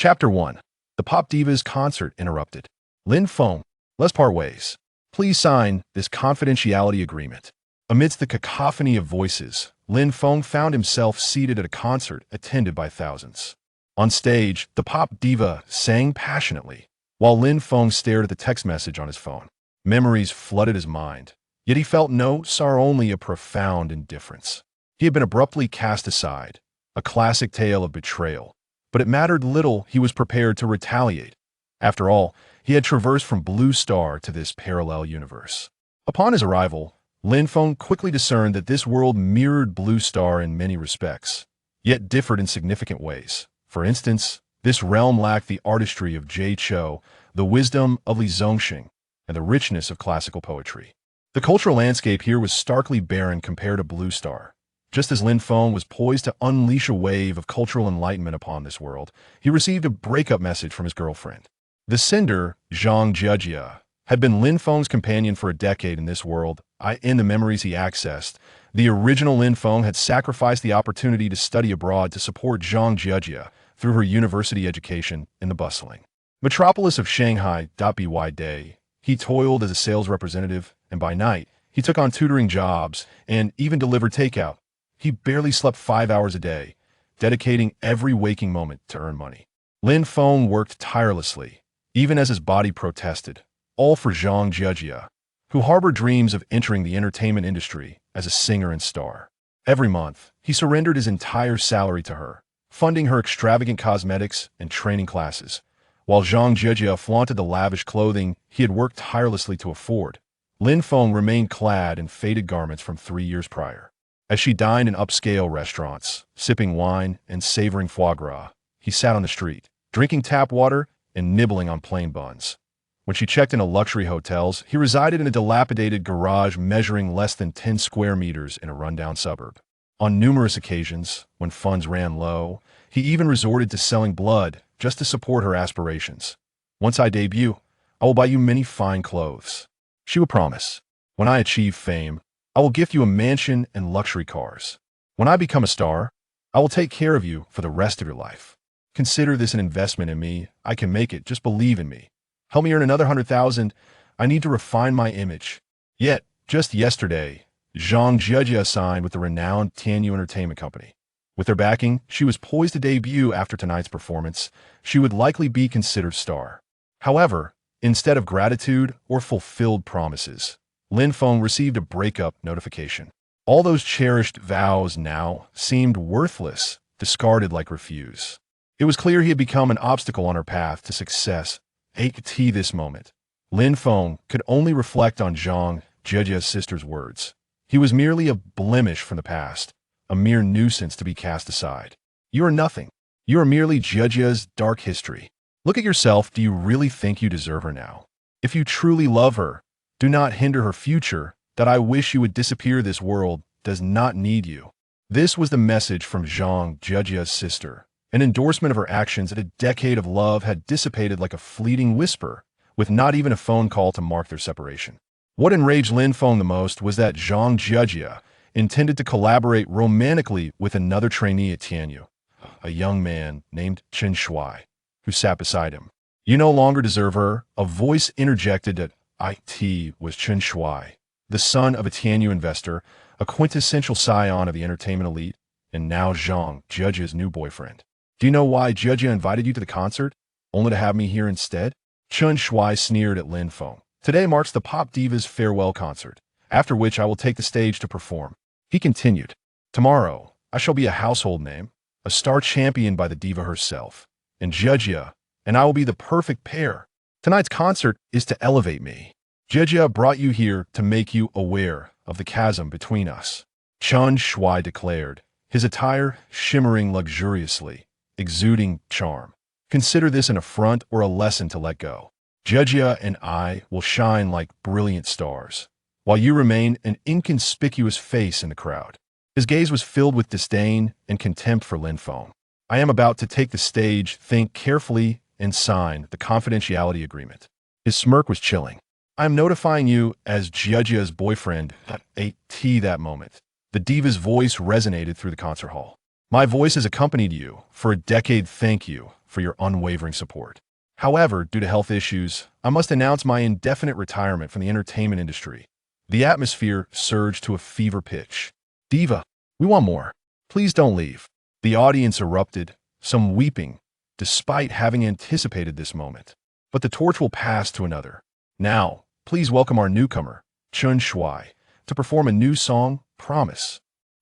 Chapter 1. The Pop Divas Concert Interrupted. Lin Feng, let's part ways. Please sign this confidentiality agreement. Amidst the cacophony of voices, Lin Feng found himself seated at a concert attended by thousands. On stage, the pop diva sang passionately, while Lin Feng stared at the text message on his phone. Memories flooded his mind, yet he felt no sorrow, only a profound indifference. He had been abruptly cast aside, a classic tale of betrayal. But it mattered little. He was prepared to retaliate. After all, he had traversed from Blue Star to this parallel universe. Upon his arrival, Lin Feng quickly discerned that this world mirrored Blue Star in many respects, yet differed in significant ways. For instance, this realm lacked the artistry of Jie Chou, the wisdom of Li Zongxing, and the richness of classical poetry. The cultural landscape here was starkly barren compared to Blue Star. Just as Lin Feng was poised to unleash a wave of cultural enlightenment upon this world, he received a breakup message from his girlfriend. The cinder, Zhang Jiejia, had been Lin Feng's companion for a decade in this world. In the memories he accessed, the original Lin Feng had sacrificed the opportunity to study abroad to support Zhang Jiejia through her university education in the bustling metropolis of Shanghai. By day, he toiled as a sales representative, and by night, he took on tutoring jobs and even delivered takeout. He barely slept 5 hours a day, dedicating every waking moment to earn money. Lin Feng worked tirelessly, even as his body protested, all for Zhang Jiejia, who harbored dreams of entering the entertainment industry as a singer and star. Every month, he surrendered his entire salary to her, funding her extravagant cosmetics and training classes, while Zhang Jiejia flaunted the lavish clothing he had worked tirelessly to afford. Lin Feng remained clad in faded garments from 3 years prior. As she dined in upscale restaurants, sipping wine and savoring foie gras, he sat on the street, drinking tap water and nibbling on plain buns. When she checked into luxury hotels, he resided in a dilapidated garage measuring less than 10 square meters in a rundown suburb. On numerous occasions, when funds ran low, he even resorted to selling blood just to support her aspirations. "Once I debut, I will buy you many fine clothes," she would promise. "When I achieve fame, I will gift you a mansion and luxury cars. When I become a star, I will take care of you for the rest of your life. Consider this an investment in me. I can make it. Just believe in me. Help me earn another 100,000. I need to refine my image." Yet, just yesterday, Zhang Jiejia signed with the renowned Tianyu Entertainment Company. With their backing, she was poised to debut after tonight's performance. She would likely be considered star. However, instead of gratitude or fulfilled promises, Lin Feng received a breakup notification. All those cherished vows now seemed worthless, discarded like refuse. It was clear he had become an obstacle on her path to success. At this moment, Lin Feng could only reflect on Zhang Jiejia's sister's words. He was merely a blemish from the past, a mere nuisance to be cast aside. "You are nothing. You are merely Jiejia's dark history. Look at yourself. Do you really think you deserve her now? If you truly love her, do not hinder her future. That I wish you would disappear. This world does not need you." This was the message from Zhang Jiejia's sister, an endorsement of her actions. That a decade of love had dissipated like a fleeting whisper, with not even a phone call to mark their separation. What enraged Lin Feng the most was that Zhang Jiejia intended to collaborate romantically with another trainee at Tianyu, a young man named Chen Shuai, who sat beside him. "You no longer deserve her," a voice interjected. That it was Chen Shuai, the son of a Tianyu investor, a quintessential scion of the entertainment elite, and now Zhang Jiejia's new boyfriend. "Do you know why Jiejia invited you to the concert, only to have me here instead?" Chen Shuai sneered at Lin Feng. "Today marks the Pop Diva's farewell concert, after which I will take the stage to perform." He continued, "Tomorrow, I shall be a household name, a star championed by the diva herself, and Jiejia and I will be the perfect pair. Tonight's concert is to elevate me. Jiejia brought you here to make you aware of the chasm between us," Chen Shuai declared, his attire shimmering luxuriously, exuding charm. "Consider this an affront or a lesson to let go. Jiejia and I will shine like brilliant stars, while you remain an inconspicuous face in the crowd." His gaze was filled with disdain and contempt for Lin Feng. "I am about to take the stage. Think carefully and sign the confidentiality agreement." His smirk was chilling. "I am notifying you as Jiejia's boyfriend." At that moment, the diva's voice resonated through the concert hall. My voice has accompanied you for a decade. Thank you for your unwavering support. However, due to health issues, I must announce my indefinite retirement from the entertainment industry. The atmosphere surged to a fever pitch. Diva, we want more. Please don't leave. The audience erupted, some weeping, despite having anticipated this moment. But the torch will pass to another. Now, please welcome our newcomer, Chun Shuai, to perform a new song, Promise.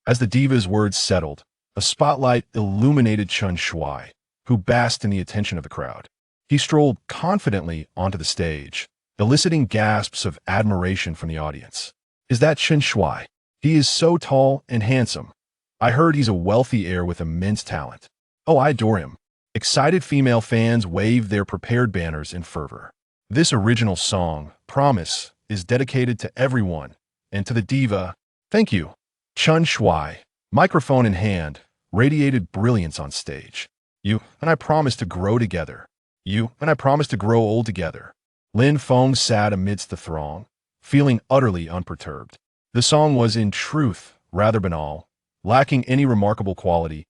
As the diva's words settled, a spotlight illuminated Chun Shuai, who basked in the attention of the crowd. He strolled confidently onto the stage, eliciting gasps of admiration from the audience. Is that Chun Shuai? He is so tall and handsome. I heard he's a wealthy heir with immense talent. Oh, I adore him. Excited female fans waved their prepared banners in fervor. This original song, Promise, is dedicated to everyone, and to the diva, thank you. Chun Shuai, microphone in hand, radiated brilliance on stage. You and I promise to grow together. You and I promise to grow old together. Lin Feng sat amidst the throng, feeling utterly unperturbed. The song was, in truth, rather banal, lacking any remarkable quality.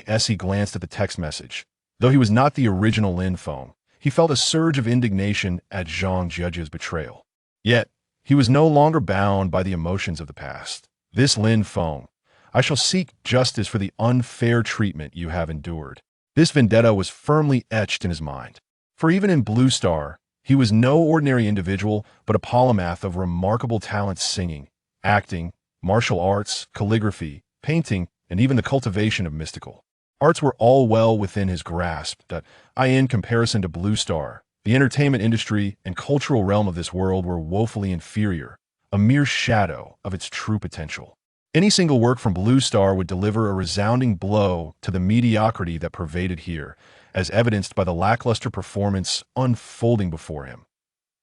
As he glanced at the text message, though he was not the original Lin Feng, he felt a surge of indignation at Zhang Jiejia's betrayal. Yet, he was no longer bound by the emotions of the past. This Lin Feng, I shall seek justice for the unfair treatment you have endured. This vendetta was firmly etched in his mind. For even in Blue Star, he was no ordinary individual, but a polymath of remarkable talents: singing, acting, martial arts, calligraphy, painting, and even the cultivation of mystical arts were all well within his grasp. In comparison to Blue Star, the entertainment industry and cultural realm of this world were woefully inferior, a mere shadow of its true potential. Any single work from Blue Star would deliver a resounding blow to the mediocrity that pervaded here, as evidenced by the lackluster performance unfolding before him.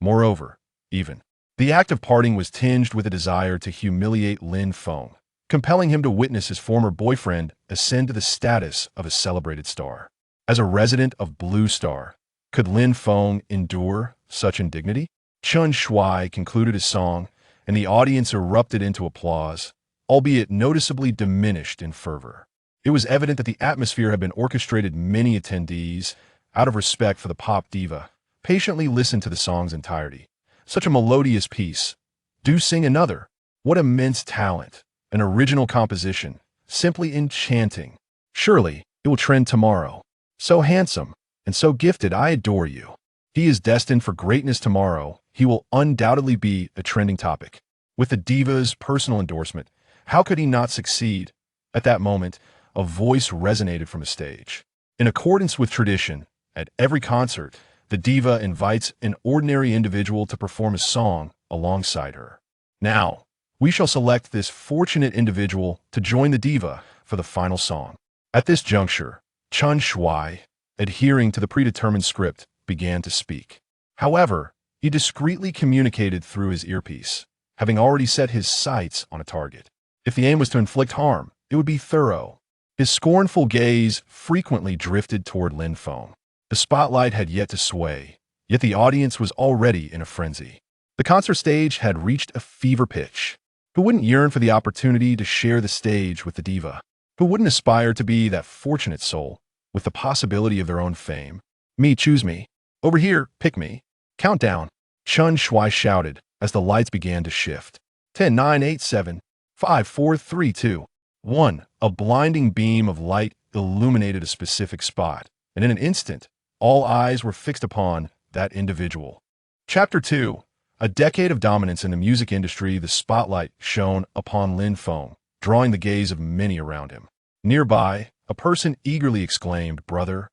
Moreover, even, the act of parting was tinged with a desire to humiliate Lin Feng, compelling him to witness his former boyfriend ascend to the status of a celebrated star. As a resident of Blue Star, could Lin Feng endure such indignity? Chun Shuai concluded his song, and the audience erupted into applause, albeit noticeably diminished in fervor. It was evident that the atmosphere had been orchestrated. Many attendees, out of respect for the pop diva, patiently listened to the song's entirety. Such a melodious piece. Do sing another. What immense talent. An original composition. Simply enchanting. Surely, it will trend tomorrow. So handsome, and so gifted. I adore you. He is destined for greatness tomorrow. He will undoubtedly be a trending topic. With the diva's personal endorsement, how could he not succeed? At that moment, a voice resonated from the stage. In accordance with tradition, at every concert, the diva invites an ordinary individual to perform a song alongside her. Now, we shall select this fortunate individual to join the diva for the final song. At this juncture, Chun Shuai, adhering to the predetermined script, began to speak. However, he discreetly communicated through his earpiece, having already set his sights on a target. If the aim was to inflict harm, it would be thorough. His scornful gaze frequently drifted toward Lin Feng. The spotlight had yet to sway, yet the audience was already in a frenzy. The concert stage had reached a fever pitch. Who wouldn't yearn for the opportunity to share the stage with the diva? Who wouldn't aspire to be that fortunate soul with the possibility of their own fame? Me, choose me. Over here, pick me. Countdown. Chun Shuai shouted as the lights began to shift. 10, 9, 8, 7, 5, 4, 3, 2, 1. A blinding beam of light illuminated a specific spot, and in an instant, all eyes were fixed upon that individual. Chapter 2. A decade of dominance in the music industry. The spotlight shone upon Lin Feng, drawing the gaze of many around him. Nearby, a person eagerly exclaimed, "Brother,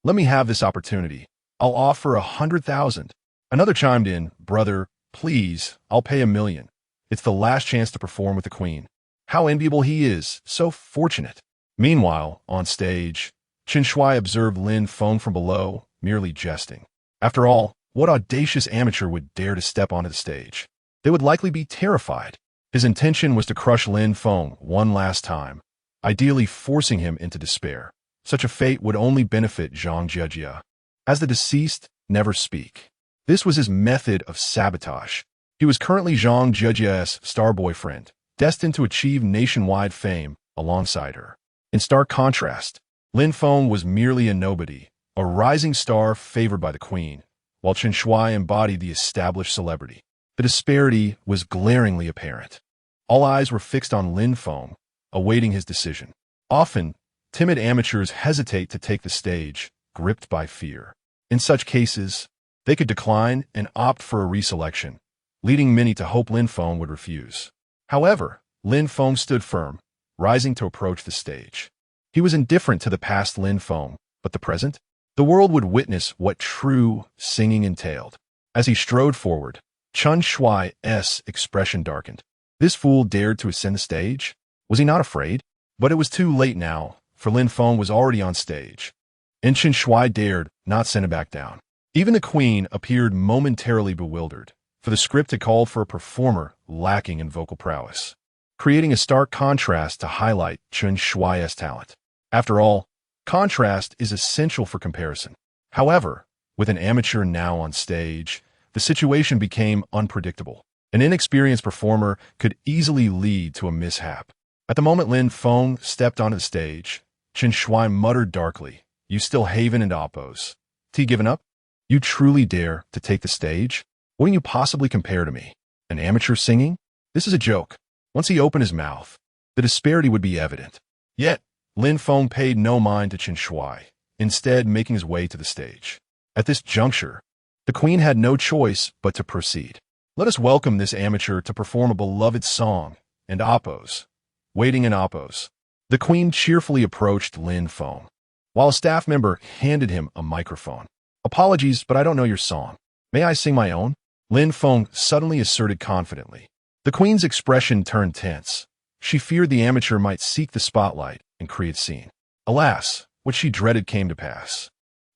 let me have this opportunity. I'll offer 100,000. Another chimed in, "Brother, please, I'll pay 1,000,000. It's the last chance to perform with the queen." How enviable he is, so fortunate. Meanwhile, on stage, Chun Shuai observed Lin Feng from below, merely jesting. After all, what audacious amateur would dare to step onto the stage? They would likely be terrified. His intention was to crush Lin Feng one last time, ideally forcing him into despair. Such a fate would only benefit Zhang Jiejia. As the deceased, never speak. This was his method of sabotage. He was currently Zhang Jiejia's star boyfriend, destined to achieve nationwide fame alongside her. In stark contrast, Lin Feng was merely a nobody, a rising star favored by the queen, while Chen Shui embodied the established celebrity. The disparity was glaringly apparent. All eyes were fixed on Lin Feng, awaiting his decision. Often, timid amateurs hesitate to take the stage, gripped by fear. In such cases, they could decline and opt for a reselection, leading many to hope Lin Feng would refuse. However, Lin Feng stood firm, rising to approach the stage. He was indifferent to the past Lin Feng, but the present? The world would witness what true singing entailed. As he strode forward, Chen Shui's expression darkened. This fool dared to ascend the stage? Was he not afraid? But it was too late now, for Lin Feng was already on stage. And Chen Shui dared not send him back down. Even the queen appeared momentarily bewildered, for the script had called for a performer lacking in vocal prowess, creating a stark contrast to highlight Chen Shui's talent. After all, contrast is essential for comparison. However, with an amateur now on stage, the situation became unpredictable. An inexperienced performer could easily lead to a mishap. At the moment Lin Feng stepped onto the stage, Chen Shui muttered darkly, "You still haven and oppose. T given up? You truly dare to take the stage? What can you possibly compare to me? An amateur singing? This is a joke." Once he opened his mouth, the disparity would be evident. Yet, Lin Feng paid no mind to Chen Shui, instead making his way to the stage. At this juncture, the queen had no choice but to proceed. Let us welcome this amateur to perform a beloved song, and oppose. Waiting in oppose. The queen cheerfully approached Lin Feng, while a staff member handed him a microphone. "Apologies, but I don't know your song. May I sing my own?" Lin Feng suddenly asserted confidently. The queen's expression turned tense. She feared the amateur might seek the spotlight and create a scene. Alas, what she dreaded came to pass.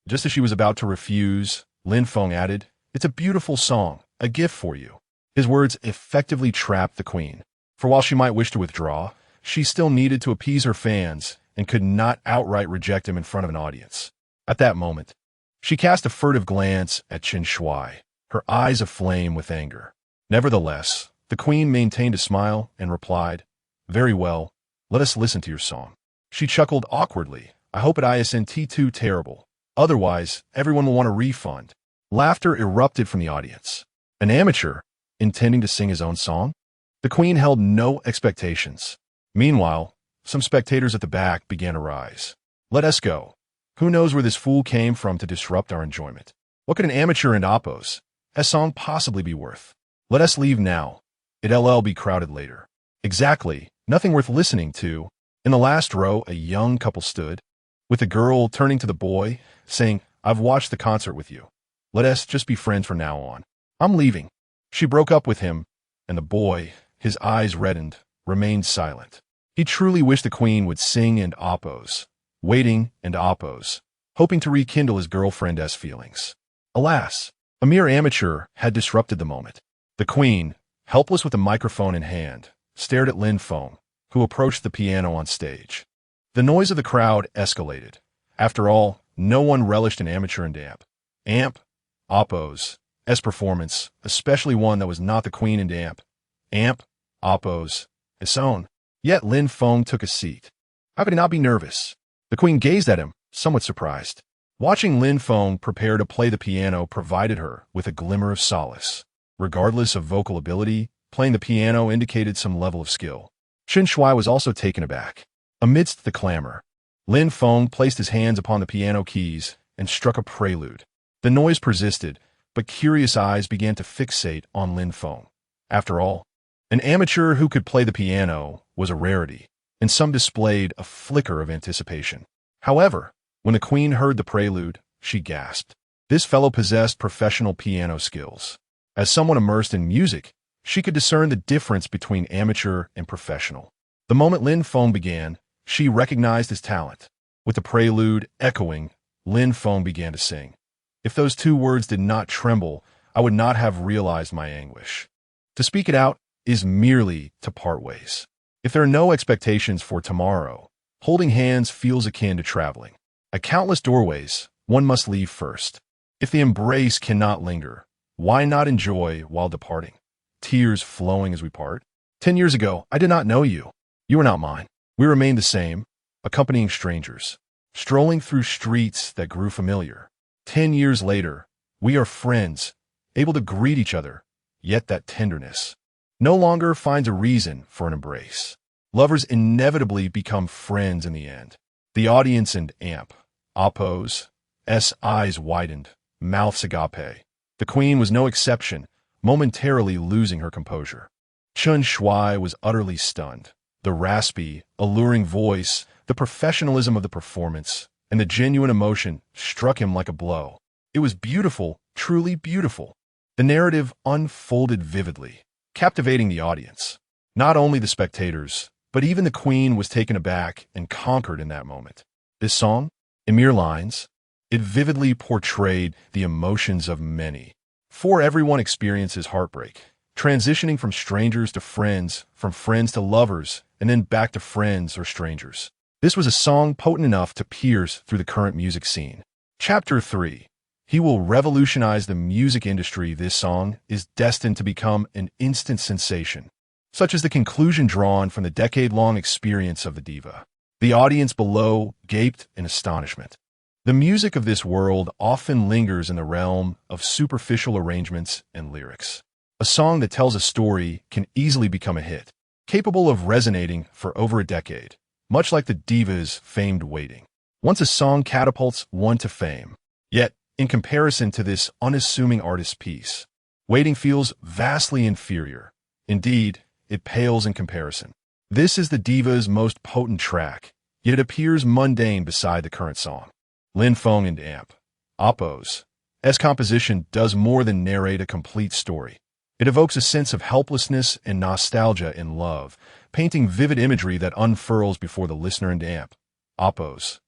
Just as she was about to refuse, Lin Feng added, "It's a beautiful song, a gift for you." His words effectively trapped the queen, for while she might wish to withdraw, she still needed to appease her fans and could not outright reject him in front of an audience. At that moment, she cast a furtive glance at Chen Shui, her eyes aflame with anger. Nevertheless, the queen maintained a smile and replied, "Very well, let us listen to your song." She chuckled awkwardly. "I hope it isn't too terrible. Otherwise, everyone will want a refund." Laughter erupted from the audience. An amateur, intending to sing his own song? The queen held no expectations. Meanwhile, some spectators at the back began to rise. "Let us go. Who knows where this fool came from to disrupt our enjoyment? What could an amateur and oppose a song possibly be worth? Let us leave now. It'll be crowded later." Exactly, nothing worth listening to. In the last row, a young couple stood, with the girl turning to the boy, saying, "I've watched the concert with you. Let us just be friends from now on. I'm leaving." She broke up with him, and the boy, his eyes reddened, remained silent. He truly wished the queen would sing and oppose, waiting and oppose, hoping to rekindle his girlfriend's feelings. Alas, a mere amateur had disrupted the moment. The queen, helpless with a microphone in hand, stared at Lin Feng, who approached the piano on stage. The noise of the crowd escalated. After all, no one relished an amateur and oppose's performance, especially one that was not the queen and oppose's own. Yet Lin Feng took a seat. How could he not be nervous? The queen gazed at him, somewhat surprised. Watching Lin Feng prepare to play the piano provided her with a glimmer of solace. Regardless of vocal ability, playing the piano indicated some level of skill. Chen Shui was also taken aback. Amidst the clamor, Lin Feng placed his hands upon the piano keys and struck a prelude. The noise persisted, but curious eyes began to fixate on Lin Feng. After all, an amateur who could play the piano was a rarity, and some displayed a flicker of anticipation. However, when the queen heard the prelude, she gasped. This fellow possessed professional piano skills. As someone immersed in music, she could discern the difference between amateur and professional. The moment Lin Feng began, she recognized his talent. With the prelude echoing, Lin Feng began to sing. If those two words did not tremble, I would not have realized my anguish. To speak it out is merely to part ways. If there are no expectations for tomorrow, holding hands feels akin to traveling. At countless doorways, one must leave first. If the embrace cannot linger, why not enjoy while departing? Tears flowing as we part. 10 years ago, I did not know you. You were not mine. We remained the same, accompanying strangers, strolling through streets that grew familiar. 10 years later, we are friends, able to greet each other, yet that tenderness no longer finds a reason for an embrace. Lovers inevitably become friends in the end. The audience and amp, Apos, eyes widened, mouths agape. The queen was no exception, momentarily losing her composure. Chun Shuai was utterly stunned. The raspy, alluring voice, the professionalism of the performance, and the genuine emotion struck him like a blow. It was beautiful, truly beautiful. The narrative unfolded vividly, captivating the audience. Not only the spectators, but even the queen was taken aback and conquered in that moment. This song, in mere lines, it vividly portrayed the emotions of many. For everyone experiences heartbreak, transitioning from strangers to friends, from friends to lovers, and then back to friends or strangers. This was a song potent enough to pierce through the current music scene. Chapter 3. He will revolutionize the music industry. This song is destined to become an instant sensation, such as the conclusion drawn from the decade-long experience of the diva. The audience below gaped in astonishment. The music of this world often lingers in the realm of superficial arrangements and lyrics. A song that tells a story can easily become a hit, capable of resonating for over a decade, much like the Diva's famed Waiting. Once a song catapults one to fame. Yet, in comparison to this unassuming artist's piece, Waiting feels vastly inferior. Indeed, it pales in comparison. This is the Diva's most potent track, yet it appears mundane beside the current song. Lin Feng and amp, Apos, composition does more than narrate a complete story. It evokes a sense of helplessness and nostalgia in love, painting vivid imagery that unfurls before the listener and amp, Apos,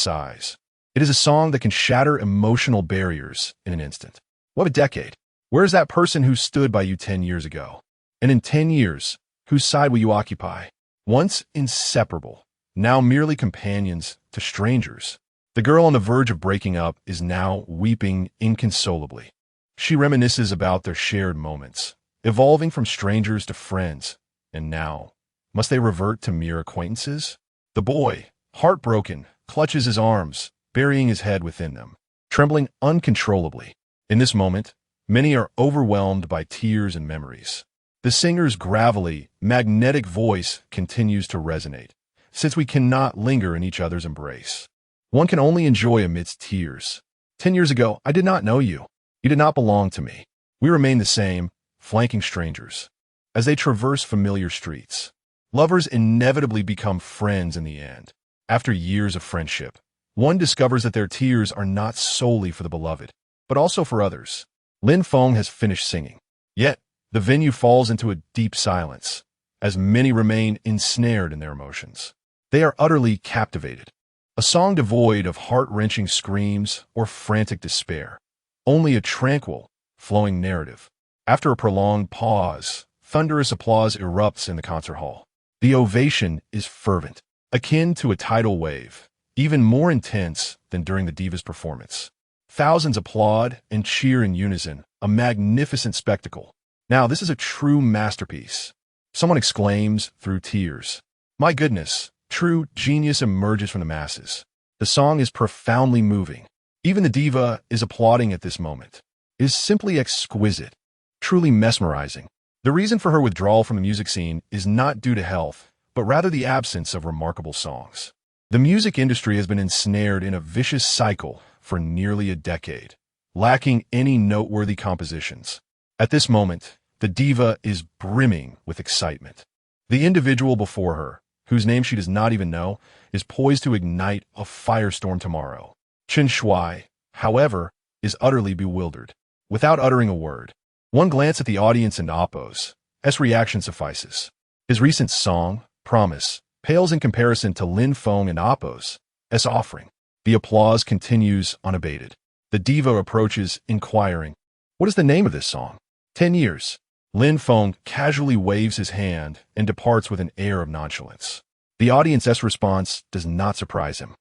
eyes. It is a song that can shatter emotional barriers in an instant. What a decade! Where is that person who stood by you 10 years ago? And in 10 years, whose side will you occupy? Once inseparable, now merely companions to strangers. The girl on the verge of breaking up is now weeping inconsolably. She reminisces about their shared moments, evolving from strangers to friends, and now, must they revert to mere acquaintances? The boy, heartbroken, clutches his arms, burying his head within them, trembling uncontrollably. In this moment, many are overwhelmed by tears and memories. The singer's gravelly, magnetic voice continues to resonate, since we cannot linger in each other's embrace. One can only enjoy amidst tears. 10 years ago, I did not know you. You did not belong to me. We remain the same, flanking strangers. As they traverse familiar streets, lovers inevitably become friends in the end. After years of friendship, one discovers that their tears are not solely for the beloved, but also for others. Lin Feng has finished singing. Yet, the venue falls into a deep silence, as many remain ensnared in their emotions. They are utterly captivated. A song devoid of heart-wrenching screams or frantic despair. Only a tranquil, flowing narrative. After a prolonged pause, thunderous applause erupts in the concert hall. The ovation is fervent, akin to a tidal wave, even more intense than during the diva's performance. Thousands applaud and cheer in unison, a magnificent spectacle. Now, this is a true masterpiece. Someone exclaims through tears. My goodness, true genius emerges from the masses. The song is profoundly moving. Even the diva is applauding at this moment. It is simply exquisite, truly mesmerizing. The reason for her withdrawal from the music scene is not due to health, but rather the absence of remarkable songs. The music industry has been ensnared in a vicious cycle for nearly a decade, lacking any noteworthy compositions. At this moment, the diva is brimming with excitement. The individual before her, whose name she does not even know, is poised to ignite a firestorm tomorrow. Chun Shuai, however, is utterly bewildered. Without uttering a word, one glance at the audience and Apos' reaction suffices. His recent song, Promise, pales in comparison to Lin Feng and Apos' offering. The applause continues unabated. The diva approaches, inquiring, what is the name of this song? 10 years. Lin Feng casually waves his hand and departs with an air of nonchalance. The audience's response does not surprise him.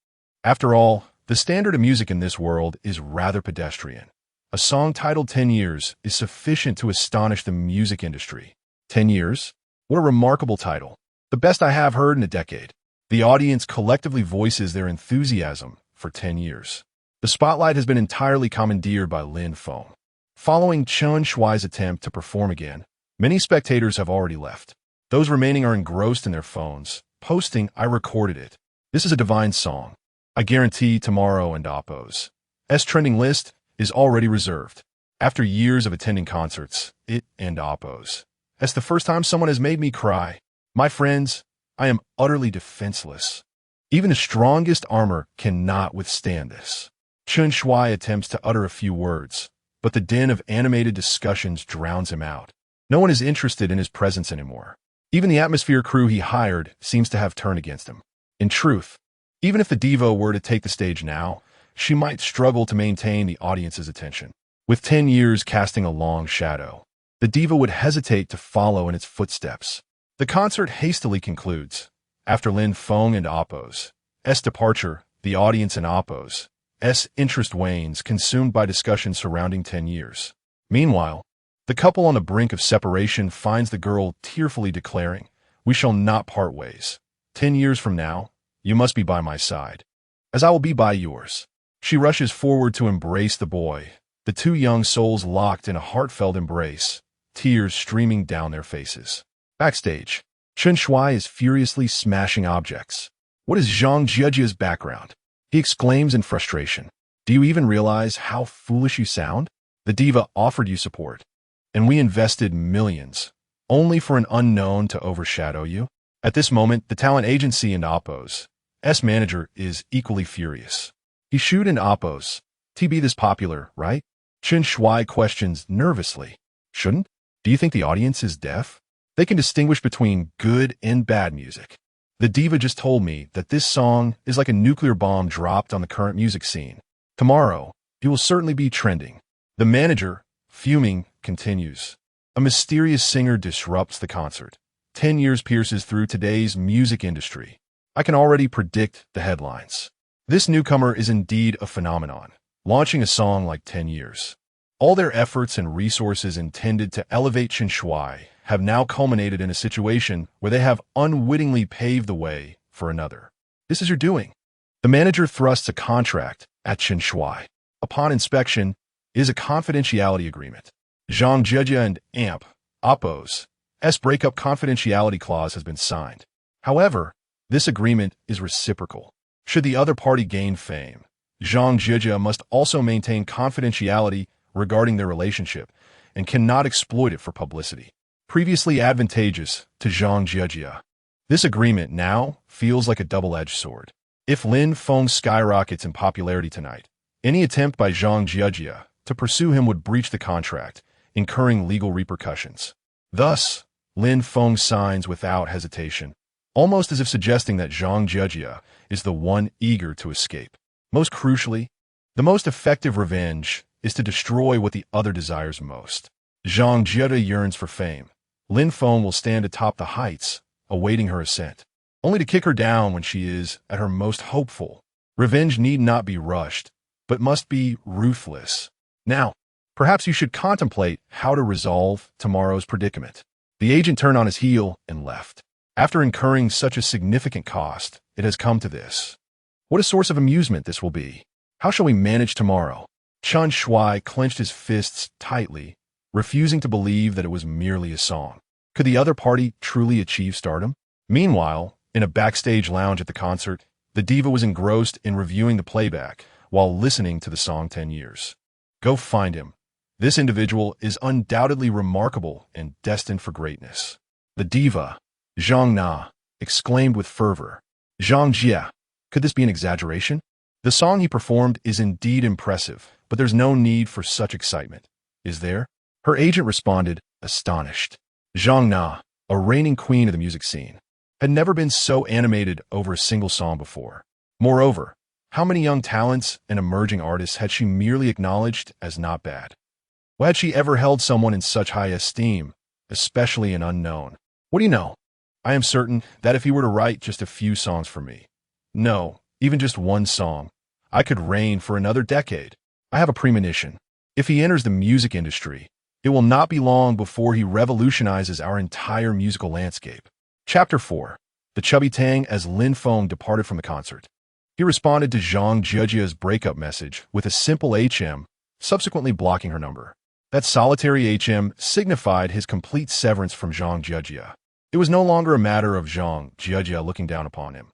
After all, the standard of music in this world is rather pedestrian. A song titled 10 Years is sufficient to astonish the music industry. 10 Years? What a remarkable title. The best I have heard in a decade. The audience collectively voices their enthusiasm for 10 years. The spotlight has been entirely commandeered by Lin Feng. Following Chen Shuai's attempt to perform again, many spectators have already left. Those remaining are engrossed in their phones, posting, "I recorded it. This is a divine song. I guarantee tomorrow and Oppo's trending list is already reserved." After years of attending concerts, it and Oppo's the first time someone has made me cry. My friends, I am utterly defenseless. Even the strongest armor cannot withstand this. Chen Shuai attempts to utter a few words, but the din of animated discussions drowns him out. No one is interested in his presence anymore. Even the atmosphere crew he hired seems to have turned against him. In truth, even if the diva were to take the stage now, she might struggle to maintain the audience's attention. With 10 years casting a long shadow, the diva would hesitate to follow in its footsteps. The concert hastily concludes. After Lin Feng and Oppo's departure, the audience and Oppo's interest wanes, consumed by discussions surrounding 10 years. Meanwhile, the couple on the brink of separation finds the girl tearfully declaring, "We shall not part ways. 10 years from now, you must be by my side, as I will be by yours." She rushes forward to embrace the boy, the two young souls locked in a heartfelt embrace, tears streaming down their faces. Backstage, Chen Shuai is furiously smashing objects. What is Zhang Jiejia's background? He exclaims in frustration. "Do you even realize how foolish you sound? The diva offered you support, and we invested millions, only for an unknown to overshadow you." At this moment, the talent agency and Oppo's manager is equally furious. He shoot in Oppo's be this popular, right? Chen Shuai questions nervously. "Shouldn't? Do you think the audience is deaf? They can distinguish between good and bad music. The diva just told me that this song is like a nuclear bomb dropped on the current music scene. Tomorrow, it will certainly be trending." The manager, fuming, continues. A mysterious singer disrupts the concert. 10 years pierces through today's music industry. I can already predict the headlines. This newcomer is indeed a phenomenon, launching a song like 10 years. All their efforts and resources intended to elevate Chen Shuai have now culminated in a situation where they have unwittingly paved the way for another. "This is your doing." The manager thrusts a contract at Chen Shuai. Upon inspection, it is a confidentiality agreement. Zhang Jieji and Oppo's breakup confidentiality clause has been signed. However, this agreement is reciprocal. Should the other party gain fame, Zhang Jieji must also maintain confidentiality regarding their relationship and cannot exploit it for publicity. Previously advantageous to Zhang Jieji, this agreement now feels like a double-edged sword. If Lin Feng skyrockets in popularity tonight, any attempt by Zhang Jieji to pursue him would breach the contract, incurring legal repercussions. Thus, Lin Feng signs without hesitation, almost as if suggesting that Zhang Jieji is the one eager to escape. Most crucially, the most effective revenge is to destroy what the other desires most. Zhang Jieji yearns for fame. Lin Feng will stand atop the heights, awaiting her ascent, only to kick her down when she is at her most hopeful. Revenge need not be rushed, but must be ruthless. Now, perhaps you should contemplate how to resolve tomorrow's predicament. The agent turned on his heel and left. After incurring such a significant cost, it has come to this. What a source of amusement this will be. How shall we manage tomorrow? Chen Shuai clenched his fists tightly, refusing to believe that it was merely a song. Could the other party truly achieve stardom? Meanwhile, in a backstage lounge at the concert, the diva was engrossed in reviewing the playback while listening to the song 10 years. Go find him. This individual is undoubtedly remarkable and destined for greatness. The diva, Zhang Na, exclaimed with fervor. Zhang Jia, could this be an exaggeration? The song he performed is indeed impressive, but there's no need for such excitement, is there? Her agent responded, astonished. Zhang Na, a reigning queen of the music scene, had never been so animated over a single song before. Moreover, how many young talents and emerging artists had she merely acknowledged as not bad? Why had she ever held someone in such high esteem, especially an unknown? What do you know? I am certain that if he were to write just a few songs for me, no, even just one song, I could reign for another decade. I have a premonition. If he enters the music industry, it will not be long before he revolutionizes our entire musical landscape. Chapter 4. the chubby Tang as Lin Feng departed from the concert. He responded to Zhang Jiejia's breakup message with a simple HM, subsequently blocking her number. That solitary HM signified his complete severance from Zhang Jiejia. It was no longer a matter of Zhang Jiejia looking down upon him.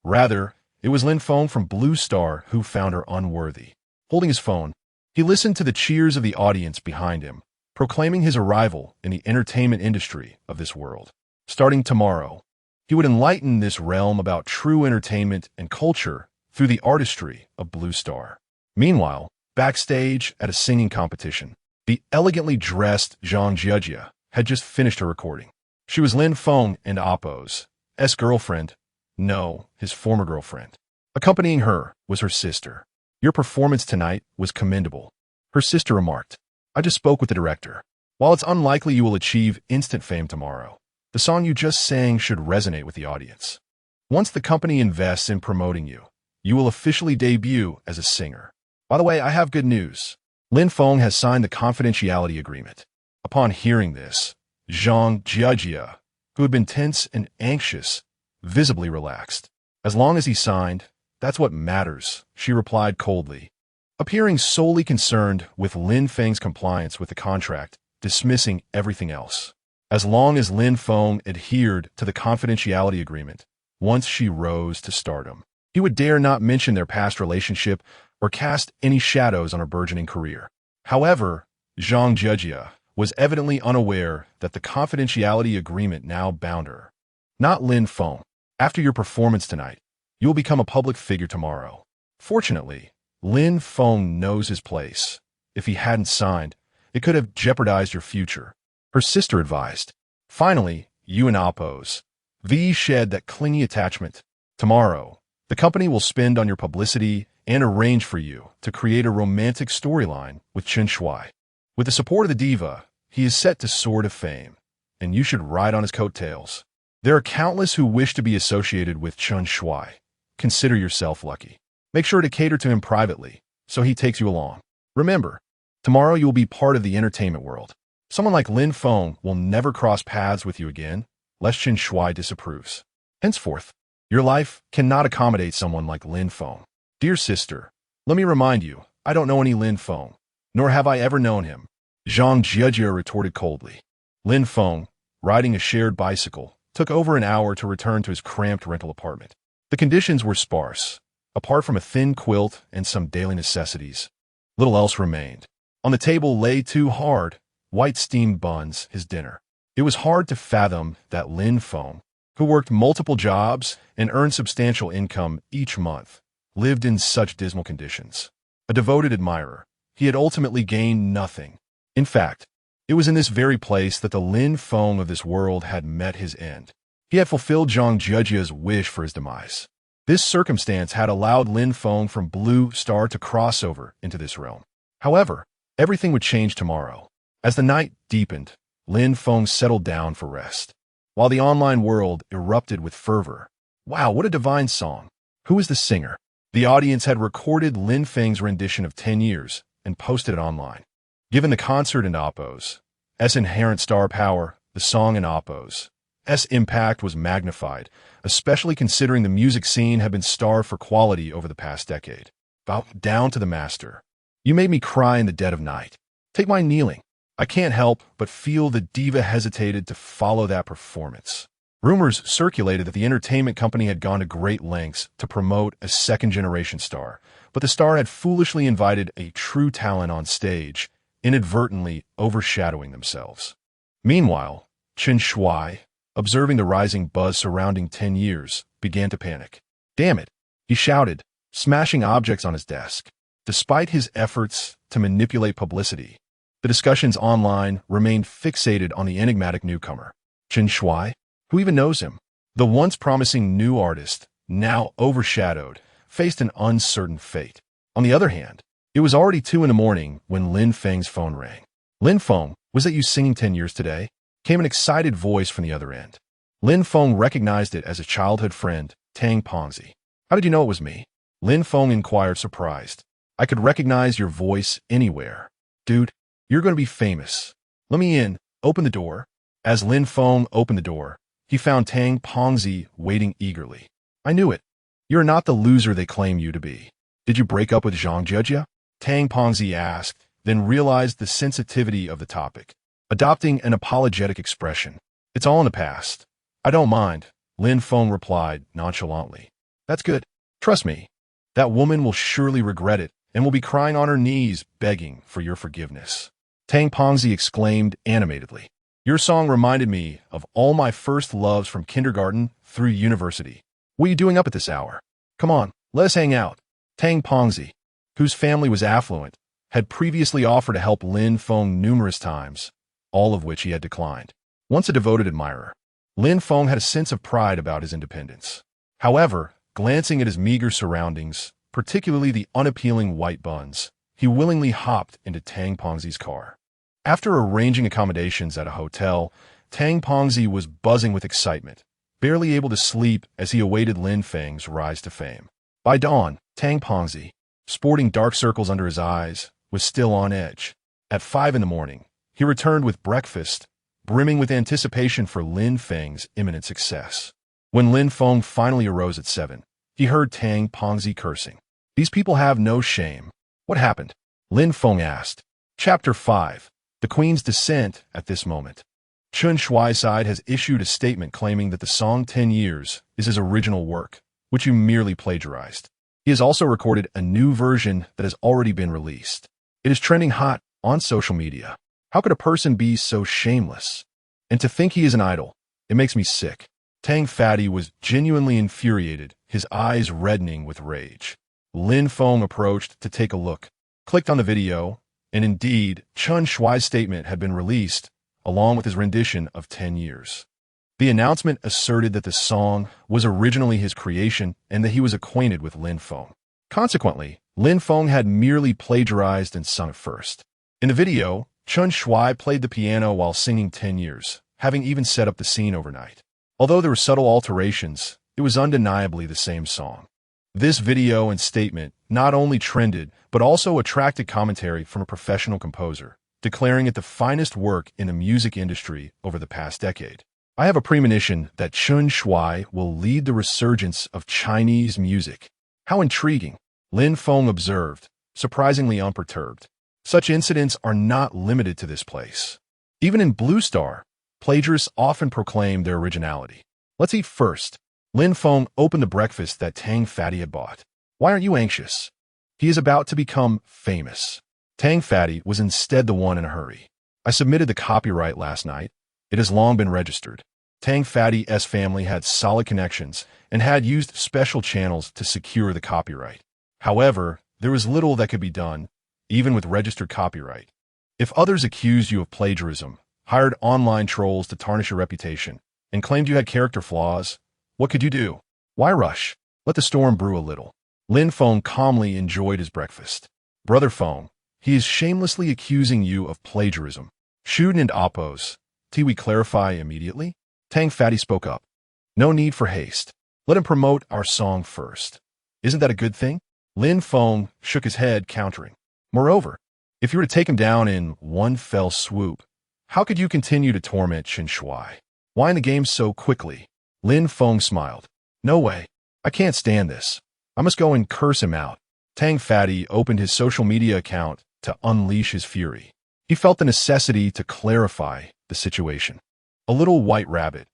Rather, it was Lin Feng from Blue Star who found her unworthy. Holding his phone, he listened to the cheers of the audience behind him, proclaiming his arrival in the entertainment industry of this world. Starting tomorrow, he would enlighten this realm about true entertainment and culture through the artistry of Blue Star. Meanwhile, backstage at a singing competition, the elegantly dressed Zhang Jiejia had just finished her recording. She was Lin Feng and Appo's girlfriend. No, his former girlfriend. Accompanying her was her sister. Your performance tonight was commendable, her sister remarked. I just spoke with the director. While it's unlikely you will achieve instant fame tomorrow, the song you just sang should resonate with the audience. Once the company invests in promoting you, you will officially debut as a singer. By the way, I have good news. Lin Feng has signed the confidentiality agreement. Upon hearing this, Zhang Jiejia, who had been tense and anxious, visibly relaxed. As long as he signed, that's what matters, she replied coldly, appearing solely concerned with Lin Feng's compliance with the contract, dismissing everything else. As long as Lin Feng adhered to the confidentiality agreement, once she rose to stardom, he would dare not mention their past relationship or cast any shadows on her burgeoning career. However, Zhang Jiejia was evidently unaware that the confidentiality agreement now bound her. Not Lin Feng. After your performance tonight, you will become a public figure tomorrow. Fortunately, Lin Feng knows his place. If he hadn't signed, it could have jeopardized your future, her sister advised. Finally, you and Appo's V shed that clingy attachment. Tomorrow, the company will spend on your publicity and arrange for you to create a romantic storyline with Chen Shui. With the support of the Diva, he is set to soar to fame, and you should ride on his coattails. There are countless who wish to be associated with Chen Shui. Consider yourself lucky. Make sure to cater to him privately, so he takes you along. Remember, tomorrow you will be part of the entertainment world. Someone like Lin Feng will never cross paths with you again, lest Chen Shui disapproves. Henceforth, your life cannot accommodate someone like Lin Feng. Dear sister, let me remind you, I don't know any Lin Feng, nor have I ever known him, Zhang Jiejia retorted coldly. Lin Feng, riding a shared bicycle, took over an hour to return to his cramped rental apartment. The conditions were sparse. Apart from a thin quilt and some daily necessities, little else remained. On the table lay 2 hard, white steamed buns, his dinner. It was hard to fathom that Lin Feng, who worked multiple jobs and earned substantial income each month, lived in such dismal conditions. A devoted admirer, he had ultimately gained nothing. In fact, it was in this very place that the Lin Feng of this world had met his end. He had fulfilled Zhang Jiejia's wish for his demise. This circumstance had allowed Lin Feng from Blue Star to cross over into this realm. However, everything would change tomorrow. As the night deepened, Lin Feng settled down for rest, while the online world erupted with fervor. Wow, what a divine song. Who is the singer? The audience had recorded Lin Feng's rendition of 10 years and posted it online. Given the concert and Appo's inherent star power, the song and Appo's impact was magnified, especially considering the music scene had been starved for quality over the past decade. Bow down to the master. You made me cry in the dead of night. Take my kneeling. I can't help but feel the diva hesitated to follow that performance. Rumors circulated that the entertainment company had gone to great lengths to promote a second-generation star, but the star had foolishly invited a true talent on stage, inadvertently overshadowing themselves. Meanwhile, Chen Shui, observing the rising buzz surrounding 10 years, began to panic. Damn it, he shouted, smashing objects on his desk. Despite his efforts to manipulate publicity, the discussions online remained fixated on the enigmatic newcomer. Chen Shui? Who even knows him? The once promising new artist, now overshadowed, faced an uncertain fate. On the other hand, it was already 2 in the morning when Lin Feng's phone rang. Lin Feng, was that you singing 10 years today? Came an excited voice from the other end. Lin Feng recognized it as a childhood friend, Tang Pongzi. How did you know it was me? Lin Feng inquired, surprised. I could recognize your voice anywhere. Dude, you're going to be famous. Let me in. Open the door. As Lin Feng opened the door, he found Tang Pongzi waiting eagerly. I knew it. You're not the loser they claim you to be. Did you break up with Zhang Jejia? Tang Pongzi asked, then realized the sensitivity of the topic. Adopting an apologetic expression. It's all in the past. I don't mind, Lin Feng replied nonchalantly. That's good. Trust me. That woman will surely regret it and will be crying on her knees begging for your forgiveness. Tang Pongzi exclaimed animatedly. Your song reminded me of all my first loves from kindergarten through university. What are you doing up at this hour? Come on, let's hang out. Tang Pongzi, whose family was affluent, had previously offered to help Lin Feng numerous times, all of which he had declined. Once a devoted admirer, Lin Feng had a sense of pride about his independence. However, glancing at his meager surroundings, particularly the unappealing white buns, he willingly hopped into Tang Pongzi's car. After arranging accommodations at a hotel, Tang Pongzi was buzzing with excitement, barely able to sleep as he awaited Lin Feng's rise to fame. By dawn, Tang Pongzi, sporting dark circles under his eyes, was still on edge. At 5 a.m, he returned with breakfast, brimming with anticipation for Lin Feng's imminent success. When Lin Feng finally arose at 7, he heard Tang Pongzi cursing. These people have no shame. What happened? Lin Feng asked. Chapter 5. The Queen's Descent. At this moment, Chun Shuai's side has issued a statement claiming that the song 10 Years is his original work, which you merely plagiarized. He has also recorded a new version that has already been released. It is trending hot on social media. How could a person be so shameless? And to think he is an idol, it makes me sick. Tang Fatty was genuinely infuriated, his eyes reddening with rage. Lin Feng approached to take a look, clicked on the video, and indeed, Chun Shuai's statement had been released, along with his rendition of 10 Years. The announcement asserted that the song was originally his creation and that he was acquainted with Lin Feng. Consequently, Lin Feng had merely plagiarized and sung it first. In the video, Chun Shuai played the piano while singing 10 Years, having even set up the scene overnight. Although there were subtle alterations, it was undeniably the same song. This video and statement not only trended, but also attracted commentary from a professional composer, declaring it the finest work in the music industry over the past decade. I have a premonition that Chun Shuai will lead the resurgence of Chinese music. How intriguing, Lin Feng observed, surprisingly unperturbed. Such incidents are not limited to this place. Even in Blue Star, plagiarists often proclaim their originality. Let's eat first. Lin Feng opened the breakfast that Tang Fatty had bought. Why aren't you anxious? He is about to become famous. Tang Fatty was instead the one in a hurry. I submitted the copyright last night. It has long been registered. Tang Fatty's family had solid connections and had used special channels to secure the copyright. However, there was little that could be done, even with registered copyright. If others accused you of plagiarism, hired online trolls to tarnish your reputation, and claimed you had character flaws, what could you do? Why rush? Let the storm brew a little. Lin Feng calmly enjoyed his breakfast. Brother Feng, he is shamelessly accusing you of plagiarism. Shuden and Oppos, do we clarify immediately? Tang Fatty spoke up. No need for haste. Let him promote our song first. Isn't that a good thing? Lin Feng shook his head, countering. Moreover, if you were to take him down in one fell swoop, how could you continue to torment Chun Shuai? Why in the game so quickly? Lin Feng smiled. No way. I can't stand this. I must go and curse him out. Tang Fatty opened his social media account to unleash his fury. He felt the necessity to clarify the situation. A little white rabbit.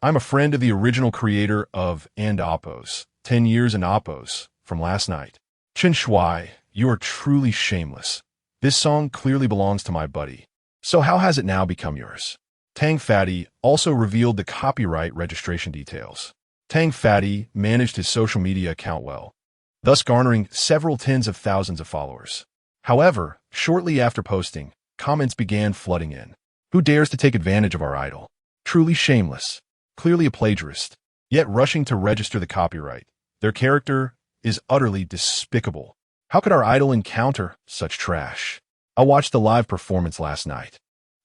I'm a friend of the original creator of And Oppos, 10 Years and Oppos, from last night. Chun Shuai, you are truly shameless. This song clearly belongs to my buddy. So how has it now become yours? Tang Fatty also revealed the copyright registration details. Tang Fatty managed his social media account well, thus garnering several tens of thousands of followers. However, shortly after posting, comments began flooding in. Who dares to take advantage of our idol? Truly shameless. Clearly a plagiarist, yet rushing to register the copyright. Their character is utterly despicable. How could our idol encounter such trash? I watched the live performance last night.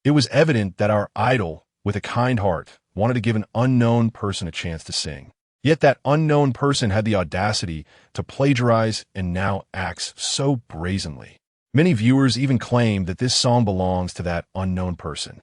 It was evident that our idol, with a kind heart, wanted to give an unknown person a chance to sing. Yet that unknown person had the audacity to plagiarize and now acts so brazenly. Many viewers even claim that this song belongs to that unknown person.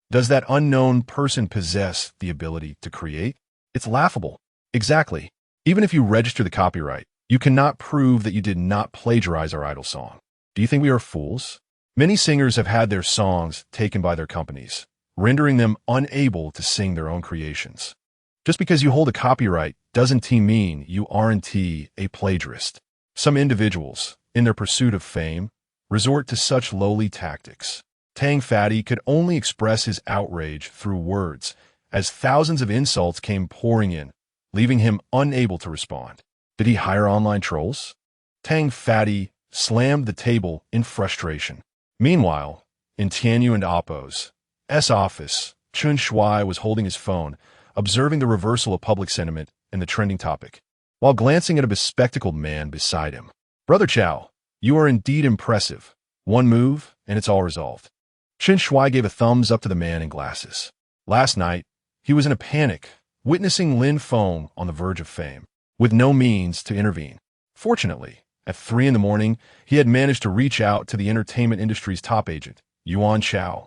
Does that unknown person possess the ability to create? It's laughable. Exactly. Even if you register the copyright, you cannot prove that you did not plagiarize our idol song. Do you think we are fools? Many singers have had their songs taken by their companies, rendering them unable to sing their own creations. Just because you hold a copyright doesn't mean you aren't a plagiarist. Some individuals, in their pursuit of fame, resort to such lowly tactics. Tang Fatty could only express his outrage through words, as thousands of insults came pouring in, leaving him unable to respond. Did he hire online trolls? Tang Fatty slammed the table in frustration. Meanwhile, in Tianyu and Appo's office, Chun Shui was holding his phone, observing the reversal of public sentiment and the trending topic, while glancing at a bespectacled man beside him. Brother Chow, you are indeed impressive. One move, and it's all resolved. Chun Shui gave a thumbs up to the man in glasses. Last night, he was in a panic, witnessing Lin Feng on the verge of fame, with no means to intervene. Fortunately, at 3 in the morning, he had managed to reach out to the entertainment industry's top agent, Yuan Chao,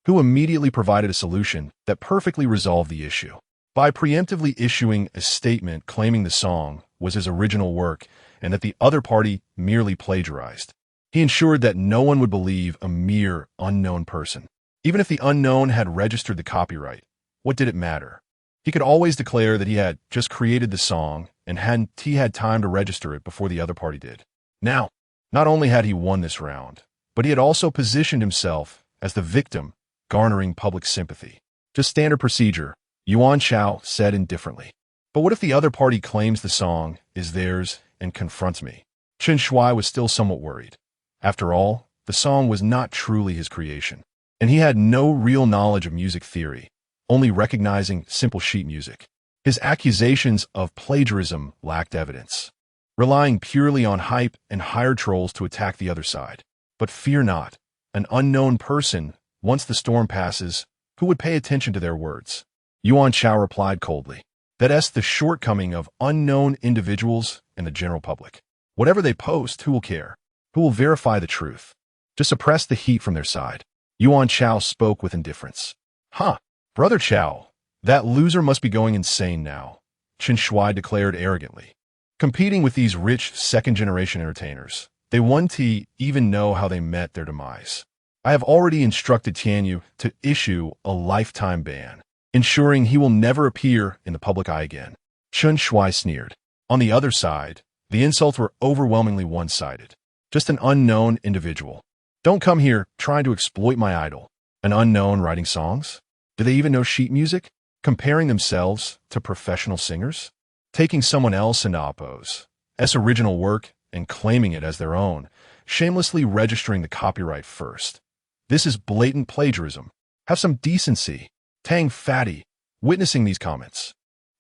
who immediately provided a solution that perfectly resolved the issue. By preemptively issuing a statement claiming the song was his original work and that the other party merely plagiarized, he ensured that no one would believe a mere unknown person. Even if the unknown had registered the copyright, what did it matter? He could always declare that he had just created the song and hadn't had time to register it before the other party did. Now, not only had he won this round, but he had also positioned himself as the victim, garnering public sympathy. Just standard procedure, Yuan Chao said indifferently. But what if the other party claims the song is theirs and confronts me? Chun Shui was still somewhat worried. After all, the song was not truly his creation, and he had no real knowledge of music theory, only recognizing simple sheet music. His accusations of plagiarism lacked evidence, relying purely on hype and hired trolls to attack the other side. But fear not, an unknown person, once the storm passes, who would pay attention to their words? Yuan Chao replied coldly. That's the shortcoming of unknown individuals and the general public. Whatever they post, who will care? Who will verify the truth? To suppress the heat from their side, Yuan Chao spoke with indifference. Huh, Brother Chao, that loser must be going insane now, Chun Shui declared arrogantly. Competing with these rich second-generation entertainers, they won't even know how they met their demise. I have already instructed Tianyu to issue a lifetime ban, ensuring he will never appear in the public eye again. Chun Shui sneered. On the other side, the insults were overwhelmingly one-sided. Just an unknown individual. Don't come here trying to exploit my idol. An unknown writing songs? Do they even know sheet music? Comparing themselves to professional singers? Taking someone else into Appo's original work and claiming it as their own, shamelessly registering the copyright first. This is blatant plagiarism. Have some decency. Tang Fatty, witnessing these comments,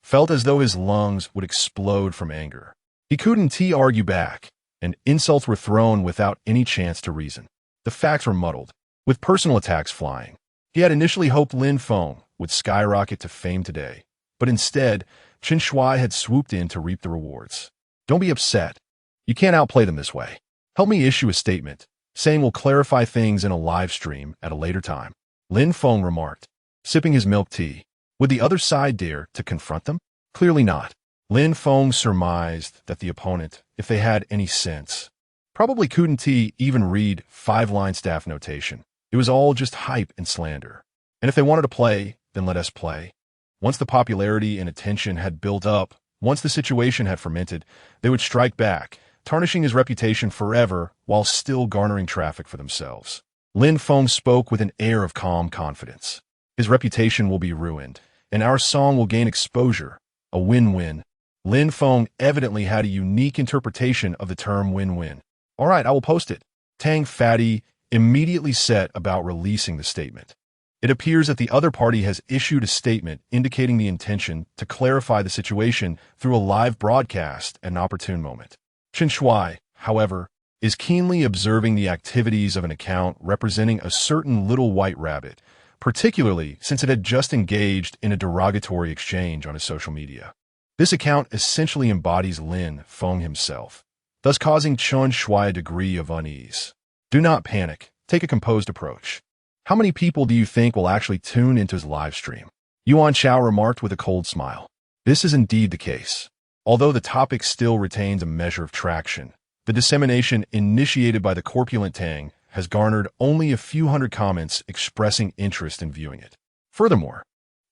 felt as though his lungs would explode from anger. He couldn't argue back, and insults were thrown without any chance to reason. The facts were muddled, with personal attacks flying. He had initially hoped Lin Feng would skyrocket to fame today, but instead, Chun Shui had swooped in to reap the rewards. Don't be upset. You can't outplay them this way. Help me issue a statement, saying we'll clarify things in a live stream at a later time. Lin Feng remarked, sipping his milk tea. Would the other side dare to confront them? Clearly not. Lin Feng surmised that the opponent, if they had any sense, probably couldn't even read 5-line staff notation. It was all just hype and slander. And if they wanted to play, then let us play. Once the popularity and attention had built up, once the situation had fermented, they would strike back, tarnishing his reputation forever while still garnering traffic for themselves. Lin Feng spoke with an air of calm confidence. His reputation will be ruined, and our song will gain exposure. A win-win. Lin Feng evidently had a unique interpretation of the term win-win. All right, I will post it. Tang Fatty immediately set about releasing the statement. It appears that the other party has issued a statement indicating the intention to clarify the situation through a live broadcast at an opportune moment. Chun Shui, however, is keenly observing the activities of an account representing a certain little white rabbit, particularly since it had just engaged in a derogatory exchange on his social media. This account essentially embodies Lin Feng himself, thus causing Chun Shui a degree of unease. Do not panic. Take a composed approach. How many people do you think will actually tune into his live stream? Yuan Chao remarked with a cold smile. This is indeed the case. Although the topic still retains a measure of traction, the dissemination initiated by the corpulent Tang has garnered only a few hundred comments expressing interest in viewing it. Furthermore,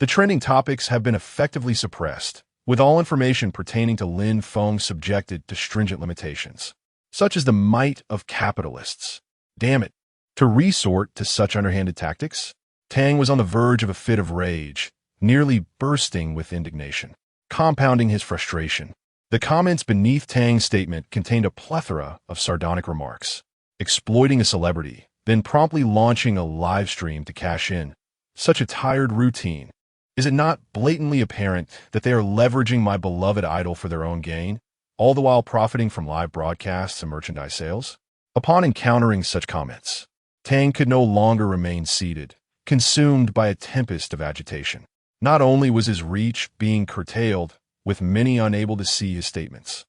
the trending topics have been effectively suppressed, with all information pertaining to Lin Feng subjected to stringent limitations, such as the might of capitalists. Damn it, to resort to such underhanded tactics? Tang was on the verge of a fit of rage, nearly bursting with indignation, compounding his frustration. The comments beneath Tang's statement contained a plethora of sardonic remarks, exploiting a celebrity, then promptly launching a live stream to cash in. Such a tired routine. Is it not blatantly apparent that they are leveraging my beloved idol for their own gain, all the while profiting from live broadcasts and merchandise sales? Upon encountering such comments, Tang could no longer remain seated, consumed by a tempest of agitation. Not only was his reach being curtailed, with many unable to see his statements,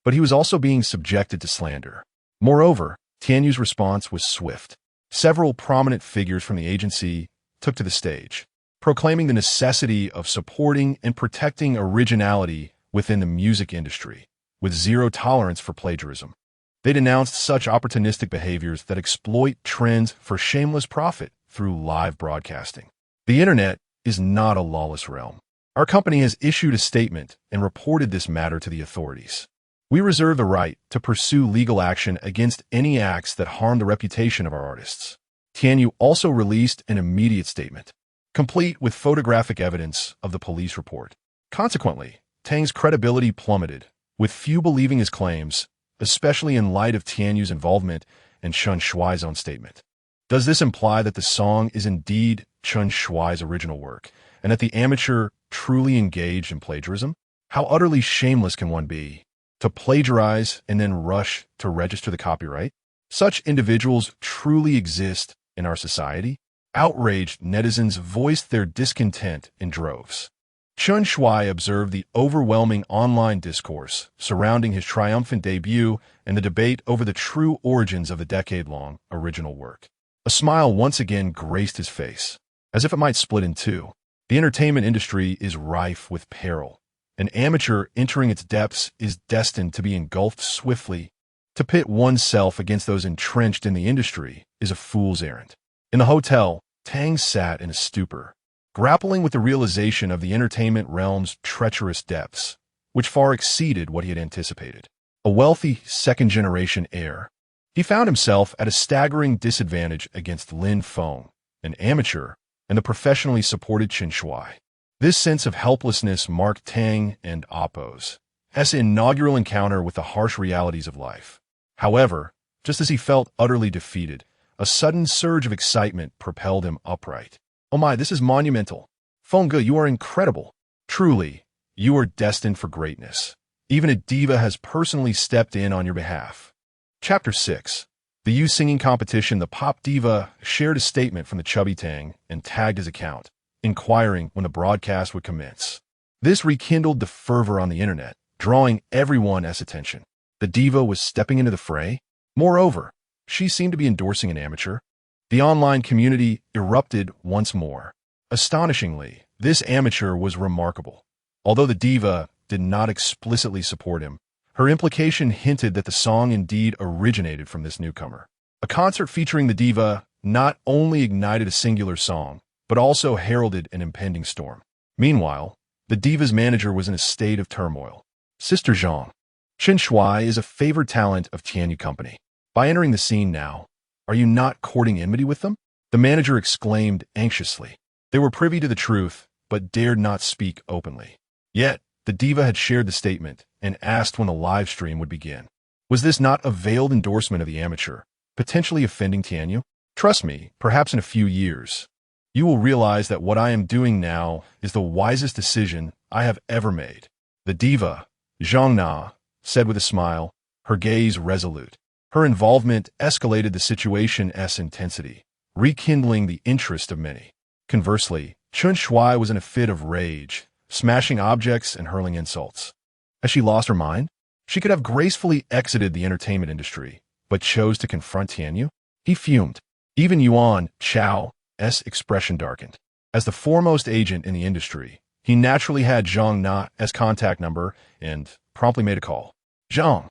but he was also being subjected to slander. Moreover, Tianyu's response was swift. Several prominent figures from the agency took to the stage, proclaiming the necessity of supporting and protecting originality within the music industry, with zero tolerance for plagiarism. They denounced such opportunistic behaviors that exploit trends for shameless profit through live broadcasting. The internet is not a lawless realm. Our company has issued a statement and reported this matter to the authorities. We reserve the right to pursue legal action against any acts that harm the reputation of our artists. Tianyu also released an immediate statement, complete with photographic evidence of the police report. Consequently, Tang's credibility plummeted, with few believing his claims, especially in light of Tianyu's involvement in Chen Shuai's own statement. Does this imply that the song is indeed Chen Shuai's original work, and that the amateur truly engaged in plagiarism? How utterly shameless can one be to plagiarize and then rush to register the copyright? Such individuals truly exist in our society? Outraged netizens voiced their discontent in droves. Chen Shuai observed the overwhelming online discourse surrounding his triumphant debut and the debate over the true origins of the decade-long original work. A smile once again graced his face, as if it might split in two. The entertainment industry is rife with peril. An amateur entering its depths is destined to be engulfed swiftly. To pit oneself against those entrenched in the industry is a fool's errand. In the hotel, Tang sat in a stupor, grappling with the realization of the entertainment realm's treacherous depths, which far exceeded what he had anticipated. A wealthy second-generation heir, he found himself at a staggering disadvantage against Lin Feng, an amateur, and the professionally supported Chen Shuai. This sense of helplessness marked Tang and Oppo's inaugural encounter with the harsh realities of life. However, just as he felt utterly defeated, a sudden surge of excitement propelled him upright. Oh my, this is monumental. Fengge, you are incredible. Truly, you are destined for greatness. Even a diva has personally stepped in on your behalf. Chapter 6. The youth singing competition. The pop diva shared a statement from the chubby Tang and tagged his account, inquiring when the broadcast would commence. This rekindled the fervor on the internet, drawing everyone's attention. The diva was stepping into the fray. Moreover, she seemed to be endorsing an amateur. The online community erupted once more. Astonishingly, this amateur was remarkable. Although the diva did not explicitly support him, her implication hinted that the song indeed originated from this newcomer. A concert featuring the diva not only ignited a singular song, but also heralded an impending storm. Meanwhile, the diva's manager was in a state of turmoil. Sister Zhang, Chen Shuai is a favored talent of Tianyu Company. By entering the scene now, are you not courting enmity with them? The manager exclaimed anxiously. They were privy to the truth, but dared not speak openly. Yet, the diva had shared the statement and asked when the live stream would begin. Was this not a veiled endorsement of the amateur, potentially offending Tianyu? Trust me, perhaps in a few years, you will realize that what I am doing now is the wisest decision I have ever made. The diva, Zhang Na, said with a smile, her gaze resolute. Her involvement escalated the situation's intensity, rekindling the interest of many. Conversely, Chen Shuai was in a fit of rage, smashing objects and hurling insults. Has she lost her mind? She could have gracefully exited the entertainment industry, but chose to confront Tianyu? He fumed. Even Yuan Chao, Feng's expression darkened. As the foremost agent in the industry, he naturally had Zhang Na's contact number and promptly made a call. "Zhang,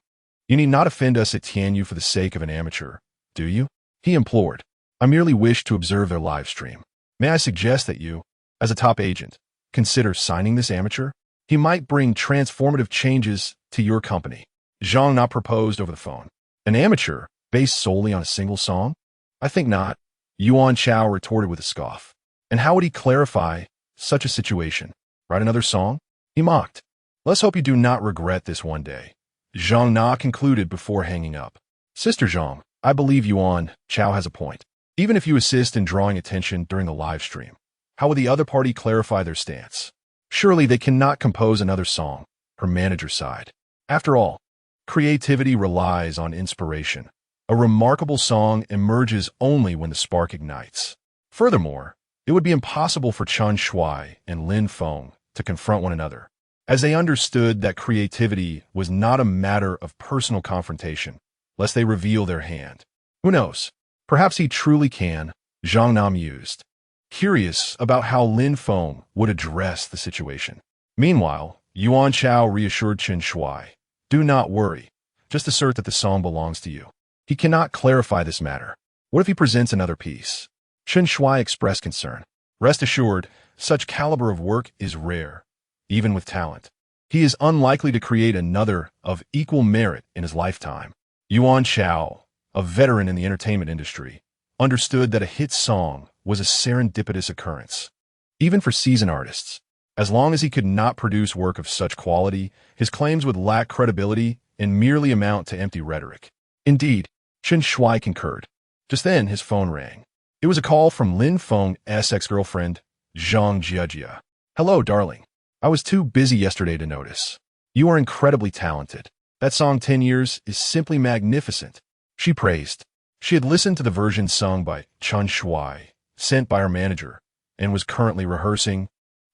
you need not offend us at Tianyu for the sake of an amateur, do you?" he implored. "I merely wish to observe their live stream. May I suggest that you, as a top agent, consider signing this amateur? He might bring transformative changes to your company." Zhang Na proposed over the phone. "An amateur based solely on a single song? I think not," Yuan Chao retorted with a scoff. "And how would he clarify such a situation? Write another song?" he mocked. "Let's hope you do not regret this one day," Zhang Na concluded before hanging up. "Sister Zhang, I believe Yuan Chao has a point. Even if you assist in drawing attention during the live stream, how would the other party clarify their stance? Surely they cannot compose another song," her manager sighed. "After all, creativity relies on inspiration. A remarkable song emerges only when the spark ignites. Furthermore, it would be impossible for Chen Shuai and Lin Feng to confront one another, as they understood that creativity was not a matter of personal confrontation, lest they reveal their hand. Who knows? Perhaps he truly can," Zhang Na mused, curious about how Lin Feng would address the situation. Meanwhile, Yuan Chao reassured Chen Shuai, "Do not worry. Just assert that the song belongs to you. He cannot clarify this matter. What if he presents another piece?" Chen Shuai expressed concern. "Rest assured, such caliber of work is rare, even with talent. He is unlikely to create another of equal merit in his lifetime." Yuan Chao, a veteran in the entertainment industry, understood that a hit song was a serendipitous occurrence. Even for seasoned artists, as long as he could not produce work of such quality, his claims would lack credibility and merely amount to empty rhetoric. Indeed, Chen Shuai concurred. Just then, his phone rang. It was a call from Lin Feng's ex-girlfriend, Zhang Jiajia. "Hello, darling. I was too busy yesterday to notice. You are incredibly talented. That song 10 Years is simply magnificent," she praised. She had listened to the version sung by Chen Shuai, sent by her manager, and was currently rehearsing,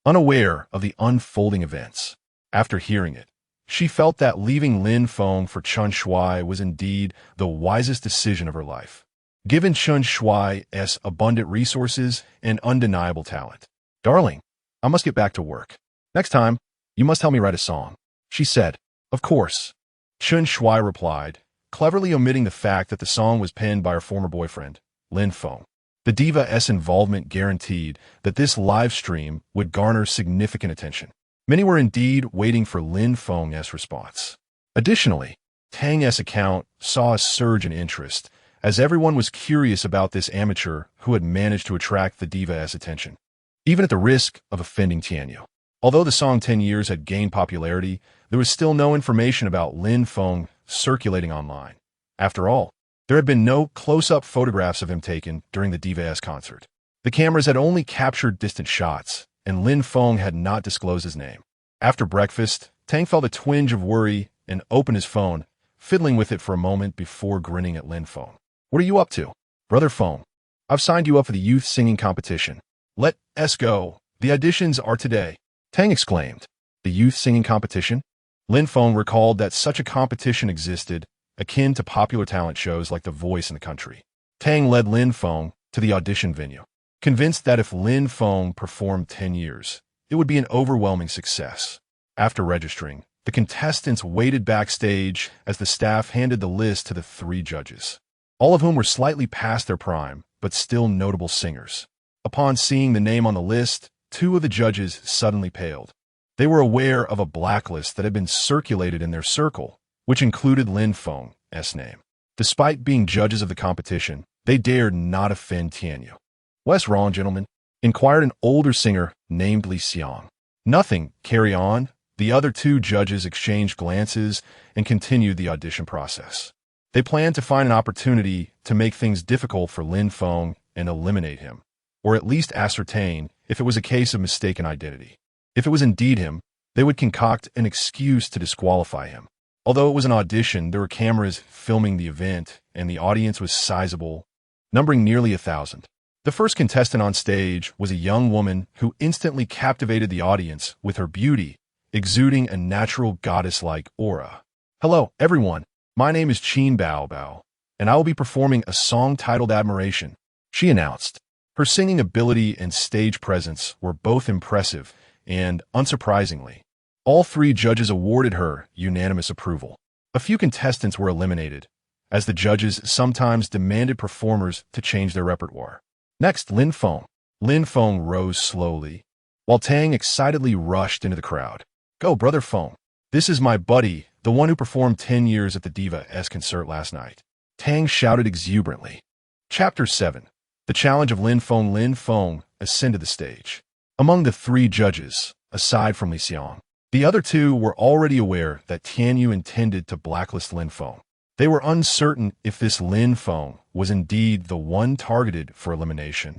unaware of the unfolding events. After hearing it, she felt that leaving Lin Feng for Chen Shuai was indeed the wisest decision of her life, given Chen Shuai's abundant resources and undeniable talent. "Darling, I must get back to work. Next time, you must help me write a song," she said. "Of course," Chen Shuai replied, cleverly omitting the fact that the song was penned by her former boyfriend, Lin Feng. The Diva's involvement guaranteed that this live stream would garner significant attention. Many were indeed waiting for Lin Feng's response. Additionally, Tang's account saw a surge in interest, as everyone was curious about this amateur who had managed to attract the Diva's attention, even at the risk of offending Tianyu. Although the song 10 Years had gained popularity, there was still no information about Lin Feng circulating online. After all, there had been no close-up photographs of him taken during the Diva's concert. The cameras had only captured distant shots, and Lin Feng had not disclosed his name. After breakfast, Tang felt a twinge of worry and opened his phone, fiddling with it for a moment before grinning at Lin Feng. "What are you up to?" "Brother Feng, I've signed you up for the youth singing competition. Let's go. The auditions are today," Tang exclaimed. "The youth singing competition?" Lin Feng recalled that such a competition existed, akin to popular talent shows like The Voice in the country. Tang led Lin Feng to the audition venue, convinced that if Lin Feng performed 10 Years, it would be an overwhelming success. After registering, the contestants waited backstage as the staff handed the list to the 3 judges, all of whom were slightly past their prime, but still notable singers. Upon seeing the name on the list, 2 of the judges suddenly paled. They were aware of a blacklist that had been circulated in their circle, which included Lin Feng's name. Despite being judges of the competition, they dared not offend Tianyu. "What's wrong, gentlemen?" inquired an older singer named Li Xiang. "Nothing, carry on." The other 2 judges exchanged glances and continued the audition process. They planned to find an opportunity to make things difficult for Lin Feng and eliminate him, or at least ascertain if it was a case of mistaken identity. If it was indeed him, they would concoct an excuse to disqualify him. Although it was an audition, there were cameras filming the event, and the audience was sizable, numbering nearly 1,000. The first contestant on stage was a young woman who instantly captivated the audience with her beauty, exuding a natural goddess-like aura. "Hello, everyone. My name is Qin Bao Bao, and I will be performing a song titled Admiration," she announced. Her singing ability and stage presence were both impressive, and, unsurprisingly, all three judges awarded her unanimous approval. A few contestants were eliminated, as the judges sometimes demanded performers to change their repertoire. Next, Lin Feng. Lin Feng rose slowly, while Tang excitedly rushed into the crowd. "Go, brother Feng. This is my buddy, the one who performed 10 years at the Diva concert last night." Tang shouted exuberantly. Chapter 7. The Challenge of Lin Feng. Lin Feng ascended the stage. Among the three judges, aside from Li Xiang, the other two were already aware that Tianyu intended to blacklist Lin Feng. They were uncertain if this Lin Feng was indeed the one targeted for elimination,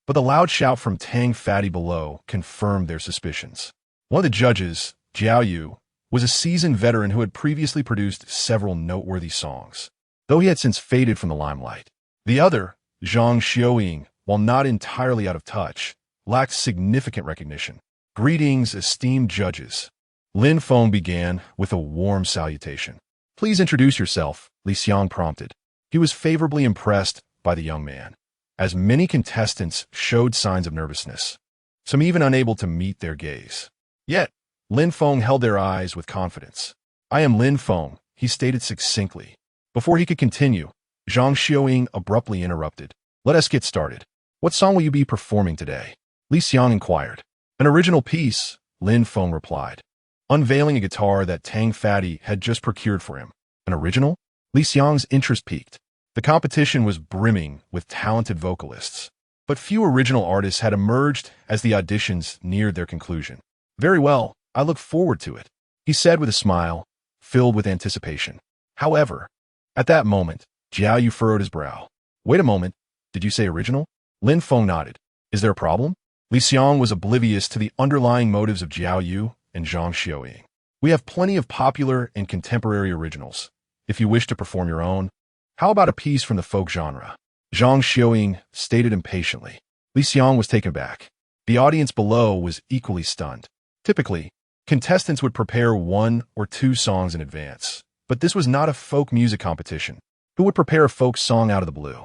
but the loud shout from Tang Fatty below confirmed their suspicions. One of the judges, Jiao Yu, was a seasoned veteran who had previously produced several noteworthy songs, though he had since faded from the limelight. The other, Zhang Xiaoying, while not entirely out of touch, lacked significant recognition. "Greetings, esteemed judges." Lin Feng began with a warm salutation. "Please introduce yourself," Li Xiang prompted. He was favorably impressed by the young man, as many contestants showed signs of nervousness, some even unable to meet their gaze. Yet, Lin Feng held their eyes with confidence. "I am Lin Feng," he stated succinctly. Before he could continue, Zhang Xiaoying abruptly interrupted. "Let us get started. What song will you be performing today?" Li Xiang inquired. "An original piece," Lin Feng replied, unveiling a guitar that Tang Fatty had just procured for him. "An original?" Li Xiang's interest peaked. The competition was brimming with talented vocalists, but few original artists had emerged as the auditions neared their conclusion. "Very well, I look forward to it," he said with a smile, filled with anticipation. However, at that moment, Jiao Yu furrowed his brow. "Wait a moment, did you say original?" Lin Feng nodded. "Is there a problem?" Li Xiang was oblivious to the underlying motives of Jiao Yu and Zhang Xiaoying. "We have plenty of popular and contemporary originals. If you wish to perform your own, how about a piece from the folk genre?" Zhang Xiaoying stated impatiently. Li Xiang was taken aback. The audience below was equally stunned. Typically, contestants would prepare 1 or 2 songs in advance, but this was not a folk music competition. Who would prepare a folk song out of the blue?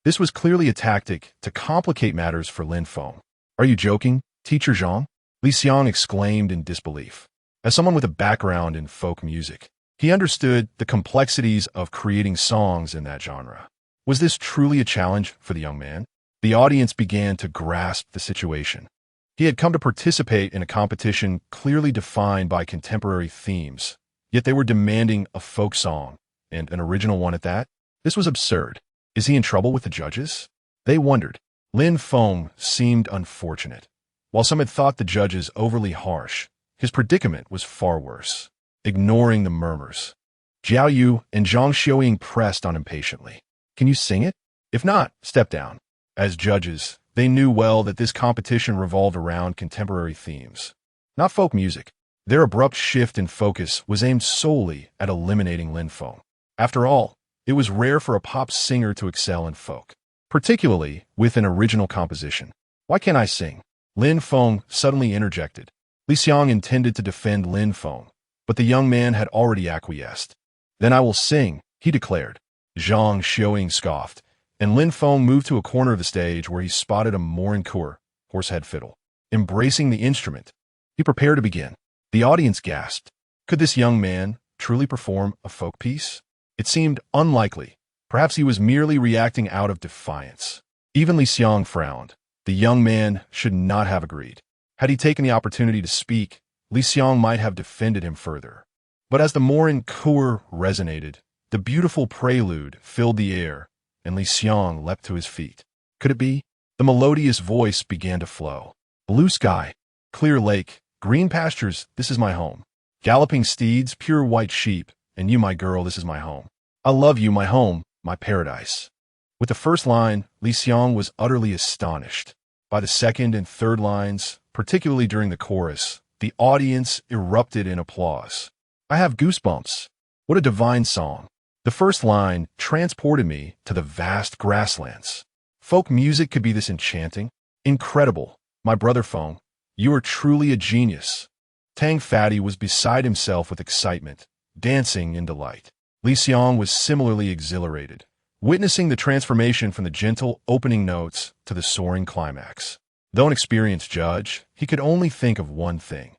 This was clearly a tactic to complicate matters for Lin Feng. "Are you joking, Teacher Zhang?" Li Xiang exclaimed in disbelief. As someone with a background in folk music, he understood the complexities of creating songs in that genre. Was this truly a challenge for the young man? The audience began to grasp the situation. He had come to participate in a competition clearly defined by contemporary themes, yet they were demanding a folk song, and an original one at that. This was absurd. Is he in trouble with the judges? They wondered. Lin Feng seemed unfortunate. While some had thought the judges overly harsh, his predicament was far worse. Ignoring the murmurs, Jiao Yu and Zhang Xiaoying pressed on impatiently. "Can you sing it? If not, step down." As judges, they knew well that this competition revolved around contemporary themes, not folk music. Their abrupt shift in focus was aimed solely at eliminating Lin Feng. After all, it was rare for a pop singer to excel in folk, particularly with an original composition. "Why can't I sing?" Lin Feng suddenly interjected. Li Xiang intended to defend Lin Feng, but the young man had already acquiesced. "Then I will sing," he declared. Zhang Xiaoying scoffed, and Lin Feng moved to a corner of the stage where he spotted a morincourt, horsehead fiddle. Embracing the instrument, he prepared to begin. The audience gasped. Could this young man truly perform a folk piece? It seemed unlikely. Perhaps he was merely reacting out of defiance. Even Li Xiang frowned. The young man should not have agreed. Had he taken the opportunity to speak, Li Xiang might have defended him further. But as the morincourt resonated, the beautiful prelude filled the air, and Li Xiang leapt to his feet. Could it be? The melodious voice began to flow. "Blue sky, clear lake, green pastures, this is my home. Galloping steeds, pure white sheep, and you, my girl, this is my home. I love you, my home, my paradise." With the first line, Li Xiang was utterly astonished. By the second and third lines, particularly during the chorus, the audience erupted in applause. "I have goosebumps. What a divine song." The first line transported me to the vast grasslands. Folk music could be this enchanting. Incredible. My brother Feng, you are truly a genius. Tang Fatty was beside himself with excitement, dancing in delight. Li Xiang was similarly exhilarated, witnessing the transformation from the gentle opening notes to the soaring climax. Though an experienced judge, he could only think of one thing.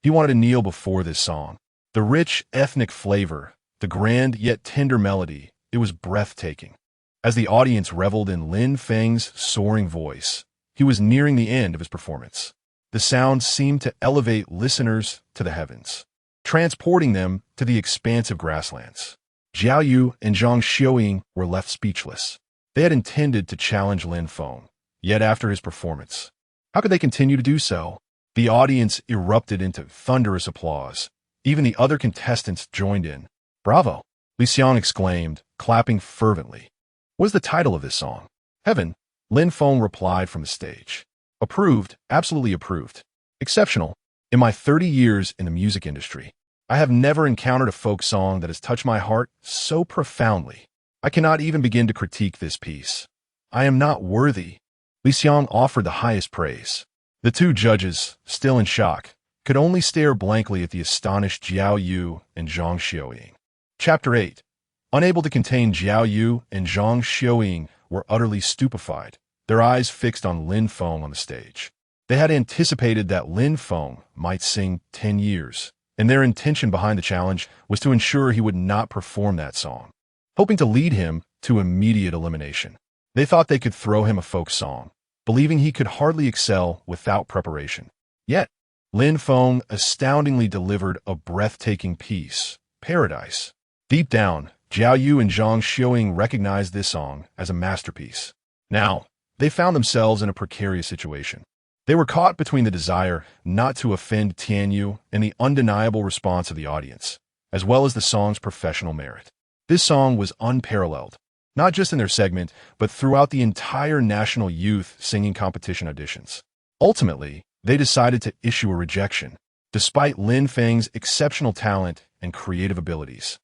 He wanted to kneel before this song. The rich, ethnic flavor, the grand yet tender melody, it was breathtaking. As the audience reveled in Lin Feng's soaring voice, he was nearing the end of his performance. The sound seemed to elevate listeners to the heavens, transporting them to the expansive grasslands. Jiao Yu and Zhang Xiuying were left speechless. They had intended to challenge Lin Feng, yet after his performance, how could they continue to do so? The audience erupted into thunderous applause. Even the other contestants joined in. "Bravo!" Li Xiang exclaimed, clapping fervently. "What is the title of this song?" "Heaven," Lin Feng replied from the stage. "Approved, absolutely approved. Exceptional. In my 30 years in the music industry, I have never encountered a folk song that has touched my heart so profoundly. I cannot even begin to critique this piece. I am not worthy." Li Xiang offered the highest praise. The two judges, still in shock, could only stare blankly at the astonished Jiao Yu and Zhang Xiuying. Chapter 8. Unable to contain, Jiao Yu and Zhang Xiuying were utterly stupefied, their eyes fixed on Lin Feng on the stage. They had anticipated that Lin Feng might sing 10 years, and their intention behind the challenge was to ensure he would not perform that song, hoping to lead him to immediate elimination. They thought they could throw him a folk song, believing he could hardly excel without preparation. Yet, Lin Feng astoundingly delivered a breathtaking piece, Paradise. Deep down, Jiao Yu and Zhang Xiuying recognized this song as a masterpiece. Now, they found themselves in a precarious situation. They were caught between the desire not to offend Tianyu and the undeniable response of the audience, as well as the song's professional merit. This song was unparalleled, not just in their segment, but throughout the entire national youth singing competition auditions. Ultimately, they decided to issue a rejection, despite Lin Feng's exceptional talent and creative abilities.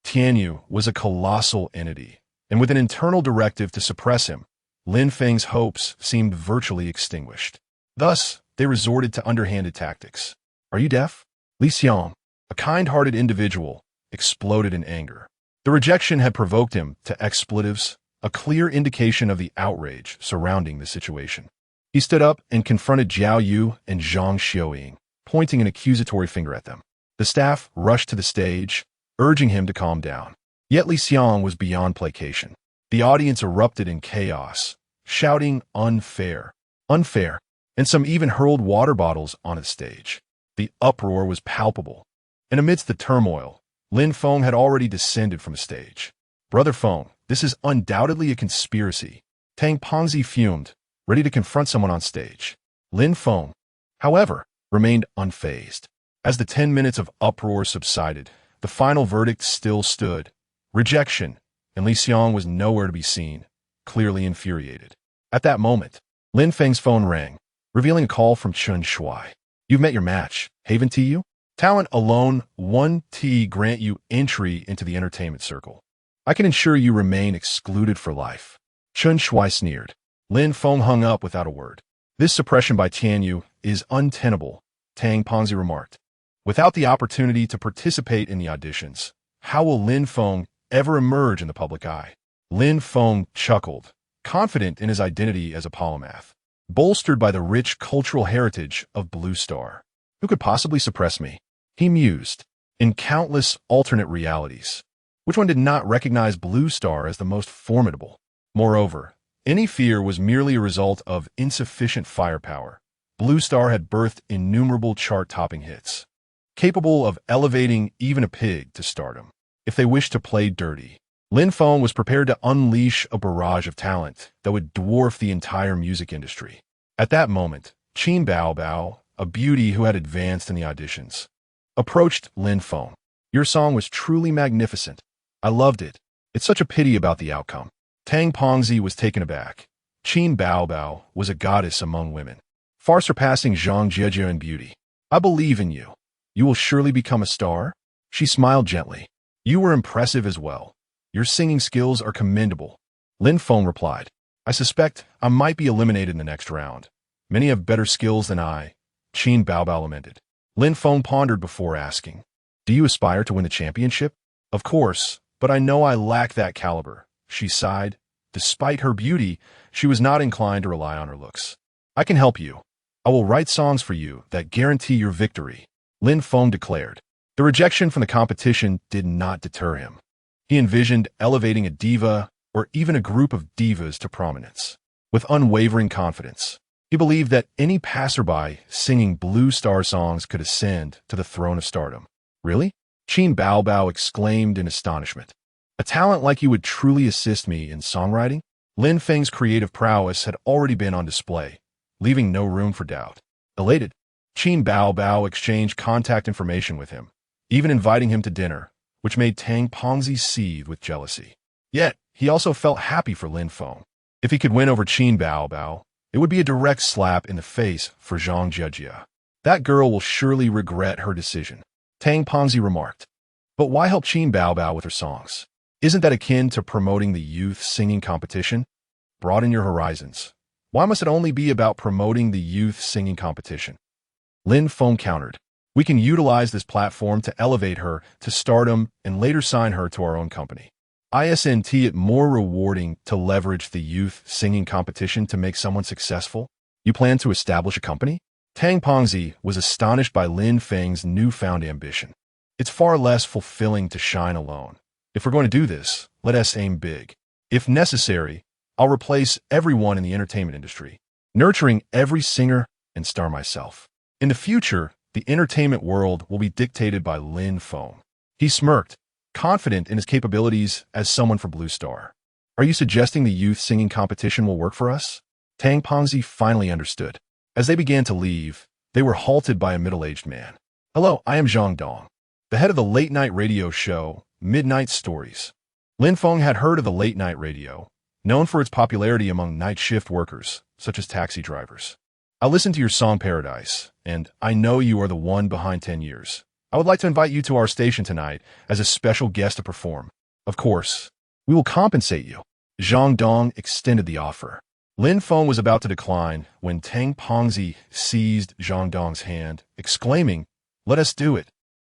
Tianyu was a colossal entity, and with an internal directive to suppress him, Lin Feng's hopes seemed virtually extinguished. Thus, they resorted to underhanded tactics. "Are you deaf?" Li Xiang, a kind-hearted individual, exploded in anger. The rejection had provoked him to expletives, a clear indication of the outrage surrounding the situation. He stood up and confronted Jiao Yu and Zhang Xiuying, pointing an accusatory finger at them. The staff rushed to the stage, urging him to calm down. Yet Li Xiang was beyond placation. The audience erupted in chaos, shouting "unfair, unfair," and some even hurled water bottles onto the stage. The uproar was palpable, and amidst the turmoil, Lin Feng had already descended from the stage. "Brother Feng, this is undoubtedly a conspiracy." Tang Pengzi fumed, ready to confront someone on stage. Lin Feng, however, remained unfazed. As the 10 minutes of uproar subsided, the final verdict still stood: rejection, and Li Xiang was nowhere to be seen, clearly infuriated. At that moment, Lin Feng's phone rang, revealing a call from Chen Shuai. "You've met your match, haven't you? Talent alone won't grant you entry into the entertainment circle. I can ensure you remain excluded for life." Chen Shuai sneered. Lin Feng hung up without a word. "This suppression by Tianyu is untenable," Tang Pengzi remarked. "Without the opportunity to participate in the auditions, how will Lin Feng ever emerge in the public eye?" Lin Feng chuckled, confident in his identity as a polymath, bolstered by the rich cultural heritage of Blue Star. "Who could possibly suppress me?" he mused. In countless alternate realities, which one did not recognize Blue Star as the most formidable? Moreover, any fear was merely a result of insufficient firepower. Blue Star had birthed innumerable chart-topping hits, capable of elevating even a pig to stardom. If they wished to play dirty, Lin Feng was prepared to unleash a barrage of talent that would dwarf the entire music industry. At that moment, Qin Baobao, a beauty who had advanced in the auditions, approached Lin Feng. "Your song was truly magnificent. I loved it. It's such a pity about the outcome." Tang Pengzi was taken aback. Qin Baobao was a goddess among women, far surpassing Zhang Jiejie in beauty. "I believe in you. You will surely become a star." She smiled gently. "You were impressive as well. Your singing skills are commendable." Lin Feng replied, "I suspect I might be eliminated in the next round. Many have better skills than I," Qin Baobao lamented. Lin Feng pondered before asking, "Do you aspire to win the championship?" "Of course, but I know I lack that caliber," she sighed. Despite her beauty, she was not inclined to rely on her looks. I can help you. I will write songs for you that guarantee your victory, Lin Feng declared. The rejection from the competition did not deter him. He envisioned elevating a diva or even a group of divas to prominence. With unwavering confidence, he believed that any passerby singing Blue Star songs could ascend to the throne of stardom. Really? Qin Bao Bao exclaimed in astonishment. A talent like you would truly assist me in songwriting? Lin Feng's creative prowess had already been on display, leaving no room for doubt. Elated, Qin Bao Bao exchanged contact information with him, even inviting him to dinner, which made Tang Pongzi seethe with jealousy. Yet, he also felt happy for Lin Feng. If he could win over Qin Bao Bao, it would be a direct slap in the face for Zhang Jiejia. That girl will surely regret her decision, Tang Pongzi remarked. But why help Qin Bao Bao with her songs? Isn't that akin to promoting the youth singing competition? Broaden your horizons. Why must it only be about promoting the youth singing competition? Lin Feng countered. We can utilize this platform to elevate her to stardom and later sign her to our own company. Isn't it more rewarding to leverage the youth singing competition to make someone successful? You plan to establish a company? Tang Pongzi was astonished by Lin Feng's newfound ambition. It's far less fulfilling to shine alone. If we're going to do this, let us aim big. If necessary, I'll replace everyone in the entertainment industry, nurturing every singer and star myself. In the future, the entertainment world will be dictated by Lin Feng. He smirked, confident in his capabilities as someone for Blue Star. Are you suggesting the youth singing competition will work for us? Tang Pongzi finally understood. As they began to leave, they were halted by a middle-aged man. Hello, I am Zhang Dong, the head of the late-night radio show, Midnight Stories. Lin Feng had heard of the late-night radio, known for its popularity among night shift workers, such as taxi drivers. I listened to your song Paradise, and I know you are the one behind 10 years. I would like to invite you to our station tonight as a special guest to perform. Of course, we will compensate you. Zhang Dong extended the offer. Lin Feng was about to decline when Tang Pongzi seized Zhang Dong's hand, exclaiming, "Let us do it.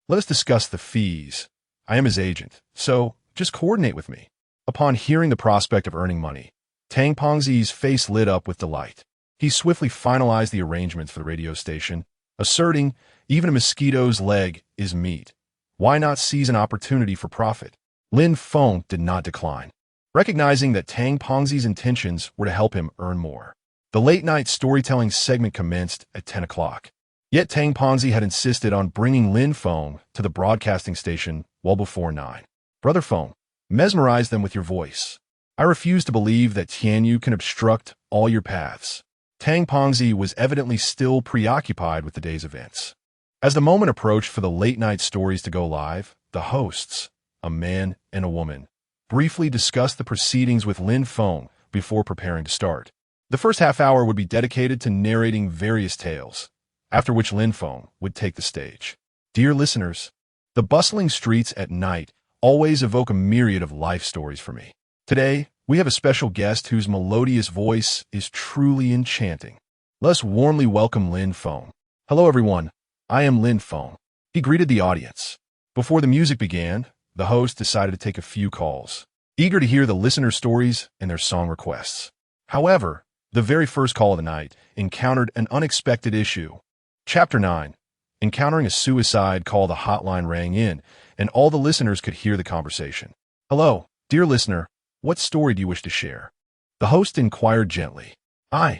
Let us discuss the fees. I am his agent, so just coordinate with me." Upon hearing the prospect of earning money, Tang Pongzi's face lit up with delight. He swiftly finalized the arrangements for the radio station, asserting, even a mosquito's leg is meat. Why not seize an opportunity for profit? Lin Feng did not decline, recognizing that Tang Pongzi's intentions were to help him earn more. The late-night storytelling segment commenced at 10 o'clock. Yet Tang Pongzi had insisted on bringing Lin Feng to the broadcasting station well before 9. Brother Feng, mesmerize them with your voice. I refuse to believe that Tianyu can obstruct all your paths. Tang Pongzi was evidently still preoccupied with the day's events. As the moment approached for the late-night stories to go live, the hosts, a man and a woman, briefly discussed the proceedings with Lin Feng before preparing to start. The first half hour would be dedicated to narrating various tales, after which Lin Feng would take the stage. Dear listeners, the bustling streets at night always evoke a myriad of life stories for me. Today, we have a special guest whose melodious voice is truly enchanting. Let's warmly welcome Lin Feng. Hello everyone, I am Lin Feng. He greeted the audience. Before the music began, the host decided to take a few calls, eager to hear the listeners' stories and their song requests. However, the very first call of the night encountered an unexpected issue. Chapter 9. Encountering a suicide call, the hotline rang in, and all the listeners could hear the conversation. Hello, dear listener, what story do you wish to share? The host inquired gently. I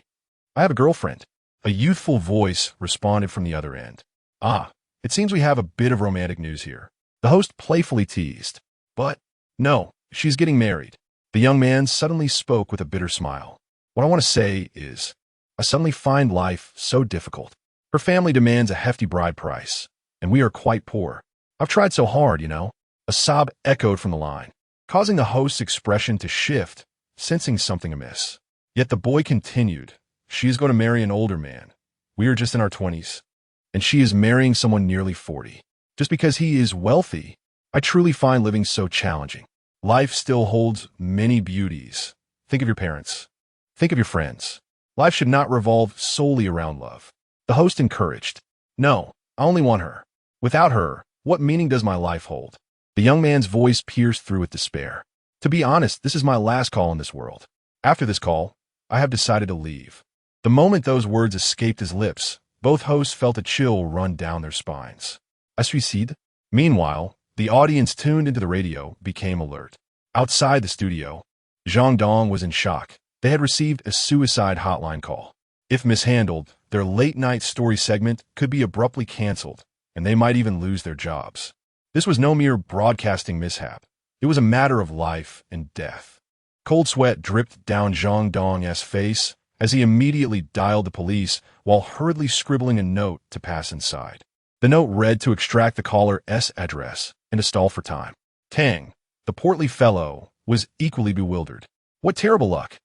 have a girlfriend. A youthful voice responded from the other end. Ah, it seems we have a bit of romantic news here. The host playfully teased. But, no, she's getting married. The young man suddenly spoke with a bitter smile. What I want to say is, I suddenly find life so difficult. Her family demands a hefty bride price, and we are quite poor. I've tried so hard, you know. A sob echoed from the line, causing the host's expression to shift, sensing something amiss. Yet the boy continued. She is going to marry an older man. We are just in our 20s, and she is marrying someone nearly 40. Just because he is wealthy, I truly find living so challenging. Life still holds many beauties. Think of your parents. Think of your friends. Life should not revolve solely around love. The host encouraged. No, I only want her. Without her, what meaning does my life hold? The young man's voice pierced through with despair. To be honest, this is my last call in this world. After this call, I have decided to leave. The moment those words escaped his lips, both hosts felt a chill run down their spines. A suicide? Meanwhile, the audience tuned into the radio became alert. Outside the studio, Zhang Dong was in shock. They had received a suicide hotline call. If mishandled, their late-night story segment could be abruptly canceled, and they might even lose their jobs. This was no mere broadcasting mishap. It was a matter of life and death. Cold sweat dripped down Zhang Dong's face as he immediately dialed the police while hurriedly scribbling a note to pass inside. The note read to extract the caller's address and to stall for time. Tang, the portly fellow, was equally bewildered. What terrible luck!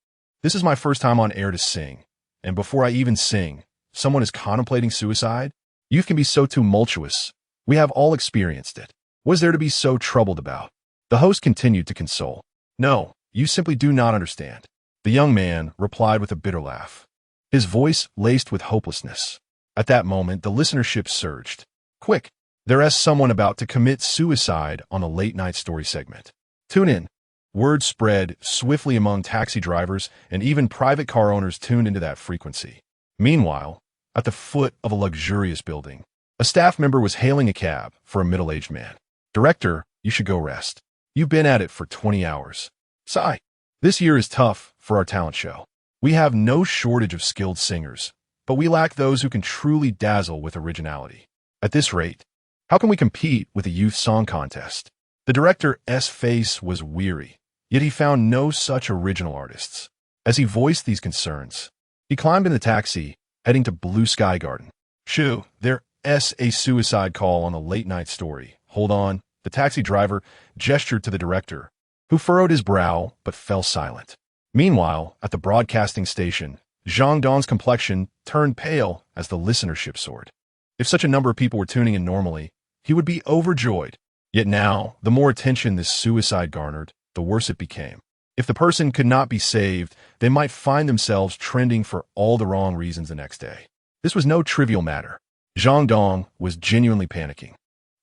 This is my first time on air to sing, and before I even sing, someone is contemplating suicide? Youth can be so tumultuous. We have all experienced it. What is there to be so troubled about? The host continued to console. No, you simply do not understand. The young man replied with a bitter laugh, his voice laced with hopelessness. At that moment, the listenership surged. Quick, there is someone about to commit suicide on a late-night story segment. Tune in. Word spread swiftly among taxi drivers, and even private car owners tuned into that frequency. Meanwhile, at the foot of a luxurious building, a staff member was hailing a cab for a middle-aged man. Director, you should go rest. You've been at it for 20 hours. Sigh. This year is tough for our talent show. We have no shortage of skilled singers, but we lack those who can truly dazzle with originality. At this rate, how can we compete with a youth song contest? The director's face was weary, yet he found no such original artists. As he voiced these concerns, he climbed in the taxi, heading to Blue Sky Garden. Shoo, there's a suicide call on a late-night story. Hold on. The taxi driver gestured to the director, who furrowed his brow but fell silent. Meanwhile, at the broadcasting station, Zhang Dong's complexion turned pale as the listenership soared. If such a number of people were tuning in normally, he would be overjoyed. Yet now, the more attention this suicide garnered, the worse it became. If the person could not be saved, they might find themselves trending for all the wrong reasons the next day. This was no trivial matter. Zhang Dong was genuinely panicking.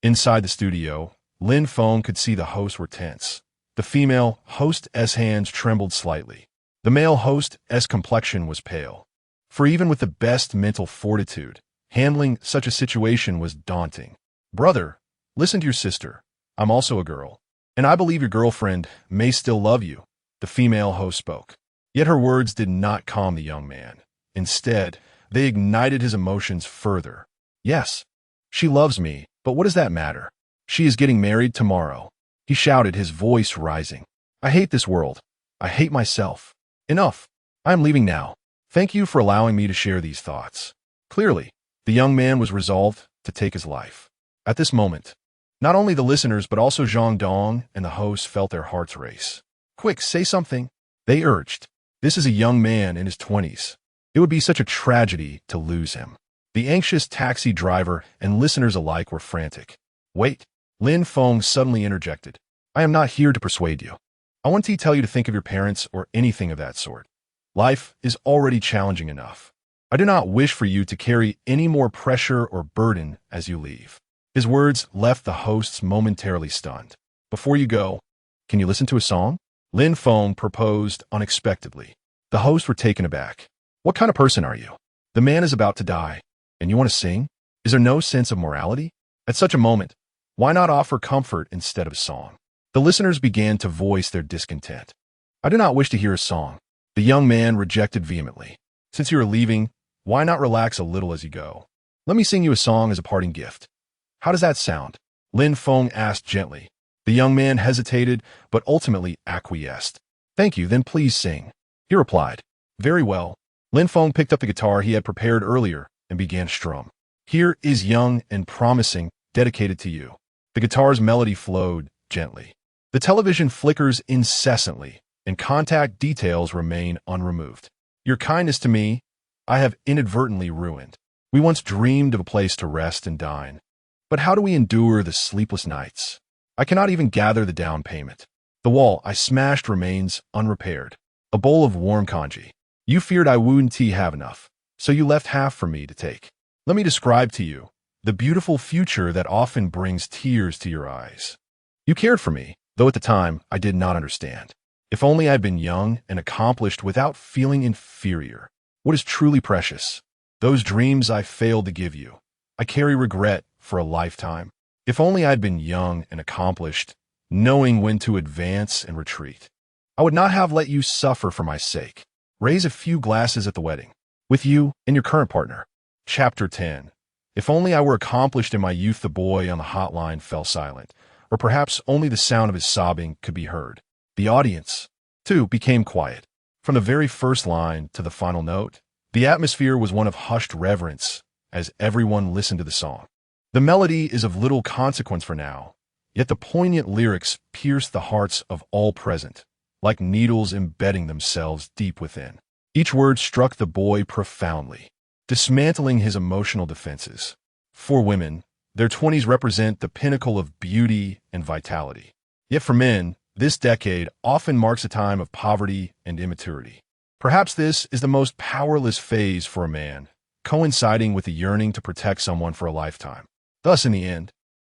Inside the studio, Lin Feng could see the hosts were tense. The female host's hands trembled slightly. The male host's complexion was pale. For even with the best mental fortitude, handling such a situation was daunting. Brother, listen to your sister. I'm also a girl, and I believe your girlfriend may still love you, the female host spoke. Yet her words did not calm the young man. Instead, they ignited his emotions further. Yes, she loves me, but what does that matter? She is getting married tomorrow. He shouted, his voice rising. I hate this world. I hate myself. Enough. I am leaving now. Thank you for allowing me to share these thoughts. Clearly, the young man was resolved to take his life. At this moment, not only the listeners but also Zhang Dong and the host felt their hearts race. Quick, say something, they urged. This is a young man in his 20s. It would be such a tragedy to lose him. The anxious taxi driver and listeners alike were frantic. Wait, Lin Feng suddenly interjected. I am not here to persuade you. I want to tell you to think of your parents or anything of that sort. Life is already challenging enough. I do not wish for you to carry any more pressure or burden as you leave. His words left the hosts momentarily stunned. Before you go, can you listen to a song? Lin Feng proposed unexpectedly. The hosts were taken aback. What kind of person are you? The man is about to die, and you want to sing? Is there no sense of morality? At such a moment, why not offer comfort instead of a song? The listeners began to voice their discontent. I do not wish to hear a song. The young man rejected vehemently. Since you are leaving, why not relax a little as you go? Let me sing you a song as a parting gift. How does that sound? Lin Feng asked gently. The young man hesitated, but ultimately acquiesced. Thank you, then please sing. He replied. Very well. Lin Feng picked up the guitar he had prepared earlier and began to strum. Here is Young and Promising, dedicated to you. The guitar's melody flowed gently. The television flickers incessantly, and contact details remain unremoved. Your kindness to me, I have inadvertently ruined. We once dreamed of a place to rest and dine. But how do we endure the sleepless nights? I cannot even gather the down payment. The wall I smashed remains unrepaired. A bowl of warm congee. You feared I wouldn't have enough, so you left half for me to take. Let me describe to you the beautiful future that often brings tears to your eyes. You cared for me, though at the time I did not understand. If only I had been young and accomplished without feeling inferior. What is truly precious? Those dreams I failed to give you. I carry regret for a lifetime. If only I had been young and accomplished, knowing when to advance and retreat. I would not have let you suffer for my sake. Raise a few glasses at the wedding. With you and your current partner. Chapter 10. If only I were accomplished in my youth. The boy on the hotline fell silent, or perhaps only the sound of his sobbing could be heard. The audience, too, became quiet. From the very first line to the final note, the atmosphere was one of hushed reverence as everyone listened to the song. The melody is of little consequence for now, yet the poignant lyrics pierced the hearts of all present, like needles embedding themselves deep within. Each word struck the boy profoundly, dismantling his emotional defenses. For women, their 20s represent the pinnacle of beauty and vitality. Yet for men, this decade often marks a time of poverty and immaturity. Perhaps this is the most powerless phase for a man, coinciding with the yearning to protect someone for a lifetime. Thus, in the end,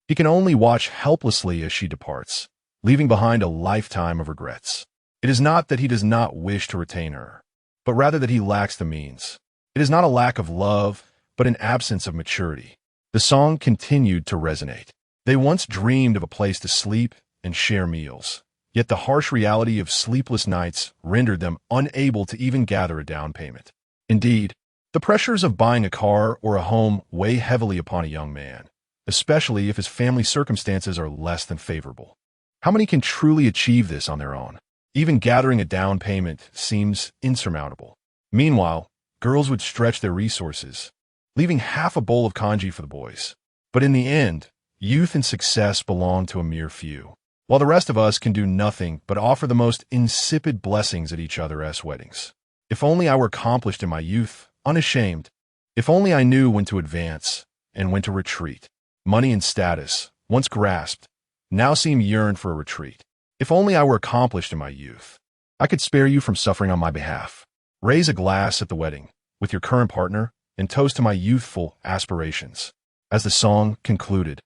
he can only watch helplessly as she departs, leaving behind a lifetime of regrets. It is not that he does not wish to retain her, but rather that he lacks the means. It is not a lack of love, but an absence of maturity. The song continued to resonate. They once dreamed of a place to sleep and share meals, yet the harsh reality of sleepless nights rendered them unable to even gather a down payment. Indeed, the pressures of buying a car or a home weigh heavily upon a young man, especially if his family circumstances are less than favorable. How many can truly achieve this on their own? Even gathering a down payment seems insurmountable. Meanwhile, girls would stretch their resources, leaving half a bowl of kanji for the boys. But in the end, youth and success belong to a mere few, while the rest of us can do nothing but offer the most insipid blessings at each other's weddings. If only I were accomplished in my youth, unashamed. If only I knew when to advance and when to retreat. Money and status, once grasped, now seem yearn for a retreat. If only I were accomplished in my youth, I could spare you from suffering on my behalf. Raise a glass at the wedding with your current partner and toast to my youthful aspirations. As the song concluded,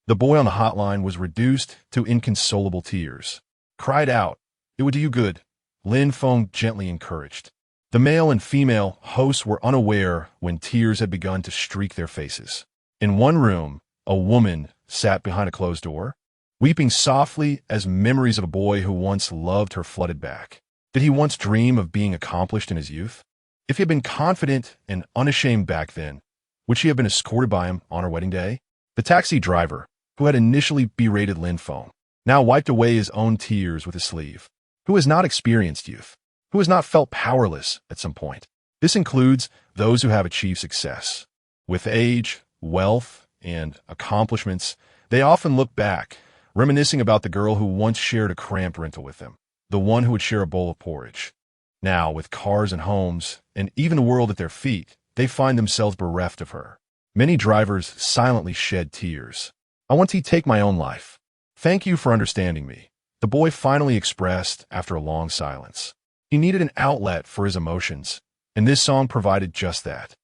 the boy on the hotline was reduced to inconsolable tears. Cried out, "It would do you good," Lin Feng gently encouraged. The male and female hosts were unaware when tears had begun to streak their faces. In one room, a woman sat behind a closed door, weeping softly as memories of a boy who once loved her flooded back. Did he once dream of being accomplished in his youth? If he had been confident and unashamed back then, would she have been escorted by him on her wedding day? The taxi driver, who had initially berated Lin Feng, now wiped away his own tears with his sleeve. Who has not experienced youth? Who has not felt powerless at some point? This includes those who have achieved success. With age, wealth, and accomplishments, they often look back, reminiscing about the girl who once shared a cramped rental with them, the one who would share a bowl of porridge. Now, with cars and homes, and even the world at their feet, they find themselves bereft of her. Many drivers silently shed tears. "I want to take my own life. Thank you for understanding me," the boy finally expressed after a long silence. He needed an outlet for his emotions, and this song provided just that.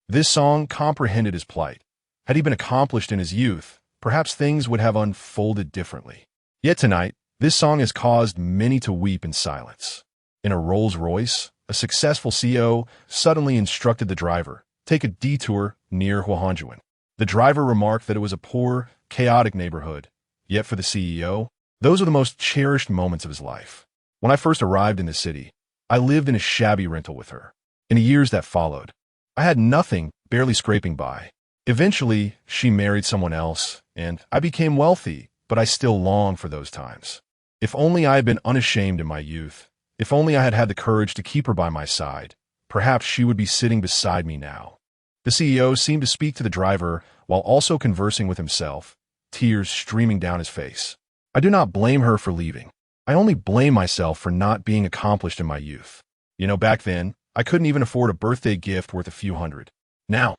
This song comprehended his plight. Had he been accomplished in his youth, perhaps things would have unfolded differently. Yet tonight, this song has caused many to weep in silence. In a Rolls-Royce, a successful CEO suddenly instructed the driver, take a detour near Huahanjuan. The driver remarked that it was a poor, chaotic neighborhood. Yet for the CEO, those are the most cherished moments of his life. When I first arrived in the city, I lived in a shabby rental with her. In the years that followed, I had nothing, barely scraping by. Eventually, she married someone else, and I became wealthy, but I still long for those times. If only I had been unashamed in my youth, if only I had had the courage to keep her by my side, perhaps she would be sitting beside me now. The CEO seemed to speak to the driver while also conversing with himself, tears streaming down his face. I do not blame her for leaving. I only blame myself for not being accomplished in my youth. Back then, I couldn't even afford a birthday gift worth a few hundred. Now,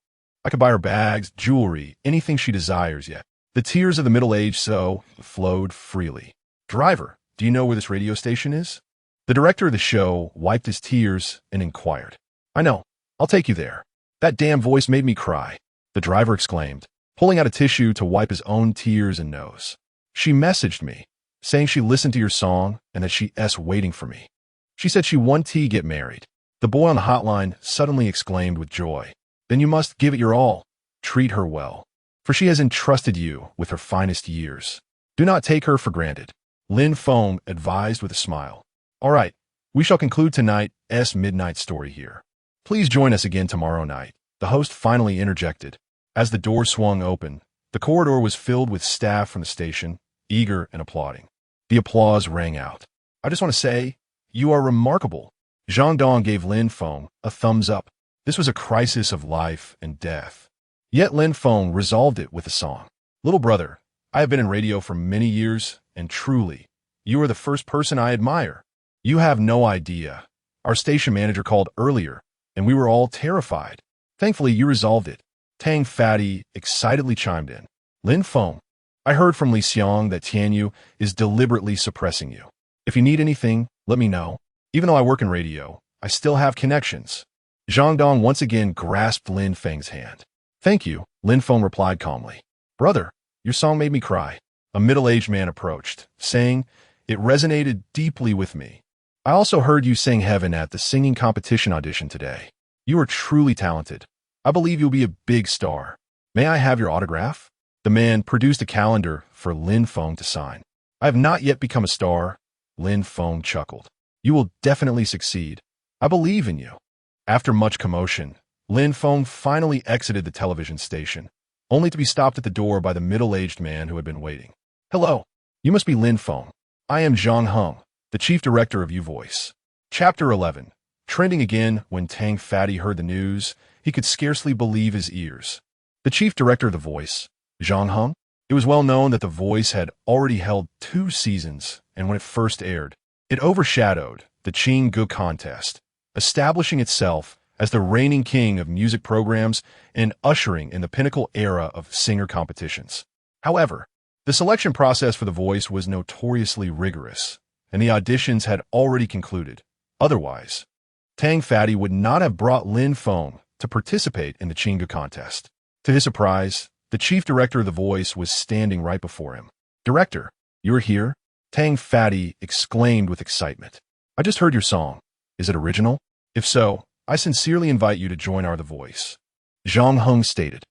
I could buy her bags, jewelry, anything she desires yet. The tears of the middle-aged so flowed freely. "Driver, do you know where this radio station is?" The director of the show wiped his tears and inquired. "I know. I'll take you there." "That damn voice made me cry," the driver exclaimed, pulling out a tissue to wipe his own tears and nose. "She messaged me. saying she listened to your song and that she's waiting for me. She said she wants to get married. The boy on the hotline suddenly exclaimed with joy. Then you must give it your all. Treat her well, for she has entrusted you with her finest years. Do not take her for granted. Lin Feng advised with a smile. All right, we shall conclude tonight's midnight story here. Please join us again tomorrow night. The host finally interjected. As the door swung open, the corridor was filled with staff from the station, eager and applauding. The applause rang out. I just want to say, you are remarkable. Zhang Dong gave Lin Feng a thumbs up. This was a crisis of life and death. Yet Lin Feng resolved it with a song. Little brother, I have been in radio for many years, and truly, you are the first person I admire. You have no idea. Our station manager called earlier, and we were all terrified. Thankfully, you resolved it. Tang Fatty excitedly chimed in. Lin Feng, I heard from Li Xiang that Tianyu is deliberately suppressing you. If you need anything, let me know. Even though I work in radio, I still have connections. Zhang Dong once again grasped Lin Feng's hand. Thank you, Lin Feng replied calmly. Brother, your song made me cry. A middle-aged man approached, saying, it resonated deeply with me. I also heard you sing Heaven at the singing competition audition today. You are truly talented. I believe you'll be a big star. May I have your autograph? The man produced a calendar for Lin Feng to sign. I have not yet become a star. Lin Feng chuckled. You will definitely succeed. I believe in you. After much commotion, Lin Feng finally exited the television station, only to be stopped at the door by the middle-aged man who had been waiting. Hello, you must be Lin Feng. I am Zhang Heng, the chief director of U-Voice. Chapter 11. Trending again. When Tang Fatty heard the news, he could scarcely believe his ears. The chief director of The Voice, Zhang Heng? It was well known that The Voice had already held 2 seasons, and when it first aired, it overshadowed the Qing contest, establishing itself as the reigning king of music programs and ushering in the pinnacle era of singer competitions. However, the selection process for The Voice was notoriously rigorous, and the auditions had already concluded. Otherwise, Tang Fatty would not have brought Lin Feng to participate in the Qing contest. To his surprise, the chief director of The Voice was standing right before him. Director, you're here? Tang Fatty exclaimed with excitement. I just heard your song. Is it original? If so, I sincerely invite you to join our The Voice. Zhang Heng stated.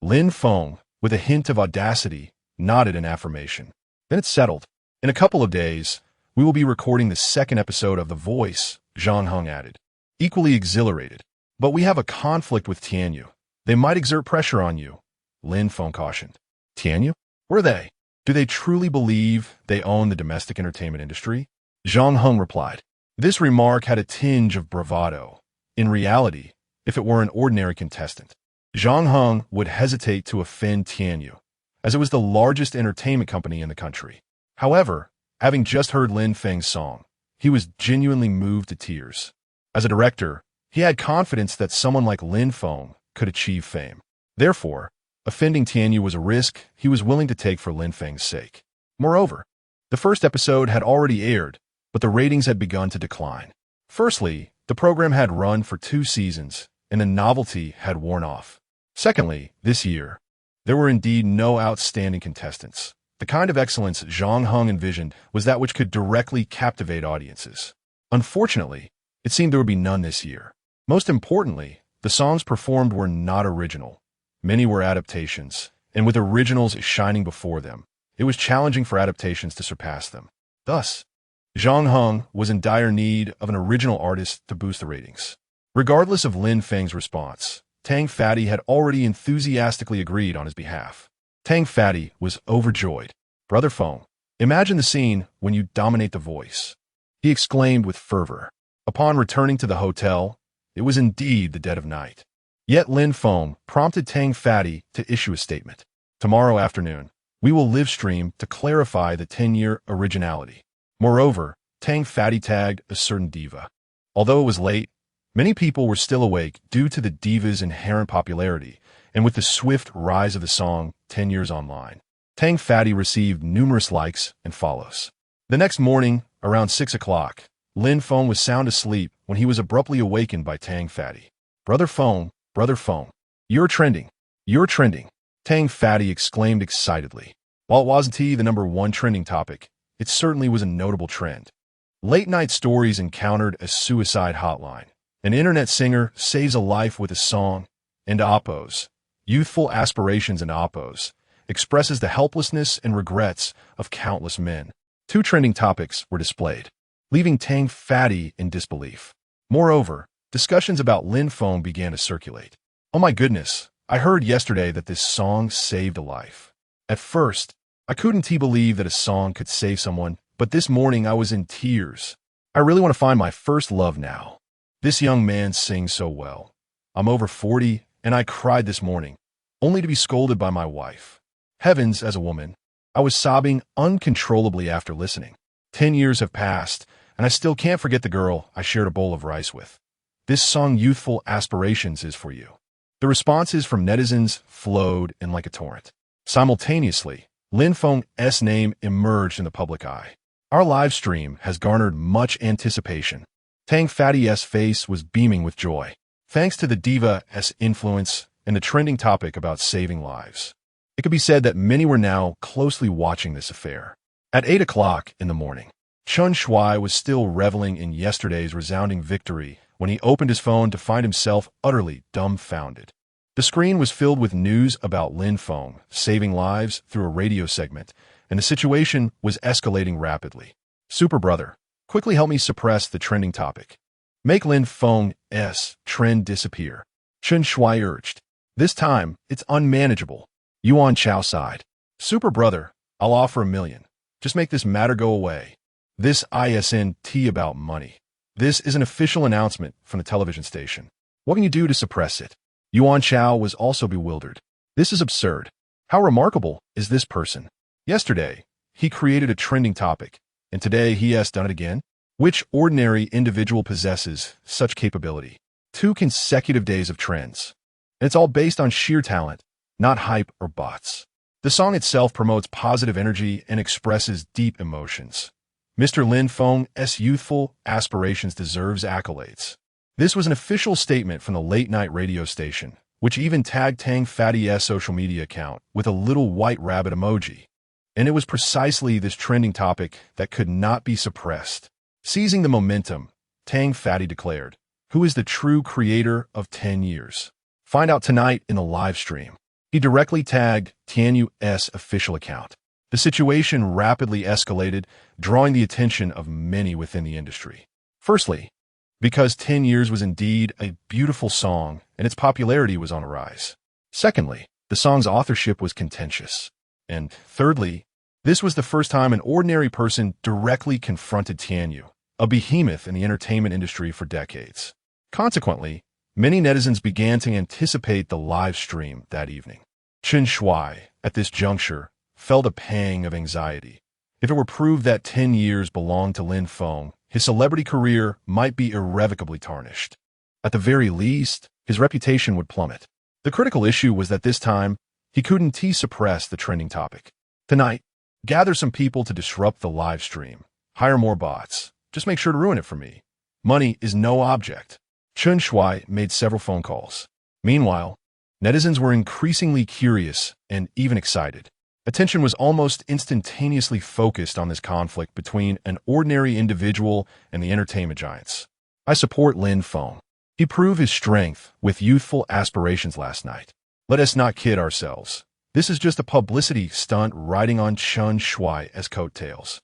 Lin Feng, with a hint of audacity, nodded in affirmation. Then it's settled. In a couple of days, we will be recording the 2nd episode of The Voice, Zhang Heng added. Equally exhilarated. But we have a conflict with Tianyu. They might exert pressure on you, Lin Feng cautioned. Tianyu? Where are they? Do they truly believe they own the domestic entertainment industry? Zhang Heng replied. This remark had a tinge of bravado. In reality, if it were an ordinary contestant, Zhang Heng would hesitate to offend Tianyu, as it was the largest entertainment company in the country. However, having just heard Lin Feng's song, he was genuinely moved to tears. As a director, he had confidence that someone like Lin Feng could achieve fame. Therefore, offending Tianyu was a risk he was willing to take for Lin Feng's sake. Moreover, the 1st episode had already aired, but the ratings had begun to decline. Firstly, the program had run for 2 seasons, and the novelty had worn off. Secondly, this year, there were indeed no outstanding contestants. The kind of excellence Zhang Heng envisioned was that which could directly captivate audiences. Unfortunately, it seemed there would be none this year. Most importantly, the songs performed were not original. Many were adaptations, and with originals shining before them, it was challenging for adaptations to surpass them. Thus, Zhang Heng was in dire need of an original artist to boost the ratings. Regardless of Lin Feng's response, Tang Fatty had already enthusiastically agreed on his behalf. Tang Fatty was overjoyed. Brother Feng, imagine the scene when you dominate The Voice, he exclaimed with fervor. Upon returning to the hotel, it was indeed the dead of night. Yet Lin Feng prompted Tang Fatty to issue a statement. Tomorrow afternoon, we will live stream to clarify the 10-year originality. Moreover, Tang Fatty tagged a certain diva. Although it was late, many people were still awake due to the diva's inherent popularity, and with the swift rise of the song 10 years online, Tang Fatty received numerous likes and follows. The next morning, around 6 o'clock, Lin Feng was sound asleep when he was abruptly awakened by Tang Fatty. Brother Feng, you're trending. You're trending. Tang Fatty exclaimed excitedly. While it wasn't the #1 trending topic, it certainly was a notable trend. Late-night stories encountered a suicide hotline. An internet singer saves a life with a song, and oppos, youthful aspirations and oppos, expresses the helplessness and regrets of countless men. Two trending topics were displayed, leaving Tang Fatty in disbelief. Moreover, discussions about Lin Feng began to circulate. Oh my goodness, I heard yesterday that this song saved a life. At first, I couldn't believe that a song could save someone, but this morning I was in tears. I really want to find my first love now. This young man sings so well. I'm over 40, and I cried this morning, only to be scolded by my wife. Heavens, as a woman, I was sobbing uncontrollably after listening. 10 years have passed, and I still can't forget the girl I shared a bowl of rice with. This song, Youthful Aspirations, is for you. The responses from netizens flowed in like a torrent. Simultaneously, Lin Feng's name emerged in the public eye. Our live stream has garnered much anticipation. Tang Fatty's face was beaming with joy, thanks to the Diva's influence and the trending topic about saving lives. It could be said that many were now closely watching this affair. At 8 o'clock in the morning, Chen Shui was still reveling in yesterday's resounding victory when he opened his phone to find himself utterly dumbfounded. The screen was filled with news about Lin Feng saving lives through a radio segment, and the situation was escalating rapidly. Super brother, quickly help me suppress the trending topic. Make Lin Feng's trend disappear. Chen Shui urged. This time, it's unmanageable. Yuan Chao sighed. Super brother, I'll offer $1 million. Just make this matter go away. This isn't about money. This is an official announcement from the television station. What can you do to suppress it? Yuan Chao was also bewildered. This is absurd. How remarkable is this person? Yesterday, he created a trending topic, and today he has done it again? Which ordinary individual possesses such capability? 2 consecutive days of trends. And it's all based on sheer talent, not hype or bots. The song itself promotes positive energy and expresses deep emotions. Mr. Lin Feng's youthful aspirations deserves accolades. This was an official statement from the late-night radio station, which even tagged Tang Fatty's social media account with a little white rabbit emoji. And it was precisely this trending topic that could not be suppressed. Seizing the momentum, Tang Fatty declared, "Who is the true creator of 10 years? Find out tonight in the live stream." He directly tagged Tianyu's official account. The situation rapidly escalated, drawing the attention of many within the industry. Firstly, because 10 years was indeed a beautiful song and its popularity was on a rise. Secondly, the song's authorship was contentious. And thirdly, this was the first time an ordinary person directly confronted Tianyu, a behemoth in the entertainment industry for decades. Consequently, many netizens began to anticipate the live stream that evening. Chen Shui, at this juncture, felt a pang of anxiety. If it were proved that 10 years belonged to Lin Feng, his celebrity career might be irrevocably tarnished. At the very least, his reputation would plummet. The critical issue was that this time, he couldn't suppress the trending topic. Tonight, gather some people to disrupt the live stream. Hire more bots. Just make sure to ruin it for me. Money is no object. Chen Shui made several phone calls. Meanwhile, netizens were increasingly curious and even excited. Attention was almost instantaneously focused on this conflict between an ordinary individual and the entertainment giants. I support Lin Feng. He proved his strength with youthful aspirations last night. Let us not kid ourselves. This is just a publicity stunt riding on Chen Shui's coattails.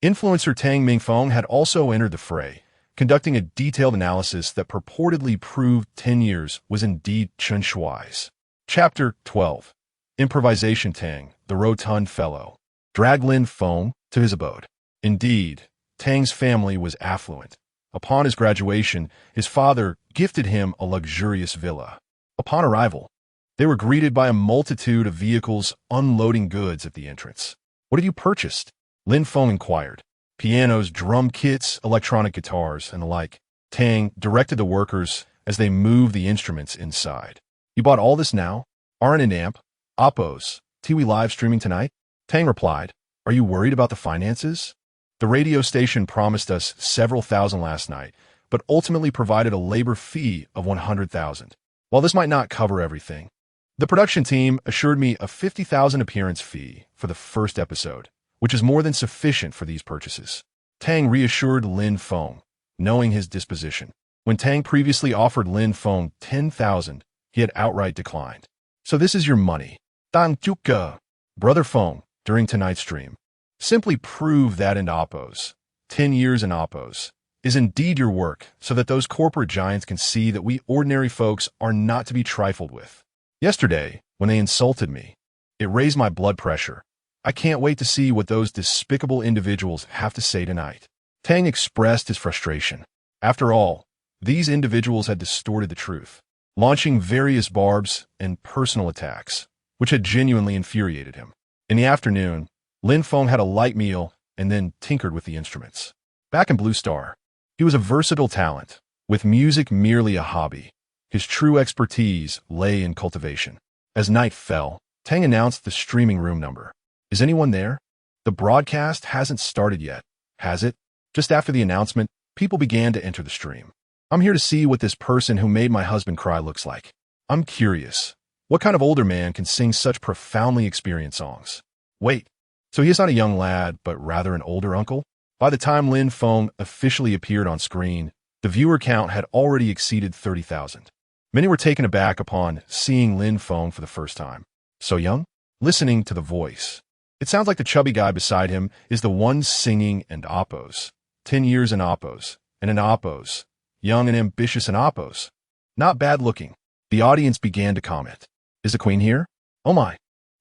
Influencer Tang Mingfeng had also entered the fray, conducting a detailed analysis that purportedly proved 10 years was indeed Chen Shui's. Chapter 12. Improvisation. Tang, the rotund fellow, dragged Lin Feng to his abode. Indeed, Tang's family was affluent. Upon his graduation, his father gifted him a luxurious villa. Upon arrival, they were greeted by a multitude of vehicles unloading goods at the entrance. What have you purchased? Lin Feng inquired. Pianos, drum kits, electronic guitars, and the like. Tang directed the workers as they moved the instruments inside. You bought all this now? Aren't an amp? Oppos, Tiwi live streaming tonight? Tang replied, are you worried about the finances? The radio station promised us several thousand last night, but ultimately provided a labor fee of 100,000. While this might not cover everything, the production team assured me a 50,000 appearance fee for the first episode, which is more than sufficient for these purchases. Tang reassured Lin Feng, knowing his disposition. When Tang previously offered Lin Feng 10,000, he had outright declined. So this is your money. Tang Juka. Brother Feng, during tonight's stream, simply prove that in Oppos, 10 years in Oppos, is indeed your work so that those corporate giants can see that we ordinary folks are not to be trifled with. Yesterday, when they insulted me, it raised my blood pressure. I can't wait to see what those despicable individuals have to say tonight. Tang expressed his frustration. After all, these individuals had distorted the truth, launching various barbs and personal attacks, which had genuinely infuriated him. In the afternoon, Lin Feng had a light meal and then tinkered with the instruments. Back in Blue Star, he was a versatile talent, with music merely a hobby. His true expertise lay in cultivation. As night fell, Tang announced the streaming room number. Is anyone there? The broadcast hasn't started yet, has it? Just after the announcement, people began to enter the stream. I'm here to see what this person who made my husband cry looks like. I'm curious. What kind of older man can sing such profoundly experienced songs? Wait, so he is not a young lad, but rather an older uncle? By the time Lin Feng officially appeared on screen, the viewer count had already exceeded 30,000. Many were taken aback upon seeing Lin Feng for the first time. So young? Listening to the voice. It sounds like the chubby guy beside him is the one singing in Oppos. 10 years in Oppos, and in Oppos. Young and ambitious in Oppos. Not bad looking. The audience began to comment. Is the queen here? Oh my.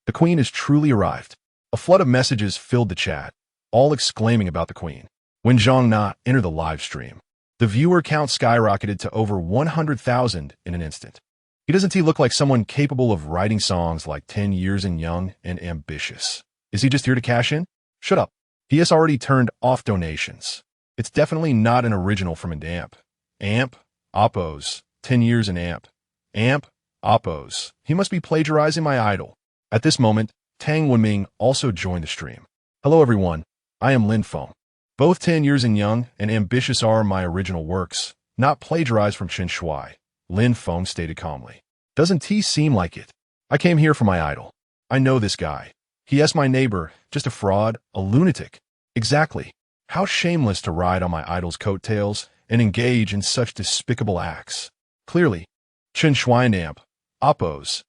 The queen has truly arrived. A flood of messages filled the chat, all exclaiming about the queen. When Zhang Na entered the live stream, the viewer count skyrocketed to over 100,000 in an instant. Doesn't he look like someone capable of writing songs like 10 years and young and ambitious? Is he just here to cash in? Shut up. He has already turned off donations. It's definitely not an original from Amp. Amp, Oppos, 10 years in Amp. Amp, Oppos. He must be plagiarizing my idol. At this moment, Tang Wenming also joined the stream. Hello everyone, I am Lin Feng. Both 10 years and young and ambitious are my original works, not plagiarized from Chen Shui. Lin Feng stated calmly. Doesn't he seem like it? I came here for my idol. I know this guy. He is my neighbor, just a fraud, a lunatic. Exactly. How shameless to ride on my idol's coattails and engage in such despicable acts. Clearly, Chen Shui and Amp, Oppos,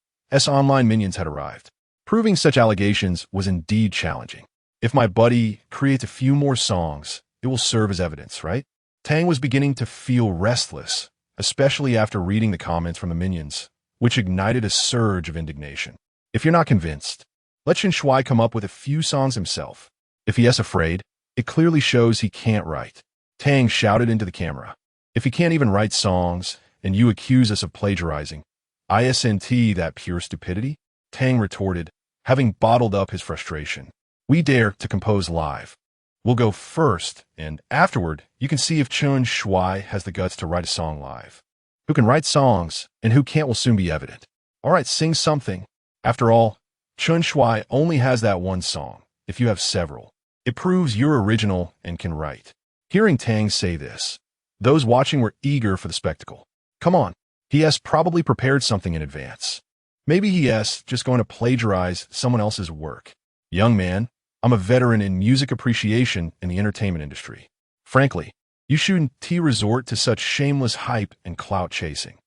online minions had arrived. Proving such allegations was indeed challenging. If my buddy creates a few more songs, it will serve as evidence, right? Tang was beginning to feel restless, especially after reading the comments from the minions, which ignited a surge of indignation. If you're not convinced, let Chen Shui come up with a few songs himself. If he is afraid, it clearly shows he can't write. Tang shouted into the camera. If he can't even write songs, and you accuse us of plagiarizing, isn't that pure stupidity? Tang retorted, having bottled up his frustration. We dare to compose live. We'll go first, and afterward, you can see if Chen Shui has the guts to write a song live. Who can write songs, and who can't will soon be evident. All right, sing something. After all, Chen Shui only has that one song. If you have several, it proves you're original and can write. Hearing Tang say this, those watching were eager for the spectacle. Come on, he has probably prepared something in advance. Maybe he is just going to plagiarize someone else's work. Young man, I'm a veteran in music appreciation in the entertainment industry. Frankly, you shouldn't resort to such shameless hype and clout chasing.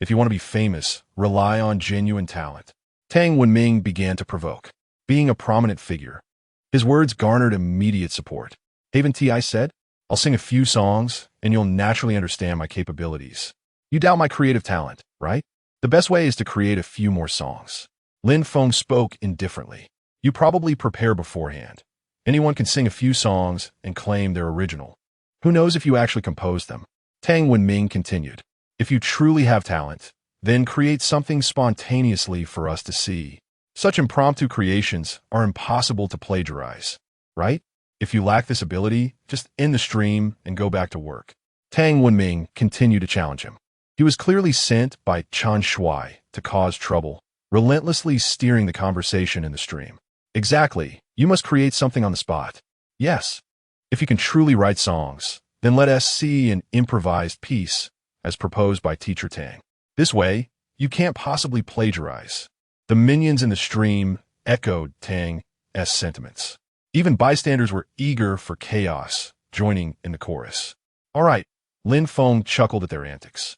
If you want to be famous, rely on genuine talent. Tang Wenming began to provoke, being a prominent figure. His words garnered immediate support. Haven't I said? I'll sing a few songs, and you'll naturally understand my capabilities. You doubt my creative talent, right? The best way is to create a few more songs. Lin Feng spoke indifferently. You probably prepare beforehand. Anyone can sing a few songs and claim they're original. Who knows if you actually composed them? Tang Wenming continued. If you truly have talent, then create something spontaneously for us to see. Such impromptu creations are impossible to plagiarize, right? If you lack this ability, just end the stream and go back to work. Tang Wenming continued to challenge him. He was clearly sent by Chen Shui to cause trouble, relentlessly steering the conversation in the stream. Exactly, you must create something on the spot. Yes. If you can truly write songs, then let us see an improvised piece, as proposed by Teacher Tang. This way, you can't possibly plagiarize. The minions in the stream echoed Tang's sentiments. Even bystanders were eager for chaos, joining in the chorus. All right, Lin Feng chuckled at their antics.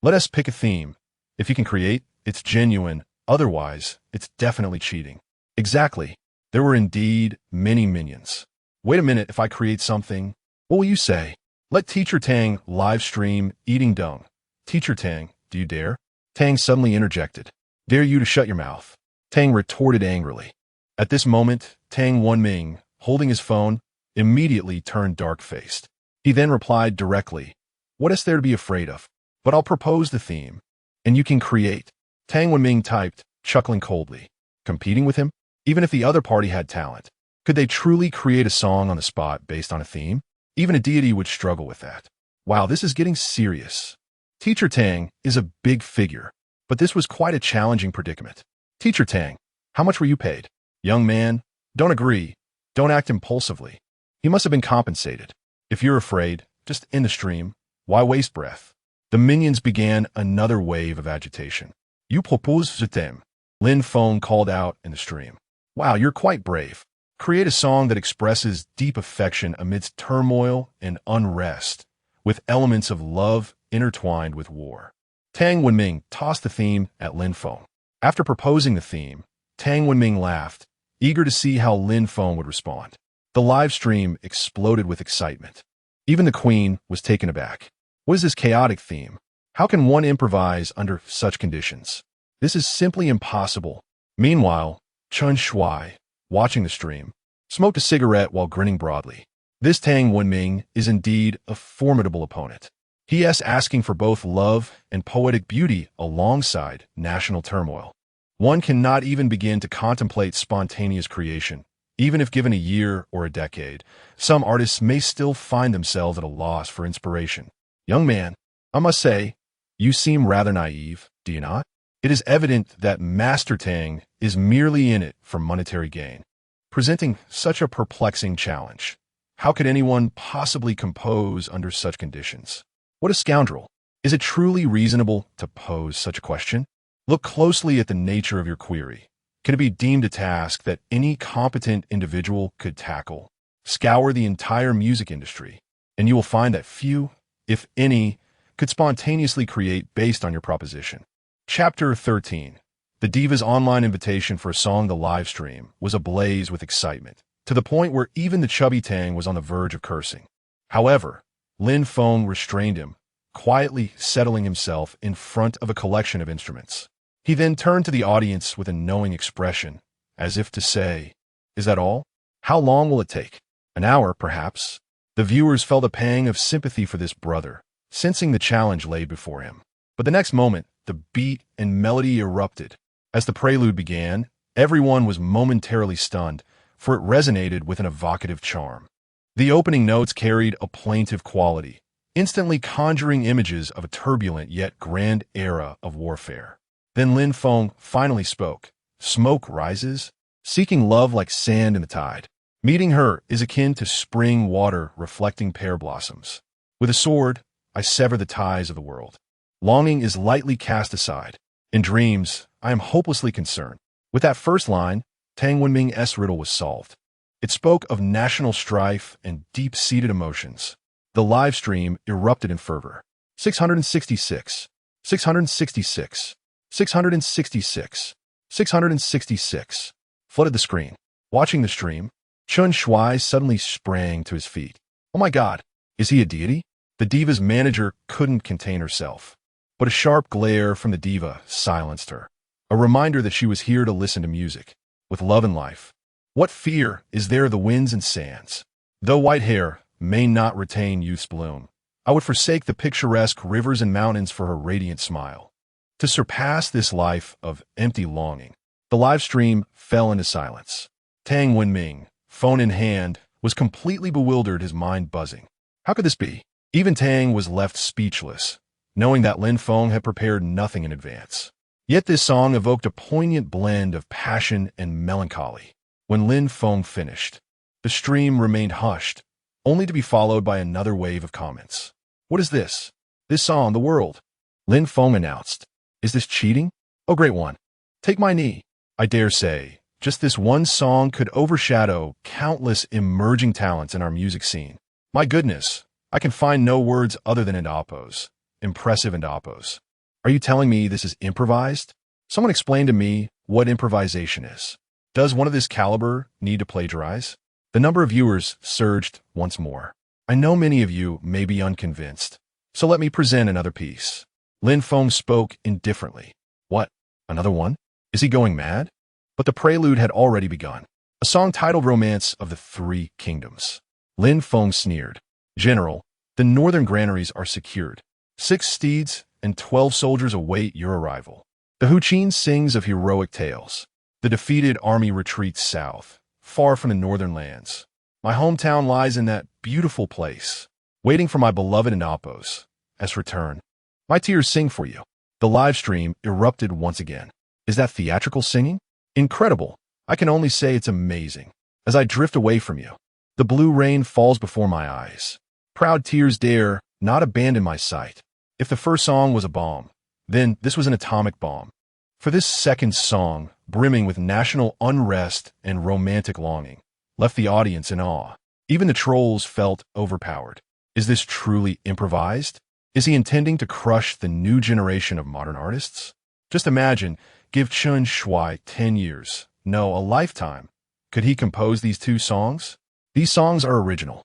Let us pick a theme. If you can create, it's genuine. Otherwise, it's definitely cheating. Exactly. There were indeed many minions. Wait a minute, if I create something, what will you say? Let Teacher Tang live stream eating dung. Teacher Tang, do you dare? Tang suddenly interjected. Dare you to shut your mouth? Tang retorted angrily. At this moment, Tang Wenming, holding his phone, immediately turned dark-faced. He then replied directly, what is there to be afraid of? But I'll propose the theme, and you can create. Tang Wenming typed, chuckling coldly. Competing with him? Even if the other party had talent, could they truly create a song on the spot based on a theme? Even a deity would struggle with that. Wow, this is getting serious. Teacher Tang is a big figure, but this was quite a challenging predicament. Teacher Tang, how much were you paid? Young man, don't agree. Don't act impulsively. He must have been compensated. If you're afraid, just end the stream. Why waste breath? The minions began another wave of agitation. You propose the theme. Lin Feng called out in the stream. Wow, you're quite brave. Create a song that expresses deep affection amidst turmoil and unrest, with elements of love intertwined with war. Tang Wenming tossed the theme at Lin Feng. After proposing the theme, Tang Wenming laughed, eager to see how Lin Feng would respond. The live stream exploded with excitement. Even the queen was taken aback. What is this chaotic theme? How can one improvise under such conditions? This is simply impossible. Meanwhile, Chun Shuai, watching the stream, smoked a cigarette while grinning broadly. This Tang Wenming is indeed a formidable opponent. He is asking for both love and poetic beauty alongside national turmoil. One cannot even begin to contemplate spontaneous creation. Even if given a year or a decade, some artists may still find themselves at a loss for inspiration. Young man, I must say, you seem rather naive, do you not? It is evident that Master Tang is merely in it for monetary gain, presenting such a perplexing challenge. How could anyone possibly compose under such conditions? What a scoundrel! Is it truly reasonable to pose such a question? Look closely at the nature of your query. Can it be deemed a task that any competent individual could tackle? Scour the entire music industry, and you will find that few, if any, could spontaneously create based on your proposition. Chapter 13. The Diva's online invitation for a song the live stream was ablaze with excitement, to the point where even the chubby Tang was on the verge of cursing. However, Lin Feng restrained him, quietly settling himself in front of a collection of instruments. He then turned to the audience with a knowing expression, as if to say, is that all? How long will it take? An hour, perhaps. The viewers felt a pang of sympathy for this brother, sensing the challenge laid before him. But the next moment, the beat and melody erupted. As the prelude began, everyone was momentarily stunned, for it resonated with an evocative charm. The opening notes carried a plaintive quality, instantly conjuring images of a turbulent yet grand era of warfare. Then Lin Feng finally spoke. Smoke rises, seeking love like sand in the tide. Meeting her is akin to spring water reflecting pear blossoms. With a sword, I sever the ties of the world. Longing is lightly cast aside. In dreams, I am hopelessly concerned. With that first line, Tang Wenming's riddle was solved. It spoke of national strife and deep-seated emotions. The live stream erupted in fervor. 666, 666, 666, 666, flooded the screen. Watching the stream, Chun Shuai suddenly sprang to his feet. Oh my God, is he a deity? The Diva's manager couldn't contain herself. But a sharp glare from the Diva silenced her, a reminder that she was here to listen to music, with love and life. What fear is there of the winds and sands? Though white hair may not retain youth's bloom, I would forsake the picturesque rivers and mountains for her radiant smile. To surpass this life of empty longing, the live stream fell into silence. Tang Wenming, phone in hand, was completely bewildered, his mind buzzing. How could this be? Even Tang was left speechless, knowing that Lin Feng had prepared nothing in advance. Yet this song evoked a poignant blend of passion and melancholy. When Lin Feng finished, the stream remained hushed, only to be followed by another wave of comments. What is this? This song, the world. Lin Feng announced. Is this cheating? Oh, great one. Take my knee. I dare say, just this one song could overshadow countless emerging talents in our music scene. My goodness, I can find no words other than indapos. Impressive indapos. Are you telling me this is improvised? Someone explain to me what improvisation is. Does one of this caliber need to plagiarize? The number of viewers surged once more. I know many of you may be unconvinced, so let me present another piece. Lin Feng spoke indifferently. What? Another one? Is he going mad? But the prelude had already begun. A song titled Romance of the Three Kingdoms. Lin Feng sneered. General, the northern granaries are secured. 6 steeds and 12 soldiers await your arrival. The Huqin sings of heroic tales. The defeated army retreats south, far from the northern lands. My hometown lies in that beautiful place, waiting for my beloved Inapos. As return, my tears sing for you. The live stream erupted once again. Is that theatrical singing? Incredible. I can only say it's amazing. As I drift away from you, the blue rain falls before my eyes. Proud tears dare not abandon my sight. If the first song was a bomb, then this was an atomic bomb. For this second song, brimming with national unrest and romantic longing, left the audience in awe. Even the trolls felt overpowered. Is this truly improvised? Is he intending to crush the new generation of modern artists? Just imagine, give Chen Shuai 10 years, no, a lifetime. Could he compose these 2 songs? These songs are original.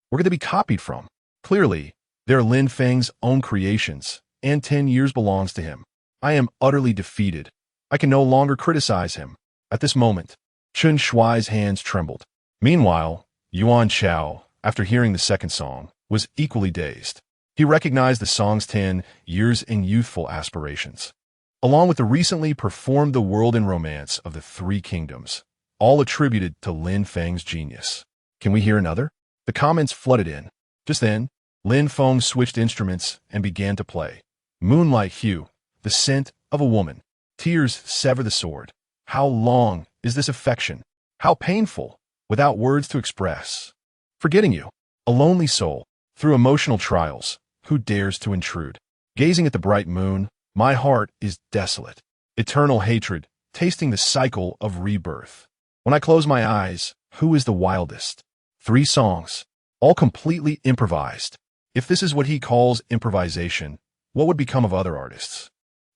Where could they be copied from? Clearly, they're Lin Feng's own creations, and 10 years belongs to him. I am utterly defeated. I can no longer criticize him. At this moment, Chen Shuai's hands trembled. Meanwhile, Yuan Chao, after hearing the second song, was equally dazed. He recognized the song's 10 years in youthful aspirations, along with the recently performed The World in Romance of the Three Kingdoms, all attributed to Lin Feng's genius. Can we hear another? The comments flooded in. Just then, Lin Feng switched instruments and began to play. Moonlight Hue, the scent of a woman. Tears sever the sword. How long is this affection? How painful, without words to express. Forgetting you, a lonely soul, through emotional trials, who dares to intrude? Gazing at the bright moon, my heart is desolate. Eternal hatred, tasting the cycle of rebirth. When I close my eyes, who is the wildest? 3 songs, all completely improvised. If this is what he calls improvisation, what would become of other artists?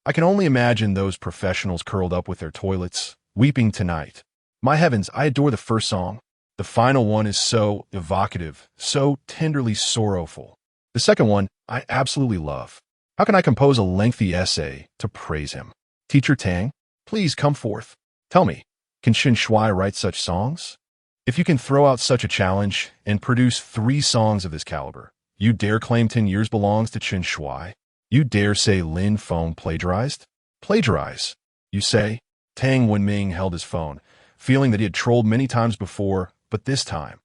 I can only imagine those professionals curled up with their toilets, weeping tonight. My heavens, I adore the first song. The final one is so evocative, so tenderly sorrowful. The second one, I absolutely love. How can I compose a lengthy essay to praise him? Teacher Tang, please come forth. Tell me, can Chen Shuai write such songs? If you can throw out such a challenge and produce 3 songs of this caliber, you dare claim 10 years belongs to Chen Shuai? You dare say Lin Feng plagiarized? Plagiarize, you say? Tang Wenming held his phone, feeling that he had trolled many times before, but this time,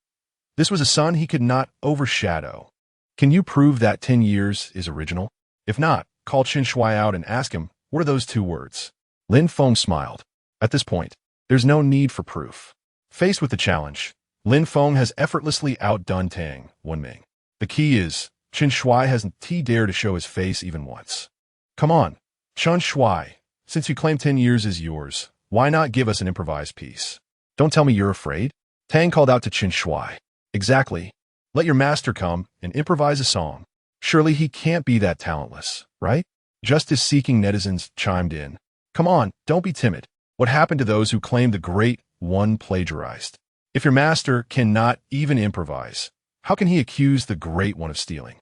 this was a son he could not overshadow. Can you prove that 10 years is original? If not, call Chen Shuai out and ask him, what are those 2 words? Lin Feng smiled. At this point, there's no need for proof. Faced with the challenge, Lin Feng has effortlessly outdone Tang Wenming. The key is, Chen Shuai hasn't dared to show his face even once. Come on, Chen Shuai, since you claim 10 years is yours, why not give us an improvised piece? Don't tell me you're afraid. Tang called out to Chen Shuai. Exactly. Let your master come and improvise a song. Surely he can't be that talentless, right? Justice-seeking netizens chimed in. Come on, don't be timid. What happened to those who claimed the great one plagiarized? If your master cannot even improvise, how can he accuse the great one of stealing?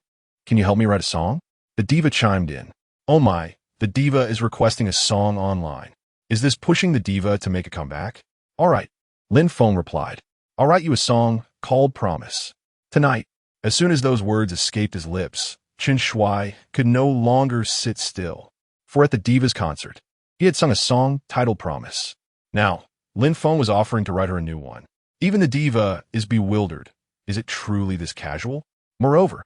Can you help me write a song? The Diva chimed in. Oh my, the Diva is requesting a song online. Is this pushing the Diva to make a comeback? All right, Lin Feng replied. I'll write you a song called Promise. Tonight, as soon as those words escaped his lips, Chen Shuai could no longer sit still. For at the Diva's concert, he had sung a song titled Promise. Now, Lin Feng was offering to write her a new one. Even the Diva is bewildered. Is it truly this casual? Moreover,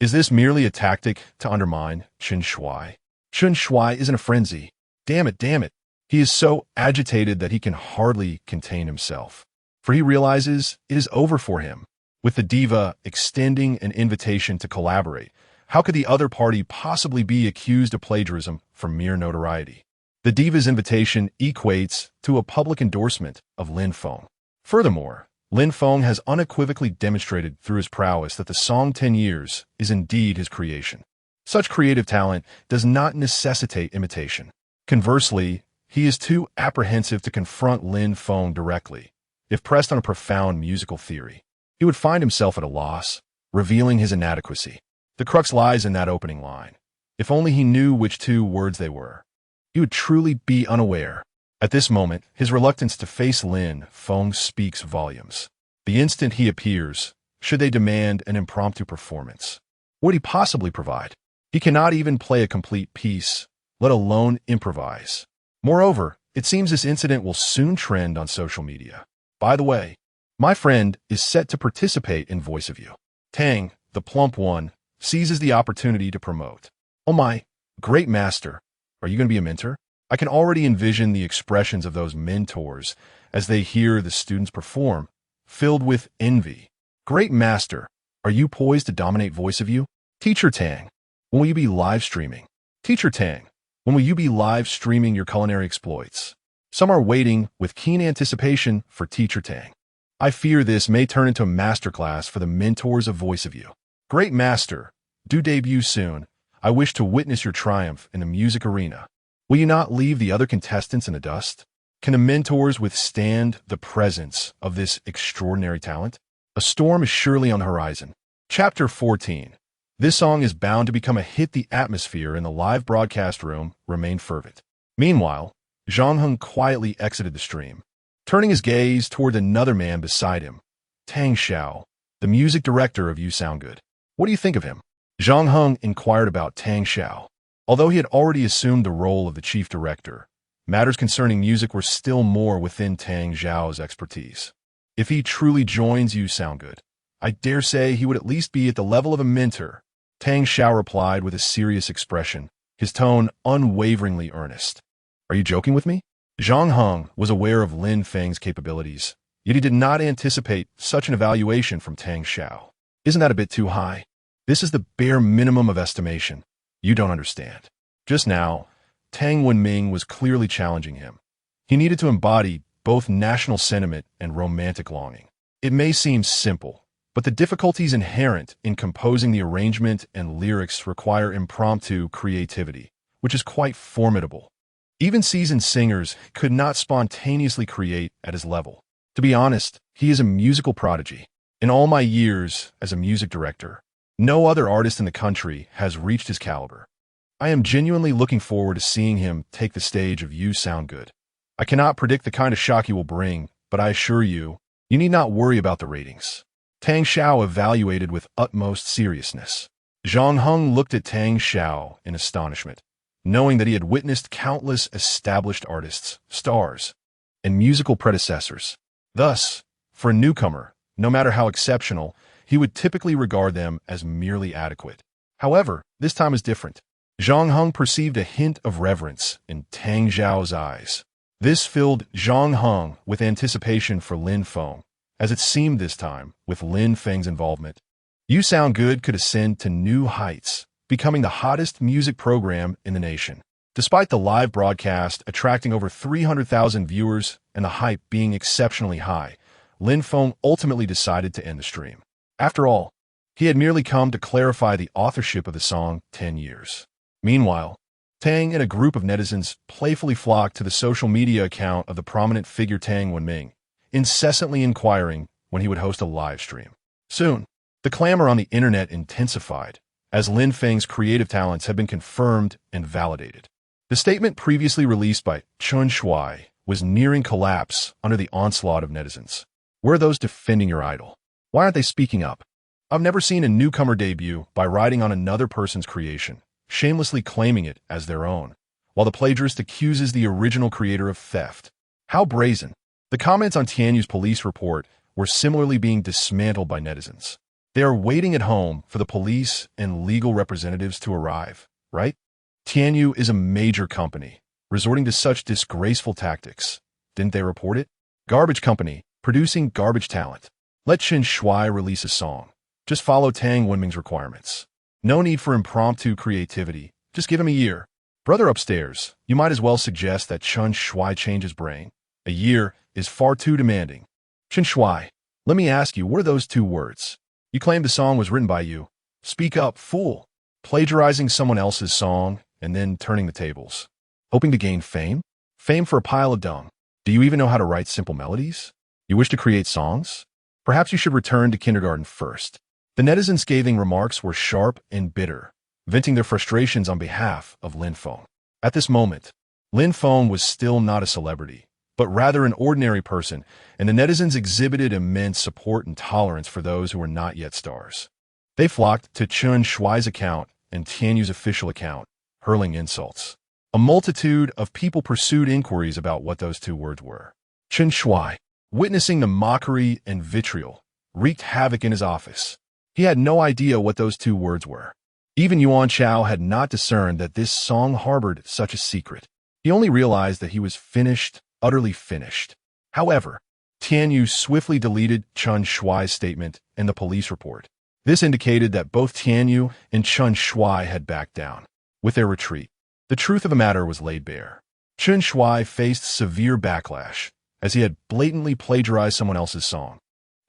is this merely a tactic to undermine Chen Shuai? Chen Shuai is in a frenzy. Damn it. He is so agitated that he can hardly contain himself. For he realizes it is over for him. With the Diva extending an invitation to collaborate, how could the other party possibly be accused of plagiarism for mere notoriety? The Diva's invitation equates to a public endorsement of Lin Feng. Furthermore, Lin Feng has unequivocally demonstrated through his prowess that the song 10 Years is indeed his creation. Such creative talent does not necessitate imitation. Conversely, he is too apprehensive to confront Lin Feng directly. If pressed on a profound musical theory, he would find himself at a loss, revealing his inadequacy. The crux lies in that opening line. If only he knew which two words they were, he would truly be unaware. At this moment, his reluctance to face Lin Feng speaks volumes. The instant he appears, should they demand an impromptu performance, what would he possibly provide? He cannot even play a complete piece, let alone improvise. Moreover, it seems this incident will soon trend on social media. By the way, my friend is set to participate in Voice of You. Tang, the plump one, seizes the opportunity to promote. Oh my, great master, are you going to be a mentor? I can already envision the expressions of those mentors as they hear the students perform, filled with envy. Great master, are you poised to dominate Voice of You? Teacher Tang, when will you be live streaming? Teacher Tang, when will you be live streaming your culinary exploits? Some are waiting with keen anticipation for Teacher Tang. I fear this may turn into a masterclass for the mentors of Voice of You. Great master, do debut soon. I wish to witness your triumph in the music arena. Will you not leave the other contestants in the dust? Can the mentors withstand the presence of this extraordinary talent? A storm is surely on the horizon. Chapter 14. This song is bound to become a hit. The atmosphere in the live broadcast room remained fervent. Meanwhile, Zhang Heng quietly exited the stream, turning his gaze toward another man beside him, Tang Xiao, the music director of You Sound Good. What do you think of him? Zhang Heng inquired about Tang Xiao. Although he had already assumed the role of the chief director, matters concerning music were still more within Tang Xiao's expertise. If he truly joins You Sound Good, I dare say he would at least be at the level of a mentor. Tang Xiao replied with a serious expression, his tone unwaveringly earnest. Are you joking with me? Zhang Heng was aware of Lin Feng's capabilities, yet he did not anticipate such an evaluation from Tang Xiao. Isn't that a bit too high? This is the bare minimum of estimation. You don't understand. Just now, Tang Wenming was clearly challenging him. He needed to embody both national sentiment and romantic longing. It may seem simple, but the difficulties inherent in composing the arrangement and lyrics require impromptu creativity, which is quite formidable. Even seasoned singers could not spontaneously create at his level. To be honest, he is a musical prodigy. In all my years as a music director, no other artist in the country has reached his caliber. I am genuinely looking forward to seeing him take the stage of You Sound Good. I cannot predict the kind of shock he will bring, but I assure you, you need not worry about the ratings. Tang Xiao evaluated with utmost seriousness. Zhang Heng looked at Tang Xiao in astonishment, knowing that he had witnessed countless established artists, stars, and musical predecessors. Thus, for a newcomer, no matter how exceptional, he would typically regard them as merely adequate. However, this time is different. Zhang Heng perceived a hint of reverence in Tang Xiao's eyes. This filled Zhang Heng with anticipation for Lin Feng, as it seemed this time, with Lin Feng's involvement, You Sound Good could ascend to new heights, becoming the hottest music program in the nation. Despite the live broadcast attracting over 300,000 viewers and the hype being exceptionally high, Lin Feng ultimately decided to end the stream. After all, he had merely come to clarify the authorship of the song 10 Years. Meanwhile, Tang and a group of netizens playfully flocked to the social media account of the prominent figure Tang Wenming, incessantly inquiring when he would host a live stream. Soon, the clamor on the internet intensified, as Lin Feng's creative talents had been confirmed and validated. The statement previously released by Chun Shui was nearing collapse under the onslaught of netizens. Where are those defending your idol? Why aren't they speaking up? I've never seen a newcomer debut by riding on another person's creation, shamelessly claiming it as their own, while the plagiarist accuses the original creator of theft. How brazen. The comments on Tianyu's police report were similarly being dismantled by netizens. They are waiting at home for the police and legal representatives to arrive, right? Tianyu is a major company, resorting to such disgraceful tactics. Didn't they report it? Garbage company, producing garbage talent. Let Chen Shui release a song. Just follow Tang Wenming's requirements. No need for impromptu creativity. Just give him a year. Brother upstairs, you might as well suggest that Chun Shui change his brain. A year is far too demanding. Chun Shui, let me ask you, what are those two words? You claim the song was written by you. Speak up, fool. Plagiarizing someone else's song and then turning the tables. Hoping to gain fame? Fame for a pile of dung. Do you even know how to write simple melodies? You wish to create songs? Perhaps you should return to kindergarten first. The netizens' scathing remarks were sharp and bitter, venting their frustrations on behalf of Lin Feng. At this moment, Lin Feng was still not a celebrity, but rather an ordinary person, and the netizens exhibited immense support and tolerance for those who were not yet stars. They flocked to Chun Shui's account and Tianyu's official account, hurling insults. A multitude of people pursued inquiries about what those two words were. Chun Shui, witnessing the mockery and vitriol, wreaked havoc in his office. He had no idea what those two words were. Even Yuan Chao had not discerned that this song harbored such a secret. He only realized that he was finished, utterly finished. However, Tianyu swiftly deleted Chun Shui's statement and the police report. This indicated that both Tianyu and Chun Shui had backed down. With their retreat, the truth of the matter was laid bare. Chun Shui faced severe backlash, as he had blatantly plagiarized someone else's song,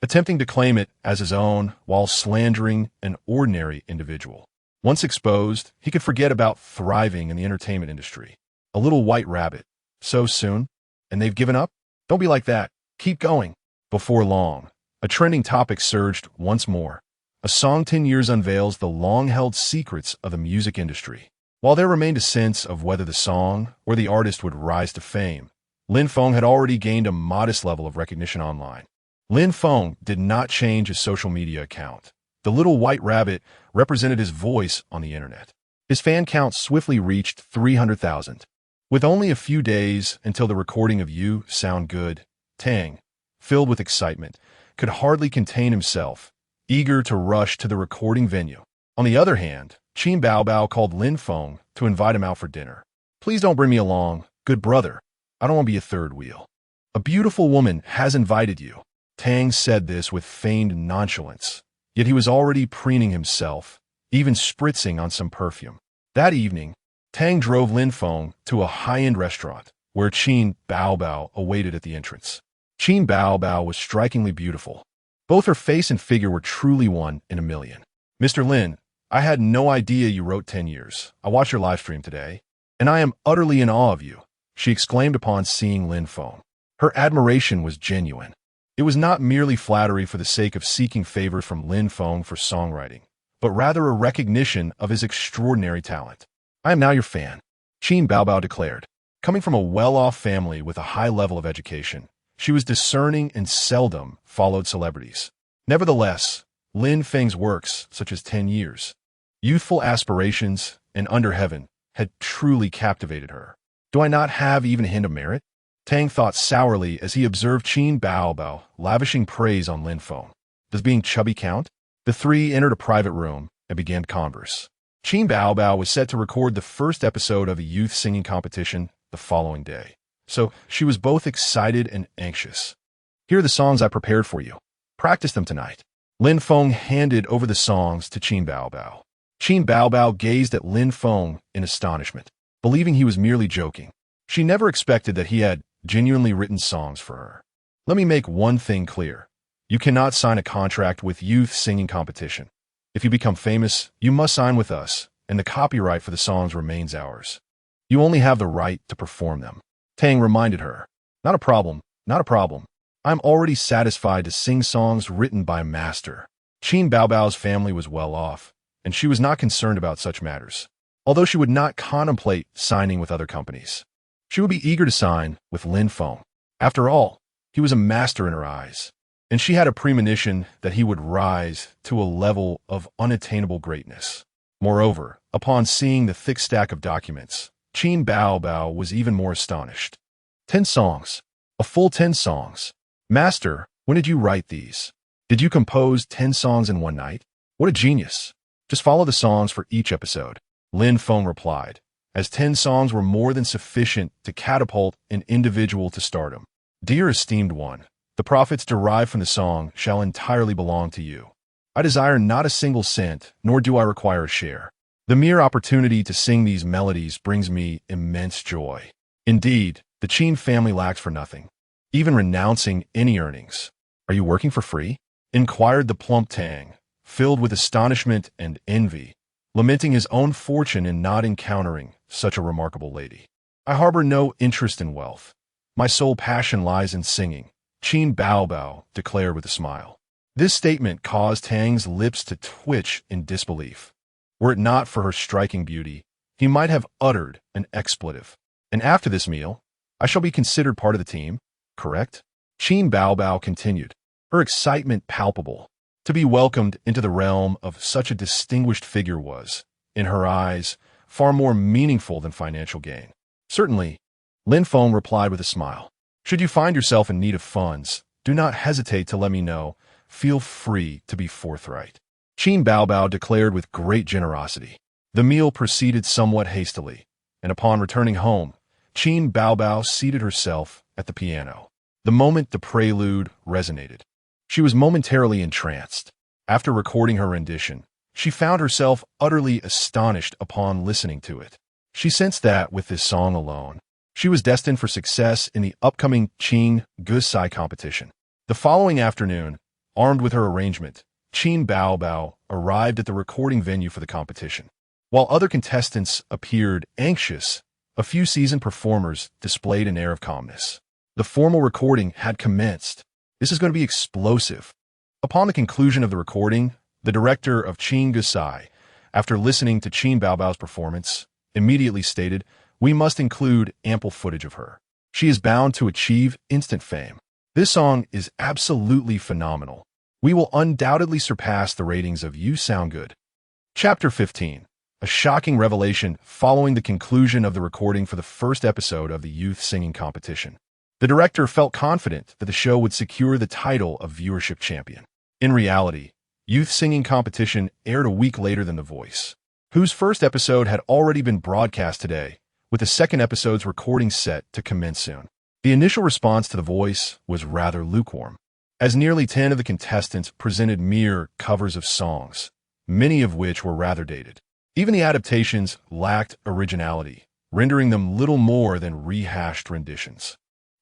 attempting to claim it as his own while slandering an ordinary individual. Once exposed, he could forget about thriving in the entertainment industry. A little white rabbit. So soon? And they've given up? Don't be like that. Keep going. Before long, a trending topic surged once more. A song 10 years unveils the long-held secrets of the music industry. While there remained a sense of whether the song or the artist would rise to fame, Lin Feng had already gained a modest level of recognition online. Lin Feng did not change his social media account. The little white rabbit represented his voice on the internet. His fan count swiftly reached 300,000. With only a few days until the recording of You Sound Good, Tang, filled with excitement, could hardly contain himself, eager to rush to the recording venue. On the other hand, Qin Baobao called Lin Feng to invite him out for dinner. Please don't bring me along, good brother. I don't want to be a third wheel. A beautiful woman has invited you. Tang said this with feigned nonchalance, yet he was already preening himself, even spritzing on some perfume. That evening, Tang drove Lin Feng to a high-end restaurant, where Qin Baobao awaited at the entrance. Qin Baobao was strikingly beautiful. Both her face and figure were truly one in a million. Mr. Lin, I had no idea you wrote 10 years. I watched your live stream today, and I am utterly in awe of you, she exclaimed upon seeing Lin Feng. Her admiration was genuine. It was not merely flattery for the sake of seeking favor from Lin Feng for songwriting, but rather a recognition of his extraordinary talent. I am now your fan, Qin Baobao declared. Coming from a well-off family with a high level of education, she was discerning and seldom followed celebrities. Nevertheless, Lin Feng's works, such as 10 Years, Youthful Aspirations, and Under Heaven, had truly captivated her. Do I not have even a hint of merit? Tang thought sourly as he observed Qin Baobao lavishing praise on Lin Feng. Does being chubby count? The three entered a private room and began to converse. Qin Baobao was set to record the first episode of a youth singing competition the following day, so she was both excited and anxious. Here are the songs I prepared for you. Practice them tonight. Lin Feng handed over the songs to Qin Baobao. Qin Baobao gazed at Lin Feng in astonishment, believing he was merely joking. She never expected that he had genuinely written songs for her. Let me make one thing clear. You cannot sign a contract with youth singing competition. If you become famous, you must sign with us, and the copyright for the songs remains ours. You only have the right to perform them. Tang reminded her. Not a problem, not a problem. I'm already satisfied to sing songs written by a master. Qin Baobao's family was well off, and she was not concerned about such matters, although she would not contemplate signing with other companies. She would be eager to sign with Lin Feng. After all, he was a master in her eyes, and she had a premonition that he would rise to a level of unattainable greatness. Moreover, upon seeing the thick stack of documents, Qin Baobao was even more astonished. 10 songs. A full 10 songs. Master, when did you write these? Did you compose 10 songs in one night? What a genius. Just follow the songs for each episode. Lin Feng replied, as 10 songs were more than sufficient to catapult an individual to stardom. Dear esteemed one, the profits derived from the song shall entirely belong to you. I desire not a single cent, nor do I require a share. The mere opportunity to sing these melodies brings me immense joy. Indeed, the Qin family lacks for nothing, even renouncing any earnings. Are you working for free? Inquired the plump Tang, filled with astonishment and envy, lamenting his own fortune in not encountering such a remarkable lady. I harbor no interest in wealth. My sole passion lies in singing, Qin Bao declared with a smile. This statement caused Tang's lips to twitch in disbelief. Were it not for her striking beauty, he might have uttered an expletive. And after this meal, I shall be considered part of the team, correct? Qin Bao continued, her excitement palpable. To be welcomed into the realm of such a distinguished figure was, in her eyes, far more meaningful than financial gain. Certainly, Lin Feng replied with a smile. Should you find yourself in need of funds, do not hesitate to let me know. Feel free to be forthright. Qin Bao declared with great generosity. The meal proceeded somewhat hastily, and upon returning home, Qin Bao seated herself at the piano. The moment the prelude resonated, she was momentarily entranced. After recording her rendition, she found herself utterly astonished upon listening to it. She sensed that, with this song alone, she was destined for success in the upcoming Qin Gusai competition. The following afternoon, armed with her arrangement, Qin Bao arrived at the recording venue for the competition. While other contestants appeared anxious, a few seasoned performers displayed an air of calmness. The formal recording had commenced. This is going to be explosive. Upon the conclusion of the recording, the director of Qin Gusai, after listening to Qin Bao's performance, immediately stated, "We must include ample footage of her. She is bound to achieve instant fame. This song is absolutely phenomenal. We will undoubtedly surpass the ratings of You Sound Good." Chapter 15. A shocking revelation following the conclusion of the recording for the first episode of the youth singing competition. The director felt confident that the show would secure the title of viewership champion. In reality, youth singing competition aired a week later than The Voice, whose first episode had already been broadcast today, with the second episode's recording set to commence soon. The initial response to The Voice was rather lukewarm, as nearly 10 of the contestants presented mere covers of songs, many of which were rather dated. Even the adaptations lacked originality, rendering them little more than rehashed renditions.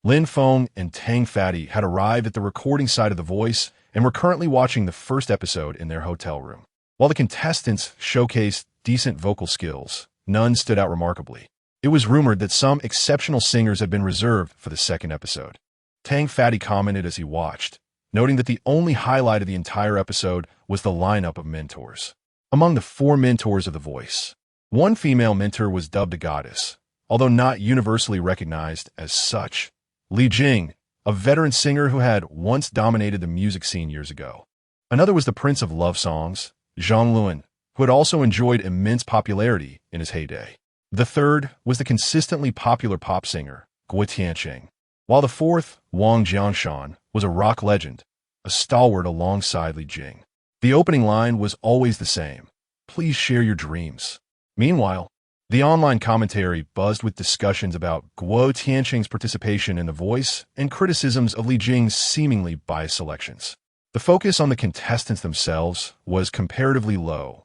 Lin Feng and Tang Fatty had arrived at the recording site of The Voice and were currently watching the first episode in their hotel room. While the contestants showcased decent vocal skills, none stood out remarkably. It was rumored that some exceptional singers had been reserved for the second episode. Tang Fatty commented as he watched, noting that the only highlight of the entire episode was the lineup of mentors. Among the 4 mentors of The Voice, one female mentor was dubbed a goddess, although not universally recognized as such. Li Jing, a veteran singer who had once dominated the music scene years ago. Another was the Prince of Love Songs, Zhang Luan, who had also enjoyed immense popularity in his heyday. The third was the consistently popular pop singer, Guo Tianqing, while the fourth, Wang Jianshan, was a rock legend, a stalwart alongside Li Jing. The opening line was always the same: "Please share your dreams." Meanwhile, the online commentary buzzed with discussions about Guo Tianqing's participation in The Voice and criticisms of Li Jing's seemingly biased selections. The focus on the contestants themselves was comparatively low,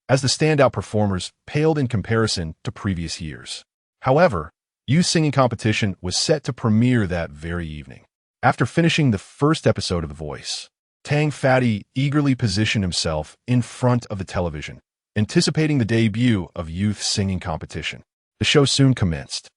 as the standout performers paled in comparison to previous years. However, youth singing competition was set to premiere that very evening. After finishing the first episode of The Voice, Tang Fatty eagerly positioned himself in front of the television, anticipating the debut of youth singing competition. The show soon commenced,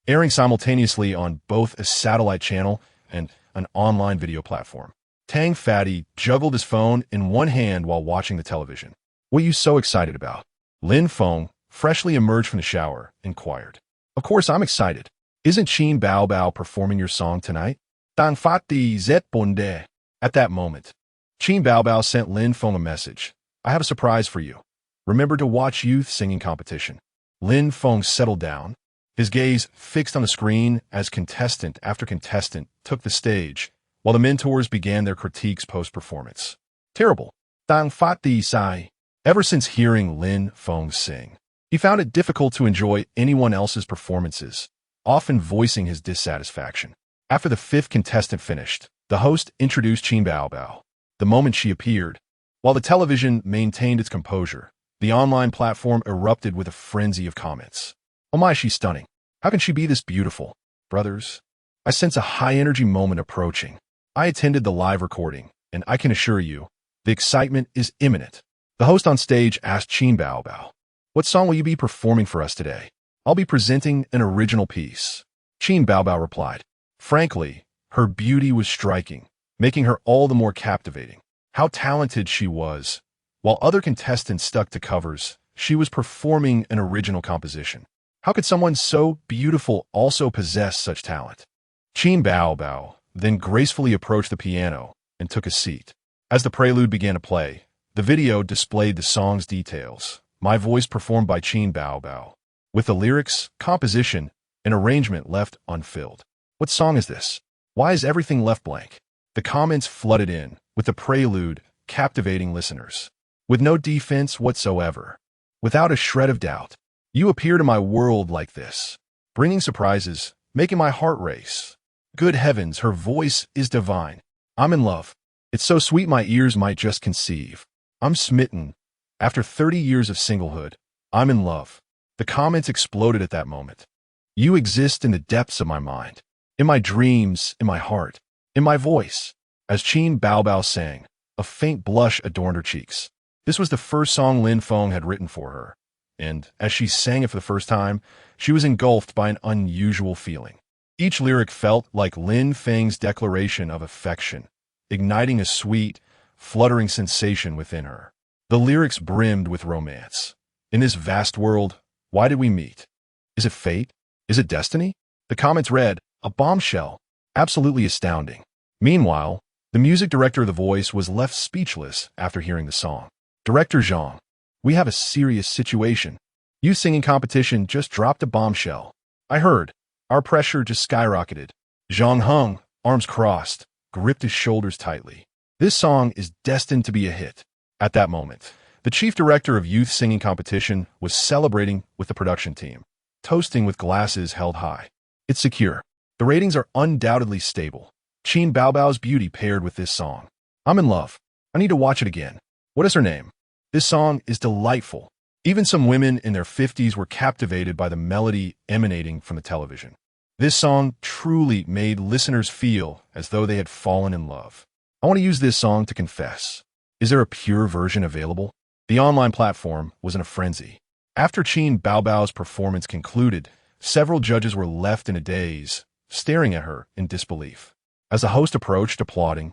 airing simultaneously on both a satellite channel and an online video platform. Tang Fatty juggled his phone in one hand while watching the television. "What are you so excited about?" Lin Feng, freshly emerged from the shower, inquired. "Of course I'm excited. Isn't Qin Bao performing your song tonight?" Tang Fatty zet bonde. At that moment, Qin Bao sent Lin Feng a message. "I have a surprise for you. Remember to watch youth singing competition." Lin Feng settled down, his gaze fixed on the screen as contestant after contestant took the stage, while the mentors began their critiques post-performance. "Terrible." Tang Fatty sigh. Ever since hearing Lin Feng sing, he found it difficult to enjoy anyone else's performances, often voicing his dissatisfaction. After the 5th contestant finished, the host introduced Qin Bao. The moment she appeared, while the television maintained its composure, The online platform erupted with a frenzy of comments. Oh my, she's stunning. How can she be this beautiful? Brothers, I sense a high-energy moment approaching. I attended the live recording, and I can assure you, the excitement is imminent. The host on stage asked Qin Baobao, "What song will you be performing for us today?" "I'll be presenting an original piece." Qin Baobao replied. Frankly, her beauty was striking, making her all the more captivating. How talented she was. While other contestants stuck to covers, she was performing an original composition. How could someone so beautiful also possess such talent? Qin Baobao then gracefully approached the piano and took a seat. As the prelude began to play, the video displayed the song's details. My voice performed by Qin Baobao, with the lyrics, composition, and arrangement left unfilled. What song is this? Why is everything left blank? The comments flooded in, with the prelude captivating listeners. With no defense whatsoever. Without a shred of doubt. You appear to my world like this, bringing surprises, making my heart race. Good heavens, her voice is divine. I'm in love. It's so sweet my ears might just conceive. I'm smitten. After 30 years of singlehood, I'm in love. The comments exploded at that moment. You exist in the depths of my mind, in my dreams, in my heart, in my voice. As Qin Baobao sang, a faint blush adorned her cheeks. This was the first song Lin Feng had written for her, and as she sang it for the first time, she was engulfed by an unusual feeling. Each lyric felt like Lin Feng's declaration of affection, igniting a sweet, fluttering sensation within her. The lyrics brimmed with romance. In this vast world, why did we meet? Is it fate? Is it destiny? The comments read, a bombshell. Absolutely astounding. Meanwhile, the music director of The Voice was left speechless after hearing the song. Director Zhang, we have a serious situation. Youth singing competition just dropped a bombshell. I heard. Our pressure just skyrocketed. Zhang hung, arms crossed, gripped his shoulders tightly. This song is destined to be a hit. At that moment, the chief director of youth singing competition was celebrating with the production team, toasting with glasses held high. It's secure. The ratings are undoubtedly stable. Qin Baobao's beauty paired with this song. I'm in love. I need to watch it again. What is her name? This song is delightful. Even some women in their 50s were captivated by the melody emanating from the television. This song truly made listeners feel as though they had fallen in love. I want to use this song to confess. Is there a pure version available? The online platform was in a frenzy. After Qin Baobao's performance concluded, several judges were left in a daze, staring at her in disbelief. As the host approached, applauding,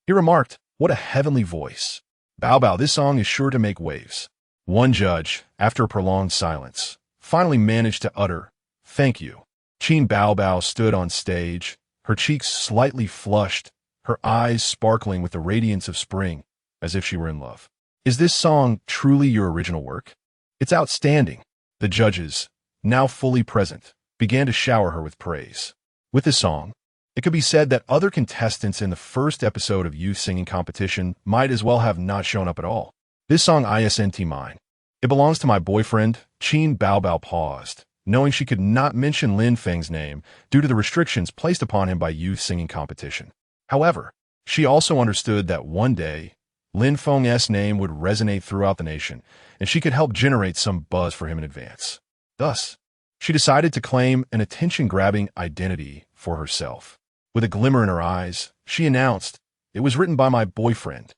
he remarked, "What a heavenly voice. Baobao, this song is sure to make waves." One judge, after a prolonged silence, finally managed to utter, "Thank you." Qin Baobao stood on stage, her cheeks slightly flushed, her eyes sparkling with the radiance of spring, as if she were in love. Is this song truly your original work? It's outstanding. The judges, now fully present, began to shower her with praise. With this song, it could be said that other contestants in the first episode of youth singing competition might as well have not shown up at all. This song isn't mine. It belongs to my boyfriend. Qin Baobao paused, knowing she could not mention Lin Feng's name due to the restrictions placed upon him by youth singing competition. However, she also understood that one day, Lin Feng's name would resonate throughout the nation, and she could help generate some buzz for him in advance. Thus, she decided to claim an attention-grabbing identity for herself. With a glimmer in her eyes, she announced, "It was written by my boyfriend."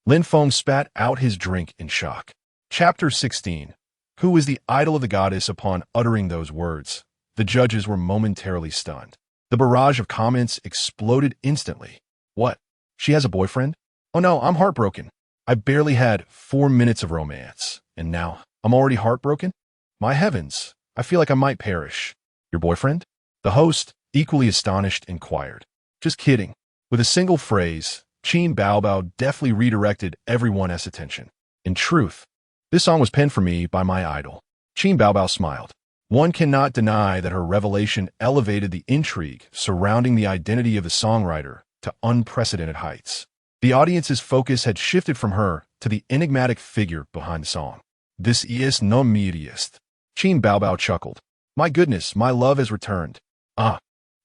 Lin Feng spat out his drink in shock. Chapter 16. Who is the idol of the goddess? Upon uttering those words, the judges were momentarily stunned. The barrage of comments exploded instantly. What? She has a boyfriend? Oh no, I'm heartbroken. I barely had 4 minutes of romance, and now I'm already heartbroken? My heavens, I feel like I might perish. Your boyfriend? The host, equally astonished, inquired. Just kidding. With a single phrase, Qin Baobao deftly redirected everyone's attention. In truth, this song was penned for me by my idol. Qin Baobao smiled. One cannot deny that her revelation elevated the intrigue surrounding the identity of the songwriter to unprecedented heights. The audience's focus had shifted from her to the enigmatic figure behind the song. This is no mediast. Qin Baobao chuckled. My goodness, my love has returned. Ah,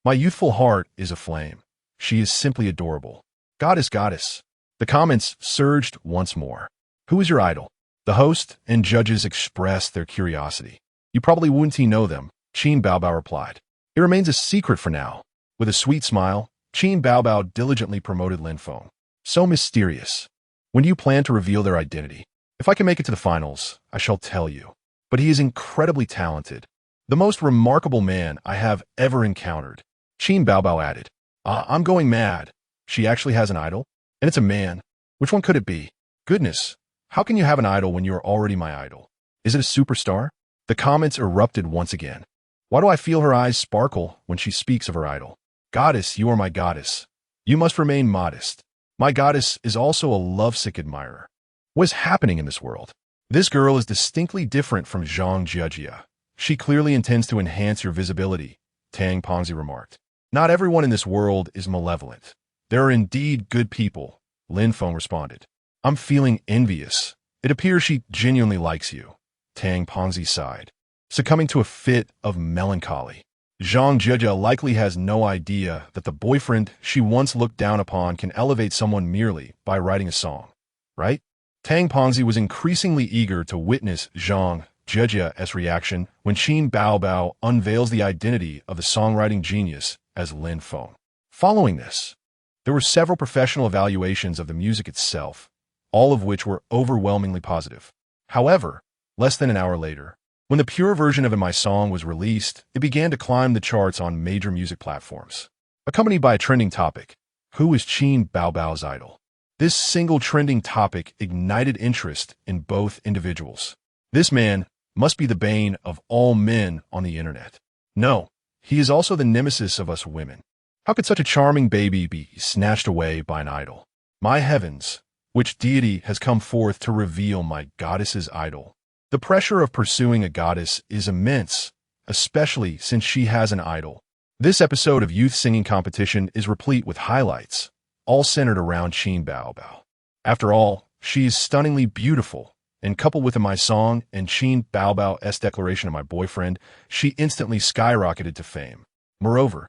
my youthful heart is aflame. She is simply adorable. Goddess. The comments surged once more. Who is your idol? The host and judges expressed their curiosity. You probably wouldn't know them, Qin Baobao replied. It remains a secret for now. With a sweet smile, Qin Baobao diligently promoted Lin Feng. So mysterious. When do you plan to reveal their identity? If I can make it to the finals, I shall tell you. But he is incredibly talented. The most remarkable man I have ever encountered. Qin Baobao added. I'm going mad. She actually has an idol? And it's a man. Which one could it be? Goodness, how can you have an idol when you are already my idol? Is it a superstar? The comments erupted once again. Why do I feel her eyes sparkle when she speaks of her idol? Goddess, you are my goddess. You must remain modest. My goddess is also a lovesick admirer. What is happening in this world? This girl is distinctly different from Zhang Jiejia. She clearly intends to enhance your visibility, Tang Pongzi remarked. Not everyone in this world is malevolent. There are indeed good people, Lin Feng responded. I'm feeling envious. It appears she genuinely likes you, Tang Pongzi sighed, succumbing to a fit of melancholy. Zhang Jiejia likely has no idea that the boyfriend she once looked down upon can elevate someone merely by writing a song, right? Tang Pongzi was increasingly eager to witness Zhang Jiejia's reaction when Qin Baobao unveils the identity of the songwriting genius as Lin Feng. Following this, there were several professional evaluations of the music itself, all of which were overwhelmingly positive. However, less than an hour later, when the pure version of My Song was released, it began to climb the charts on major music platforms. Accompanied by a trending topic, who is Qin Baobao's idol? This single trending topic ignited interest in both individuals. This man must be the bane of all men on the internet. No, he is also the nemesis of us women. How could such a charming baby be snatched away by an idol? My heavens, which deity has come forth to reveal my goddess's idol? The pressure of pursuing a goddess is immense, especially since she has an idol. This episode of Youth Singing Competition is replete with highlights, all centered around Qin Baobao. After all, she is stunningly beautiful, and coupled with My Song and Qin Baobao's declaration of my boyfriend, she instantly skyrocketed to fame. Moreover,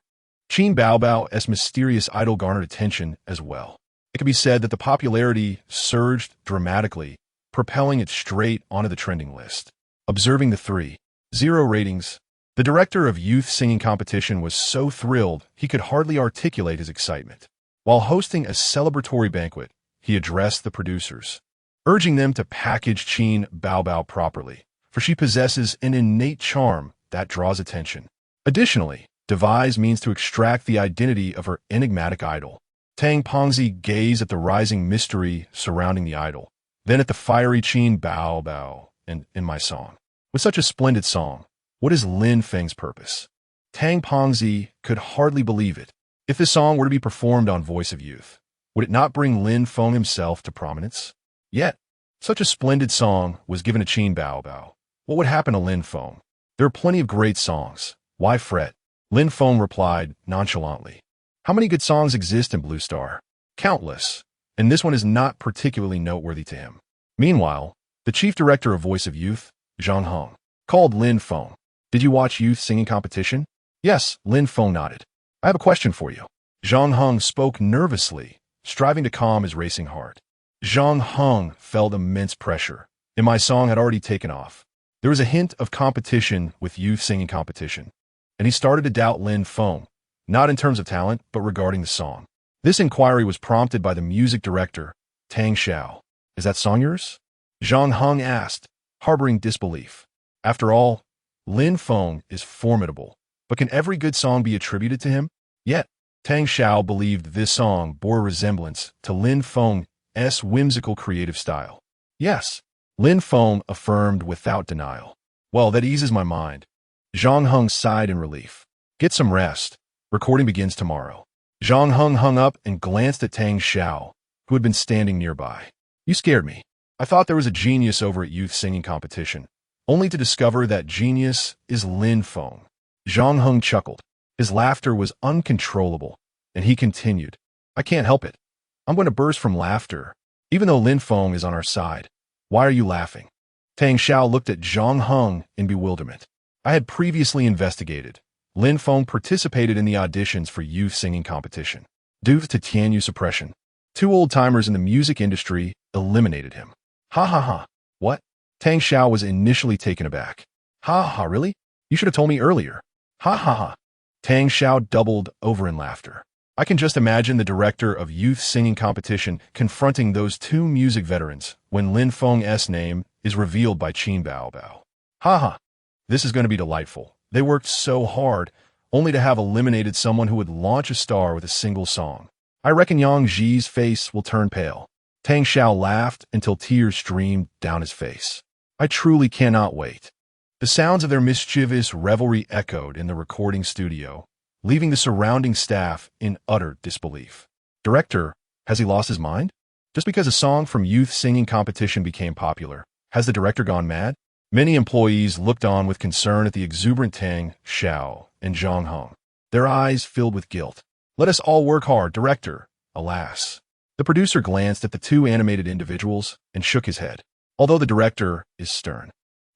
Qin Baobao's mysterious idol garnered attention as well. It can be said that the popularity surged dramatically, propelling it straight onto the trending list. Observing the 3.0 ratings, the director of Youth Singing Competition was so thrilled he could hardly articulate his excitement. While hosting a celebratory banquet, he addressed the producers, urging them to package Qin Baobao properly, for she possesses an innate charm that draws attention. Additionally, devise means to extract the identity of her enigmatic idol. Tang Pongzi gazed at the rising mystery surrounding the idol, then at the fiery Qin Baobao and in My Song. With such a splendid song, what is Lin Feng's purpose? Tang Pongzi could hardly believe it. If this song were to be performed on Voice of Youth, would it not bring Lin Feng himself to prominence? Yet, such a splendid song was given to Qin Baobao. What would happen to Lin Feng? There are plenty of great songs. Why fret? Lin Feng replied nonchalantly. How many good songs exist in Blue Star? Countless. And this one is not particularly noteworthy to him. Meanwhile, the chief director of Voice of Youth, Zhang Heng, called Lin Feng. Did you watch Youth Singing Competition? Yes, Lin Feng nodded. I have a question for you. Zhang Heng spoke nervously, striving to calm his racing heart. Zhang Heng felt immense pressure, and My Song had already taken off. There was a hint of competition with Youth Singing Competition, and he started to doubt Lin Feng, not in terms of talent, but regarding the song. This inquiry was prompted by the music director, Tang Xiao. Is that song yours? Zhang Heng asked, harboring disbelief. After all, Lin Feng is formidable, but can every good song be attributed to him? Yet, Tang Xiao believed this song bore a resemblance to Lin Feng's whimsical creative style. Yes, Lin Feng affirmed without denial. Well, that eases my mind. Zhang Heng sighed in relief. Get some rest. Recording begins tomorrow. Zhang Heng hung up and glanced at Tang Xiao, who had been standing nearby. You scared me. I thought there was a genius over at Youth Singing Competition, only to discover that genius is Lin Feng. Zhang Heng chuckled. His laughter was uncontrollable, and he continued, I can't help it. I'm going to burst from laughter. Even though Lin Feng is on our side, why are you laughing? Tang Xiao looked at Zhang Heng in bewilderment. I had previously investigated. Lin Feng participated in the auditions for Youth Singing Competition. Due to Tianyu Suppression, 2 old-timers in the music industry eliminated him. Ha ha ha. What? Tang Xiao was initially taken aback. Ha ha, really? You should have told me earlier. Ha ha ha. Tang Xiao doubled over in laughter. I can just imagine the director of youth singing competition confronting those two music veterans when Lin Feng's name is revealed by Qin Baobao. Ha ha. This is going to be delightful. They worked so hard, only to have eliminated someone who would launch a star with a single song. I reckon Yang Ji's face will turn pale. Tang Xiao laughed until tears streamed down his face. I truly cannot wait. The sounds of their mischievous revelry echoed in the recording studio, leaving the surrounding staff in utter disbelief. Director, has he lost his mind? Just because a song from youth singing competition became popular, has the director gone mad? Many employees looked on with concern at the exuberant Tang Xiao and Zhang Heng, their eyes filled with guilt. Let us all work hard, director. Alas. The producer glanced at the two animated individuals and shook his head. Although the director is stern,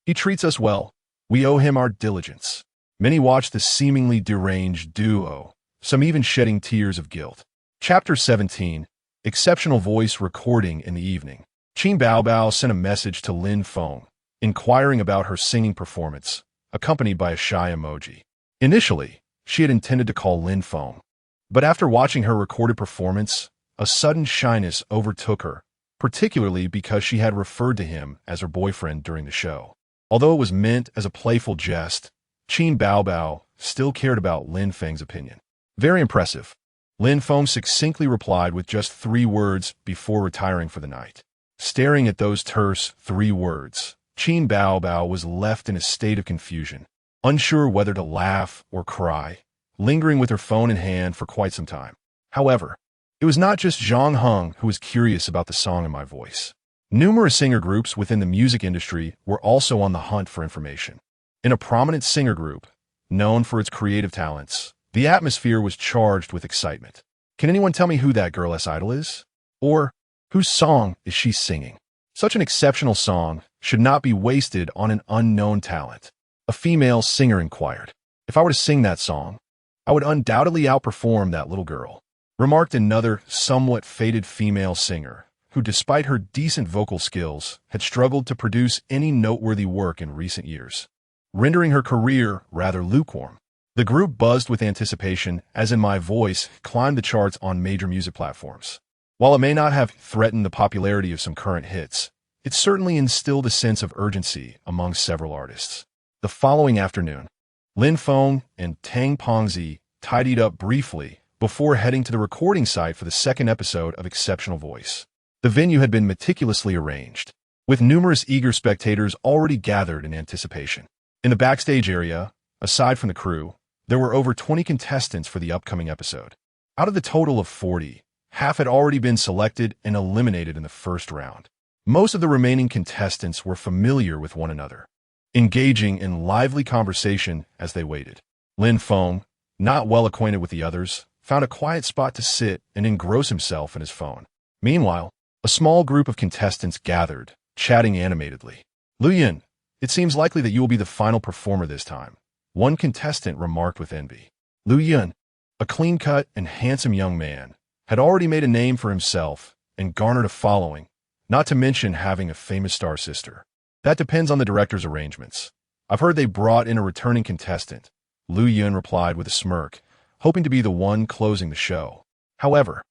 he treats us well. We owe him our diligence. Many watched the seemingly deranged duo, some even shedding tears of guilt. Chapter 17, Exceptional Voice Recording in the Evening. Qin Baobao sent a message to Lin Feng, inquiring about her singing performance, accompanied by a shy emoji. Initially, she had intended to call Lin Feng, but after watching her recorded performance, a sudden shyness overtook her, particularly because she had referred to him as her boyfriend during the show. Although it was meant as a playful jest, Qin Baobao still cared about Lin Feng's opinion. Very impressive. Lin Feng succinctly replied with just 3 words before retiring for the night. Staring at those terse 3 words, Qin Baobao was left in a state of confusion, unsure whether to laugh or cry, lingering with her phone in hand for quite some time. However, it was not just Zhang Heng who was curious about the song in my voice. Numerous singer groups within the music industry were also on the hunt for information. In a prominent singer group, known for its creative talents, the atmosphere was charged with excitement. Can anyone tell me who that girl's idol is? Or, whose song is she singing? Such an exceptional song should not be wasted on an unknown talent. A female singer inquired. If I were to sing that song, I would undoubtedly outperform that little girl, remarked another somewhat faded female singer, who despite her decent vocal skills, had struggled to produce any noteworthy work in recent years, rendering her career rather lukewarm. The group buzzed with anticipation as In My Voice climbed the charts on major music platforms. While it may not have threatened the popularity of some current hits, it certainly instilled a sense of urgency among several artists. The following afternoon, Lin Feng and Tang Pengzi tidied up briefly before heading to the recording site for the second episode of Exceptional Voice. The venue had been meticulously arranged, with numerous eager spectators already gathered in anticipation. In the backstage area, aside from the crew, there were over 20 contestants for the upcoming episode. Out of the total of 40, half had already been selected and eliminated in the first round. Most of the remaining contestants were familiar with one another, engaging in lively conversation as they waited. Lin Feng, not well acquainted with the others, found a quiet spot to sit and engross himself in his phone. Meanwhile, a small group of contestants gathered, chatting animatedly. Lu Yin, it seems likely that you will be the final performer this time, one contestant remarked with envy. Lu Yin, a clean-cut and handsome young man, had already made a name for himself and garnered a following, not to mention having a famous star sister. That depends on the director's arrangements. I've heard they brought in a returning contestant, Lu Yin replied with a smirk, hoping to be the one closing the show. However,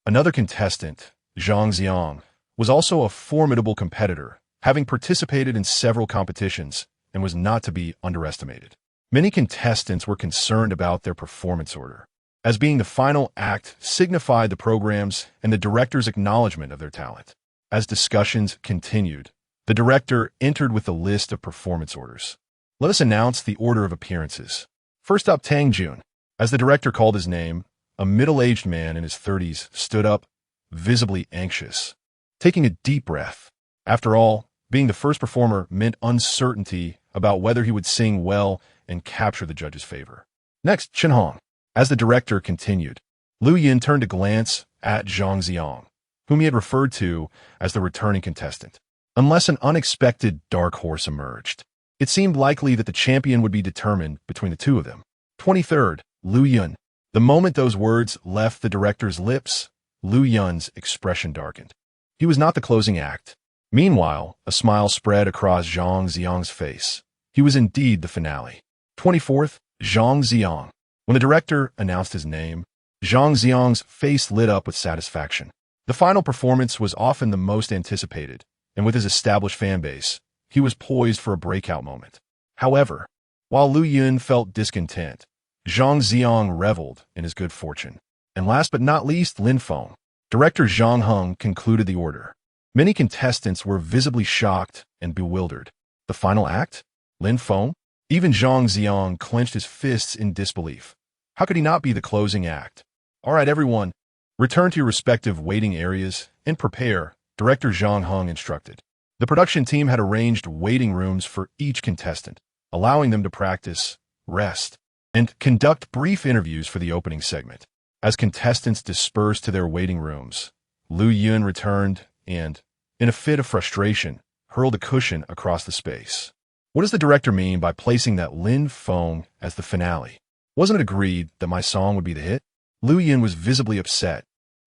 another contestant, Zhang Xiang, was also a formidable competitor, having participated in several competitions and was not to be underestimated. Many contestants were concerned about their performance order, as being the final act signified the program's and the director's acknowledgement of their talent. As discussions continued, the director entered with a list of performance orders. Let us announce the order of appearances. First up, Tang Jun. As the director called his name, a middle-aged man in his 30s stood up, visibly anxious, taking a deep breath. After all, being the first performer meant uncertainty about whether he would sing well and capture the judge's favor. Next, Chen Hong. As the director continued, Lu Yin turned to glance at Zhang Xiang, whom he had referred to as the returning contestant. Unless an unexpected dark horse emerged, it seemed likely that the champion would be determined between the two of them. 23rd, Lu Yun. The moment those words left the director's lips, Lu Yun's expression darkened. He was not the closing act. Meanwhile, a smile spread across Zhang Xiang's face. He was indeed the finale. 24th, Zhang Xiang. When the director announced his name, Zhang Xiang's face lit up with satisfaction. The final performance was often the most anticipated, and with his established fan base, he was poised for a breakout moment. However, while Lu Yun felt discontent, Zhang Xiang reveled in his good fortune. And last but not least, Lin Feng. Director Zhang Heng concluded the order. Many contestants were visibly shocked and bewildered. The final act? Lin Feng? Even Zhang Xiang clenched his fists in disbelief. How could he not be the closing act? All right, everyone, return to your respective waiting areas and prepare, Director Zhang Heng instructed. The production team had arranged waiting rooms for each contestant, allowing them to practice, rest, and conduct brief interviews for the opening segment. As contestants dispersed to their waiting rooms, Lu Yun returned and, in a fit of frustration, hurled a cushion across the space. What does the director mean by placing that Lin Feng as the finale? Wasn't it agreed that my song would be the hit? Lu Yun was visibly upset,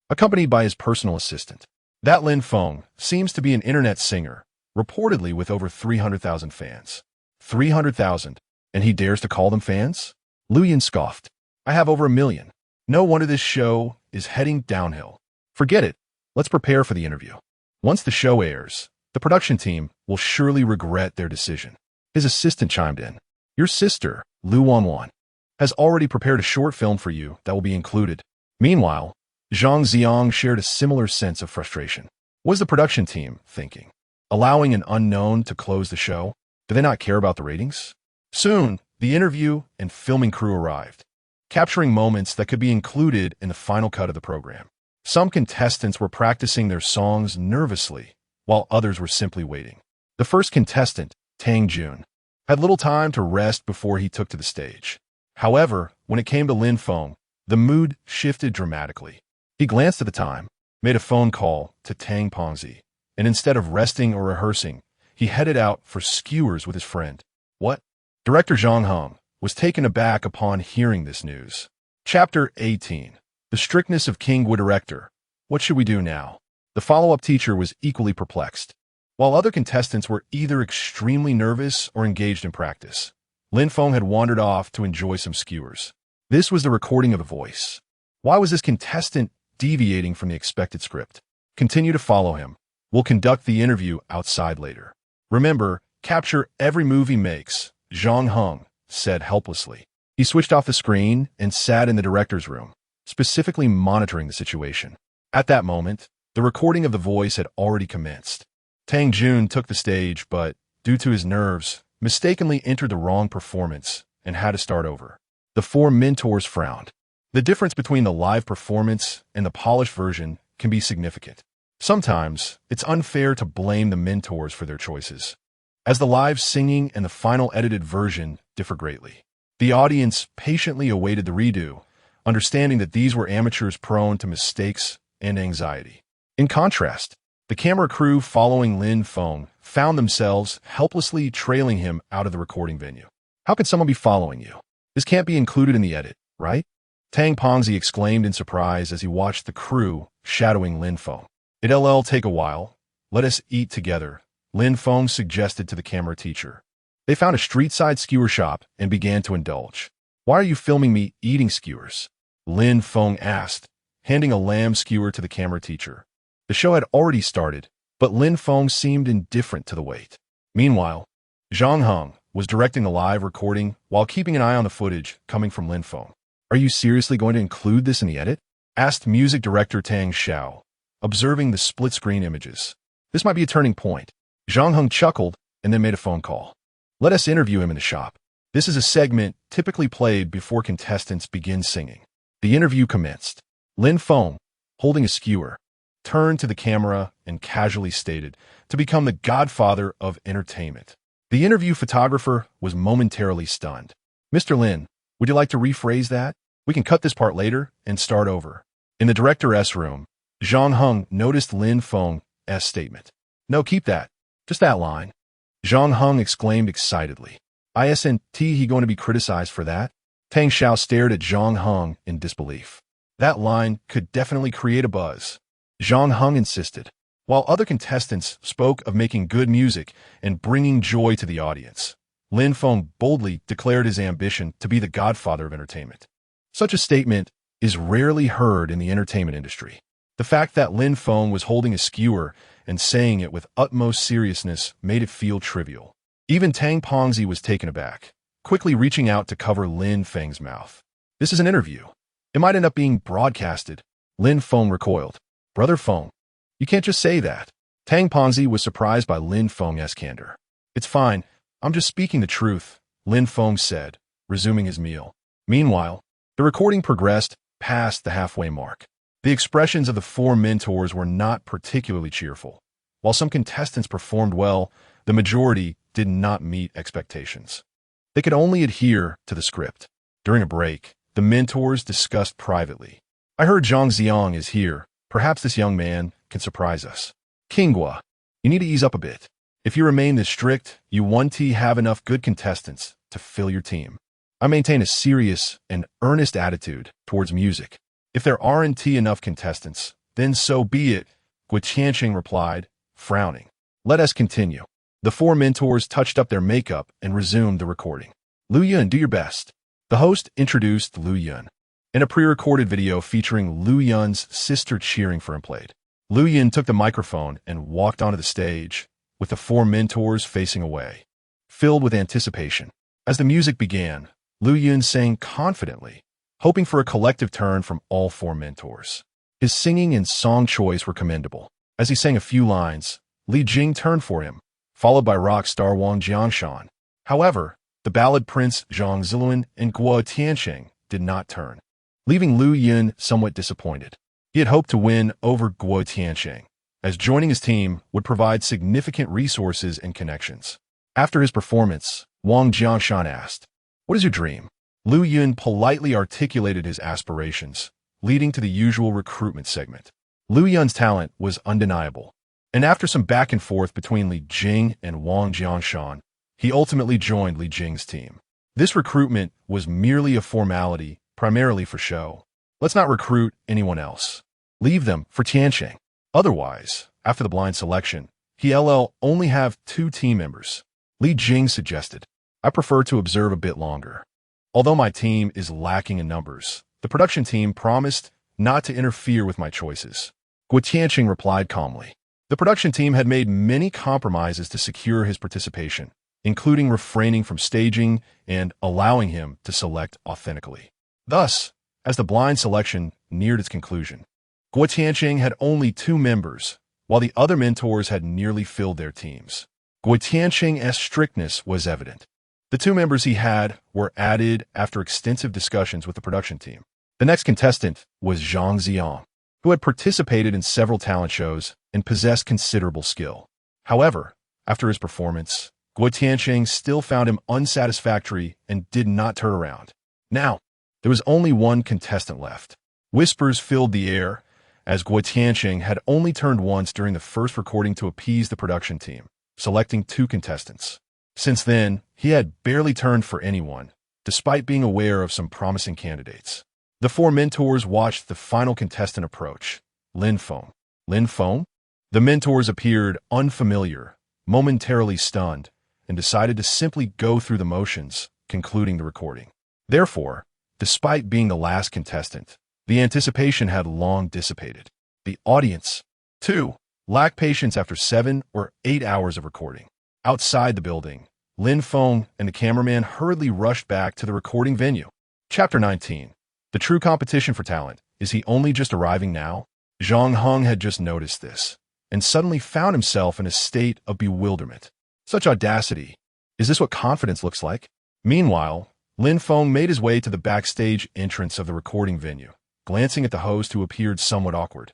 accompanied by his personal assistant. That Lin Feng seems to be an internet singer, reportedly with over 300,000 fans. 300,000, and he dares to call them fans? Lu Yun scoffed. I have over 1 million. No wonder this show is heading downhill. Forget it. Let's prepare for the interview. Once the show airs, the production team will surely regret their decision. His assistant chimed in. Your sister, Lu Wanwan, has already prepared a short film for you that will be included. Meanwhile, Zhang Xiang shared a similar sense of frustration. What was the production team thinking? Allowing an unknown to close the show? Do they not care about the ratings? Soon, the interview and filming crew arrived, capturing moments that could be included in the final cut of the program. Some contestants were practicing their songs nervously, while others were simply waiting. The first contestant, Tang Jun, had little time to rest before he took to the stage. However, when it came to Lin Feng, the mood shifted dramatically. He glanced at the time, made a phone call to Tang Pengzi, and instead of resting or rehearsing, he headed out for skewers with his friend. What? Director Zhang Heng was taken aback upon hearing this news. Chapter 18. The strictness of King Wu director. What should we do now? The follow-up teacher was equally perplexed. While other contestants were either extremely nervous or engaged in practice, Lin Feng had wandered off to enjoy some skewers. This was the recording of a voice. Why was this contestant deviating from the expected script? Continue to follow him. We'll conduct the interview outside later. Remember, capture every move he makes, Zhang Heng said helplessly. He switched off the screen and sat in the director's room, specifically monitoring the situation. At that moment, the recording of the voice had already commenced. Tang Jun took the stage, but, due to his nerves, mistakenly entered the wrong performance and had to start over. The 4 mentors frowned. The difference between the live performance and the polished version can be significant. Sometimes, it's unfair to blame the mentors for their choices, as the live singing and the final edited version differ greatly. The audience patiently awaited the redo, understanding that these were amateurs prone to mistakes and anxiety. In contrast, the camera crew following Lin Feng found themselves helplessly trailing him out of the recording venue. How could someone be following you? This can't be included in the edit, right? Tang Pengzi exclaimed in surprise as he watched the crew shadowing Lin Feng. It'll take a while. Let us eat together, Lin Feng suggested to the camera teacher. They found a street-side skewer shop and began to indulge. Why are you filming me eating skewers? Lin Feng asked, handing a lamb skewer to the camera teacher. The show had already started, but Lin Feng seemed indifferent to the wait. Meanwhile, Zhang Heng was directing the live recording while keeping an eye on the footage coming from Lin Feng. Are you seriously going to include this in the edit? Asked music director Tang Xiao, observing the split-screen images. This might be a turning point. Zhang Heng chuckled and then made a phone call. Let us interview him in the shop. This is a segment typically played before contestants begin singing. The interview commenced. Lin Feng, holding a skewer, turned to the camera and casually stated, to become the godfather of entertainment. The interview photographer was momentarily stunned. Mr. Lin, would you like to rephrase that? We can cut this part later and start over. In the director's room, Zhang Heng noticed Lin Feng's statement. No, keep that. Just that line. Zhang Heng exclaimed excitedly. Isn't he going to be criticized for that? Tang Xiao stared at Zhang Heng in disbelief. That line could definitely create a buzz. Zhang Heng insisted. while other contestants spoke of making good music and bringing joy to the audience. Lin Feng boldly declared his ambition to be the godfather of entertainment. Such a statement is rarely heard in the entertainment industry. The fact that Lin Feng was holding a skewer and saying it with utmost seriousness made it feel trivial. Even Tang Pongzi was taken aback, quickly reaching out to cover Lin Feng's mouth. "This is an interview. It might end up being broadcasted." Lin Feng recoiled. "Brother Feng, you can't just say that." Tang Pongzi was surprised by Lin Feng's candor. "It's fine. I'm just speaking the truth," Lin Feng said, resuming his meal. Meanwhile, the recording progressed past the halfway mark. The expressions of the four mentors were not particularly cheerful. While some contestants performed well, the majority did not meet expectations. They could only adhere to the script. During a break, the mentors discussed privately. "I heard Zhang Xiang is here. Perhaps this young man can surprise us. Qinghua, you need to ease up a bit. If you remain this strict, you won't have enough good contestants to fill your team." I maintain a serious and earnest attitude towards music. If there aren't enough contestants, then so be it, Guo Tianqing replied, frowning. "Let us continue." The four mentors touched up their makeup and resumed the recording. "Lu Yun, do your best." The host introduced Lu Yun. In a pre-recorded video featuring Lu Yun's sister cheering for him played. Lu Yun took the microphone and walked onto the stage, with the four mentors facing away. Filled with anticipation. As the music began, Lu Yun sang confidently, hoping for a collective turn from all four mentors. His singing and song choice were commendable. As he sang a few lines, Li Jing turned for him, followed by rock star Wang Jiangshan. However, the ballad prince Zhang Ziluan and Guo Tianqing did not turn, leaving Lu Yun somewhat disappointed. He had hoped to win over Guo Tianqing, as joining his team would provide significant resources and connections. After his performance, Wang Jiangshan asked, "What is your dream?" Lu Yun politely articulated his aspirations, leading to the usual recruitment segment. Lu Yun's talent was undeniable, and after some back and forth between Li Jing and Wang Jiangshan, he ultimately joined Li Jing's team. This recruitment was merely a formality, primarily for show. Let's not recruit anyone else. Leave them for Tianqing. Otherwise, after the blind selection, he'll only have 2 team members. Li Jing suggested, "I prefer to observe a bit longer." Although my team is lacking in numbers, the production team promised not to interfere with my choices. Guo Tianqing replied calmly. The production team had made many compromises to secure his participation, including refraining from staging and allowing him to select authentically. Thus, as the blind selection neared its conclusion, Guo Tianqing had only 2 members, while the other mentors had nearly filled their teams. Guo Tianqing's strictness was evident. The 2 members he had were added after extensive discussions with the production team. The next contestant was Zhang Xiang, who had participated in several talent shows and possessed considerable skill. However, after his performance, Guo Tianqing still found him unsatisfactory and did not turn around. Now, there was only one contestant left. Whispers filled the air, as Guo Tianqing had only turned once during the first recording to appease the production team, selecting 2 contestants. Since then, he had barely turned for anyone, despite being aware of some promising candidates. The 4 mentors watched the final contestant approach, Lin Feng. Lin Feng? The mentors appeared unfamiliar, momentarily stunned, and decided to simply go through the motions, concluding the recording. Therefore, despite being the last contestant, the anticipation had long dissipated. The audience, too, lacked patience after 7 or 8 hours of recording. Outside the building, Lin Feng and the cameraman hurriedly rushed back to the recording venue. Chapter 19. The true competition for talent. Is he only just arriving now? Zhang Heng had just noticed this, and suddenly found himself in a state of bewilderment. Such audacity. Is this what confidence looks like? Meanwhile, Lin Feng made his way to the backstage entrance of the recording venue, glancing at the host who appeared somewhat awkward.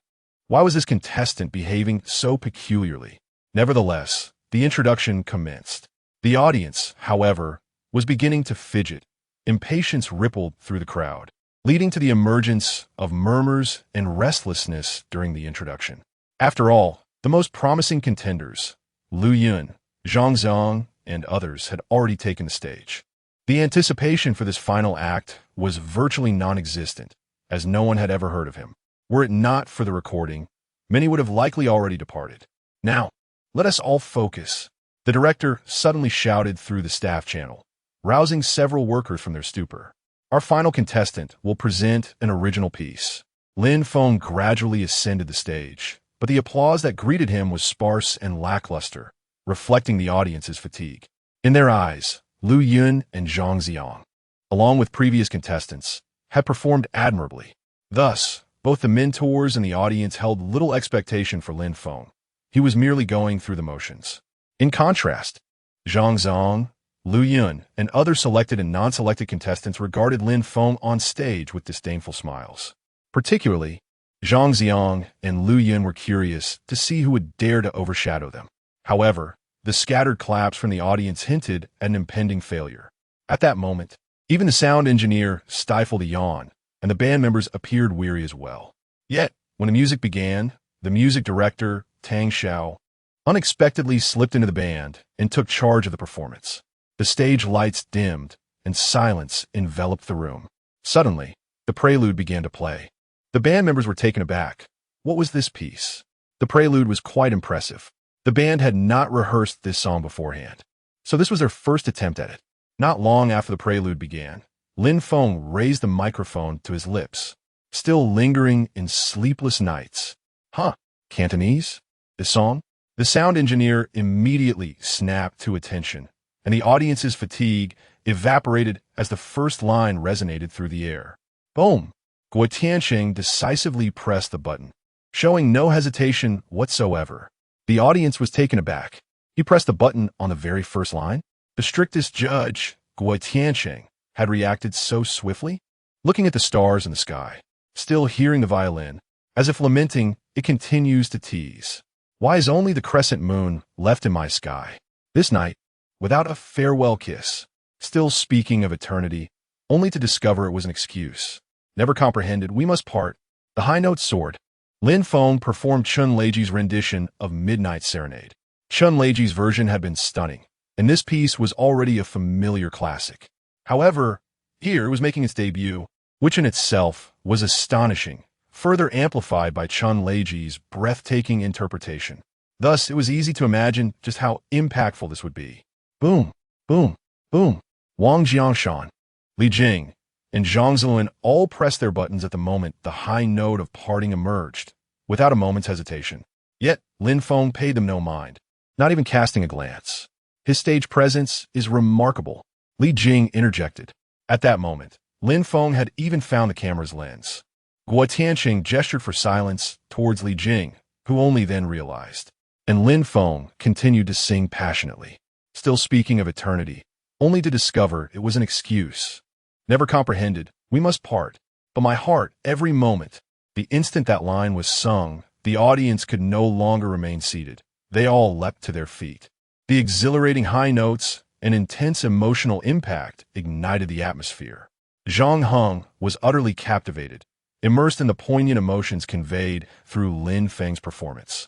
Why was this contestant behaving so peculiarly? Nevertheless, the introduction commenced. The audience, however, was beginning to fidget. Impatience rippled through the crowd, leading to the emergence of murmurs and restlessness during the introduction. After all, the most promising contenders, Lu Yun, Zhang Xiang, and others had already taken the stage. The anticipation for this final act was virtually non-existent, as no one had ever heard of him. Were it not for the recording, many would have likely already departed. Now, let us all focus. The director suddenly shouted through the staff channel, rousing several workers from their stupor. Our final contestant will present an original piece. Lin Feng gradually ascended the stage, but the applause that greeted him was sparse and lackluster, reflecting the audience's fatigue. In their eyes, Lu Yun and Zhang Xiang, along with previous contestants, had performed admirably. Thus, both the mentors and the audience held little expectation for Lin Feng. He was merely going through the motions. In contrast, Zhang Xiang, Lu Yun, and other selected and non-selected contestants regarded Lin Feng on stage with disdainful smiles. Particularly, Zhang Xiang and Lu Yun were curious to see who would dare to overshadow them. However, the scattered claps from the audience hinted at an impending failure. At that moment, even the sound engineer stifled a yawn, and the band members appeared weary as well. Yet, when the music began, the music director, Tang Xiao, unexpectedly slipped into the band and took charge of the performance. The stage lights dimmed, and silence enveloped the room. Suddenly, the prelude began to play. The band members were taken aback. What was this piece? The prelude was quite impressive. The band had not rehearsed this song beforehand, so this was their first attempt at it. Not long after the prelude began, Lin Feng raised the microphone to his lips, still lingering in sleepless nights. Huh, Cantonese? This song? The sound engineer immediately snapped to attention, and the audience's fatigue evaporated as the first line resonated through the air. Boom! Guo Tianqing decisively pressed the button, showing no hesitation whatsoever. The audience was taken aback. He pressed the button on the very first line? The strictest judge, Guo Tianqing, had reacted so swiftly, looking at the stars in the sky, still hearing the violin, as if lamenting, it continues to tease. Why is only the crescent moon left in my sky? This night, without a farewell kiss, still speaking of eternity, only to discover it was an excuse. Never comprehended, we must part. The high note soared. Lin Feng performed Chun Leiji's rendition of Midnight Serenade. Chun Leiji's version had been stunning, and this piece was already a familiar classic. However, here it was making its debut, which in itself was astonishing, further amplified by Chun Leiji's breathtaking interpretation. Thus, it was easy to imagine just how impactful this would be. Boom, boom, boom. Wang Jiangshan, Li Jing, and Zhang Zilin all pressed their buttons at the moment the high note of parting emerged, without a moment's hesitation. Yet, Lin Feng paid them no mind, not even casting a glance. His stage presence is remarkable. Li Jing interjected. At that moment, Lin Feng had even found the camera's lens. Guo Tianqing gestured for silence towards Li Jing, who only then realized. And Lin Feng continued to sing passionately, still speaking of eternity, only to discover it was an excuse. Never comprehended, we must part. But my heart, every moment, the instant that line was sung, the audience could no longer remain seated. They all leapt to their feet. The exhilarating high notes and intense emotional impact ignited the atmosphere. Zhang Heng was utterly captivated, immersed in the poignant emotions conveyed through Lin Feng's performance.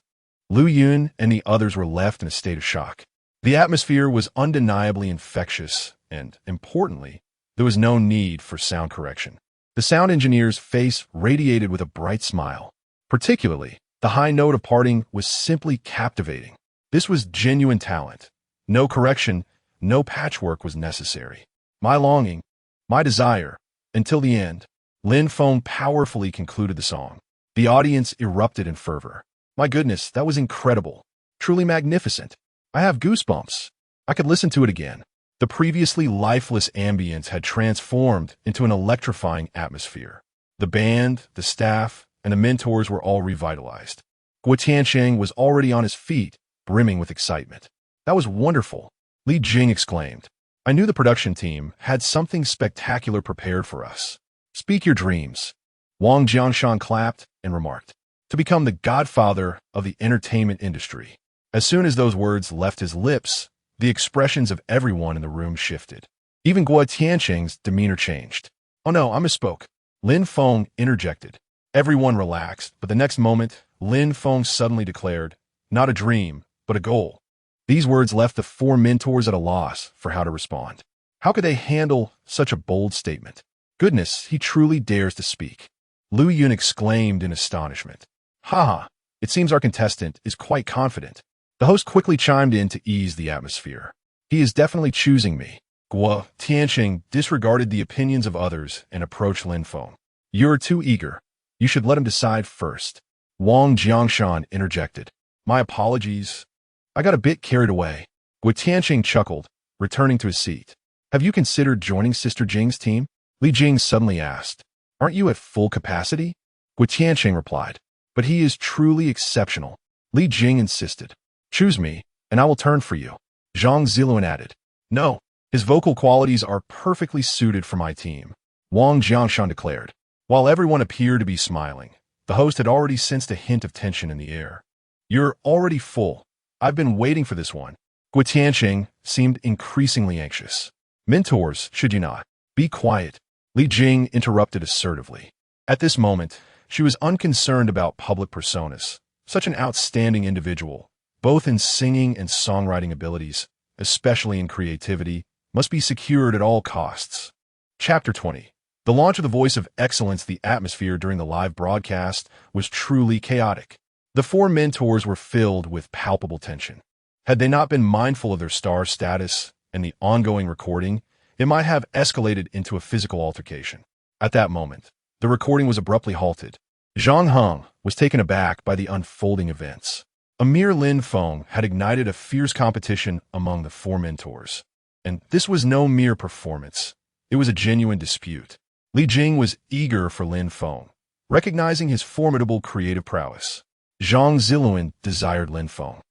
Lu Yun and the others were left in a state of shock. The atmosphere was undeniably infectious, and, importantly, there was no need for sound correction. The sound engineer's face radiated with a bright smile. Particularly, the high note of parting was simply captivating. This was genuine talent. No correction, no patchwork was necessary. My longing, my desire, until the end. Lin Feng powerfully concluded the song. The audience erupted in fervor. My goodness, that was incredible. Truly magnificent. I have goosebumps. I could listen to it again. The previously lifeless ambience had transformed into an electrifying atmosphere. The band, the staff, and the mentors were all revitalized. Guo Tianqing was already on his feet, brimming with excitement. That was wonderful, Li Jing exclaimed. I knew the production team had something spectacular prepared for us. Speak your dreams. Wang Jiangshan clapped and remarked. To become the godfather of the entertainment industry. As soon as those words left his lips, the expressions of everyone in the room shifted. Even Guo Tianqing's demeanor changed. Oh no, I misspoke. Lin Feng interjected. Everyone relaxed, but the next moment, Lin Feng suddenly declared, not a dream, but a goal. These words left the four mentors at a loss for how to respond. How could they handle such a bold statement? Goodness, he truly dares to speak. Lu Yun exclaimed in astonishment. Ha ha, It seems our contestant is quite confident. The host quickly chimed in to ease the atmosphere. He is definitely choosing me. Guo Tianqing disregarded the opinions of others and approached Lin Feng. You're too eager. You should let him decide first. Wang Jiangshan interjected. My apologies. I got a bit carried away. Guo Tianqing chuckled, returning to his seat. Have you considered joining Sister Jing's team? Li Jing suddenly asked. Aren't you at full capacity? Guo Tianqing replied. But he is truly exceptional. Li Jing insisted. Choose me, and I will turn for you. Zhang Ziluan added. No, his vocal qualities are perfectly suited for my team, Wang Jiangshan declared. While everyone appeared to be smiling, the host had already sensed a hint of tension in the air. You're already full. I've been waiting for this one. Guo Tianqing seemed increasingly anxious. Mentors, should you not? Be quiet. Li Jing interrupted assertively. At this moment, she was unconcerned about public personas. Such an outstanding individual, both in singing and songwriting abilities, especially in creativity, must be secured at all costs. Chapter 20. The launch of the Voice of Excellence. The atmosphere during the live broadcast was truly chaotic. The four mentors were filled with palpable tension. Had they not been mindful of their star status and the ongoing recording, it might have escalated into a physical altercation. At that moment, the recording was abruptly halted. Zhang Heng was taken aback by the unfolding events. A mere Lin Feng had ignited a fierce competition among the four mentors. And this was no mere performance. It was a genuine dispute. Li Jing was eager for Lin Feng, recognizing his formidable creative prowess. Zhang Ziluan desired Lin Feng,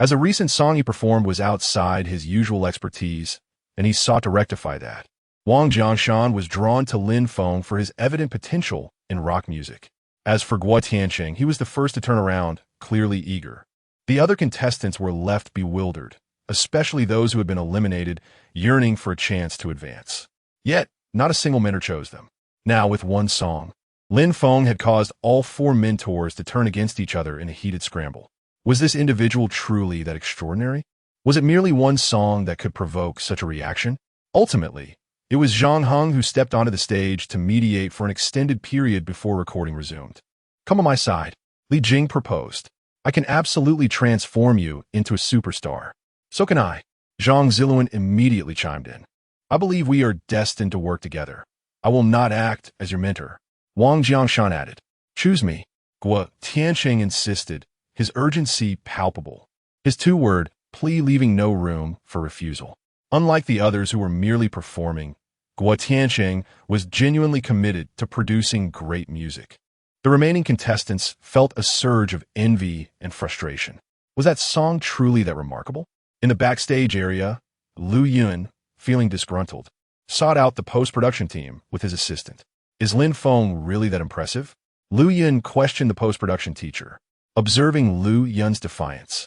as a recent song he performed was outside his usual expertise, and he sought to rectify that. Wang Jiangshan was drawn to Lin Feng for his evident potential in rock music. As for Guo Tianqing, he was the first to turn around, clearly eager. The other contestants were left bewildered, especially those who had been eliminated, yearning for a chance to advance. Yet, not a single mentor chose them. Now, with one song, Lin Feng had caused all four mentors to turn against each other in a heated scramble. Was this individual truly that extraordinary? Was it merely one song that could provoke such a reaction? Ultimately, it was Zhang Heng who stepped onto the stage to mediate for an extended period before recording resumed. Come on my side, Li Jing proposed. I can absolutely transform you into a superstar. So can I. Zhang Ziluan immediately chimed in. I believe we are destined to work together. I will not act as your mentor. Wang Jiangshan added. Choose me. Guo Tianqing insisted, his urgency palpable. His two-word plea leaving no room for refusal. Unlike the others who were merely performing, Guo Tianqing was genuinely committed to producing great music. The remaining contestants felt a surge of envy and frustration. Was that song truly that remarkable? In the backstage area, Lu Yun, feeling disgruntled, sought out the post-production team with his assistant. Is Lin Feng really that impressive? Lu Yun questioned the post-production teacher, observing Lu Yun's defiance.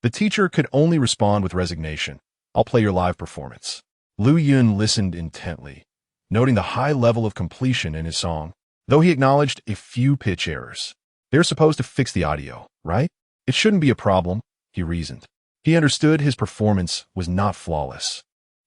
The teacher could only respond with resignation. I'll play your live performance. Lu Yun listened intently, noting the high level of completion in his song, though he acknowledged a few pitch errors. They're supposed to fix the audio, right? It shouldn't be a problem, he reasoned. He understood his performance was not flawless,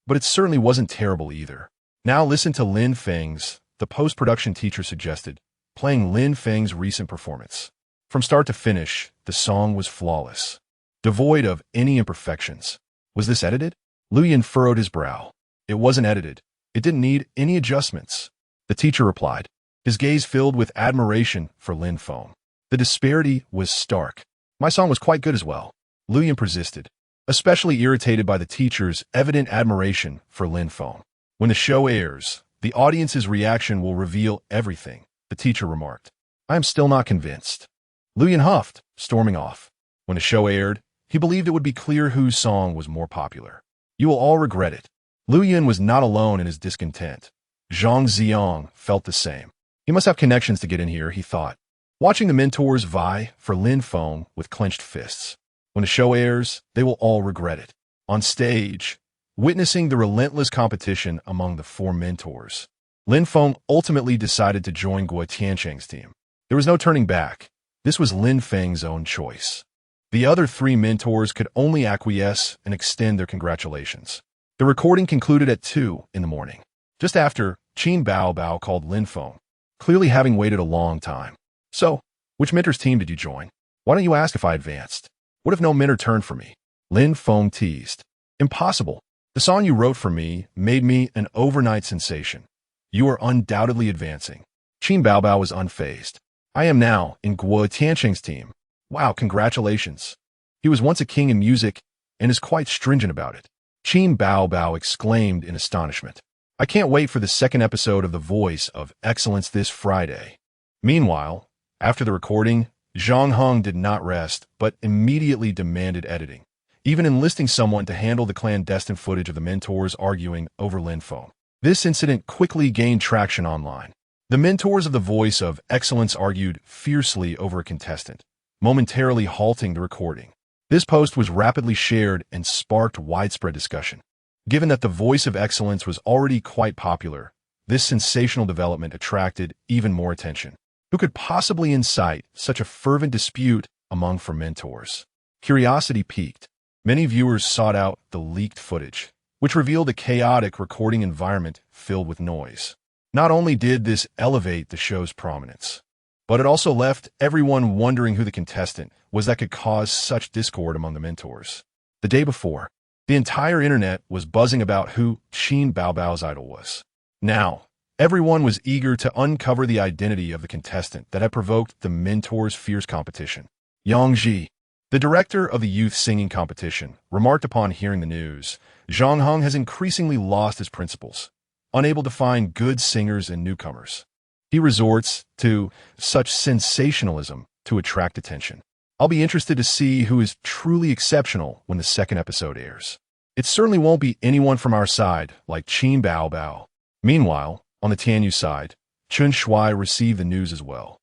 but it certainly wasn't terrible either. Now listen to Lin Feng's, the post-production teacher suggested, playing Lin Feng's recent performance. From start to finish, the song was flawless, devoid of any imperfections. Was this edited? Lu Yun furrowed his brow. It wasn't edited. It didn't need any adjustments. The teacher replied, his gaze filled with admiration for Lin Feng. The disparity was stark. My song was quite good as well. Lu Yun persisted, especially irritated by the teacher's evident admiration for Lin Feng. When the show airs, the audience's reaction will reveal everything, the teacher remarked. I am still not convinced. Lu Yun huffed, storming off. When the show aired, he believed it would be clear whose song was more popular. You will all regret it. Lu Yun was not alone in his discontent. Zhang Ziong felt the same. He must have connections to get in here, he thought, watching the mentors vie for Lin Feng with clenched fists. When the show airs, they will all regret it. On stage, witnessing the relentless competition among the four mentors, Lin Feng ultimately decided to join Guo Tianqing's team. There was no turning back. This was Lin Feng's own choice. The other three mentors could only acquiesce and extend their congratulations. The recording concluded at 2 in the morning, just after Qin Bao Bao called Lin Feng, clearly having waited a long time. So, which mentor's team did you join? Why don't you ask if I advanced? What if no men turned for me? Lin Feng teased. Impossible. The song you wrote for me made me an overnight sensation. You are undoubtedly advancing. Qin Baobao was unfazed. I am now in Guo Tianqing's team. Wow, congratulations. He was once a king in music and is quite stringent about it. Qin Baobao exclaimed in astonishment. I can't wait for the second episode of The Voice of Excellence this Friday. Meanwhile, after the recording, Zhang Heng did not rest, but immediately demanded editing, even enlisting someone to handle the clandestine footage of the mentors arguing over Lin Feng. This incident quickly gained traction online. The mentors of The Voice of Excellence argued fiercely over a contestant, momentarily halting the recording. This post was rapidly shared and sparked widespread discussion. Given that The Voice of Excellence was already quite popular, this sensational development attracted even more attention. Who could possibly incite such a fervent dispute among fermentors? Curiosity piqued. Many viewers sought out the leaked footage, which revealed a chaotic recording environment filled with noise. Not only did this elevate the show's prominence, but it also left everyone wondering who the contestant was that could cause such discord among the mentors. The day before, the entire internet was buzzing about who Qin Baobao's idol was. Now, everyone was eager to uncover the identity of the contestant that had provoked the mentors' fierce competition. Yang Ji, the director of the youth singing competition, remarked upon hearing the news, Zhang Heng has increasingly lost his principles, unable to find good singers and newcomers. He resorts to such sensationalism to attract attention. I'll be interested to see who is truly exceptional when the second episode airs. It certainly won't be anyone from our side like Qin Baobao. Meanwhile, on the Tianyu side, Chun Shui received the news as well.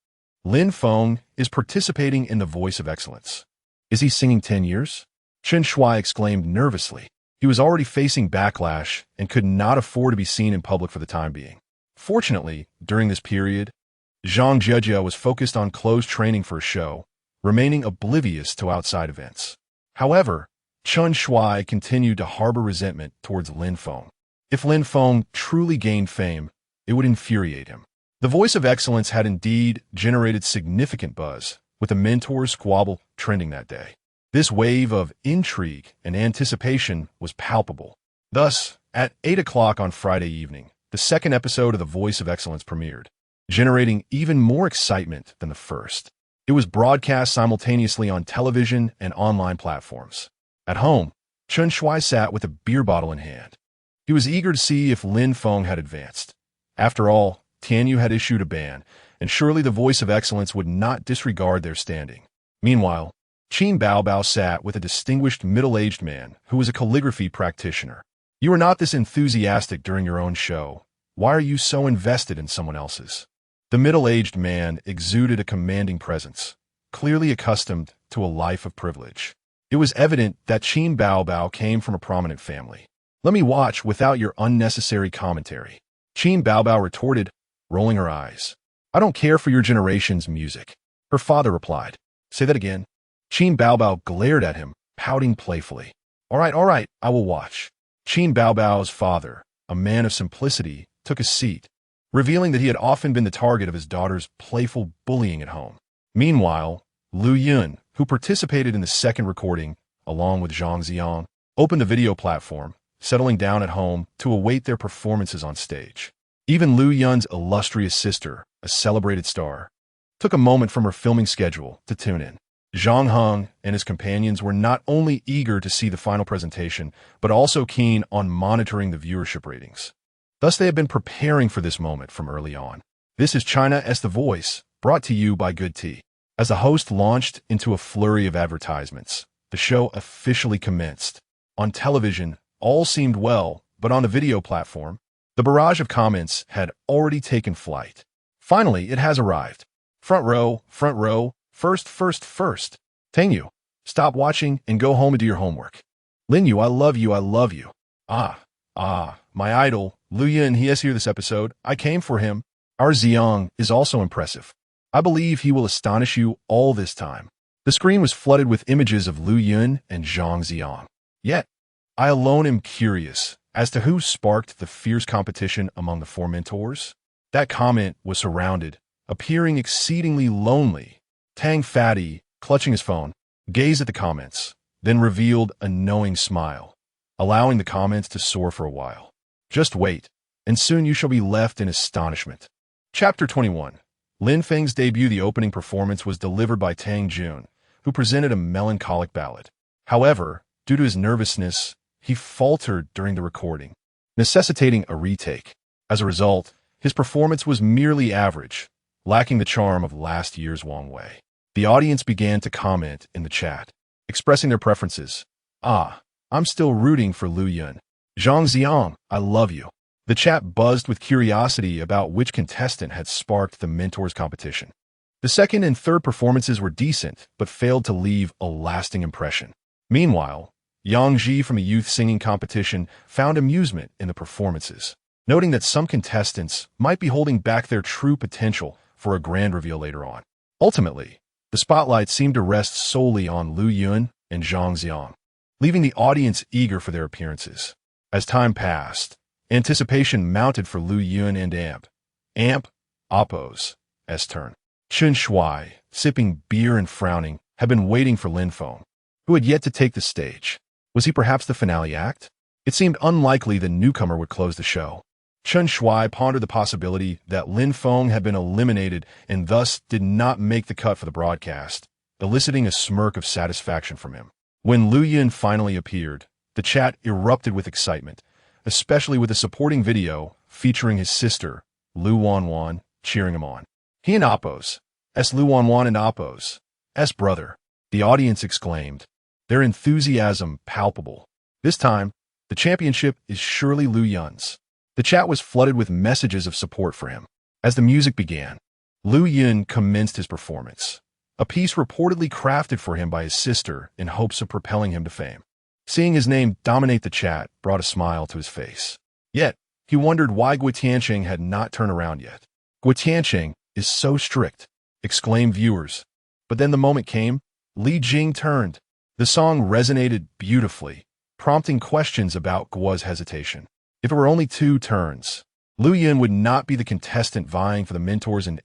Lin Feng is participating in The Voice of Excellence. Is he singing 10 years? Chun Shui exclaimed nervously. He was already facing backlash and could not afford to be seen in public for the time being. Fortunately, during this period, Zhang Jejia was focused on closed training for a show, remaining oblivious to outside events. However, Chun Shui continued to harbor resentment towards Lin Feng. If Lin Feng truly gained fame, it would infuriate him. The Voice of Excellence had indeed generated significant buzz, with the mentors' squabble trending that day. This wave of intrigue and anticipation was palpable. Thus, at 8 o'clock on Friday evening, the second episode of The Voice of Excellence premiered, generating even more excitement than the first. It was broadcast simultaneously on television and online platforms. At home, Chun Shui sat with a beer bottle in hand. He was eager to see if Lin Feng had advanced. After all, Tianyu had issued a ban, and surely The Voice of Excellence would not disregard their standing. Meanwhile, Qin Baobao sat with a distinguished middle-aged man who was a calligraphy practitioner. You were not this enthusiastic during your own show. Why are you so invested in someone else's? The middle-aged man exuded a commanding presence, clearly accustomed to a life of privilege. It was evident that Qin Baobao came from a prominent family. Let me watch without your unnecessary commentary. Qin Baobao retorted, rolling her eyes. I don't care for your generation's music. Her father replied. Say that again. Qin Baobao glared at him, pouting playfully. All right, I will watch. Qin Baobao's father, a man of simplicity, took a seat, revealing that he had often been the target of his daughter's playful bullying at home. Meanwhile, Lu Yun, who participated in the second recording, along with Zhang Xiang, opened the video platform, settling down at home to await their performances on stage. Even Lu Yun's illustrious sister, a celebrated star, took a moment from her filming schedule to tune in. Zhang Heng and his companions were not only eager to see the final presentation, but also keen on monitoring the viewership ratings. Thus, they had been preparing for this moment from early on. This is China as The Voice, brought to you by Good Tea. As the host launched into a flurry of advertisements, the show officially commenced. On television, all seemed well, but on the video platform, the barrage of comments had already taken flight. Finally, it has arrived. Front row, first. Tangyu, stop watching and go home and do your homework. Linyu, I love you. My idol, Lu Yun, he is here this episode. I came for him. Our Xiang is also impressive. I believe he will astonish you all this time. The screen was flooded with images of Lu Yun and Zhang Xiang. Yet, I alone am curious as to who sparked the fierce competition among the four mentors. That comment was surrounded, appearing exceedingly lonely. Tang Fatty clutching his phone, gazed at the comments, then revealed a knowing smile, allowing the comments to soar for a while. Just wait, and soon you shall be left in astonishment. Chapter 21. Lin Feng's debut. The opening performance was delivered by Tang Jun, who presented a melancholic ballad. However, due to his nervousness, he faltered during the recording, necessitating a retake. As a result, his performance was merely average, lacking the charm of last year's Wang Wei. The audience began to comment in the chat, expressing their preferences. I'm still rooting for Lu Yun. Zhang Xiang, I love you. The chat buzzed with curiosity about which contestant had sparked the mentors competition. The second and third performances were decent, but failed to leave a lasting impression. Meanwhile, Yang Ji from the youth singing competition found amusement in the performances, noting that some contestants might be holding back their true potential for a grand reveal later on. Ultimately, the spotlight seemed to rest solely on Lu Yun and Zhang Xiang, leaving the audience eager for their appearances. As time passed, anticipation mounted for Lu Yun and Amp, Oppo's turn. Chun Shuai, sipping beer and frowning, had been waiting for Lin Feng, who had yet to take the stage. Was he perhaps the finale act? It seemed unlikely the newcomer would close the show. Chun Shuai pondered the possibility that Lin Feng had been eliminated and thus did not make the cut for the broadcast, eliciting a smirk of satisfaction from him. When Lu Yun finally appeared, the chat erupted with excitement, especially with a supporting video featuring his sister, Lu Wanwan, cheering him on. He and Oppo's, Lu Wanwan and Oppo's brother, the audience exclaimed, their enthusiasm palpable. This time, the championship is surely Lu Yun's. The chat was flooded with messages of support for him. As the music began, Lu Yun commenced his performance, a piece reportedly crafted for him by his sister in hopes of propelling him to fame. Seeing his name dominate the chat brought a smile to his face. Yet, he wondered why Guo Tianqing had not turned around yet. Guo Tianqing is so strict, exclaimed viewers. But then the moment came, Li Jing turned. The song resonated beautifully, prompting questions about Guo's hesitation. If it were only 2 turns, Lu Yun would not be the contestant vying for the mentors and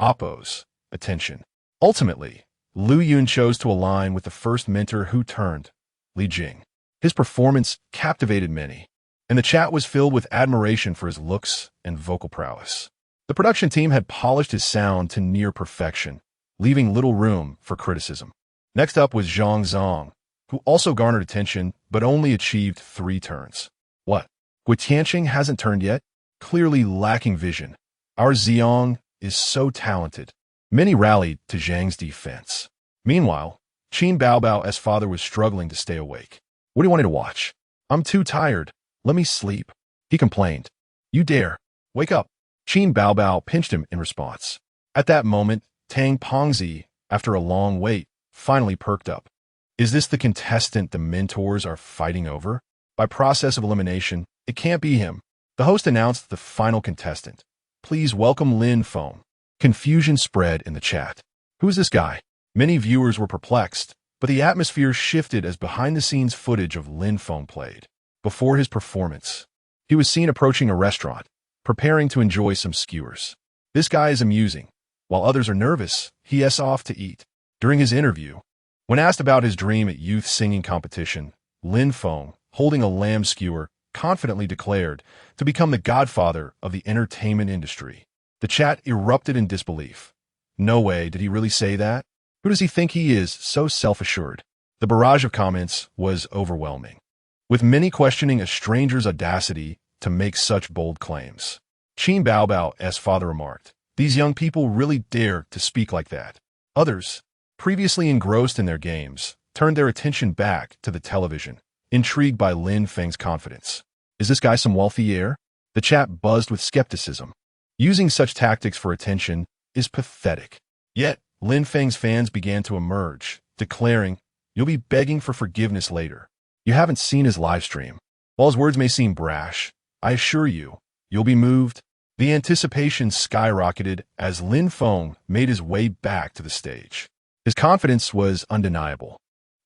Oppo's attention. Ultimately, Lu Yun chose to align with the first mentor who turned, Li Jing. His performance captivated many, and the chat was filled with admiration for his looks and vocal prowess. The production team had polished his sound to near perfection, leaving little room for criticism. Next up was Zhang Zong, who also garnered attention but only achieved 3 turns. What? Guo Tianqing hasn't turned yet? Clearly lacking vision. Our Xiang is so talented. Many rallied to Zhang's defense. Meanwhile, Qin Baobao's father was struggling to stay awake. What do you want me to watch? I'm too tired. Let me sleep, he complained. You dare. Wake up. Qin Baobao pinched him in response. At that moment, Tang Pongzi, after a long wait, finally perked up. Is this the contestant the mentors are fighting over? By process of elimination, it can't be him. The host announced the final contestant. Please welcome Lin Feng. Confusion spread in the chat. Who's this guy? Many viewers were perplexed, but the atmosphere shifted as behind-the-scenes footage of Lin Feng played. Before his performance, he was seen approaching a restaurant, preparing to enjoy some skewers. This guy is amusing. While others are nervous, he is off to eat. During his interview, when asked about his dream at youth singing competition, Lin Feng, holding a lamb skewer, confidently declared to become the godfather of the entertainment industry. The chat erupted in disbelief. No way, did he really say that? Who does he think he is, so self-assured? The barrage of comments was overwhelming, with many questioning a stranger's audacity to make such bold claims. Qin Baobao's father remarked, "These young people really dare to speak like that." Others, previously engrossed in their games, turned their attention back to the television, intrigued by Lin Feng's confidence. Is this guy some wealthy heir? The chat buzzed with skepticism. Using such tactics for attention is pathetic. Yet, Lin Feng's fans began to emerge, declaring, "You'll be begging for forgiveness later. You haven't seen his live stream. While his words may seem brash, I assure you, you'll be moved." The anticipation skyrocketed as Lin Feng made his way back to the stage. His confidence was undeniable,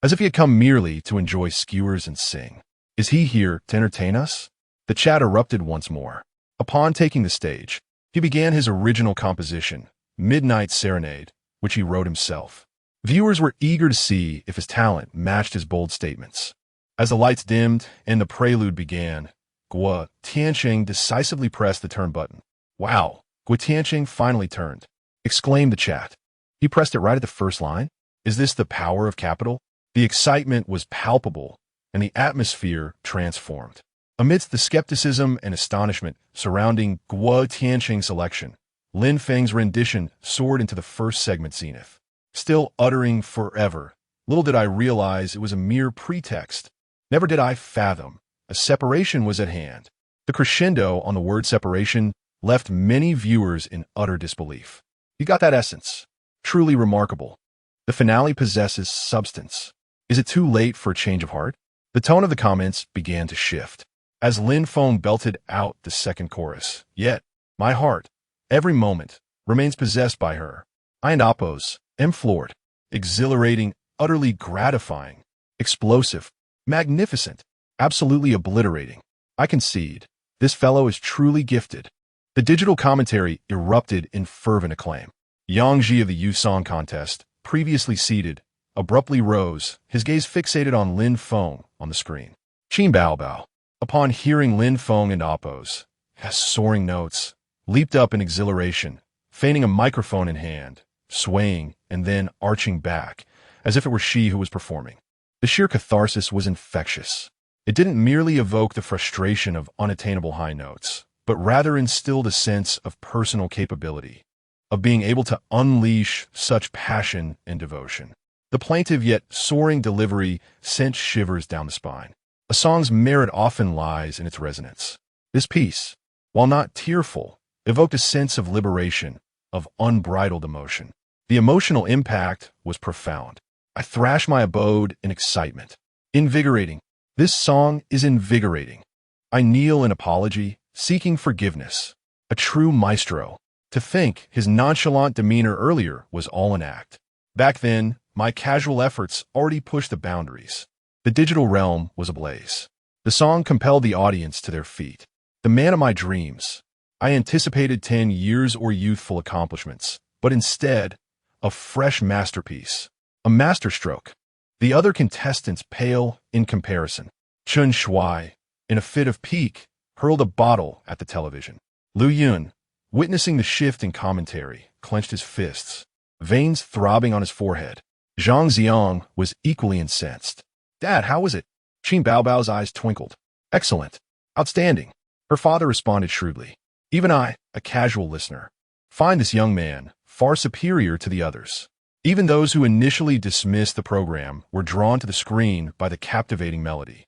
as if he had come merely to enjoy skewers and sing. Is he here to entertain us? The chat erupted once more. Upon taking the stage, he began his original composition, Midnight Serenade, which he wrote himself. Viewers were eager to see if his talent matched his bold statements. As the lights dimmed and the prelude began, Guo Tianqing decisively pressed the turn button. "Wow, Guo Tianqing finally turned," exclaimed the chat. He pressed it right at the first line. Is this the power of capital? The excitement was palpable, and the atmosphere transformed. Amidst the skepticism and astonishment surrounding Guo Tianqing's selection, Lin Feng's rendition soared into the first segment zenith. Still uttering forever, little did I realize it was a mere pretext. Never did I fathom a separation was at hand. The crescendo on the word separation left many viewers in utter disbelief. You got that essence. Truly remarkable. The finale possesses substance. Is it too late for a change of heart? The tone of the comments began to shift as Lin Feng belted out the second chorus. Yet, my heart, every moment, remains possessed by her. I and Oppos am floored. Exhilarating, utterly gratifying, explosive, magnificent, absolutely obliterating. I concede, this fellow is truly gifted. The digital commentary erupted in fervent acclaim. Yang Ji of the Youth Song Contest, previously seated, abruptly rose, his gaze fixated on Lin Feng on the screen. Qin Bao Bao, upon hearing Lin Feng and Oppos, soaring notes, leaped up in exhilaration, feigning a microphone in hand, swaying and then arching back, as if it were she who was performing. The sheer catharsis was infectious. It didn't merely evoke the frustration of unattainable high notes, but rather instilled a sense of personal capability, of being able to unleash such passion and devotion. The plaintive yet soaring delivery sent shivers down the spine. A song's merit often lies in its resonance. This piece, while not tearful, evoked a sense of liberation, of unbridled emotion. The emotional impact was profound. I thrashed my abode in excitement. Invigorating. This song is invigorating. I kneel in apology, seeking forgiveness. A true maestro. To think his nonchalant demeanor earlier was all an act. Back then, my casual efforts already pushed the boundaries. The digital realm was ablaze. The song compelled the audience to their feet. The man of my dreams. I anticipated 10 years or youthful accomplishments, but instead, a fresh masterpiece. A masterstroke. The other contestants pale in comparison. Chun Shuai, in a fit of pique, hurled a bottle at the television. Lu Yun, witnessing the shift in commentary, clenched his fists, veins throbbing on his forehead. Zhang Xiang was equally incensed. Dad, how was it? Qin Baobao's eyes twinkled. Excellent. Outstanding. Her father responded shrewdly. Even I, a casual listener, find this young man far superior to the others. Even those who initially dismissed the program were drawn to the screen by the captivating melody.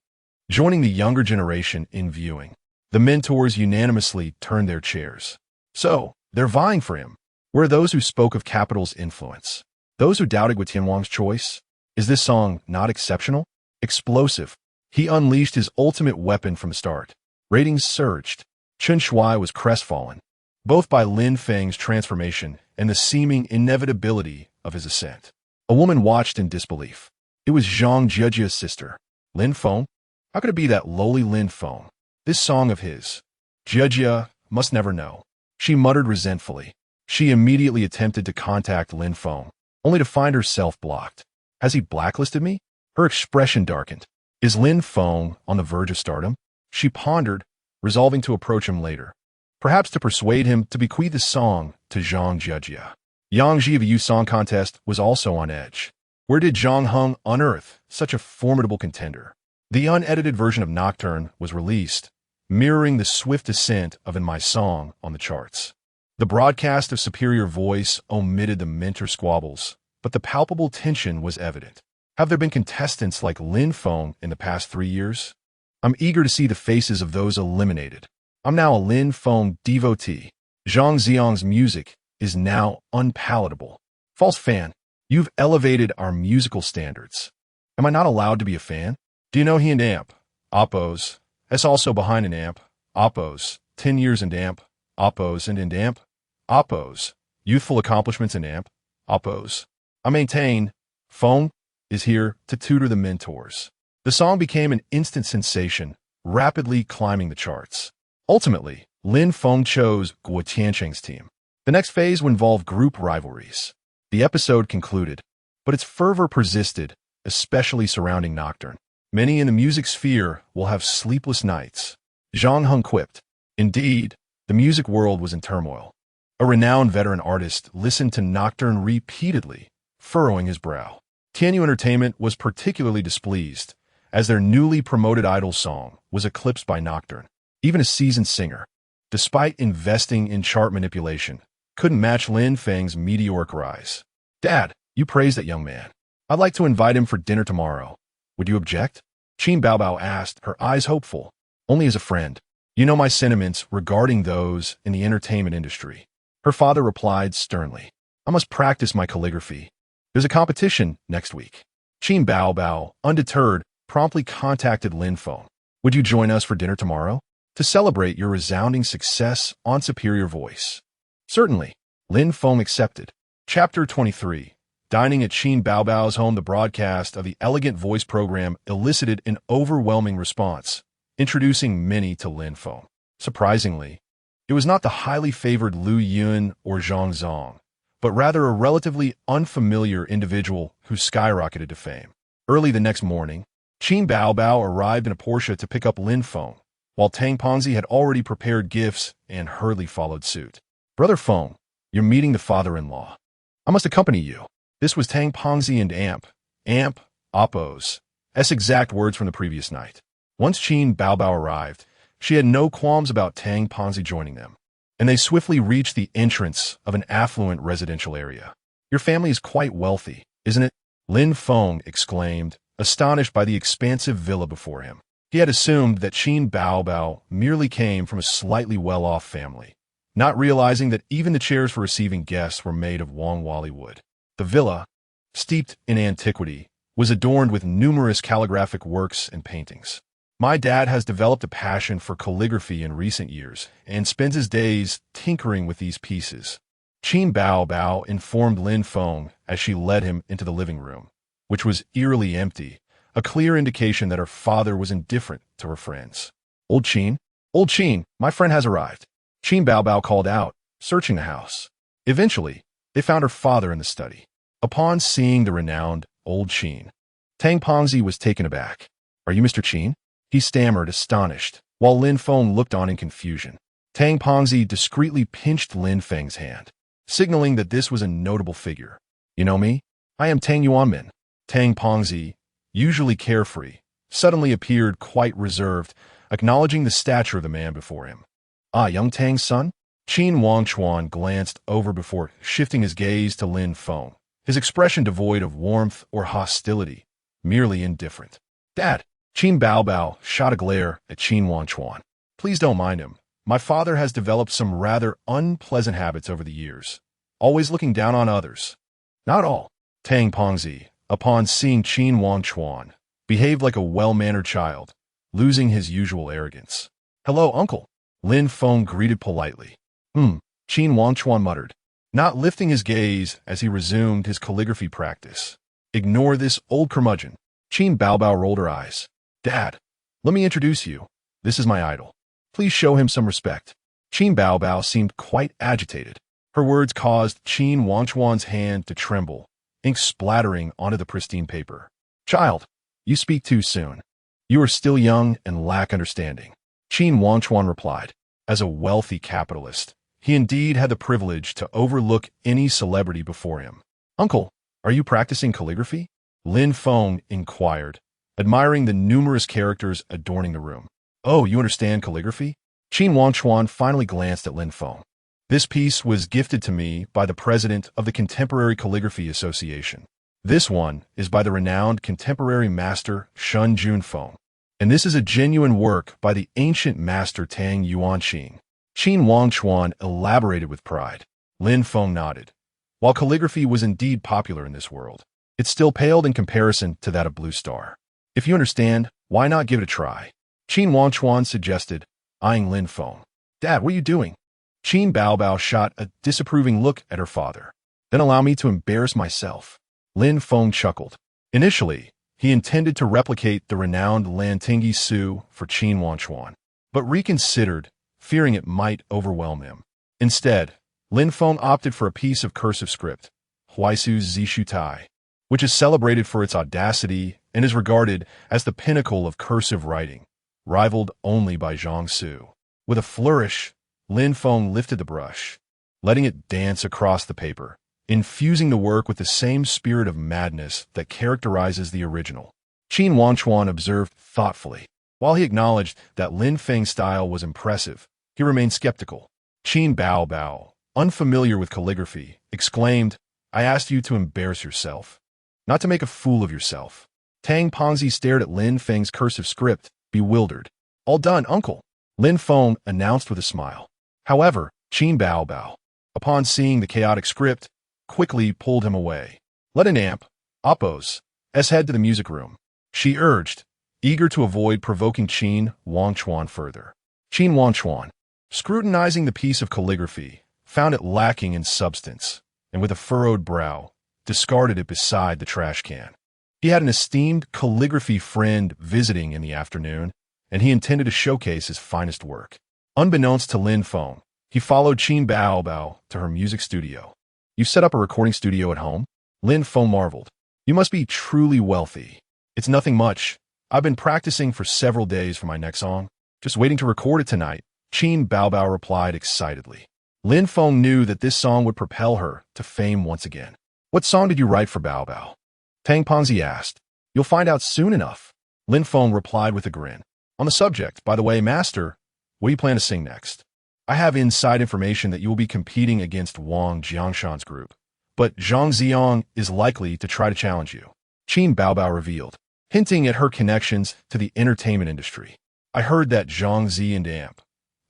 Joining the younger generation in viewing, the mentors unanimously turned their chairs. So, they're vying for him. Where are those who spoke of capital's influence? Those who doubted Guo Tianwang's choice? Is this song not exceptional? Explosive. He unleashed his ultimate weapon from the start. Ratings surged. Chun Shuai was crestfallen, both by Lin Feng's transformation and the seeming inevitability of his ascent. A woman watched in disbelief. It was Zhang Jiejia's sister. Lin Feng? How could it be that lowly Lin Feng? This song of his. Jiejia must never know. She muttered resentfully. She immediately attempted to contact Lin Feng, only to find herself blocked. Has he blacklisted me? Her expression darkened. Is Lin Feng on the verge of stardom? She pondered, resolving to approach him later, perhaps to persuade him to bequeath the song to Zhang Jiejia. Yang Ji of the Youth Song Contest was also on edge. Where did Zhang Heng unearth such a formidable contender? The unedited version of Nocturne was released, mirroring the swift ascent of In My Song on the charts. The broadcast of superior voice omitted the mentor squabbles, but the palpable tension was evident. Have there been contestants like Lin Feng in the past 3 years? I'm eager to see the faces of those eliminated. I'm now a Lin Feng devotee. Zhang Xiang's music is now unpalatable. False fan, you've elevated our musical standards. Am I not allowed to be a fan? Do you know he and Amp? Oppos. S also behind an Amp. Oppos. 10 years in Amp. Oppos and in Amp. Oppos. Youthful accomplishments in Amp. Oppos. I maintain, Feng is here to tutor the mentors. The song became an instant sensation, rapidly climbing the charts. Ultimately, Lin Feng chose Guo Tianqing's team. The next phase would involve group rivalries. The episode concluded. but its fervor persisted, especially surrounding Nocturne. Many in the music sphere will have sleepless nights. Zhang Heng quipped. Indeed, the music world was in turmoil. A renowned veteran artist listened to Nocturne repeatedly, furrowing his brow. Tianyu Entertainment was particularly displeased, as their newly promoted idol song was eclipsed by Nocturne. Even a seasoned singer, despite investing in chart manipulation, couldn't match Lin Feng's meteoric rise. Dad, you praise that young man. I'd like to invite him for dinner tomorrow. Would you object? Qin Baobao asked, her eyes hopeful. Only as a friend. You know my sentiments regarding those in the entertainment industry. Her father replied sternly. I must practice my calligraphy. There's a competition next week. Qin Baobao, undeterred, promptly contacted Lin Feng. Would you join us for dinner tomorrow? To celebrate your resounding success on Superior Voice. Certainly. Lin Feng accepted. Chapter 23. Dining at Qin Baobao's home. The broadcast of the Elegant Voice program elicited an overwhelming response, introducing many to Lin Feng. Surprisingly, it was not the highly favored Lu Yun or Zhang Zong, but rather a relatively unfamiliar individual who skyrocketed to fame. Early the next morning, Qin Baobao arrived in a Porsche to pick up Lin Feng, while Tang Pengzi had already prepared gifts and hurriedly followed suit. Brother Feng, you're meeting the father-in-law. I must accompany you. This was Tang Pengzi and Amp, Oppos, exact words from the previous night. Once Qin Baobao arrived, she had no qualms about Tang Pengzi joining them, and they swiftly reached the entrance of an affluent residential area. Your family is quite wealthy, isn't it? Lin Feng exclaimed, astonished by the expansive villa before him. He had assumed that Qin Baobao merely came from a slightly well-off family, not realizing that even the chairs for receiving guests were made of Wangwali wood. The villa, steeped in antiquity, was adorned with numerous calligraphic works and paintings. My dad has developed a passion for calligraphy in recent years and spends his days tinkering with these pieces. Qin Baobao informed Lin Feng as she led him into the living room, which was eerily empty, a clear indication that her father was indifferent to her friends. Old Qin, my friend has arrived. Qin Baobao called out, searching the house. Eventually, they found her father in the study. Upon seeing the renowned Old Qin, Tang Pengzi was taken aback. Are you Mr. Qin? He stammered, astonished, while Lin Feng looked on in confusion. Tang Pengzi discreetly pinched Lin Feng's hand, signaling that this was a notable figure. You know me? I am Tang Yuanmin. Tang Pengzi, usually carefree, suddenly appeared quite reserved, acknowledging the stature of the man before him. Ah, young Tang's son? Qin Wangchuan glanced over before shifting his gaze to Lin Feng, his expression devoid of warmth or hostility, merely indifferent. Dad! Qin Baobao shot a glare at Qin Wangchuan. Please don't mind him. My father has developed some rather unpleasant habits over the years, always looking down on others. Not all. Tang Pengzi, upon seeing Qin Wangchuan, behaved like a well-mannered child, losing his usual arrogance. Hello, uncle. Lin Feng greeted politely. Qin Wangchuan muttered, not lifting his gaze as he resumed his calligraphy practice. Ignore this old curmudgeon. Qin Baobao rolled her eyes. Dad, let me introduce you. This is my idol. Please show him some respect. Qin Baobao seemed quite agitated. Her words caused Qin Wangchuan's hand to tremble, ink splattering onto the pristine paper. Child, you speak too soon. You are still young and lack understanding. Qin Wangchuan replied. As a wealthy capitalist, he indeed had the privilege to overlook any celebrity before him. Uncle, are you practicing calligraphy? Lin Feng inquired, admiring the numerous characters adorning the room. Oh, you understand calligraphy? Qin Wangchuan finally glanced at Lin Feng. This piece was gifted to me by the president of the Contemporary Calligraphy Association. This one is by the renowned contemporary master Shun Junfeng. And this is a genuine work by the ancient master Tang Yuanqing. Qin Wangchuan elaborated with pride. Lin Feng nodded. While calligraphy was indeed popular in this world, it still paled in comparison to that of Blue Star. If you understand, why not give it a try? Qin Wangchuan suggested, eyeing Lin Feng. Dad, what are you doing? Qin Baobao shot a disapproving look at her father. Then allow me to embarrass myself. Lin Feng chuckled. Initially, he intended to replicate the renowned Lantingyi Su for Qin Wangchuan, but reconsidered, fearing it might overwhelm him. Instead, Lin Feng opted for a piece of cursive script, Huaisu Zishu Tai, which is celebrated for its audacity and is regarded as the pinnacle of cursive writing, rivaled only by Jiangsu. With a flourish, Lin Feng lifted the brush, letting it dance across the paper, infusing the work with the same spirit of madness that characterizes the original. Qin Wangchuan observed thoughtfully. While he acknowledged that Lin Feng's style was impressive, he remained skeptical. Qin Bao, unfamiliar with calligraphy, exclaimed, "I asked you to embarrass yourself, not to make a fool of yourself." Tang Pongzi stared at Lin Feng's cursive script, bewildered. "All done, uncle," Lin Feng announced with a smile. However, Qin Bao, upon seeing the chaotic script, quickly pulled him away. "Let an amp, Oppos, head to the music room," she urged, eager to avoid provoking Qin Wangchuan further. Qin Wangchuan, scrutinizing the piece of calligraphy, found it lacking in substance, and with a furrowed brow, discarded it beside the trash can. He had an esteemed calligraphy friend visiting in the afternoon, and he intended to showcase his finest work. Unbeknownst to Lin Feng, he followed Qin Bao to her music studio. "You set up a recording studio at home?" Lin Feng marveled. "You must be truly wealthy." "It's nothing much. I've been practicing for several days for my next song. Just waiting to record it tonight," Qin Bao replied excitedly. Lin Feng knew that this song would propel her to fame once again. "What song did you write for Bao?" Tang Pongzi asked. "You'll find out soon enough," Lin Feng replied with a grin. "On the subject, by the way, Master, what do you plan to sing next? I have inside information that you will be competing against Wang Jiangshan's group, but Zhang Ziong is likely to try to challenge you," Qin Bao revealed, hinting at her connections to the entertainment industry. "I heard that Zhang Zi and Amp,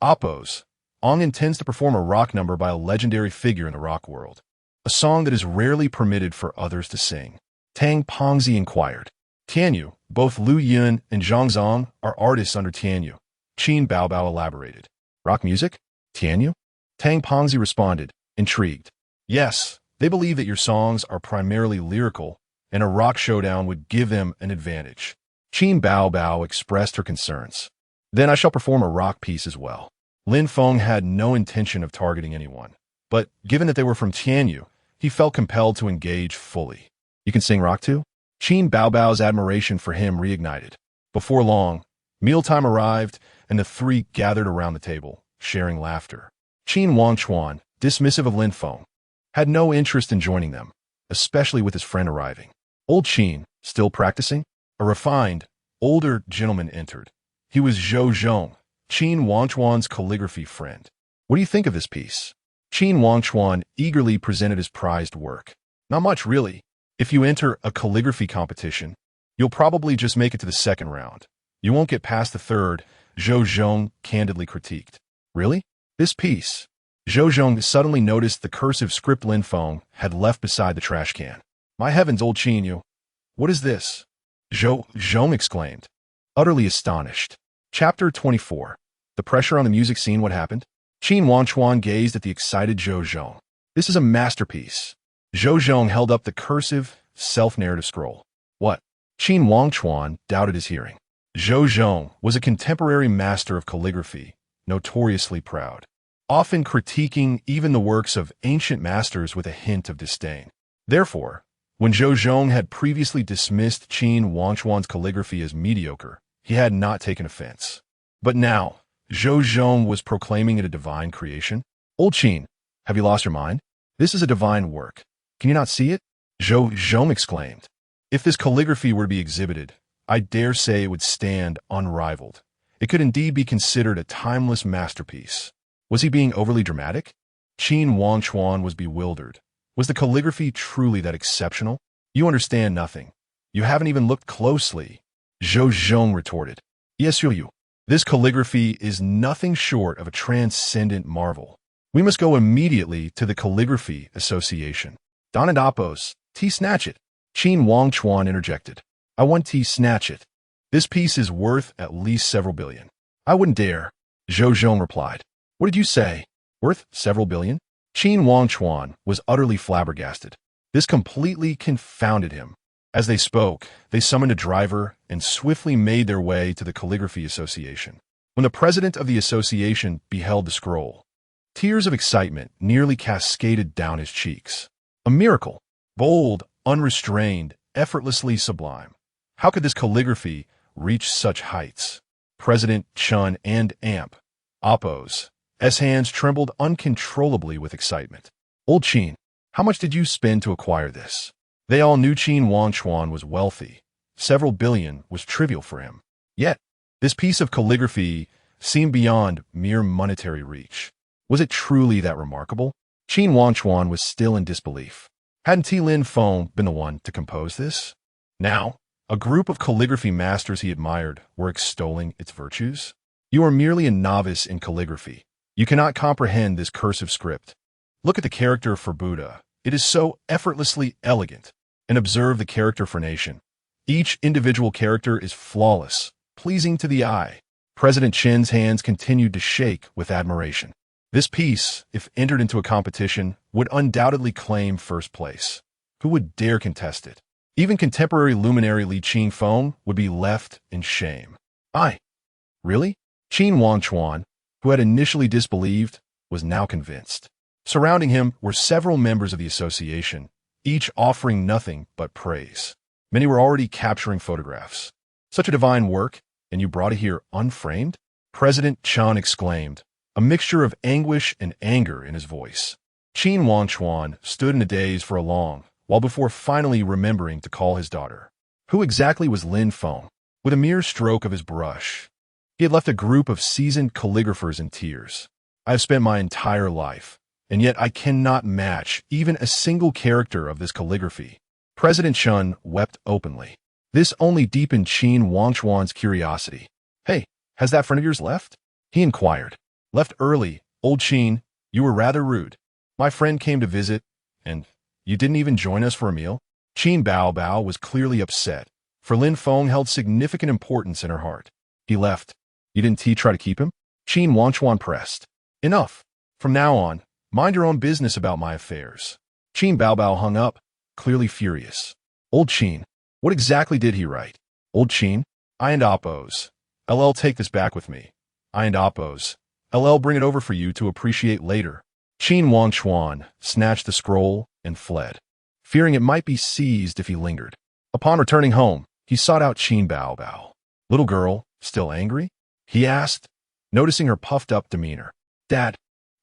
Oppos, Ong intends to perform a rock number by a legendary figure in the rock world, a song that is rarely permitted for others to sing." Tang Pongzi inquired. "Tianyu, both Lu Yun and Zhang Zong are artists under Tianyu," Qin Bao elaborated. "Rock music? Tianyu?" Tang Pongzi responded, intrigued. "Yes, they believe that your songs are primarily lyrical, and a rock showdown would give them an advantage." Qin Bao expressed her concerns. "Then I shall perform a rock piece as well." Lin Feng had no intention of targeting anyone, but given that they were from Tianyu, he felt compelled to engage fully. "You can sing rock too?" Qin Bao's admiration for him reignited. Before long, mealtime arrived, and the three gathered around the table, sharing laughter. Qin Wangchuan, dismissive of Lin Feng, had no interest in joining them, especially with his friend arriving. Old Qin, still practicing? A refined, older gentleman entered. He was Zhou Zhong, Qin Wangchuan's calligraphy friend. "What do you think of this piece?" Qin Wangchuan eagerly presented his prized work. "Not much, really. If you enter a calligraphy competition, you'll probably just make it to the second round. You won't get past the third," Zhou Zhong candidly critiqued. "Really? This piece?" Zhou Zhong suddenly noticed the cursive script Lin Feng had left beside the trash can. "My heavens, old Qin, what is this?" Zhou Zhong exclaimed, utterly astonished. Chapter 24. The pressure on the music scene. What happened? Qin Wangchuan gazed at the excited Zhou Zhong. "This is a masterpiece." Zhou Zhong held up the cursive, self-narrative scroll. "What?" Qin Wangchuan doubted his hearing. Zhou Zhong was a contemporary master of calligraphy, notoriously proud, often critiquing even the works of ancient masters with a hint of disdain. Therefore, when Zhou Zhong had previously dismissed Qin Wangchuan's calligraphy as mediocre, he had not taken offense. But now, Zhou Zhong was proclaiming it a divine creation. "Old Qin, have you lost your mind? This is a divine work. Can you not see it?" Zhou Zhong exclaimed. "If this calligraphy were to be exhibited, I dare say it would stand unrivaled. It could indeed be considered a timeless masterpiece." Was he being overly dramatic? Qin Wangchuan was bewildered. Was the calligraphy truly that exceptional? "You understand nothing. You haven't even looked closely," Zhou Zhong retorted. "Yes, you. This calligraphy is nothing short of a transcendent marvel. We must go immediately to the Calligraphy Association." "Donadapos, snatch it," Qin Wangchuan interjected. "I want snatch it. This piece is worth at least several billion." "I wouldn't dare," Zhou Zhong replied. "What did you say? Worth several billion?" Qin Wangchuan was utterly flabbergasted. This completely confounded him. As they spoke, they summoned a driver and swiftly made their way to the Calligraphy Association. When the president of the association beheld the scroll, tears of excitement nearly cascaded down his cheeks. A miracle! Bold, unrestrained, effortlessly sublime. How could this calligraphy reach such heights? President Chun and Amp, Oppo's hands trembled uncontrollably with excitement. Old Qin, how much did you spend to acquire this? They all knew Qin Wangchuan was wealthy. Several billion was trivial for him. Yet, this piece of calligraphy seemed beyond mere monetary reach. Was it truly that remarkable? Qin Wangchuan was still in disbelief. Hadn't Lin Feng been the one to compose this? Now, a group of calligraphy masters he admired were extolling its virtues. You are merely a novice in calligraphy. You cannot comprehend this cursive script. Look at the character for Buddha. It is so effortlessly elegant. And observe the character for nation. Each individual character is flawless, pleasing to the eye. President Chin's hands continued to shake with admiration. This piece, if entered into a competition, would undoubtedly claim first place. Who would dare contest it? Even contemporary luminary Li Qingfeng would be left in shame. Really? Qin Wangchuan, who had initially disbelieved, was now convinced. Surrounding him were several members of the association, each offering nothing but praise. Many were already capturing photographs. Such a divine work, and you brought it here unframed? President Chan exclaimed, a mixture of anguish and anger in his voice. Qin Wangchuan stood in a daze for a long while before finally remembering to call his daughter. Who exactly was Lin Feng? With a mere stroke of his brush, he had left a group of seasoned calligraphers in tears. I have spent my entire life, and yet I cannot match even a single character of this calligraphy. President Chun wept openly. This only deepened Qin Wangchuan's curiosity. Hey, has that friend of yours left? He inquired. Left early, old Qin, you were rather rude. My friend came to visit, and you didn't even join us for a meal? Qin Bao was clearly upset, for Lin Feng held significant importance in her heart. He left. You didn't try to keep him? Qin Wangchuan pressed. Enough. From now on, mind your own business about my affairs. Qin Bao hung up, clearly furious. Old Qin, what exactly did he write? Old Qin, I and Oppos. LL take this back with me. I and Oppos. LL bring it over for you to appreciate later. Qin Wangchuan snatched the scroll and fled, fearing it might be seized if he lingered. Upon returning home, he sought out Qin Bao. Little girl, still angry? He asked, noticing her puffed-up demeanor. Dad,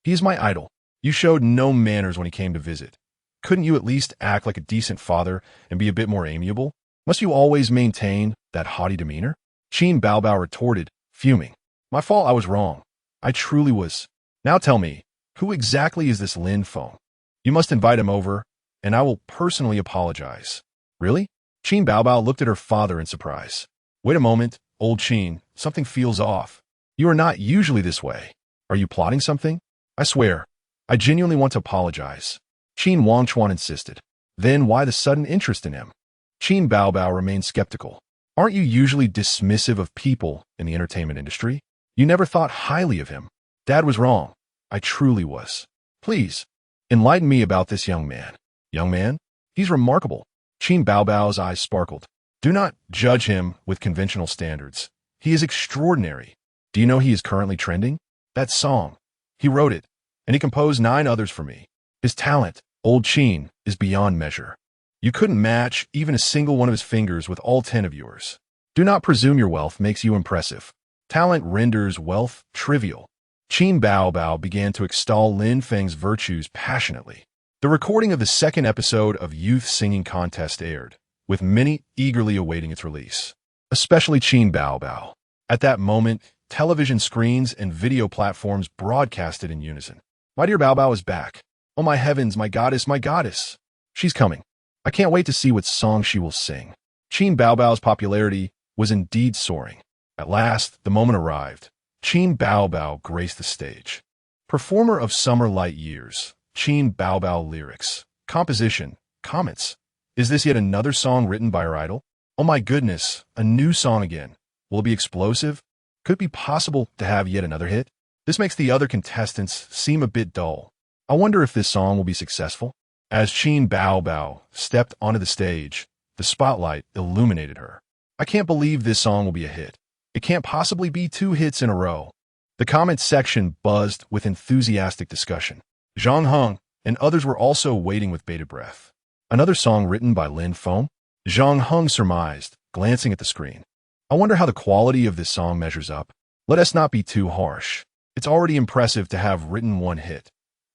he is my idol. You showed no manners when he came to visit. Couldn't you at least act like a decent father and be a bit more amiable? Must you always maintain that haughty demeanor? Qin Bao retorted, fuming. My fault, I was wrong. I truly was. Now tell me, who exactly is this Lin Feng? You must invite him over, and I will personally apologize. Really? Qin Bao looked at her father in surprise. Wait a moment, old Qin, something feels off. You are not usually this way. Are you plotting something? I swear, I genuinely want to apologize. Qin Wangchuan insisted. Then why the sudden interest in him? Qin Bao remained skeptical. Aren't you usually dismissive of people in the entertainment industry? You never thought highly of him. Dad was wrong. I truly was. Please, enlighten me about this young man. Young man? He's remarkable. Qin Bao's eyes sparkled. Do not judge him with conventional standards. He is extraordinary. Do you know he is currently trending? That song. He wrote it, and he composed 9 others for me. His talent, old Qin, is beyond measure. You couldn't match even a single one of his fingers with all 10 of yours. Do not presume your wealth makes you impressive. Talent renders wealth trivial. Qin Bao began to extol Lin Feng's virtues passionately. The recording of the 2nd episode of Youth Singing Contest aired, with many eagerly awaiting its release, especially Qin Bao. At that moment, television screens and video platforms broadcasted in unison. My dear Bao is back. Oh my heavens, my goddess, my goddess. She's coming. I can't wait to see what song she will sing. Qin Bao's popularity was indeed soaring. At last, the moment arrived. Qin Bao graced the stage. Performer of Summer Light Years, Qin Bao lyrics, composition, comments. Is this yet another song written by her idol? Oh my goodness, a new song again. Will it be explosive? Could it be possible to have yet another hit? This makes the other contestants seem a bit dull. I wonder if this song will be successful. As Qin Bao stepped onto the stage, the spotlight illuminated her. I can't believe this song will be a hit. It can't possibly be 2 hits in a row. The comment section buzzed with enthusiastic discussion. Zhang Heng and others were also waiting with bated breath. Another song written by Lin Feng? Zhang Heng surmised, glancing at the screen. I wonder how the quality of this song measures up. Let us not be too harsh. It's already impressive to have written one hit.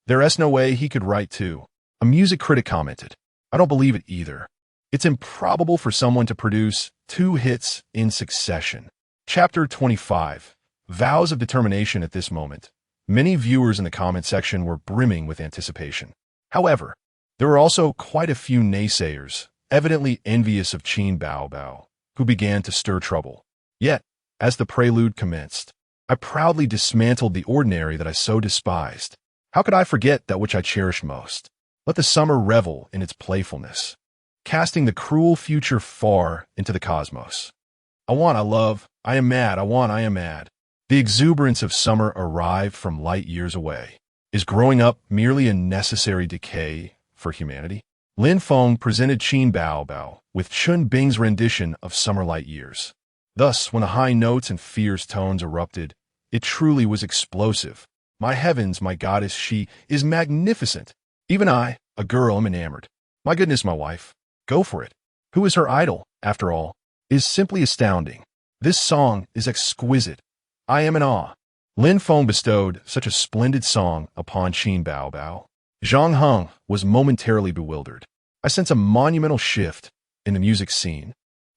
There's no way he could write two. A music critic commented. I don't believe it either. It's improbable for someone to produce two hits in succession. Chapter 25. Vows of determination. At this moment, many viewers in the comment section were brimming with anticipation. However, there were also quite a few naysayers, evidently envious of Qin Baobao, who began to stir trouble. Yet, as the prelude commenced, I proudly dismantled the ordinary that I so despised. How could I forget that which I cherished most? Let the summer revel in its playfulness, casting the cruel future far into the cosmos. I want, I love, I am mad, I want, I am mad. The exuberance of summer arrived from light years away. Is growing up merely a necessary decay for humanity? Lin Feng presented Qin Baobao with Chun Bing's rendition of Summer Light Years. Thus, when the high notes and fierce tones erupted, it truly was explosive. My heavens, my goddess, she is magnificent. Even I, a girl, am enamored. My goodness, my wife. Go for it. Who is her idol, after all? Is simply astounding. This song is exquisite. I am in awe. Lin Feng bestowed such a splendid song upon Qin Baobao. Zhang Heng was momentarily bewildered. I sense a monumental shift in the music scene.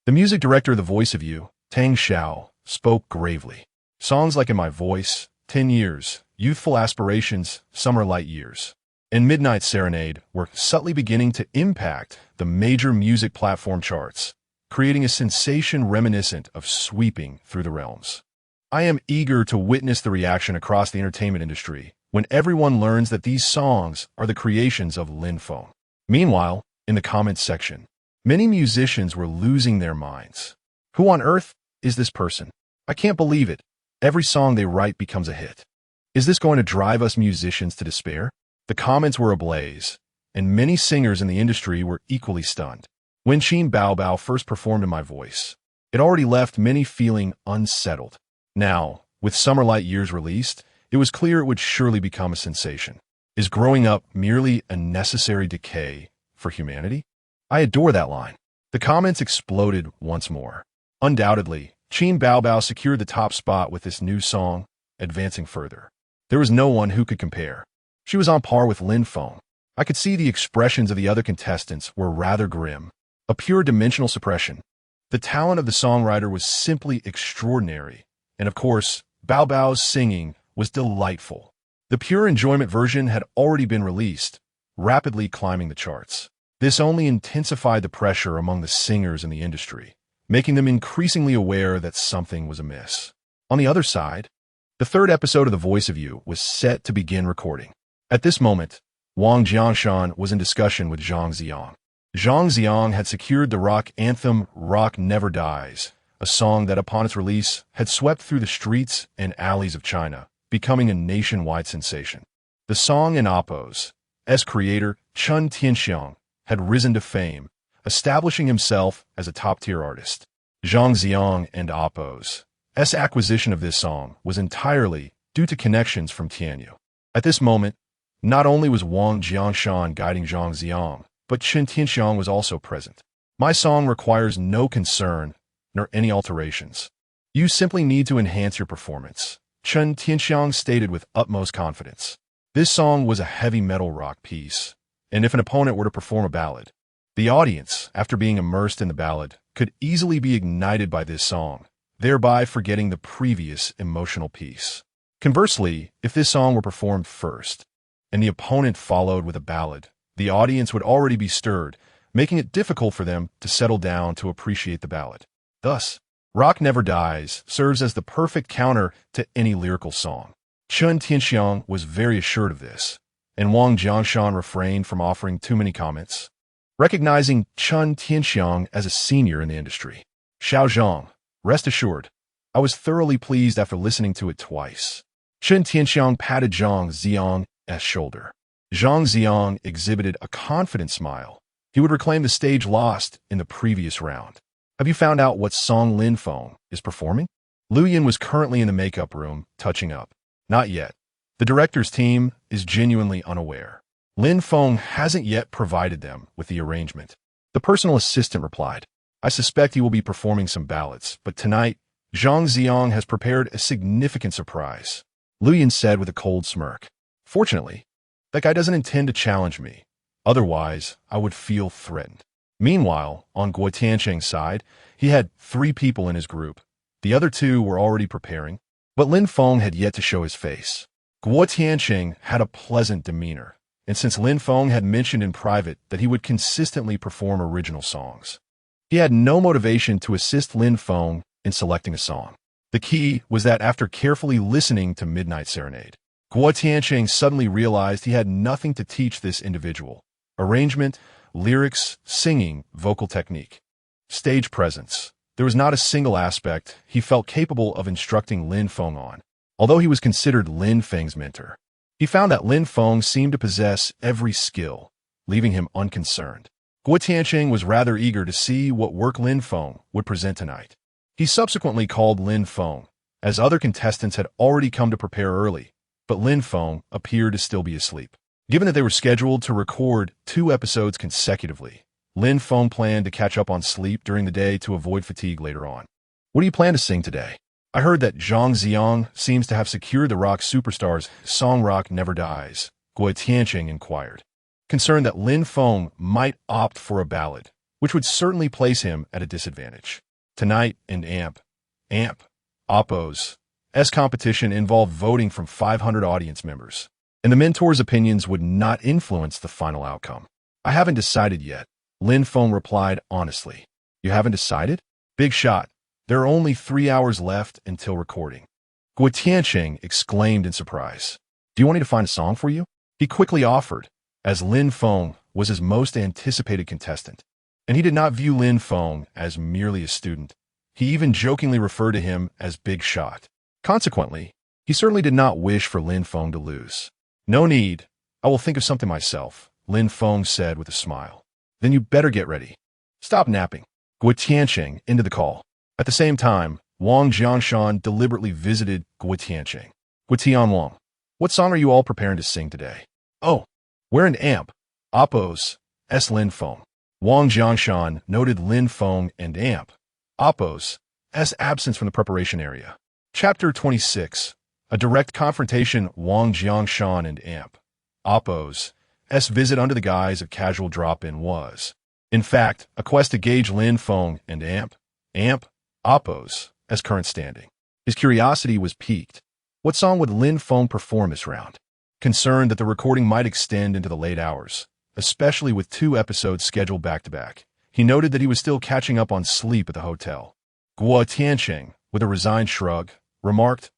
The music director of The Voice of You, Tang Xiao, spoke gravely. Songs like In My Voice, 10 Years, Youthful Aspirations, Summer Light Years, and Midnight Serenade were subtly beginning to impact the major music platform charts, creating a sensation reminiscent of sweeping through the realms. I am eager to witness the reaction across the entertainment industry when everyone learns that these songs are the creations of Lin Feng. Meanwhile, in the comments section, many musicians were losing their minds. Who on earth is this person? I can't believe it. Every song they write becomes a hit. Is this going to drive us musicians to despair? The comments were ablaze, and many singers in the industry were equally stunned. When Qin Baobao first performed In My Voice, it already left many feeling unsettled. Now, with Summer Light Years released, it was clear it would surely become a sensation. Is growing up merely a necessary decay for humanity? I adore that line. The comments exploded once more. Undoubtedly, Qin Baobao secured the top spot with this new song, advancing further. There was no one who could compare. She was on par with Lin Feng. I could see the expressions of the other contestants were rather grim. A pure dimensional suppression. The talent of the songwriter was simply extraordinary. And of course, Baobao's singing was delightful. The pure enjoyment version had already been released, rapidly climbing the charts. This only intensified the pressure among the singers in the industry, making them increasingly aware that something was amiss. On the other side, the third episode of The Voice of You was set to begin recording. At this moment, Wang Jiangshan was in discussion with Zhang Xiang. Zhang Xiang had secured the rock anthem Rock Never Dies, a song that upon its release had swept through the streets and alleys of China, becoming a nationwide sensation. The song and Oppo's creator, Chun Tianxiang, had risen to fame, establishing himself as a top-tier artist. Zhang Xiang and Oppo's acquisition of this song was entirely due to connections from Tianyu. At this moment, not only was Wang Jiangshan guiding Zhang Xiang, but Chun Tianxiang was also present. My song requires no concern nor any alterations. You simply need to enhance your performance, Chun Tianxiang stated with utmost confidence. This song was a heavy metal rock piece, and if an opponent were to perform a ballad, the audience, after being immersed in the ballad, could easily be ignited by this song, thereby forgetting the previous emotional piece. Conversely, if this song were performed first, and the opponent followed with a ballad, the audience would already be stirred, making it difficult for them to settle down to appreciate the ballad. Thus, Rock Never Dies serves as the perfect counter to any lyrical song. Chun Tianxiang was very assured of this, and Wang Jiangshan refrained from offering too many comments. Recognizing Chun Tianxiang as a senior in the industry, Xiao Zhang, rest assured, I was thoroughly pleased after listening to it twice. Chun Tianxiang patted Zhang Xiang's shoulder. Zhang Xiang exhibited a confident smile. He would reclaim the stage lost in the previous round. Have you found out what song Lin Feng is performing? Lu Yin was currently in the makeup room, touching up. Not yet. The director's team is genuinely unaware. Lin Feng hasn't yet provided them with the arrangement. The personal assistant replied, I suspect he will be performing some ballads, but tonight, Zhang Xiang has prepared a significant surprise. Lu Yin said with a cold smirk. Fortunately, that guy doesn't intend to challenge me. Otherwise, I would feel threatened. Meanwhile, on Guo Tiancheng's side, he had 3 people in his group. The other 2 were already preparing, but Lin Feng had yet to show his face. Guo Tiancheng had a pleasant demeanor, and since Lin Feng had mentioned in private that he would consistently perform original songs, he had no motivation to assist Lin Feng in selecting a song. The key was that after carefully listening to Midnight Serenade, Guo Tiancheng suddenly realized he had nothing to teach this individual. Arrangement, lyrics, singing, vocal technique, stage presence. There was not a single aspect he felt capable of instructing Lin Feng on. Although he was considered Lin Feng's mentor, he found that Lin Feng seemed to possess every skill, leaving him unconcerned. Guo Tiancheng was rather eager to see what work Lin Feng would present tonight. He subsequently called Lin Feng, as other contestants had already come to prepare early, but Lin Feng appeared to still be asleep. Given that they were scheduled to record 2 episodes consecutively, Lin Feng planned to catch up on sleep during the day to avoid fatigue later on. What do you plan to sing today? I heard that Zhang Xiang seems to have secured the rock superstar's song Rock Never Dies, Guo Tiancheng inquired, concerned that Lin Feng might opt for a ballad, which would certainly place him at a disadvantage. Tonight in Oppo's competition involved voting from 500 audience members, and the mentor's opinions would not influence the final outcome. I haven't decided yet, Lin Feng replied honestly. You haven't decided? Big shot. There are only 3 hours left until recording. Guo Tiancheng exclaimed in surprise. Do you want me to find a song for you? He quickly offered, as Lin Feng was his most anticipated contestant. And he did not view Lin Feng as merely a student. He even jokingly referred to him as Big Shot. Consequently, he certainly did not wish for Lin Feng to lose. No need. I will think of something myself, Lin Feng said with a smile. Then you better get ready. Stop napping. Guo Tiancheng ended the call. At the same time, Wang Jiangshan deliberately visited Guo Tiancheng. Guo Tianwang, what song are you all preparing to sing today? Oh, we're in Oppo's Lin Feng. Wang Jiangshan noted Lin Feng and Oppo's absence from the preparation area. Chapter 26. A direct confrontation. Wang Jiangshan and Oppo's visit under the guise of casual drop-in was, in fact, a quest to gauge Lin Feng and Oppo's current standing. His curiosity was piqued. What song would Lin Feng perform this round? Concerned that the recording might extend into the late hours, especially with 2 episodes scheduled back-to-back, he noted that he was still catching up on sleep at the hotel. Guo Tiancheng, with a resigned shrug, remarked,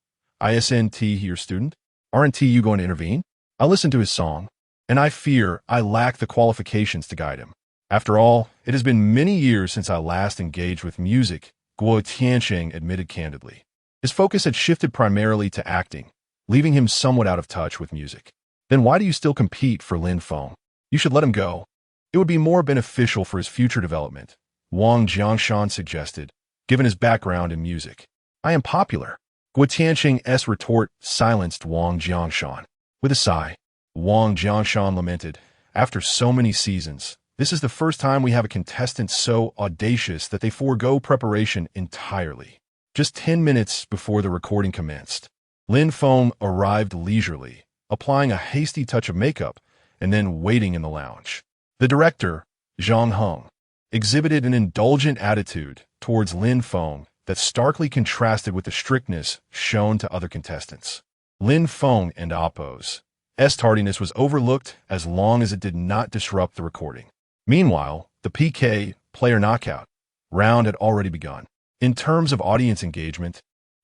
Isn't he your student? Aren't you going to intervene? I listened to his song, and I fear I lack the qualifications to guide him. After all, it has been many years since I last engaged with music, Guo Tiancheng admitted candidly. His focus had shifted primarily to acting, leaving him somewhat out of touch with music. Then why do you still compete for Lin Feng? You should let him go. It would be more beneficial for his future development, Wang Jiangshan suggested, given his background in music. I am popular. Guo Tiancheng's retort silenced Wang Jiangshan. With a sigh, Wang Jiangshan lamented, after so many seasons, this is the first time we have a contestant so audacious that they forego preparation entirely. Just 10 minutes before the recording commenced, Lin Feng arrived leisurely, applying a hasty touch of makeup and then waiting in the lounge. The director, Zhang Heng, exhibited an indulgent attitude towards Lin Feng that starkly contrasted with the strictness shown to other contestants. Lin Feng and Oppo's tardiness was overlooked as long as it did not disrupt the recording. Meanwhile, the PK, player knockout, round had already begun. In terms of audience engagement,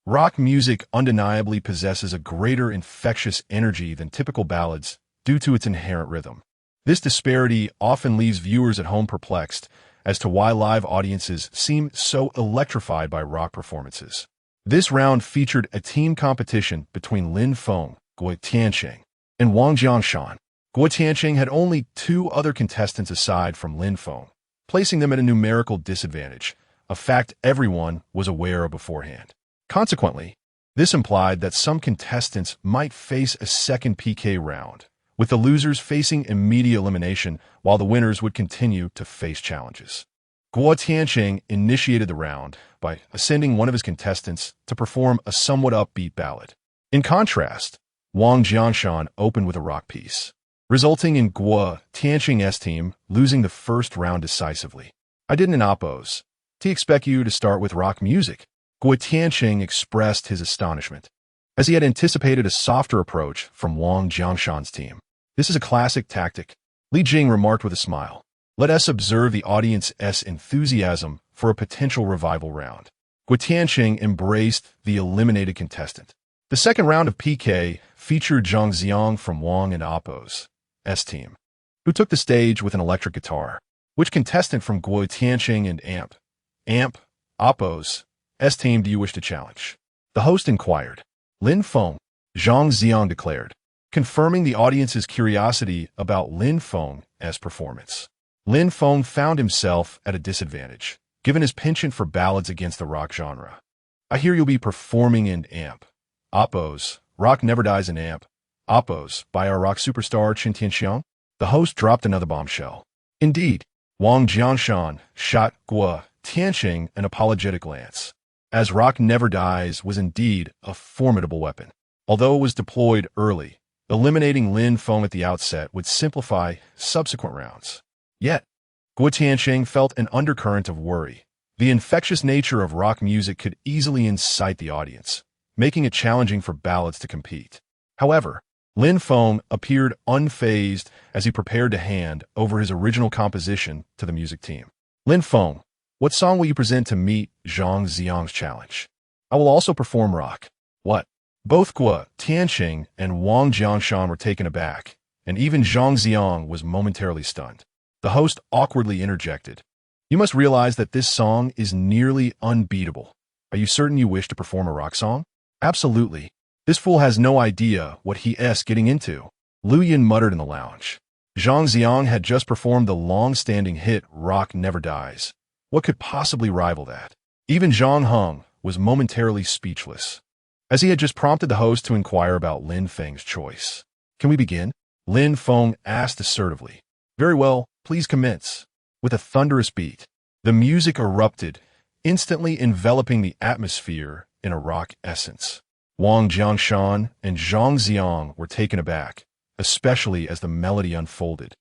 rock music undeniably possesses a greater infectious energy than typical ballads due to its inherent rhythm. This disparity often leaves viewers at home perplexed as to why live audiences seem so electrified by rock performances. This round featured a team competition between Lin Feng, Guo Tiancheng, and Wang Jiangshan. Guo Tiancheng had only 2 other contestants aside from Lin Feng, placing them at a numerical disadvantage, a fact everyone was aware of beforehand. Consequently, this implied that some contestants might face a second PK round, with the losers facing immediate elimination while the winners would continue to face challenges. Guo Tianqing initiated the round by ascending one of his contestants to perform a somewhat upbeat ballad. In contrast, Wang Jianshan opened with a rock piece, resulting in Guo Tianqing's team losing the first round decisively. I didn't oppose. To expect you to start with rock music, Guo Tianqing expressed his astonishment, as he had anticipated a softer approach from Wang Jianshan's team. This is a classic tactic, Li Jing remarked with a smile. Let us observe the audience's enthusiasm for a potential revival round. Guo Tianqing embraced the eliminated contestant. The second round of PK featured Zhang Xiang from Wang and Appo's team, who took the stage with an electric guitar. Which contestant from Guo Tianqing and Appo's team do you wish to challenge? The host inquired. Lin Feng, Zhang Xiang declared, confirming the audience's curiosity about Lin Feng's performance. Lin Feng found himself at a disadvantage, given his penchant for ballads against the rock genre. I hear you'll be performing in Appo's Rock Never Dies in Appo's by our rock superstar Chen Tianxiang? The host dropped another bombshell. Indeed, Wang Jianshan shot Guo Tianqing an apologetic glance, as Rock Never Dies was indeed a formidable weapon. Although it was deployed early, eliminating Lin Feng at the outset would simplify subsequent rounds. Yet, Guo Tianqing felt an undercurrent of worry. The infectious nature of rock music could easily incite the audience, making it challenging for ballads to compete. However, Lin Feng appeared unfazed as he prepared to hand over his original composition to the music team. Lin Feng, what song will you present to meet Zhang Xiang's challenge? I will also perform rock. What? Both Guo Tianqing and Wang Jianshan were taken aback, and even Zhang Xiang was momentarily stunned. The host awkwardly interjected. You must realize that this song is nearly unbeatable. Are you certain you wish to perform a rock song? Absolutely. This fool has no idea what he's getting into, Lu Yin muttered in the lounge. Zhang Xiang had just performed the long-standing hit Rock Never Dies. What could possibly rival that? Even Zhang Heng was momentarily speechless, as he had just prompted the host to inquire about Lin Feng's choice. Can we begin? Lin Feng asked assertively. Very well, please commence. With a thunderous beat, the music erupted, instantly enveloping the atmosphere in a rock essence. Wang Jianshan and Zhang Xiang were taken aback, especially as the melody unfolded,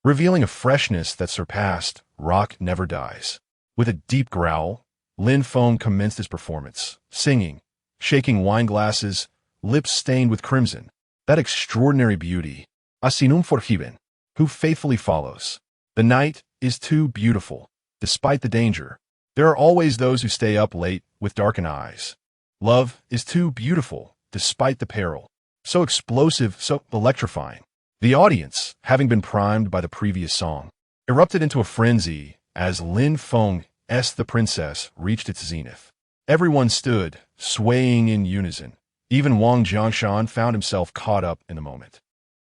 revealing a freshness that surpassed Rock Never Dies. With a deep growl, Lin Feng commenced his performance, singing, shaking wine glasses, lips stained with crimson. That extraordinary beauty, Asinum Forgiven, who faithfully follows. The night is too beautiful, despite the danger. There are always those who stay up late with darkened eyes. Love is too beautiful, despite the peril. So explosive, so electrifying. The audience, having been primed by the previous song, erupted into a frenzy as Lin Feng's The Princess reached its zenith. Everyone stood, swaying in unison. Even Wang Jianshan found himself caught up in the moment.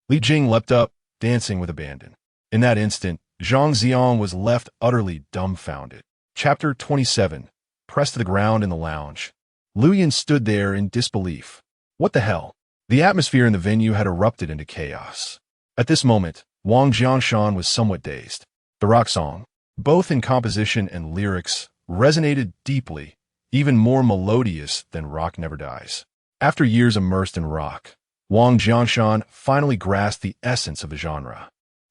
Li Jing leapt up, dancing with abandon. In that instant, Zhang Xiang was left utterly dumbfounded. Chapter 27. Pressed to the ground in the lounge. Lu Yin stood there in disbelief. What the hell? The atmosphere in the venue had erupted into chaos. At this moment, Wang Jianshan was somewhat dazed. The rock song, both in composition and lyrics, resonated deeply, even more melodious than Rock Never Dies. After years immersed in rock, Wang Jianshan finally grasped the essence of the genre.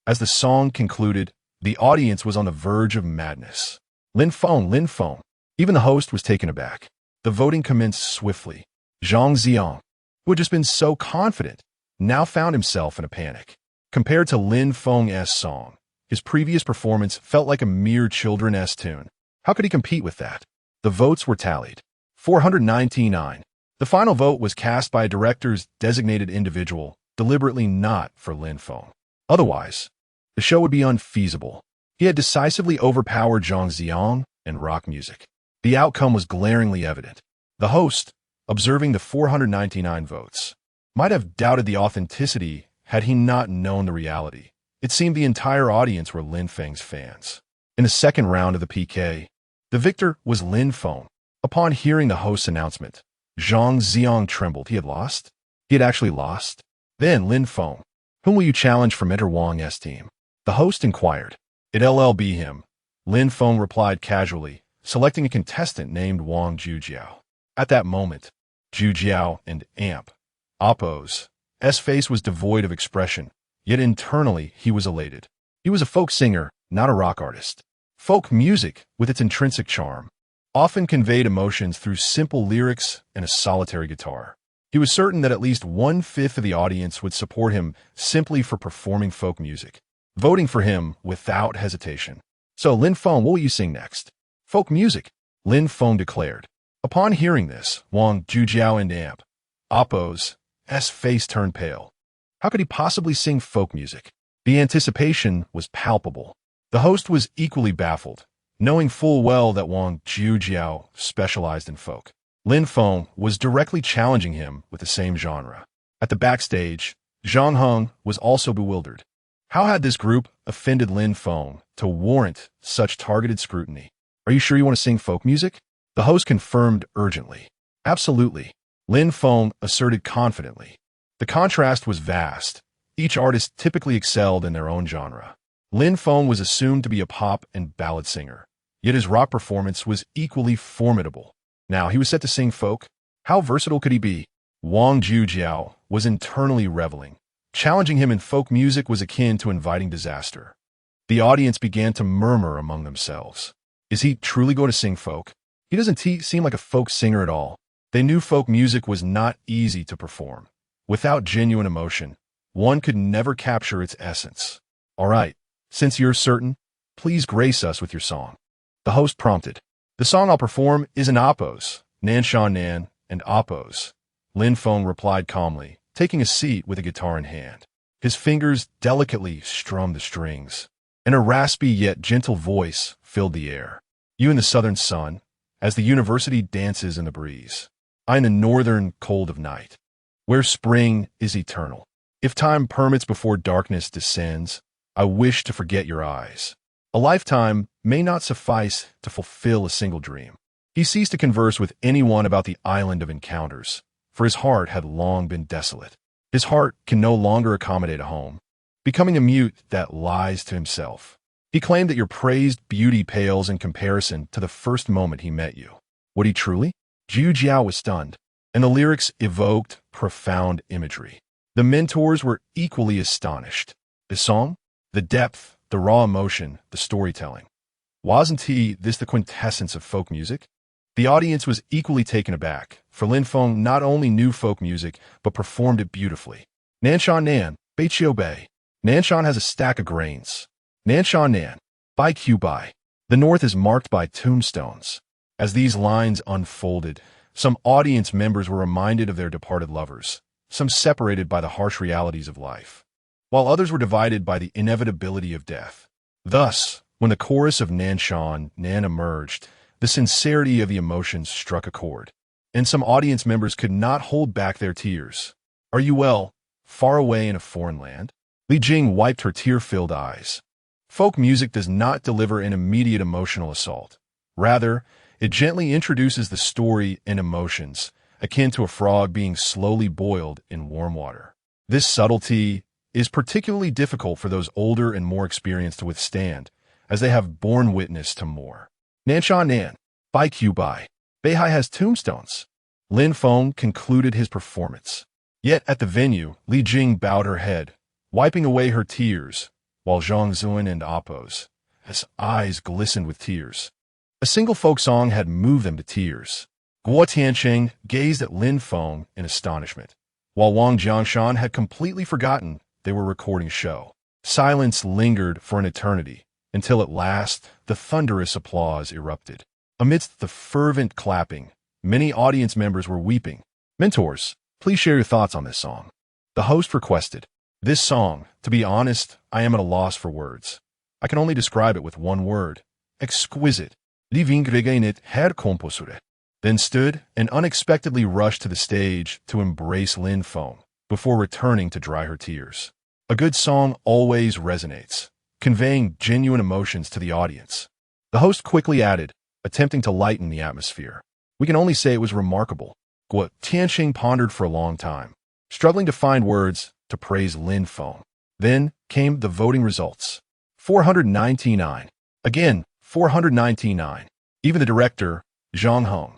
As the song concluded, the audience was on the verge of madness. Lin Feng. Even the host was taken aback. The voting commenced swiftly. Zhang Xiang, who had just been so confident, now found himself in a panic. Compared to Lin Feng's song, his previous performance felt like a mere children's tune. How could he compete with that? The votes were tallied. 499. The final vote was cast by a director's designated individual, deliberately not for Lin Feng. Otherwise, the show would be unfeasible. He had decisively overpowered Zhang Xiang and rock music. The outcome was glaringly evident. The host, observing the 499 votes, might have doubted the authenticity had he not known the reality. It seemed the entire audience were Lin Feng's fans. In the second round of the PK, the victor was Lin Feng. Upon hearing the host's announcement, Zhang Xiang trembled. He had lost? He had actually lost? Then Lin Feng, Whom will you challenge from Enter Wang's team? The host inquired. It'll be him. Lin Feng replied casually, selecting a contestant named Wang Jujiao. At that moment, Jujiao and Amp, Oppo's face was devoid of expression, yet internally he was elated. He was a folk singer, not a rock artist. Folk music, with its intrinsic charm, often conveyed emotions through simple lyrics and a solitary guitar. He was certain that at least 1/5 of the audience would support him simply for performing folk music, voting for him without hesitation. So, Lin Feng, what will you sing next? Folk music, Lin Feng declared. Upon hearing this, Wang Jujiao and Amp, Oppo's face turned pale. How could he possibly sing folk music? The anticipation was palpable. The host was equally baffled, knowing full well that Wang Jujiao specialized in folk. Lin Feng was directly challenging him with the same genre. At the backstage, Zhang Heng was also bewildered. How had this group offended Lin Feng to warrant such targeted scrutiny? Are you sure you want to sing folk music? The host confirmed urgently. Absolutely, Lin Feng asserted confidently. The contrast was vast. Each artist typically excelled in their own genre. Lin Feng was assumed to be a pop and ballad singer, yet his rock performance was equally formidable. Now he was set to sing folk. How versatile could he be? Wang Jujiao was internally reveling. Challenging him in folk music was akin to inviting disaster. The audience began to murmur among themselves. Is he truly going to sing folk? He doesn't seem like a folk singer at all. They knew folk music was not easy to perform. Without genuine emotion, one could never capture its essence. All right, since you're certain, please grace us with your song. The host prompted. The song I'll perform is an Oppo's, Nanshan Nan, and Oppo's. Lin Feng replied calmly, taking a seat with a guitar in hand. His fingers delicately strummed the strings, and a raspy yet gentle voice filled the air. You in the southern sun, as the university dances in the breeze. I in the northern cold of night, where spring is eternal. If time permits before darkness descends, I wish to forget your eyes. A lifetime may not suffice to fulfill a single dream. He ceased to converse with anyone about the island of encounters, for his heart had long been desolate. His heart can no longer accommodate a home, becoming a mute that lies to himself. He claimed that your praised beauty pales in comparison to the first moment he met you. Would he truly? Zhu Jiao was stunned, and the lyrics evoked profound imagery. The mentors were equally astonished. The song? The depth, the raw emotion, the storytelling. Wasn't this the quintessence of folk music? The audience was equally taken aback, for Lin Feng not only knew folk music, but performed it beautifully. Nanshan Nan, Beiqiu Bei. Nanshan has a stack of grains. Nanshan Nan, Bai Qiu Bai. The north is marked by tombstones. As these lines unfolded, some audience members were reminded of their departed lovers, some separated by the harsh realities of life, while others were divided by the inevitability of death. Thus, when the chorus of Nanshan Nan emerged, the sincerity of the emotions struck a chord, and some audience members could not hold back their tears. Are you well, far away in a foreign land? Li Jing wiped her tear-filled eyes. Folk music does not deliver an immediate emotional assault. Rather, it gently introduces the story and emotions, akin to a frog being slowly boiled in warm water. This subtlety is particularly difficult for those older and more experienced to withstand, as they have borne witness to more. Nanshan Nan, Bai Qiu Bai. Beihai has tombstones. Lin Feng concluded his performance. Yet at the venue, Li Jing bowed her head, wiping away her tears, while Zhang Zuan and Oppo's eyes glistened with tears. A single folk song had moved them to tears. Guo Tiancheng gazed at Lin Feng in astonishment, while Wang Jiangshan had completely forgotten they were recording a show. Silence lingered for an eternity, until at last the thunderous applause erupted. Amidst the fervent clapping, many audience members were weeping. Mentors, please share your thoughts on this song. The host requested. This song, to be honest, I am at a loss for words. I can only describe it with one word. Exquisite. Living regained her composure. Then stood and unexpectedly rushed to the stage to embrace Lin Feng before returning to dry her tears. A good song always resonates, conveying genuine emotions to the audience. The host quickly added, attempting to lighten the atmosphere. We can only say it was remarkable. Guo Tianxing pondered for a long time, struggling to find words to praise Lin Feng. Then came the voting results. 499. Again, 499. Even the director, Zhang Heng,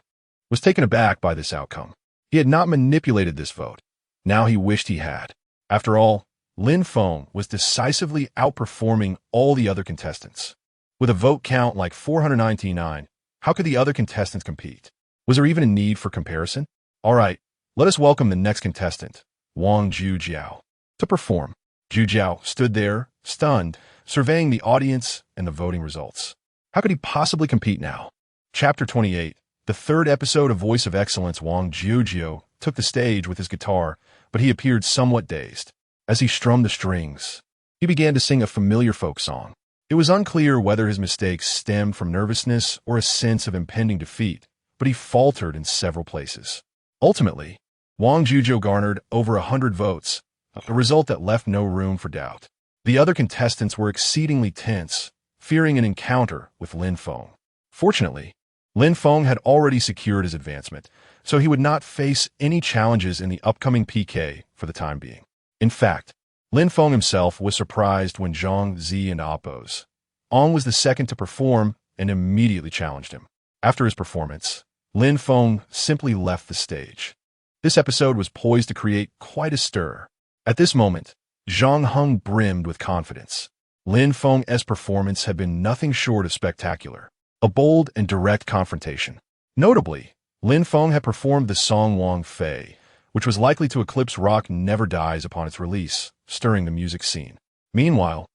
was taken aback by this outcome. He had not manipulated this vote. Now he wished he had. After all, Lin Feng was decisively outperforming all the other contestants. With a vote count like 499, how could the other contestants compete? Was there even a need for comparison? All right, let us welcome the next contestant, Wang Jujiao, to perform. Jujiao stood there, stunned, surveying the audience and the voting results. How could he possibly compete now? Chapter 28, the third episode of Voice of Excellence. Wang Jujiao took the stage with his guitar, but he appeared somewhat dazed. As he strummed the strings, he began to sing a familiar folk song. It was unclear whether his mistakes stemmed from nervousness or a sense of impending defeat, but he faltered in several places. Ultimately, Wang Jujiao garnered over 100 votes, a result that left no room for doubt. The other contestants were exceedingly tense, fearing an encounter with Lin Feng. Fortunately, Lin Feng had already secured his advancement, so he would not face any challenges in the upcoming PK for the time being. In fact, Lin Feng himself was surprised when Zhang Zi and oppose. Ong was the second to perform and immediately challenged him. After his performance, Lin Feng simply left the stage. This episode was poised to create quite a stir. At this moment, Zhang Heng brimmed with confidence. Lin Feng's performance had been nothing short of spectacular, a bold and direct confrontation. Notably, Lin Feng had performed the song Wang Fei, which was likely to eclipse Rock Never Dies upon its release, stirring the music scene. Meanwhile,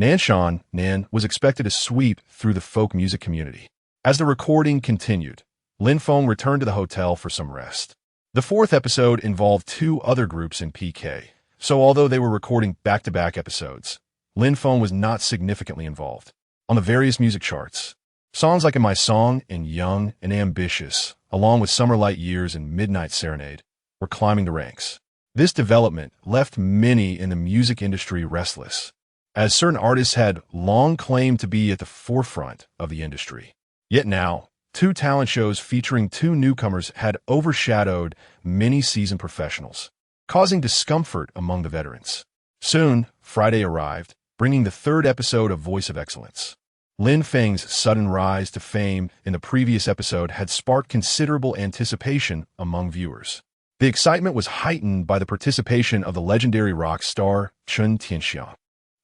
Nanshan Nan was expected to sweep through the folk music community. As the recording continued, Lin Feng returned to the hotel for some rest. The fourth episode involved two other groups in PK, so although they were recording back-to-back episodes, Lin Feng was not significantly involved. On the various music charts, songs like In My Song and Young and Ambitious, along with Summer Light Years and Midnight Serenade, were climbing the ranks. This development left many in the music industry restless, as certain artists had long claimed to be at the forefront of the industry. Yet now, two talent shows featuring two newcomers had overshadowed many seasoned professionals, causing discomfort among the veterans. Soon, Friday arrived, bringing the third episode of Voice of Excellence. Lin Feng's sudden rise to fame in the previous episode had sparked considerable anticipation among viewers. The excitement was heightened by the participation of the legendary rock star Chen Tianxiang.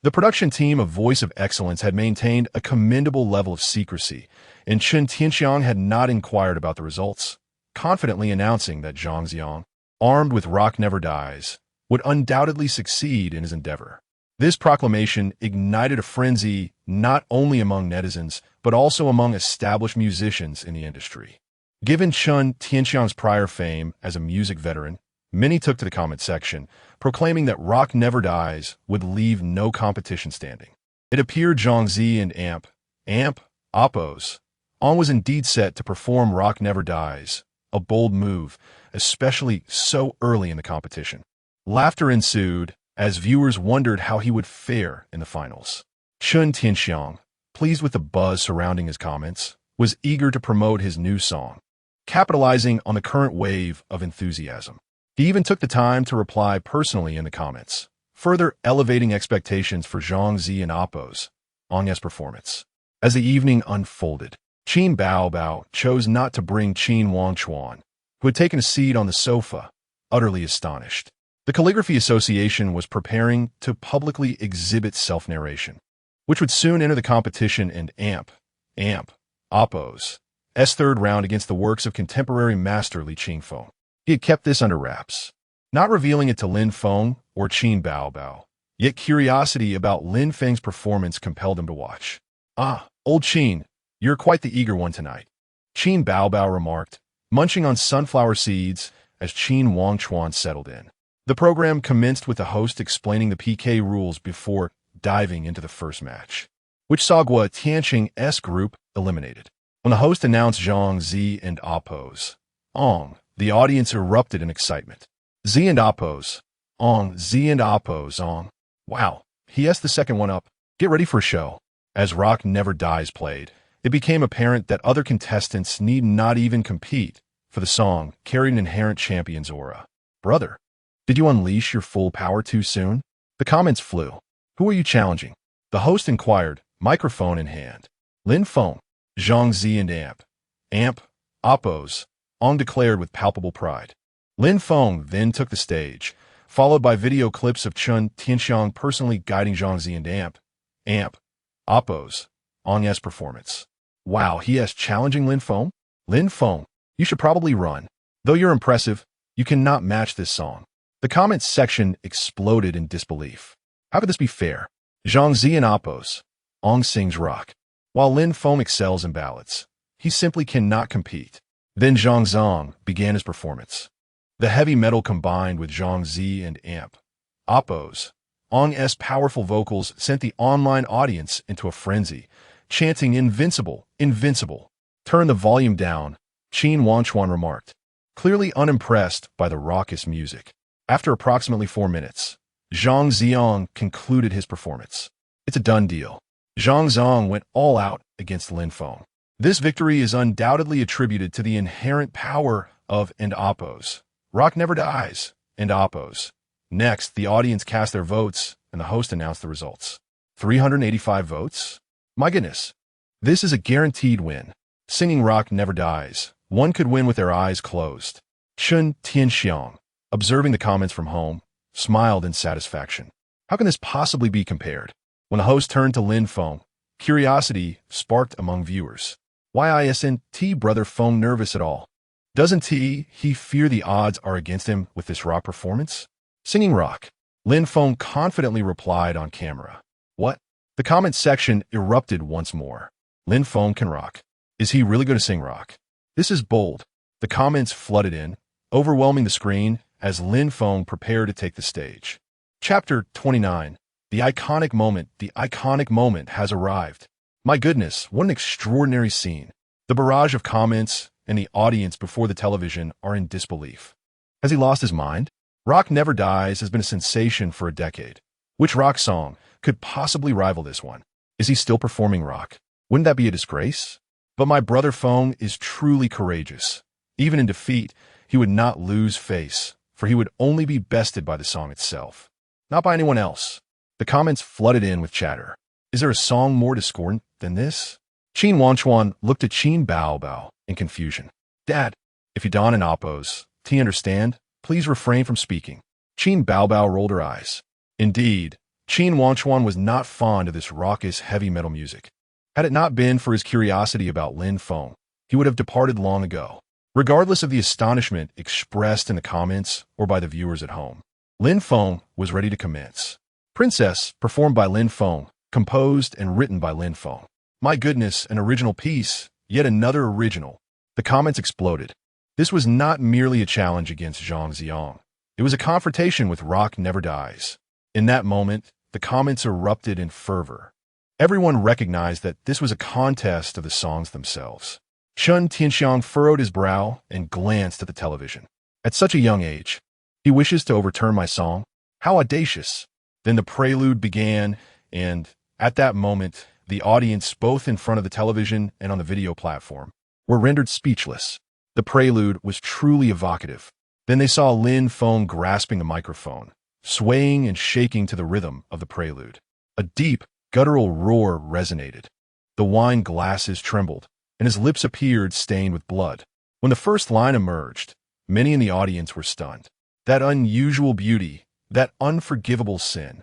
The production team of Voice of Excellence had maintained a commendable level of secrecy, and Chen Tianxiang had not inquired about the results, confidently announcing that Zhang Xiang, armed with Rock Never Dies, would undoubtedly succeed in his endeavor. This proclamation ignited a frenzy not only among netizens, but also among established musicians in the industry. Given Chen Tianxiang's prior fame as a music veteran, many took to the comment section, proclaiming that Rock Never Dies would leave no competition standing. It appeared Zhang Zi and Amp, oppose. Ong was indeed set to perform Rock Never Dies, a bold move, especially so early in the competition. Laughter ensued as viewers wondered how he would fare in the finals. Chen Tianxiang, pleased with the buzz surrounding his comments, was eager to promote his new song, capitalizing on the current wave of enthusiasm. He even took the time to reply personally in the comments, further elevating expectations for Zhang Zi and Oppo's Ong's performance. As the evening unfolded, Qin Bao chose not to bring Qin Wangchuan, who had taken a seat on the sofa, utterly astonished. The Calligraphy Association was preparing to publicly exhibit self-narration, which would soon enter the competition and Amp, Oppo's third round against the works of contemporary master Li Qingfeng. He had kept this under wraps, not revealing it to Lin Feng or Qin Bao, yet curiosity about Lin Feng's performance compelled him to watch. "Ah, old Qin, you're quite the eager one tonight," Qin Bao remarked, munching on sunflower seeds as Qin Wangchuan settled in. The program commenced with the host explaining the PK rules before diving into the first match, which saw Gua Tianqing's group eliminated. When the host announced Zhang Zi and Oppo's Ong, the audience erupted in excitement. Zi and Oppo's Ong. Wow, he the second one up. Get ready for a show. As Rock Never Dies played, it became apparent that other contestants need not even compete, for the song carried an inherent champion's aura. "Brother, did you unleash your full power too soon?" The comments flew. Who are you challenging? The host inquired, microphone in hand. Lin Feng, Zhang Zi and Amp, Oppos, Ong declared with palpable pride. Lin Feng then took the stage, followed by video clips of Chun Tianxiang personally guiding Zhang Zi and Amp, Oppos, Ong's performance. Wow, he is challenging Lin Feng? Lin Feng, you should probably run. Though you're impressive, you cannot match this song. The comments section exploded in disbelief. How could this be fair? Zhang Zi and Oppos, Ong sings rock, while Lin Feng excels in ballads. He simply cannot compete. Then Zhang Zong began his performance. The heavy metal combined with Zhang Zi and Oppos, Ong's powerful vocals sent the online audience into a frenzy, chanting "Invincible, Invincible." Turn the volume down, Qin Wanchuan remarked, clearly unimpressed by the raucous music. After approximately 4 minutes, Zhang Ziong concluded his performance. It's a done deal. Zhang Zong went all out against Lin Feng. This victory is undoubtedly attributed to the inherent power of and Oppos. Rock never dies, and Oppos. Next, the audience cast their votes, and the host announced the results. 385 votes? My goodness. This is a guaranteed win. Singing Rock Never Dies. One could win with their eyes closed. Chun Tianxiang, observing the comments from home, smiled in satisfaction. How can this possibly be compared? When the host turned to Lin Feng, curiosity sparked among viewers. Why isn't brother Feng nervous at all? Doesn't he fear the odds are against him with this rock performance? Singing rock. Lin Feng confidently replied on camera. What? The comment section erupted once more. Lin Feng can rock. Is he really going to sing rock? This is bold. The comments flooded in, overwhelming the screen as Lin Feng prepared to take the stage. Chapter 29. The iconic moment has arrived. My goodness, what an extraordinary scene. The barrage of comments and the audience before the television are in disbelief. Has he lost his mind? Rock Never Dies has been a sensation for a decade. Which rock song could possibly rival this one? Is he still performing rock? Wouldn't that be a disgrace? But my brother Feng is truly courageous. Even in defeat, he would not lose face, for he would only be bested by the song itself, not by anyone else. The comments flooded in with chatter. Is there a song more discordant than this? Qin Wanchuan looked at Qin Bao in confusion. Dad, if you don and Oppos, do you understand? Please refrain from speaking. Qin Bao rolled her eyes. Indeed, Qin Wanchuan was not fond of this raucous heavy metal music. Had it not been for his curiosity about Lin Feng, he would have departed long ago. Regardless of the astonishment expressed in the comments or by the viewers at home, Lin Feng was ready to commence. Princess, performed by Lin Feng, composed and written by Lin Feng. My goodness, an original piece, yet another original. The comments exploded. This was not merely a challenge against Zhang Ziong. It was a confrontation with Rock Never Dies. In that moment, the comments erupted in fervor. Everyone recognized that this was a contest of the songs themselves. Chun Tianxiang furrowed his brow and glanced at the television. At such a young age, he wishes to overturn my song? How audacious! Then the prelude began, and at that moment, the audience, both in front of the television and on the video platform, were rendered speechless. The prelude was truly evocative. Then they saw Lin Feng grasping the microphone, swaying and shaking to the rhythm of the prelude. A deep, guttural roar resonated. The wine glasses trembled, and his lips appeared stained with blood. When the first line emerged, many in the audience were stunned. That unusual beauty, that unforgivable sin.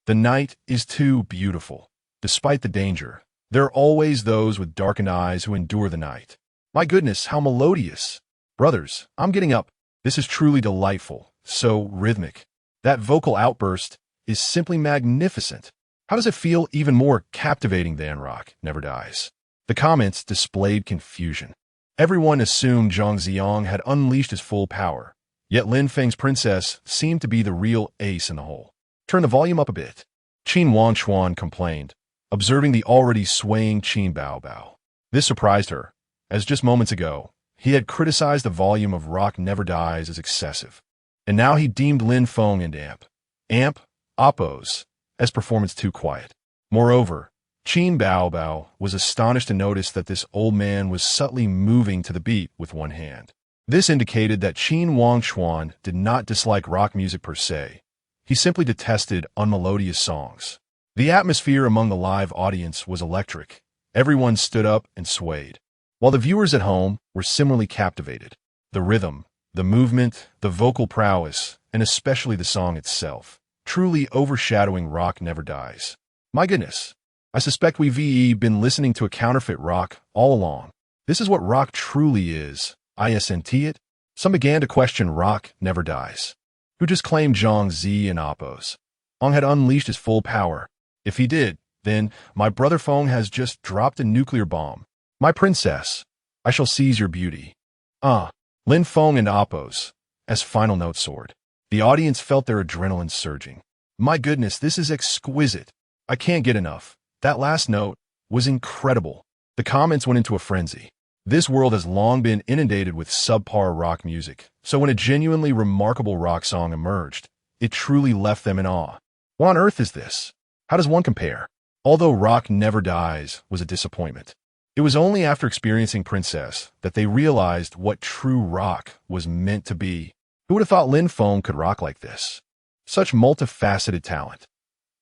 The night is too beautiful. Despite the danger, there are always those with darkened eyes who endure the night. My goodness, how melodious. Brothers, I'm getting up. This is truly delightful, so rhythmic. That vocal outburst is simply magnificent. How does it feel even more captivating than Rock Never Dies? The comments displayed confusion. Everyone assumed Zhang Ziong had unleashed his full power, yet Lin Feng's princess seemed to be the real ace in the hole. Turn the volume up a bit. Qin Wanchuan complained, observing the already swaying Qin Bao. This surprised her, as just moments ago, he had criticized the volume of Rock Never Dies as excessive. And now he deemed Lin Feng and Oppos as performance too quiet. Moreover, Qin Bao was astonished to notice that this old man was subtly moving to the beat with one hand. This indicated that Qin Wanchuan did not dislike rock music per se. He simply detested unmelodious songs. The atmosphere among the live audience was electric. Everyone stood up and swayed, while the viewers at home were similarly captivated. The rhythm, the movement, the vocal prowess, and especially the song itself, truly overshadowing Rock Never Dies. My goodness, I suspect we've been listening to a counterfeit rock all along. This is what rock truly is, isn't it? Some began to question Rock Never Dies, who just claimed Zhang Zi and Oppos. Ong had unleashed his full power. If he did, then my brother Feng has just dropped a nuclear bomb. My princess, I shall seize your beauty. Lin Feng and Oppos, as final note soared. The audience felt their adrenaline surging. My goodness, this is exquisite. I can't get enough. That last note was incredible. The comments went into a frenzy. This world has long been inundated with subpar rock music, so when a genuinely remarkable rock song emerged, it truly left them in awe. What on earth is this? How does one compare? Although Rock Never Dies was a disappointment, it was only after experiencing Princess that they realized what true rock was meant to be. Who would have thought Lin Feng could rock like this? Such multifaceted talent.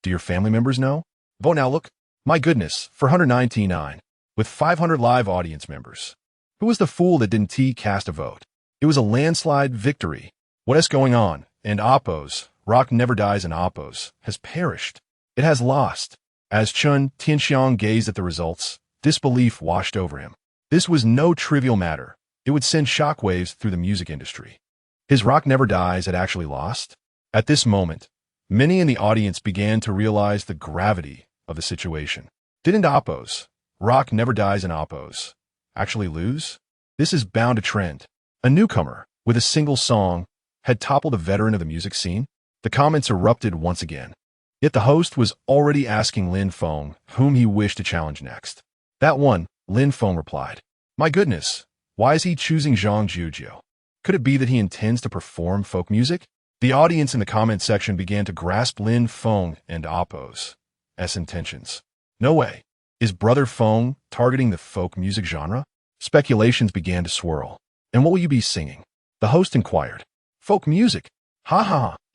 Do your family members know? Vote now, look. My goodness, for 199, with 500 live audience members. Who was the fool that didn't cast a vote? It was a landslide victory. What is going on? And Oppos, Rock Never Dies and Oppos, has perished. It has lost. As Chun Tianxiang gazed at the results, disbelief washed over him. This was no trivial matter. It would send shockwaves through the music industry. His Rock Never Dies had actually lost? At this moment, many in the audience began to realize the gravity of the situation. Didn't Oppos, Rock Never Dies and Oppos, actually lose? This is bound to trend. A newcomer, with a single song, had toppled a veteran of the music scene. The comments erupted once again. Yet the host was already asking Lin Feng whom he wished to challenge next. That one, Lin Feng replied. My goodness, why is he choosing Zhang Juzhou? Could it be that he intends to perform folk music? The audience in the comment section began to grasp Lin Feng and Oppos' intentions. No way. Is Brother Feng targeting the folk music genre? Speculations began to swirl. And what will you be singing? The host inquired. Folk music.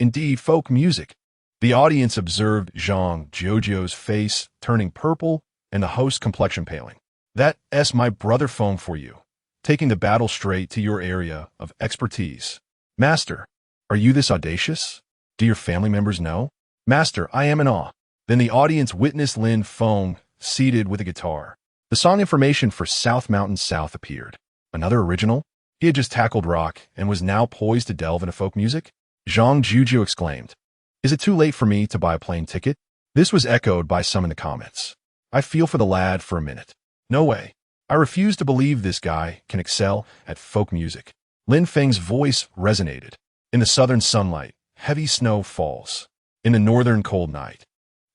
Indeed, folk music. The audience observed Zhang Juzhou's face turning purple and the host's complexion paling. That's my Brother Feng for you, taking the battle straight to your area of expertise. Master, are you this audacious? Do your family members know? Master, I am in awe. Then the audience witnessed Lin Feng seated with a guitar. The song information for South Mountain South appeared. Another original? He had just tackled rock and was now poised to delve into folk music? Zhang Juzhou exclaimed. Is it too late for me to buy a plane ticket? This was echoed by some in the comments. I feel for the lad for a minute. No way. I refuse to believe this guy can excel at folk music. Lin Feng's voice resonated. In the southern sunlight, heavy snow falls. In the northern cold night,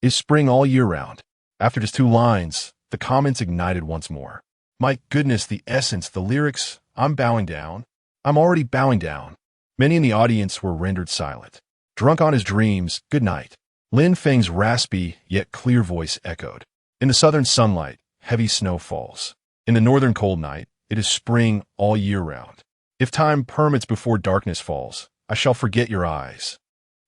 is spring all year round. After just 2 lines, the comments ignited once more. My goodness, the essence, the lyrics, I'm bowing down. I'm already bowing down. Many in the audience were rendered silent. Drunk on his dreams, good night. Lin Feng's raspy yet clear voice echoed. In the southern sunlight, heavy snow falls. In the northern cold night, it is spring all year round. If time permits before darkness falls, I shall forget your eyes.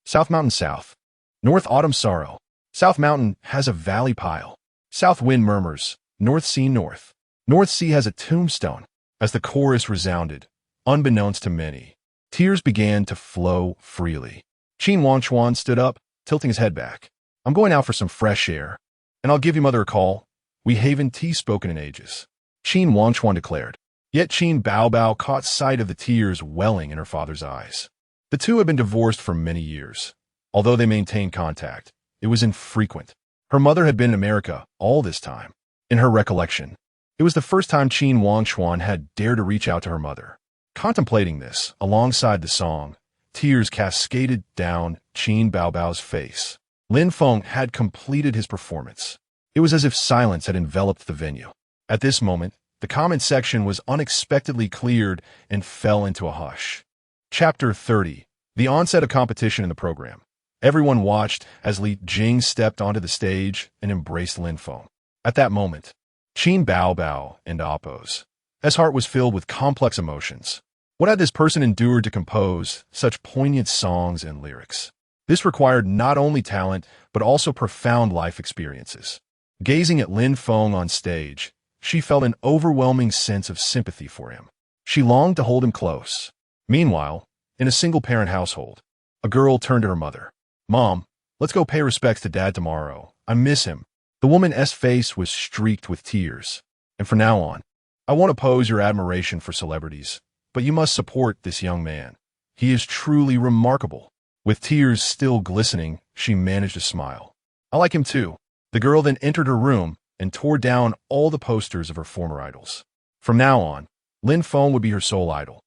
South Mountain South. North autumn sorrow. South Mountain has a valley pile. South wind murmurs, North Sea north. North Sea has a tombstone. As the chorus resounded, unbeknownst to many, tears began to flow freely. Qin Wangchuan stood up, tilting his head back. I'm going out for some fresh air, and I'll give your mother a call. We haven't tea spoken in ages. Qin Wangchuan declared. Yet Qin Baobao caught sight of the tears welling in her father's eyes. The two had been divorced for many years. Although they maintained contact, it was infrequent. Her mother had been in America all this time. In her recollection, it was the first time Qin Wangchuan had dared to reach out to her mother. Contemplating this, alongside the song, tears cascaded down Qin Baobao's face. Lin Feng had completed his performance. It was as if silence had enveloped the venue. At this moment, the comment section was unexpectedly cleared and fell into a hush. Chapter 30. The onset of competition in the program. Everyone watched as Li Jing stepped onto the stage and embraced Lin Feng. At that moment, Qin Baobao and Oppos. His heart was filled with complex emotions. What had this person endured to compose such poignant songs and lyrics? This required not only talent, but also profound life experiences. Gazing at Lin Feng on stage, she felt an overwhelming sense of sympathy for him. She longed to hold him close. Meanwhile, in a single-parent household, a girl turned to her mother. "Mom, let's go pay respects to Dad tomorrow. I miss him." The woman's face was streaked with tears. "And from now on, I won't oppose your admiration for celebrities, but you must support this young man. He is truly remarkable." With tears still glistening, she managed to smile. "I like him too." The girl then entered her room and tore down all the posters of her former idols. From now on, Lin Feng would be her sole idol,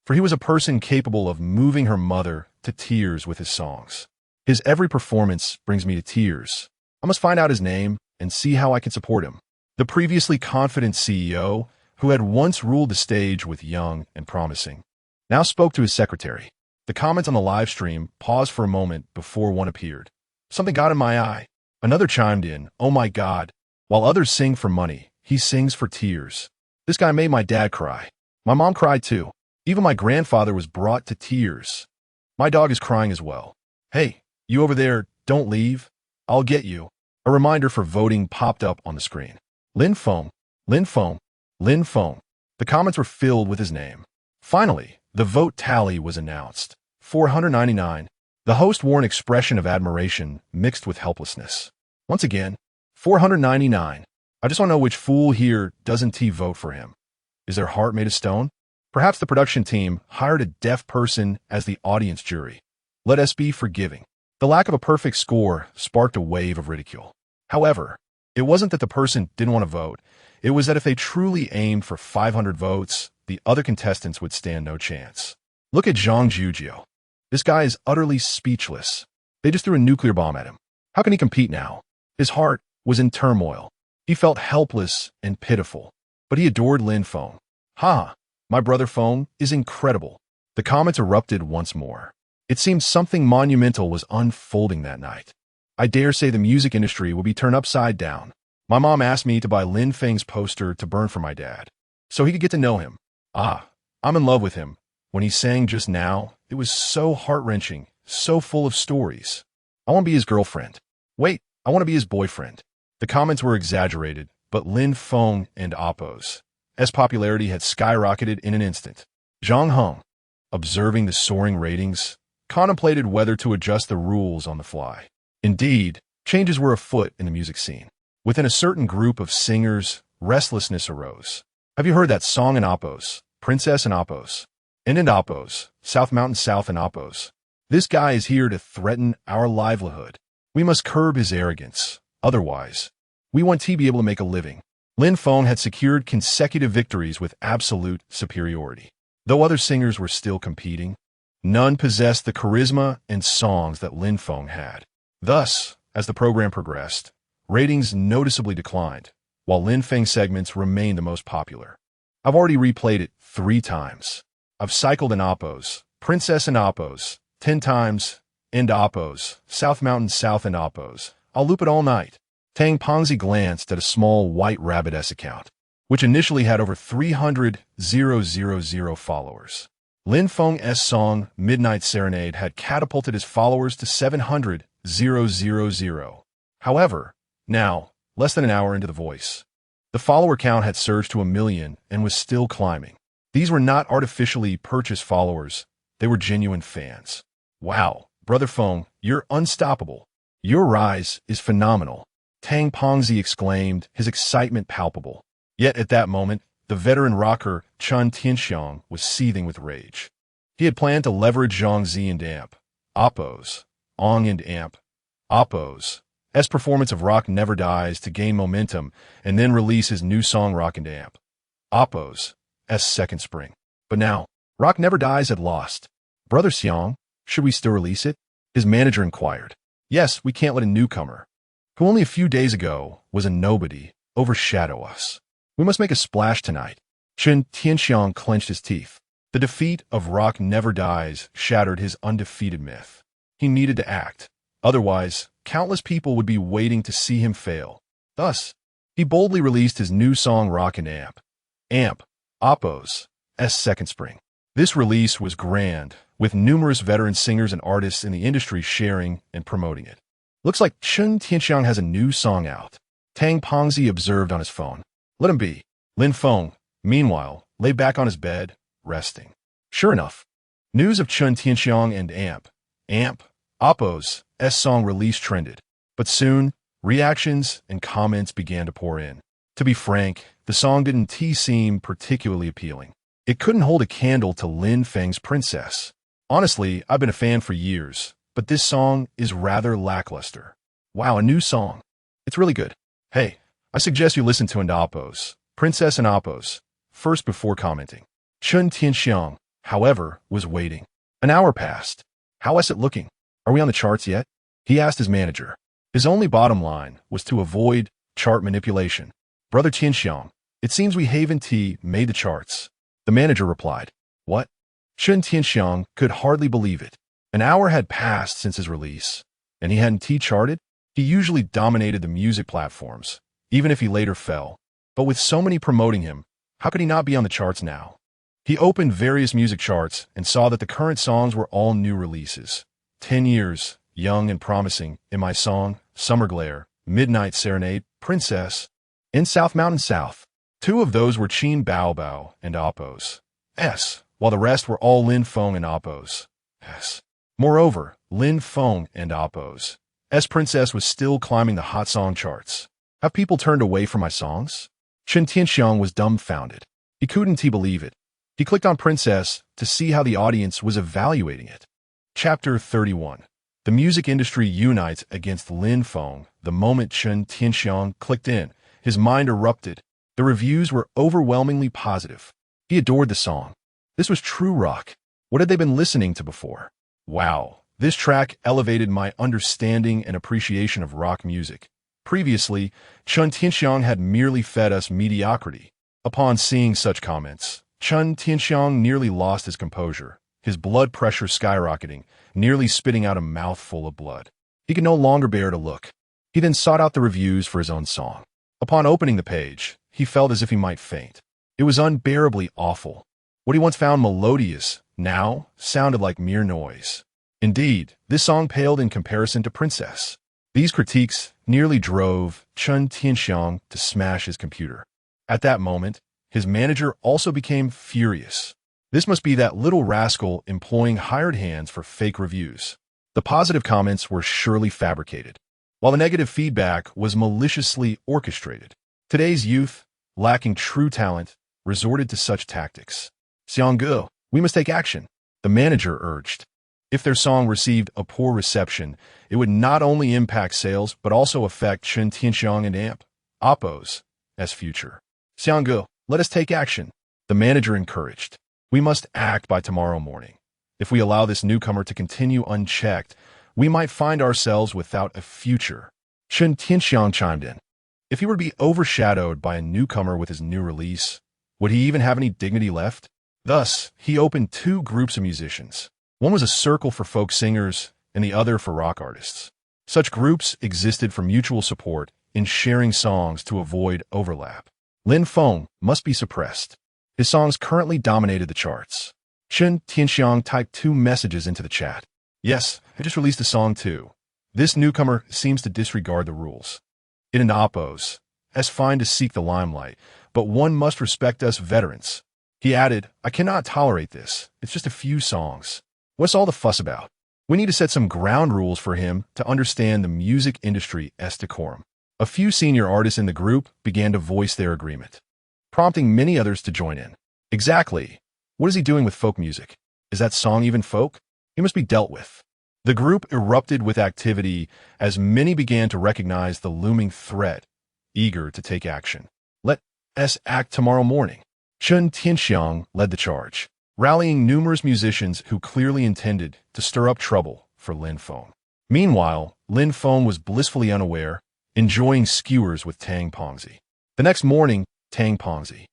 for he was a person capable of moving her mother to tears with his songs. "His every performance brings me to tears. I must find out his name and see how I can support him." The previously confident CEO, who had once ruled the stage with young and promising, now spoke to his secretary. The comments on the live stream paused for a moment before one appeared. "Something got in my eye." Another chimed in, "Oh my God. While others sing for money, he sings for tears. This guy made my dad cry. My mom cried too. Even my grandfather was brought to tears. My dog is crying as well. Hey, you over there, don't leave. I'll get you." A reminder for voting popped up on the screen. Lin Feng, Lin Feng, Lin Feng. The comments were filled with his name. Finally, the vote tally was announced. 499. The host wore an expression of admiration mixed with helplessness. Once again, 499. I just want to know which fool here doesn't vote for him. Is their heart made of stone? Perhaps the production team hired a deaf person as the audience jury. Let us be forgiving. The lack of a perfect score sparked a wave of ridicule. However, it wasn't that the person didn't want to vote. It was that if they truly aimed for 500 votes, the other contestants would stand no chance. Look at Zhang Jujio. This guy is utterly speechless. They just threw a nuclear bomb at him. How can he compete now? His heart was in turmoil. He felt helpless and pitiful, but he adored Lin Feng. "Ha! My brother Feng is incredible." The comments erupted once more. It seemed something monumental was unfolding that night. "I dare say the music industry will be turned upside down. My mom asked me to buy Lin Feng's poster to burn for my dad, so he could get to know him. I'm in love with him. When he sang just now, it was so heart-wrenching, so full of stories. I want to be his girlfriend. Wait, I want to be his boyfriend." The comments were exaggerated, but Lin Feng and Appo's popularity had skyrocketed in an instant. Zhang Heng, observing the soaring ratings, contemplated whether to adjust the rules on the fly. Indeed, changes were afoot in the music scene. Within a certain group of singers, restlessness arose. "Have you heard that song in Appo's? Princess and Appo's. And in Appo's, South Mountain South and Appo's. This guy is here to threaten our livelihood. We must curb his arrogance. Otherwise, we want to be able to make a living." Lin Feng had secured consecutive victories with absolute superiority. Though other singers were still competing, none possessed the charisma and songs that Lin Feng had. Thus, as the program progressed, ratings noticeably declined, while Lin Feng's segments remained the most popular. I've already replayed it 3 times. I've cycled in Appo's, Princess and Appo's, 10 times, and Appo's, South Mountain South and Appo's. I'll loop it all night. Tang Pongzi glanced at a small White Rabbit account, which initially had over 300,000 followers. Lin Feng's song Midnight Serenade had catapulted his followers to 700,000. However, now, less than an hour into The Voice, the follower count had surged to 1 million and was still climbing. These were not artificially purchased followers. They were genuine fans. "Wow, Brother Feng, you're unstoppable. Your rise is phenomenal," Tang Pongzi exclaimed, his excitement palpable. Yet at that moment, the veteran rocker Chun Tianxiang was seething with rage. He had planned to leverage Zhang Zi and Appo's, Ong and Appo's performance of Rock Never Dies to gain momentum and then release his new song Rock and Appo's Second Spring. But now, Rock Never Dies had lost. "Brother Xiang, should we still release it?" his manager inquired. "Yes, we can't let a newcomer, who only a few days ago was a nobody, overshadow us. We must make a splash tonight." Chun Tianxiang clenched his teeth. The defeat of Rock Never Dies shattered his undefeated myth. He needed to act. Otherwise, countless people would be waiting to see him fail. Thus, he boldly released his new song Rock and Appo's Second Spring. This release was grand, with numerous veteran singers and artists in the industry sharing and promoting it. Looks like Chen Tianxiang has a new song out, Tang Pongzi observed on his phone. Let him be. Lin Feng, meanwhile, lay back on his bed, resting. Sure enough, news of Chen Tianxiang and AMP, Oppo's song release trended. But soon, reactions and comments began to pour in. To be frank, the song didn't seem particularly appealing. It couldn't hold a candle to Lin Feng's Princess. Honestly, I've been a fan for years, but this song is rather lackluster. Wow, a new song. It's really good. Hey, I suggest you listen to Oppo's Princess and Oppo's first before commenting. Chen Tianxiang, however, was waiting. An hour passed. How is it looking? Are we on the charts yet? He asked his manager. His only bottom line was to avoid chart manipulation. Brother Tianxiang, it seems we haven't made the charts. The manager replied. What? Chen Tianxiang could hardly believe it. An hour had passed since his release, and he hadn't charted? He usually dominated the music platforms, even if he later fell. But with so many promoting him, how could he not be on the charts now? He opened various music charts and saw that the current songs were all new releases. 10 years, young and promising, In My Song, Summer Glare, Midnight Serenade, Princess, In South Mountain South. 2 of those were Qin Bao Bao and Oppo's while the rest were all Lin Feng and Oppo's Moreover, Lin Feng and Oppo's Princess was still climbing the hot song charts. Have people turned away from my songs? Chen Tianxiang was dumbfounded. He couldn't believe it. He clicked on Princess to see how the audience was evaluating it. Chapter 31. The music industry unites against Lin Feng. The moment Chen Tianxiang clicked in, his mind erupted. The reviews were overwhelmingly positive. He adored the song. This was true rock. What had they been listening to before? Wow, this track elevated my understanding and appreciation of rock music. Previously, Chen Tianxiang had merely fed us mediocrity. Upon seeing such comments, Chen Tianxiang nearly lost his composure, his blood pressure skyrocketing, nearly spitting out a mouthful of blood. He could no longer bear to look. He then sought out the reviews for his own song. Upon opening the page, he felt as if he might faint. It was unbearably awful. What he once found melodious now sounded like mere noise. Indeed, this song paled in comparison to Princess. These critiques nearly drove Chen Tianxiang to smash his computer. At that moment, his manager also became furious. This must be that little rascal employing hired hands for fake reviews. The positive comments were surely fabricated, while the negative feedback was maliciously orchestrated. Today's youth, lacking true talent, resorted to such tactics. Xianggu, we must take action, the manager urged. If their song received a poor reception, it would not only impact sales, but also affect Chen Tianxiang and Oppo's future. Xianggu, let us take action, the manager encouraged. We must act by tomorrow morning. If we allow this newcomer to continue unchecked, we might find ourselves without a future. Chen Tianxiang chimed in. If he were to be overshadowed by a newcomer with his new release, would he even have any dignity left? Thus, he opened 2 groups of musicians. One was a circle for folk singers, and the other for rock artists. Such groups existed for mutual support in sharing songs to avoid overlap. Lin Feng must be suppressed. His songs currently dominated the charts. Chen Tianxiang typed 2 messages into the chat. Yes, I just released a song too. This newcomer seems to disregard the rules. It and Oppo's fine to seek the limelight, but one must respect us veterans. He added, I cannot tolerate this. It's just a few songs. What's all the fuss about? We need to set some ground rules for him to understand the music industry's decorum. A few senior artists in the group began to voice their agreement, prompting many others to join in. Exactly. What is he doing with folk music? Is that song even folk? He must be dealt with. The group erupted with activity as many began to recognize the looming threat, eager to take action. Let us act tomorrow morning. Chen Tianxiang led the charge, rallying numerous musicians who clearly intended to stir up trouble for Lin Feng. Meanwhile, Lin Feng was blissfully unaware, enjoying skewers with Tang Pongzi. The next morning, Tang Pongzi,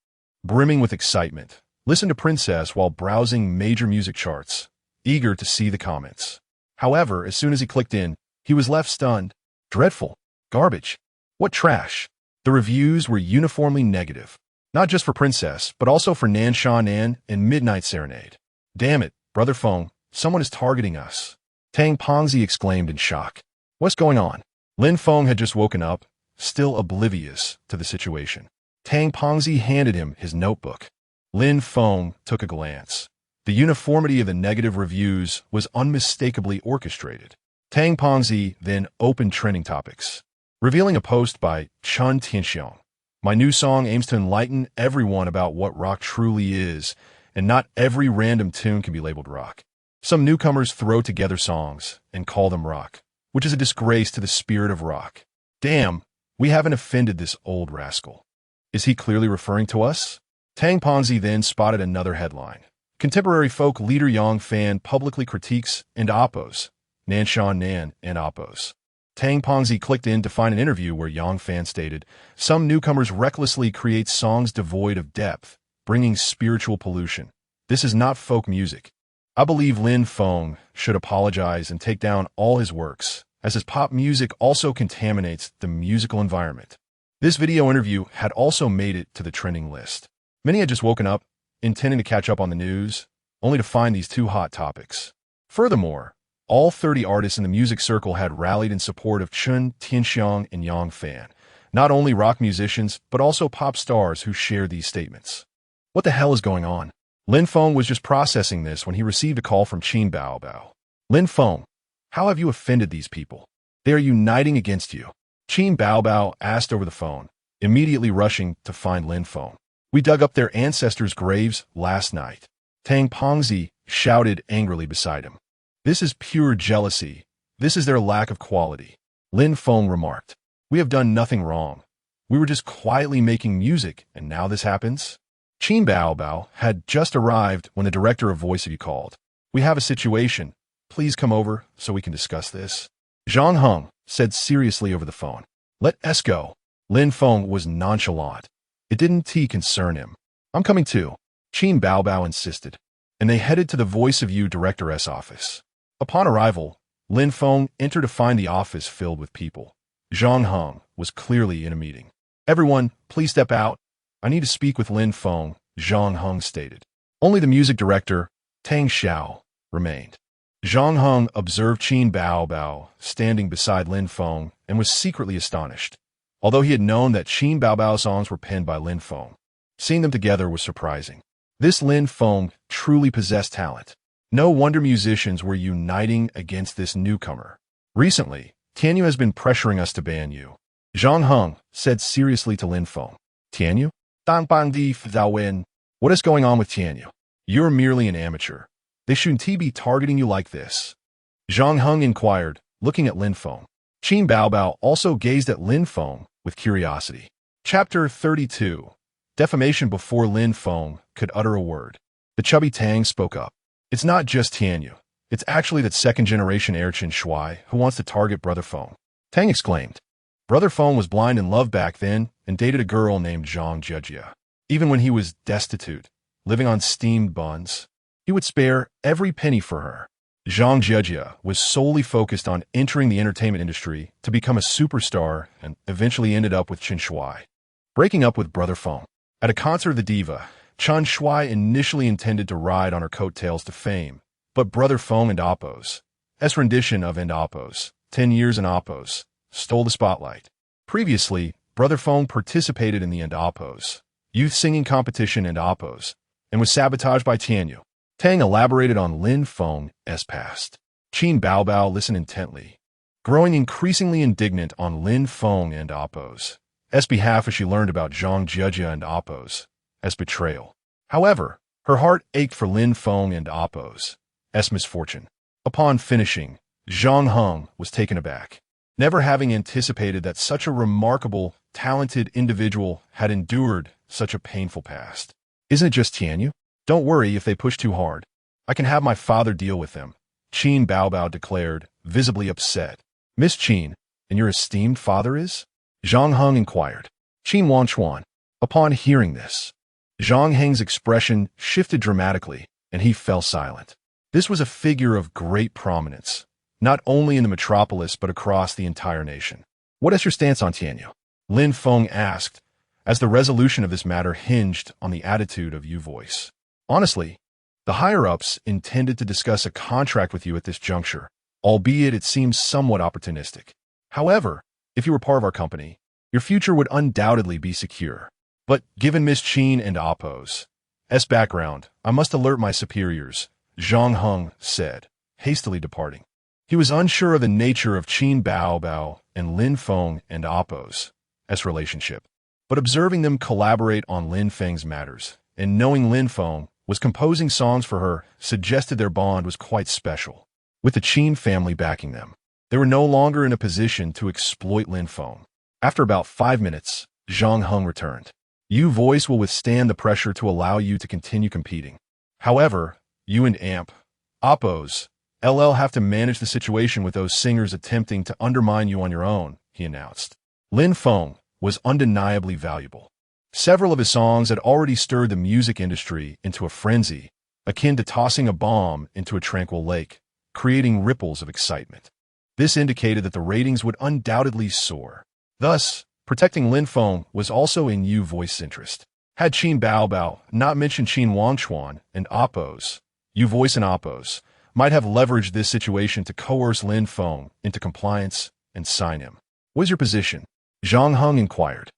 brimming with excitement, listened to Princess while browsing major music charts, eager to see the comments. However, as soon as he clicked in, he was left stunned. Dreadful. Garbage. What trash. The reviews were uniformly negative, not just for Princess, but also for Nan Sha Nan and Midnight Serenade. Damn it, Brother Feng, someone is targeting us. Tang Pongzi exclaimed in shock. What's going on? Lin Feng had just woken up, still oblivious to the situation. Tang Pongzi handed him his notebook. Lin Feng took a glance. The uniformity of the negative reviews was unmistakably orchestrated. Tang Pongzi then opened trending topics, revealing a post by Chun Tianxiang. My new song aims to enlighten everyone about what rock truly is, and not every random tune can be labeled rock. Some newcomers throw together songs and call them rock, which is a disgrace to the spirit of rock. Damn, we haven't offended this old rascal. Is he clearly referring to us? Tang Pongzi then spotted another headline. Contemporary folk leader Yang Fan publicly critiques and oppos. Nanshan Nan and oppos. Tang Pongzi clicked in to find an interview where Yang Fan stated, some newcomers recklessly create songs devoid of depth, bringing spiritual pollution. This is not folk music. I believe Lin Feng should apologize and take down all his works, as his pop music also contaminates the musical environment. This video interview had also made it to the trending list. Many had just woken up, intending to catch up on the news, only to find these two hot topics. Furthermore, all 30 artists in the music circle had rallied in support of Chun Tianxiang and Yang Fan, not only rock musicians, but also pop stars who shared these statements. What the hell is going on? Lin Feng was just processing this when he received a call from Qin Baobao. Lin Feng, how have you offended these people? They are uniting against you. Qin Baobao asked over the phone, immediately rushing to find Lin Feng. We dug up their ancestors' graves last night. Tang Pongzi shouted angrily beside him. This is pure jealousy. This is their lack of quality. Lin Feng remarked. We have done nothing wrong. We were just quietly making music, and now this happens? Qin Baobao had just arrived when the director of Voice of You called. We have a situation. Please come over so we can discuss this. Zhang Heng said seriously over the phone. Let us go. Lin Feng was nonchalant. It didn't concern him. I'm coming too. Qin Baobao insisted, and they headed to the Voice of You director's office. Upon arrival, Lin Feng entered to find the office filled with people. Zhang Heng was clearly in a meeting. Everyone, please step out. I need to speak with Lin Feng, Zhang Heng stated. Only the music director, Tang Xiao, remained. Zhang Heng observed Qin Baobao standing beside Lin Feng and was secretly astonished, although he had known that Qin Baobao's songs were penned by Lin Feng. Seeing them together was surprising. This Lin Feng truly possessed talent. No wonder musicians were uniting against this newcomer. Recently, Tianyu has been pressuring us to ban you. Zhang Heng said seriously to Lin Feng. Tianyu? What is going on with Tianyu? You're merely an amateur. They shouldn't be targeting you like this. Zhang Heng inquired, looking at Lin Feng. Qin Baobao also gazed at Lin Feng with curiosity. Chapter 32. Defamation before Lin Feng could utter a word. The chubby Tang spoke up. It's not just Tianyu. It's actually that second-generation heir Qin Shui who wants to target Brother Feng. Tang exclaimed. Brother Feng was blind in love back then and dated a girl named Zhang Jejia. Even when he was destitute, living on steamed buns, he would spare every penny for her. Zhang Jejia was solely focused on entering the entertainment industry to become a superstar and eventually ended up with Qin Shui. Breaking up with Brother Feng. At a concert of the Diva, Qin Shui initially intended to ride on her coattails to fame, but Brother Feng and Oppos, S rendition of And Oppos, 10 Years in Oppos, stole the spotlight. Previously, Brother Feng participated in the And Oppos, youth singing competition And Oppos, and was sabotaged by Tianyu. Tang elaborated on Lin Feng's past. Qin Baobao listened intently, growing increasingly indignant on Lin Feng and Oppos' behalf as she learned about Zhang Jejia and Oppos' betrayal. However, her heart ached for Lin Feng and Oppos' misfortune. Upon finishing, Zhang Heng was taken aback, never having anticipated that such a remarkable, talented individual had endured such a painful past. Isn't it just Tianyu? Don't worry if they push too hard. I can have my father deal with them, Qin Baobao declared, visibly upset. Miss Qin, and your esteemed father is? Zhang Heng inquired. Qin Wanchuan. Upon hearing this, Zhang Heng's expression shifted dramatically, and he fell silent. This was a figure of great prominence, not only in the metropolis but across the entire nation. What is your stance on Tianyu? Lin Feng asked, as the resolution of this matter hinged on the attitude of U Voice. Honestly, The higher-ups intended to discuss a contract with you at this juncture, albeit it seems somewhat opportunistic. However, if you were part of our company, your future would undoubtedly be secure. But given Miss Qin and Appo's background, I must alert my superiors, Zhang Heng said, hastily departing. He was unsure of the nature of Qin Bao and Lin Feng and Appo's relationship, but observing them collaborate on Lin Feng's matters, and knowing Lin Feng was composing songs for her, suggested their bond was quite special. With the Qin family backing them, they were no longer in a position to exploit Lin Feng. After about 5 minutes, Zhang Heng returned. Your voice will withstand the pressure to allow you to continue competing. However, you and Appo's have to manage the situation with those singers attempting to undermine you on your own, he announced. Lin Feng was undeniably valuable. Several of his songs had already stirred the music industry into a frenzy, akin to tossing a bomb into a tranquil lake, creating ripples of excitement. This indicated that the ratings would undoubtedly soar. Thus, protecting Lin Feng was also in Yu Voice's interest. Had Qin Bao not mentioned Qin Wangchuan and Appo's, Yu Voice and Appo's might have leveraged this situation to coerce Lin Feng into compliance and sign him. What is your position? Zhang Heng inquired.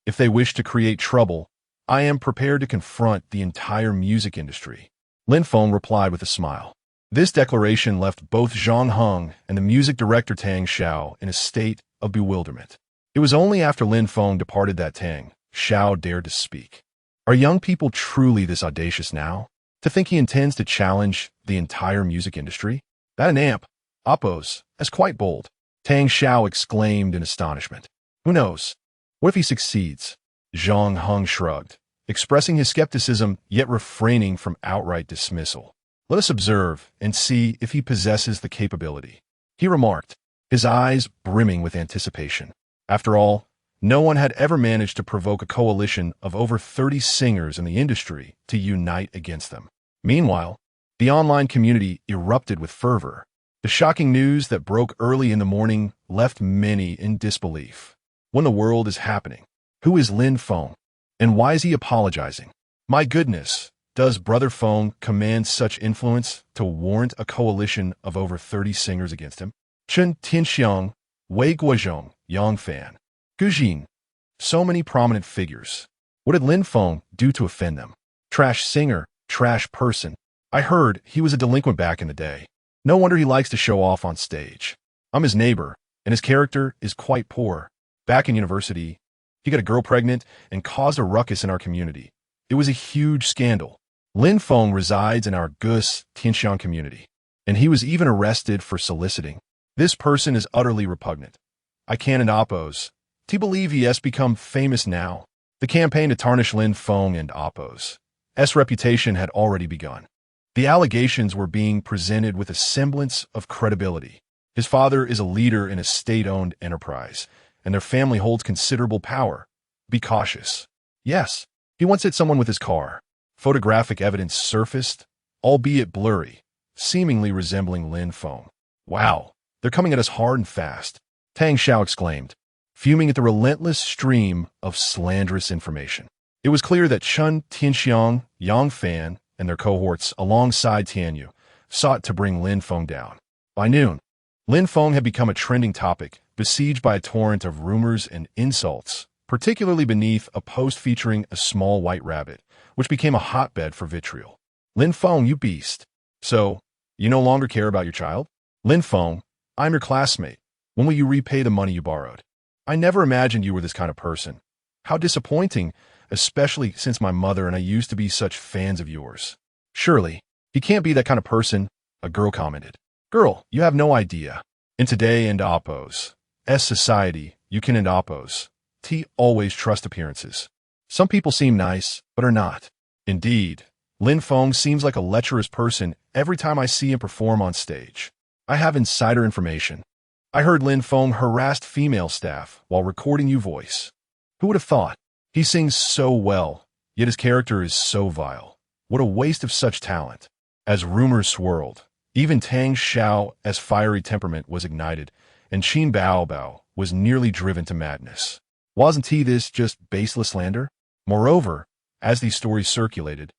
If they wish to create trouble, I am prepared to confront the entire music industry. Lin Feng replied with a smile. This declaration left both Zhang Heng and the music director Tang Xiao in a state of bewilderment. It was only after Lin Feng departed that Tang Xiao dared to speak. Are young people truly this audacious now? To think he intends to challenge the entire music industry? That an amp, Appo's, is quite bold. Tang Xiao exclaimed in astonishment. Who knows? What if he succeeds? Zhang Heng shrugged, expressing his skepticism yet refraining from outright dismissal. Let us observe and see if he possesses the capability, he remarked, his eyes brimming with anticipation. After all, no one had ever managed to provoke a coalition of over 30 singers in the industry to unite against them. Meanwhile, the online community erupted with fervor. The shocking news that broke early in the morning left many in disbelief. What in the world is happening? Who is Lin Feng? And why is he apologizing? My goodness, does Brother Feng command such influence to warrant a coalition of over 30 singers against him? Chen Tianxiang, Wei Guozhong, Yang Fan, Gu Jin, so many prominent figures. What did Lin Feng do to offend them? Trash singer, trash person. I heard he was a delinquent back in the day. No wonder he likes to show off on stage. I'm his neighbor, and his character is quite poor. Back in university, he got a girl pregnant and caused a ruckus in our community. It was a huge scandal. Lin Feng resides in our Gus Tianxiang community, and he was even arrested for soliciting. This person is utterly repugnant. I can't Appo's. Do you believe he has become famous now? The campaign to tarnish Lin Feng and Appo's reputation had already begun. The allegations were being presented with a semblance of credibility. His father is a leader in a state-owned enterprise, and their family holds considerable power. Be cautious. Yes, he once hit someone with his car. Photographic evidence surfaced, albeit blurry, seemingly resembling Lin Feng. Wow, they're coming at us hard and fast, Tang Xiao exclaimed, fuming at the relentless stream of slanderous information. It was clear that Chen Tianxiang, Yang Fan, and their cohorts, alongside Tianyu, sought to bring Lin Feng down. By noon, Lin Feng had become a trending topic, besieged by a torrent of rumors and insults, particularly beneath a post featuring a small white rabbit, which became a hotbed for vitriol. Lin Feng, you beast. So, you no longer care about your child? Lin Feng, I'm your classmate. When will you repay the money you borrowed? I never imagined you were this kind of person. How disappointing, especially since my mother and I used to be such fans of yours. Surely, he can't be that kind of person, a girl commented. Girl, you have no idea. In today and Appo's society, you can and Appo's always trust appearances. Some people seem nice, but are not. Indeed, Lin Feng seems like a lecherous person every time I see him perform on stage. I have insider information. I heard Lin Feng harassed female staff while recording Yu Voice. Who would have thought? He sings so well, yet his character is so vile. What a waste of such talent. As rumors swirled, even Tang Xiao's fiery temperament was ignited, and Qin Bao was nearly driven to madness. Wasn't he this just baseless slander? Moreover, as these stories circulated,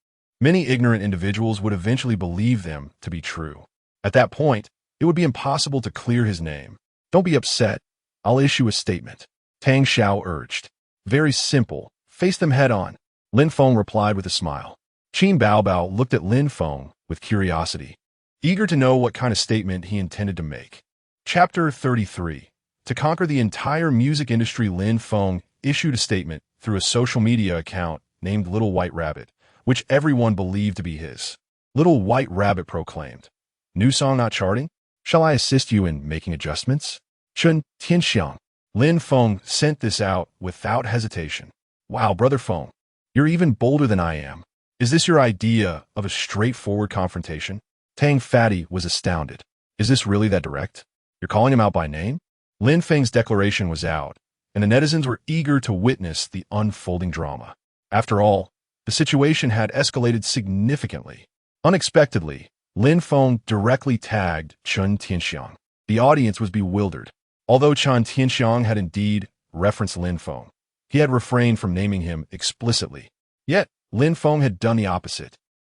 Many ignorant individuals would eventually believe them to be true. At that point, it would be impossible to clear his name. Don't be upset. I'll issue a statement. Tang Xiao urged. Very simple. Face them head on. Lin Feng replied with a smile. Qin Baobao looked at Lin Feng with curiosity, eager to know what kind of statement he intended to make. Chapter 33. To conquer the entire music industry, Lin Feng issued a statement through a social media account named Little White Rabbit, which everyone believed to be his. Little White Rabbit proclaimed, "New song not charting? Shall I assist you in making adjustments?" Chun Tianxiang. Lin Feng sent this out without hesitation. Wow, Brother Feng, you're even bolder than I am. Is this your idea of a straightforward confrontation? Tang Fatty was astounded. Is this really that direct? You're calling him out by name? Lin Feng's declaration was out, and the netizens were eager to witness the unfolding drama. After all, the situation had escalated significantly. Unexpectedly, Lin Feng directly tagged Chun Tianxiang. The audience was bewildered. Although Chun Tianxiang had indeed referenced Lin Feng, he had refrained from naming him explicitly. Yet, Lin Feng had done the opposite.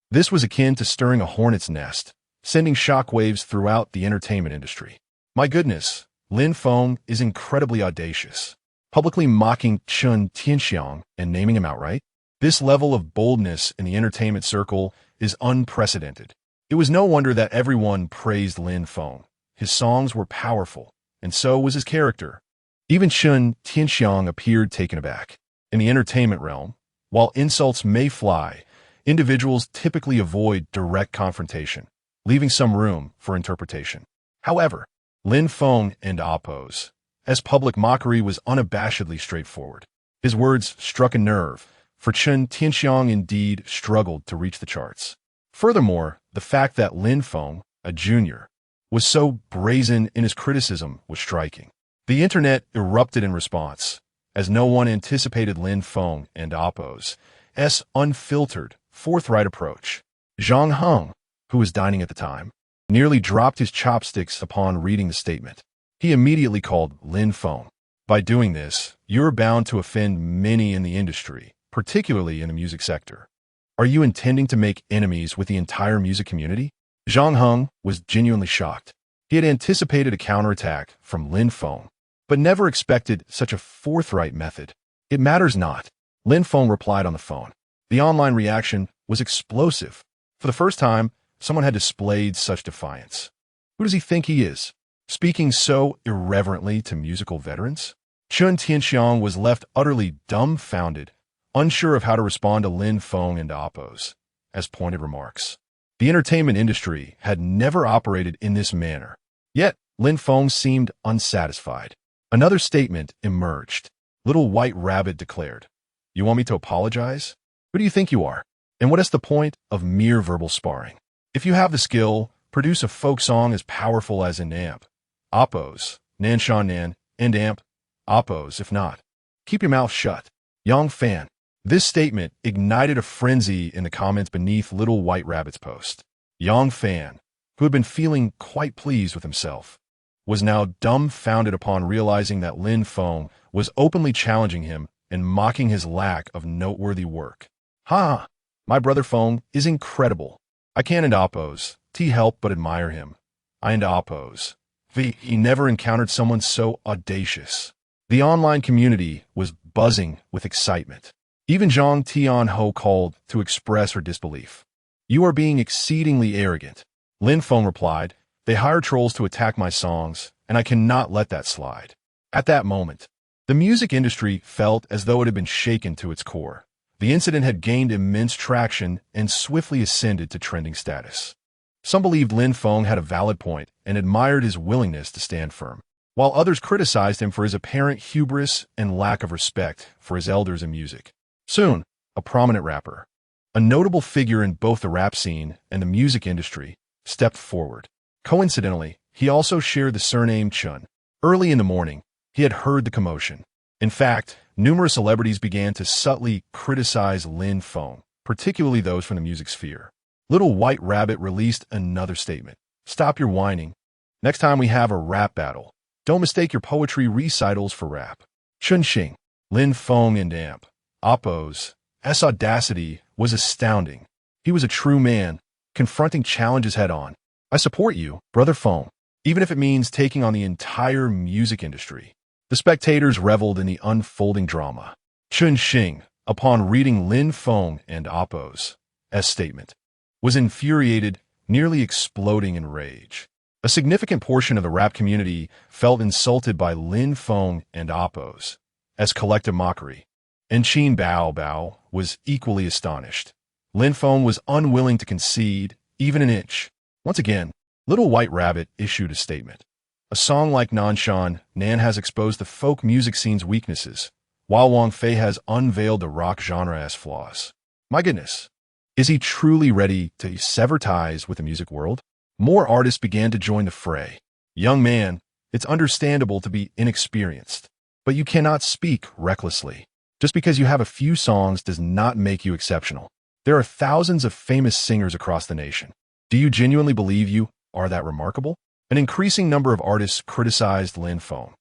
This was akin to stirring a hornet's nest, sending shockwaves throughout the entertainment industry. My goodness, Lin Feng is incredibly audacious, publicly mocking Chun Tianxiang and naming him outright. This level of boldness in the entertainment circle is unprecedented. It was no wonder that everyone praised Lin Feng. His songs were powerful, and so was his character. Even Chun Tianxiang appeared taken aback. In the entertainment realm, while insults may fly, individuals typically avoid direct confrontation, leaving some room for interpretation. However, Lin Feng and oppose, as public mockery was unabashedly straightforward. His words struck a nerve, for Chun Tianxiang indeed struggled to reach the charts. Furthermore, the fact that Lin Feng, a junior, was so brazen in his criticism was striking. The internet erupted in response, as no one anticipated Lin Feng and oppose's unfiltered, forthright approach. Zhang Heng, who was dining at the time, nearly dropped his chopsticks upon reading the statement. He immediately called Lin Feng. By doing this, you're bound to offend many in the industry, particularly in the music sector. Are you intending to make enemies with the entire music community? Zhang Heng was genuinely shocked. He had anticipated a counterattack from Lin Feng, but never expected such a forthright method. It matters not, Lin Feng replied on the phone. The online reaction was explosive. For the first time, someone had displayed such defiance. Who does he think he is, speaking so irreverently to musical veterans? Chun Tianxiang was left utterly dumbfounded, unsure of how to respond to Lin Feng and oppose, as pointed remarks. The entertainment industry had never operated in this manner. Yet, Lin Feng seemed unsatisfied. Another statement emerged. Little White Rabbit declared, "You want me to apologize? Who do you think you are? And what is the point of mere verbal sparring? If you have the skill, produce a folk song as powerful as an amp. Oppose, Nan Shan Nan, and amp. Oppose, if not. Keep your mouth shut. Yang Fan." This statement ignited a frenzy in the comments beneath Little White Rabbit's post. Yang Fan, who had been feeling quite pleased with himself, was now dumbfounded upon realizing that Lin Feng was openly challenging him and mocking his lack of noteworthy work. Ha! My brother Feng is incredible. I can't oppose, help but admire him. I oppose. He never encountered someone so audacious. The online community was buzzing with excitement. Even Zhang Tianho called to express her disbelief. "You are being exceedingly arrogant." Lin Feng replied, "They hire trolls to attack my songs, and I cannot let that slide." At that moment, the music industry felt as though it had been shaken to its core. The incident had gained immense traction and swiftly ascended to trending status. Some believed Lin Feng had a valid point and admired his willingness to stand firm, while others criticized him for his apparent hubris and lack of respect for his elders in music. Soon, a prominent rapper, a notable figure in both the rap scene and the music industry, stepped forward. Coincidentally, he also shared the surname Chun. Early in the morning, he had heard the commotion. In fact, numerous celebrities began to subtly criticize Lin Feng, particularly those from the music sphere. Little White Rabbit released another statement. "Stop your whining. Next time we have a rap battle, don't mistake your poetry recitals for rap." Chun Xing, Lin Feng and amp. Oppo's audacity was astounding. He was a true man, confronting challenges head-on. I support you, Brother Feng, even if it means taking on the entire music industry. The spectators reveled in the unfolding drama. Chun Xing, upon reading Lin Feng and Appo's statement, was infuriated, nearly exploding in rage. A significant portion of the rap community felt insulted by Lin Feng and Appo's collective mockery, and Qin Bao was equally astonished. Lin Feng was unwilling to concede even an inch. Once again, Little White Rabbit issued a statement. A song like Nanshan Nan has exposed the folk music scene's weaknesses, while Wang Fei has unveiled the rock genre's flaws. My goodness, is he truly ready to sever ties with the music world? More artists began to join the fray. Young man, it's understandable to be inexperienced, but you cannot speak recklessly. Just because you have a few songs does not make you exceptional. There are thousands of famous singers across the nation. Do you genuinely believe you are that remarkable? An increasing number of artists criticized Lin Feng,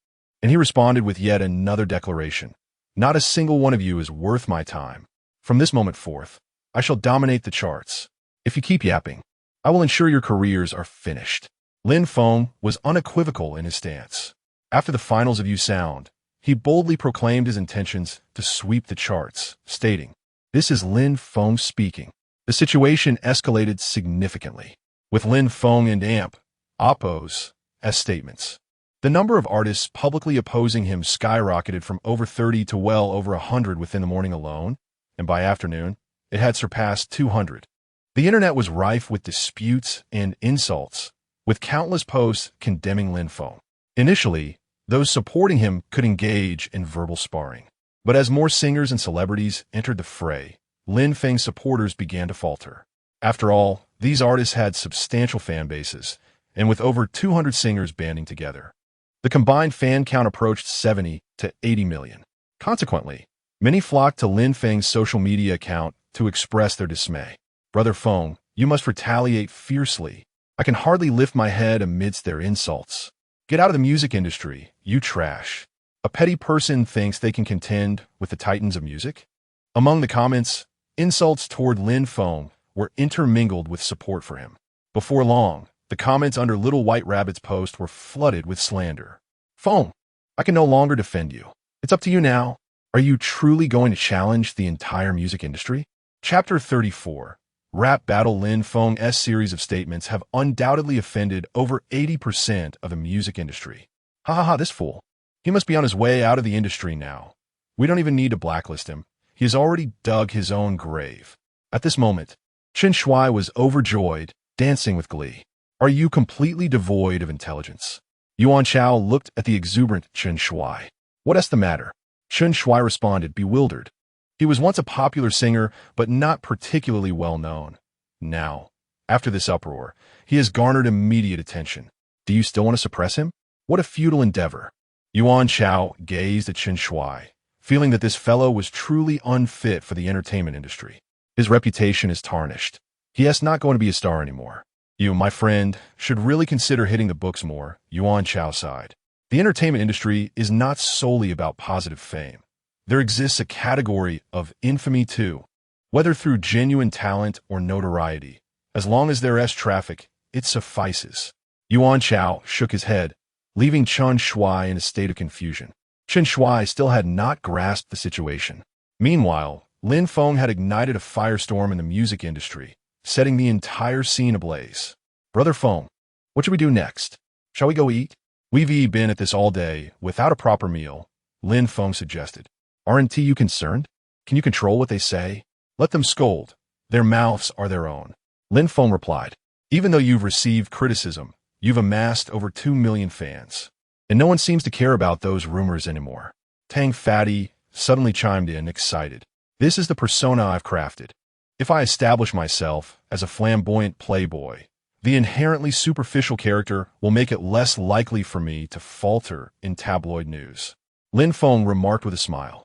and he responded with yet another declaration. Not a single one of you is worth my time. From this moment forth, I shall dominate the charts. If you keep yapping, I will ensure your careers are finished. Lin Feng was unequivocal in his stance. After the finals of You Sound, he boldly proclaimed his intentions to sweep the charts, stating, "This is Lin Feng speaking." The situation escalated significantly, with Lin Feng and Appo's statements. The number of artists publicly opposing him skyrocketed from over 30 to well over 100 within the morning alone, and by afternoon, it had surpassed 200. The internet was rife with disputes and insults, with countless posts condemning Lin Feng. Initially, those supporting him could engage in verbal sparring. But as more singers and celebrities entered the fray, Lin Feng's supporters began to falter. After all, these artists had substantial fan bases, and with over 200 singers banding together, the combined fan count approached 70 to 80 million. Consequently, many flocked to Lin Feng's social media account to express their dismay. Brother Feng, you must retaliate fiercely. I can hardly lift my head amidst their insults. Get out of the music industry, you trash. A petty person thinks they can contend with the titans of music? Among the comments, insults toward Lin Feng were intermingled with support for him. Before long, the comments under Little White Rabbit's post were flooded with slander. Feng, I can no longer defend you. It's up to you now. Are you truly going to challenge the entire music industry? Chapter 34. Rap Battle. Lin Feng's series of statements have undoubtedly offended over 80% of the music industry. Ha ha ha, this fool. He must be on his way out of the industry now. We don't even need to blacklist him. He has already dug his own grave. At this moment, Chen Shui was overjoyed, dancing with glee. Are you completely devoid of intelligence? Yuan Chao looked at the exuberant Chen Shui. What's the matter? Chen Shui responded, bewildered. He was once a popular singer, but not particularly well known. Now, after this uproar, he has garnered immediate attention. Do you still want to suppress him? What a futile endeavor. Yuan Chao gazed at Chen Shui, feeling that this fellow was truly unfit for the entertainment industry. His reputation is tarnished. He is not going to be a star anymore. You, my friend, should really consider hitting the books more, Yuan Chao sighed. The entertainment industry is not solely about positive fame. There exists a category of infamy too, whether through genuine talent or notoriety. As long as there is traffic, it suffices. Yuan Chao shook his head, leaving Chen Shui in a state of confusion. Chen Shui still had not grasped the situation. Meanwhile, Lin Feng had ignited a firestorm in the music industry, setting the entire scene ablaze. Brother Feng, what should we do next? Shall we go eat? We've been at this all day, without a proper meal, Lin Feng suggested. Aren't you concerned? Can you control what they say? Let them scold. Their mouths are their own. Lin Feng replied. Even though you've received criticism, you've amassed over 2 million fans. And no one seems to care about those rumors anymore. Tang Fatty suddenly chimed in, excited. This is the persona I've crafted. If I establish myself as a flamboyant playboy, the inherently superficial character will make it less likely for me to falter in tabloid news. Lin Feng remarked with a smile.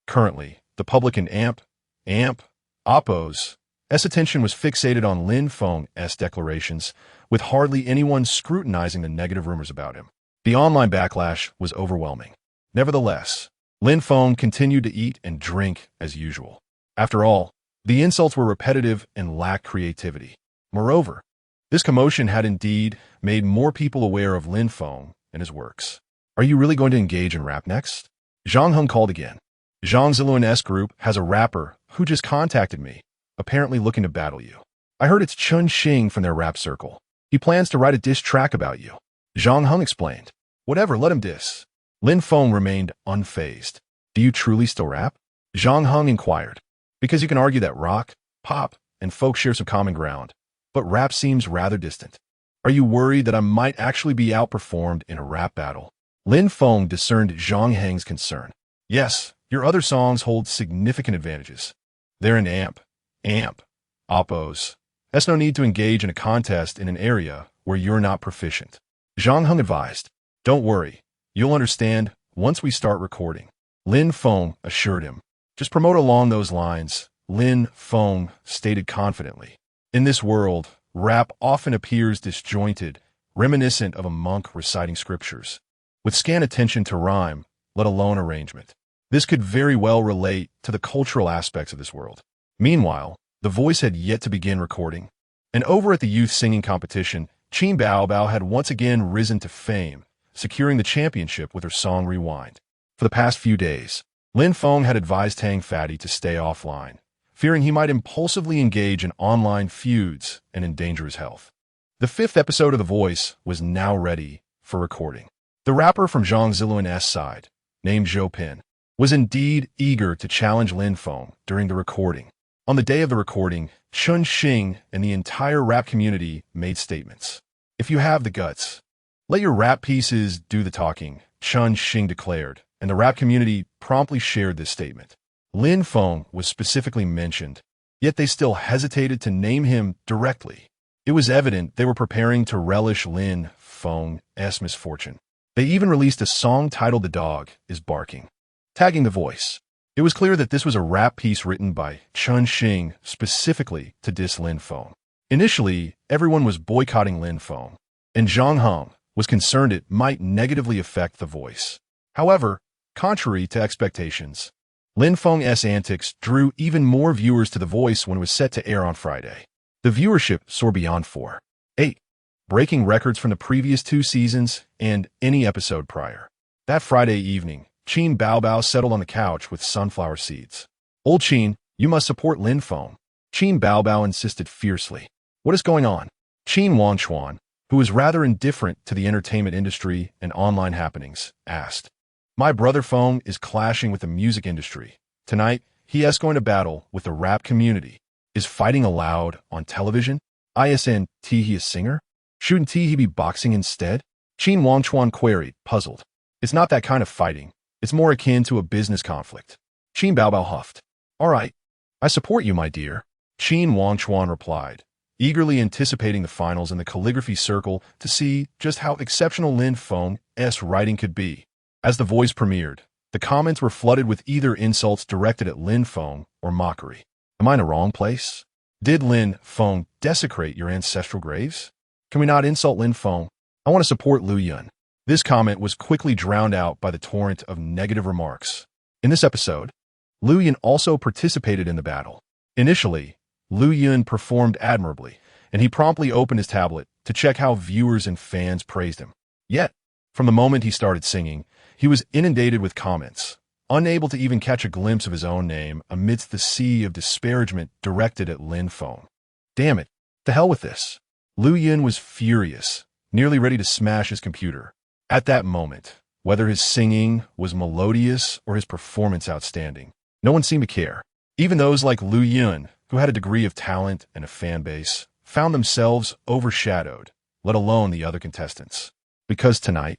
Currently, the public in Appo's attention was fixated on Lin Feng's declarations, with hardly anyone scrutinizing the negative rumors about him. The online backlash was overwhelming. Nevertheless, Lin Feng continued to eat and drink as usual. After all, The insults were repetitive and lacked creativity. Moreover, this commotion had indeed made more people aware of Lin Feng and his works. Are you really going to engage in rap next? Zhang Heng called again. Zhang Ziluan's group has a rapper who just contacted me, apparently looking to battle you. I heard it's Chun Xing from their rap circle. He plans to write a diss track about you. Zhang Heng explained. Whatever, let him diss. Lin Feng remained unfazed. Do you truly still rap? Zhang Heng inquired. Because you can argue that rock, pop, and folk share some common ground, but rap seems rather distant. Are you worried that I might actually be outperformed in a rap battle? Lin Feng discerned Zhang Heng's concern. Yes, your other songs hold significant advantages. They're in amp, oppos. There's no need to engage in a contest in an area where you're not proficient. Zhang Heng advised. Don't worry, you'll understand once we start recording. Lin Feng assured him. Just promote along those lines, Lin Feng stated confidently. In this world, rap often appears disjointed, reminiscent of a monk reciting scriptures, with scant attention to rhyme, let alone arrangement. This could very well relate to the cultural aspects of this world. Meanwhile, the voice had yet to begin recording, and over at the youth singing competition, Qin Baobao had once again risen to fame, securing the championship with her song Rewind. For the past few days, Lin Feng had advised Tang Fatty to stay offline, fearing he might impulsively engage in online feuds and endanger his health. The 5th episode of The Voice was now ready for recording. The rapper from Zhang Ziluan's side, named Zhou Pin, was indeed eager to challenge Lin Feng during the recording. On the day of the recording, Chun Xing and the entire rap community made statements. If you have the guts, let your rap pieces do the talking, Chun Xing declared, and the rap community promptly shared this statement. Lin Feng was specifically mentioned, yet they still hesitated to name him directly. It was evident they were preparing to relish Lin Feng's misfortune. They even released a song titled The Dog is Barking, tagging the voice. It was clear that this was a rap piece written by Chun Xing specifically to diss Lin Feng. Initially, everyone was boycotting Lin Feng, and Zhang Heng was concerned it might negatively affect the voice. However, contrary to expectations, Lin Feng's antics drew even more viewers to The Voice when it was set to air on Friday. The viewership soared beyond 4.8, breaking records from the previous 2 seasons and any episode prior. That Friday evening, Qin Baobao settled on the couch with sunflower seeds. Old Qin, you must support Lin Feng. Qin Baobao insisted fiercely. What is going on? Qin Wangchuan, who was rather indifferent to the entertainment industry and online happenings, asked. My brother Feng is clashing with the music industry. Tonight, he is going to battle with the rap community. Is fighting allowed on television? Isn't he a singer? Shouldn't he be boxing instead? Qin Wangchuan queried, puzzled. It's not that kind of fighting. It's more akin to a business conflict. Qin Baobao huffed. All right, I support you, my dear. Qin Wangchuan replied, eagerly anticipating the finals in the calligraphy circle to see just how exceptional Lin Feng's writing could be. As The Voice premiered, the comments were flooded with either insults directed at Lin Feng or mockery. Am I in the wrong place? Did Lin Feng desecrate your ancestral graves? Can we not insult Lin Feng? I want to support Lu Yun. This comment was quickly drowned out by the torrent of negative remarks. In this episode, Lu Yun also participated in the battle. Initially, Lu Yun performed admirably, and he promptly opened his tablet to check how viewers and fans praised him. Yet, from the moment he started singing, he was inundated with comments, unable to even catch a glimpse of his own name amidst the sea of disparagement directed at Lin Feng. Damn it, to hell with this. Lu Yun was furious, nearly ready to smash his computer. At that moment, whether his singing was melodious or his performance outstanding, no one seemed to care. Even those like Lu Yun, who had a degree of talent and a fan base, found themselves overshadowed, let alone the other contestants. Because tonight,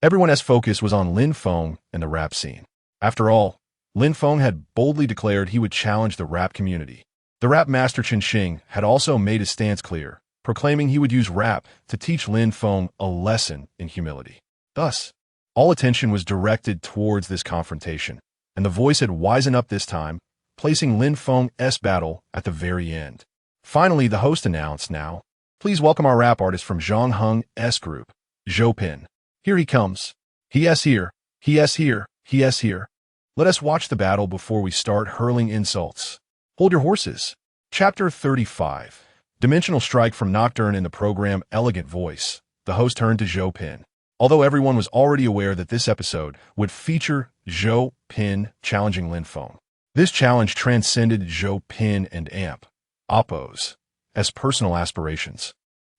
everyone's focus was on Lin Feng and the rap scene. After all, Lin Feng had boldly declared he would challenge the rap community. The rap master Chun Xing had also made his stance clear, proclaiming he would use rap to teach Lin Feng a lesson in humility. Thus, all attention was directed towards this confrontation, and The Voice had wisened up this time, placing Lin Feng's battle at the very end. Finally, the host announced, now, please welcome our rap artist from Zhang Heng's group, Zhou Pin. Here he comes. He is here. He is here. He is here. Let us watch the battle before we start hurling insults. Hold your horses. Chapter 35. Dimensional strike from Nocturne in the program Elegant Voice. The host turned to Zhou Pin. Although everyone was already aware that this episode would feature Zhou Pin challenging Lin Feng, this challenge transcended Zhou Pin and Amp, Oppos, as personal aspirations,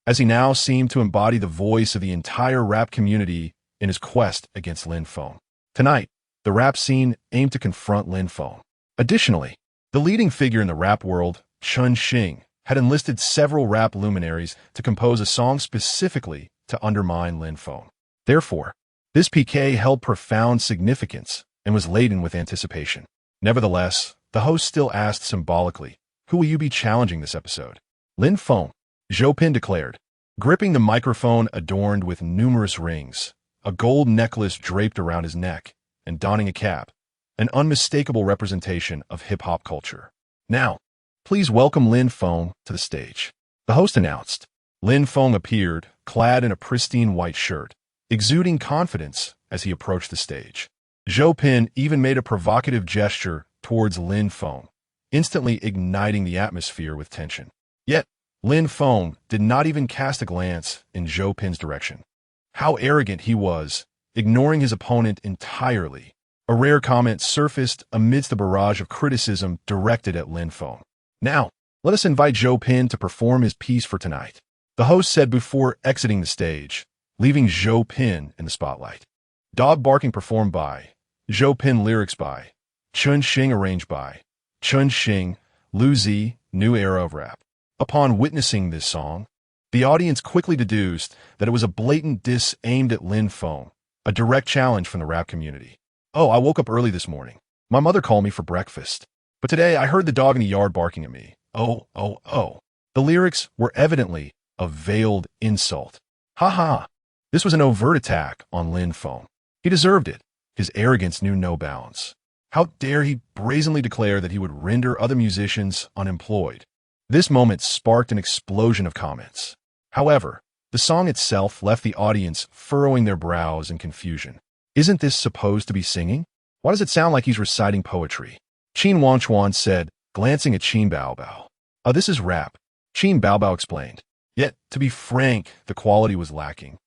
as he now seemed to embody the voice of the entire rap community in his quest against Lin Feng. Tonight, the rap scene aimed to confront Lin Feng. Additionally, the leading figure in the rap world, Chun Xing, had enlisted several rap luminaries to compose a song specifically to undermine Lin Feng. Therefore, this PK held profound significance and was laden with anticipation. Nevertheless, the host still asked symbolically, "Who will you be challenging this episode?" "Lin Feng," Zhou Pin declared, gripping the microphone adorned with numerous rings, a gold necklace draped around his neck, and donning a cap, an unmistakable representation of hip-hop culture. "Now, please welcome Lin Feng to the stage," the host announced. Lin Feng appeared, clad in a pristine white shirt, exuding confidence as he approached the stage. Zhou Pin even made a provocative gesture towards Lin Feng, instantly igniting the atmosphere with tension. Yet, Lin Feng did not even cast a glance in Zhou Pin's direction. How arrogant he was, ignoring his opponent entirely. A rare comment surfaced amidst a barrage of criticism directed at Lin Feng. "Now, let us invite Zhou Pin to perform his piece for tonight," the host said before exiting the stage, leaving Zhou Pin in the spotlight. Dog Barking performed by Zhou Pin, lyrics by Chun Xing, arranged by Chun Xing, Lu Zi, New Era of Rap. Upon witnessing this song, the audience quickly deduced that it was a blatant diss aimed at Lin Feng, a direct challenge from the rap community. "Oh, I woke up early this morning. My mother called me for breakfast. But today I heard the dog in the yard barking at me. Oh, oh, oh." The lyrics were evidently a veiled insult. Ha ha. This was an overt attack on Lin Feng. He deserved it. His arrogance knew no bounds. How dare he brazenly declare that he would render other musicians unemployed? This moment sparked an explosion of comments. However, the song itself left the audience furrowing their brows in confusion. Isn't this supposed to be singing? Why does it sound like he's reciting poetry? Qin Wangchuan said, glancing at Qin Baobao. This is rap," Qin Baobao explained. Yet, to be frank, the quality was lacking.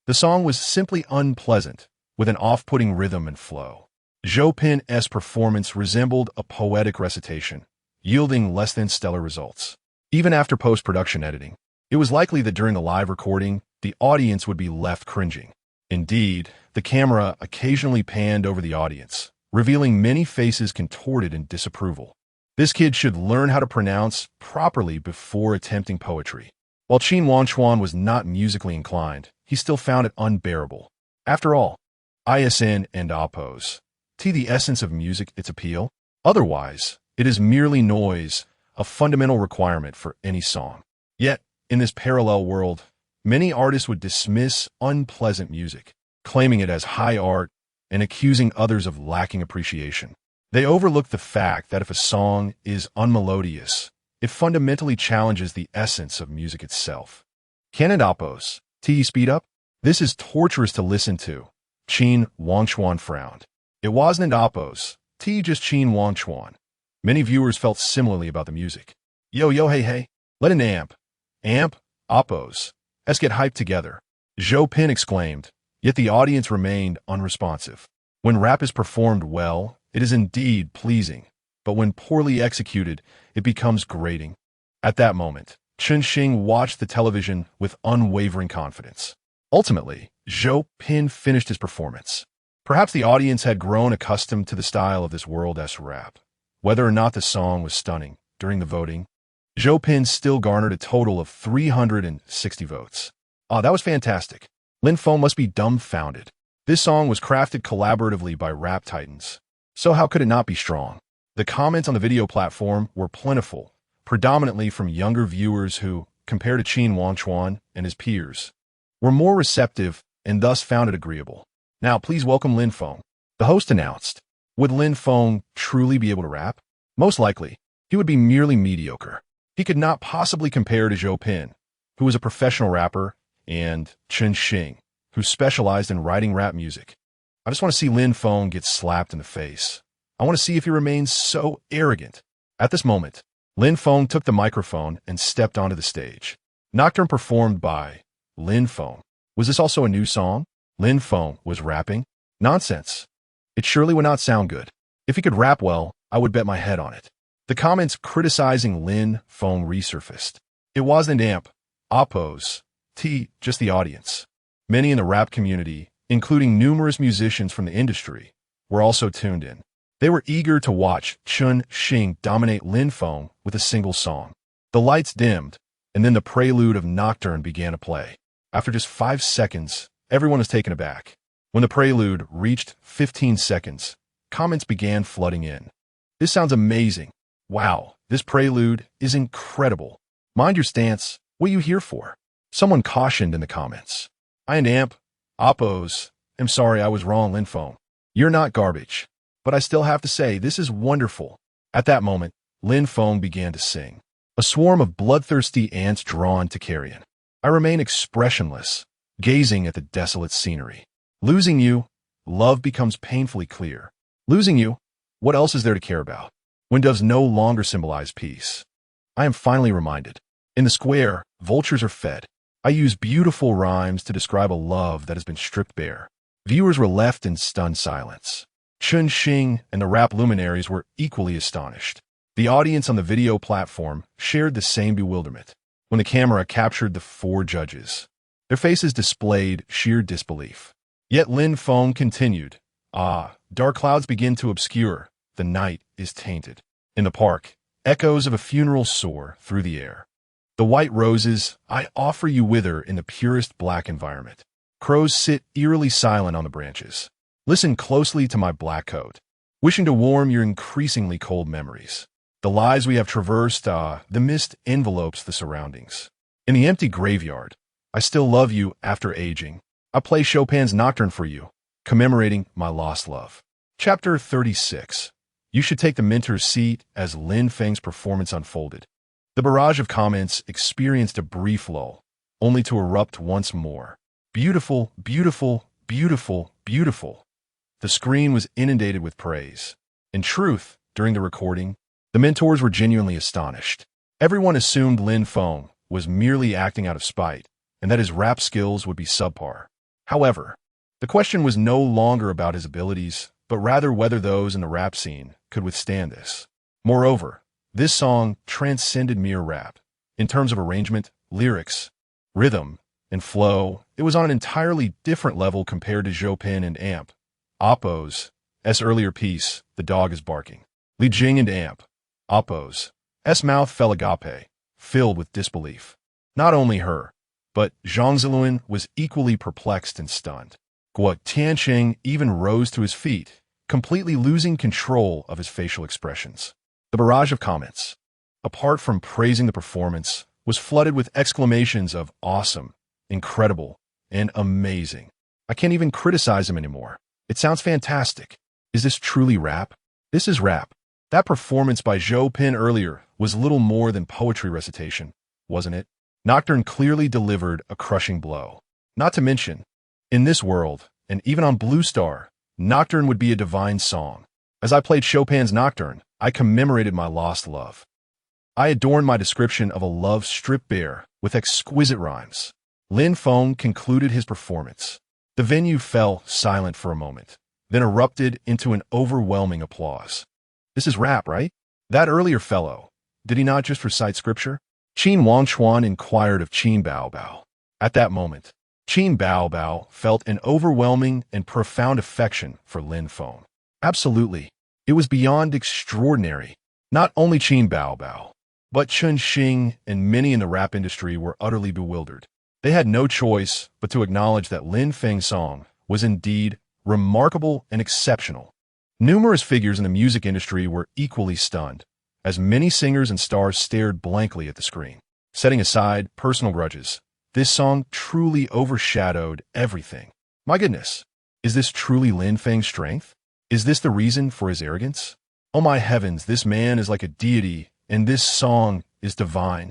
The song was simply unpleasant, with an off-putting rhythm and flow. Zhou Pin's performance resembled a poetic recitation, yielding less than stellar results. Even after post-production editing, it was likely that during the live recording, the audience would be left cringing. Indeed, the camera occasionally panned over the audience, revealing many faces contorted in disapproval. This kid should learn how to pronounce properly before attempting poetry. While Qin Wangchuan was not musically inclined, he still found it unbearable. After all, ISN and Oppos, the essence of music, its appeal. Otherwise, it is merely noise, a fundamental requirement for any song. Yet, in this parallel world, many artists would dismiss unpleasant music, claiming it as high art and accusing others of lacking appreciation. They overlook the fact that if a song is unmelodious, it fundamentally challenges the essence of music itself. "Can it, Oppos? Speed up? This is torturous to listen to," Qin Wangchuan frowned. It wasn't Oppos, just Qin Wangchuan. Many viewers felt similarly about the music. "Yo, yo, hey, hey, let an amp, Oppos, let's get hyped together," Zhou Pin exclaimed, yet the audience remained unresponsive. When rap is performed well, it is indeed pleasing, but when poorly executed, it becomes grating. At that moment, Chun Xing watched the television with unwavering confidence. Ultimately, Zhou Pin finished his performance. Perhaps the audience had grown accustomed to the style of this world-esque rap. Whether or not the song was stunning, during the voting, Zhou Pin still garnered a total of 360 votes. That was fantastic. Lin Feng must be dumbfounded. This song was crafted collaboratively by rap titans. So how could it not be strong? The comments on the video platform were plentiful, predominantly from younger viewers who, compared to Qin Wangchuan and his peers, were more receptive and thus found it agreeable. "Now, please welcome Lin Feng," the host announced. Would Lin Feng truly be able to rap? Most likely, he would be merely mediocre. He could not possibly compare to Zhou Pin, who was a professional rapper, and Chun Xing, who specialized in writing rap music. I just want to see Lin Feng get slapped in the face. I want to see if he remains so arrogant. At this moment, Lin Feng took the microphone and stepped onto the stage. Nocturne performed by Lin Feng. Was this also a new song? Lin Feng was rapping? Nonsense. It surely would not sound good. If he could rap well, I would bet my head on it. The comments criticizing Lin Feng resurfaced. It wasn't amp, oppose, just the audience. Many in the rap community, including numerous musicians from the industry, were also tuned in. They were eager to watch Chun Xing dominate Lin Feng with a single song. The lights dimmed, and then the prelude of Nocturne began to play. After just 5 seconds, everyone was taken aback. When the prelude reached 15 seconds, comments began flooding in. This sounds amazing. Wow, this prelude is incredible. Mind your stance. What are you here for? Someone cautioned in the comments. I and amp, oppose. I'm sorry, I was wrong, Lin Feng. You're not garbage. But I still have to say, this is wonderful. At that moment, Lin Feng began to sing. A swarm of bloodthirsty ants drawn to carrion. I remain expressionless, gazing at the desolate scenery. Losing you, love becomes painfully clear. Losing you, what else is there to care about? When doves no longer symbolize peace? I am finally reminded. In the square, vultures are fed. I use beautiful rhymes to describe a love that has been stripped bare. Viewers were left in stunned silence. Chun Xing and the rap luminaries were equally astonished. The audience on the video platform shared the same bewilderment. When the camera captured the 4 judges, their faces displayed sheer disbelief. Yet Lin Feng continued. Dark clouds begin to obscure. The night is tainted. In the park, echoes of a funeral soar through the air. The white roses I offer you wither in the purest black environment. Crows sit eerily silent on the branches. Listen closely to my black coat, wishing to warm your increasingly cold memories. The lives we have traversed, the mist envelopes the surroundings. In the empty graveyard, I still love you after aging. I play Chopin's Nocturne for you, commemorating my lost love. Chapter 36. You should take the mentor's seat as Lin Feng's performance unfolded. The barrage of comments experienced a brief lull, only to erupt once more. Beautiful, beautiful, beautiful, beautiful. The screen was inundated with praise. In truth, during the recording, the mentors were genuinely astonished. Everyone assumed Lin Feng was merely acting out of spite, and that his rap skills would be subpar. However, the question was no longer about his abilities, but rather whether those in the rap scene could withstand this. Moreover, this song transcended mere rap. In terms of arrangement, lyrics, rhythm, and flow, it was on an entirely different level compared to Chopin and amp. Oppose, S. earlier piece, The Dog is Barking. Li Jing and amp. Oppose, S. mouth fell agape, filled with disbelief. Not only her, but Zhang Ziluan was equally perplexed and stunned. Guo Tianqing even rose to his feet, completely losing control of his facial expressions. The barrage of comments, apart from praising the performance, was flooded with exclamations of awesome, incredible, and amazing. I can't even criticize him anymore. It sounds fantastic. Is this truly rap? This is rap. That performance by Chopin earlier was little more than poetry recitation, wasn't it? Nocturne clearly delivered a crushing blow. Not to mention, in this world, and even on Blue Star, Nocturne would be a divine song. As I played Chopin's Nocturne, I commemorated my lost love. I adorned my description of a love stripped bare with exquisite rhymes. Lin Feng concluded his performance. The venue fell silent for a moment, then erupted into an overwhelming applause. This is rap, right? That earlier fellow, did he not just recite scripture? Qin Wangchuan inquired of Qin Baobao. At that moment, Qin Baobao felt an overwhelming and profound affection for Lin Feng. Absolutely. It was beyond extraordinary. Not only Qin Baobao, but Chun Xing and many in the rap industry were utterly bewildered. They had no choice but to acknowledge that Lin Feng's song was indeed remarkable and exceptional. Numerous figures in the music industry were equally stunned, as many singers and stars stared blankly at the screen. Setting aside personal grudges, this song truly overshadowed everything. My goodness, is this truly Lin Feng's strength? Is this the reason for his arrogance? Oh my heavens, this man is like a deity, and this song is divine.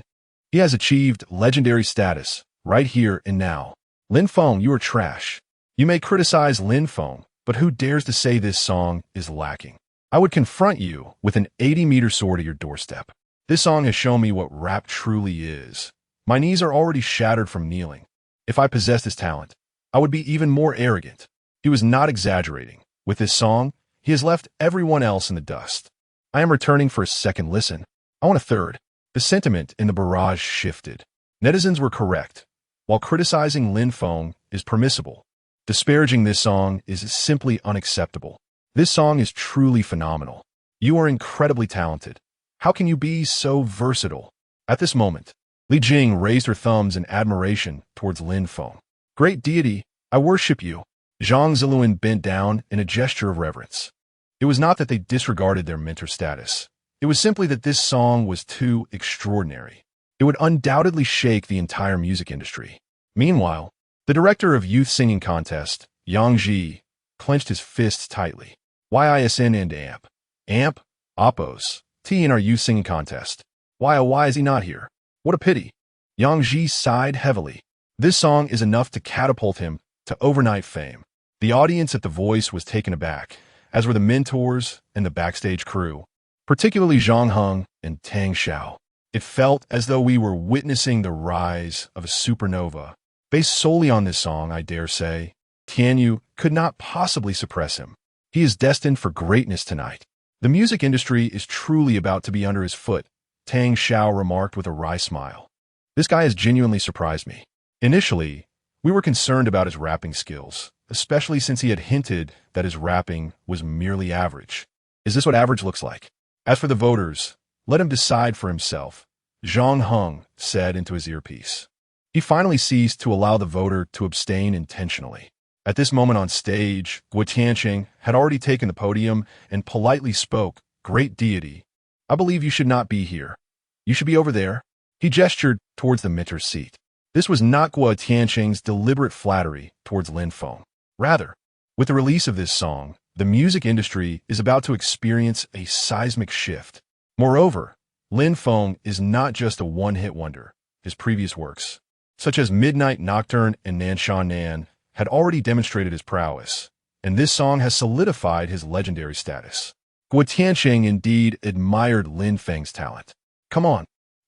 He has achieved legendary status, right here and now. Lin Feng, you are trash. You may criticize Lin Feng, but who dares to say this song is lacking? I would confront you with an 80-meter sword at your doorstep. This song has shown me what rap truly is. My knees are already shattered from kneeling. If I possessed his talent, I would be even more arrogant. He was not exaggerating. With this song, he has left everyone else in the dust. I am returning for a second listen. I want a third. The sentiment in the barrage shifted. Netizens were correct. While criticizing Lin Feng is permissible, disparaging this song is simply unacceptable. This song is truly phenomenal. You are incredibly talented. How can you be so versatile? At this moment, Li Jing raised her thumbs in admiration towards Lin Feng. Great deity, I worship you. Zhang Ziluan bent down in a gesture of reverence. It was not that they disregarded their mentor status. It was simply that this song was too extraordinary. It would undoubtedly shake the entire music industry. Meanwhile, the director of Youth Singing Contest, Yang Ji, clenched his fists tightly. YISN and AMP. AMP, Oppos, T in our Youth Singing Contest. Why is he not here? What a pity. Yang Ji sighed heavily. This song is enough to catapult him to overnight fame. The audience at The Voice was taken aback, as were the mentors and the backstage crew, particularly Zhang Heng and Tang Xiao. It felt as though we were witnessing the rise of a supernova. Based solely on this song, I dare say, Tianyu could not possibly suppress him. He is destined for greatness tonight. The music industry is truly about to be under his foot, Tang Xiao remarked with a wry smile. This guy has genuinely surprised me. Initially, we were concerned about his rapping skills, especially since he had hinted that his rapping was merely average. Is this what average looks like? As for the voters, let him decide for himself, Zhang Heng said into his earpiece. He finally ceased to allow the voter to abstain intentionally. At this moment on stage, Guo Tianqing had already taken the podium and politely spoke, "Great deity, I believe you should not be here. You should be over there." He gestured towards the mentor's seat. This was not Guo Tianqing's deliberate flattery towards Lin Feng. Rather, with the release of this song, the music industry is about to experience a seismic shift. Moreover, Lin Feng is not just a one-hit wonder. His previous works, such as Midnight Nocturne and Nan Shan Nan, had already demonstrated his prowess, and this song has solidified his legendary status. Guo Tianqing indeed admired Lin Feng's talent. Come on,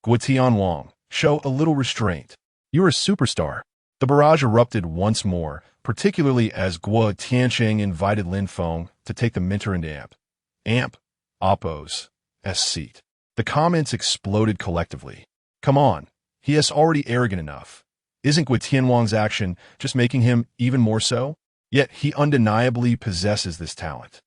Guo Tianwang, show a little restraint. You're a superstar. The barrage erupted once more, particularly as Guo Tianqing invited Lin Feng to take the mentor into AMP, Oppos, S seat. The comments exploded collectively. Come on, he is already arrogant enough. Isn't Guo Tianwang's action just making him even more so? Yet he undeniably possesses this talent.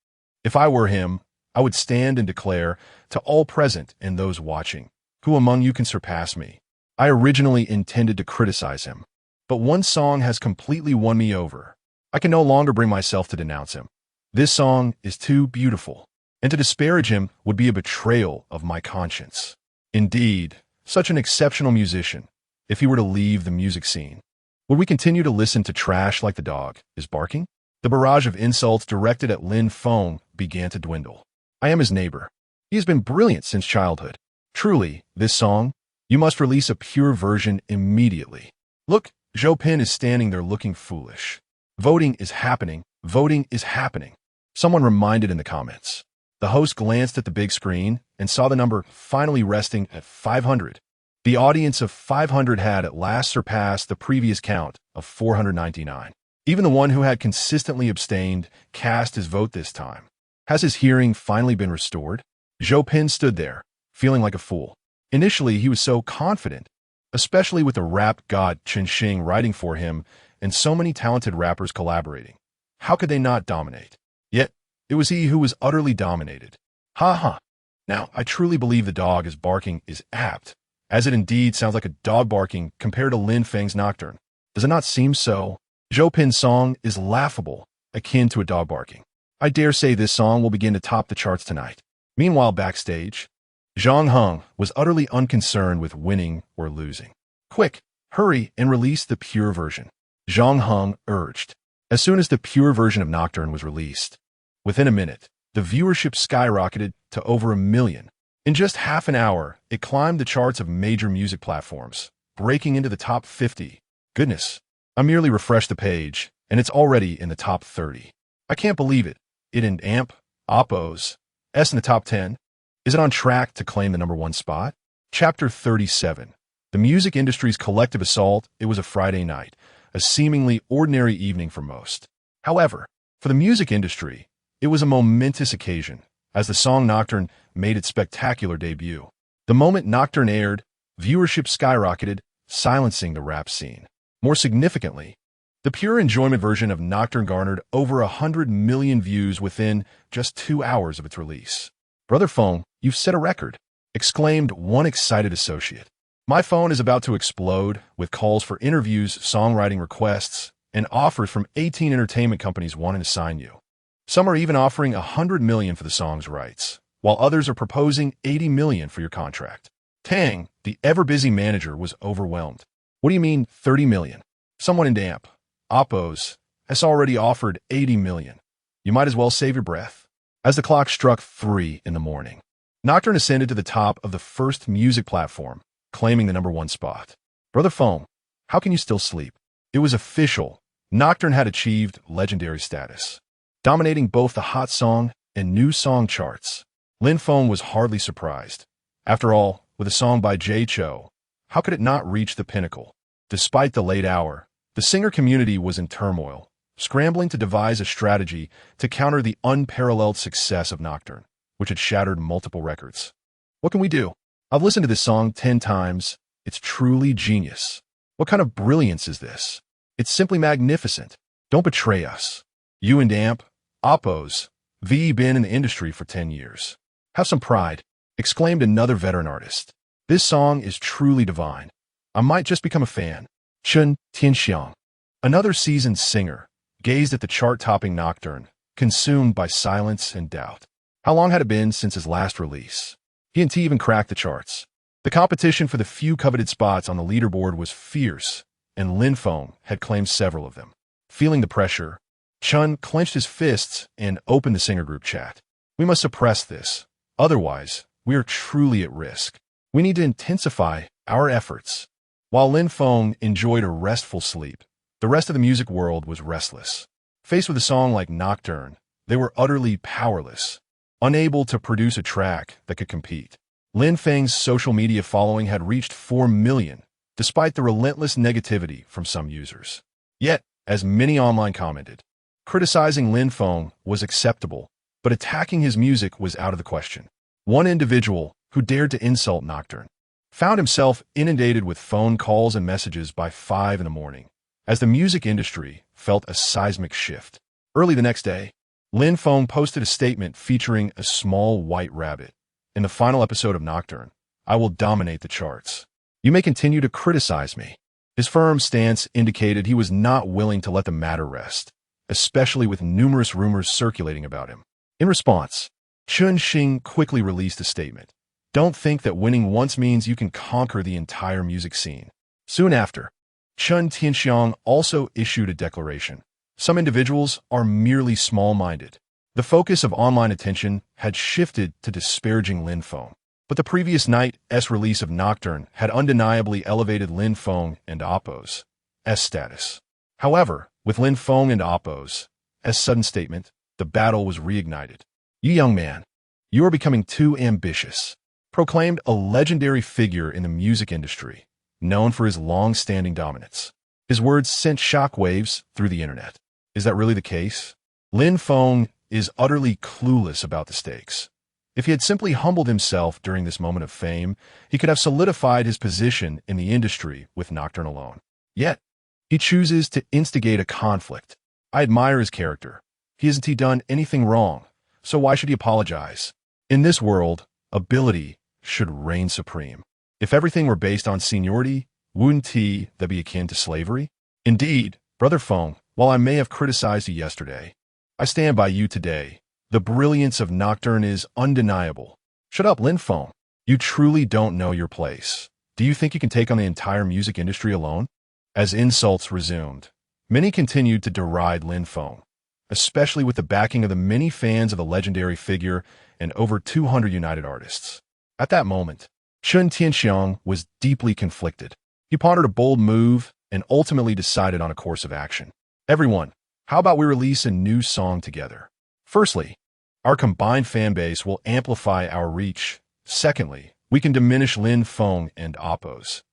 If I were him, I would stand and declare to all present and those watching, who among you can surpass me? I originally intended to criticize him, but one song has completely won me over. I can no longer bring myself to denounce him. This song is too beautiful, and to disparage him would be a betrayal of my conscience. Indeed, such an exceptional musician, if he were to leave the music scene, would we continue to listen to trash like the dog is barking? The barrage of insults directed at Lin Feng began to dwindle. I am his neighbor. He has been brilliant since childhood. Truly, this song, you must release a pure version immediately. Look, Zhou Pin is standing there looking foolish. Voting is happening. Voting is happening. Someone reminded in the comments. The host glanced at the big screen and saw the number finally resting at 500. The audience of 500 had at last surpassed the previous count of 499. Even the one who had consistently abstained cast his vote this time. Has his hearing finally been restored? Zhou Pin stood there, feeling like a fool. Initially, he was so confident, especially with the rap god Chen Xing writing for him and so many talented rappers collaborating. How could they not dominate? Yet, it was he who was utterly dominated. Ha ha. Now, I truly believe the dog is barking is apt, as it indeed sounds like a dog barking compared to Lin Feng's Nocturne. Does it not seem so? Zhou Pin's song is laughable, akin to a dog barking. I dare say this song will begin to top the charts tonight. Meanwhile, backstage, Zhang Heng was utterly unconcerned with winning or losing. Quick, hurry and release the pure version, Zhang Heng urged. As soon as the pure version of Nocturne was released, within a minute, the viewership skyrocketed to over 1 million. In just half an hour, it climbed the charts of major music platforms, breaking into the top 50. Goodness, I merely refreshed the page, and it's already in the top 30. I can't believe it. It in AMP, Oppos, S in the top 10. Is it on track to claim the #1 spot? Chapter 37. The music industry's collective assault. It was a Friday night, a seemingly ordinary evening for most. However, for the music industry, it was a momentous occasion, as the song Nocturne made its spectacular debut. The moment Nocturne aired, viewership skyrocketed, silencing the rap scene. More significantly, the pure enjoyment version of Nocturne garnered over 100 million views within just 2 hours of its release. "Brother Feng, you've set a record," exclaimed one excited associate. "My phone is about to explode with calls for interviews, songwriting requests, and offers from 18 entertainment companies wanting to sign you. Some are even offering 100 million for the song's rights, while others are proposing 80 million for your contract." Tang, the ever-busy manager, was overwhelmed. "What do you mean 30 million? Someone in Damp, Oppos, has already offered 80 million. You might as well save your breath." As the clock struck 3 in the morning, Nocturne ascended to the top of the first music platform, claiming the #1 spot. "Brother Feng, how can you still sleep?" It was official. Nocturne had achieved legendary status, dominating both the hot song and new song charts. Lin Feng was hardly surprised. After all, with a song by Jay Cho, how could it not reach the pinnacle? Despite the late hour, the singer community was in turmoil, scrambling to devise a strategy to counter the unparalleled success of Nocturne, which had shattered multiple records. "What can we do? I've listened to this song 10 times. It's truly genius. What kind of brilliance is this? It's simply magnificent. Don't betray us. You and Damp, Oppos, been in the industry for 10 years. Have some pride," exclaimed another veteran artist. "This song is truly divine. I might just become a fan." Chun Tianxiang, another seasoned singer, gazed at the chart-topping Nocturne, consumed by silence and doubt. How long had it been since his last release? He and T even cracked the charts. The competition for the few coveted spots on the leaderboard was fierce, and Lin Feng had claimed several of them. Feeling the pressure, Chun clenched his fists and opened the singer group chat. "We must suppress this. Otherwise, we are truly at risk. We need to intensify our efforts." While Lin Feng enjoyed a restful sleep, the rest of the music world was restless. Faced with a song like Nocturne, they were utterly powerless, unable to produce a track that could compete. Lin Feng's social media following had reached 4 million, despite the relentless negativity from some users. Yet, as many online commented, criticizing Lin Feng was acceptable, but attacking his music was out of the question. One individual, who dared to insult Nocturne, found himself inundated with phone calls and messages by 5 in the morning, as the music industry felt a seismic shift. Early the next day, Lin Feng posted a statement featuring a small white rabbit. "In the final episode of Nocturne, I will dominate the charts. You may continue to criticize me." His firm stance indicated he was not willing to let the matter rest, especially with numerous rumors circulating about him. In response, Chun Xing quickly released a statement. "Don't think that winning once means you can conquer the entire music scene." Soon after, Chun Tianxiang also issued a declaration. "Some individuals are merely small-minded." The focus of online attention had shifted to disparaging Lin Feng, but the previous night's release of Nocturne had undeniably elevated Lin Feng and Oppos' status. However, with Lin Feng and Oppos' sudden statement, the battle was reignited. "You young man, you are becoming too ambitious," proclaimed a legendary figure in the music industry, known for his long-standing dominance. His words sent shockwaves through the internet. Is that really the case? Lin Feng is utterly clueless about the stakes. If he had simply humbled himself during this moment of fame, he could have solidified his position in the industry with Nocturne alone. Yet, he chooses to instigate a conflict. I admire his character. Hasn't he done anything wrong? So why should he apologize? In this world, ability should reign supreme. If everything were based on seniority, wouldn't that be akin to slavery? Indeed, Brother Feng, while I may have criticized you yesterday, I stand by you today. The brilliance of Nocturne is undeniable. Shut up, Lin Feng. You truly don't know your place. Do you think you can take on the entire music industry alone? As insults resumed, many continued to deride Lin Feng, especially with the backing of the many fans of the legendary figure and over 200 united artists. At that moment, Chun Tianxiang was deeply conflicted. He pondered a bold move and ultimately decided on a course of action. "Everyone, how about we release a new song together? Firstly, our combined fan base will amplify our reach. Secondly, We can diminish Lin Feng and Oppo's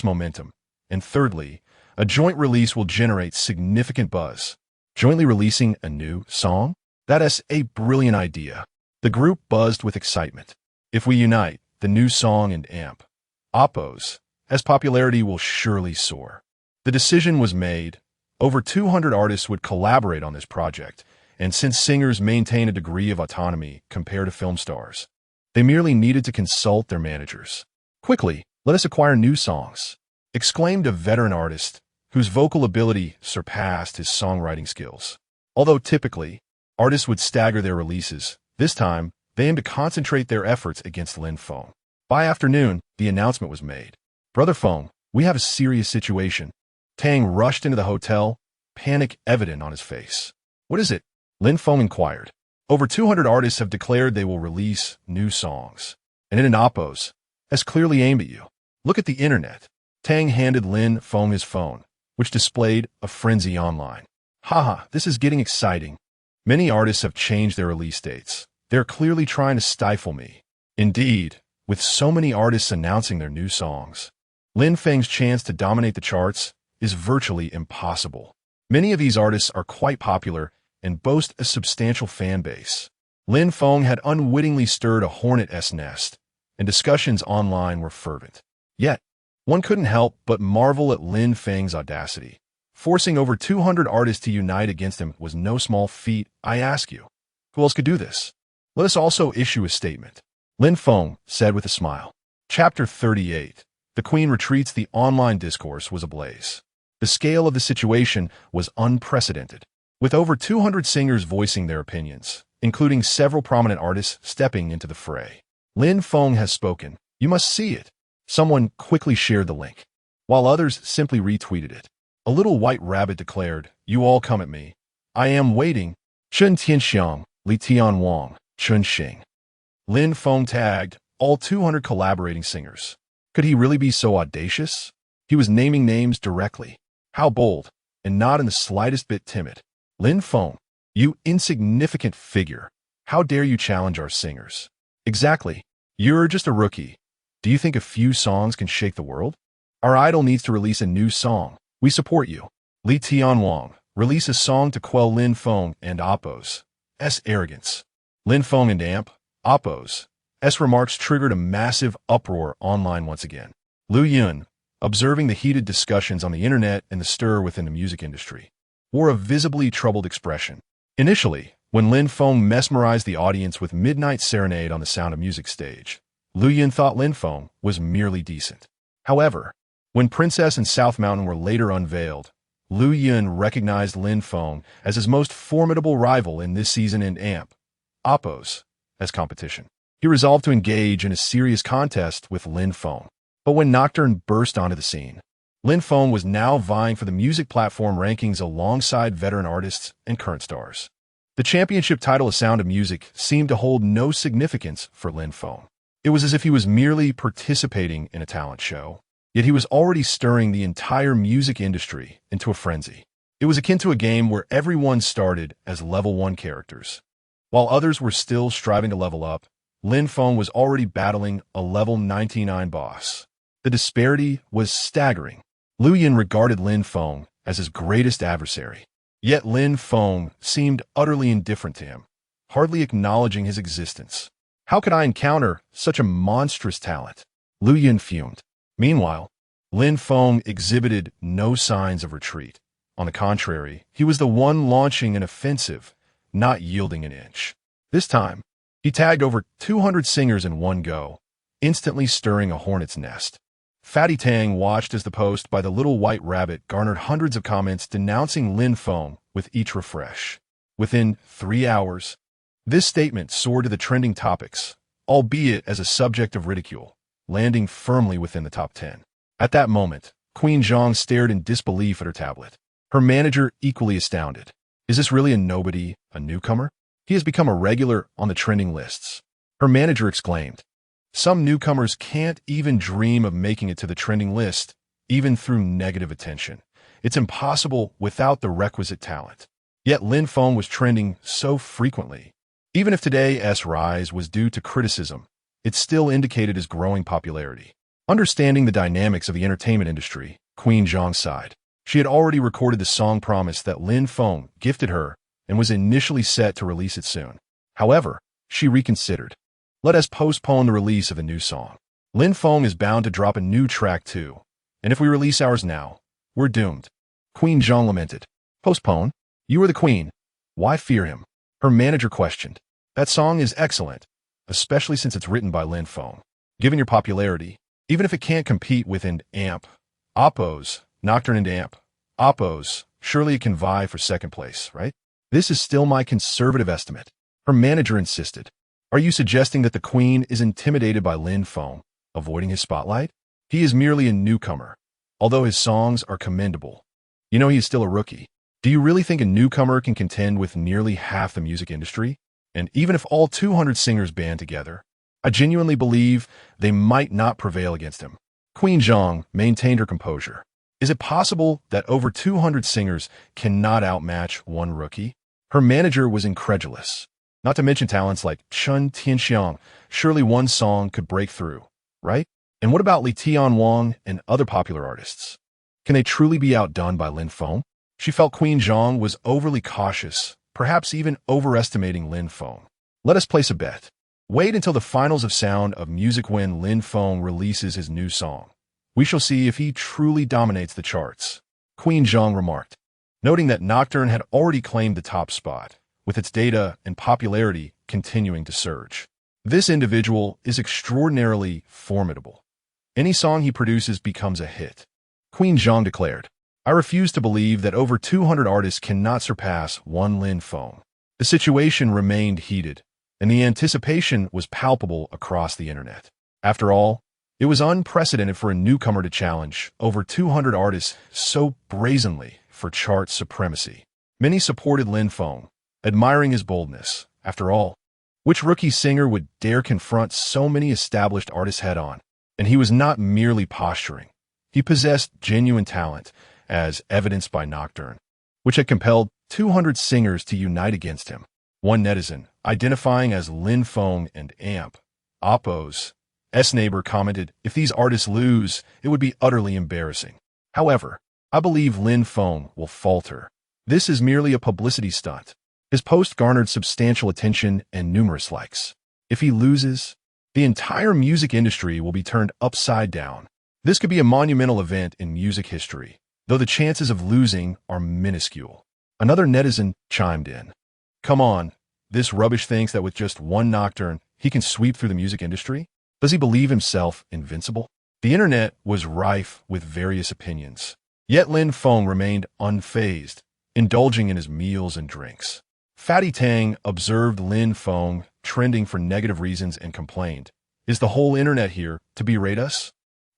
momentum. And thirdly, a joint release will generate significant buzz. Jointly releasing a new song? That is a brilliant idea. The group buzzed with excitement. If we unite the new song and amp Oppo's, popularity will surely soar. The decision was made. Over 200 artists would collaborate on this project, and since singers maintain a degree of autonomy compared to film stars, they merely needed to consult their managers. "Quickly, let us acquire new songs," exclaimed a veteran artist whose vocal ability surpassed his songwriting skills. Although typically, artists would stagger their releases, this time, they aimed to concentrate their efforts against Lin Feng. By afternoon, the announcement was made. "Brother Feng, we have a serious situation." Tang rushed into the hotel, panic evident on his face. "What is it?" Lin Feng inquired. "Over 200 artists have declared they will release new songs, and in an Oppo's, clearly aimed at you. Look at the internet." Tang handed Lin Feng his phone, which displayed a frenzy online. "Haha, this is getting exciting. Many artists have changed their release dates. They're clearly trying to stifle me." Indeed, with so many artists announcing their new songs, Lin Feng's chance to dominate the charts is virtually impossible. Many of these artists are quite popular and boast a substantial fan base. Lin Feng had unwittingly stirred a hornet's nest, and discussions online were fervent. Yet, one couldn't help but marvel at Lin Feng's audacity. Forcing over 200 artists to unite against him was no small feat. "I ask you, who else could do this? Let us also issue a statement," Lin Feng said with a smile. Chapter 38. The Queen Retreats. The online discourse was ablaze. The scale of the situation was unprecedented, with over 200 singers voicing their opinions, including several prominent artists stepping into the fray. "Lin Feng has spoken. You must see it." Someone quickly shared the link, while others simply retweeted it. A little white rabbit declared, "You all come at me. I am waiting." Chen Tianxiang, Li Tianwang, Chun Xing. Lin Feng tagged all 200 collaborating singers. Could he really be so audacious? He was naming names directly. How bold, and not in the slightest bit timid. "Lin Feng, you insignificant figure. How dare you challenge our singers?" "Exactly. You're just a rookie. Do you think a few songs can shake the world? Our idol needs to release a new song. We support you." Li Tianwang, release a song to quell Lin Feng and Oppo's arrogance. Lin Feng and Oppo's remarks triggered a massive uproar online once again. Lu Yun, observing the heated discussions on the internet and the stir within the music industry, wore a visibly troubled expression. Initially, when Lin Feng mesmerized the audience with Midnight Serenade on the Sound of Music stage, Lu Yun thought Lin Feng was merely decent. However, when Princess and South Mountain were later unveiled, Lu Yun recognized Lin Feng as his most formidable rival in this season in Oppo's competition. He resolved to engage in a serious contest with Lin Feng. But when Nocturne burst onto the scene, Lin Feng was now vying for the music platform rankings alongside veteran artists and current stars. The championship title of Sound of Music seemed to hold no significance for Lin Feng. It was as if he was merely participating in a talent show, yet he was already stirring the entire music industry into a frenzy. It was akin to a game where everyone started as level 1 characters. While others were still striving to level up, Lin Feng was already battling a level 99 boss. The disparity was staggering. Lu Yun regarded Lin Feng as his greatest adversary. Yet Lin Feng seemed utterly indifferent to him, hardly acknowledging his existence. "How could I encounter such a monstrous talent?" Lu Yun fumed. Meanwhile, Lin Feng exhibited no signs of retreat. On the contrary, he was the one launching an offensive, not yielding an inch. This time, he tagged over 200 singers in one go, instantly stirring a hornet's nest. Fatty Tang watched as the post by the little white rabbit garnered hundreds of comments denouncing Lin Feng with each refresh. Within 3 hours, this statement soared to the trending topics, albeit as a subject of ridicule, landing firmly within the top 10. At that moment, Queen Zhang stared in disbelief at her tablet. Her manager equally astounded. Is this really a nobody, a newcomer? He has become a regular on the trending lists. Her manager exclaimed. Some newcomers can't even dream of making it to the trending list, even through negative attention. It's impossible without the requisite talent. Yet Lin Feng was trending so frequently. Even if today's rise was due to criticism, it still indicated his growing popularity. Understanding the dynamics of the entertainment industry, Queen Zhang sighed. She had already recorded the song Promise that Lin Feng gifted her and was initially set to release it soon. However, she reconsidered. Let us postpone the release of a new song. Lin Feng is bound to drop a new track too, and if we release ours now, we're doomed. Queen Zhang lamented. Postpone? You are the queen. Why fear him? Her manager questioned. That song is excellent, especially since it's written by Lin Feng. Given your popularity, even if it can't compete with an amp, oppos, Nocturne and amp, oppos, surely it can vie for second place, right? This is still my conservative estimate. Her manager insisted. Are you suggesting that the queen is intimidated by Lin Feng, avoiding his spotlight? He is merely a newcomer, although his songs are commendable. You know he is still a rookie. Do you really think a newcomer can contend with nearly half the music industry? And even if all 200 singers band together, I genuinely believe they might not prevail against him. Queen Zhang maintained her composure. Is it possible that over 200 singers cannot outmatch one rookie? Her manager was incredulous. Not to mention talents like Chen Tianxiang. Surely one song could break through, right? And what about Li Tianwang and other popular artists? Can they truly be outdone by Lin Feng? She felt Queen Zhang was overly cautious, perhaps even overestimating Lin Feng. Let us place a bet. Wait until the finals of Sound of Music when Lin Feng releases his new song. We shall see if he truly dominates the charts. Queen Zhang remarked, noting that Nocturne had already claimed the top spot, with its data and popularity continuing to surge. This individual is extraordinarily formidable. Any song he produces becomes a hit. Queen Zhang declared, I refuse to believe that over 200 artists cannot surpass one Lin Feng. The situation remained heated, and the anticipation was palpable across the internet. After all, it was unprecedented for a newcomer to challenge over 200 artists so brazenly for chart supremacy. Many supported Lin Feng, admiring his boldness. After all, which rookie singer would dare confront so many established artists head-on? And he was not merely posturing. He possessed genuine talent, as evidenced by Nocturne, which had compelled 200 singers to unite against him. One netizen, identifying as Lin Feng and amp, oppos, neighbor commented, if these artists lose, it would be utterly embarrassing. However, I believe Lin Feng will falter. This is merely a publicity stunt. His post garnered substantial attention and numerous likes. If he loses, the entire music industry will be turned upside down. This could be a monumental event in music history, though the chances of losing are minuscule. Another netizen chimed in. Come on, this rubbish thinks that with just one Nocturne, he can sweep through the music industry? Does he believe himself invincible? The internet was rife with various opinions. Yet Lin Feng remained unfazed, indulging in his meals and drinks. Fatty Tang observed Lin Feng trending for negative reasons and complained, is the whole internet here to berate us?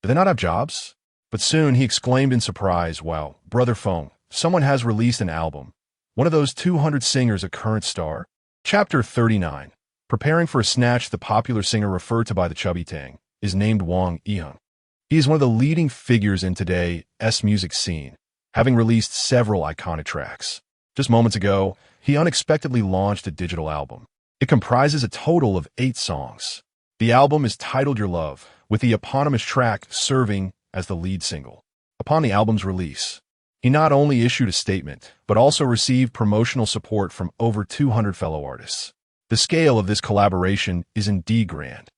Do they not have jobs? But soon he exclaimed in surprise, wow, Brother Feng, someone has released an album. One of those 200 singers a current star? Chapter 39. Preparing for a snatch, the popular singer referred to by the chubby Tang is named Wang Yiheng. He is one of the leading figures in today's music scene, having released several iconic tracks. Just moments ago, he unexpectedly launched a digital album. It comprises a total of 8 songs. The album is titled Your Love, with the eponymous track serving as the lead single. Upon the album's release, he not only issued a statement, but also received promotional support from over 200 fellow artists. The scale of this collaboration is indeed grand,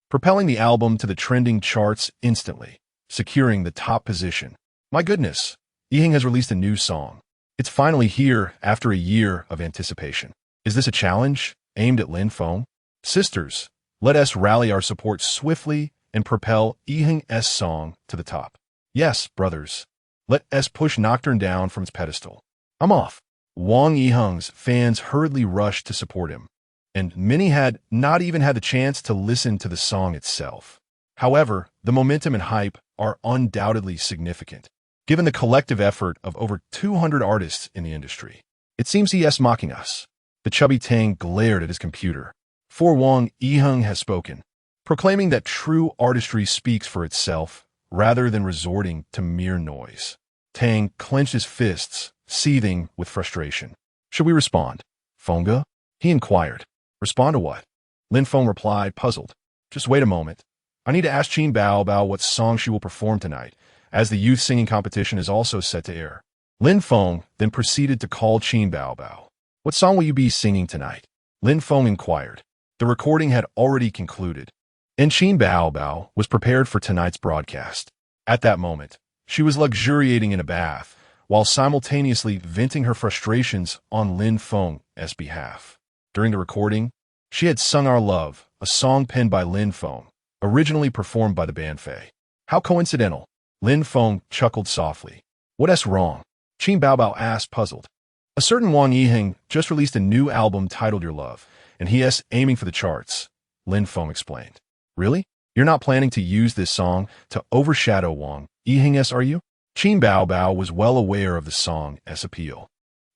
propelling the album to the trending charts instantly, securing the top position. My goodness, Yiheng has released a new song. It's finally here after a year of anticipation. Is this a challenge aimed at Lin Feng? Sisters, let us rally our support swiftly and propel Yiheng's song to the top. Yes, brothers, let us push Nocturne down from its pedestal. I'm off. Wang Yiheng's fans hurriedly rushed to support him, and many had not even had the chance to listen to the song itself. However, the momentum and hype are undoubtedly significant, given the collective effort of over 200 artists in the industry. It seems he is mocking us. The chubby Tang glared at his computer. For Wang Yiheng has spoken, proclaiming that true artistry speaks for itself rather than resorting to mere noise. Tang clenched his fists, seething with frustration. Should we respond? Fenga? He inquired. Respond to what? Lin Feng replied, puzzled. Just wait a moment. I need to ask Qin Bao about what song she will perform tonight, as the youth singing competition is also set to air. Lin Feng then proceeded to call Qin Bao. What song will you be singing tonight? Lin Feng inquired. The recording had already concluded, and Qin Bao was prepared for tonight's broadcast. At that moment, she was luxuriating in a bath, while simultaneously venting her frustrations on Lin Feng's behalf. During the recording, she had sung Our Love, a song penned by Lin Feng, originally performed by the band Faye. How coincidental. Lin Feng chuckled softly. What's wrong? Qin Bao asked, puzzled. A certain Wang Yiheng just released a new album titled Your Love, and he is aiming for the charts, Lin Feng explained. Really? You're not planning to use this song to overshadow Wang Yiheng, are you? Qin Bao was well aware of the song's appeal,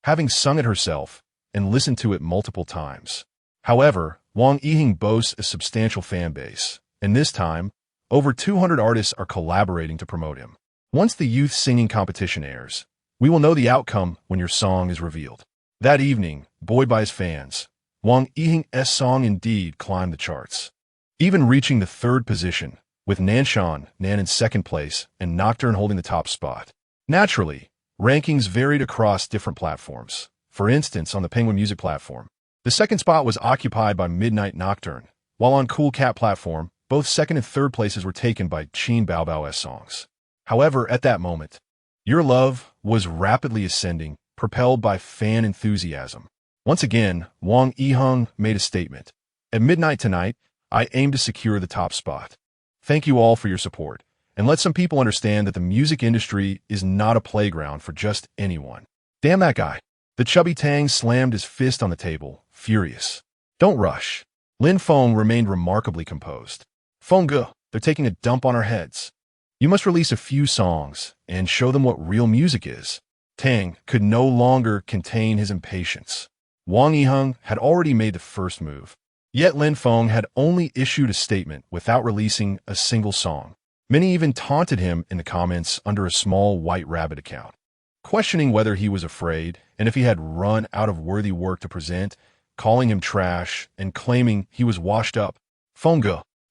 having sung it herself and listened to it multiple times. However, Wang Yiheng boasts a substantial fan base, and this time, over 200 artists are collaborating to promote him. Once the youth singing competition airs, we will know the outcome when your song is revealed. That evening, buoyed by his fans, Wang Yiheng's song indeed climbed the charts, even reaching the third position, with Nan in second place and Nocturne holding the top spot. Naturally, rankings varied across different platforms. For instance, on the Penguin Music platform, the second spot was occupied by Midnight Nocturne, while on Cool Cat platform, both second and third places were taken by Qin Bao's songs. However, at that moment, Your Love was rapidly ascending, propelled by fan enthusiasm. Once again, Wang Yiheng made a statement. At midnight tonight, I aim to secure the top spot. Thank you all for your support, and let some people understand that the music industry is not a playground for just anyone. Damn that guy. The chubby Tang slammed his fist on the table, furious. Don't rush. Lin Feng remained remarkably composed. Feng, they're taking a dump on our heads. You must release a few songs and show them what real music is. Tang could no longer contain his impatience. Wang Yiheng had already made the first move. Yet Lin Feng had only issued a statement without releasing a single song. Many even taunted him in the comments under a small White Rabbit account, questioning whether he was afraid and if he had run out of worthy work to present, calling him trash and claiming he was washed up. Feng,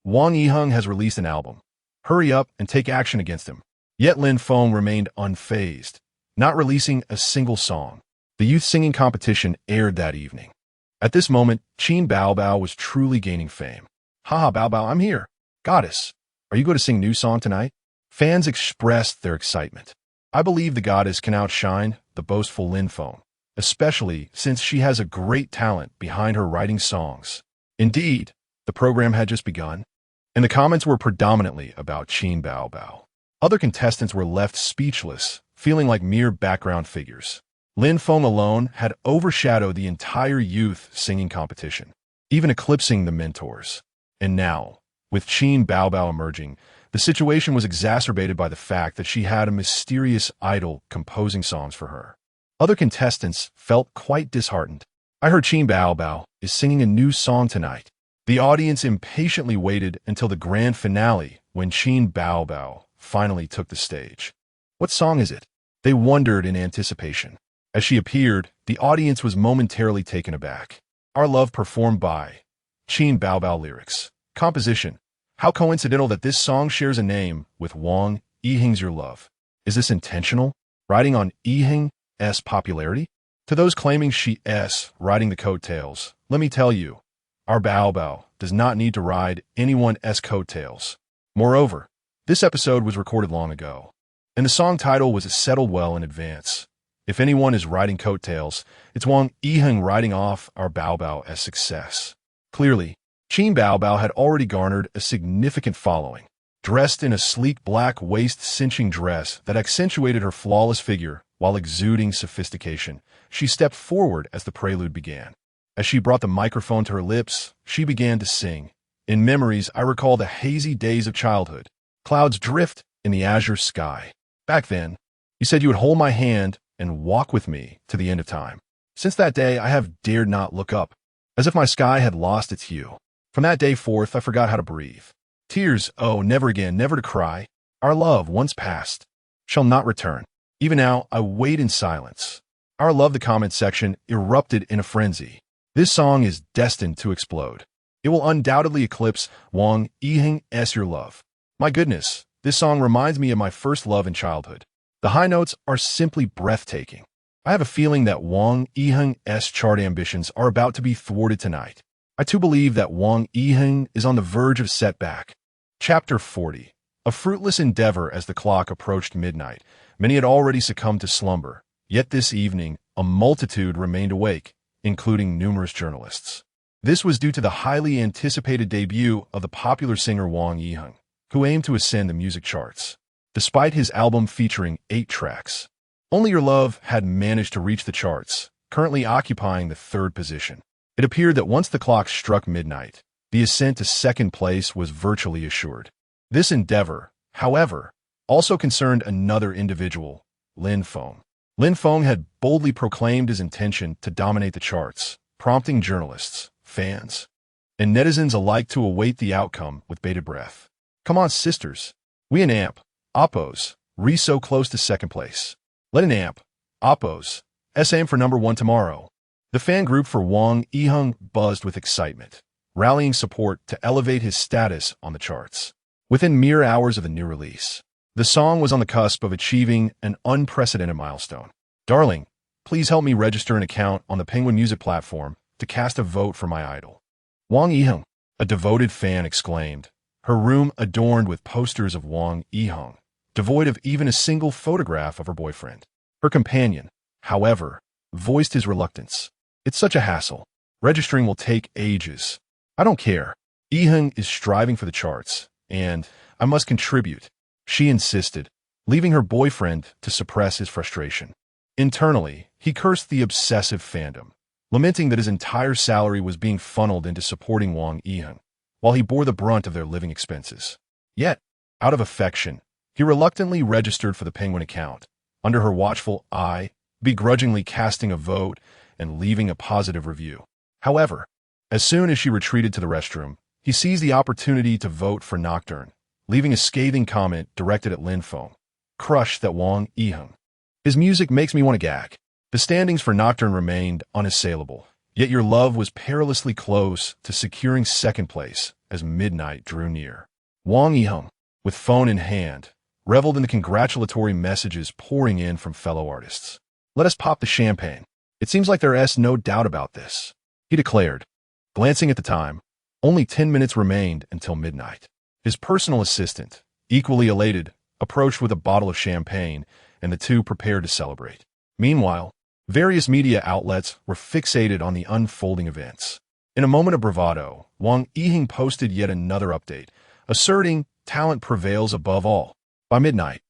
Wang Yiheng has released an album. Hurry up and take action against him. Yet Lin Feng remained unfazed, not releasing a single song. The youth singing competition aired that evening. At this moment, Qin Bao was truly gaining fame. Haha, Bao, I'm here. Goddess, are you going to sing a new song tonight? Fans expressed their excitement. I believe the goddess can outshine the boastful Lin Feng, especially since she has a great talent behind her writing songs. Indeed, the program had just begun, and the comments were predominantly about Qin Bao. Other contestants were left speechless, feeling like mere background figures. Lin Feng alone had overshadowed the entire youth singing competition, even eclipsing the mentors. And now, with Qin Bao emerging, the situation was exacerbated by the fact that she had a mysterious idol composing songs for her. Other contestants felt quite disheartened. I heard Qin Bao is singing a new song tonight. The audience impatiently waited until the grand finale when Qin Bao finally took the stage. What song is it? They wondered in anticipation. As she appeared, the audience was momentarily taken aback. Our Love performed by Qin Bao lyrics. Composition. How coincidental that this song shares a name with Wang Yiheng's Your Love. Is this intentional? Riding on Yiheng's popularity? To those claiming she's riding the coattails, let me tell you, our Bao does not need to ride anyone's coattails. Moreover, this episode was recorded long ago, and the song title was settled well in advance. If anyone is riding coattails, it's Wang Yiheng riding off our Bao's success. Clearly, Qin Bao had already garnered a significant following. Dressed in a sleek black waist-cinching dress that accentuated her flawless figure while exuding sophistication, she stepped forward as the prelude began. As she brought the microphone to her lips, she began to sing. In memories, I recall the hazy days of childhood. Clouds drift in the azure sky. Back then, you said you would hold my hand and walk with me to the end of time. Since that day, I have dared not look up, as if my sky had lost its hue. From that day forth, I forgot how to breathe. Tears, oh, never again, never to cry. Our love, once past, shall not return. Even now, I wait in silence. Our love, the comment section, erupted in a frenzy. This song is destined to explode. it will undoubtedly eclipse Wang Yiheng's Your Love. My goodness, this song reminds me of my first love in childhood. The high notes are simply breathtaking. I have a feeling that Wang Yiheng's chart ambitions are about to be thwarted tonight. I too believe that Wang Yiheng is on the verge of setback. Chapter 40. A fruitless endeavor. As the clock approached midnight, many had already succumbed to slumber. Yet this evening, a multitude remained awake, including numerous journalists. This was due to the highly anticipated debut of the popular singer Wang Yiheng, who aimed to ascend the music charts. Despite his album featuring 8 tracks, Only Your Love had managed to reach the charts, currently occupying the 3rd position. It appeared that once the clock struck midnight, the ascent to 2nd place was virtually assured. This endeavor, however, also concerned another individual, Lin Feng. Lin Feng had boldly proclaimed his intention to dominate the charts, prompting journalists, fans, and netizens alike to await the outcome with bated breath. Come on, sisters. We an amp, Oppos, re so close to 2nd place. Let an amp, Oppos, aim for number 1 tomorrow. The fan group for Wang Yiheng buzzed with excitement, rallying support to elevate his status on the charts. Within mere hours of the new release, the song was on the cusp of achieving an unprecedented milestone. Darling, please help me register an account on the Penguin Music platform to cast a vote for my idol. Wang Yiheng, a devoted fan, exclaimed, her room adorned with posters of Wang Yiheng, devoid of even a single photograph of her boyfriend. Her companion, however, voiced his reluctance. It's such a hassle. Registering will take ages. I don't care. Yiheng is striving for the charts, and I must contribute, she insisted, leaving her boyfriend to suppress his frustration. Internally, he cursed the obsessive fandom, lamenting that his entire salary was being funneled into supporting Wang Yiheng, while he bore the brunt of their living expenses. Yet, out of affection, he reluctantly registered for the Penguin account, under her watchful eye, begrudgingly casting a vote and leaving a positive review. However, as soon as she retreated to the restroom, he seized the opportunity to vote for Nocturne, leaving a scathing comment directed at Lin Feng, crushed that Wang Yiheng. His music makes me want to gag. The standings for Nocturne remained unassailable, yet Your Love was perilously close to securing 2nd place as midnight drew near. Wang Yiheng, with phone in hand, reveled in the congratulatory messages pouring in from fellow artists. Let us pop the champagne. It seems like there's no doubt about this, he declared. Glancing at the time, only 10 minutes remained until midnight. His personal assistant, equally elated, approached with a bottle of champagne, and the two prepared to celebrate. Meanwhile, various media outlets were fixated on the unfolding events. In a moment of bravado, Wang Yiheng posted yet another update, asserting talent prevails above all. By midnight,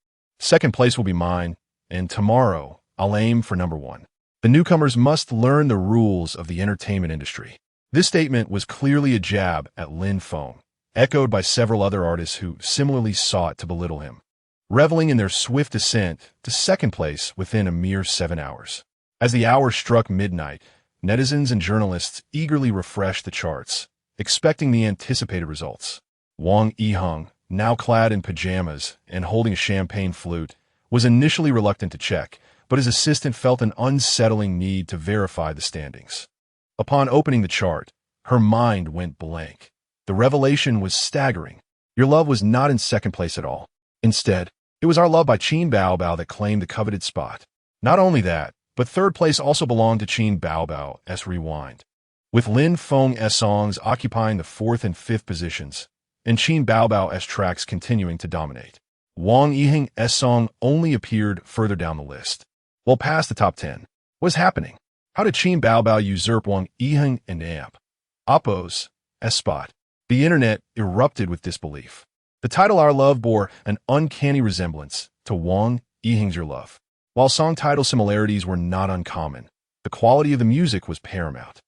2nd place will be mine, and tomorrow I'll aim for number 1. The newcomers must learn the rules of the entertainment industry. This statement was clearly a jab at Lin Feng, echoed by several other artists who similarly sought to belittle him, reveling in their swift ascent to 2nd place within a mere 7 hours. As the hour struck midnight, netizens and journalists eagerly refreshed the charts, expecting the anticipated results. Wang Yiheng, now clad in pajamas and holding a champagne flute, was initially reluctant to check, but his assistant felt an unsettling need to verify the standings. Upon opening the chart, her mind went blank. The revelation was staggering. Your Love was not in 2nd place at all. Instead, it was Our Love by Qin Baobao that claimed the coveted spot. Not only that, but 3rd place also belonged to Qin Baobao's Rewind, with Lin Feng's songs occupying the 4th and 5th positions, and Qin Baobao's tracks continuing to dominate. Wang Yiheng's song only appeared further down the list. Well past the top 10. What was happening? How did Qin Baobao usurp Wang Yiheng and amp Oppo's spot? The internet erupted with disbelief. The title Our Love bore an uncanny resemblance to Wang Yiheng's Your Love. While song title similarities were not uncommon, the quality of the music was paramount.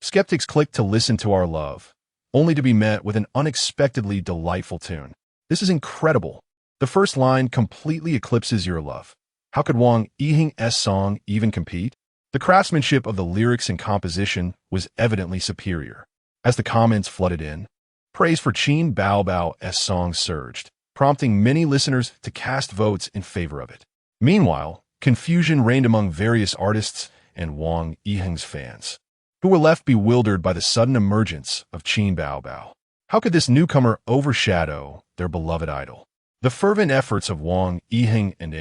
Skeptics clicked to listen to Our Love, only to be met with an unexpectedly delightful tune. This is incredible. The first line completely eclipses Your Love. How could Wang Yiheng's song even compete? The craftsmanship of the lyrics and composition was evidently superior. As the comments flooded in, praise for Qin Baobao's song surged, prompting many listeners to cast votes in favor of it. Meanwhile, confusion reigned among various artists and Wang Yiheng's fans, who were left bewildered by the sudden emergence of Qin Baobao. How could this newcomer overshadow their beloved idol? The fervent efforts of Wang Yiheng and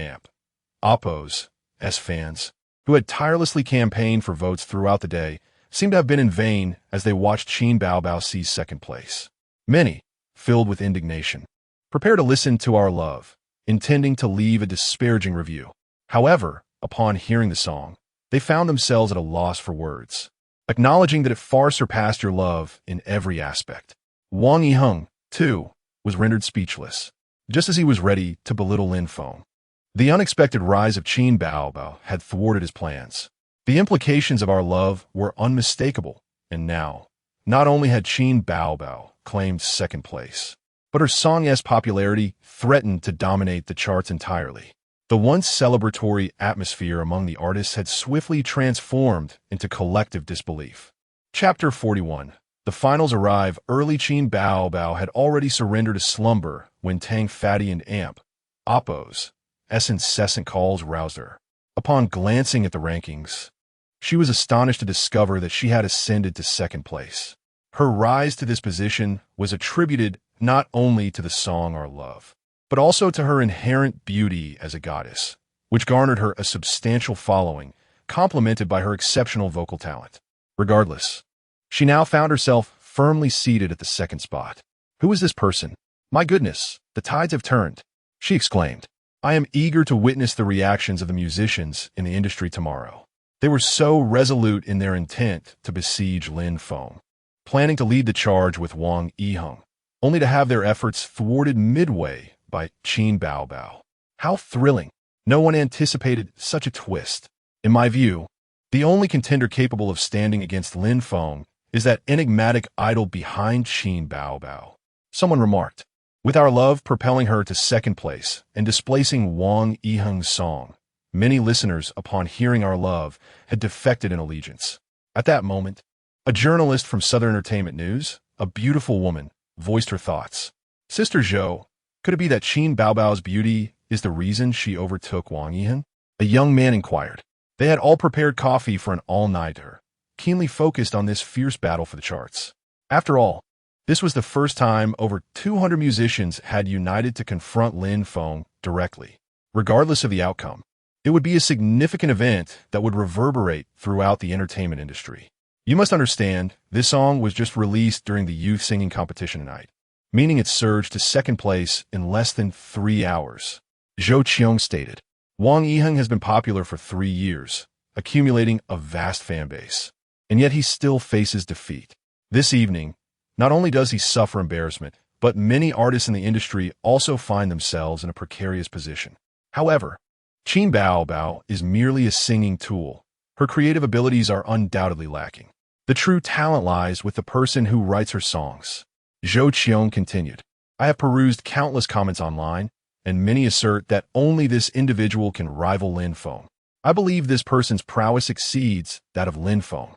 Oppo's fans, who had tirelessly campaigned for votes throughout the day, seemed to have been in vain as they watched Qin Baobao seize second place. Many, filled with indignation, prepare to listen to Our Love, intending to leave a disparaging review. However, upon hearing the song, they found themselves at a loss for words, acknowledging that it far surpassed your love in every aspect. Wang Yiheng, too, was rendered speechless, just as he was ready to belittle Lin Feng. The unexpected rise of Qin Baobao had thwarted his plans. The implications of Our Love were unmistakable, and now, not only had Qin Baobao claimed second place, but her song's popularity threatened to dominate the charts entirely. The once celebratory atmosphere among the artists had swiftly transformed into collective disbelief. Chapter 41. The finals arrive. Early. Qin Baobao had already surrendered to slumber when Tang Fatty and Oppo's incessant calls roused her. Upon glancing at the rankings, she was astonished to discover that she had ascended to second place. Her rise to this position was attributed not only to the song Our Love, but also to her inherent beauty as a goddess, which garnered her a substantial following, complemented by her exceptional vocal talent. Regardless, she now found herself firmly seated at the second spot. Who is this person? My goodness, the tides have turned, she exclaimed. I am eager to witness the reactions of the musicians in the industry tomorrow. They were so resolute in their intent to besiege Lin Feng, planning to lead the charge with Wang Yiheng, only to have their efforts thwarted midway by Qin Baobao. How thrilling! No one anticipated such a twist. In my view, the only contender capable of standing against Lin Feng is that enigmatic idol behind Qin Baobao, someone remarked. With Our Love propelling her to second place and displacing Wang Yiheng's song, many listeners, upon hearing Our Love, had defected in allegiance. At that moment, a journalist from Southern Entertainment News, a beautiful woman, voiced her thoughts. Sister Zhou, could it be that Qin Baobao's beauty is the reason she overtook Wang Yiheng? A young man inquired. They had all prepared coffee for an all-nighter, keenly focused on this fierce battle for the charts. After all, this was the first time over 200 musicians had united to confront Lin Feng directly. Regardless of the outcome, it would be a significant event that would reverberate throughout the entertainment industry. You must understand, this song was just released during the youth singing competition tonight, meaning it surged to second place in less than 3 hours. Zhou Qiong stated. Wang Yiheng has been popular for 3 years, accumulating a vast fan base, and yet he still faces defeat. This evening, not only does he suffer embarrassment, but many artists in the industry also find themselves in a precarious position. However, Qin Baobao is merely a singing tool. Her creative abilities are undoubtedly lacking. The true talent lies with the person who writes her songs. Zhou Qiong continued. I have perused countless comments online, and many assert that only this individual can rival Lin Feng. I believe this person's prowess exceeds that of Lin Feng.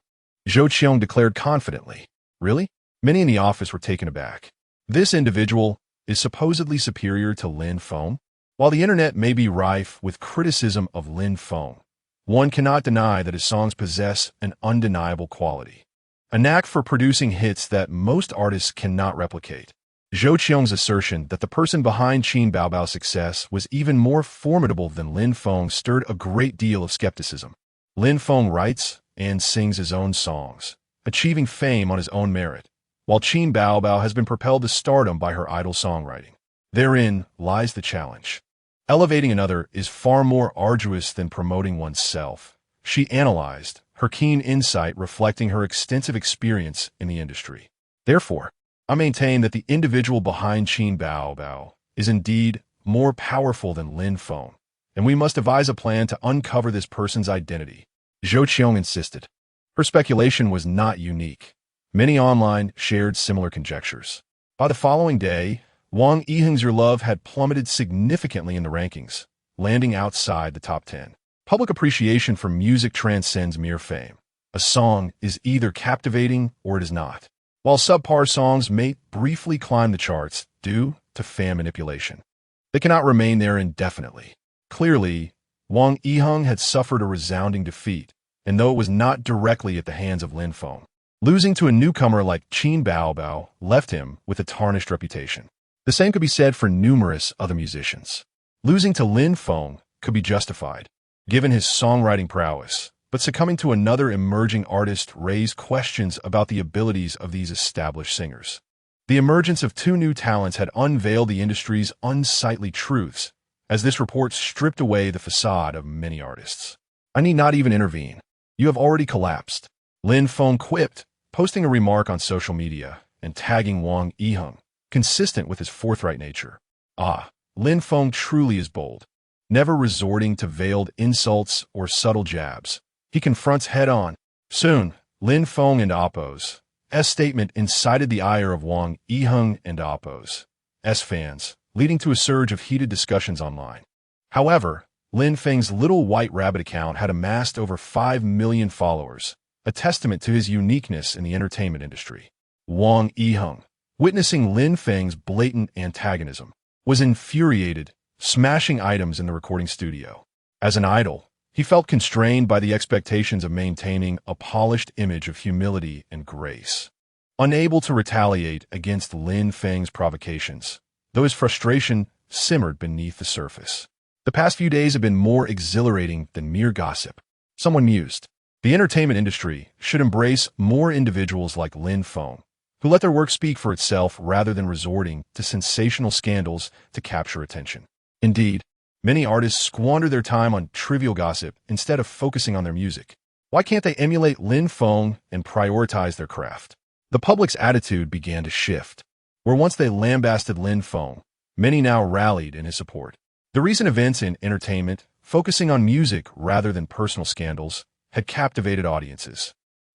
Zhou Qiong declared confidently. Really? Many in the office were taken aback. This individual is supposedly superior to Lin Feng? While the internet may be rife with criticism of Lin Feng, one cannot deny that his songs possess an undeniable quality, a knack for producing hits that most artists cannot replicate. Zhou Qiong's assertion that the person behind Qin Baobao's success was even more formidable than Lin Feng stirred a great deal of skepticism. Lin Feng writes and sings his own songs, achieving fame on his own merit, while Qin Baobao has been propelled to stardom by her idol songwriting. Therein lies the challenge. Elevating another is far more arduous than promoting oneself, she analyzed, her keen insight reflecting her extensive experience in the industry. Therefore, I maintain that the individual behind Qin Baobao is indeed more powerful than Lin Feng, and we must devise a plan to uncover this person's identity. Zhou Qiong insisted. Her speculation was not unique. Many online shared similar conjectures. By the following day, Wang Yiheng's Your Love had plummeted significantly in the rankings, landing outside the top 10. Public appreciation for music transcends mere fame. A song is either captivating or it is not. While subpar songs may briefly climb the charts due to fan manipulation, they cannot remain there indefinitely. Clearly, Wang Yiheng had suffered a resounding defeat, and though it was not directly at the hands of Lin Feng, losing to a newcomer like Qin Baobao left him with a tarnished reputation. The same could be said for numerous other musicians. Losing to Lin Feng could be justified, given his songwriting prowess, but succumbing to another emerging artist raised questions about the abilities of these established singers. The emergence of two new talents had unveiled the industry's unsightly truths, as this report stripped away the facade of many artists. "I need not even intervene. You have already collapsed," Lin Feng quipped, posting a remark on social media and tagging Wang Yiheng, consistent with his forthright nature. Lin Feng truly is bold. Never resorting to veiled insults or subtle jabs, he confronts head-on. Soon, Lin Feng and Oppo's statement incited the ire of Wang Yiheng and Oppo's fans, leading to a surge of heated discussions online. However, Lin Feng's Little White Rabbit account had amassed over 5 million followers, a testament to his uniqueness in the entertainment industry. Wang Yiheng, witnessing Lin Feng's blatant antagonism, was infuriated, smashing items in the recording studio. As an idol, he felt constrained by the expectations of maintaining a polished image of humility and grace. Unable to retaliate against Lin Feng's provocations, though his frustration simmered beneath the surface. The past few days have been more exhilarating than mere gossip. Someone mused. The entertainment industry should embrace more individuals like Lin Feng, who let their work speak for itself rather than resorting to sensational scandals to capture attention. Indeed, many artists squander their time on trivial gossip instead of focusing on their music. Why can't they emulate Lin Feng and prioritize their craft? The public's attitude began to shift. Where once they lambasted Lin Feng, many now rallied in his support. The recent events in entertainment, focusing on music rather than personal scandals, had captivated audiences.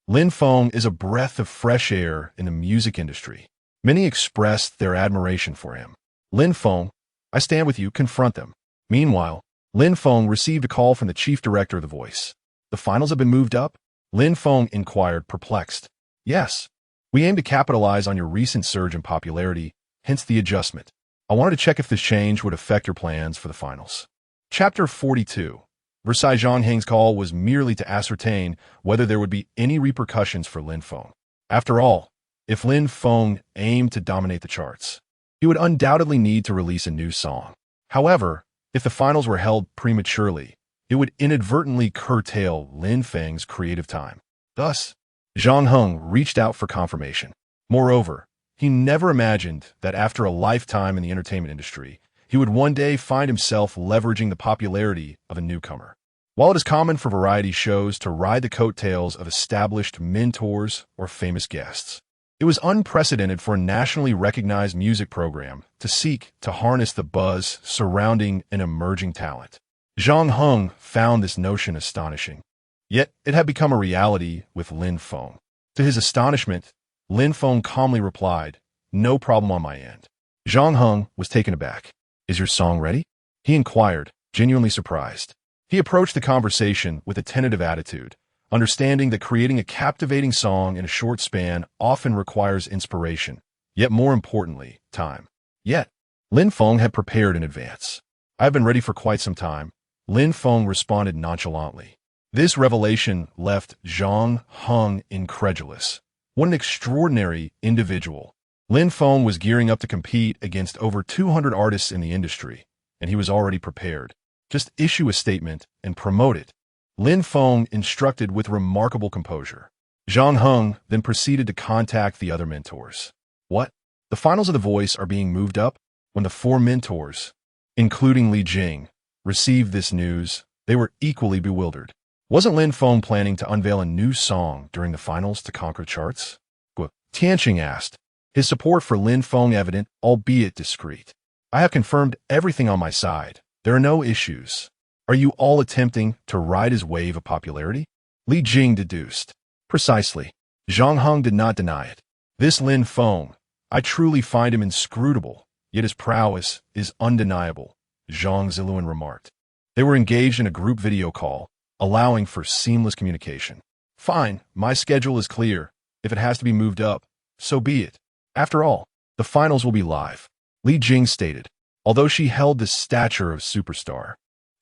Lin Feng is a breath of fresh air in the music industry. Many expressed their admiration for him. "Lin Feng, I stand with you, confront them." Meanwhile, Lin Feng received a call from the chief director of The Voice. "The finals have been moved up?" Lin Feng inquired, perplexed. "Yes. We aim to capitalize on your recent surge in popularity, hence the adjustment. I wanted to check if this change would affect your plans for the finals." Chapter 42. Versailles. Zhang Heng's call was merely to ascertain whether there would be any repercussions for Lin Feng. After all, if Lin Feng aimed to dominate the charts, he would undoubtedly need to release a new song. However, if the finals were held prematurely, it would inadvertently curtail Lin Feng's creative time. Thus, Zhang Heng reached out for confirmation. Moreover, he never imagined that after a lifetime in the entertainment industry, he would one day find himself leveraging the popularity of a newcomer. While it is common for variety shows to ride the coattails of established mentors or famous guests, it was unprecedented for a nationally recognized music program to seek to harness the buzz surrounding an emerging talent. Zhang Heng found this notion astonishing. Yet it had become a reality with Lin Feng. To his astonishment, Lin Feng calmly replied, "No problem on my end." Zhang Heng was taken aback. "Is your song ready?" he inquired, genuinely surprised. He approached the conversation with a tentative attitude, understanding that creating a captivating song in a short span often requires inspiration, yet more importantly, time. Yet, Lin Feng had prepared in advance. "I have been ready for quite some time," Lin Feng responded nonchalantly. This revelation left Zhang Heng incredulous. What an extraordinary individual. Lin Feng was gearing up to compete against over 200 artists in the industry, and he was already prepared. Just issue a statement and promote it. Lin Feng instructed with remarkable composure. Zhang Heng then proceeded to contact the other mentors. "What? The finals of The Voice are being moved up?" When the 4 mentors, including Li Jing, received this news, they were equally bewildered. Wasn't Lin Feng planning to unveil a new song during the finals to conquer charts? Tianqing asked, his support for Lin Feng evident, albeit discreet. "I have confirmed everything on my side. There are no issues. Are you all attempting to ride his wave of popularity?" Li Jing deduced. "Precisely." Zhang Heng did not deny it. "This Lin Feng, I truly find him inscrutable, yet his prowess is undeniable," Zhang Ziluan remarked. They were engaged in a group video call, allowing for seamless communication. "Fine, my schedule is clear. If it has to be moved up, so be it. After all, the finals will be live," Li Jing stated. Although she held the stature of superstar,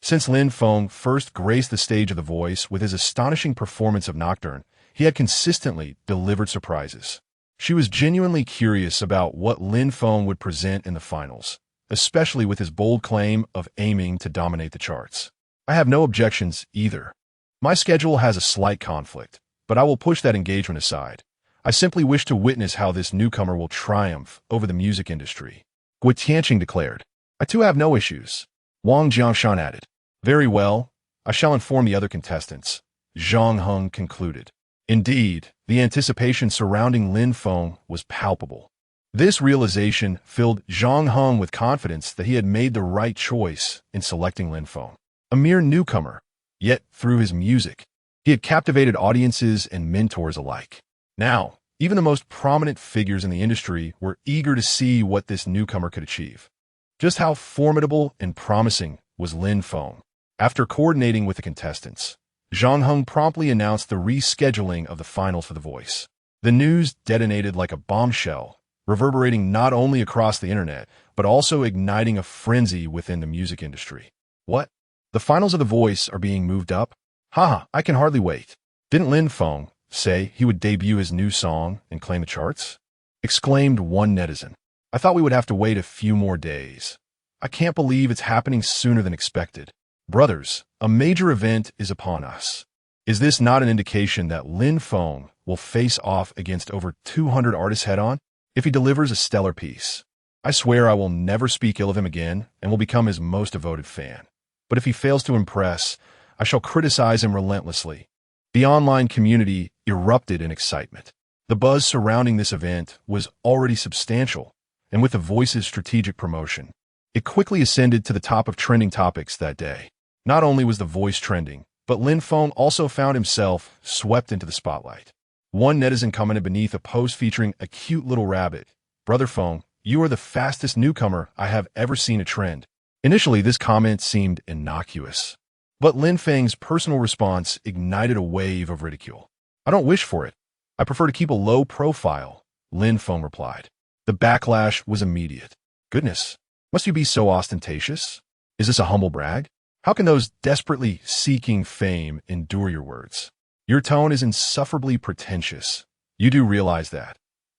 Since Lin Feng first graced the stage of The Voice with his astonishing performance of Nocturne, he had consistently delivered surprises. She was genuinely curious about what Lin Feng would present in the finals, especially with his bold claim of aiming to dominate the charts. I have no objections either. My schedule has a slight conflict, but I will push that engagement aside. I simply wish to witness how this newcomer will triumph over the music industry. Gui Tianqing declared. I too have no issues. Wang Jiangshan added. Very well, I shall inform the other contestants. Zhang Heng concluded. Indeed, the anticipation surrounding Lin Feng was palpable. This realization filled Zhang Heng with confidence that he had made the right choice in selecting Lin Feng. A mere newcomer, yet through his music, he had captivated audiences and mentors alike. Now, even the most prominent figures in the industry were eager to see what this newcomer could achieve. Just how formidable and promising was Lin Feng? After coordinating with the contestants, Zhang Heng promptly announced the rescheduling of the finals for The Voice. The news detonated like a bombshell, reverberating not only across the internet, but also igniting a frenzy within the music industry. What? The finals of The Voice are being moved up? Haha, I can hardly wait. Didn't Lin Feng say he would debut his new song and claim the charts? Exclaimed one netizen. I thought we would have to wait a few more days. I can't believe it's happening sooner than expected. Brothers, a major event is upon us. Is this not an indication that Lin Feng will face off against over 200 artists head-on? If he delivers a stellar piece, I swear I will never speak ill of him again and will become his most devoted fan. But if he fails to impress, I shall criticize him relentlessly. The online community erupted in excitement. The buzz surrounding this event was already substantial, and with The Voice's strategic promotion, it quickly ascended to the top of trending topics that day. Not only was The Voice trending, but Lin Feng also found himself swept into the spotlight. One netizen commented beneath a post featuring a cute little rabbit, Brother Feng, you are the fastest newcomer I have ever seen a trend. Initially, this comment seemed innocuous, but Lin Feng's personal response ignited a wave of ridicule. I don't wish for it. I prefer to keep a low profile, Lin Feng replied. The backlash was immediate. Goodness, must you be so ostentatious? Is this a humble brag? How can those desperately seeking fame endure your words? Your tone is insufferably pretentious. You do realize that,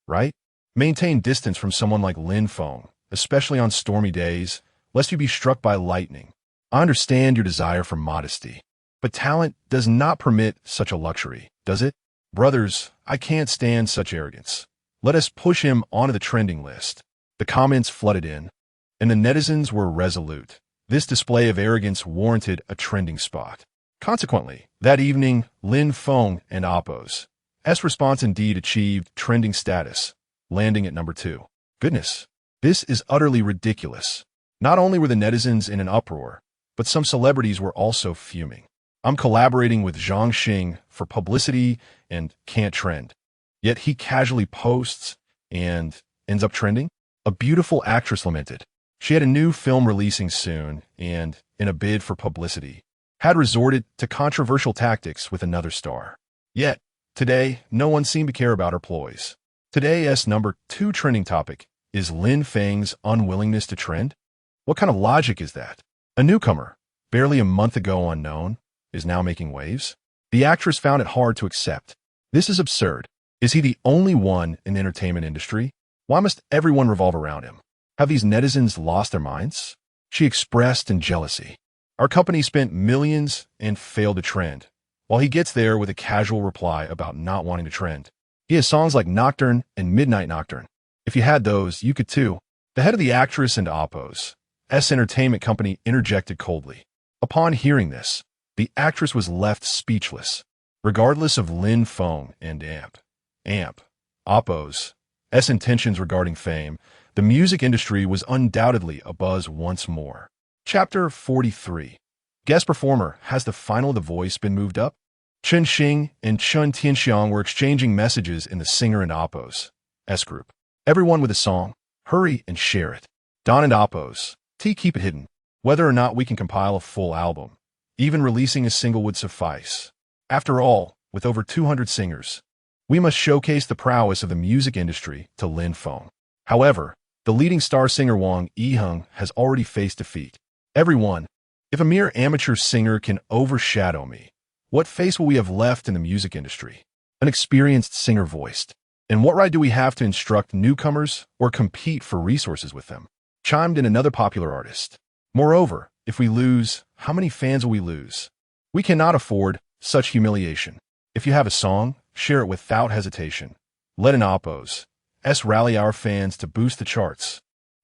right? Maintain distance from someone like Lin Feng, especially on stormy days, lest you be struck by lightning. I understand your desire for modesty, but talent does not permit such a luxury, does it? Brothers, I can't stand such arrogance. Let us push him onto the trending list. The comments flooded in, and the netizens were resolute. This display of arrogance warranted a trending spot. Consequently, that evening, Lin Feng and Appo's response indeed achieved trending status, landing at number 2. Goodness, this is utterly ridiculous. Not only were the netizens in an uproar, but some celebrities were also fuming. I'm collaborating with Zhang Xing for publicity and can't trend. Yet he casually posts and ends up trending? A beautiful actress lamented. She had a new film releasing soon and, in a bid for publicity, had resorted to controversial tactics with another star. Yet, today, no one seemed to care about her ploys. Today's number 2 trending topic is Lin Feng's unwillingness to trend. What kind of logic is that? A newcomer, barely a month ago unknown, is now making waves? The actress found it hard to accept. This is absurd. Is he the only one in the entertainment industry? Why must everyone revolve around him? Have these netizens lost their minds? She expressed in jealousy. Our company spent millions and failed to trend, while he gets there with a casual reply about not wanting to trend. He has songs like Nocturne and Midnight Nocturne. If you had those, you could too. The head of the actress and Appo's entertainment company interjected coldly. Upon hearing this, the actress was left speechless. Regardless of Lin Feng and Appo's intentions regarding fame, the music industry was undoubtedly abuzz once more. Chapter 43. Guest performer, has the final of The Voice been moved up? Chen Xing and Chen Tianxiang were exchanging messages in the singer and Appo's group. Everyone with a song, hurry and share it. Don and Appo's keep it hidden. Whether or not we can compile a full album, even releasing a single would suffice. After all, with over 200 singers, we must showcase the prowess of the music industry to Lin Feng. However, the leading star singer Wang Yiheng has already faced defeat. Everyone, If a mere amateur singer can overshadow me, what face will we have left in the music industry? An experienced singer voiced. And what right do we have to instruct newcomers or compete for resources with them? Chimed in another popular artist. Moreover, if we lose, how many fans will we lose? We cannot afford such humiliation. If you have a song, share it without hesitation. Let an oppose rally our fans to boost the charts.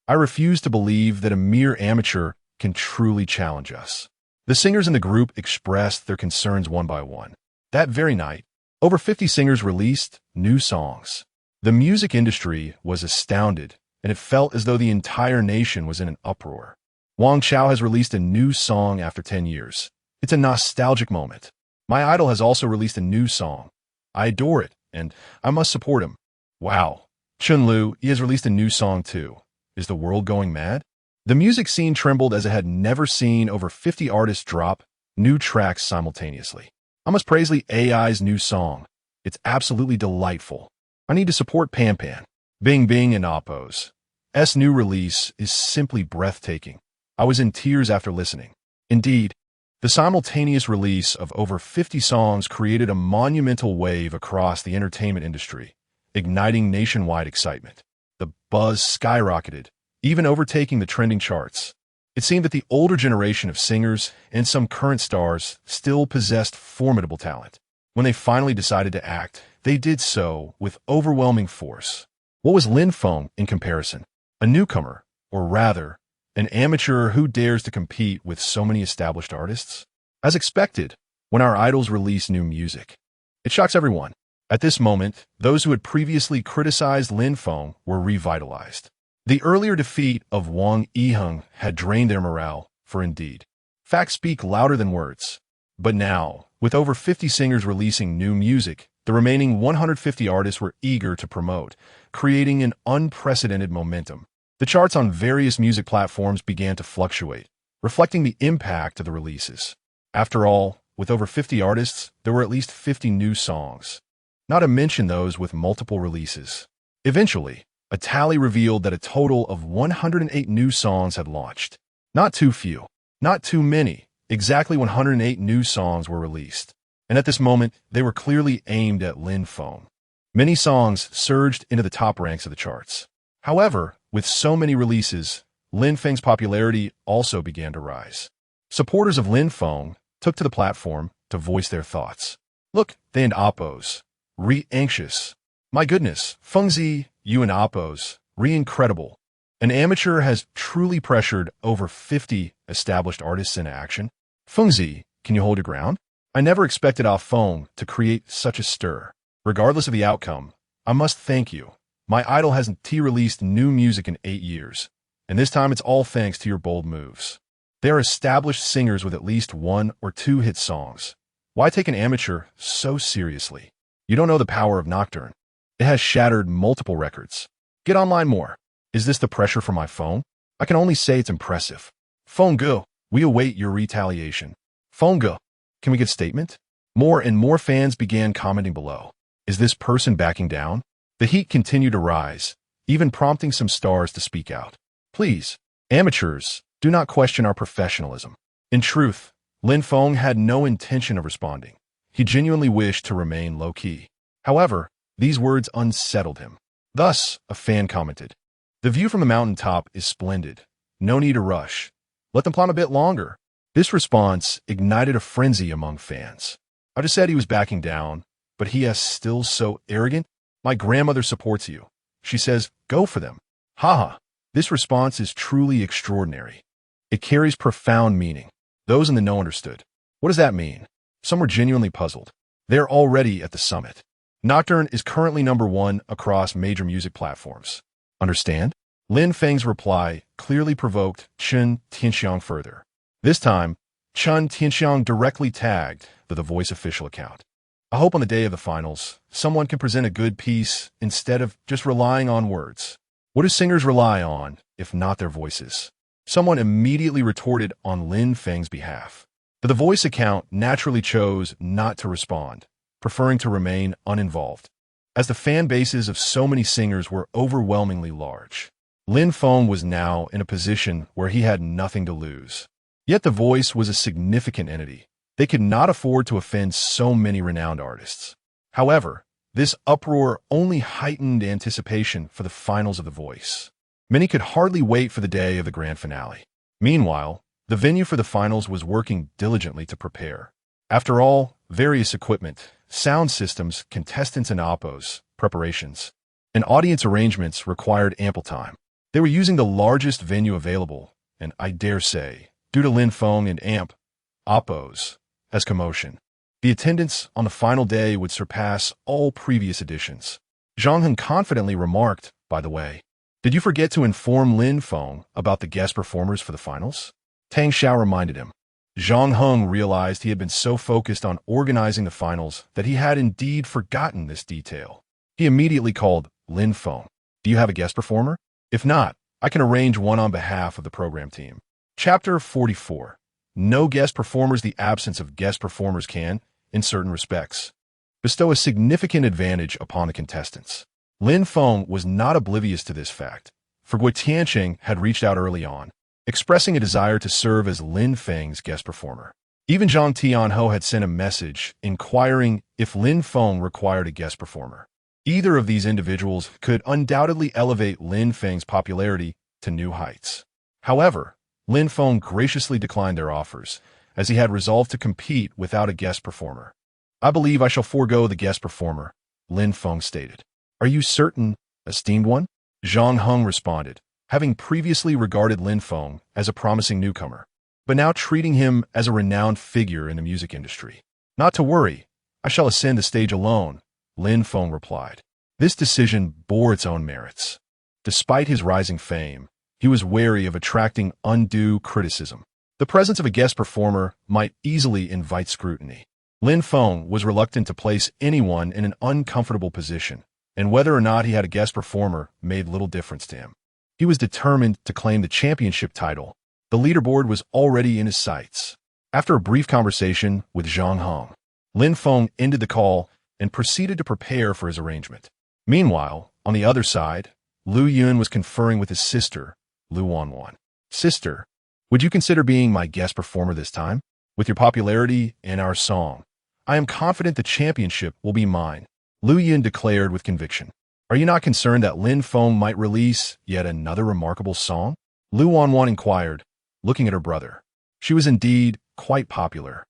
I refuse to believe that a mere amateur can truly challenge us. The singers in the group expressed their concerns one by one. That very night, over 50 singers released new songs. The music industry was astounded, and it felt as though the entire nation was in an uproar. Wang Chao has released a new song after 10 years. It's a nostalgic moment. My idol has also released a new song. I adore it, and I must support him. Wow. Chun Lu, he has released a new song too. Is the world going mad? The music scene trembled as it had never seen over 50 artists drop new tracks simultaneously. I must praise the AI's new song. It's absolutely delightful. I need to support Pan Pan. Bing Bing and Oppo's new release is simply breathtaking. I was in tears after listening. Indeed, the simultaneous release of over 50 songs created a monumental wave across the entertainment industry, igniting nationwide excitement. The buzz skyrocketed, even overtaking the trending charts. It seemed that the older generation of singers and some current stars still possessed formidable talent. When they finally decided to act, they did so with overwhelming force. What was Lin Feng in comparison? A newcomer, or rather, an amateur who dares to compete with so many established artists? As expected, when our idols release new music, it shocks everyone. At this moment, those who had previously criticized Lin Feng were revitalized. The earlier defeat of Wang Yiheng had drained their morale, for indeed, facts speak louder than words. But now, with over 50 singers releasing new music, the remaining 150 artists were eager to promote, creating an unprecedented momentum. The charts on various music platforms began to fluctuate, reflecting the impact of the releases. After all, with over 50 artists, there were at least 50 new songs, not to mention those with multiple releases. Eventually, a tally revealed that a total of 108 new songs had launched. Not too few, not too many. Exactly 108 new songs were released. And at this moment, they were clearly aimed at Lin Feng. Many songs surged into the top ranks of the charts. However, with so many releases, Lin Feng's popularity also began to rise. Supporters of Lin Feng took to the platform to voice their thoughts. Look, they and Oppos. Re-anxious. My goodness, Fengzi, you and Oppos. Re-incredible. An amateur has truly pressured over 50 established artists into action. Fengzi, can you hold your ground? I never expected Ah Feng to create such a stir. Regardless of the outcome, I must thank you. My idol hasn't released new music in 8 years, and this time it's all thanks to your bold moves. They are established singers with at least 1 or 2 hit songs. Why take an amateur so seriously? You don't know the power of Nocturne. It has shattered multiple records. Get online more. Is this the pressure from my phone? I can only say it's impressive. Fengge, we await your retaliation. Fengge, can we get a statement? More and more fans began commenting below. Is this person backing down? The heat continued to rise, even prompting some stars to speak out. Please, amateurs, do not question our professionalism. In truth, Lin Feng had no intention of responding. He genuinely wished to remain low-key. However, these words unsettled him. Thus, a fan commented, "The view from the mountaintop is splendid. No need to rush. Let them climb a bit longer." This response ignited a frenzy among fans. I just said he was backing down, but he is still so arrogant. My grandmother supports you. She says, go for them. Haha. This response is truly extraordinary. It carries profound meaning. Those in the know understood. What does that mean? Some were genuinely puzzled. They're already at the summit. Nocturne is currently #1 across major music platforms. Understand? Lin Feng's reply clearly provoked Chen Tianxiang further. This time, Chen Tianxiang directly tagged the Voice official account. I hope on the day of the finals, someone can present a good piece instead of just relying on words. What do singers rely on, if not their voices? Someone immediately retorted on Lin Feng's behalf. But the Voice account naturally chose not to respond, preferring to remain uninvolved. As the fan bases of so many singers were overwhelmingly large, Lin Feng was now in a position where he had nothing to lose. Yet The Voice was a significant entity. They could not afford to offend so many renowned artists. However, this uproar only heightened anticipation for the finals of The Voice. Many could hardly wait for the day of the grand finale. Meanwhile, the venue for the finals was working diligently to prepare. After all, various equipment, sound systems, contestants and oppos, preparations, and audience arrangements required ample time. They were using the largest venue available, and I dare say, due to Lin Feng and oppos, as commotion. The attendance on the final day would surpass all previous editions. Zhang Heng confidently remarked, by the way, "Did you forget to inform Lin Feng about the guest performers for the finals?" Tang Xiao reminded him. Zhang Heng realized he had been so focused on organizing the finals that he had indeed forgotten this detail. He immediately called Lin Feng. "Do you have a guest performer? If not, I can arrange one on behalf of the program team." Chapter 44. No guest performers. The absence of guest performers can, in certain respects, bestow a significant advantage upon the contestants. Lin Feng was not oblivious to this fact, for Guo Tianqing had reached out early on, expressing a desire to serve as Lin Feng's guest performer. Even Zhang Tianho had sent a message inquiring if Lin Feng required a guest performer. Either of these individuals could undoubtedly elevate Lin Feng's popularity to new heights. However, Lin Feng graciously declined their offers, as he had resolved to compete without a guest performer. "I believe I shall forego the guest performer," Lin Feng stated. "Are you certain, esteemed one?" Zhang Heng responded, having previously regarded Lin Feng as a promising newcomer, but now treating him as a renowned figure in the music industry. "Not to worry, I shall ascend the stage alone," Lin Feng replied. This decision bore its own merits. Despite his rising fame, he was wary of attracting undue criticism. The presence of a guest performer might easily invite scrutiny. Lin Feng was reluctant to place anyone in an uncomfortable position, and whether or not he had a guest performer made little difference to him. He was determined to claim the championship title. The leaderboard was already in his sights. After a brief conversation with Zhang Heng, Lin Feng ended the call and proceeded to prepare for his arrangement. Meanwhile, on the other side, Lu Yun was conferring with his sister, Lu Wanwan. "Sister, would you consider being my guest performer this time? With your popularity and our song, I am confident the championship will be mine," Lu Yun declared with conviction. "Are you not concerned that Lin Feng might release yet another remarkable song?" Lu Wanwan inquired, looking at her brother. She was indeed quite popular,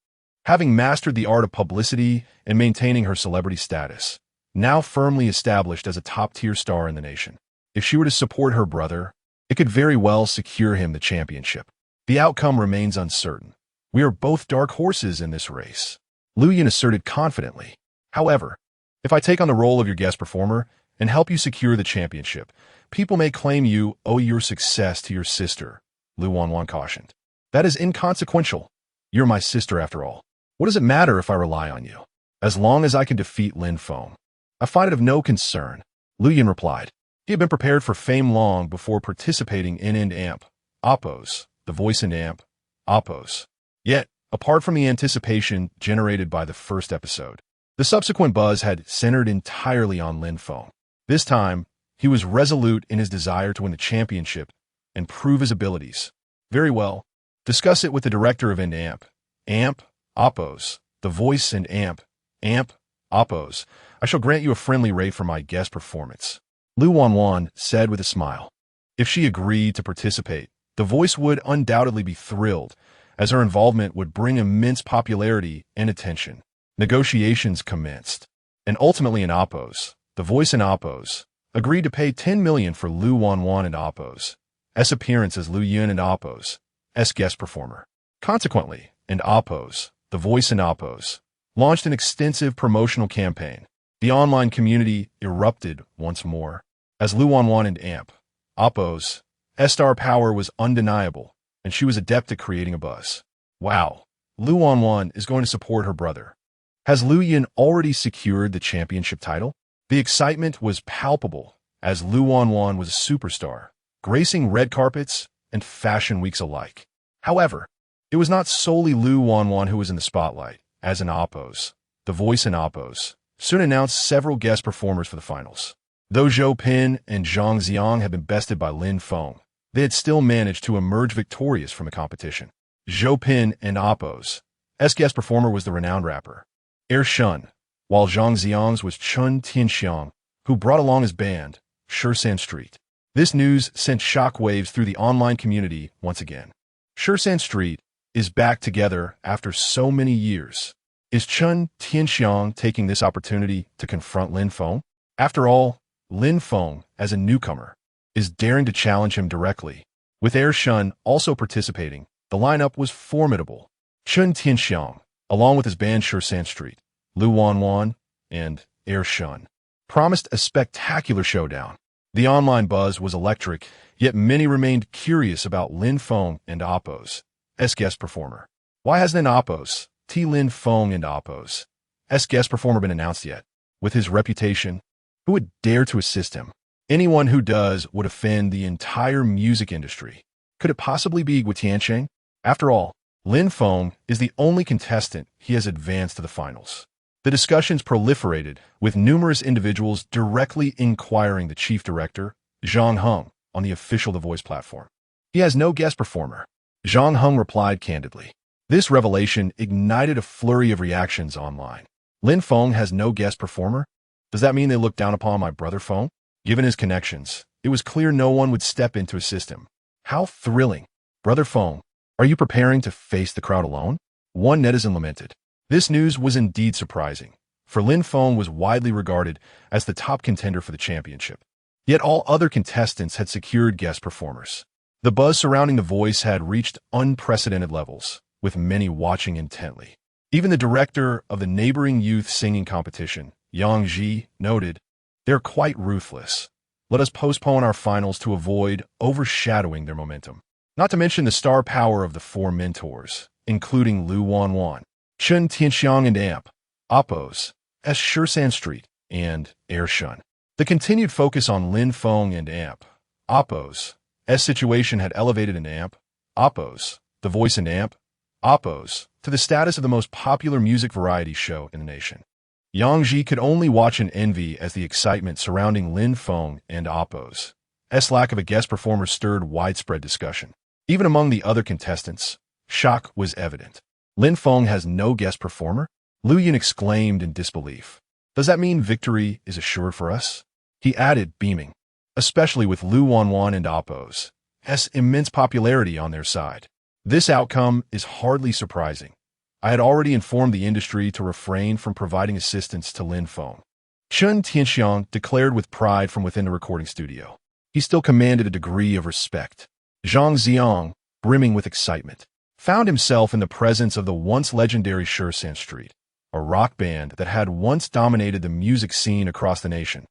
having mastered the art of publicity and maintaining her celebrity status, now firmly established as a top-tier star in the nation. If she were to support her brother, it could very well secure him the championship. "The outcome remains uncertain. We are both dark horses in this race," Lu Yun asserted confidently. "However, if I take on the role of your guest performer and help you secure the championship, people may claim you owe your success to your sister," Lu Wanwan cautioned. "That is inconsequential. You're my sister after all. What does it matter if I rely on you? As long as I can defeat Lin Feng, I find it of no concern," Lu Yun replied. He had been prepared for fame long before participating in oppos, The Voice and oppos. Yet, apart from the anticipation generated by the first episode, the subsequent buzz had centered entirely on Lin Feng. This time, he was resolute in his desire to win the championship and prove his abilities. "Very well. Discuss it with the director of oppos, The Voice and oppos. I shall grant you a friendly rate for my guest performance," Lu Wanwan said with a smile. If she agreed to participate, The Voice would undoubtedly be thrilled, as her involvement would bring immense popularity and attention. Negotiations commenced, and ultimately oppos, The Voice and oppos, agreed to pay 10 million for Lu Wanwan and oppos' appearance as Lu Yun and oppos' guest performer. Consequently, oppos, The Voice and oppos, launched an extensive promotional campaign. The online community erupted once more, as Lu Wanwan and oppos' star power was undeniable, and she was adept at creating a buzz. "Wow, Lu Wanwan is going to support her brother. Has Lu Yun already secured the championship title?" The excitement was palpable, as Lu Wanwan was a superstar, gracing red carpets and fashion weeks alike. However, it was not solely Lu Wanwan who was in the spotlight, as oppos, The Voice and oppos soon announced several guest performers for the finals. Though Zhou Pin and Zhang Xiang had been bested by Lin Feng, they had still managed to emerge victorious from the competition. Pin and Apos. Guest performer was the renowned rapper Shun, while Zhang Xiang's was Chun Tianxiang, who brought along his band, Shursan Street. This news sent shockwaves through the online community once again. Shursan Street is back together after so many years. Is Chun Tianxiang taking this opportunity to confront Lin Feng? After all, Lin Feng, as a newcomer, is daring to challenge him directly. With Shun also participating, the lineup was formidable. Chun Tianxiang, along with his band Shursan Street, Lu Wanwan, and Shun, promised a spectacular showdown. The online buzz was electric, yet many remained curious about Lin Feng and Apos' guest performer. Why hasn't Apos, Lin Feng and Apos' guest performer been announced yet? With his reputation, who would dare to assist him? Anyone who does would offend the entire music industry. Could it possibly be Tianxiang? After all, Lin Feng is the only contestant he has advanced to the finals. The discussions proliferated, with numerous individuals directly inquiring the chief director, Zhang Heng, on the official The Voice platform. He has no guest performer. Zhang Heng replied candidly. This revelation ignited a flurry of reactions online. Lin Feng has no guest performer? Does that mean they look down upon my brother Feng? Given his connections, it was clear no one would step in to assist him. How thrilling! Brother Feng, are you preparing to face the crowd alone? One netizen lamented. This news was indeed surprising, for Lin Feng was widely regarded as the top contender for the championship. Yet all other contestants had secured guest performers. The buzz surrounding The Voice had reached unprecedented levels, with many watching intently. Even the director of the neighboring youth singing competition, Yang Ji, noted, "They're quite ruthless. Let us postpone our finals to avoid overshadowing their momentum." Not to mention the star power of the four mentors, including Lu Wanwan, Chun Tianxiang and Apos' Shursan Street, and Shun. The continued focus on Lin Feng and Apos' situation had elevated Apos', The Voice and Apos' to the status of the most popular music variety show in the nation. Yang Ji could only watch in envy as the excitement surrounding Lin Feng and Apos' lack of a guest performer stirred widespread discussion. Even among the other contestants, shock was evident. Lin Feng has no guest performer? Lu Yun exclaimed in disbelief. Does that mean victory is assured for us? He added, beaming, especially with Lu Wanwan and Apos' immense popularity on their side. This outcome is hardly surprising. I had already informed the industry to refrain from providing assistance to Lin Feng. Chun Tianxiang declared with pride from within the recording studio. He still commanded a degree of respect. Zhang Xiang, brimming with excitement, found himself in the presence of the once legendary Shursan Street, a rock band that had once dominated the music scene across the nation.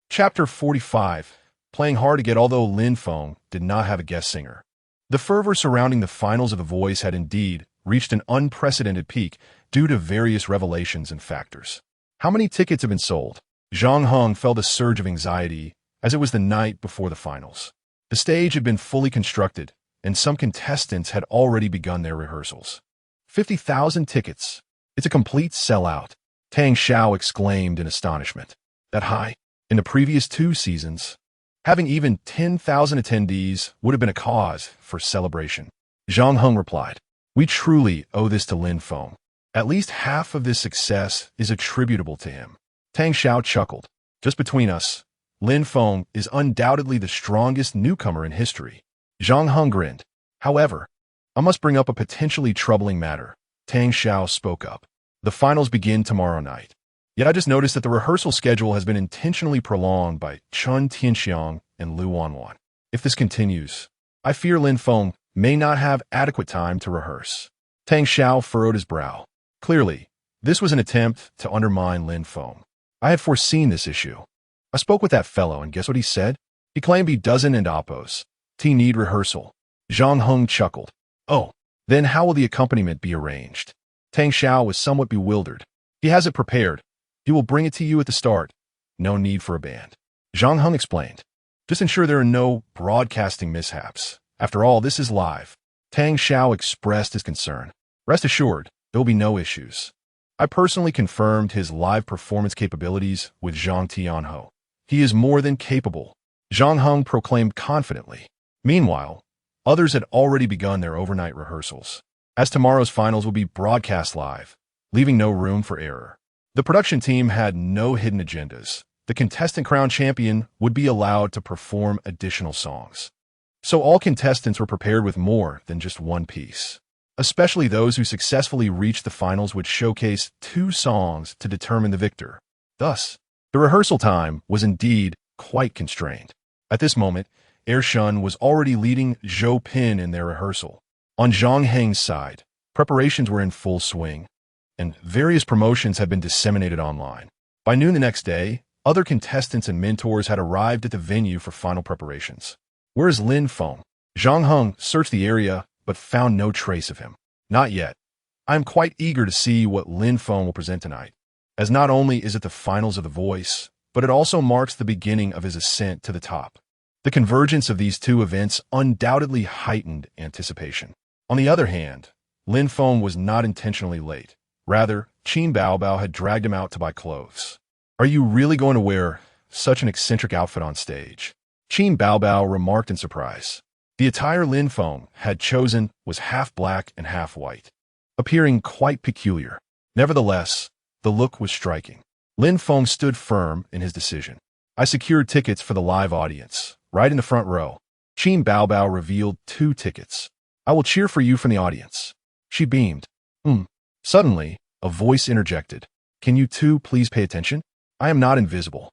Chapter 45, playing hard to get. Although Lin Feng did not have a guest singer, the fervor surrounding the finals of The Voice had indeed reached an unprecedented peak due to various revelations and factors. How many tickets have been sold? Zhang Heng felt a surge of anxiety as it was the night before the finals. The stage had been fully constructed, and some contestants had already begun their rehearsals. 50,000 tickets. It's a complete sellout, Tang Xiao exclaimed in astonishment. That high? In the previous 2 seasons, having even 10,000 attendees would have been a cause for celebration. Zhang Heng replied, "We truly owe this to Lin Feng. At least half of this success is attributable to him." Tang Xiao chuckled. Just between us, Lin Feng is undoubtedly the strongest newcomer in history. Zhang Heng grinned. However, I must bring up a potentially troubling matter. Tang Xiao spoke up. The finals begin tomorrow night. Yet I just noticed that the rehearsal schedule has been intentionally prolonged by Chun Tianxiang and Lu Wanwan. If this continues, I fear Lin Feng may not have adequate time to rehearse. Tang Xiao furrowed his brow. Clearly, this was an attempt to undermine Lin Feng. I had foreseen this issue. I spoke with that fellow, and guess what he said? He claimed he doesn't and Apos' need rehearsal. Zhang Heng chuckled. Oh, then how will the accompaniment be arranged? Tang Xiao was somewhat bewildered. He has it prepared. He will bring it to you at the start. No need for a band. Zhang Heng explained. Just ensure there are no broadcasting mishaps. After all, this is live. Tang Xiao expressed his concern. Rest assured, there will be no issues. I personally confirmed his live performance capabilities with Zhang Tianho. He is more than capable, Zhang Heng proclaimed confidently. Meanwhile, others had already begun their overnight rehearsals. as tomorrow's finals will be broadcast live, leaving no room for error. The production team had no hidden agendas. The contestant crowned champion would be allowed to perform additional songs. So all contestants were prepared with more than just one piece. Especially those who successfully reached the finals would showcase 2 songs to determine the victor. Thus, the rehearsal time was indeed quite constrained. At this moment, Air Shun was already leading Zhou Pin in their rehearsal. On Zhang Heng's side, preparations were in full swing, and various promotions had been disseminated online. By noon the next day, other contestants and mentors had arrived at the venue for final preparations. Where is Lin Feng? Zhang Heng searched the area, but found no trace of him. Not yet. I am quite eager to see what Lin Feng will present tonight, as not only is it the finals of The Voice, but it also marks the beginning of his ascent to the top. The convergence of these 2 events undoubtedly heightened anticipation. On the other hand, Lin Feng was not intentionally late. Rather, Qin Baobao had dragged him out to buy clothes. Are you really going to wear such an eccentric outfit on stage? Qin Baobao remarked in surprise. The attire Lin Feng had chosen was half black and half white, appearing quite peculiar. Nevertheless, the look was striking. Lin Feng stood firm in his decision. I secured tickets for the live audience, right in the front row. Qin Baobao revealed 2 tickets. I will cheer for you from the audience. She beamed. Suddenly, a voice interjected. Can you 2 please pay attention? I am not invisible.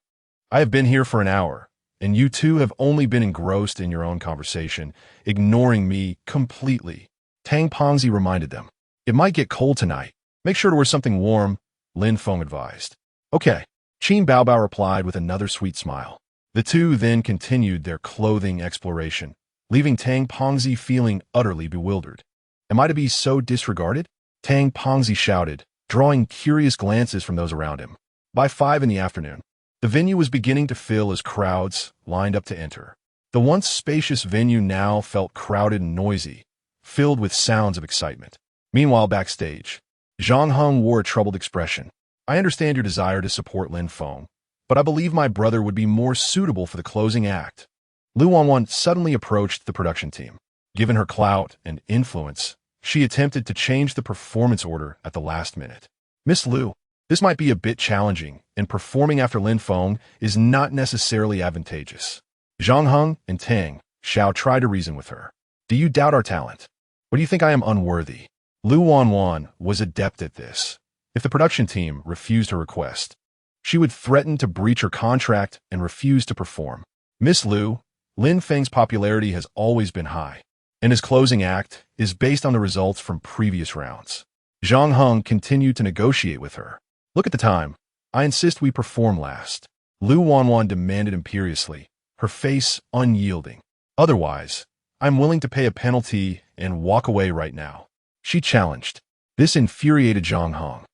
I have been here for an hour, and you 2 have only been engrossed in your own conversation, ignoring me completely. Tang Pongzi reminded them. It might get cold tonight. Make sure to wear something warm, Lin Feng advised. Okay. Qin Baobao replied with another sweet smile. The 2 then continued their clothing exploration, leaving Tang Pongzi feeling utterly bewildered. Am I to be so disregarded? Tang Pongzi shouted, drawing curious glances from those around him. By 5 in the afternoon, the venue was beginning to fill as crowds lined up to enter. The once spacious venue now felt crowded and noisy, filled with sounds of excitement. Meanwhile, backstage, Zhang Heng wore a troubled expression. I understand your desire to support Lin Feng, but I believe my brother would be more suitable for the closing act. Lu Wanwan suddenly approached the production team. Given her clout and influence, she attempted to change the performance order at the last minute. Miss Lu, this might be a bit challenging, and performing after Lin Feng is not necessarily advantageous. Zhang Heng and Tang Xiao tried to reason with her. Do you doubt our talent? Or do you think I am unworthy? Lu Wanwan was adept at this. If the production team refused her request, she would threaten to breach her contract and refuse to perform. Miss Lu, Lin Feng's popularity has always been high, and his closing act is based on the results from previous rounds. Zhang Heng continued to negotiate with her. Look at the time. I insist we perform last. Lu Wanwan demanded imperiously, her face unyielding. Otherwise, I'm willing to pay a penalty and walk away right now. She challenged. This infuriated Zhang Heng,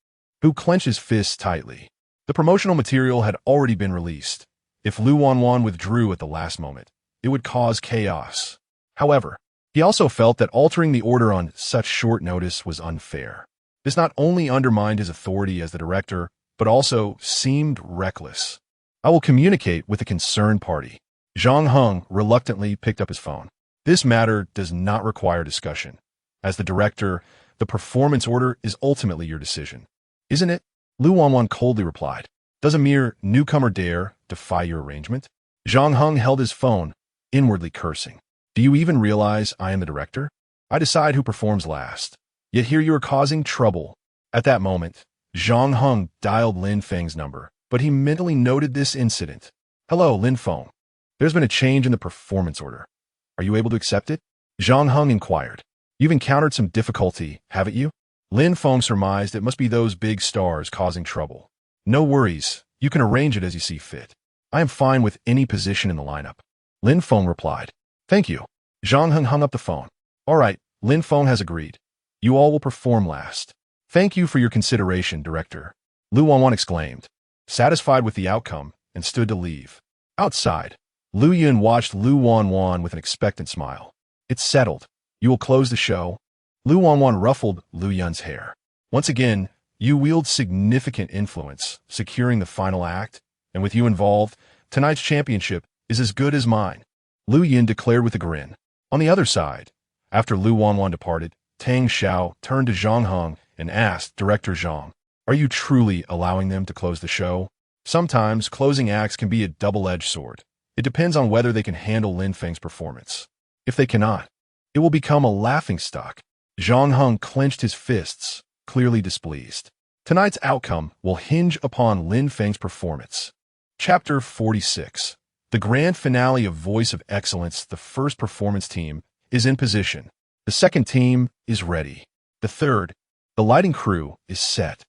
who clenched his fists tightly. The promotional material had already been released. If Lu Wanwan withdrew at the last moment, it would cause chaos. However, he also felt that altering the order on such short notice was unfair. This not only undermined his authority as the director, but also seemed reckless. I will communicate with the concerned party. Zhang Heng reluctantly picked up his phone. This matter does not require discussion. As the director, the performance order is ultimately your decision. Isn't it? Lu Wanwan coldly replied. Does a mere newcomer dare defy your arrangement? Zhang Heng held his phone, inwardly cursing. Do you even realize I am the director? I decide who performs last. Yet here you are causing trouble. At that moment, Zhang Heng dialed Lin Feng's number, but he mentally noted this incident. Hello, Lin Feng. There's been a change in the performance order. Are you able to accept it? Zhang Heng inquired. You've encountered some difficulty, haven't you? Lin Feng surmised it must be those big stars causing trouble. No worries. You can arrange it as you see fit. I am fine with any position in the lineup. Lin Feng replied. Thank you. Zhang Heng hung up the phone. All right, Lin Feng has agreed. You all will perform last. Thank you for your consideration, director. Lu Wanwan exclaimed, satisfied with the outcome, and stood to leave. Outside, Lu Yun watched Lu Wanwan with an expectant smile. It's settled. You will close the show. Lu Wanwan ruffled Lu Yun's hair. Once again, you wield significant influence, securing the final act, and with you involved, tonight's championship is as good as mine. Lu Yun declared with a grin. On the other side, after Lu Wanwan departed, Tang Xiao turned to Zhang Heng and asked Director Zhang, "Are you truly allowing them to close the show?" Sometimes closing acts can be a double-edged sword. It depends on whether they can handle Lin Feng's performance. If they cannot, it will become a laughingstock. Zhang Heng clenched his fists, clearly displeased. Tonight's outcome will hinge upon Lin Feng's performance. Chapter 46. The grand finale of Voice of Excellence. The first performance team is in position. The second team is ready. The third, the lighting crew, is set.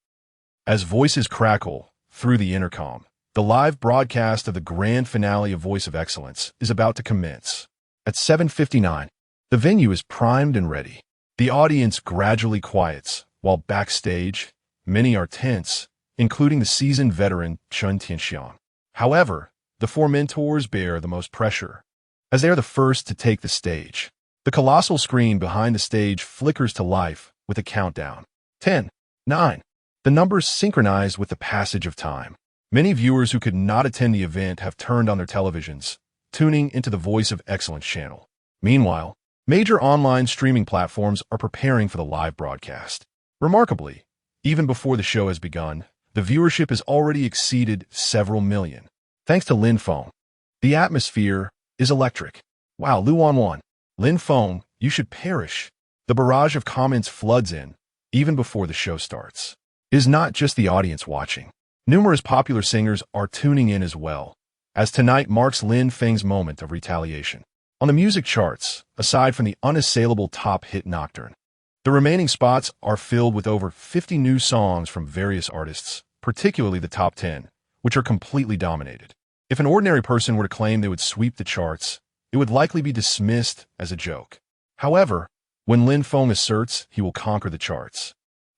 As voices crackle through the intercom, the live broadcast of the grand finale of Voice of Excellence is about to commence. At 7:59, the venue is primed and ready. The audience gradually quiets, while backstage, many are tense, including the seasoned veteran Chen Tianxiang. However, the four mentors bear the most pressure, as they are the first to take the stage. The colossal screen behind the stage flickers to life with a countdown. 10, 9. The numbers synchronize with the passage of time. Many viewers who could not attend the event have turned on their televisions, tuning into the Voice of Excellence channel. Meanwhile, major online streaming platforms are preparing for the live broadcast. Remarkably, even before the show has begun, the viewership has already exceeded several million. Thanks to Lin Feng, the atmosphere is electric. Wow, Luan, Lin Feng, you should perish. The barrage of comments floods in, even before the show starts. It is not just the audience watching. Numerous popular singers are tuning in as well, as tonight marks Lin Feng's moment of retaliation. On the music charts, aside from the unassailable top hit Nocturne, the remaining spots are filled with over 50 new songs from various artists, particularly the top 10, which are completely dominated. If an ordinary person were to claim they would sweep the charts, it would likely be dismissed as a joke. However, when Lin Feng asserts he will conquer the charts,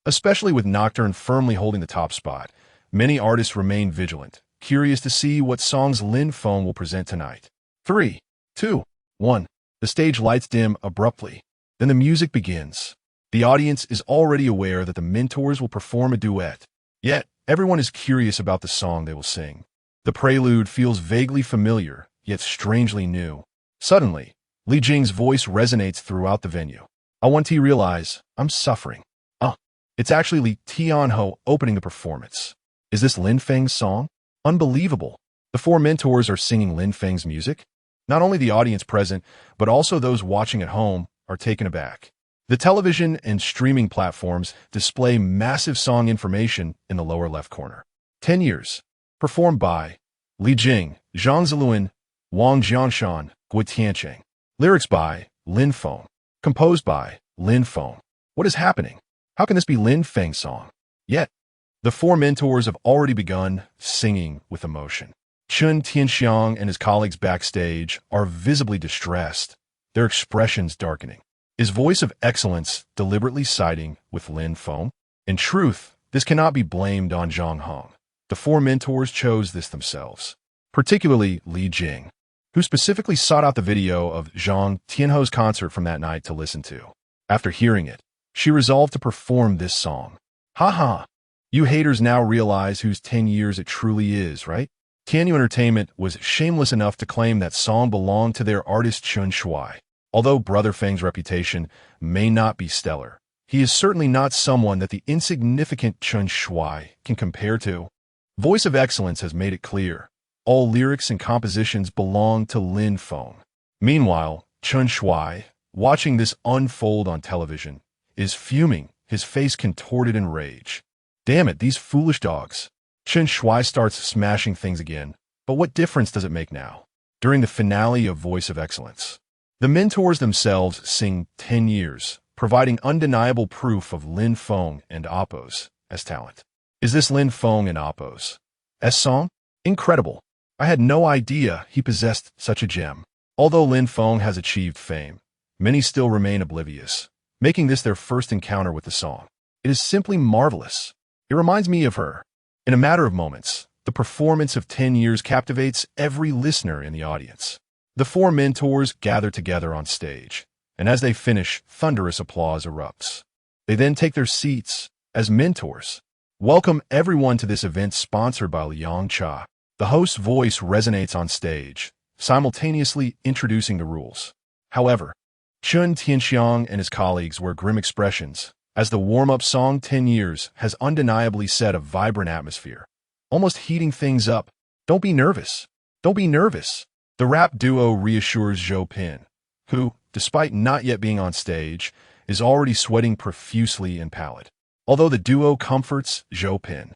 especially with Nocturne firmly holding the top spot, many artists remain vigilant, curious to see what songs Lin Feng will present tonight. 3, 2, 1. The stage lights dim abruptly. Then the music begins. The audience is already aware that the mentors will perform a duet. Yet, everyone is curious about the song they will sing. The prelude feels vaguely familiar, yet strangely new. Suddenly, Li Jing's voice resonates throughout the venue. I want to realize I'm suffering. It's actually Li Tianho opening the performance. Is this Lin Feng's song? Unbelievable. The four mentors are singing Lin Feng's music. Not only the audience present, but also those watching at home are taken aback. The television and streaming platforms display massive song information in the lower left corner. 10 years. Performed by Li Jing, Zhang Ziluan, Wang Jianshan, Gui Tiancheng. Lyrics by Lin Feng. Composed by Lin Feng. What is happening? How can this be Lin Feng's song? Yet, the four mentors have already begun singing with emotion. Chen Tianxiang and his colleagues backstage are visibly distressed, their expressions darkening. Is Voice of Excellence deliberately siding with Lin Feng? In truth, this cannot be blamed on Zhang Heng. The four mentors chose this themselves, particularly Li Jing, who specifically sought out the video of Zhang Tianho's concert from that night to listen to. After hearing it, she resolved to perform this song. Haha, you haters now realize whose 10 years it truly is, right? Tianyu Entertainment was shameless enough to claim that song belonged to their artist Chun Shuai. Although Brother Feng's reputation may not be stellar, he is certainly not someone that the insignificant Chun Shuai can compare to. Voice of Excellence has made it clear. All lyrics and compositions belong to Lin Feng. Meanwhile, Chun Shuai, watching this unfold on television, is fuming, his face contorted in rage. Damn it, these foolish dogs. Chun Shuai starts smashing things again, but what difference does it make now? During the finale of Voice of Excellence, the mentors themselves sing 10 years, providing undeniable proof of Lin Feng and Appo's as talent. Is this Lin Feng and Appo's song? Incredible. I had no idea he possessed such a gem. Although Lin Feng has achieved fame, many still remain oblivious, making this their first encounter with the song. It is simply marvelous. It reminds me of her. In a matter of moments, the performance of 10 years captivates every listener in the audience. The four mentors gather together on stage, and as they finish, thunderous applause erupts. They then take their seats as mentors. Welcome everyone to this event sponsored by Liang Cha. The host's voice resonates on stage, simultaneously introducing the rules. However, Chun Tianxiang and his colleagues wear grim expressions, as the warm-up song 10 Years has undeniably set a vibrant atmosphere, almost heating things up. Don't be nervous. Don't be nervous. The rap duo reassures Zhou Pin, who, despite not yet being on stage, is already sweating profusely and pallid. Although the duo comforts Zhou Pin,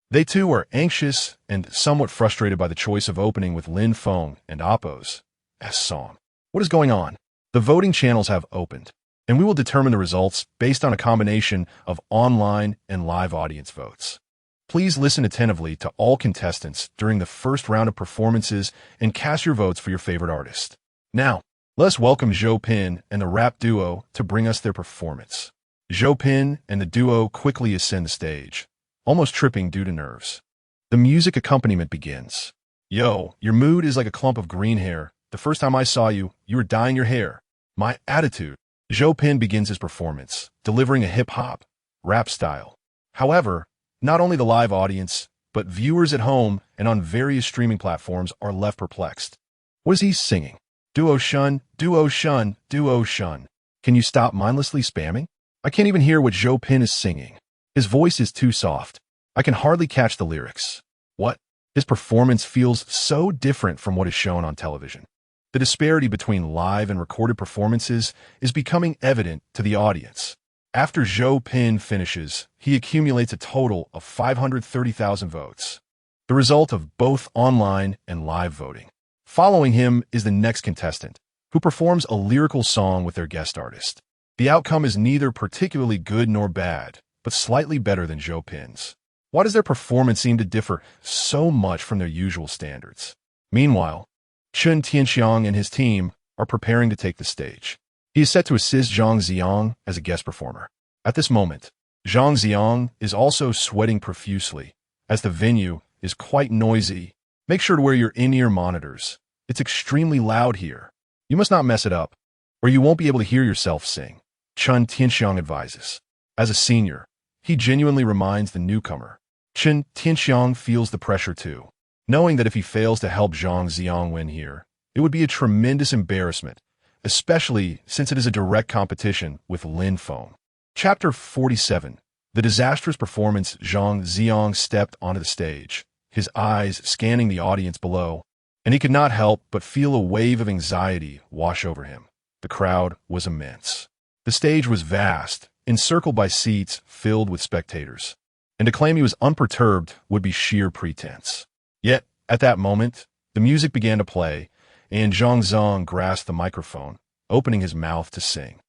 they too are anxious and somewhat frustrated by the choice of opening with Lin Feng and Appo's song. What is going on? The voting channels have opened, and we will determine the results based on a combination of online and live audience votes. Please listen attentively to all contestants during the first round of performances and cast your votes for your favorite artist. Now, let's welcome Zhou Pin and the rap duo to bring us their performance. Zhou Pin and the duo quickly ascend the stage, almost tripping due to nerves. The music accompaniment begins. Yo, your mood is like a clump of green hair. The first time I saw you, you were dyeing your hair. My attitude. Zhou Pin begins his performance, delivering a hip-hop, rap style. However, not only the live audience, but viewers at home and on various streaming platforms are left perplexed. What is he singing? Duo shun, duo shun, duo shun. Can you stop mindlessly spamming? I can't even hear what Zhou Pin is singing. His voice is too soft. I can hardly catch the lyrics. What? His performance feels so different from what is shown on television. The disparity between live and recorded performances is becoming evident to the audience. After Zhou Pin finishes, he accumulates a total of 530,000 votes, the result of both online and live voting. Following him is the next contestant, who performs a lyrical song with their guest artist. The outcome is neither particularly good nor bad, but slightly better than Zhou Pin's. Why does their performance seem to differ so much from their usual standards? Meanwhile, Chun Tianxiang and his team are preparing to take the stage. He is set to assist Zhang Xiang as a guest performer. At this moment, Zhang Xiang is also sweating profusely, as the venue is quite noisy. Make sure to wear your in-ear monitors. It's extremely loud here. You must not mess it up, or you won't be able to hear yourself sing, Chun Tianxiang advises. As a senior, he genuinely reminds the newcomer. Chun Tianxiang feels the pressure too, knowing that if he fails to help Zhang Xiang win here, it would be a tremendous embarrassment, especially since it is a direct competition with Lin Feng. Chapter 47. The disastrous performance. Zhang Xiang stepped onto the stage, his eyes scanning the audience below, and he could not help but feel a wave of anxiety wash over him. The crowd was immense. The stage was vast, encircled by seats filled with spectators, and to claim he was unperturbed would be sheer pretense. Yet, at that moment, the music began to play, and Zhang Xiang grasped the microphone, opening his mouth to sing.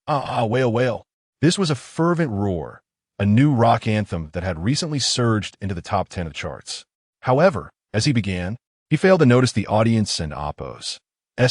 Wail, wail. This was a fervent roar, a new rock anthem that had recently surged into the top 10 of the charts. However, as he began, he failed to notice the audience and Appo's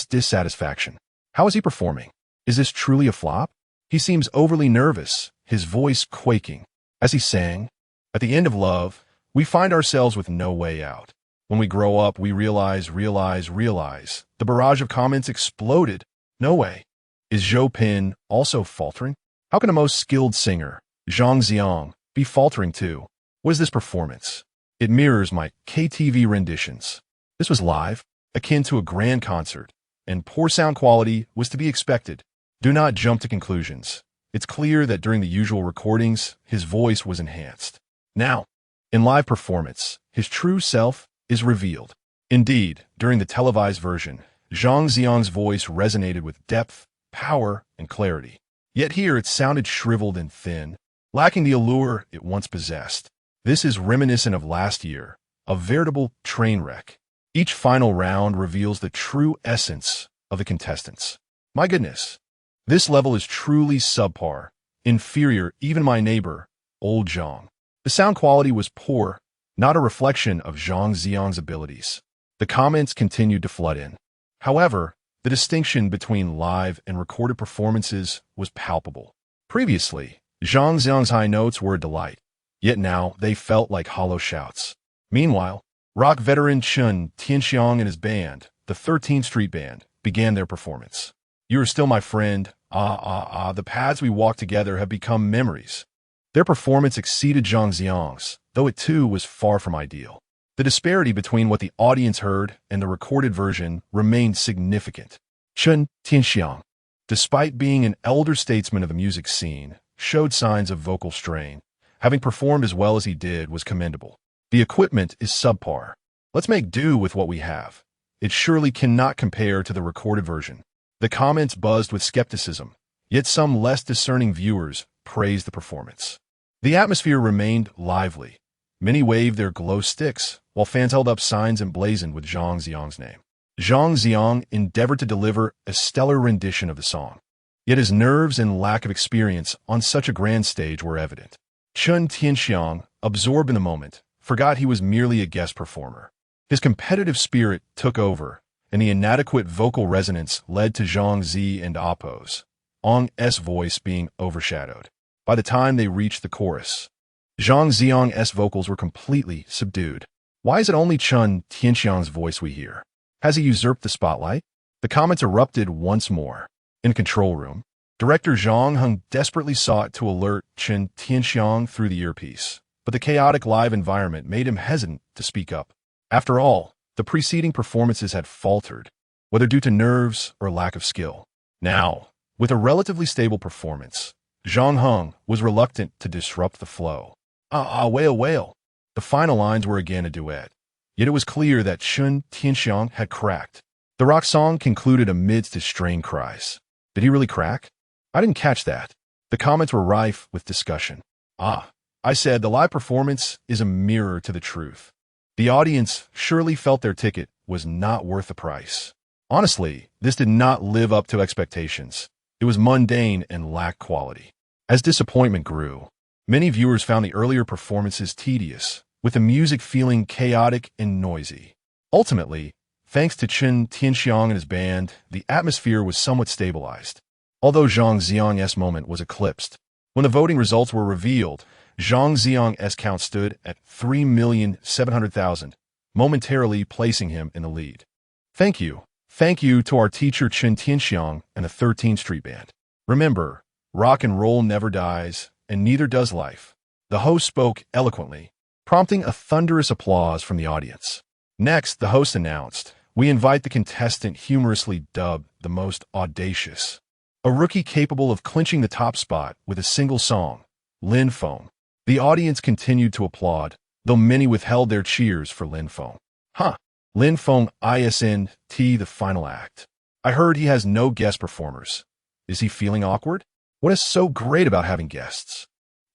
dissatisfaction. How is he performing? Is this truly a flop? He seems overly nervous, his voice quaking. As he sang, "At the end of love, we find ourselves with no way out. When we grow up, we realize. The barrage of comments exploded. No way. Is Zhou Pin also faltering? How can a most skilled singer, Zhang Xiang, be faltering too? What is this performance? It mirrors my KTV renditions. This was live, akin to a grand concert, and poor sound quality was to be expected. Do not jump to conclusions. It's clear that during the usual recordings, his voice was enhanced. Now, in live performance, his true self is revealed. Indeed, during the televised version, Zhang Xiang's voice resonated with depth, power, and clarity. Yet here it sounded shriveled and thin, lacking the allure it once possessed. This is reminiscent of last year, a veritable train wreck. Each final round reveals the true essence of the contestants. My goodness, this level is truly subpar, inferior even my neighbor, old Zhang. The sound quality was poor, not a reflection of Zhang Xiang's abilities. The comments continued to flood in. However, the distinction between live and recorded performances was palpable. Previously, Zhang Xiang's high notes were a delight, yet now they felt like hollow shouts. Meanwhile, rock veteran Chun Tianxiang and his band, the 13th Street Band, began their performance. You are still my friend. The paths we walked together have become memories. Their performance exceeded Zhang Xiang's, though it too was far from ideal. The disparity between what the audience heard and the recorded version remained significant. Chun Tianxiang. despite being an elder statesman of the music scene, showed signs of vocal strain. Having performed as well as he did was commendable. The equipment is subpar. Let's make do with what we have. It surely cannot compare to the recorded version. The comments buzzed with skepticism, yet some less discerning viewers praised the performance. The atmosphere remained lively. Many waved their glow sticks, while fans held up signs emblazoned with Zhang Xiang's name. Zhang Xiang endeavored to deliver a stellar rendition of the song, yet his nerves and lack of experience on such a grand stage were evident. Chen Tianxiang, absorbed in the moment, forgot he was merely a guest performer. His competitive spirit took over, and the inadequate vocal resonance led to Zhang Zi and Appo's Ong's voice being overshadowed. By the time they reached the chorus, Zhang Xiang's vocals were completely subdued. Why is it only Chen Tianxiang's voice we hear? Has he usurped the spotlight? The comments erupted once more. In control room, director Zhang Heng desperately sought to alert Chen Tianxiang through the earpiece, but the chaotic live environment made him hesitant to speak up. After all, the preceding performances had faltered, whether due to nerves or lack of skill. Now, with a relatively stable performance, Zhang Heng was reluctant to disrupt the flow. Wail. The final lines were again a duet, yet it was clear that Chen Tianxiang had cracked. The rock song concluded amidst his strained cries. Did he really crack? I didn't catch that. The comments were rife with discussion. I said the live performance is a mirror to the truth. The audience surely felt their ticket was not worth the price. Honestly, this did not live up to expectations. It was mundane and lacked quality. As disappointment grew, many viewers found the earlier performances tedious, with the music feeling chaotic and noisy. Ultimately, thanks to Chen Tianxiang and his band, the atmosphere was somewhat stabilized. Although Zhang Xiang's moment was eclipsed, when the voting results were revealed, Zhang Xiang's count stood at 3,700,000, momentarily placing him in the lead. Thank you to our teacher Chen Tianxiang and the 13th Street Band. Remember, rock and roll never dies, and neither does life. The host spoke eloquently, prompting a thunderous applause from the audience. Next, the host announced, "We invite the contestant humorously dubbed the most audacious, a rookie capable of clinching the top spot with a single song, Lin Feng." The audience continued to applaud, though many withheld their cheers for Lin Feng. Lin Feng isn't the final act. I heard he has no guest performers. Is he feeling awkward? What is so great about having guests?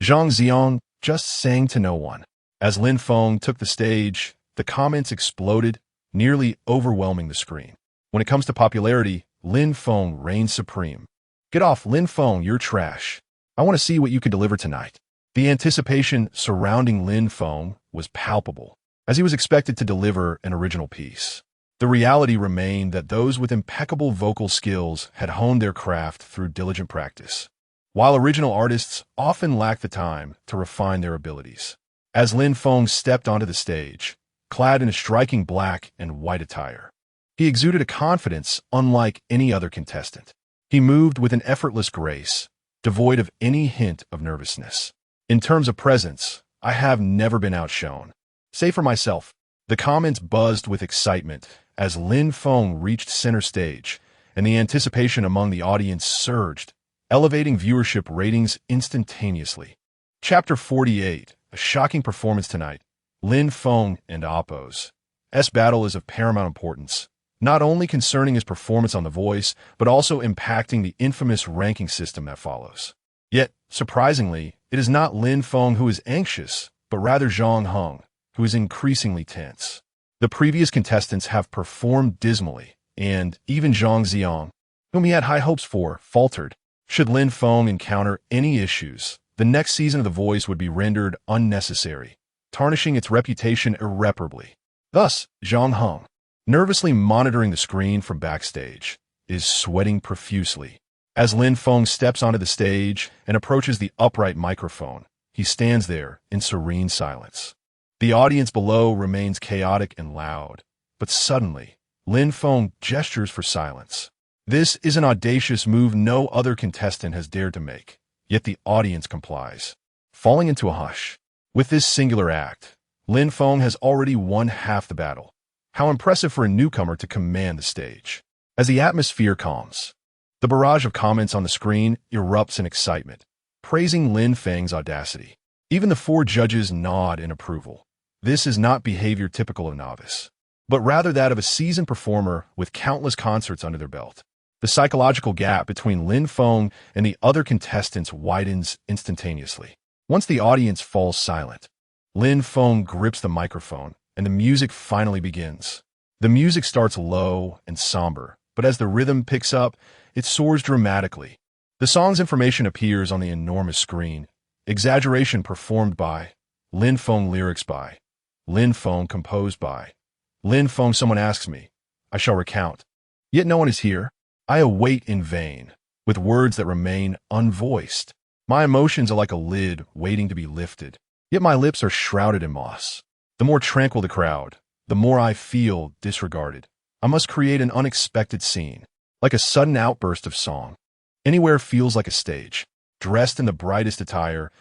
Zhang Xiang just sang to no one. As Lin Feng took the stage, the comments exploded, nearly overwhelming the screen. When it comes to popularity, Lin Feng reigns supreme. Get off, Lin Feng, you're trash. I want to see what you can deliver tonight. The anticipation surrounding Lin Feng was palpable, as he was expected to deliver an original piece. The reality remained that those with impeccable vocal skills had honed their craft through diligent practice, while original artists often lacked the time to refine their abilities. As Lin Feng stepped onto the stage, clad in a striking black and white attire, he exuded a confidence unlike any other contestant. He moved with an effortless grace, devoid of any hint of nervousness. In terms of presence, I have never been outshone. Say for myself, the comments buzzed with excitement as Lin Feng reached center stage, and the anticipation among the audience surged, elevating viewership ratings instantaneously. Chapter 48, a shocking performance tonight. Lin Feng and Appo's battle is of paramount importance, not only concerning his performance on The Voice, but also impacting the infamous ranking system that follows. Yet, surprisingly, it is not Lin Feng who is anxious, but rather Zhang Heng, who is increasingly tense. The previous contestants have performed dismally, and even Zhang Xiang, whom he had high hopes for, faltered. Should Lin Feng encounter any issues, the next season of The Voice would be rendered unnecessary, tarnishing its reputation irreparably. Thus, Zhang Heng, nervously monitoring the screen from backstage, is sweating profusely. As Lin Feng steps onto the stage and approaches the upright microphone, he stands there in serene silence. The audience below remains chaotic and loud, but suddenly, Lin Feng gestures for silence. This is an audacious move no other contestant has dared to make, yet the audience complies, falling into a hush. With this singular act, Lin Feng has already won half the battle. How impressive for a newcomer to command the stage. As the atmosphere calms, The barrage of comments on the screen erupts in excitement, praising Lin Feng's audacity. Even the four judges nod in approval. This is not behavior typical of novice, but rather that of a seasoned performer with countless concerts under their belt. The psychological gap between Lin Feng and the other contestants widens instantaneously. Once the audience falls silent, Lin Feng grips the microphone, and the music finally begins. The music starts low and somber, but as the rhythm picks up, it soars dramatically. The song's information appears on the enormous screen. Exaggeration performed by Lin Feng, lyrics by Lin Feng, composed by Lin Feng. Someone asks me, I shall recount. Yet no one is here. I await in vain, with words that remain unvoiced. My emotions are like a lid waiting to be lifted, yet my lips are shrouded in moss. The more tranquil the crowd, the more I feel disregarded. I must create an unexpected scene, like a sudden outburst of song. Anywhere feels like a stage. Dressed in the brightest attire,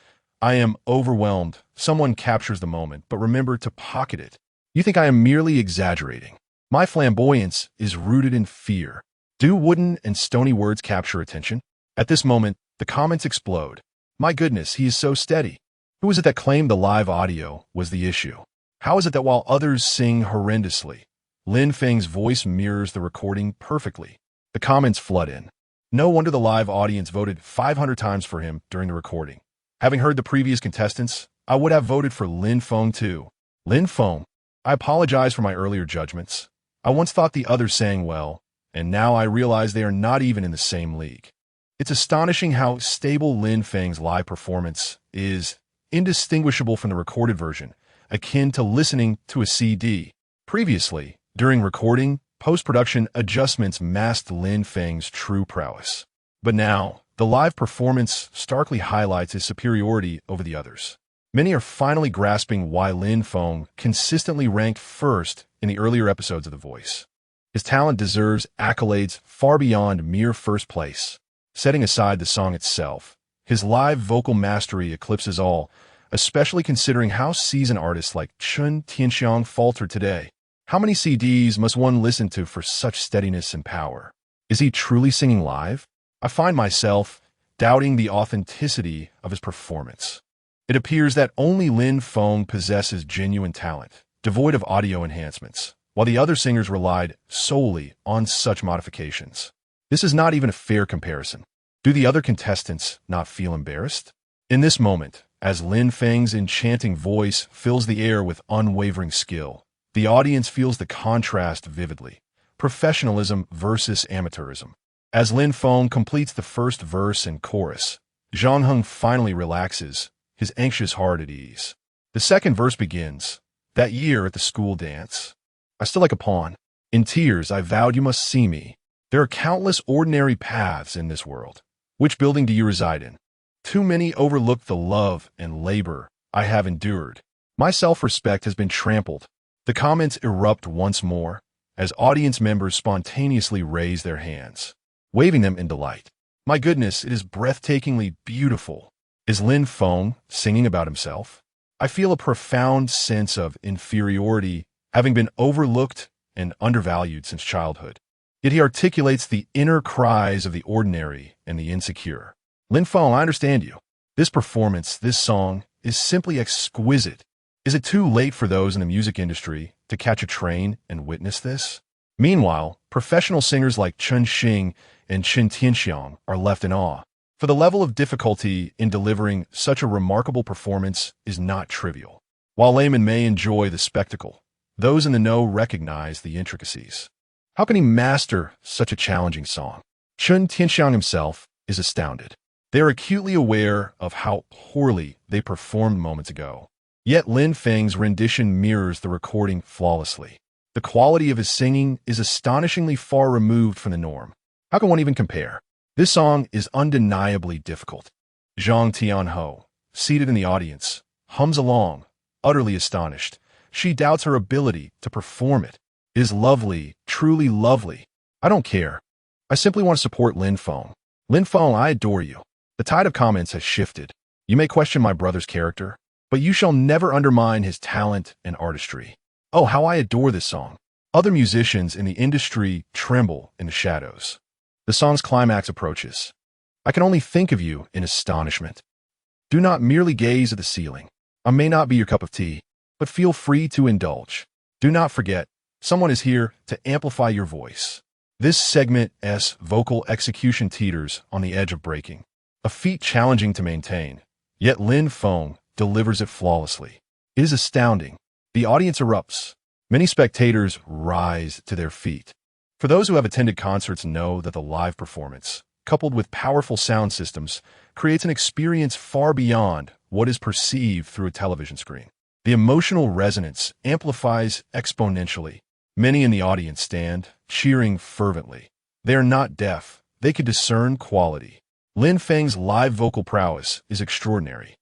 I am overwhelmed. Someone captures the moment, but remember to pocket it. You think I am merely exaggerating. My flamboyance is rooted in fear. Do wooden and stony words capture attention? At this moment, the comments explode. My goodness, he is so steady. Who is it that claimed the live audio was the issue? How is it that while others sing horrendously, Lin Feng's voice mirrors the recording perfectly? The comments flood in. No wonder the live audience voted 500 times for him during the recording. Having heard the previous contestants, I would have voted for Lin Feng too. Lin Feng, I apologize for my earlier judgments. I once thought the others sang well, and now I realize they are not even in the same league. It's astonishing how stable Lin Feng's live performance is, indistinguishable from the recorded version, akin to listening to a CD. Previously, during recording, post-production adjustments masked Lin Feng's true prowess. But now, the live performance starkly highlights his superiority over the others. Many are finally grasping why Lin Feng consistently ranked first in the earlier episodes of The Voice. His talent deserves accolades far beyond mere first place. Setting aside the song itself, his live vocal mastery eclipses all, especially considering how seasoned artists like Chun Tianxiang falter today. How many CDs must one listen to for such steadiness and power? Is he truly singing live? I find myself doubting the authenticity of his performance. It appears that only Lin Feng possesses genuine talent, devoid of audio enhancements, while the other singers relied solely on such modifications. This is not even a fair comparison. Do the other contestants not feel embarrassed? In this moment, as Lin Feng's enchanting voice fills the air with unwavering skill, the audience feels the contrast vividly. Professionalism versus amateurism. As Lin Feng completes the first verse and chorus, Zhang Heng finally relaxes, his anxious heart at ease. The second verse begins. That year at the school dance, I stood like a pawn. In tears, I vowed you must see me. There are countless ordinary paths in this world. Which building do you reside in? Too many overlook the love and labor I have endured. My self-respect has been trampled. The comments erupt once more, as audience members spontaneously raise their hands, waving them in delight. My goodness, it is breathtakingly beautiful. Is Lin Feng singing about himself? I feel a profound sense of inferiority, having been overlooked and undervalued since childhood. Yet he articulates the inner cries of the ordinary and the insecure. Lin Feng, I understand you. This performance, this song, is simply exquisite. Is it too late for those in the music industry to catch a train and witness this? Meanwhile, professional singers like Chun Xing and Qin Tianxiang are left in awe. For the level of difficulty in delivering such a remarkable performance is not trivial. While laymen may enjoy the spectacle, those in the know recognize the intricacies. How can he master such a challenging song? Chun Tianxiang himself is astounded. They are acutely aware of how poorly they performed moments ago. Yet Lin Feng's rendition mirrors the recording flawlessly. The quality of his singing is astonishingly far removed from the norm. How can one even compare? This song is undeniably difficult. Zhang Tianho, seated in the audience, hums along, utterly astonished. She doubts her ability to perform it. It is lovely, truly lovely. I don't care. I simply want to support Lin Feng. Lin Feng, I adore you. The tide of comments has shifted. You may question my brother's character, but you shall never undermine his talent and artistry. Oh, how I adore this song. Other musicians in the industry tremble in the shadows. The song's climax approaches. I can only think of you in astonishment. Do not merely gaze at the ceiling. I may not be your cup of tea, but feel free to indulge. Do not forget, someone is here to amplify your voice. This segment's vocal execution teeters on the edge of breaking, a feat challenging to maintain, yet Lin Feng delivers it flawlessly. It is astounding. The audience erupts. Many spectators rise to their feet. For those who have attended concerts know that the live performance, coupled with powerful sound systems, creates an experience far beyond what is perceived through a television screen. The emotional resonance amplifies exponentially. Many in the audience stand, cheering fervently. They are not deaf. They can discern quality. Lin Feng's live vocal prowess is extraordinary.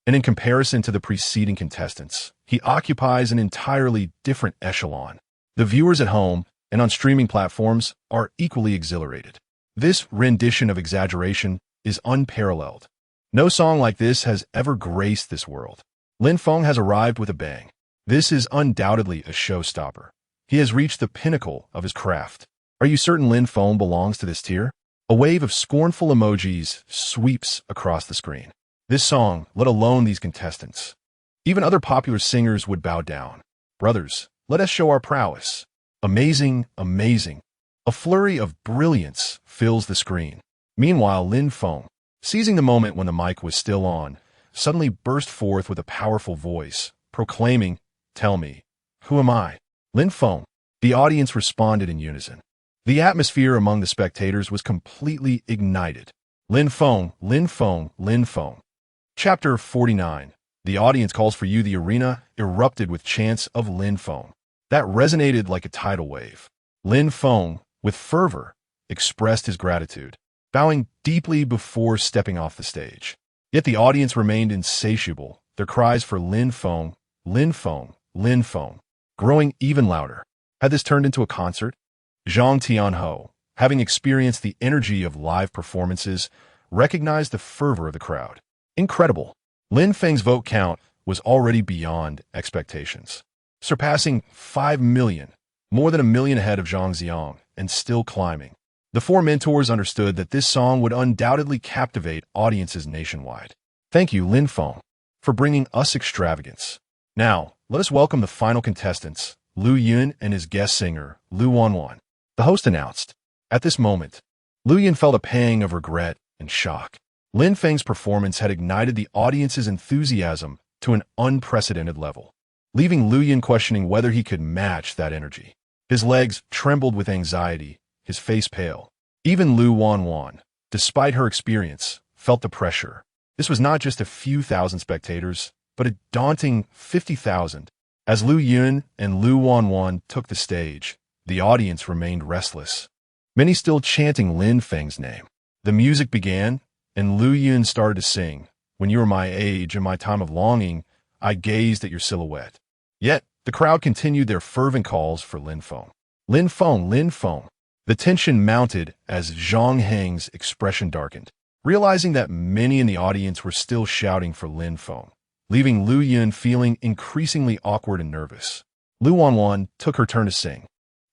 And in comparison to the preceding contestants, he occupies an entirely different echelon. The viewers at home and on streaming platforms are equally exhilarated. This rendition of exaggeration is unparalleled. No song like this has ever graced this world. Lin Feng has arrived with a bang. This is undoubtedly a showstopper. He has reached the pinnacle of his craft. Are you certain Lin Feng belongs to this tier? A wave of scornful emojis sweeps across the screen. This song, let alone these contestants. Even other popular singers would bow down. Brothers, let us show our prowess. Amazing, amazing. A flurry of brilliance fills the screen. Meanwhile, Lin Feng, seizing the moment when the mic was still on, suddenly burst forth with a powerful voice, proclaiming, "Tell me, who am I?" Lin Feng. The audience responded in unison. The atmosphere among the spectators was completely ignited. Lin Feng, Lin Feng, Lin Feng. Chapter 49. The audience calls for you. The arena erupted with chants of Lin Feng. That resonated like a tidal wave. Lin Feng, with fervor, expressed his gratitude, bowing deeply before stepping off the stage. Yet the audience remained insatiable, their cries for Lin Feng, Lin Feng, Lin Feng, growing even louder. Had this turned into a concert? Zhang Tianho, having experienced the energy of live performances, recognized the fervor of the crowd. Incredible. Lin Feng's vote count was already beyond expectations, surpassing 5 million, more than 1 million ahead of Zhang Xiang, and still climbing. The four mentors understood that this song would undoubtedly captivate audiences nationwide. Thank you, Lin Feng, for bringing us extravagance. Now, let us welcome the final contestants, Lu Yun and his guest singer, Lu Wanwan. The host announced. At this moment, Lu Yun felt a pang of regret and shock. Lin Feng's performance had ignited the audience's enthusiasm to an unprecedented level, leaving Lu Yun questioning whether he could match that energy. His legs trembled with anxiety, his face pale. Even Lu Wanwan, despite her experience, felt the pressure. This was not just a few thousand spectators, but a daunting 50,000. As Lu Yun and Lu Wanwan took the stage, the audience remained restless, many still chanting Lin Feng's name. The music began, and Lu Yun started to sing, "When you were my age, in my time of longing, I gazed at your silhouette." Yet, the crowd continued their fervent calls for Lin Feng. Lin Feng, Lin Feng. The tension mounted as Zhang Heng's expression darkened, realizing that many in the audience were still shouting for Lin Feng, leaving Lu Yun feeling increasingly awkward and nervous. Lu Wanwan took her turn to sing,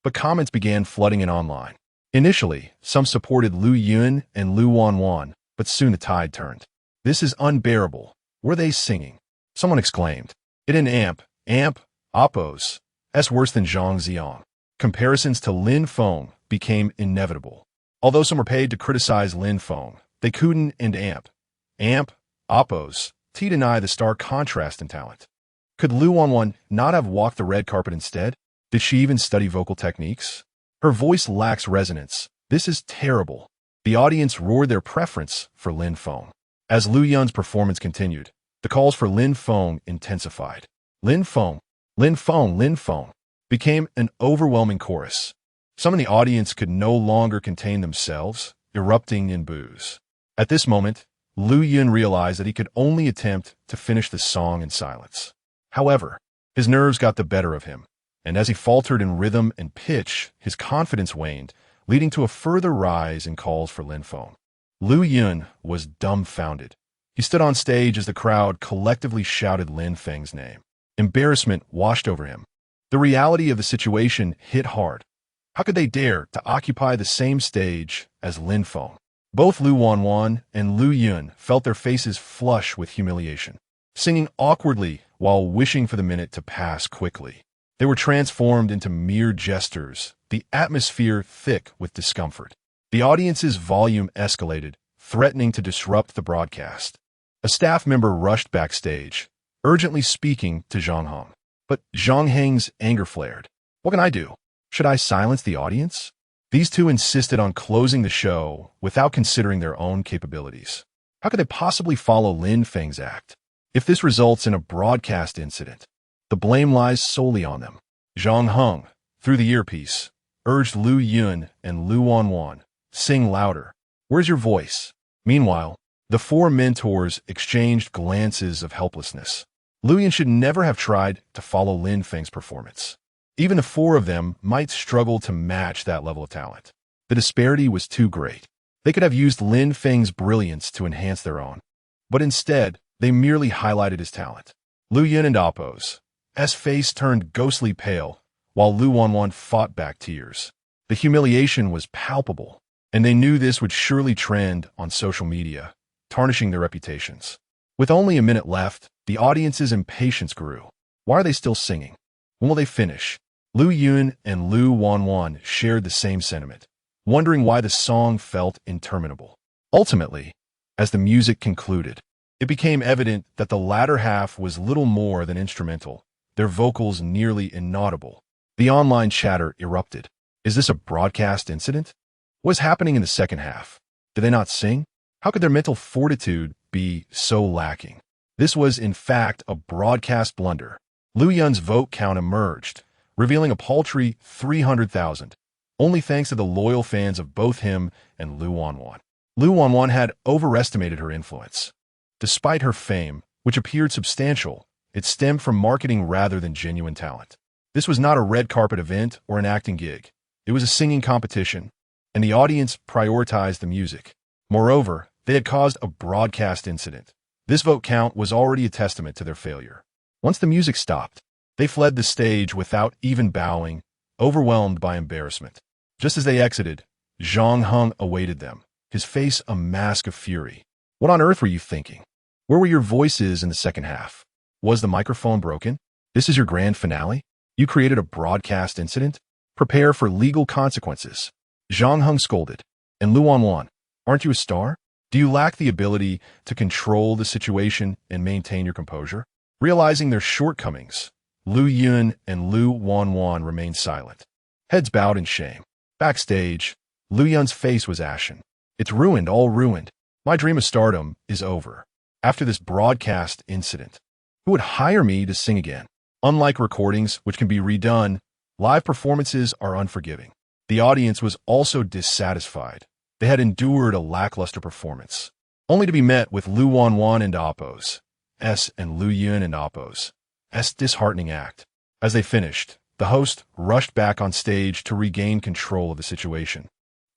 but comments began flooding in online. Initially, some supported Lu Yun and Lu Wanwan, but soon the tide turned. "This is unbearable. Were they singing?" Someone exclaimed. "It an amp, oppos. That's worse than Zhang Xiang." Comparisons to Lin Feng became inevitable. Although some were paid to criticize Lin Feng, they couldn't and amp, oppos, deny the stark contrast in talent. Could Lu Wanwan not have walked the red carpet instead? Did she even study vocal techniques? Her voice lacks resonance. This is terrible. The audience roared their preference for Lin Feng. As Lu Yun's performance continued, the calls for Lin Feng intensified. Lin Feng, Lin Feng, Lin Feng became an overwhelming chorus. Some in the audience could no longer contain themselves, erupting in boos. At this moment, Lu Yun realized that he could only attempt to finish the song in silence. However, his nerves got the better of him, and as he faltered in rhythm and pitch, his confidence waned, leading to a further rise in calls for Lin Feng. Lu Yun was dumbfounded. He stood on stage as the crowd collectively shouted Lin Feng's name. Embarrassment washed over him. The reality of the situation hit hard. How could they dare to occupy the same stage as Lin Feng? Both Lu Wanwan and Lu Yun felt their faces flush with humiliation, singing awkwardly while wishing for the minute to pass quickly. They were transformed into mere jesters, the atmosphere thick with discomfort. The audience's volume escalated, threatening to disrupt the broadcast. A staff member rushed backstage, urgently speaking to Zhang Heng. But Zhang Heng's anger flared. What can I do? Should I silence the audience? These two insisted on closing the show without considering their own capabilities. How could they possibly follow Lin Feng's act? If this results in a broadcast incident, the blame lies solely on them. Zhang Heng, through the earpiece, urged Lu Yun and Lu Wanwan, sing louder. Where's your voice? Meanwhile, the four mentors exchanged glances of helplessness. Lu Yun should never have tried to follow Lin Feng's performance. Even the four of them might struggle to match that level of talent. The disparity was too great. They could have used Lin Feng's brilliance to enhance their own, but instead, they merely highlighted his talent. Lu Yun and Appo's face turned ghostly pale, while Lu Wanwan fought back tears. The humiliation was palpable, and they knew this would surely trend on social media, tarnishing their reputations. With only a minute left, the audience's impatience grew. Why are they still singing? When will they finish? Lu Yun and Lu Wanwan shared the same sentiment, wondering why the song felt interminable. Ultimately, as the music concluded, it became evident that the latter half was little more than instrumental, their vocals nearly inaudible. The online chatter erupted. Is this a broadcast incident? What is happening in the second half? Did they not sing? How could their mental fortitude be so lacking? This was, in fact, a broadcast blunder. Lu Yun's vote count emerged, revealing a paltry 300,000, only thanks to the loyal fans of both him and Lu Wanwan. Lu Wanwan had overestimated her influence. Despite her fame, which appeared substantial, it stemmed from marketing rather than genuine talent. This was not a red carpet event or an acting gig. It was a singing competition, and the audience prioritized the music. Moreover, they had caused a broadcast incident. This vote count was already a testament to their failure. Once the music stopped, they fled the stage without even bowing, overwhelmed by embarrassment. Just as they exited, Zhang Heng awaited them, his face a mask of fury. What on earth were you thinking? Where were your voices in the second half? Was the microphone broken? This is your grand finale? You created a broadcast incident? Prepare for legal consequences. Zhang Heng scolded. And Lu Wanwan, aren't you a star? Do you lack the ability to control the situation and maintain your composure? Realizing their shortcomings, Lu Yun and Lu Wanwan remained silent, heads bowed in shame. Backstage, Lu Yun's face was ashen. It's ruined, all ruined. My dream of stardom is over. After this broadcast incident, who would hire me to sing again? Unlike recordings, which can be redone, live performances are unforgiving. The audience was also dissatisfied. They had endured a lackluster performance, only to be met with Lu Wanwan and Appo's and Lu Yun and Appo's disheartening act. As they finished, the host rushed back on stage to regain control of the situation,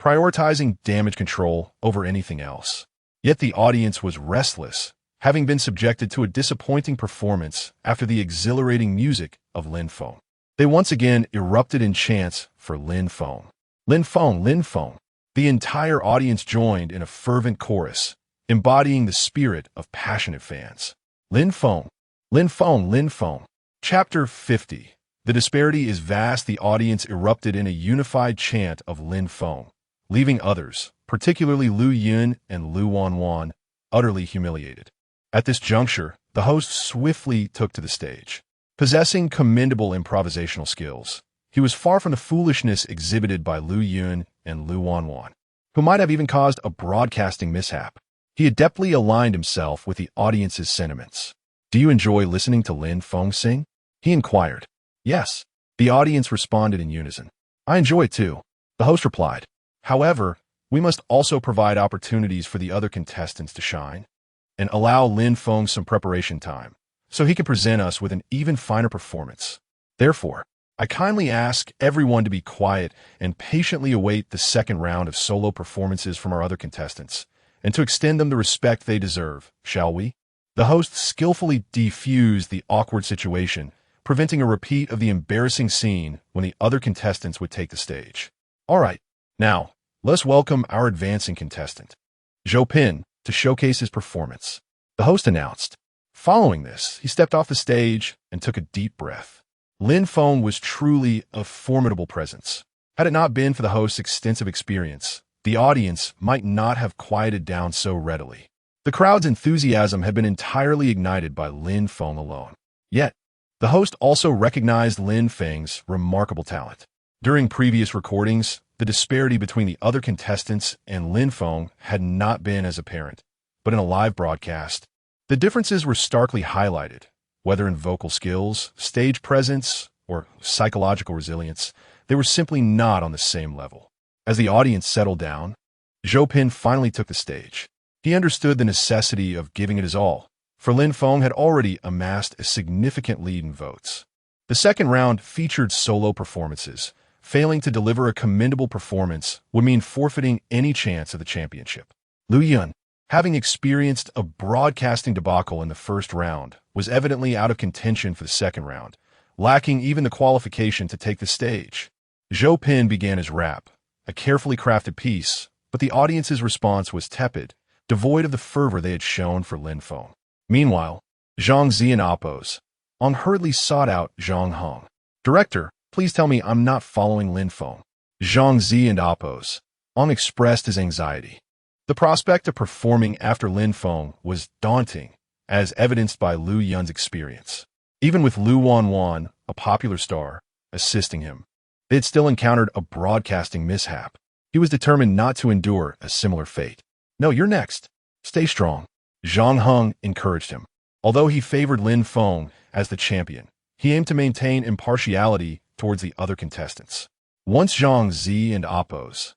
prioritizing damage control over anything else. Yet the audience was restless, having been subjected to a disappointing performance after the exhilarating music of Lin Feng. They once again erupted in chants for Lin Feng. Lin Feng, Lin Feng. The entire audience joined in a fervent chorus, embodying the spirit of passionate fans. Lin Feng, Lin Feng, Lin Feng. Chapter 50. The disparity is vast. The audience erupted in a unified chant of Lin Feng, leaving others, particularly Lu Yun and Lu Wanwan, utterly humiliated. At this juncture, the host swiftly took to the stage. Possessing commendable improvisational skills, he was far from the foolishness exhibited by Lu Yun and Lu Wanwan, who might have even caused a broadcasting mishap. He adeptly aligned himself with the audience's sentiments. Do you enjoy listening to Lin Feng sing? He inquired. Yes. The audience responded in unison. I enjoy it too, the host replied. However, we must also provide opportunities for the other contestants to shine and allow Lin Feng some preparation time so he can present us with an even finer performance. Therefore, I kindly ask everyone to be quiet and patiently await the second round of solo performances from our other contestants, and to extend them the respect they deserve, shall we? The host skillfully defused the awkward situation preventing a repeat of the embarrassing scene when the other contestants would take the stage. All right, now, let's welcome our advancing contestant, Zhou Pin, to showcase his performance, the host announced. Following this, he stepped off the stage and took a deep breath. Lin Feng was truly a formidable presence. Had it not been for the host's extensive experience, the audience might not have quieted down so readily. The crowd's enthusiasm had been entirely ignited by Lin Feng alone. Yet, the host also recognized Lin Feng's remarkable talent. During previous recordings, the disparity between the other contestants and Lin Feng had not been as apparent, but in a live broadcast, the differences were starkly highlighted. Whether in vocal skills, stage presence, or psychological resilience, they were simply not on the same level. As the audience settled down, Zhou Pin finally took the stage. He understood the necessity of giving it his all, for Lin Feng had already amassed a significant lead in votes. The second round featured solo performances. Failing to deliver a commendable performance would mean forfeiting any chance of the championship. Lu Yun, having experienced a broadcasting debacle in the first round, was evidently out of contention for the second round, lacking even the qualification to take the stage. Zhou Pin began his rap, a carefully crafted piece, but the audience's response was tepid, devoid of the fervor they had shown for Lin Feng. Meanwhile, Zhang Zi and Oppos unhurriedly sought out Zhang Heng. "Director, please tell me I'm not following Lin Feng." Zhang Zi and Oppos expressed his anxiety. The prospect of performing after Lin Feng was daunting, as evidenced by Lu Yun's experience. Even with Lu Wanwan, a popular star, assisting him, they had still encountered a broadcasting mishap. He was determined not to endure a similar fate. "No, you're next. Stay strong." Zhang Heng encouraged him. Although he favored Lin Feng as the champion, he aimed to maintain impartiality towards the other contestants. Once Zhang Zi and Oppos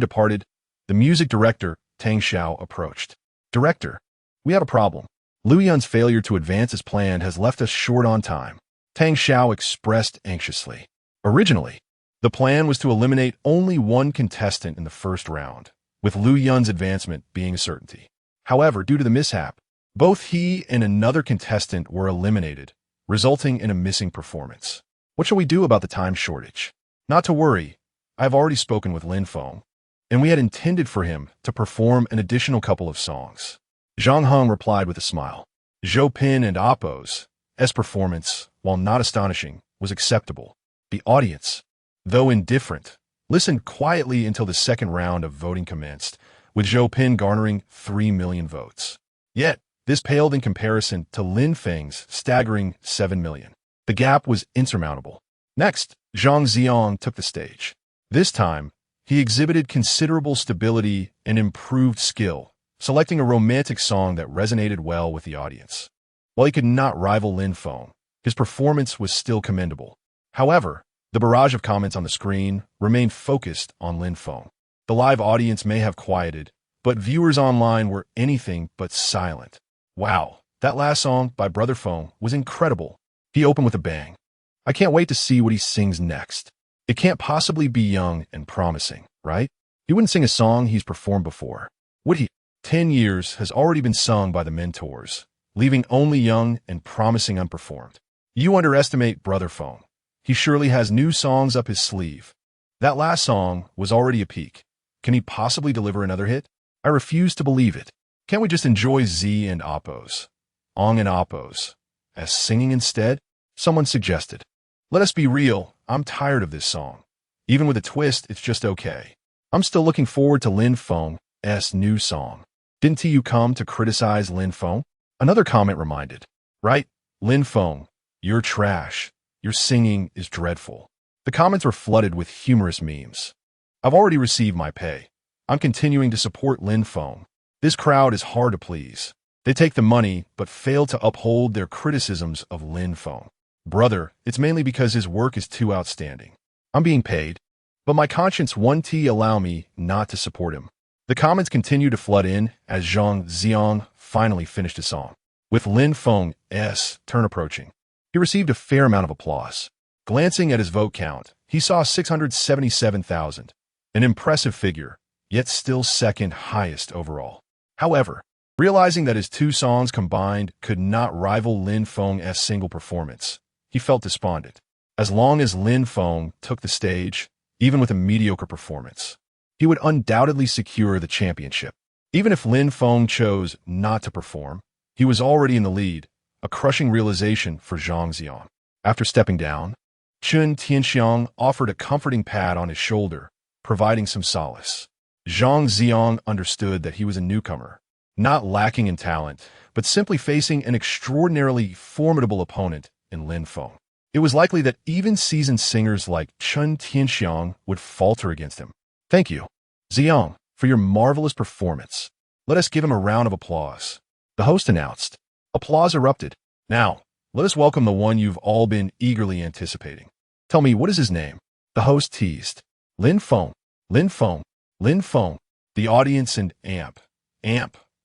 departed, the music director, Tang Xiao, approached. "Director, we have a problem. Lu Yun's failure to advance as planned has left us short on time," Tang Xiao expressed anxiously. Originally, the plan was to eliminate only one contestant in the first round, with Lu Yun's advancement being a certainty. However, due to the mishap, both he and another contestant were eliminated, resulting in a missing performance. "What shall we do about the time shortage?" "Not to worry. I have already spoken with Lin Feng, and we had intended for him to perform an additional couple of songs." Zhang Heng replied with a smile. Zhou Pin and Oppos' performance, while not astonishing, was acceptable. The audience, though indifferent, listened quietly until the second round of voting commenced, with Zhou Pin garnering 3 million votes. Yet, this paled in comparison to Lin Feng's staggering 7 million. The gap was insurmountable. Next, Zhang Ziong took the stage. This time, he exhibited considerable stability and improved skill, selecting a romantic song that resonated well with the audience. While he could not rival Lin Feng, his performance was still commendable. However, the barrage of comments on the screen remained focused on Lin Feng. The live audience may have quieted, but viewers online were anything but silent. "Wow, that last song by Brother Feng was incredible." He opened with a bang. "I can't wait to see what he sings next. It can't possibly be young and promising, right? He wouldn't sing a song he's performed before, would he? 10 years has already been sung by the mentors, leaving only young and promising unperformed. You underestimate Brother Feng. He surely has new songs up his sleeve. That last song was already a peak. Can he possibly deliver another hit? I refuse to believe it. Can't we just enjoy Z and Oppos, Ong and Oppos, as singing instead?" Someone suggested. "Let us be real, I'm tired of this song. Even with a twist, it's just okay. I'm still looking forward to Lin Feng's new song. Didn't you come to criticize Lin Feng?" Another comment reminded. "Right, Lin Feng, you're trash. Your singing is dreadful." The comments were flooded with humorous memes. "I've already received my pay. I'm continuing to support Lin Feng. This crowd is hard to please. They take the money, but fail to uphold their criticisms of Lin Feng. Brother, it's mainly because his work is too outstanding. I'm being paid, but my conscience won't allow me not to support him." The comments continued to flood in as Zhang Ziong finally finished his song. With Lin Feng's turn approaching, he received a fair amount of applause. Glancing at his vote count, he saw 677,000, an impressive figure, yet still second highest overall. However, realizing that his two songs combined could not rival Lin Feng's single performance, he felt despondent. As long as Lin Feng took the stage, even with a mediocre performance, he would undoubtedly secure the championship. Even if Lin Feng chose not to perform, he was already in the lead, a crushing realization for Zhang Xiang. After stepping down, Chun Tianxiang offered a comforting pat on his shoulder, providing some solace. Zhang Xiang understood that he was a newcomer, not lacking in talent, but simply facing an extraordinarily formidable opponent in Lin Feng. It was likely that even seasoned singers like Chun Tianxiang would falter against him. "Thank you, Xiang, for your marvelous performance. Let us give him a round of applause," the host announced. Applause erupted. "Now, let us welcome the one you've all been eagerly anticipating. Tell me, what is his name?" the host teased. "Lin Feng, Lin Feng, Lin Feng." The audience and amp,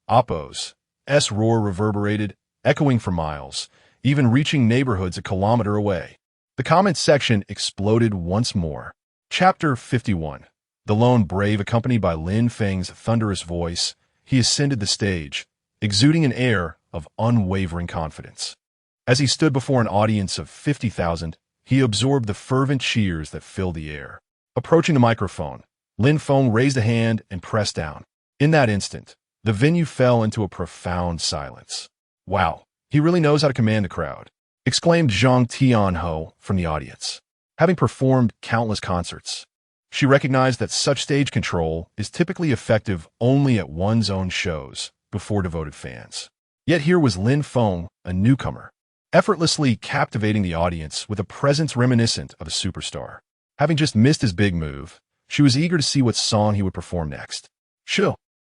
Oppo's roar reverberated, echoing for miles, even reaching neighborhoods a kilometer away. The comments section exploded once more. Chapter 51. The lone brave, accompanied by Lin Feng's thunderous voice, he ascended the stage, exuding an air of unwavering confidence. As he stood before an audience of 50,000, he absorbed the fervent cheers that filled the air. Approaching the microphone, Lin Feng raised a hand and pressed down. In that instant, the venue fell into a profound silence. "Wow, he really knows how to command the crowd," exclaimed Zhang Tianho from the audience. Having performed countless concerts, she recognized that such stage control is typically effective only at one's own shows before devoted fans. Yet here was Lin Feng, a newcomer, effortlessly captivating the audience with a presence reminiscent of a superstar. Having just missed his big move, she was eager to see what song he would perform next. "Shh,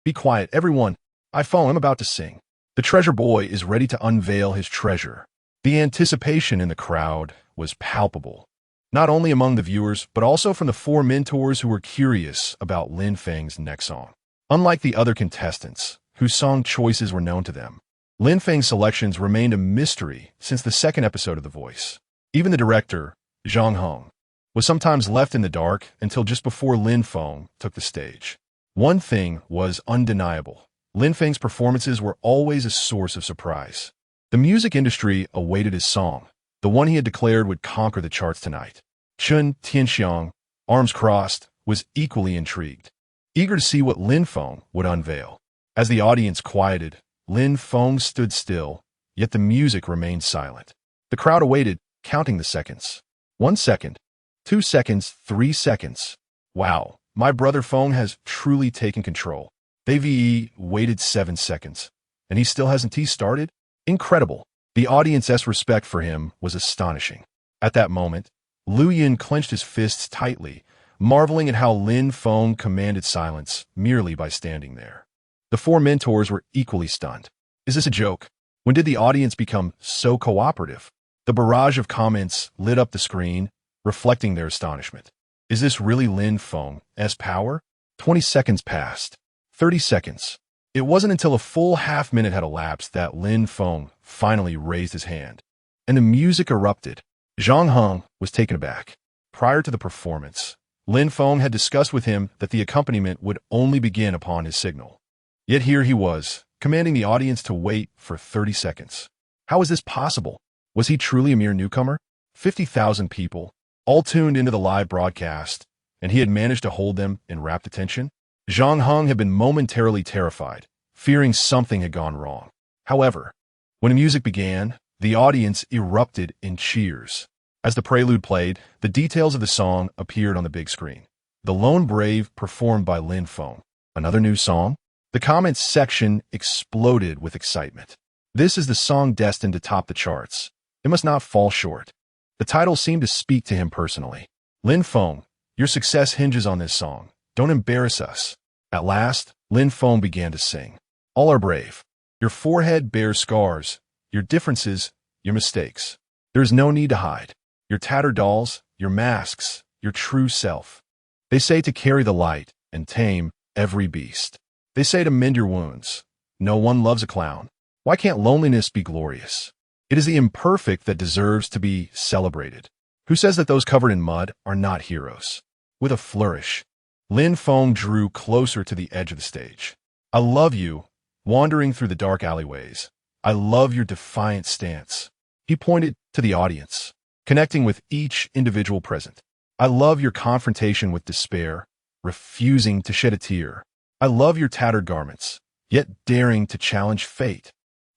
be quiet, everyone. I'm about to sing." The treasure boy is ready to unveil his treasure. The anticipation in the crowd was palpable, not only among the viewers, but also from the four mentors who were curious about Lin Feng's next song. Unlike the other contestants, whose song choices were known to them, Lin Feng's selections remained a mystery since the second episode of The Voice. Even the director, Zhang Hong, was sometimes left in the dark until just before Lin Feng took the stage. One thing was undeniable. Lin Feng's performances were always a source of surprise. The music industry awaited his song, the one he had declared would conquer the charts tonight. Chun Tianxiang, arms crossed, was equally intrigued, eager to see what Lin Feng would unveil. As the audience quieted, Lin Feng stood still, yet the music remained silent. The crowd awaited, counting the seconds. 1 second, 2 seconds, 3 seconds. "Wow, my brother Feng has truly taken control." They waited 7 seconds, and he still hasn't started? Incredible. The audience's respect for him was astonishing. At that moment, Lu Yin clenched his fists tightly, marveling at how Lin Feng commanded silence merely by standing there. The four mentors were equally stunned. Is this a joke? When did the audience become so cooperative? The barrage of comments lit up the screen, reflecting their astonishment. Is this really Lin Feng's power? 20 seconds passed. 30 seconds. It wasn't until a full half-minute had elapsed that Lin Feng finally raised his hand, and the music erupted. Zhang Hong was taken aback. Prior to the performance, Lin Feng had discussed with him that the accompaniment would only begin upon his signal. Yet here he was, commanding the audience to wait for 30 seconds. How was this possible? Was he truly a mere newcomer? 50,000 people, all tuned into the live broadcast, and he had managed to hold them in rapt attention? Zhang Hong had been momentarily terrified, fearing something had gone wrong. However, when the music began, the audience erupted in cheers. As the prelude played, the details of the song appeared on the big screen. The Lone Brave, performed by Lin Feng. Another new song? The comments section exploded with excitement. This is the song destined to top the charts. It must not fall short. The title seemed to speak to him personally. Lin Feng, your success hinges on this song. Don't embarrass us. At last, Lin Feng began to sing. All are brave. Your forehead bears scars, your differences, your mistakes. There is no need to hide. Your tattered dolls, your masks, your true self. They say to carry the light and tame every beast. They say to mend your wounds. No one loves a clown. Why can't loneliness be glorious? It is the imperfect that deserves to be celebrated. Who says that those covered in mud are not heroes? With a flourish, Lin Feng drew closer to the edge of the stage. I love you, wandering through the dark alleyways. I love your defiant stance. He pointed to the audience. connecting with each individual present. I love your confrontation with despair, refusing to shed a tear. I love your tattered garments, yet daring to challenge fate.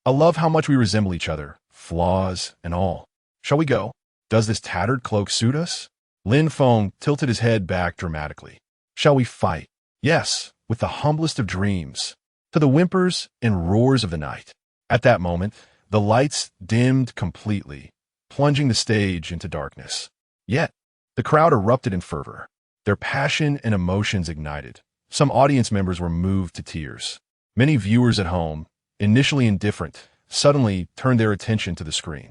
I love how much we resemble each other, flaws and all. Shall we go? Does this tattered cloak suit us? Lin Feng tilted his head back dramatically. Shall we fight? Yes, with the humblest of dreams. To the whimpers and roars of the night. At that moment, the lights dimmed completely, plunging the stage into darkness. Yet, the crowd erupted in fervor. Their passion and emotions ignited. Some audience members were moved to tears. Many viewers at home, initially indifferent, suddenly turned their attention to the screen.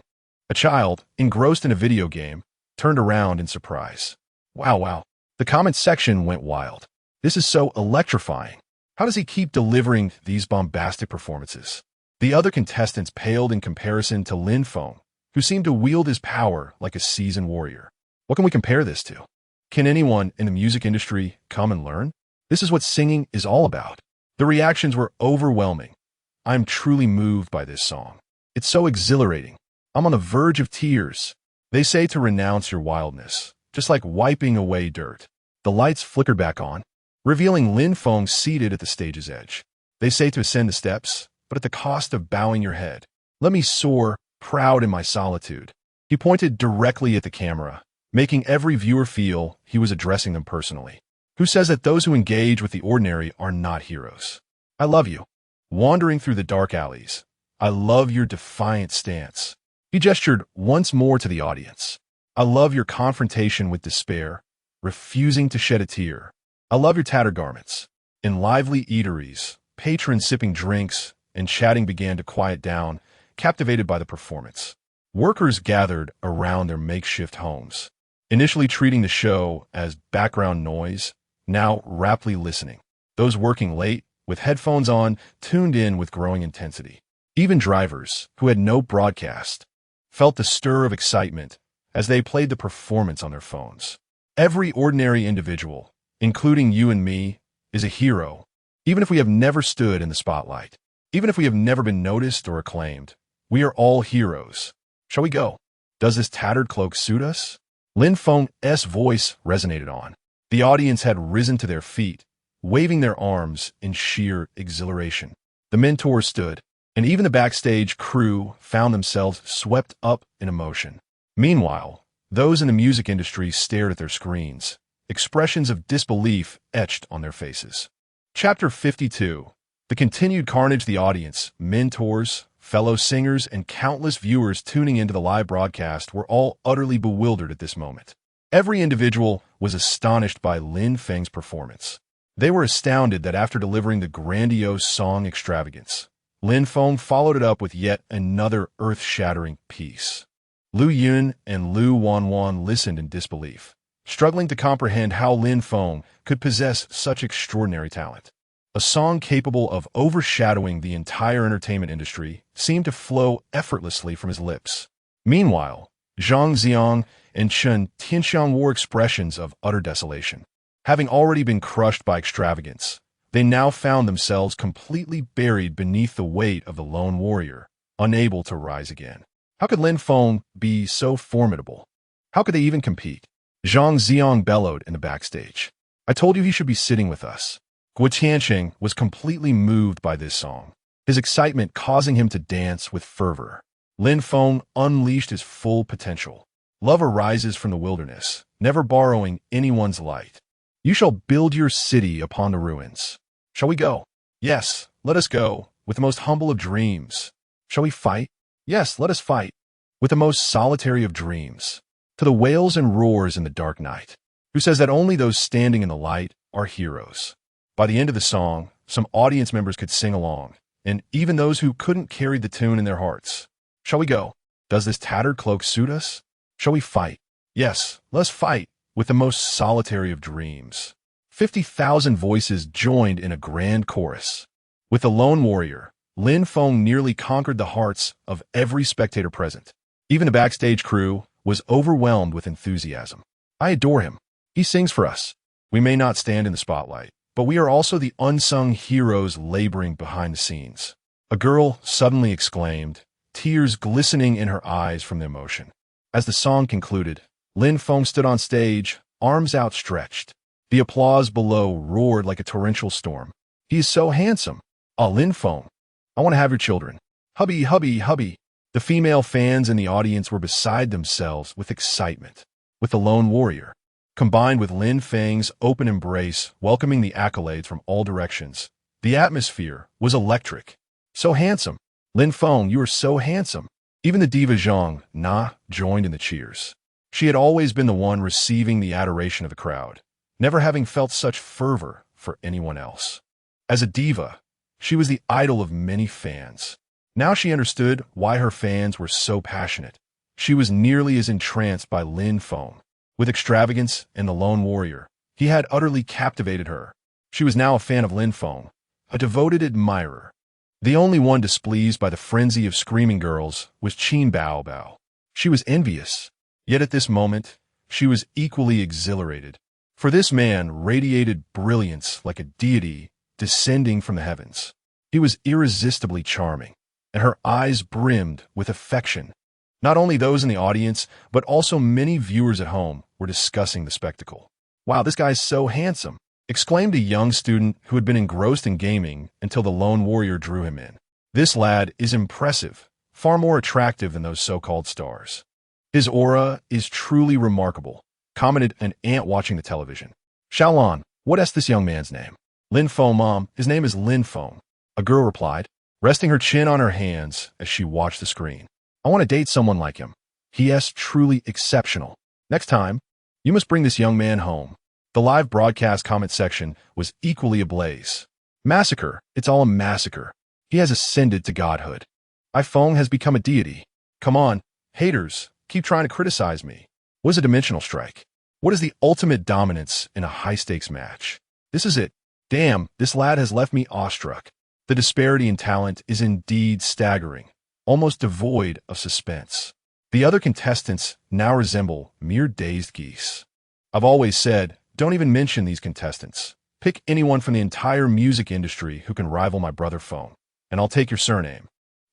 A child, engrossed in a video game, turned around in surprise. Wow. The comment section went wild. This is so electrifying. How does he keep delivering these bombastic performances? The other contestants paled in comparison to Lin Feng, who seemed to wield his power like a seasoned warrior. What can we compare this to? Can anyone in the music industry come and learn? This is what singing is all about. The reactions were overwhelming. I'm truly moved by this song. It's so exhilarating. I'm on the verge of tears. They say to renounce your wildness, just like wiping away dirt. The lights flickered back on, revealing Lin Feng seated at the stage's edge. They say to ascend the steps, but at the cost of bowing your head. Let me soar, proud in my solitude. He pointed directly at the camera, making every viewer feel he was addressing them personally. Who says that those who engage with the ordinary are not heroes? I love you. Wandering through the dark alleys. I love your defiant stance. He gestured once more to the audience. I love your confrontation with despair, refusing to shed a tear. I love your tattered garments. In lively eateries, patrons sipping drinks and chatting began to quiet down, captivated by the performance. Workers gathered around their makeshift homes, initially treating the show as background noise, now raptly listening. Those working late, with headphones on, tuned in with growing intensity. Even drivers, who had no broadcast, felt the stir of excitement as they played the performance on their phones. Every ordinary individual, including you and me, is a hero, even if we have never stood in the spotlight. Even if we have never been noticed or acclaimed, we are all heroes. Shall we go? Does this tattered cloak suit us? Lin Feng's voice resonated on. The audience had risen to their feet, waving their arms in sheer exhilaration. The mentors stood, and even the backstage crew found themselves swept up in emotion. Meanwhile, those in the music industry stared at their screens, expressions of disbelief etched on their faces. Chapter 52. The continued carnage. The audience, mentors, fellow singers, and countless viewers tuning into the live broadcast were all utterly bewildered at this moment. Every individual was astonished by Lin Feng's performance. They were astounded that after delivering the grandiose song extravagance, Lin Feng followed it up with yet another earth-shattering piece. Lu Yun and Lu Wanwan listened in disbelief, struggling to comprehend how Lin Feng could possess such extraordinary talent. A song capable of overshadowing the entire entertainment industry seemed to flow effortlessly from his lips. Meanwhile, Zhang Xiang and Chen Tianxiang wore expressions of utter desolation. Having already been crushed by extravagance, they now found themselves completely buried beneath the weight of the lone warrior, unable to rise again. How could Lin Feng be so formidable? How could they even compete? Zhang Xiang bellowed in the backstage. I told you he should be sitting with us. Guo Tianxing was completely moved by this song, his excitement causing him to dance with fervor. Lin Feng unleashed his full potential. Love arises from the wilderness, never borrowing anyone's light. You shall build your city upon the ruins. Shall we go? Yes, let us go, with the most humble of dreams. Shall we fight? Yes, let us fight, with the most solitary of dreams. To the wails and roars in the dark night, who says that only those standing in the light are heroes. By the end of the song, some audience members could sing along, and even those who couldn't carried the tune in their hearts. Shall we go? Does this tattered cloak suit us? Shall we fight? Yes, let us fight, with the most solitary of dreams. 50,000 voices joined in a grand chorus. With the lone warrior, Lin Feng nearly conquered the hearts of every spectator present. Even the backstage crew was overwhelmed with enthusiasm. I adore him. He sings for us. We may not stand in the spotlight, but we are also the unsung heroes laboring behind the scenes. A girl suddenly exclaimed, tears glistening in her eyes from the emotion. As the song concluded, Lin Feng stood on stage, arms outstretched. The applause below roared like a torrential storm. "He is so handsome. Ah, Lin Feng. I want to have your children. Hubby, hubby, hubby." The female fans in the audience were beside themselves with excitement. With the lone warrior, combined with Lin Feng's open embrace welcoming the accolades from all directions, the atmosphere was electric. "So handsome. Lin Feng, you are so handsome." Even the diva Zhang Na joined in the cheers. She had always been the one receiving the adoration of the crowd, never having felt such fervor for anyone else. As a diva, she was the idol of many fans. Now she understood why her fans were so passionate. She was nearly as entranced by Lin Feng. With extravagance and the lone warrior, he had utterly captivated her. She was now a fan of Lin Feng, a devoted admirer. The only one displeased by the frenzy of screaming girls was Qin Bao Bao. She was envious, yet at this moment, she was equally exhilarated. For this man radiated brilliance like a deity descending from the heavens. He was irresistibly charming, and her eyes brimmed with affection. Not only those in the audience, but also many viewers at home were discussing the spectacle. "Wow, this guy's so handsome," exclaimed a young student who had been engrossed in gaming until the lone warrior drew him in. "This lad is impressive, far more attractive than those so-called stars. His aura is truly remarkable," commented an aunt watching the television. "Xiaolan, what's this young man's name?" "Lin Feng, Mom. His name is Lin Feng," a girl replied, resting her chin on her hands as she watched the screen. "I want to date someone like him. He is truly exceptional. Next time, you must bring this young man home." The live broadcast comment section was equally ablaze. "Massacre. It's all a massacre. He has ascended to godhood. Feng has become a deity. Come on, haters, keep trying to criticize me." Was a dimensional strike. What is the ultimate dominance in a high-stakes match? This is it. Damn, this lad has left me awestruck. The disparity in talent is indeed staggering, almost devoid of suspense. The other contestants now resemble mere dazed geese. I've always said, don't even mention these contestants. Pick anyone from the entire music industry who can rival my brother Feng, and I'll take your surname.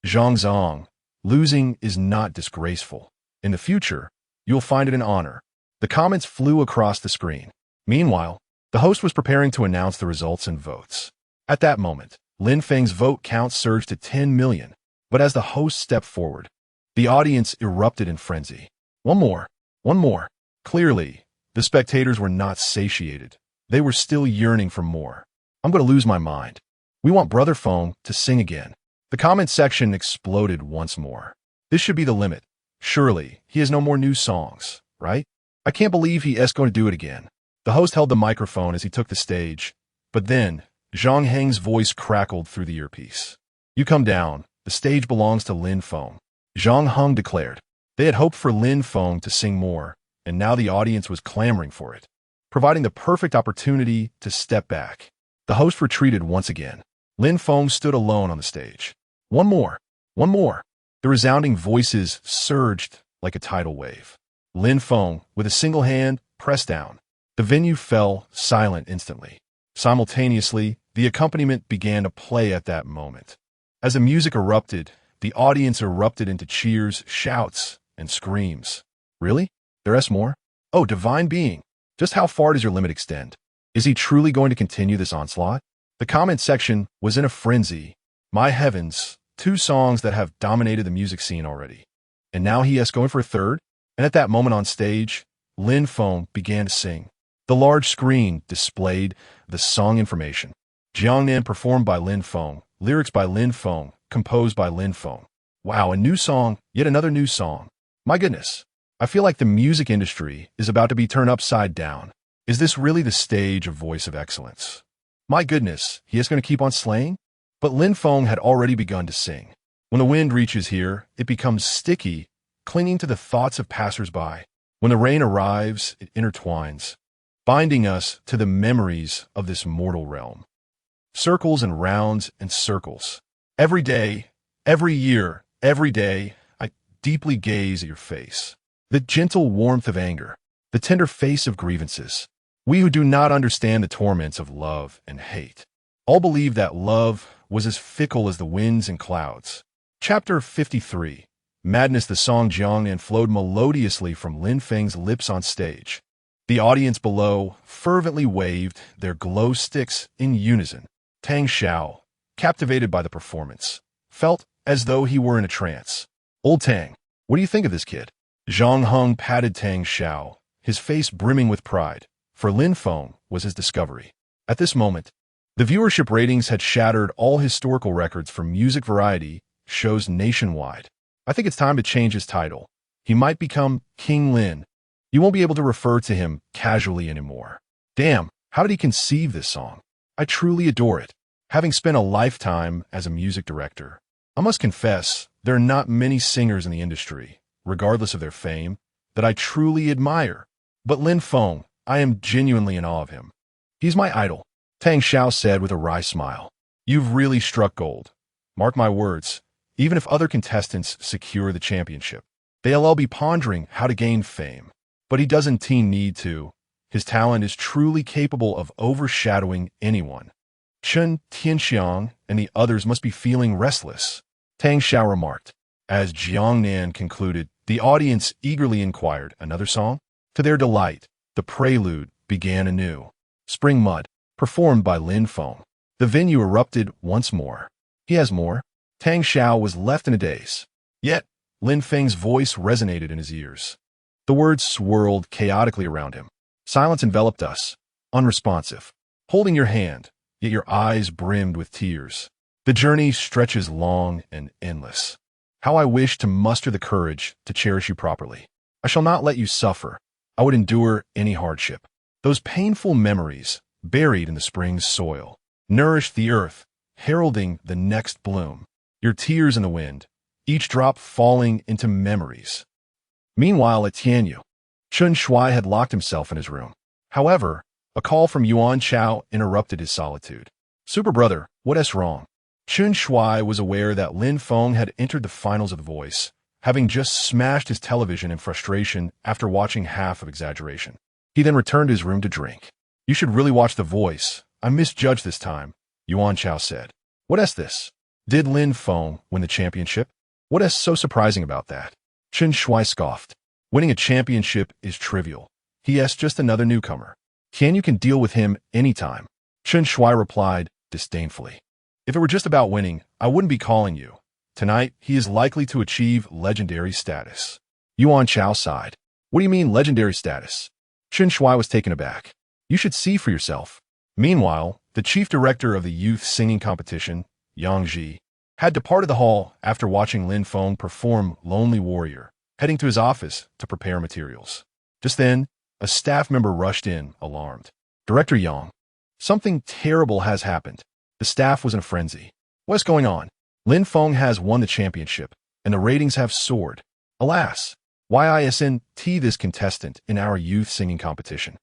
Zhang Zong. Losing is not disgraceful. In the future, you'll find it an honor. The comments flew across the screen. Meanwhile, the host was preparing to announce the results and votes. At that moment, Lin Feng's vote count surged to 10 million, but as the host stepped forward, the audience erupted in frenzy. One more. Clearly, the spectators were not satiated. They were still yearning for more. "I'm going to lose my mind. We want Brother Feng to sing again." The comment section exploded once more. This should be the limit. Surely, he has no more new songs, right? I can't believe he is going to do it again. The host held the microphone as he took the stage, but then Zhang Heng's voice crackled through the earpiece. "You come down. The stage belongs to Lin Feng." Zhang Heng declared. They had hoped for Lin Feng to sing more, and now the audience was clamoring for it, providing the perfect opportunity to step back. The host retreated once again. Lin Feng stood alone on the stage. One more. The resounding voices surged like a tidal wave. Lin Feng, with a single hand, pressed down. The venue fell silent instantly. Simultaneously, the accompaniment began to play at that moment. As the music erupted, the audience erupted into cheers, shouts, and screams. "Really? There's more? Oh, divine being! Just how far does your limit extend? Is he truly going to continue this onslaught?" The comment section was in a frenzy. My heavens, 2 songs that have dominated the music scene already. And now he is going for a third? And at that moment on stage, Lin Feng began to sing. The large screen displayed the song information. Jiangnan performed by Lin Feng, lyrics by Lin Feng, composed by Lin Feng. Wow, a new song, yet another new song. My goodness, I feel like the music industry is about to be turned upside down. Is this really the stage of Voice of Excellence? My goodness, he is going to keep on slaying? But Lin Feng had already begun to sing. When the wind reaches here, it becomes sticky, clinging to the thoughts of passers-by. When the rain arrives, it intertwines, binding us to the memories of this mortal realm. Circles and rounds and circles. Every day, every year, every day, I deeply gaze at your face. The gentle warmth of anger, the tender face of grievances. We who do not understand the torments of love and hate, all believe that love was as fickle as the winds and clouds. Chapter 53. Madness, the song Jiangnan flowed melodiously from Lin Feng's lips on stage. The audience below fervently waved their glow sticks in unison. Tang Xiao, captivated by the performance, felt as though he were in a trance. Old Tang, what do you think of this kid? Zhang Heng patted Tang Xiao, his face brimming with pride, for Lin Feng was his discovery. At this moment, the viewership ratings had shattered all historical records for music variety shows nationwide. I think it's time to change his title. He might become King Lin. You won't be able to refer to him casually anymore. Damn, how did he conceive this song? I truly adore it. Having spent a lifetime as a music director, I must confess there are not many singers in the industry, regardless of their fame, that I truly admire. But Lin Feng, I am genuinely in awe of him. He's my idol, Tang Xiao said with a wry smile. You've really struck gold. Mark my words, even if other contestants secure the championship, they'll all be pondering how to gain fame. But he doesn't need to. His talent is truly capable of overshadowing anyone. Chen Tianxiang and the others must be feeling restless, Tang Xiao remarked. As Jiangnan concluded, the audience eagerly inquired, another song? To their delight, the prelude began anew. Spring Mud, performed by Lin Feng. The venue erupted once more. He has more? Tang Xiao was left in a daze. Yet, Lin Feng's voice resonated in his ears. The words swirled chaotically around him. Silence enveloped us, unresponsive. Holding your hand, yet your eyes brimmed with tears. The journey stretches long and endless. How I wish to muster the courage to cherish you properly. I shall not let you suffer. I would endure any hardship. Those painful memories, buried in the spring's soil, nourished the earth, heralding the next bloom. Your tears in the wind, each drop falling into memories. Meanwhile, at Tianyu, Chun Shui had locked himself in his room. However, a call from Yuan Chao interrupted his solitude. Super brother, what's wrong? Chun Shui was aware that Lin Feng had entered the finals of The Voice, having just smashed his television in frustration after watching half of Exaggeration. He then returned to his room to drink. You should really watch The Voice. I misjudged this time, Yuan Chao said. What's this? Did Lin Feng win the championship? What's so surprising about that? Chun Shui scoffed. Winning a championship is trivial. He is just another newcomer. You can deal with him anytime. Chun Shui replied disdainfully. If it were just about winning, I wouldn't be calling you. Tonight, he is likely to achieve legendary status. Yuan Chao sighed. What do you mean legendary status? Chun Shui was taken aback. You should see for yourself. Meanwhile, the chief director of the youth singing competition, Yang Ji, had departed the hall after watching Lin Feng perform Lonely Warrior, heading to his office to prepare materials. Just then, a staff member rushed in, alarmed. Director Yang, something terrible has happened. The staff was in a frenzy. What's going on? Lin Feng has won the championship, and the ratings have soared. Alas, why isn't this contestant in our youth singing competition?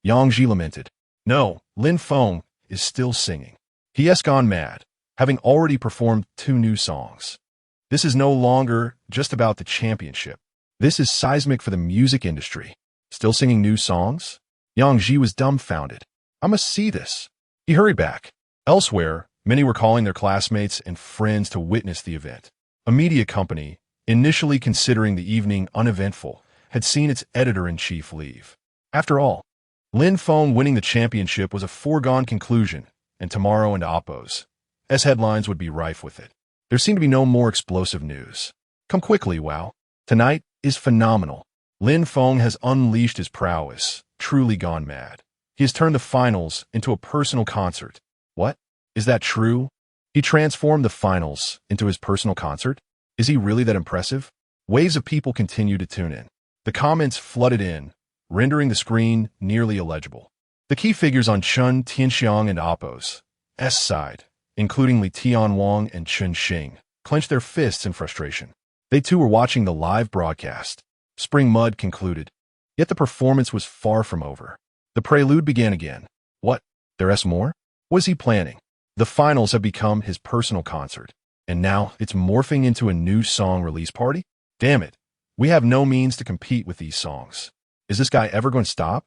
Yang Ji lamented. No, Lin Feng is still singing. He has gone mad, having already performed 2 new songs. This is no longer just about the championship. This is seismic for the music industry. Still singing new songs? Yang Ji was dumbfounded. I must see this. He hurried back. Elsewhere, many were calling their classmates and friends to witness the event. A media company, initially considering the evening uneventful, had seen its editor-in-chief leave. After all, Lin Feng winning the championship was a foregone conclusion, and tomorrow and Oppos, as headlines would be rife with it. There seemed to be no more explosive news. Come quickly, wow. Tonight is phenomenal. Lin Feng has unleashed his prowess, truly gone mad. He has turned the finals into a personal concert. What? Is that true? He transformed the finals into his personal concert? Is he really that impressive? Waves of people continue to tune in. The comments flooded in, rendering the screen nearly illegible. The key figures on Chun Tianxiang and Oppos' side, including Li Tianwang and Chun Xing, clenched their fists in frustration. They too were watching the live broadcast. Spring Mud concluded. Yet the performance was far from over. The prelude began again. What? There's more? What is he planning? The finals have become his personal concert, and now it's morphing into a new song release party? Damn it. We have no means to compete with these songs. Is this guy ever going to stop?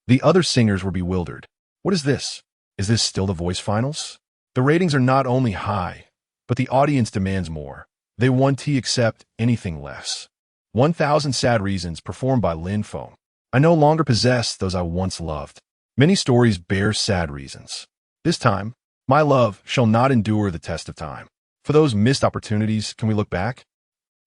The other singers were bewildered. What is this? Is this still the Voice finals? The ratings are not only high, but the audience demands more. They won't accept anything less. 1,000 Sad Reasons performed by Lin Feng. I no longer possess those I once loved. Many stories bear sad reasons. This time, my love shall not endure the test of time. For those missed opportunities, can we look back?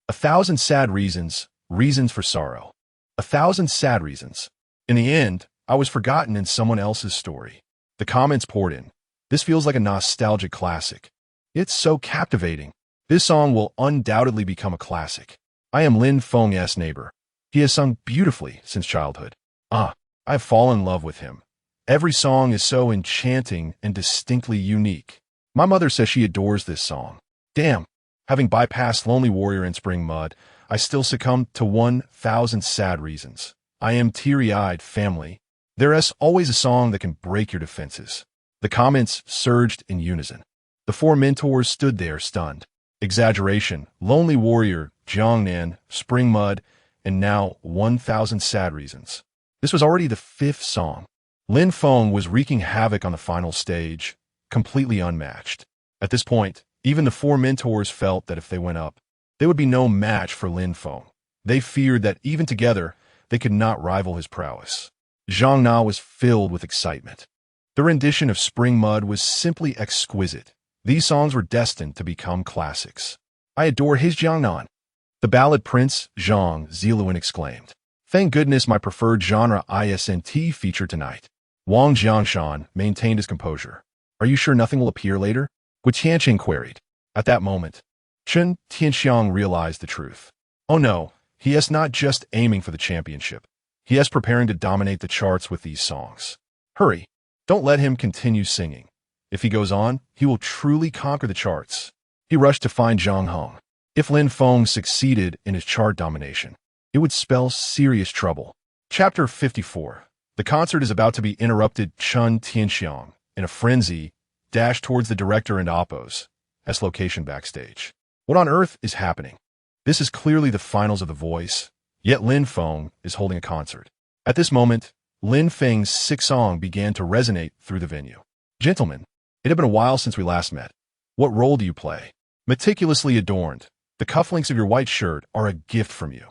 1,000 sad reasons, reasons for sorrow. 1,000 sad reasons. In the end, I was forgotten in someone else's story. The comments poured in. This feels like a nostalgic classic. It's so captivating. This song will undoubtedly become a classic. I am Lin Feng's neighbor. He has sung beautifully since childhood. I have fallen in love with him. Every song is so enchanting and distinctly unique. My mother says she adores this song. Damn, having bypassed Lonely Warrior and Spring Mud, I still succumb to 1,000 Sad Reasons. I am teary-eyed, family. There is always a song that can break your defenses. The comments surged in unison. The four mentors stood there stunned. Exaggeration, Lonely Warrior, Jiangnan, Spring Mud, and now 1,000 Sad Reasons. This was already the fifth song. Lin Feng was wreaking havoc on the final stage, completely unmatched. At this point, even the four mentors felt that if they went up, they would be no match for Lin Feng. They feared that even together, they could not rival his prowess. Zhang Na was filled with excitement. The rendition of Spring Mud was simply exquisite. These songs were destined to become classics. I adore his Jiangnan. The ballad Prince Zhang Ziluan exclaimed. Thank goodness my preferred genre isn't featured tonight. Wang Jiangshan maintained his composure. Are you sure nothing will appear later? Gu Tianqing queried. At that moment, Chen Tianxiang realized the truth. Oh no, he is not just aiming for the championship. He is preparing to dominate the charts with these songs. Hurry, don't let him continue singing. If he goes on, he will truly conquer the charts. He rushed to find Zhang Hong. If Lin Feng succeeded in his chart domination, it would spell serious trouble. Chapter 54. The concert is about to be interrupted. Chen Tianxiang, in a frenzy, dashed towards the director and oppos, as location backstage. What on earth is happening? This is clearly the finals of The Voice, yet Lin Feng is holding a concert. At this moment, Lin Feng's sixth song began to resonate through the venue. Gentlemen, it had been a while since we last met. What role do you play? Meticulously adorned, the cufflinks of your white shirt are a gift from you.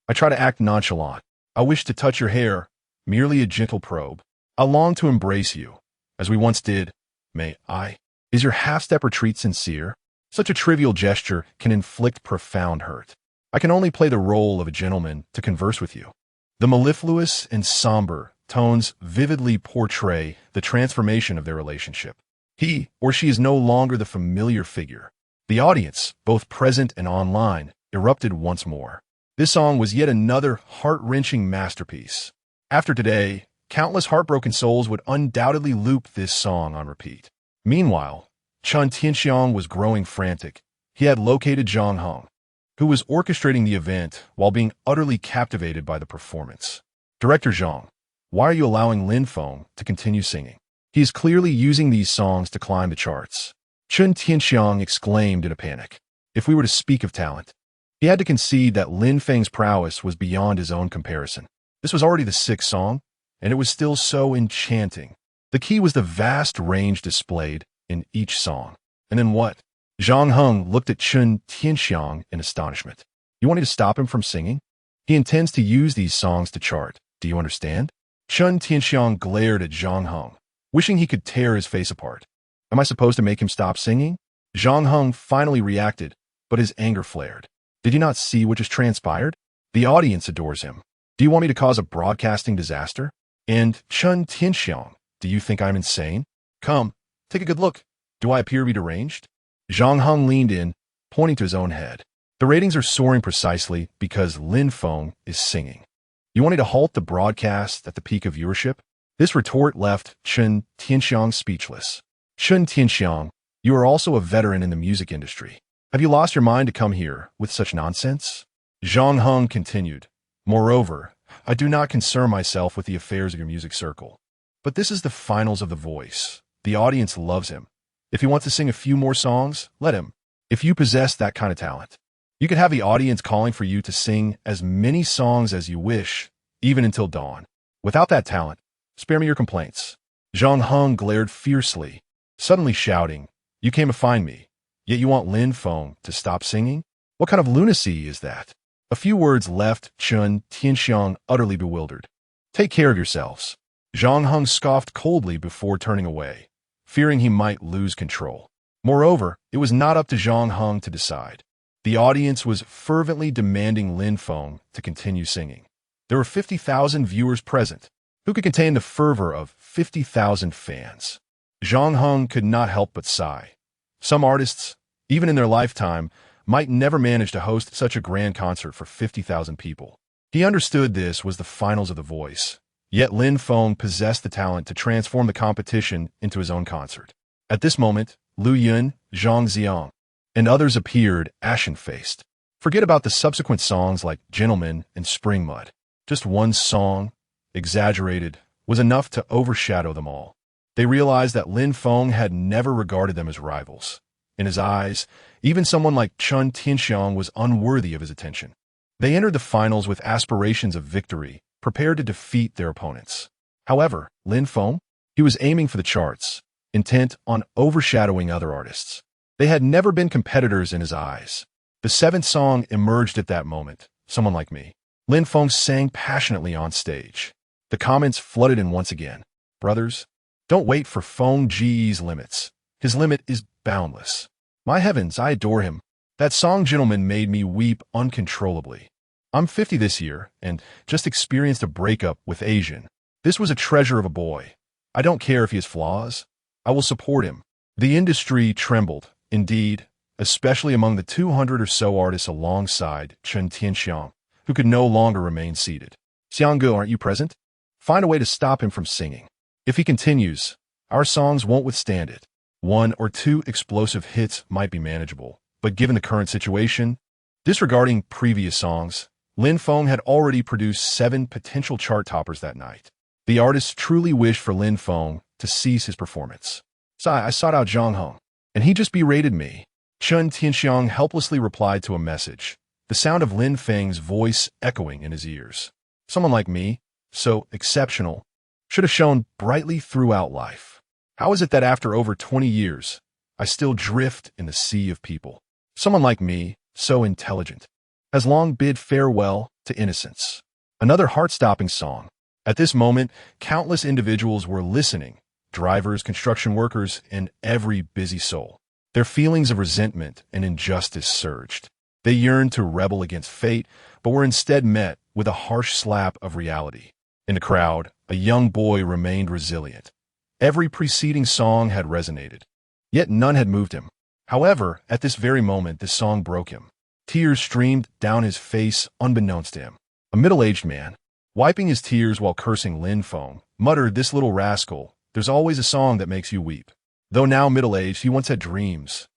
I try to act nonchalant. I wish to touch your hair, merely a gentle probe. I long to embrace you, as we once did. May I? Is your half-step retreat sincere? Such a trivial gesture can inflict profound hurt. I can only play the role of a gentleman to converse with you. The mellifluous and somber tones vividly portray the transformation of their relationship. He or she is no longer the familiar figure. The audience, both present and online, erupted once more. This song was yet another heart-wrenching masterpiece. After today, countless heartbroken souls would undoubtedly loop this song on repeat. Meanwhile, Chen Tianxiang was growing frantic. He had located Zhang Hong, who was orchestrating the event while being utterly captivated by the performance. Director Zhang, why are you allowing Lin Feng to continue singing? He is clearly using these songs to climb the charts. Chen Tianxiang exclaimed in a panic. If we were to speak of talent, he had to concede that Lin Feng's prowess was beyond his own comparison. This was already the sixth song, and it was still so enchanting. The key was the vast range displayed in each song. And then what? Zhang Heng looked at Chen Tianxiang in astonishment. You want me to stop him from singing? He intends to use these songs to chart. Do you understand? Chen Tianxiang glared at Zhang Heng, wishing he could tear his face apart. Am I supposed to make him stop singing? Zhang Heng finally reacted, but his anger flared. Did you not see what just transpired? The audience adores him. Do you want me to cause a broadcasting disaster? And Chen Tianxiang, do you think I'm insane? Come, take a good look. Do I appear to be deranged? Zhang Heng leaned in, pointing to his own head. The ratings are soaring precisely because Lin Feng is singing. You want me to halt the broadcast at the peak of viewership? This retort left Chen Tianxiang speechless. Chen Tianxiang, you are also a veteran in the music industry. Have you lost your mind to come here with such nonsense? Zhang Heng continued. Moreover, I do not concern myself with the affairs of your music circle. But this is the finals of The Voice. The audience loves him. If he wants to sing a few more songs, let him. If you possess that kind of talent, you could have the audience calling for you to sing as many songs as you wish, even until dawn. Without that talent, spare me your complaints. Zhang Heng glared fiercely, suddenly shouting, You came to find me, yet you want Lin Feng to stop singing? What kind of lunacy is that? A few words left Chun Tianxiang utterly bewildered. Take care of yourselves. Zhang Heng scoffed coldly before turning away, fearing he might lose control. Moreover, it was not up to Zhang Heng to decide. The audience was fervently demanding Lin Feng to continue singing. There were 50,000 viewers present, who could contain the fervor of 50,000 fans. Zhang Heng could not help but sigh. Some artists, even in their lifetime, might never manage to host such a grand concert for 50,000 people. He understood this was the finals of The Voice, yet Lin Feng possessed the talent to transform the competition into his own concert. At this moment, Lu Yun, Zhang Xiang, and others appeared ashen-faced. Forget about the subsequent songs like Gentleman and Spring Mud. Just one song, exaggerated, was enough to overshadow them all. They realized that Lin Feng had never regarded them as rivals. In his eyes, even someone like Chun Tianxiang was unworthy of his attention. They entered the finals with aspirations of victory, prepared to defeat their opponents. However, Lin Feng, he was aiming for the charts, intent on overshadowing other artists. They had never been competitors in his eyes. The seventh song emerged at that moment, Someone Like Me. Lin Feng sang passionately on stage. The comments flooded in once again. Brothers, don't wait for Feng Ji's limits. His limit is boundless. My heavens, I adore him. That song Gentleman made me weep uncontrollably. I'm 50 this year and just experienced a breakup with Asian. This was a treasure of a boy. I don't care if he has flaws. I will support him. The industry trembled, indeed, especially among the 200 or so artists alongside Chun Tianxiang, who could no longer remain seated. Xianggu, aren't you present? Find a way to stop him from singing. If he continues, our songs won't withstand it. 1 or 2 explosive hits might be manageable, but given the current situation, disregarding previous songs, Lin Feng had already produced 7 potential chart toppers that night. The artists truly wished for Lin Feng to cease his performance. I sought out Zhang Heng, and he just berated me. Chun Tianxiang helplessly replied to a message, the sound of Lin Feng's voice echoing in his ears. Someone like me, so exceptional, should have shone brightly throughout life. How is it that after over 20 years, I still drift in the sea of people? Someone like me, so intelligent, has long bid farewell to innocence. Another heart-stopping song. At this moment, countless individuals were listening, drivers, construction workers, and every busy soul. Their feelings of resentment and injustice surged. They yearned to rebel against fate, but were instead met with a harsh slap of reality. In the crowd, a young boy remained resilient. Every preceding song had resonated, yet none had moved him. However, at this very moment, this song broke him. Tears streamed down his face unbeknownst to him. A middle-aged man, wiping his tears while cursing Lin Feng, muttered, "This little rascal, there's always a song that makes you weep." Though now middle-aged, he once had dreams.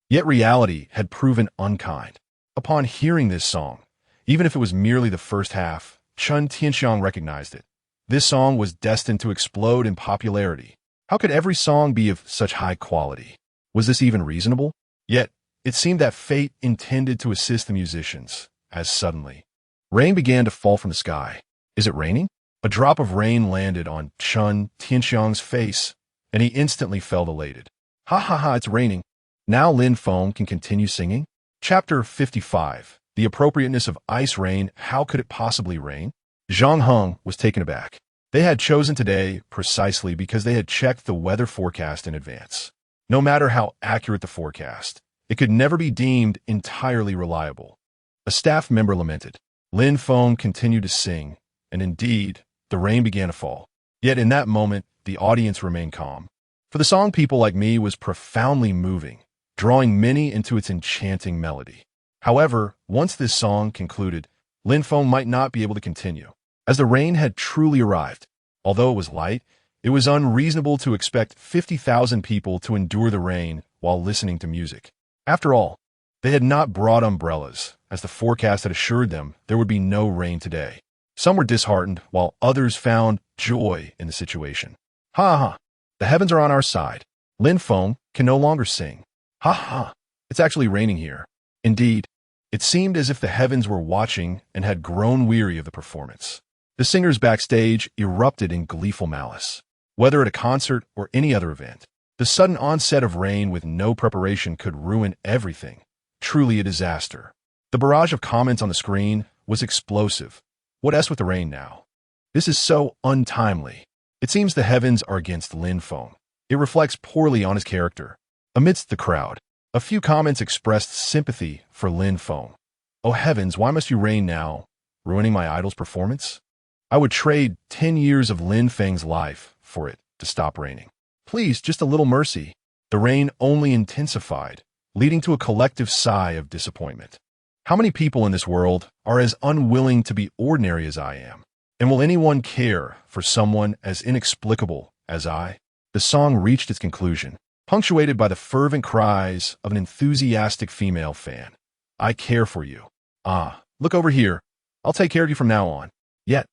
Yet reality had proven unkind. Upon hearing this song, even if it was merely the first half, Chun Tianxiang recognized it. This song was destined to explode in popularity. How could every song be of such high quality? Was this even reasonable? Yet, it seemed that fate intended to assist the musicians, as suddenly rain began to fall from the sky. Is it raining? A drop of rain landed on Chun Tianxiang's face, and he instantly felt elated. Ha ha ha, it's raining. Now Lin Feng can continue singing? Chapter 55. The appropriateness of ice rain. How could it possibly rain? Zhang Heng was taken aback. They had chosen today precisely because they had checked the weather forecast in advance. No matter how accurate the forecast, it could never be deemed entirely reliable. A staff member lamented. Lin Feng continued to sing, and indeed, the rain began to fall. Yet in that moment, the audience remained calm. For the song People Like Me was profoundly moving, drawing many into its enchanting melody. However, once this song concluded, Lin Feng might not be able to continue, as the rain had truly arrived. Although it was light, it was unreasonable to expect 50,000 people to endure the rain while listening to music. After all, they had not brought umbrellas, as the forecast had assured them there would be no rain today. Some were disheartened, while others found joy in the situation. Ha ha, the heavens are on our side. Lin Feng can no longer sing. Ha ha, it's actually raining here. Indeed, it seemed as if the heavens were watching and had grown weary of the performance. The singers backstage erupted in gleeful malice. Whether at a concert or any other event, the sudden onset of rain with no preparation could ruin everything. Truly a disaster. The barrage of comments on the screen was explosive. What S with the rain now? This is so untimely. It seems the heavens are against Lin Feng. It reflects poorly on his character. Amidst the crowd, a few comments expressed sympathy for Lin Feng. Oh heavens, why must you rain now, ruining my idol's performance? I would trade 10 years of Lin Feng's life for it to stop raining. Please, just a little mercy. The rain only intensified, leading to a collective sigh of disappointment. How many people in this world are as unwilling to be ordinary as I am? And will anyone care for someone as inexplicable as I? The song reached its conclusion, punctuated by the fervent cries of an enthusiastic female fan. I care for you. Ah, look over here. I'll take care of you from now on. Yet,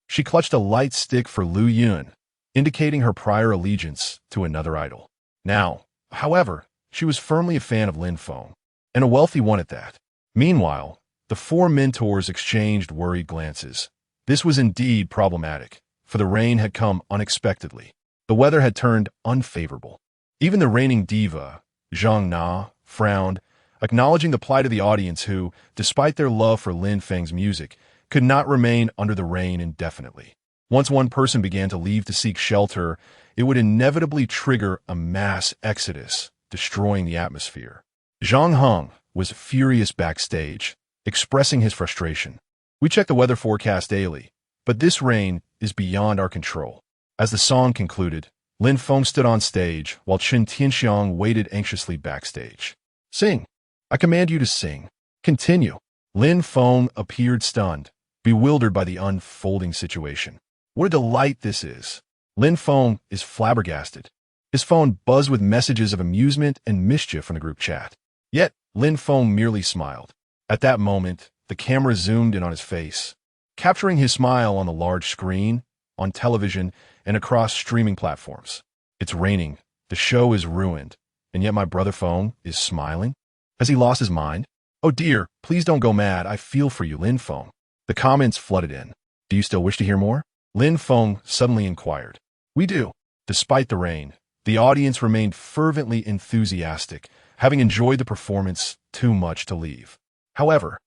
she clutched a light stick for Lu Yun, indicating her prior allegiance to another idol. Now, however, she was firmly a fan of Lin Feng, and a wealthy one at that. Meanwhile, the four mentors exchanged worried glances. This was indeed problematic, for the rain had come unexpectedly. The weather had turned unfavorable. Even the reigning diva, Zhang Na, frowned, acknowledging the plight of the audience who, despite their love for Lin Feng's music, could not remain under the rain indefinitely. Once one person began to leave to seek shelter, it would inevitably trigger a mass exodus, destroying the atmosphere. Zhang Heng was furious backstage, expressing his frustration. We check the weather forecast daily, but this rain is beyond our control. As the song concluded, Lin Feng stood on stage while Chen Tianxiang waited anxiously backstage. Sing. I command you to sing. Continue. Lin Feng appeared stunned, bewildered by the unfolding situation. What a delight this is. Lin Feng is flabbergasted. His phone buzzed with messages of amusement and mischief from the group chat. Yet, Lin Feng merely smiled. At that moment, the camera zoomed in on his face, capturing his smile on the large screen, on television, and across streaming platforms. It's raining. The show is ruined. And yet my brother Feng is smiling? Has he lost his mind? Oh dear, please don't go mad. I feel for you, Lin Feng. The comments flooded in. Do you still wish to hear more? Lin Feng suddenly inquired. We do. Despite the rain, the audience remained fervently enthusiastic, having enjoyed the performance too much to leave. However,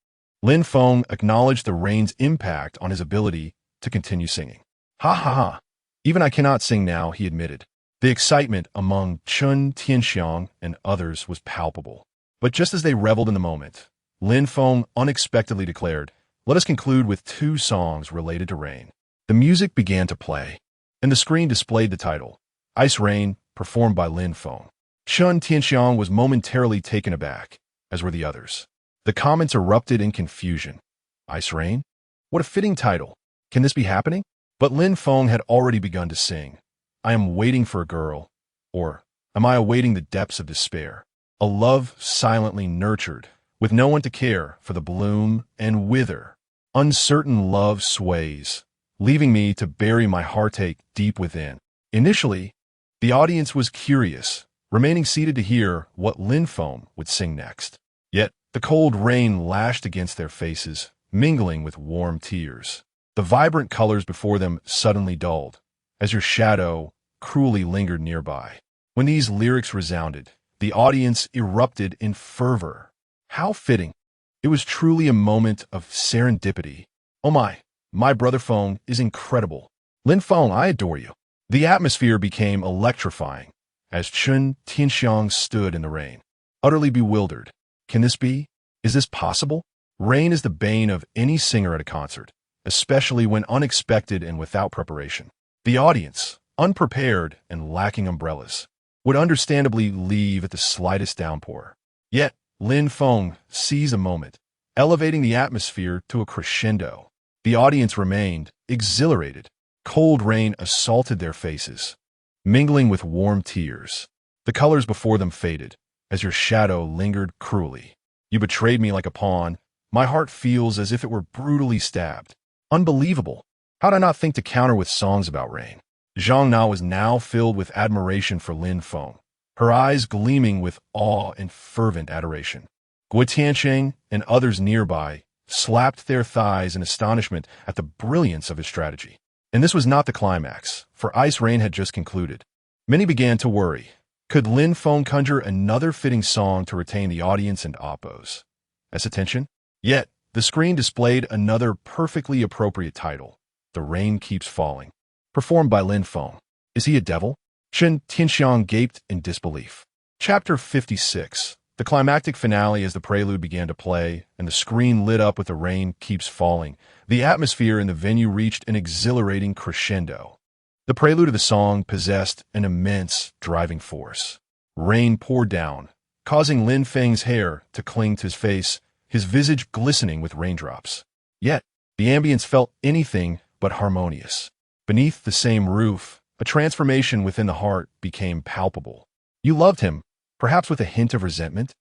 Lin Feng acknowledged the rain's impact on his ability to continue singing. Ha ha ha. Even I cannot sing now, he admitted. The excitement among Chen Tianxiang and others was palpable. But just as they reveled in the moment, Lin Feng unexpectedly declared, let us conclude with 2 songs related to rain. The music began to play, and the screen displayed the title, Ice Rain, performed by Lin Feng. Chen Tianxiang was momentarily taken aback, as were the others. The comments erupted in confusion. Ice Rain? What a fitting title. Can this be happening? But Lin Feng had already begun to sing. I am waiting for a girl. Or, am I awaiting the depths of despair? A love silently nurtured, with no one to care for the bloom and wither. Uncertain love sways, leaving me to bury my heartache deep within. Initially, the audience was curious, remaining seated to hear what Lin Feng would sing next. Yet, the cold rain lashed against their faces, mingling with warm tears. The vibrant colors before them suddenly dulled, as your shadow cruelly lingered nearby. When these lyrics resounded, the audience erupted in fervor. How fitting. It was truly a moment of serendipity. Oh my brother Feng is incredible. Lin Feng, I adore you. The atmosphere became electrifying as Chen Tianxiang stood in the rain, utterly bewildered. Can this be? Is this possible? Rain is the bane of any singer at a concert, especially when unexpected and without preparation. The audience, unprepared and lacking umbrellas, would understandably leave at the slightest downpour. Yet, Lin Feng seized a moment, elevating the atmosphere to a crescendo. The audience remained exhilarated. Cold rain assaulted their faces, mingling with warm tears. The colors before them faded, as your shadow lingered cruelly. You betrayed me like a pawn. My heart feels as if it were brutally stabbed. Unbelievable. How did I not think to counter with songs about rain? Zhang Na was now filled with admiration for Lin Feng, her eyes gleaming with awe and fervent adoration. Guo Tiancheng and others nearby slapped their thighs in astonishment at the brilliance of his strategy. And this was not the climax, for Ice Rain had just concluded. Many began to worry. Could Lin Feng conjure another fitting song to retain the audience and oppos? As attention? Yet, the screen displayed another perfectly appropriate title, The Rain Keeps Falling, performed by Lin Feng. Is he a devil? Chen Tianxiang gaped in disbelief. Chapter 56. The climactic finale as the prelude began to play, and the screen lit up with The Rain Keeps Falling. The atmosphere in the venue reached an exhilarating crescendo. The prelude of the song possessed an immense driving force. Rain poured down, causing Lin Feng's hair to cling to his face, his visage glistening with raindrops. Yet, the ambience felt anything but harmonious. Beneath the same roof, a transformation within the heart became palpable. You loved him, perhaps with a hint of resentment?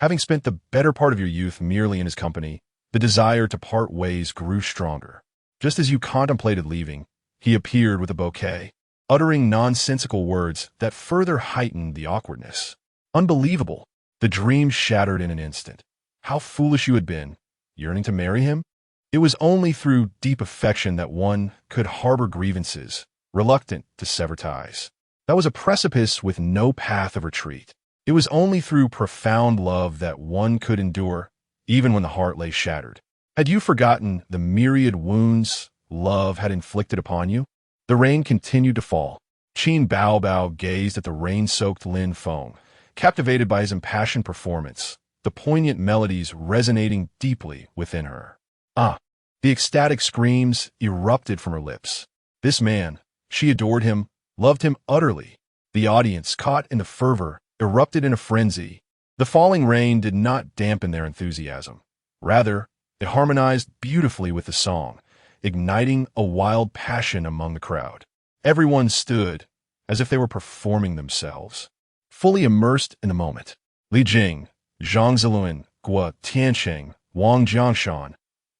Having spent the better part of your youth merely in his company, the desire to part ways grew stronger. Just as you contemplated leaving, he appeared with a bouquet, uttering nonsensical words that further heightened the awkwardness. Unbelievable! The dream shattered in an instant. How foolish you had been, yearning to marry him? It was only through deep affection that one could harbor grievances, reluctant to sever ties. That was a precipice with no path of retreat. It was only through profound love that one could endure, even when the heart lay shattered. Had you forgotten the myriad wounds love had inflicted upon you? The rain continued to fall. Qin Bao gazed at the rain-soaked Lin Feng, captivated by his impassioned performance, the poignant melodies resonating deeply within her. The ecstatic screams erupted from her lips. This man, she adored him, loved him utterly. The audience, caught in the fervor, erupted in a frenzy. The falling rain did not dampen their enthusiasm. Rather, it harmonized beautifully with the song, igniting a wild passion among the crowd. Everyone stood as if they were performing themselves, fully immersed in the moment. Li Jing, Zhang Ziluan, Guo Tiansheng, Wang Jiangshan,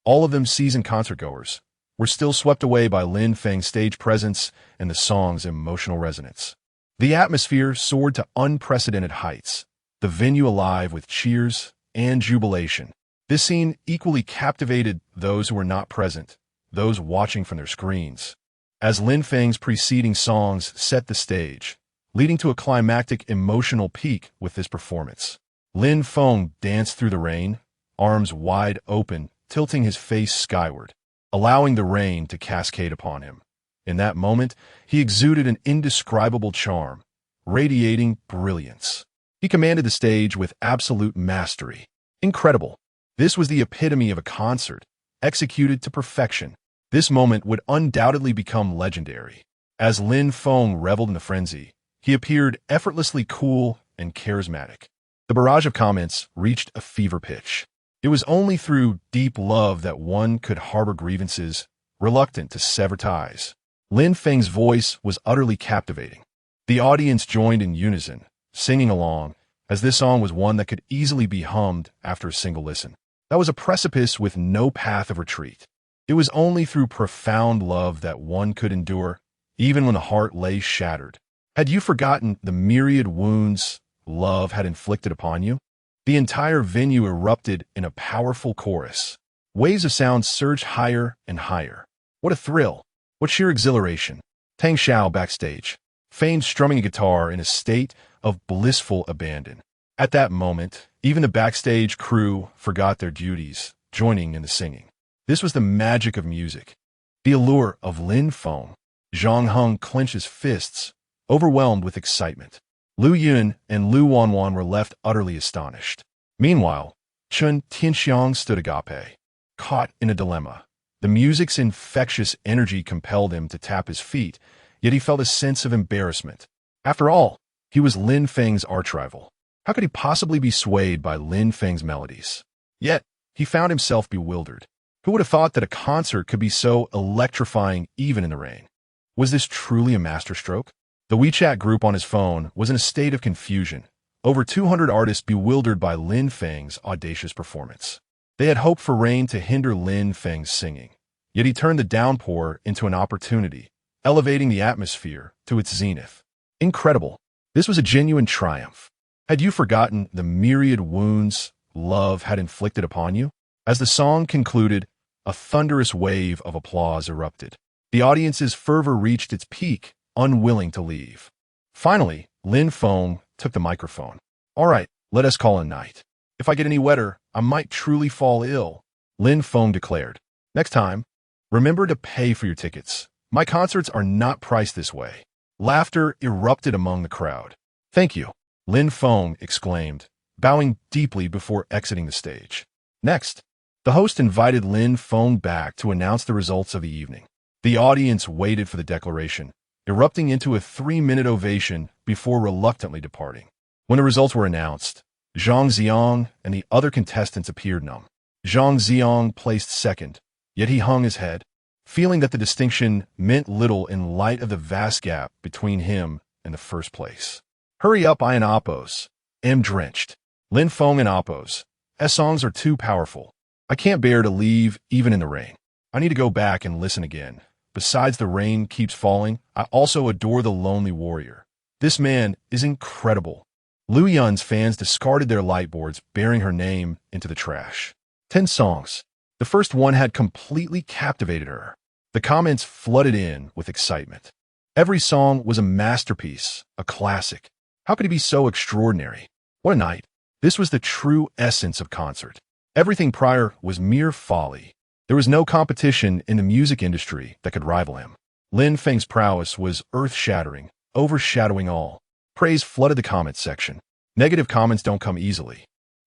all of them seasoned concertgoers, were still swept away by Lin Feng's stage presence and the song's emotional resonance. The atmosphere soared to unprecedented heights, the venue alive with cheers and jubilation. This scene equally captivated those who were not present, those watching from their screens. As Lin Feng's preceding songs set the stage, leading to a climactic emotional peak with this performance, Lin Feng danced through the rain, arms wide open, tilting his face skyward, allowing the rain to cascade upon him. In that moment, he exuded an indescribable charm, radiating brilliance. He commanded the stage with absolute mastery. Incredible. This was the epitome of a concert, executed to perfection. This moment would undoubtedly become legendary. As Lin Feng reveled in the frenzy, he appeared effortlessly cool and charismatic. The barrage of comments reached a fever pitch. It was only through deep love that one could harbor grievances, reluctant to sever ties. Lin Feng's voice was utterly captivating. The audience joined in unison, singing along, as this song was one that could easily be hummed after a single listen. That was a precipice with no path of retreat. It was only through profound love that one could endure, even when the heart lay shattered. Had you forgotten the myriad wounds love had inflicted upon you? The entire venue erupted in a powerful chorus. Waves of sound surged higher and higher. What a thrill! What sheer exhilaration! Tang Xiao backstage, feigned strumming a guitar in a state of blissful abandon. At that moment, even the backstage crew forgot their duties, joining in the singing. This was the magic of music, the allure of Lin Feng. Zhang Heng clenched his fists, overwhelmed with excitement. Lu Yun and Lu Wanwan were left utterly astonished. Meanwhile, Chen Tianxiang stood agape, caught in a dilemma. The music's infectious energy compelled him to tap his feet, yet he felt a sense of embarrassment. After all, he was Lin Feng's archrival. How could he possibly be swayed by Lin Feng's melodies? Yet, he found himself bewildered. Who would have thought that a concert could be so electrifying even in the rain? Was this truly a masterstroke? The WeChat group on his phone was in a state of confusion. Over 200 artists bewildered by Lin Feng's audacious performance. They had hoped for rain to hinder Lin Feng's singing, yet he turned the downpour into an opportunity, elevating the atmosphere to its zenith. Incredible. This was a genuine triumph. Had you forgotten the myriad wounds love had inflicted upon you? As the song concluded, a thunderous wave of applause erupted. The audience's fervor reached its peak, unwilling to leave. Finally, Lin Feng took the microphone. All right, let us call a night. If I get any wetter, I might truly fall ill. Lin Feng declared. Next time, remember to pay for your tickets. My concerts are not priced this way. Laughter erupted among the crowd. Thank you, Lin Feng exclaimed, bowing deeply before exiting the stage. Next, the host invited Lin Feng back to announce the results of the evening. The audience waited for the declaration, erupting into a 3-minute ovation before reluctantly departing. When the results were announced, Zhang Xiang and the other contestants appeared numb. Zhang Xiang placed second, yet he hung his head, feeling that the distinction meant little in light of the vast gap between him and the first place. Hurry up, I and Oppos. Drenched. Lin Feng and Oppos. S songs are too powerful. I can't bear to leave even in the rain. I need to go back and listen again. Besides the rain keeps falling, I also adore the Lonely Warrior. This man is incredible. Liu Yun's fans discarded their lightboards, bearing her name into the trash. 10 songs. The first one had completely captivated her. The comments flooded in with excitement. Every song was a masterpiece, a classic. How could he be so extraordinary? What a night. This was the true essence of concert. Everything prior was mere folly. There was no competition in the music industry that could rival him. Lin Feng's prowess was earth-shattering, overshadowing all. Praise flooded the comments section. Negative comments don't come easily.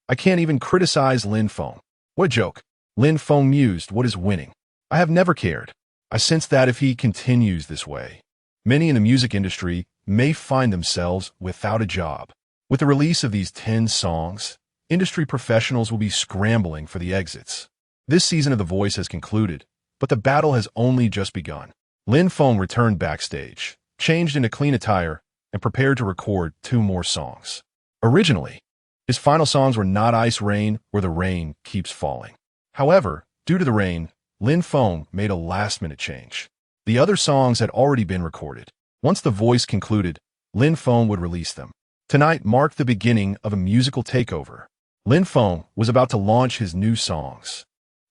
I can't even criticize Lin Feng. What a joke. Lin Feng mused, what is winning? I have never cared. I sense that if he continues this way, many in the music industry may find themselves without a job. With the release of these 10 songs, industry professionals will be scrambling for the exits. This season of The Voice has concluded, but the battle has only just begun. Lin Feng returned backstage, changed into clean attire, and prepared to record 2 more songs. Originally, his final songs were Not Ice Rain or The Rain Keeps Falling. However, due to the rain, Lin Feng made a last-minute change. The other songs had already been recorded. Once The Voice concluded, Lin Feng would release them. Tonight marked the beginning of a musical takeover. Lin Feng was about to launch his new songs.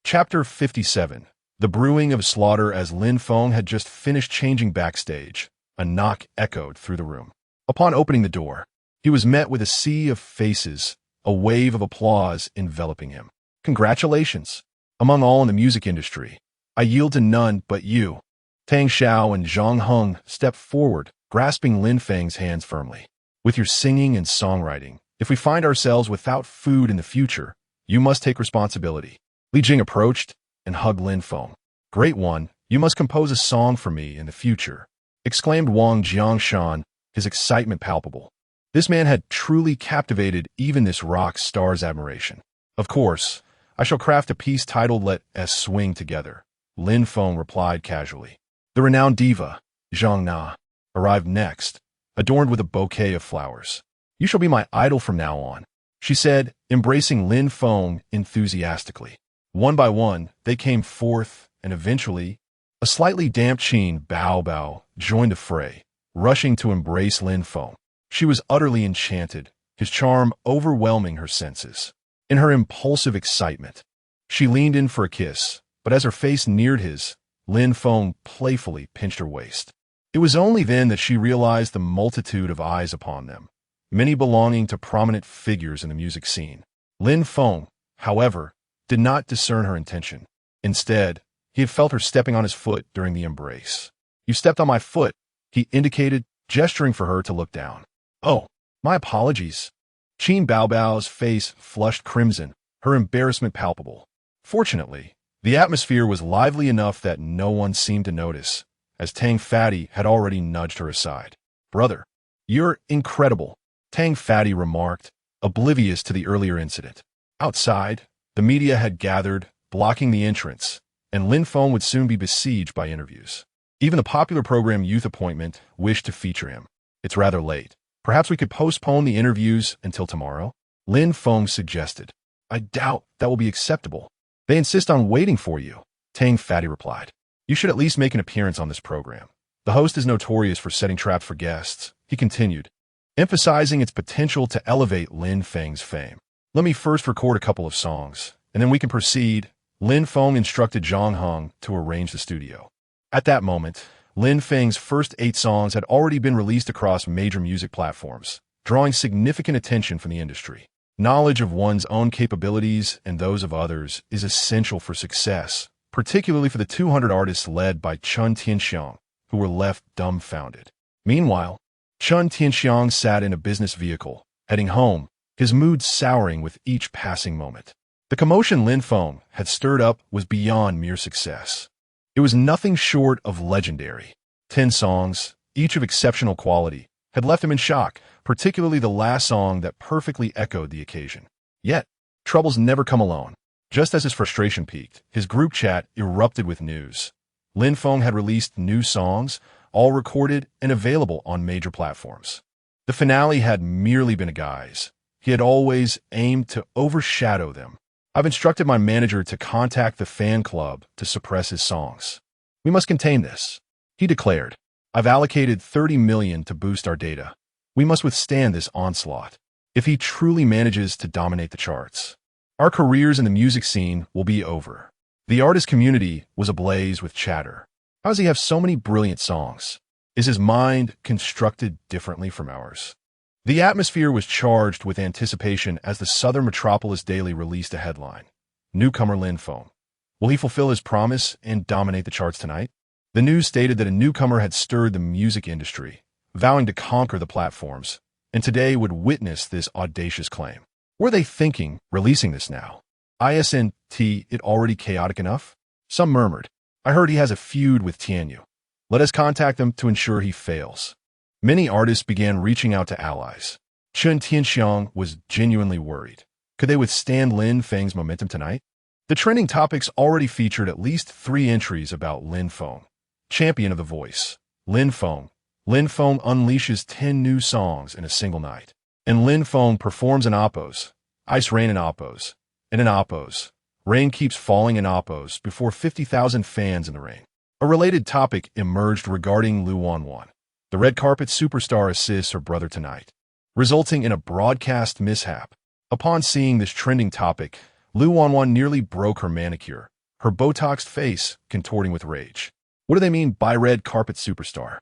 Chapter 57. The brewing of slaughter. As Lin Feng had just finished changing backstage, a knock echoed through the room. Upon opening the door, he was met with a sea of faces, a wave of applause enveloping him. Congratulations. Among all in the music industry, I yield to none but you. Tang Xiao and Zhang Heng stepped forward, grasping Lin Feng's hands firmly. With your singing and songwriting, if we find ourselves without food in the future, you must take responsibility. Li Jing approached and hugged Lin Feng. Great one, you must compose a song for me in the future, exclaimed Wang Jiangshan, his excitement palpable. This man had truly captivated even this rock star's admiration. Of course, I shall craft a piece titled Let Us Swing Together, Lin Feng replied casually. The renowned diva, Zhang Na, arrived next, adorned with a bouquet of flowers. You shall be my idol from now on, she said, embracing Lin Feng enthusiastically. One by one, they came forth, and eventually, a slightly damp Qin Bao Bao joined the fray, rushing to embrace Lin Feng. She was utterly enchanted, his charm overwhelming her senses. In her impulsive excitement, she leaned in for a kiss, but as her face neared his, Lin Feng playfully pinched her waist. It was only then that she realized the multitude of eyes upon them, many belonging to prominent figures in the music scene. Lin Feng, however, did not discern her intention. Instead, he had felt her stepping on his foot during the embrace. You stepped on my foot, he indicated, gesturing for her to look down. Oh, my apologies. Qin Bao Bao's face flushed crimson, her embarrassment palpable. Fortunately, the atmosphere was lively enough that no one seemed to notice, as Tang Fatty had already nudged her aside. Brother, you're incredible, Tang Fatty remarked, oblivious to the earlier incident. Outside, the media had gathered, blocking the entrance, and Lin Feng would soon be besieged by interviews. Even the popular program Youth Appointment wished to feature him. It's rather late. Perhaps we could postpone the interviews until tomorrow? Lin Feng suggested. I doubt that will be acceptable. They insist on waiting for you, Tang Fatty replied. You should at least make an appearance on this program. The host is notorious for setting traps for guests, he continued, emphasizing its potential to elevate Lin Feng's fame. Let me first record a couple of songs, and then we can proceed. Lin Feng instructed Zhang Heng to arrange the studio. At that moment, Lin Feng's first 8 songs had already been released across major music platforms, drawing significant attention from the industry. Knowledge of one's own capabilities and those of others is essential for success, particularly for the 200 artists led by Chun Tianxiang, who were left dumbfounded. Meanwhile, Chun Tianxiang sat in a business vehicle, heading home, his mood souring with each passing moment. The commotion Lin Feng had stirred up was beyond mere success. It was nothing short of legendary. 10 songs, each of exceptional quality, had left him in shock, particularly the last song that perfectly echoed the occasion. Yet, troubles never come alone. Just as his frustration peaked, his group chat erupted with news. Lin Feng had released new songs, all recorded and available on major platforms. The finale had merely been a guise. He had always aimed to overshadow them. I've instructed my manager to contact the fan club to suppress his songs. We must contain this, he declared. I've allocated 30 million to boost our data. We must withstand this onslaught. If he truly manages to dominate the charts, our careers in the music scene will be over. The artist community was ablaze with chatter. How does he have so many brilliant songs? Is his mind constructed differently from ours? The atmosphere was charged with anticipation as the Southern Metropolis Daily released a headline. Newcomer Lin Feng. Will he fulfill his promise and dominate the charts tonight? The news stated that a newcomer had stirred the music industry, vowing to conquer the platforms, and today would witness this audacious claim. Were they thinking, releasing this now? Isn't it already chaotic enough? Some murmured. I heard he has a feud with Tianyu. Let us contact him to ensure he fails. Many artists began reaching out to allies. Chun Tianxiang was genuinely worried. Could they withstand Lin Feng's momentum tonight? The trending topics already featured at least 3 entries about Lin Feng. Champion of the voice. Lin Feng. Lin Feng unleashes 10 new songs in a single night. And Lin Feng performs in Oppos. Ice rain in Oppos. And in Oppos. Rain keeps falling in Oppos before 50,000 fans in the rain. A related topic emerged regarding Lu Wanwan. The red carpet superstar assists her brother tonight, resulting in a broadcast mishap. Upon seeing this trending topic, Lu Wanwan nearly broke her manicure, her Botoxed face contorting with rage. What do they mean by red carpet superstar?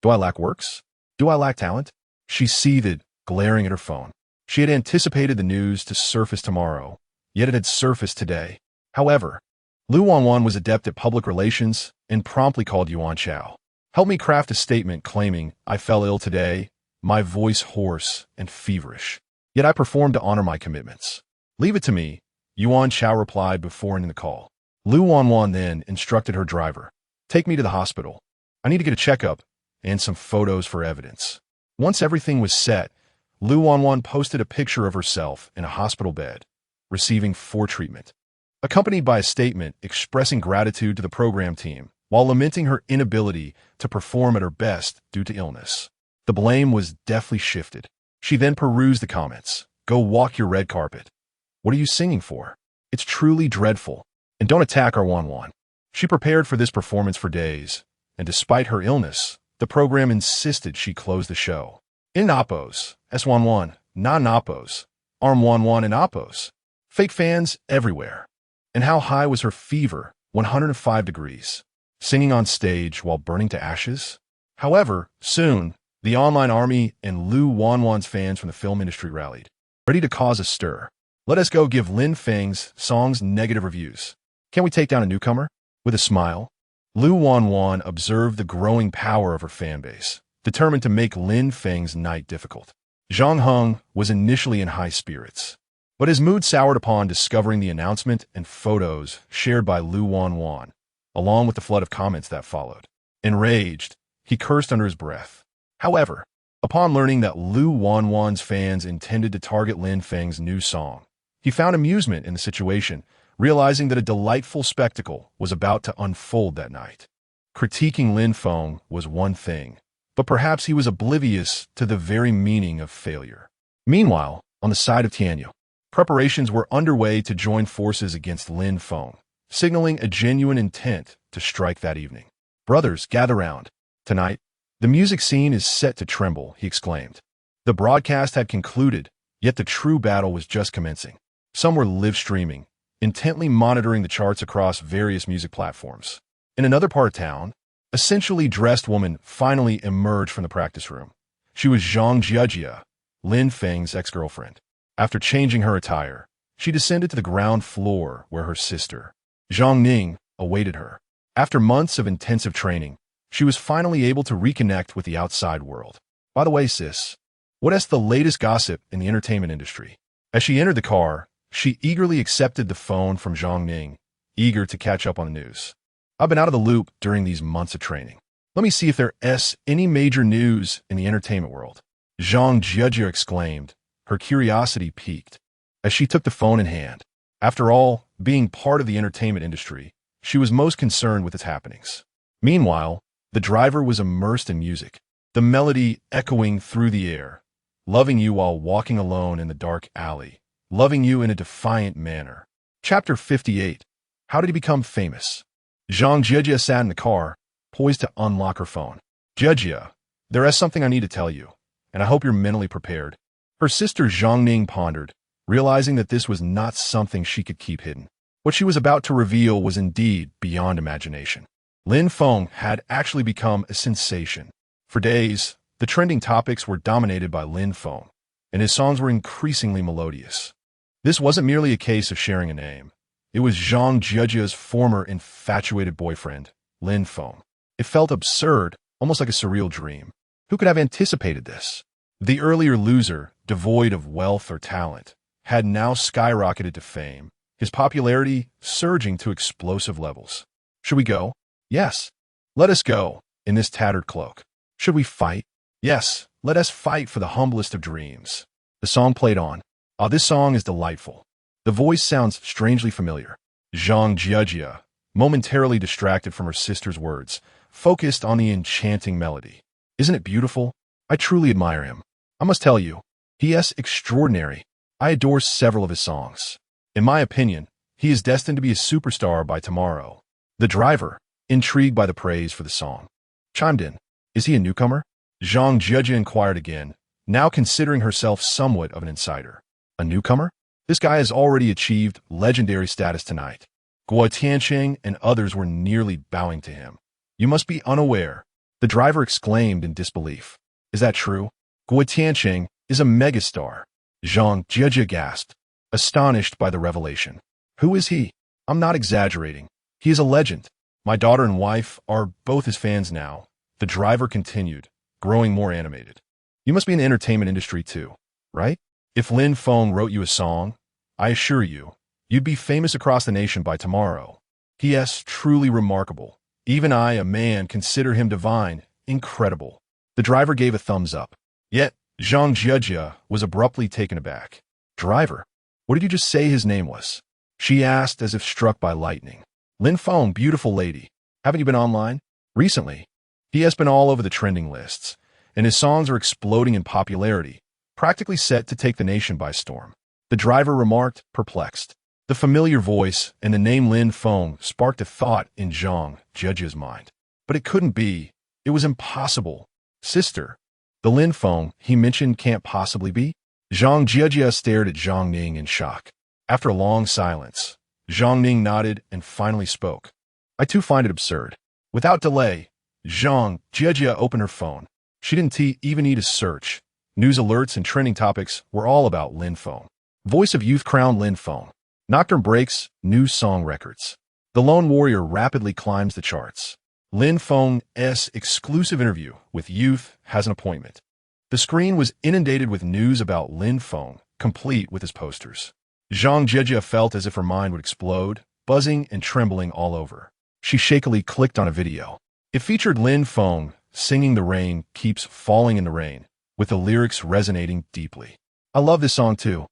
Do I lack works? Do I lack talent? She seethed, glaring at her phone. She had anticipated the news to surface tomorrow, yet it had surfaced today. However, Lu Wanwan was adept at public relations and promptly called Yuan Chao. Help me craft a statement claiming, I fell ill today, my voice hoarse and feverish. Yet I performed to honor my commitments. Leave it to me, Yuan Chao replied before ending the call. Lu Wanwan then instructed her driver. Take me to the hospital. I need to get a checkup and some photos for evidence. Once everything was set, Lu Wanwan posted a picture of herself in a hospital bed, receiving treatment, accompanied by a statement expressing gratitude to the program team, while lamenting her inability to perform at her best due to illness. The blame was deftly shifted. She then perused the comments. Go walk your red carpet. What are you singing for? It's truly dreadful. And don't attack our Wanwan. She prepared for this performance for days, and despite her illness, the program insisted she close the show. In Oppos, S11, non-Oppos, Arm Wanwan in Oppos. Fake fans everywhere. And how high was her fever? 105 degrees. Singing on stage while burning to ashes? However, soon, the online army and Lu Wanwan's fans from the film industry rallied, ready to cause a stir. Let us go give Lin Feng's songs negative reviews. Can we take down a newcomer? With a smile, Lu Wanwan observed the growing power of her fanbase, determined to make Lin Feng's night difficult. Zhang Heng was initially in high spirits, but his mood soured upon discovering the announcement and photos shared by Lu Wanwan, along with the flood of comments that followed. Enraged, he cursed under his breath. However, upon learning that Lu Wanwan's fans intended to target Lin Feng's new song, he found amusement in the situation, realizing that a delightful spectacle was about to unfold that night. Critiquing Lin Feng was one thing, but perhaps he was oblivious to the very meaning of failure. Meanwhile, on the side of Tianyu, preparations were underway to join forces against Lin Feng, signaling a genuine intent to strike that evening. Brothers, gather round. Tonight, the music scene is set to tremble, he exclaimed. The broadcast had concluded, yet the true battle was just commencing. Some were live streaming, intently monitoring the charts across various music platforms. In another part of town, a sensually dressed woman finally emerged from the practice room. She was Zhang Jiajia, Lin Feng's ex-girlfriend. After changing her attire, she descended to the ground floor where her sister, Zhang Ning, awaited her. After months of intensive training, she was finally able to reconnect with the outside world. By the way, sis, what's the latest gossip in the entertainment industry? As she entered the car, she eagerly accepted the phone from Zhang Ning, eager to catch up on the news. I've been out of the loop during these months of training. Let me see if there's any major news in the entertainment world. Zhang Jia exclaimed, her curiosity piqued, as she took the phone in hand. After all, being part of the entertainment industry, she was most concerned with its happenings. Meanwhile, the driver was immersed in music, the melody echoing through the air, loving you while walking alone in the dark alley, loving you in a defiant manner. Chapter 58. How did he become famous? Zhang Jia sat in the car, poised to unlock her phone. Jia, there is something I need to tell you, and I hope you're mentally prepared. Her sister Zhang Ning pondered, realizing that this was not something she could keep hidden. What she was about to reveal was indeed beyond imagination. Lin Feng had actually become a sensation. For days, the trending topics were dominated by Lin Feng, and his songs were increasingly melodious. This wasn't merely a case of sharing a name. It was Zhang Jia's former infatuated boyfriend, Lin Feng. It felt absurd, almost like a surreal dream. Who could have anticipated this? The earlier loser, devoid of wealth or talent, had now skyrocketed to fame, his popularity surging to explosive levels. Should we go? Yes. Let us go, in this tattered cloak. Should we fight? Yes, let us fight for the humblest of dreams. The song played on. Ah, this song is delightful. The voice sounds strangely familiar. Zhang Jia, momentarily distracted from her sister's words, focused on the enchanting melody. Isn't it beautiful? I truly admire him. I must tell you, he is extraordinary. I adore several of his songs. In my opinion, he is destined to be a superstar by tomorrow. The driver, intrigued by the praise for the song, chimed in. Is he a newcomer? Zhang Jia inquired again, now considering herself somewhat of an insider. A newcomer? This guy has already achieved legendary status tonight. Guo Tianqing and others were nearly bowing to him. You must be unaware, the driver exclaimed in disbelief. Is that true? Guo Tianqing is a megastar. Zhang Jia gasped, astonished by the revelation. Who is he? I'm not exaggerating. He is a legend. My daughter and wife are both his fans now. The driver continued, growing more animated. You must be in the entertainment industry too, right? If Lin Feng wrote you a song, I assure you, you'd be famous across the nation by tomorrow. He is truly remarkable. Even I, a man, consider him divine, incredible. The driver gave a thumbs up. Yet, Zhang Jia was abruptly taken aback. Driver, what did you just say his name was? She asked as if struck by lightning. Lin Feng, beautiful lady. Haven't you been online? Recently. He has been all over the trending lists, and his songs are exploding in popularity, practically set to take the nation by storm. The driver remarked, perplexed. The familiar voice and the name Lin Feng sparked a thought in Zhang Jia's mind. But it couldn't be. It was impossible. Sister, the Lin Feng he mentioned can't possibly be? Zhang Jia stared at Zhang Ning in shock. After a long silence, Zhang Ning nodded and finally spoke. I too find it absurd. Without delay, Zhang Jia opened her phone. She didn't even need a search. News alerts and trending topics were all about Lin Feng. Voice of Youth crowned Lin Feng. Nocturne breaks new song records. The Lone Warrior rapidly climbs the charts. Lin Feng's exclusive interview with Youth has an appointment. The screen was inundated with news about Lin Feng, complete with his posters. Zhang Jia felt as if her mind would explode, buzzing and trembling all over. She shakily clicked on a video. It featured Lin Feng singing The Rain Keeps Falling in the Rain, with the lyrics resonating deeply. I love this song too.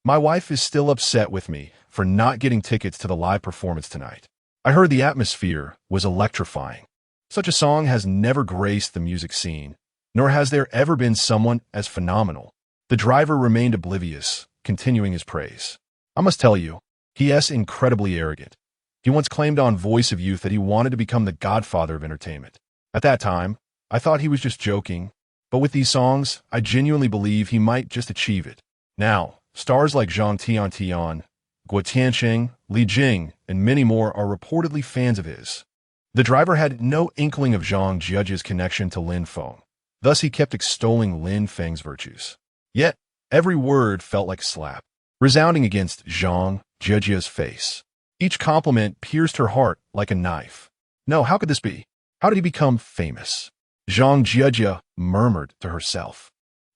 My wife is still upset with me for not getting tickets to the live performance tonight. I heard the atmosphere was electrifying. Such a song has never graced the music scene, nor has there ever been someone as phenomenal. The driver remained oblivious, continuing his praise. I must tell you, he is incredibly arrogant. He once claimed on Voice of Youth that he wanted to become the godfather of entertainment. At that time, I thought he was just joking, but with these songs, I genuinely believe he might just achieve it. Now, stars like Zhang Tian, Guo Tianqing, Li Jing, and many more are reportedly fans of his. The driver had no inkling of Zhang Jia's connection to Lin Feng. Thus, he kept extolling Lin Feng's virtues. Yet, Every word felt like a slap, resounding against Zhang Jiejia's face. Each compliment pierced her heart like a knife. No, how could this be? How did he become famous? Zhang Jiejia murmured to herself.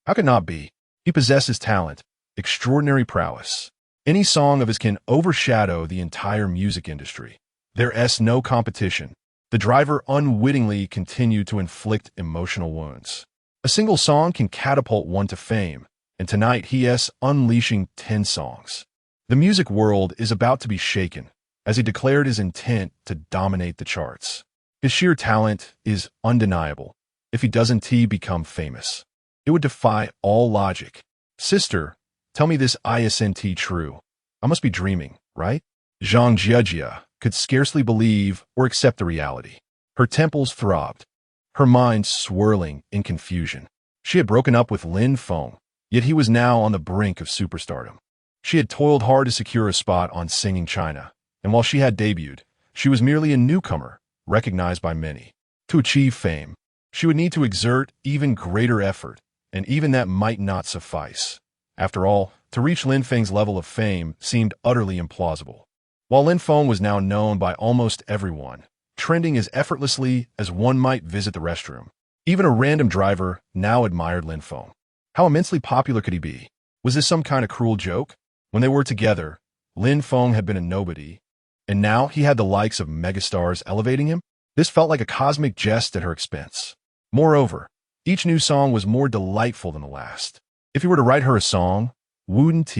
How could not be? He possesses talent, extraordinary prowess. Any song of his can overshadow the entire music industry. There's no competition. The driver unwittingly continued to inflict emotional wounds. A single song can catapult one to fame, and tonight he is unleashing 10 songs. The music world is about to be shaken, as he declared his intent to dominate the charts. His sheer talent is undeniable. If he doesn't become famous, it would defy all logic. Sister, tell me this isn't true. I must be dreaming, right? Zhang Jiejia could scarcely believe or accept the reality. Her temples throbbed, her mind swirling in confusion. She had broken up with Lin Feng, yet he was now on the brink of superstardom. She had toiled hard to secure a spot on Singing China, and while she had debuted, she was merely a newcomer, recognized by many. To achieve fame, she would need to exert even greater effort, and even that might not suffice. After all, to reach Lin Feng's level of fame seemed utterly implausible. While Lin Feng was now known by almost everyone, trending as effortlessly as one might visit the restroom. Even a random driver now admired Lin Feng. How immensely popular could he be? Was this some kind of cruel joke? When they were together, Lin Feng had been a nobody, and now he had the likes of megastars elevating him? This felt like a cosmic jest at her expense. Moreover, each new song was more delightful than the last. If he were to write her a song, wouldn't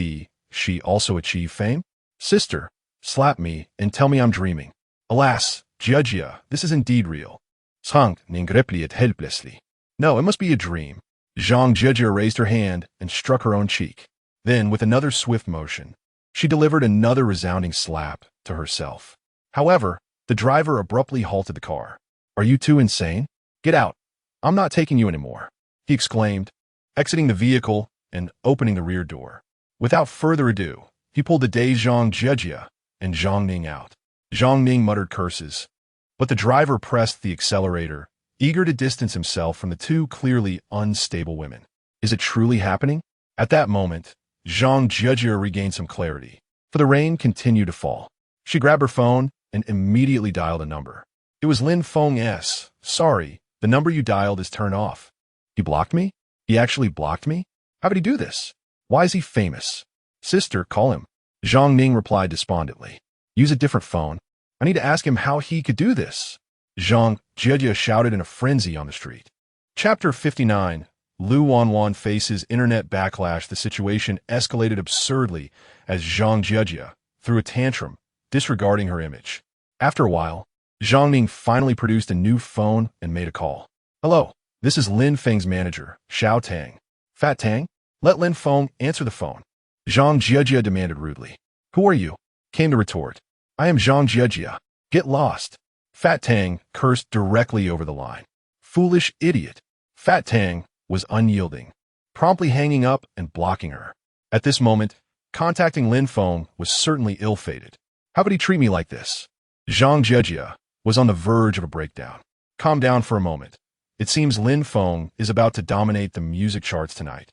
she also achieve fame? Sister, slap me and tell me I'm dreaming. Alas, Jiejia, this is indeed real. Zhang Ning replied helplessly. No, it must be a dream. Zhang Jiejia raised her hand and struck her own cheek. Then, with another swift motion, she delivered another resounding slap to herself. However, the driver abruptly halted the car. Are you two insane? Get out. I'm not taking you anymore, he exclaimed, exiting the vehicle and opening the rear door. Without further ado, he pulled the dazed Zhang Jiejia and Zhang Ning out. Zhang Ning muttered curses, but the driver pressed the accelerator, eager to distance himself from the two clearly unstable women. Is it truly happening? At that moment, Zhang Jiejia regained some clarity, for the rain continued to fall. She grabbed her phone and immediately dialed a number. It was Lin Feng's. Sorry, the number you dialed is turned off. He blocked me? He actually blocked me? How did he do this? Why is he famous? Sister, call him. Zhang Ning replied despondently. Use a different phone. I need to ask him how he could do this. Zhang Jiejia shouted in a frenzy on the street. Chapter 59. Lu Wanwan faces internet backlash. The situation escalated absurdly as Zhang Jiejia threw a tantrum, disregarding her image. After a while, Zhang Ning finally produced a new phone and made a call. Hello, this is Lin Feng's manager, Xiao Tang. Fat Tang, let Lin Feng answer the phone. Zhang Jiejia demanded rudely. Who are you? Came the retort. I am Zhang Jiejia. Get lost. Fat Tang cursed directly over the line. Foolish idiot. Fat Tang was unyielding, promptly hanging up and blocking her. At this moment, contacting Lin Feng was certainly ill-fated. How could he treat me like this? Zhang Jiejia was on the verge of a breakdown. Calm down for a moment. It seems Lin Feng is about to dominate the music charts tonight.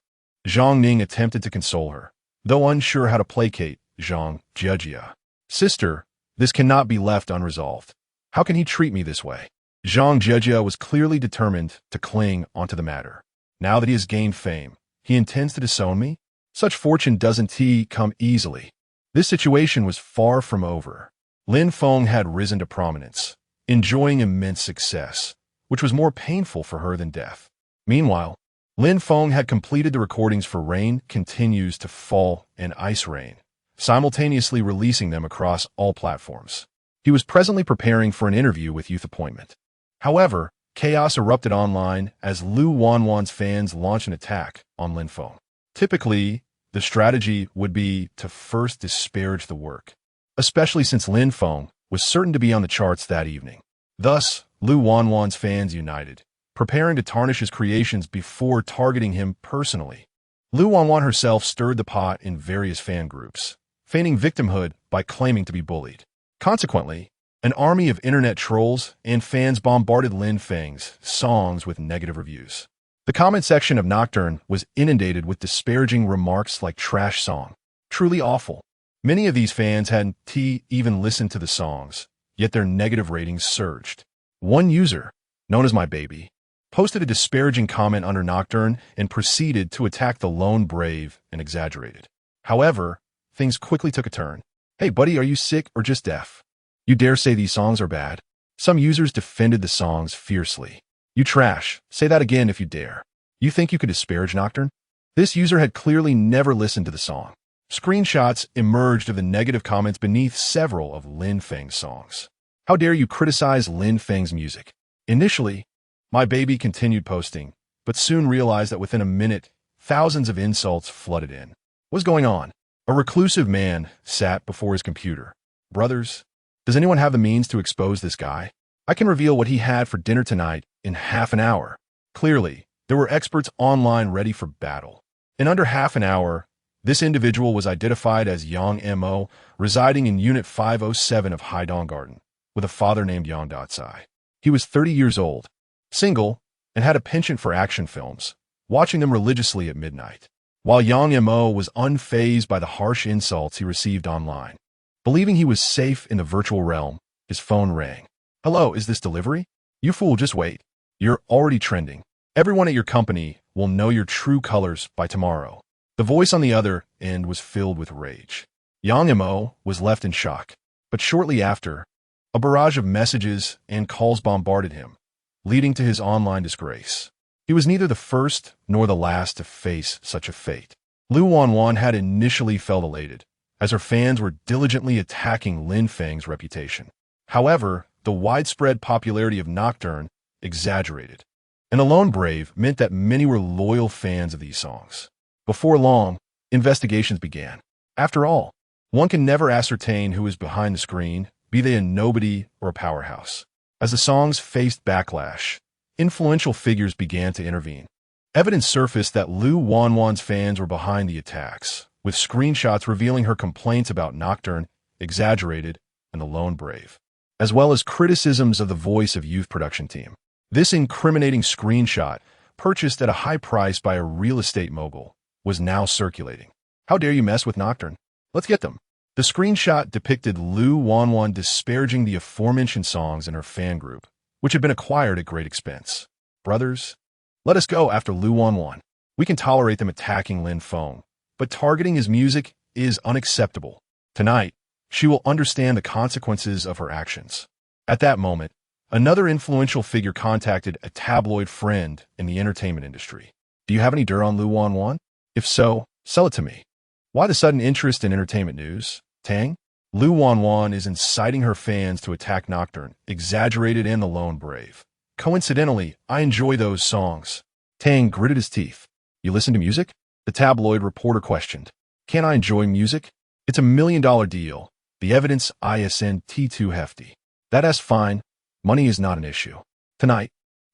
Zhang Ning attempted to console her, though unsure how to placate Zhang Jiejia. Sister, this cannot be left unresolved. How can he treat me this way? Zhang Jiejia was clearly determined to cling onto the matter. Now that he has gained fame, he intends to disown me? Such fortune doesn't come easily. This situation was far from over. Lin Feng had risen to prominence, enjoying immense success, which was more painful for her than death. Meanwhile, Lin Feng had completed the recordings for Rain Continues to Fall and Ice Rain, simultaneously releasing them across all platforms. He was presently preparing for an interview with Youth Appointment. However, chaos erupted online as Lu Wanwan's fans launched an attack on Lin Feng. Typically, the strategy would be to first disparage the work, especially since Lin Feng was certain to be on the charts that evening. Thus, Lu Wanwan's fans united, preparing to tarnish his creations before targeting him personally. Lu Wanwan herself stirred the pot in various fan groups, feigning victimhood by claiming to be bullied. Consequently, an army of internet trolls and fans bombarded Lin Feng's songs with negative reviews. The comment section of Nocturne was inundated with disparaging remarks like trash song. Truly awful. Many of these fans hadn't even listened to the songs, yet their negative ratings surged. One user, known as My Baby, posted a disparaging comment under Nocturne and proceeded to attack the lone brave and exaggerated. However, things quickly took a turn. Hey buddy, are you sick or just deaf? You dare say these songs are bad? Some users defended the songs fiercely. You trash. Say that again if you dare. You think you could disparage Nocturne? This user had clearly never listened to the song. Screenshots emerged of the negative comments beneath several of Lin Feng's songs. How dare you criticize Lin Feng's music? Initially, My Baby continued posting, but soon realized that within a minute, thousands of insults flooded in. What's going on? A reclusive man sat before his computer. Brothers, does anyone have the means to expose this guy? I can reveal what he had for dinner tonight in half an hour. Clearly, there were experts online ready for battle. In under half an hour, this individual was identified as Yang Mo, residing in Unit 507 of Haidong Garden, with a father named Yang Datsai. He was 30 years old, single, and had a penchant for action films, watching them religiously at midnight. While Yang Mo was unfazed by the harsh insults he received online. Believing he was safe in the virtual realm, his phone rang. Hello, is this delivery? You fool, just wait. You're already trending. Everyone at your company will know your true colors by tomorrow. The voice on the other end was filled with rage. Yang Mo was left in shock, but shortly after, a barrage of messages and calls bombarded him, leading to his online disgrace. He was neither the first nor the last to face such a fate. Lu Wanwan had initially felt elated, as her fans were diligently attacking Lin Feng's reputation. However, the widespread popularity of Nocturne exaggerated, and a lone brave meant that many were loyal fans of these songs. Before long, investigations began. After all, one can never ascertain who is behind the screen, be they a nobody or a powerhouse. As the songs faced backlash, influential figures began to intervene. Evidence surfaced that Lu Wanwan's fans were behind the attacks, with screenshots revealing her complaints about Nocturne, exaggerated, and the lone brave, as well as criticisms of the voice of youth production team. This incriminating screenshot, purchased at a high price by a real estate mogul, was now circulating. How dare you mess with Nocturne? Let's get them. The screenshot depicted Lu Wanwan disparaging the aforementioned songs in her fan group, which had been acquired at great expense. Brothers, let us go after Lu Wanwan. We can tolerate them attacking Lin Feng, but targeting his music is unacceptable. Tonight, she will understand the consequences of her actions. At that moment, another influential figure contacted a tabloid friend in the entertainment industry. Do you have any dirt on Lu Wanwan? If so, sell it to me. Why the sudden interest in entertainment news? Tang? Lu Wanwan is inciting her fans to attack Nocturne, exaggerated and the lone brave. Coincidentally, I enjoy those songs. Tang gritted his teeth. You listen to music? The tabloid reporter questioned. Can I enjoy music? It's $1 million deal. The evidence isn't too hefty. That's fine. Money is not an issue. Tonight,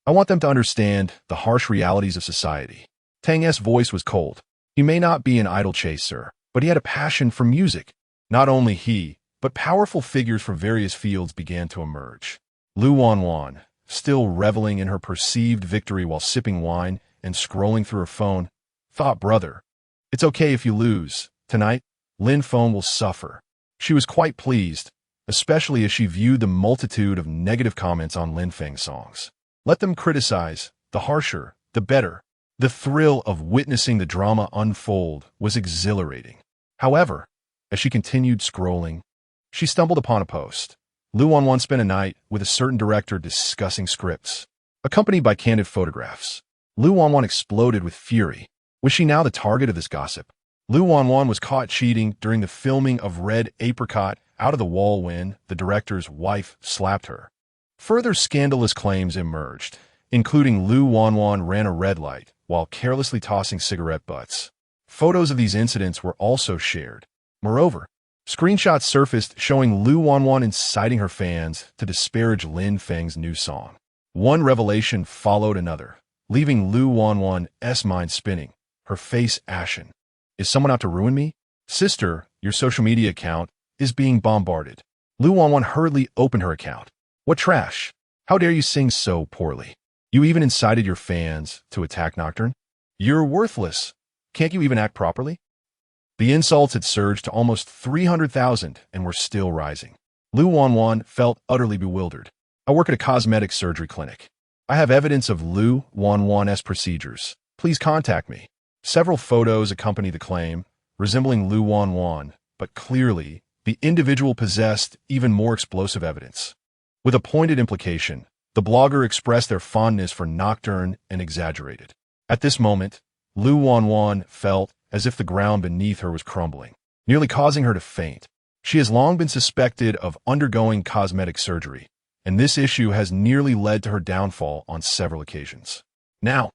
I want them to understand the harsh realities of society. Tang's voice was cold. He may not be an idle chaser, but he had a passion for music. Not only he, but powerful figures from various fields began to emerge. Lu Wanwan, still reveling in her perceived victory while sipping wine and scrolling through her phone, thought, brother, it's okay if you lose. Tonight, Lin Feng will suffer. She was quite pleased, especially as she viewed the multitude of negative comments on Lin Feng's songs. Let them criticize, the harsher, the better. The thrill of witnessing the drama unfold was exhilarating. However, as she continued scrolling, she stumbled upon a post. Lu Wanwan spent a night with a certain director discussing scripts, accompanied by candid photographs. Lu Wanwan exploded with fury. Was she now the target of this gossip? Lu Wanwan was caught cheating during the filming of Red Apricot out of the wall when the director's wife slapped her. Further scandalous claims emerged, including Lu Wanwan ran a red light while carelessly tossing cigarette butts. Photos of these incidents were also shared. Moreover, screenshots surfaced showing Lu Wanwan inciting her fans to disparage Lin Feng's new song. One revelation followed another, leaving Lu Wanwan's mind spinning, her face ashen. Is someone out to ruin me? Sister, your social media account is being bombarded. Lu Wanwan hurriedly opened her account. What trash! How dare you sing so poorly? You even incited your fans to attack Nocturne? You're worthless. Can't you even act properly? The insults had surged to almost 300,000 and were still rising. Lu Wanwan felt utterly bewildered. I work at a cosmetic surgery clinic. I have evidence of Lu Wanwan's procedures. Please contact me. Several photos accompany the claim, resembling Lu Wanwan, but clearly, the individual possessed even more explosive evidence. With a pointed implication, the blogger expressed their fondness for Nocturne and exaggerated. At this moment, Lu Wanwan felt as if the ground beneath her was crumbling, nearly causing her to faint. She has long been suspected of undergoing cosmetic surgery, and this issue has nearly led to her downfall on several occasions. Now,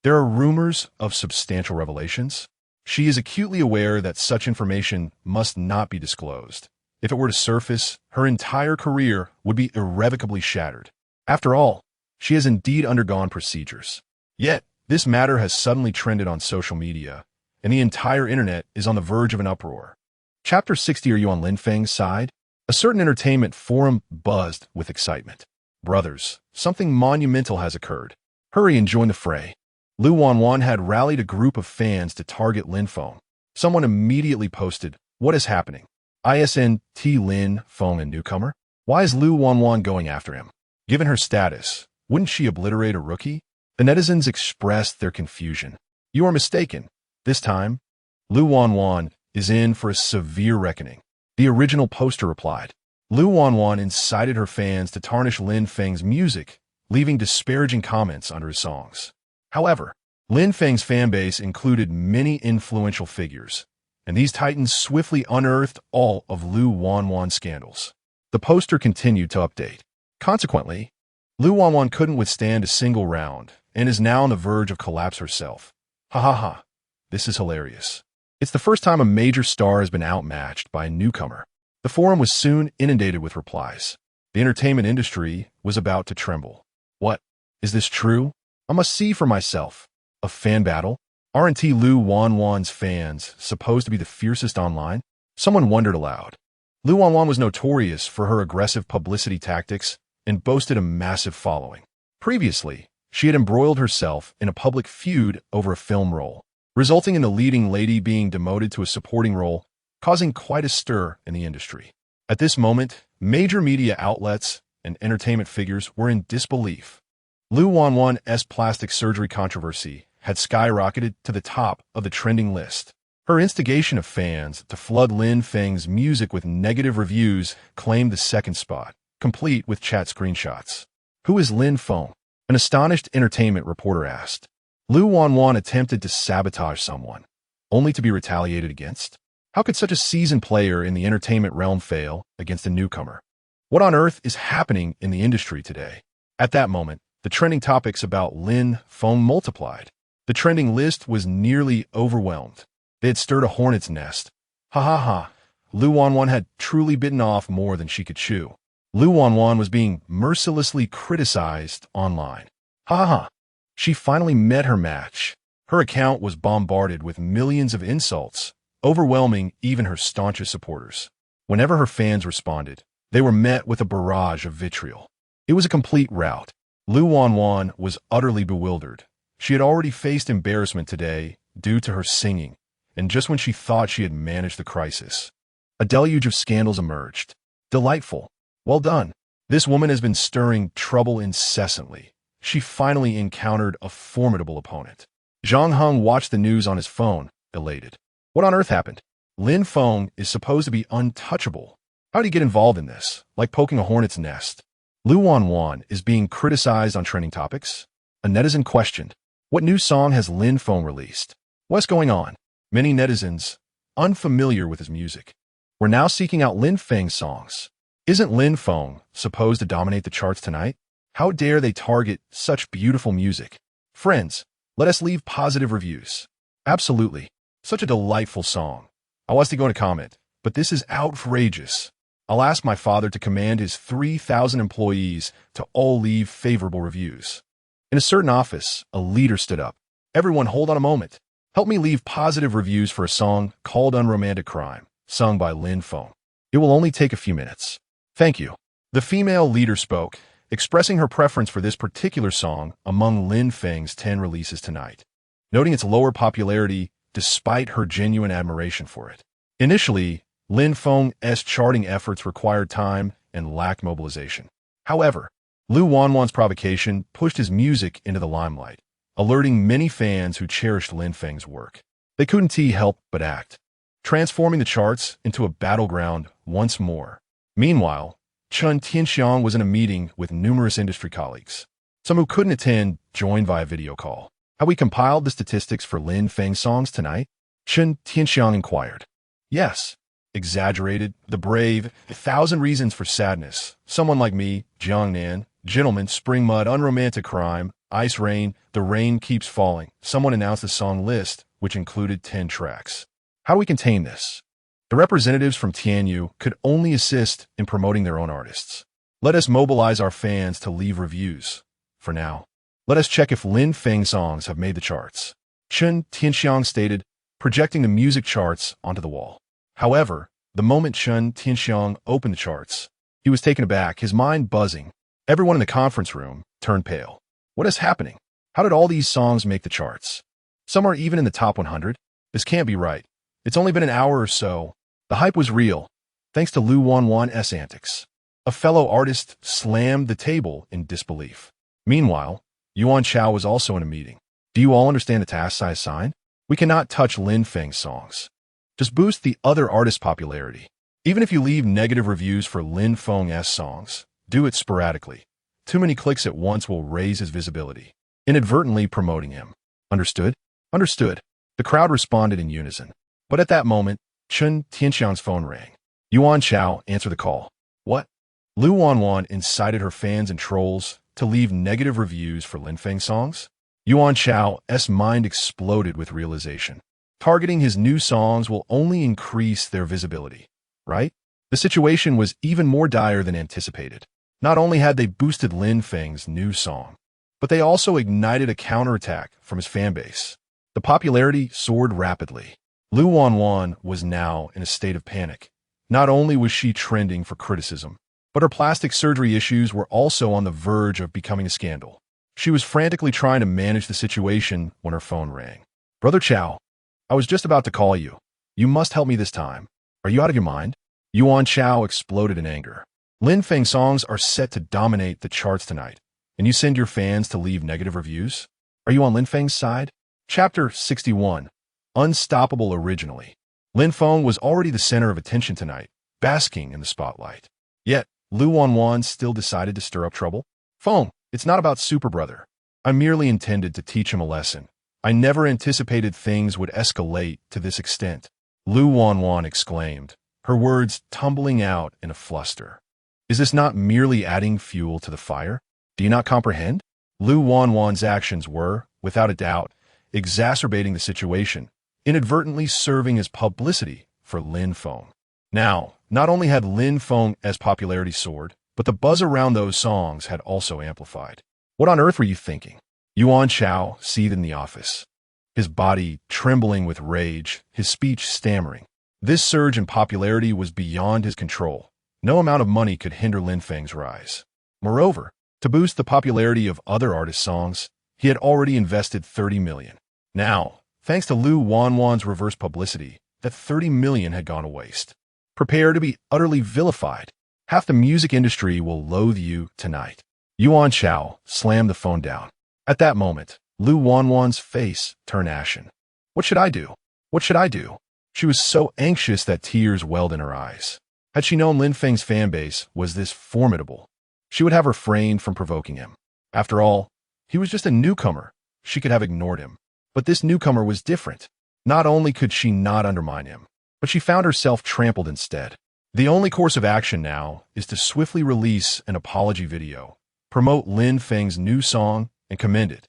there are rumors of substantial revelations. She is acutely aware that such information must not be disclosed. If it were to surface, her entire career would be irrevocably shattered. After all, she has indeed undergone procedures. Yet, this matter has suddenly trended on social media, and the entire internet is on the verge of an uproar. Chapter 60. Are you on Lin Feng's side? A certain entertainment forum buzzed with excitement. Brothers, something monumental has occurred. Hurry and join the fray. Lu Wanwan had rallied a group of fans to target Lin Feng. Someone immediately posted, "What is happening? ISNT Lin Feng a newcomer? Why is Lu Wanwan going after him? Given her status, wouldn't she obliterate a rookie?" The netizens expressed their confusion. You are mistaken. This time, Lu Wanwan is in for a severe reckoning. The original poster replied. Lu Wanwan incited her fans to tarnish Lin Feng's music, leaving disparaging comments under his songs. However, Lin Feng's fanbase included many influential figures, and these titans swiftly unearthed all of Lu Wanwan's scandals. The poster continued to update. Consequently, Lu Wanwan couldn't withstand a single round and is now on the verge of collapse herself. Ha ha ha. This is hilarious. It's the first time a major star has been outmatched by a newcomer. The forum was soon inundated with replies. The entertainment industry was about to tremble. What? Is this true? I must see for myself. A fan battle? Aren't Lu Wanwan's fans supposed to be the fiercest online? Someone wondered aloud. Lu Wanwan was notorious for her aggressive publicity tactics and boasted a massive following. Previously, she had embroiled herself in a public feud over a film role, resulting in the leading lady being demoted to a supporting role, causing quite a stir in the industry. At this moment, major media outlets and entertainment figures were in disbelief. Lu Wanwan's plastic surgery controversy had skyrocketed to the top of the trending list. Her instigation of fans to flood Lin Feng's music with negative reviews claimed the second spot, complete with chat screenshots. Who is Lin Feng? An astonished entertainment reporter asked. Lu Wanwan attempted to sabotage someone, only to be retaliated against? How could such a seasoned player in the entertainment realm fail against a newcomer? What on earth is happening in the industry today? At that moment, the trending topics about Lin Feng multiplied. The trending list was nearly overwhelmed. They had stirred a hornet's nest. Ha ha ha. Lu Wanwan had truly bitten off more than she could chew. Lu Wanwan was being mercilessly criticized online. Ha ha ha. She finally met her match. Her account was bombarded with millions of insults, overwhelming even her staunchest supporters. Whenever her fans responded, they were met with a barrage of vitriol. It was a complete rout. Lu Wanwan was utterly bewildered. She had already faced embarrassment today due to her singing, and just when she thought she had managed the crisis, a deluge of scandals emerged. Delightful. Well done. This woman has been stirring trouble incessantly. She finally encountered a formidable opponent. Zhang Heng watched the news on his phone, elated. What on earth happened? Lin Feng is supposed to be untouchable. How did he get involved in this? Like poking a hornet's nest. Lu Wanwan is being criticized on trending topics? A netizen questioned. What new song has Lin Feng released? What's going on? Many netizens, unfamiliar with his music, were now seeking out Lin Feng's songs. Isn't Lin Feng supposed to dominate the charts tonight? How dare they target such beautiful music? Friends, let us leave positive reviews. Absolutely. Such a delightful song. I was to go in a comment, but this is outrageous. I'll ask my father to command his 3,000 employees to all leave favorable reviews. In a certain office, a leader stood up. Everyone hold on a moment. Help me leave positive reviews for a song called Unromantic Crime, sung by Lin Feng. It will only take a few minutes. Thank you. The female leader spoke, expressing her preference for this particular song among Lin Feng's 10 releases tonight, noting its lower popularity despite her genuine admiration for it. Initially, Lin Feng's charting efforts required time and lacked mobilization. However, Lu Wanwan's provocation pushed his music into the limelight, alerting many fans who cherished Lin Feng's work. They couldn't help but act, transforming the charts into a battleground once more. Meanwhile, Chen Tianxiang was in a meeting with numerous industry colleagues. Some who couldn't attend joined via video call. Have we compiled the statistics for Lin Feng songs tonight? Chen Tianxiang inquired. Yes. Exaggerated, The Brave, 1,000 Reasons for Sadness, Someone Like Me, Jiangnan, Gentleman, Spring Mud, Unromantic Crime, Ice Rain, The Rain Keeps Falling. Someone announced the song list, which included 10 tracks. How do we contain this? The representatives from Tianyu could only assist in promoting their own artists. Let us mobilize our fans to leave reviews. For now, let us check if Lin Feng songs have made the charts. Chen Tianxiang stated, projecting the music charts onto the wall. However, the moment Chen Tianxiang opened the charts, he was taken aback, his mind buzzing. Everyone in the conference room turned pale. What is happening? How did all these songs make the charts? Some are even in the top 100? This can't be right. It's only been an hour or so. The hype was real, thanks to Lu Wanwan's antics. A fellow artist slammed the table in disbelief. Meanwhile, Yuan Chao was also in a meeting. Do you all understand the tasks I assigned? We cannot touch Lin Feng's songs. Just boost the other artists' popularity. Even if you leave negative reviews for Lin Feng's songs, do it sporadically. Too many clicks at once will raise his visibility, inadvertently promoting him. Understood? Understood. The crowd responded in unison. But at that moment, Chen Tianxiang's phone rang. Yuan Chao answered the call. What? Lu Wanwan incited her fans and trolls to leave negative reviews for Lin Feng songs? Yuan Chao's mind exploded with realization. Targeting his new songs will only increase their visibility, right? The situation was even more dire than anticipated. Not only had they boosted Lin Feng's new song, but they also ignited a counterattack from his fanbase. The popularity soared rapidly. Lu Wanwan was now in a state of panic. Not only was she trending for criticism, but her plastic surgery issues were also on the verge of becoming a scandal. She was frantically trying to manage the situation when her phone rang. Brother Chao, I was just about to call you. You must help me this time. Are you out of your mind? Yuan Chao exploded in anger. Lin Feng songs are set to dominate the charts tonight, and you send your fans to leave negative reviews? Are you on Lin Feng's side? Chapter 61. Unstoppable originally. Lin Feng was already the center of attention tonight, basking in the spotlight. Yet, Lu Wanwan still decided to stir up trouble. Feng, it's not about Super Brother. I merely intended to teach him a lesson. I never anticipated things would escalate to this extent. Lu Wanwan exclaimed, her words tumbling out in a fluster. Is this not merely adding fuel to the fire? Do you not comprehend? Lu Wanwan's actions were, without a doubt, exacerbating the situation, inadvertently serving as publicity for Lin Feng. Now, not only had Lin Feng's popularity soared, but the buzz around those songs had also amplified. What on earth were you thinking? Yuan Chao seethed in the office, his body trembling with rage, his speech stammering. This surge in popularity was beyond his control. No amount of money could hinder Lin Feng's rise. Moreover, to boost the popularity of other artists' songs, he had already invested 30 million. Now, thanks to Lu Wanwan's reverse publicity, that 30 million had gone to waste. Prepare to be utterly vilified. Half the music industry will loathe you tonight. Yuan Chao slammed the phone down. At that moment, Lu Wanwan's face turned ashen. What should I do? What should I do? She was so anxious that tears welled in her eyes. Had she known Lin Feng's fanbase was this formidable, she would have refrained from provoking him. After all, he was just a newcomer. She could have ignored him. But this newcomer was different. Not only could she not undermine him, but she found herself trampled instead. The only course of action now is to swiftly release an apology video, promote Lin Feng's new song, and commend it.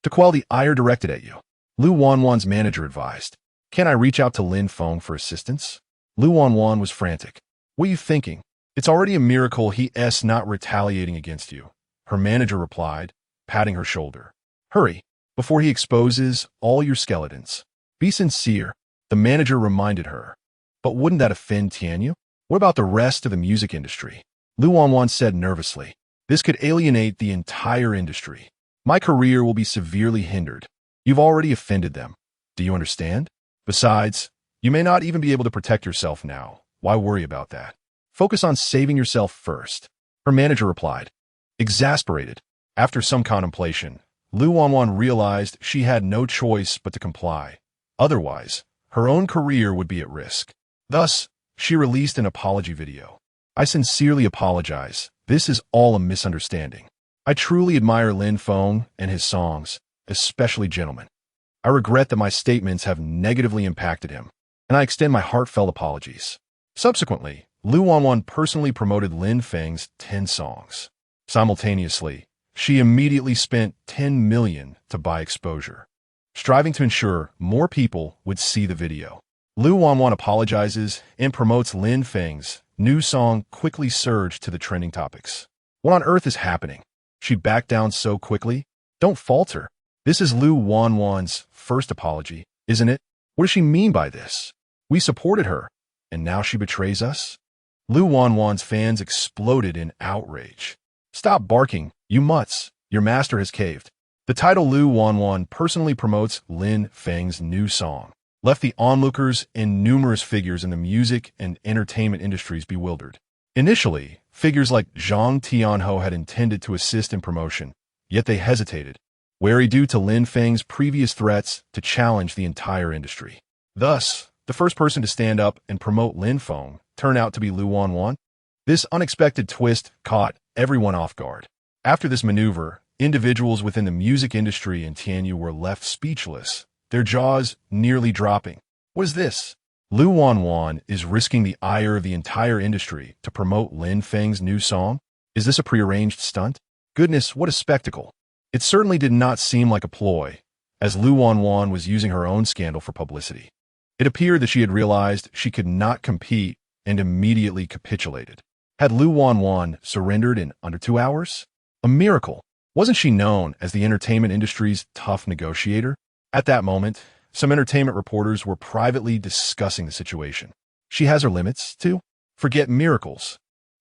To quell the ire directed at you, Lu Wanwan's manager advised. Can I reach out to Lin Feng for assistance? Lu Wanwan was frantic. What are you thinking? It's already a miracle he's not retaliating against you. Her manager replied, patting her shoulder. Hurry, before he exposes all your skeletons. Be sincere, the manager reminded her. But wouldn't that offend Tianyu? What about the rest of the music industry? Lu Wanwan said nervously. This could alienate the entire industry. My career will be severely hindered. You've already offended them. Do you understand? Besides, you may not even be able to protect yourself now. Why worry about that? Focus on saving yourself first. Her manager replied. Exasperated. After some contemplation, Lu Wanwan realized she had no choice but to comply. Otherwise, her own career would be at risk. Thus, she released an apology video. I sincerely apologize. This is all a misunderstanding. I truly admire Lin Feng and his songs, especially Gentlemen. I regret that my statements have negatively impacted him, and I extend my heartfelt apologies. Subsequently, Lu Wanwan personally promoted Lin Feng's 10 songs. Simultaneously, she immediately spent $10 million to buy exposure, striving to ensure more people would see the video. Lu Wanwan apologizes and promotes Lin Feng's new song quickly surged to the trending topics. What on earth is happening? She backed down so quickly? Don't falter. This is Lu Wanwan's first apology, isn't it? What does she mean by this? We supported her, and now she betrays us? Lu Wanwan's fans exploded in outrage. Stop barking, you mutts. Your master has caved. The title Lu Wanwan personally promotes Lin Feng's new song left the onlookers and numerous figures in the music and entertainment industries bewildered. Initially, figures like Zhang Tianho had intended to assist in promotion, yet they hesitated, wary due to Lin Feng's previous threats to challenge the entire industry. Thus, the first person to stand up and promote Lin Feng turned out to be Lu Wanwan. This unexpected twist caught everyone off guard. After this maneuver, individuals within the music industry in Tianyu were left speechless, their jaws nearly dropping. What is this? Lu Wanwan is risking the ire of the entire industry to promote Lin Feng's new song? Is this a prearranged stunt? Goodness, what a spectacle. It certainly did not seem like a ploy, as Lu Wanwan was using her own scandal for publicity. It appeared that she had realized she could not compete and immediately capitulated. Had Lu Wanwan surrendered in under 2 hours? A miracle. Wasn't she known as the entertainment industry's tough negotiator? At that moment, some entertainment reporters were privately discussing the situation. She has her limits, too. Forget miracles.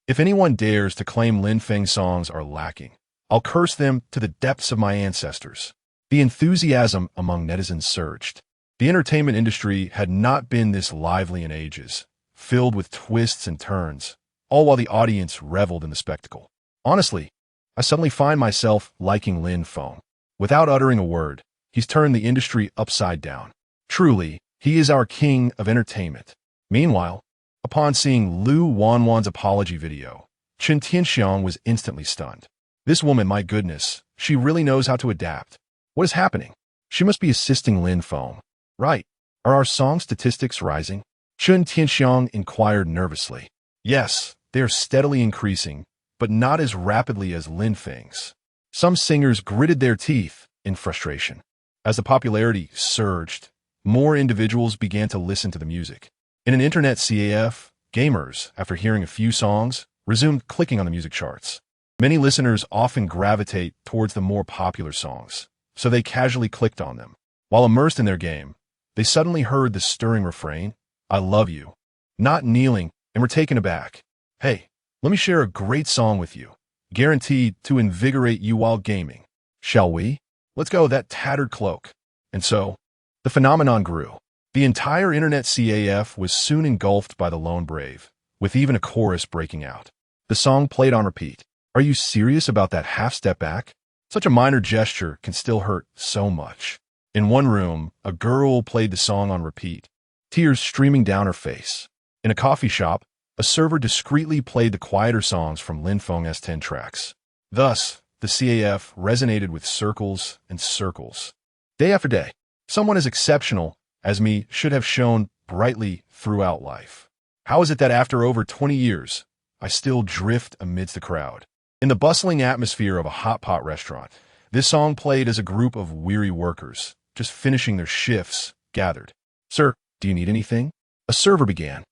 If anyone dares to claim Lin Feng songs are lacking, I'll curse them to the depths of my ancestors. The enthusiasm among netizens surged. The entertainment industry had not been this lively in ages, filled with twists and turns, all while the audience reveled in the spectacle. Honestly, I suddenly find myself liking Lin Feng. Without uttering a word, he's turned the industry upside down. Truly, he is our king of entertainment. Meanwhile, upon seeing Lu Wanwan's apology video, Chen Tianxiang was instantly stunned. This woman, my goodness, she really knows how to adapt. What is happening? She must be assisting Lin Feng. Right. Are our song statistics rising? Chen Tianxiang inquired nervously. Yes, they are steadily increasing, but not as rapidly as Lin Feng's. Some singers gritted their teeth in frustration. As the popularity surged, more individuals began to listen to the music. In an internet CAF, gamers, after hearing a few songs, resumed clicking on the music charts. Many listeners often gravitate towards the more popular songs, so they casually clicked on them. While immersed in their game, they suddenly heard the stirring refrain, "I love you," not kneeling, and were taken aback. Hey, let me share a great song with you, guaranteed to invigorate you while gaming. Shall we? Let's go, that tattered cloak. And so, the phenomenon grew. The entire internet CAF was soon engulfed by the lone brave, with even a chorus breaking out. The song played on repeat. Are you serious about that half-step back? Such a minor gesture can still hurt so much. In one room, a girl played the song on repeat, tears streaming down her face. In a coffee shop, a server discreetly played the quieter songs from Lin Feng's 10 tracks. Thus, the CAF resonated with circles and circles. Day after day, someone as exceptional as me should have shone brightly throughout life. How is it that after over 20 years, I still drift amidst the crowd? In the bustling atmosphere of a hot pot restaurant, this song played as a group of weary workers, just finishing their shifts, gathered. Sir, do you need anything? A server began.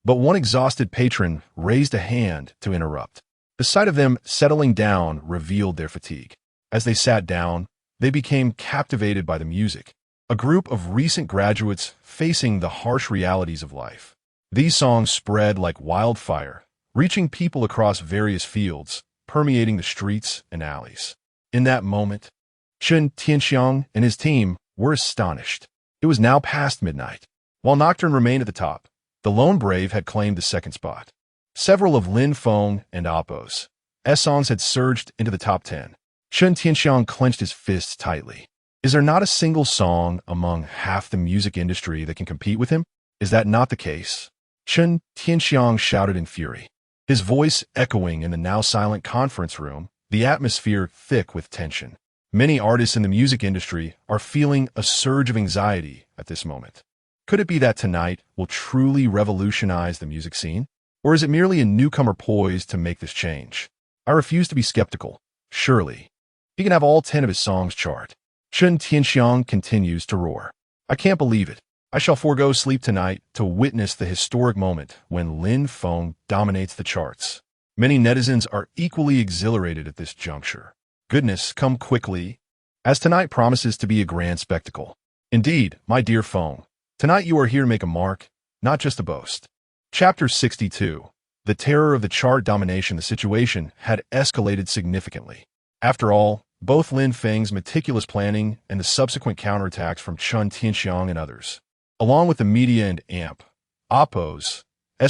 But one exhausted patron raised a hand to interrupt. The sight of them settling down revealed their fatigue. As they sat down, they became captivated by the music, a group of recent graduates facing the harsh realities of life. These songs spread like wildfire, reaching people across various fields, permeating the streets and alleys. In that moment, Chen Tianxiang and his team were astonished. It was now past midnight. While Nocturne remained at the top, the Lone Brave had claimed the second spot. Several of Lin Feng and Oppo's songs had surged into the top 10. Chen Tianxiang clenched his fists tightly. Is there not a single song among half the music industry that can compete with him? Is that not the case? Chen Tianxiang shouted in fury, his voice echoing in the now silent conference room, the atmosphere thick with tension. Many artists in the music industry are feeling a surge of anxiety at this moment. Could it be that tonight will truly revolutionize the music scene? Or is it merely a newcomer poised to make this change? I refuse to be skeptical. Surely, he can have all 10 of his songs chart. Chen Tianxiang continues to roar. I can't believe it. I shall forego sleep tonight to witness the historic moment when Lin Feng dominates the charts. Many netizens are equally exhilarated at this juncture. Goodness, come quickly, as tonight promises to be a grand spectacle. Indeed, my dear Feng, tonight you are here to make a mark, not just a boast. Chapter 62. The terror of the chart domination. The situation had escalated significantly. After all, both Lin Feng's meticulous planning and the subsequent counterattacks from Chen Tianxiang and others, along with the media and AMP, Oppo's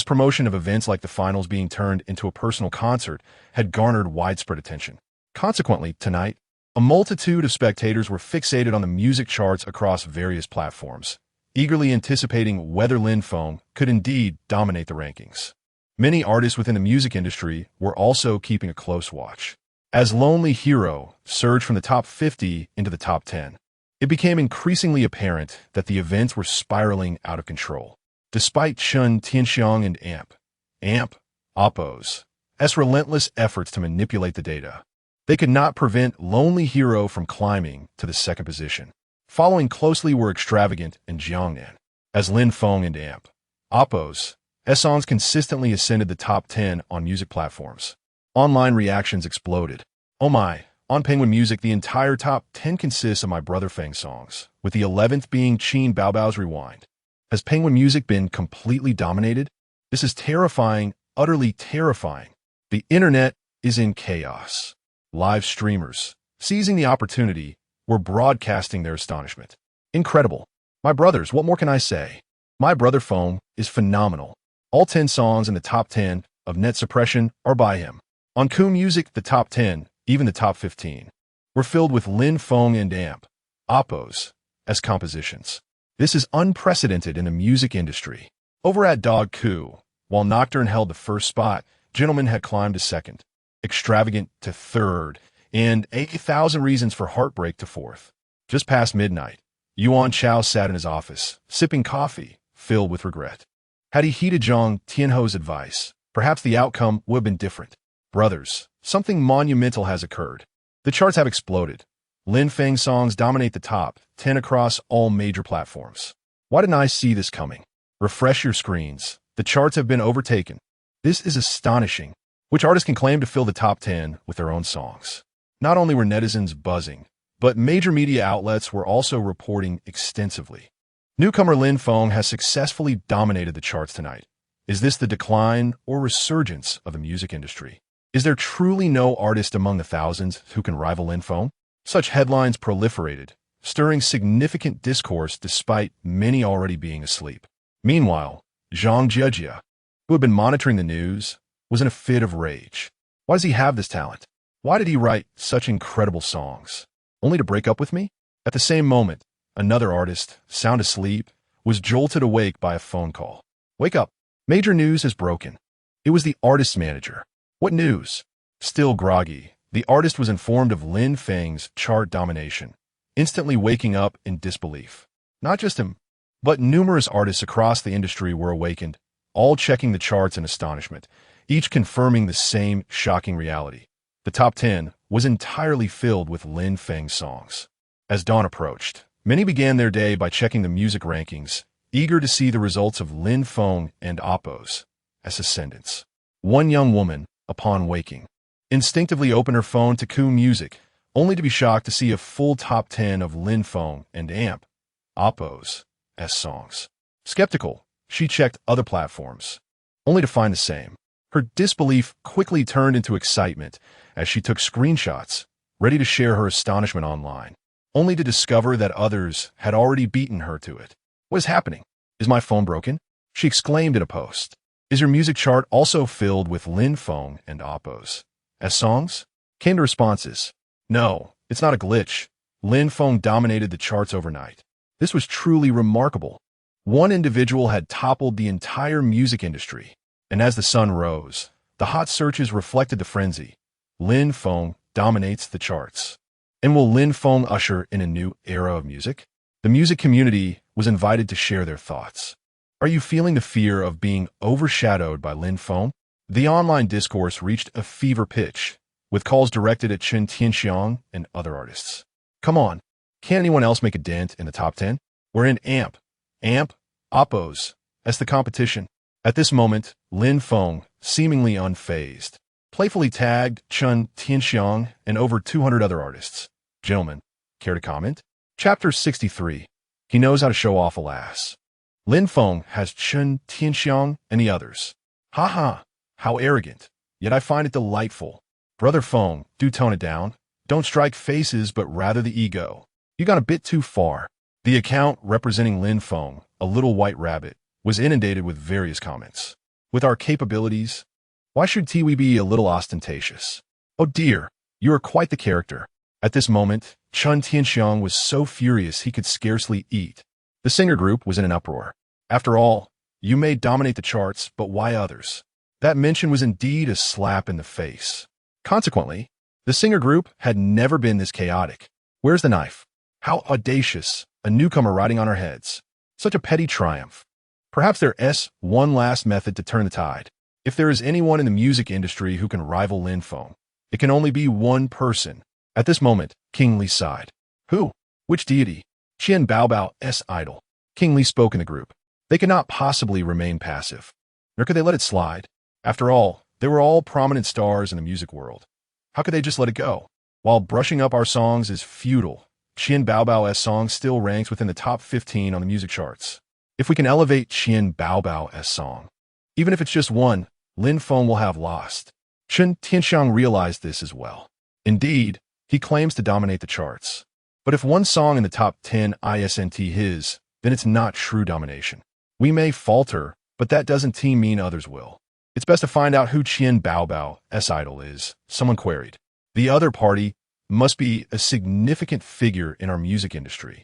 promotion of events like the finals being turned into a personal concert, had garnered widespread attention. Consequently, tonight, a multitude of spectators were fixated on the music charts across various platforms, eagerly anticipating whether Lin Feng could indeed dominate the rankings. Many artists within the music industry were also keeping a close watch. As Lonely Hero surged from the top 50 into the top 10, it became increasingly apparent that the events were spiraling out of control. Despite Chen Tianxiang and Oppo's relentless efforts to manipulate the data, they could not prevent Lonely Hero from climbing to the second position. Following closely were Extravagant and Jiangnan. As Lin Feng and Oppo's songs consistently ascended the top 10 on music platforms, online reactions exploded. Oh my, on Penguin Music, the entire top 10 consists of my brother Feng's songs, with the 11th being Qin Baobao's Rewind. Has Penguin Music been completely dominated? This is terrifying, utterly terrifying. The internet is in chaos. Live streamers, seizing the opportunity, were broadcasting their astonishment. Incredible. My brothers, what more can I say? My brother Feng is phenomenal. All 10 songs in the top 10 of Net Suppression are by him. On Ku Music, the top 10, even the top 15, were filled with Lin Feng and Oppo's compositions. This is unprecedented in the music industry. Over at Dog Ku, while Nocturne held the first spot, Gentleman had climbed to second, Extravagant to third, and 80,000 Reasons for Heartbreak to fourth. Just past midnight, Yuan Chao sat in his office, sipping coffee, filled with regret. Had he heeded Zhang Tianho's advice, perhaps the outcome would have been different. Brothers, something monumental has occurred. The charts have exploded. Lin Feng's songs dominate the top 10 across all major platforms. Why didn't I see this coming? Refresh your screens. The charts have been overtaken. This is astonishing. Which artist can claim to fill the top 10 with their own songs? Not only were netizens buzzing, but major media outlets were also reporting extensively. Newcomer Lin Feng has successfully dominated the charts tonight. Is this the decline or resurgence of the music industry? Is there truly no artist among the thousands who can rival Lin Feng? Such headlines proliferated, stirring significant discourse despite many already being asleep. Meanwhile, Zhang Jiejia, who had been monitoring the news, was in a fit of rage. Why does he have this talent? Why did he write such incredible songs? Only to break up with me? At the same moment, another artist, sound asleep, was jolted awake by a phone call. Wake up. Major news has broken. It was the artist's manager. What news? Still groggy, the artist was informed of Lin Feng's chart domination, instantly waking up in disbelief. Not just him, but numerous artists across the industry were awakened, all checking the charts in astonishment, each confirming the same shocking reality. The top 10 was entirely filled with Lin Feng songs. As dawn approached, many began their day by checking the music rankings, eager to see the results of Lin Feng and Oppo's ascendants. One young woman, upon waking, instinctively opened her phone to Ku Music, only to be shocked to see a full top 10 of Lin Feng and Oppo's songs. Skeptical, she checked other platforms, only to find the same. Her disbelief quickly turned into excitement as she took screenshots, ready to share her astonishment online, only to discover that others had already beaten her to it. "What is happening? Is my phone broken?" she exclaimed in a post. "Is your music chart also filled with Lin Feng and Oppos as songs?" Came the responses. "No, it's not a glitch. Lin Feng dominated the charts overnight. This was truly remarkable. One individual had toppled the entire music industry, and as the sun rose, the hot searches reflected the frenzy. Lin Feng dominates the charts. And will Lin Feng usher in a new era of music?" The music community was invited to share their thoughts. Are you feeling the fear of being overshadowed by Lin Feng? The online discourse reached a fever pitch, with calls directed at Chen Tianxiang and other artists. "Come on, can anyone else make a dent in the top 10? We're in AMP, Oppos, as the competition." At this moment, Lin Feng, seemingly unfazed, playfully tagged Chen Tianxiang and over 200 other artists. Gentlemen, care to comment? Chapter 63. He knows how to show off, alas. Lin Feng has Chen Tianxiang and the others. Haha, how arrogant. Yet I find it delightful. Brother Feng, do tone it down. Don't strike faces, but rather the ego. You got a bit too far. The account representing Lin Feng, a little white rabbit, was inundated with various comments. With our capabilities, why should Tiwi be a little ostentatious? Oh dear, you are quite the character. At this moment, Chen Tianxiang was so furious he could scarcely eat. The singer group was in an uproar. After all, you may dominate the charts, but why others? That mention was indeed a slap in the face. Consequently, the singer group had never been this chaotic. Where's the knife? How audacious, a newcomer riding on our heads. Such a petty triumph. Perhaps there's one last method to turn the tide. If there is anyone in the music industry who can rival Lin Feng, it can only be one person. At this moment, King Li sighed. Who? Which deity? Qian Baobao's idol. King Li spoke in the group. They could not possibly remain passive. Nor could they let it slide. After all, they were all prominent stars in the music world. How could they just let it go? While brushing up our songs is futile, Qian Baobao's song still ranks within the top 15 on the music charts. If we can elevate Qian Baobao's song, even if it's just one, Lin Feng will have lost. Chen Tianxiang realized this as well. Indeed, he claims to dominate the charts. But if one song in the top 10 isn't his, then it's not true domination. We may falter, but that doesn't mean others will. It's best to find out who Qian Baobao's idol is, someone queried. The other party must be a significant figure in our music industry.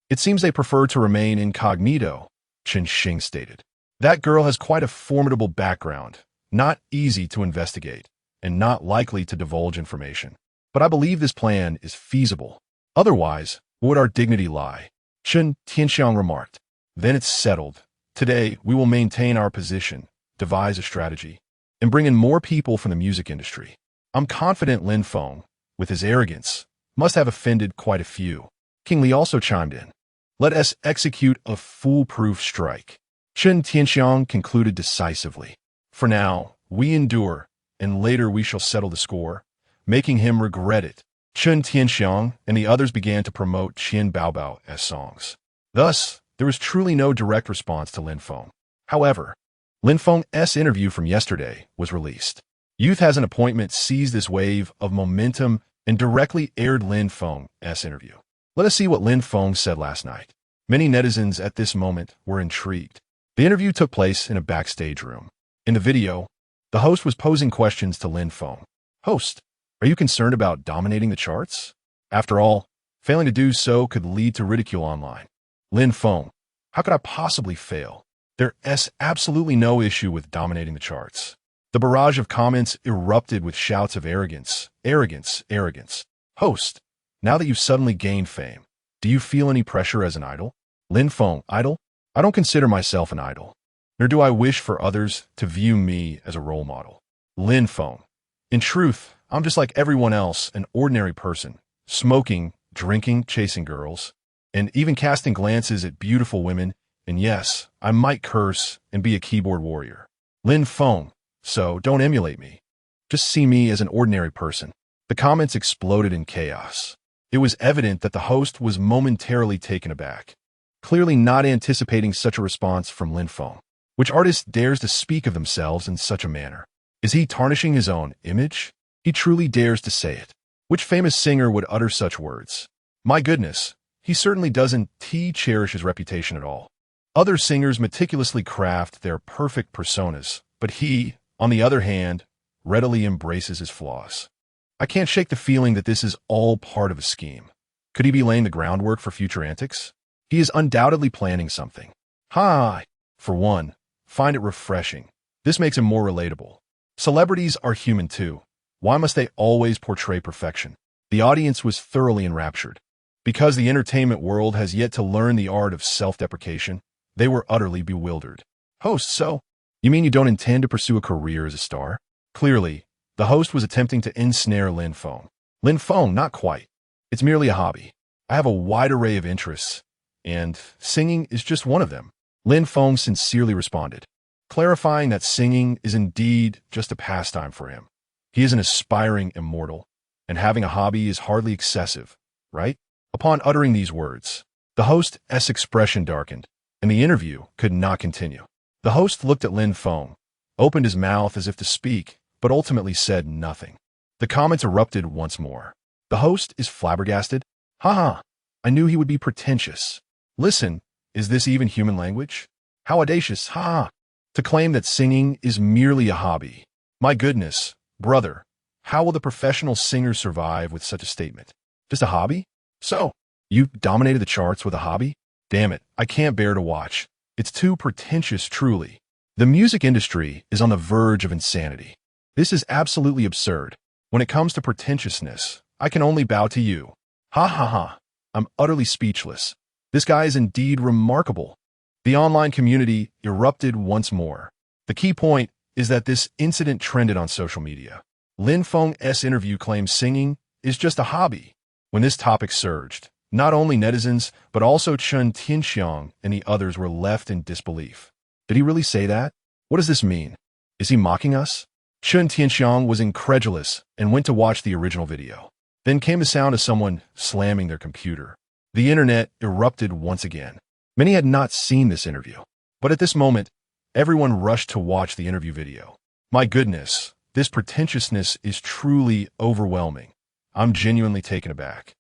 It seems they prefer to remain incognito, Chen Xing stated. That girl has quite a formidable background, not easy to investigate, and not likely to divulge information. But I believe this plan is feasible. Otherwise, where would our dignity lie? Chen Tianxiang remarked. Then it's settled. Today, we will maintain our position, devise a strategy, and bring in more people from the music industry. I'm confident Lin Feng, with his arrogance, must have offended quite a few. King Li also chimed in. Let us execute a foolproof strike. Chen Tianxiang concluded decisively. For now, we endure, and later we shall settle the score, making him regret it. Chen Tianxiang and the others began to promote Qian Baobao's songs. Thus, there was truly no direct response to Lin Feng. However, Lin Feng's interview from yesterday was released. Youth Has an Appointment seized this wave of momentum and directly aired Lin Feng's interview. Let us see what Lin Feng said last night. Many netizens at this moment were intrigued. The interview took place in a backstage room. In the video, the host was posing questions to Lin Feng. Host, are you concerned about dominating the charts? After all, failing to do so could lead to ridicule online. Lin Feng, how could I possibly fail? There's absolutely no issue with dominating the charts. The barrage of comments erupted with shouts of arrogance, arrogance, arrogance. Host, now that you've suddenly gained fame, do you feel any pressure as an idol? Lin Feng, idol? I don't consider myself an idol, nor do I wish for others to view me as a role model. Lin Feng, in truth, I'm just like everyone else, an ordinary person, smoking, drinking, chasing girls, and even casting glances at beautiful women, and yes, I might curse and be a keyboard warrior. Lin Feng, so don't emulate me. Just see me as an ordinary person. The comments exploded in chaos. It was evident that the host was momentarily taken aback, clearly not anticipating such a response from Lin Feng. Which artist dares to speak of themselves in such a manner? Is he tarnishing his own image? He truly dares to say it. Which famous singer would utter such words? My goodness, he certainly doesn't cherish his reputation at all. Other singers meticulously craft their perfect personas, but he, on the other hand, readily embraces his flaws. I can't shake the feeling that this is all part of a scheme. Could he be laying the groundwork for future antics? He is undoubtedly planning something. I, for one, find it refreshing. This makes him more relatable. Celebrities are human too. Why must they always portray perfection? The audience was thoroughly enraptured. Because the entertainment world has yet to learn the art of self-deprecation, they were utterly bewildered. Host, so? You mean you don't intend to pursue a career as a star? Clearly, the host was attempting to ensnare Lin Feng. Lin Feng, not quite. It's merely a hobby. I have a wide array of interests, and singing is just one of them. Lin Feng sincerely responded, clarifying that singing is indeed just a pastime for him. He is an aspiring immortal, and having a hobby is hardly excessive, right? Upon uttering these words, the host's expression darkened, and the interview could not continue. The host looked at Lin Feng, opened his mouth as if to speak, but ultimately said nothing. The comments erupted once more. The host is flabbergasted. Haha, I knew he would be pretentious. Listen, is this even human language? How audacious, ha! To claim that singing is merely a hobby. My goodness, brother, how will the professional singer survive with such a statement? Just a hobby? So, you dominated the charts with a hobby? Damn it, I can't bear to watch. It's too pretentious, truly. The music industry is on the verge of insanity. This is absolutely absurd. When it comes to pretentiousness, I can only bow to you. Ha ha ha. I'm utterly speechless. This guy is indeed remarkable. The online community erupted once more. The key point is that this incident trended on social media. Lin Feng's interview claims singing is just a hobby. When this topic surged, not only netizens, but also Chen Tianxiang and the others were left in disbelief. Did he really say that? What does this mean? Is he mocking us? Chen Tianxiang was incredulous and went to watch the original video. Then came the sound of someone slamming their computer. The internet erupted once again. Many had not seen this interview, but at this moment, everyone rushed to watch the interview video. My goodness, this pretentiousness is truly overwhelming. I'm genuinely taken aback.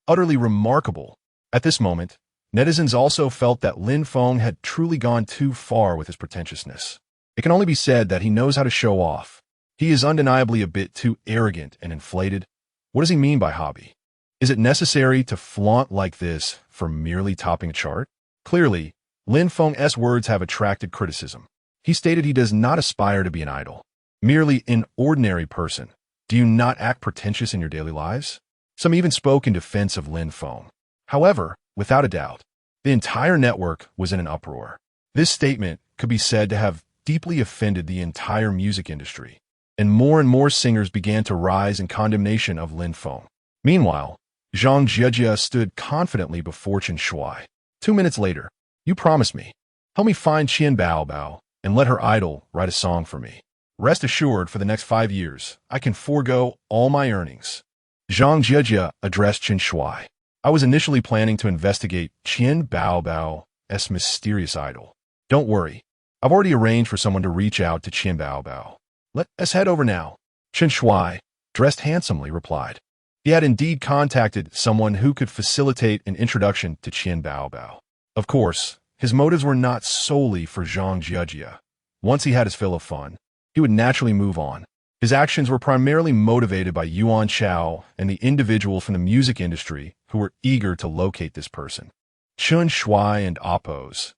Utterly remarkable. At this moment, netizens also felt that Lin Feng had truly gone too far with his pretentiousness. It can only be said that he knows how to show off. He is undeniably a bit too arrogant and inflated. What does he mean by hobby? Is it necessary to flaunt like this for merely topping a chart? Clearly, Lin Feng's words have attracted criticism. He stated he does not aspire to be an idol, merely an ordinary person. Do you not act pretentious in your daily lives? Some even spoke in defense of Lin Feng. However, without a doubt, the entire network was in an uproar. This statement could be said to have deeply offended the entire music industry, and more singers began to rise in condemnation of Lin Feng. Meanwhile, Zhang Jiejia stood confidently before Chen Shuai. 2 minutes later, you promised me. Help me find Qian Baobao and let her idol write a song for me. Rest assured, for the next 5 years, I can forego all my earnings. Zhang Jiejia addressed Chen Shuai. I was initially planning to investigate Qian Baobao's mysterious idol. Don't worry, I've already arranged for someone to reach out to Qian Baobao. Let us head over now. Chen Shuai, dressed handsomely, replied. He had indeed contacted someone who could facilitate an introduction to Qian Baobao. Of course, his motives were not solely for Zhang Jiejia. Once he had his fill of fun, he would naturally move on. His actions were primarily motivated by Yuan Chao and the individual from the music industry who were eager to locate this person. Chen Shuai and Appo's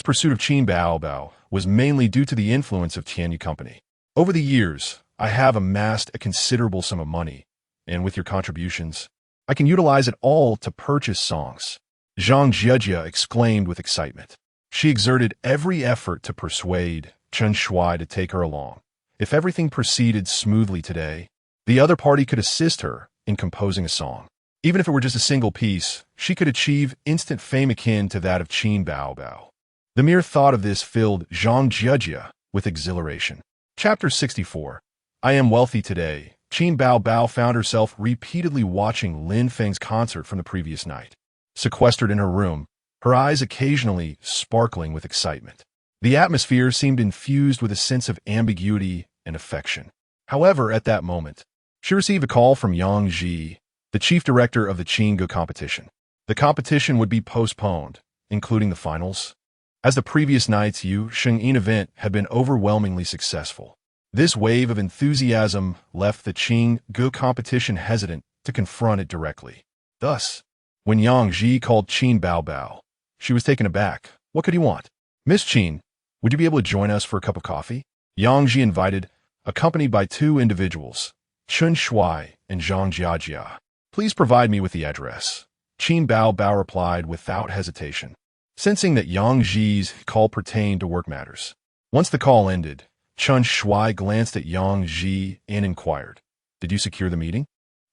pursuit of Qian Baobao was mainly due to the influence of Tianyu Company. Over the years, I have amassed a considerable sum of money, and with your contributions, I can utilize it all to purchase songs. Zhang Jiejia exclaimed with excitement. She exerted every effort to persuade Chen Shuai to take her along. If everything proceeded smoothly today, the other party could assist her in composing a song. Even if it were just a single piece, she could achieve instant fame akin to that of Qian Baobao. The mere thought of this filled Zhang Jiejia with exhilaration. Chapter 64. I am wealthy today. Qian Baobao found herself repeatedly watching Lin Feng's concert from the previous night. Sequestered in her room, her eyes occasionally sparkling with excitement. The atmosphere seemed infused with a sense of ambiguity and affection. However, at that moment, she received a call from Yang Ji, the chief director of the Qingge competition. The competition would be postponed, including the finals, as the previous night's Yu Shengyin event had been overwhelmingly successful. This wave of enthusiasm left the Qingge competition hesitant to confront it directly. Thus, when Yang Ji called Qin Bao Bao, she was taken aback. What could he want? Miss Qin, would you be able to join us for a cup of coffee? Yang Ji invited, accompanied by two individuals, Chun Shui and Zhang Jiajia. Please provide me with the address. Qin Bao Bao replied without hesitation, sensing that Yang Ji's call pertained to work matters. Once the call ended, Chun Shui glanced at Yang Ji and inquired, "Did you secure the meeting?"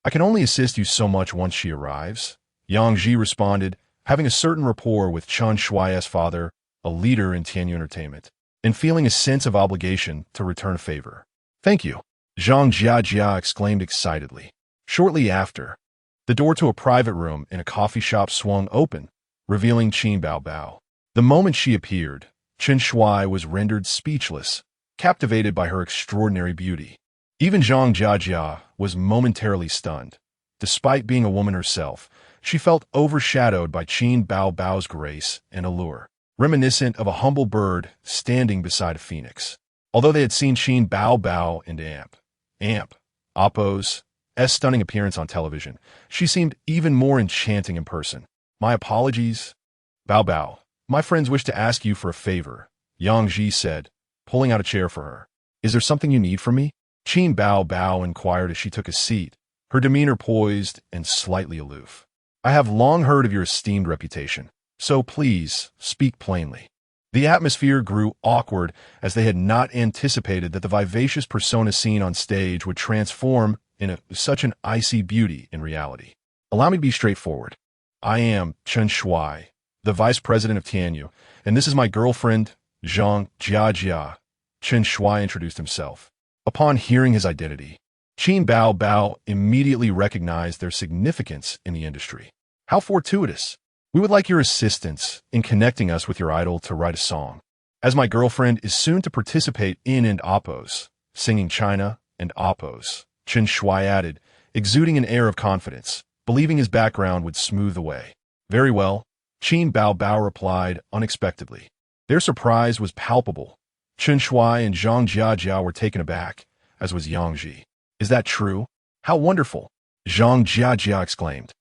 "I can only assist you so much once she arrives," Yang Ji responded, having a certain rapport with Chun Shui's father, a leader in Tianyu entertainment, and feeling a sense of obligation to return a favor. "Thank you," Zhang Jiajia exclaimed excitedly. Shortly after, the door to a private room in a coffee shop swung open, revealing Qin Bao Bao. The moment she appeared, Chen Shui was rendered speechless, captivated by her extraordinary beauty. Even Zhang Jiajia was momentarily stunned. Despite being a woman herself, she felt overshadowed by Qin Bao Bao's grace and allure, reminiscent of a humble bird standing beside a phoenix. Although they had seen Qin Bao Bao and Amp, Oppo's stunning appearance on television, she seemed even more enchanting in person. "My apologies." "Bao Bao, my friends wish to ask you for a favor," Yang Ji said, pulling out a chair for her. "Is there something you need from me?" Qin Bao Bao inquired as she took a seat, her demeanor poised and slightly aloof. "I have long heard of your esteemed reputation, so please speak plainly." The atmosphere grew awkward as they had not anticipated that the vivacious persona seen on stage would transform into such an icy beauty in reality. "Allow me to be straightforward. I am Chen Shui, the vice president of Tianyu, and this is my girlfriend, Zhang Jiajia." Chen Shui introduced himself. Upon hearing his identity, Qin Bao Bao immediately recognized their significance in the industry. "How fortuitous. We would like your assistance in connecting us with your idol to write a song, as my girlfriend is soon to participate in and Oppos, singing China and Oppos," Chen Shui added, exuding an air of confidence, believing his background would smooth the way. "Very well," Qin Bao Bao replied unexpectedly. Their surprise was palpable. Chen Shui and Zhang Jiajia were taken aback, as was Yang Ji. "Is that true? How wonderful!" Zhang Jiajia exclaimed,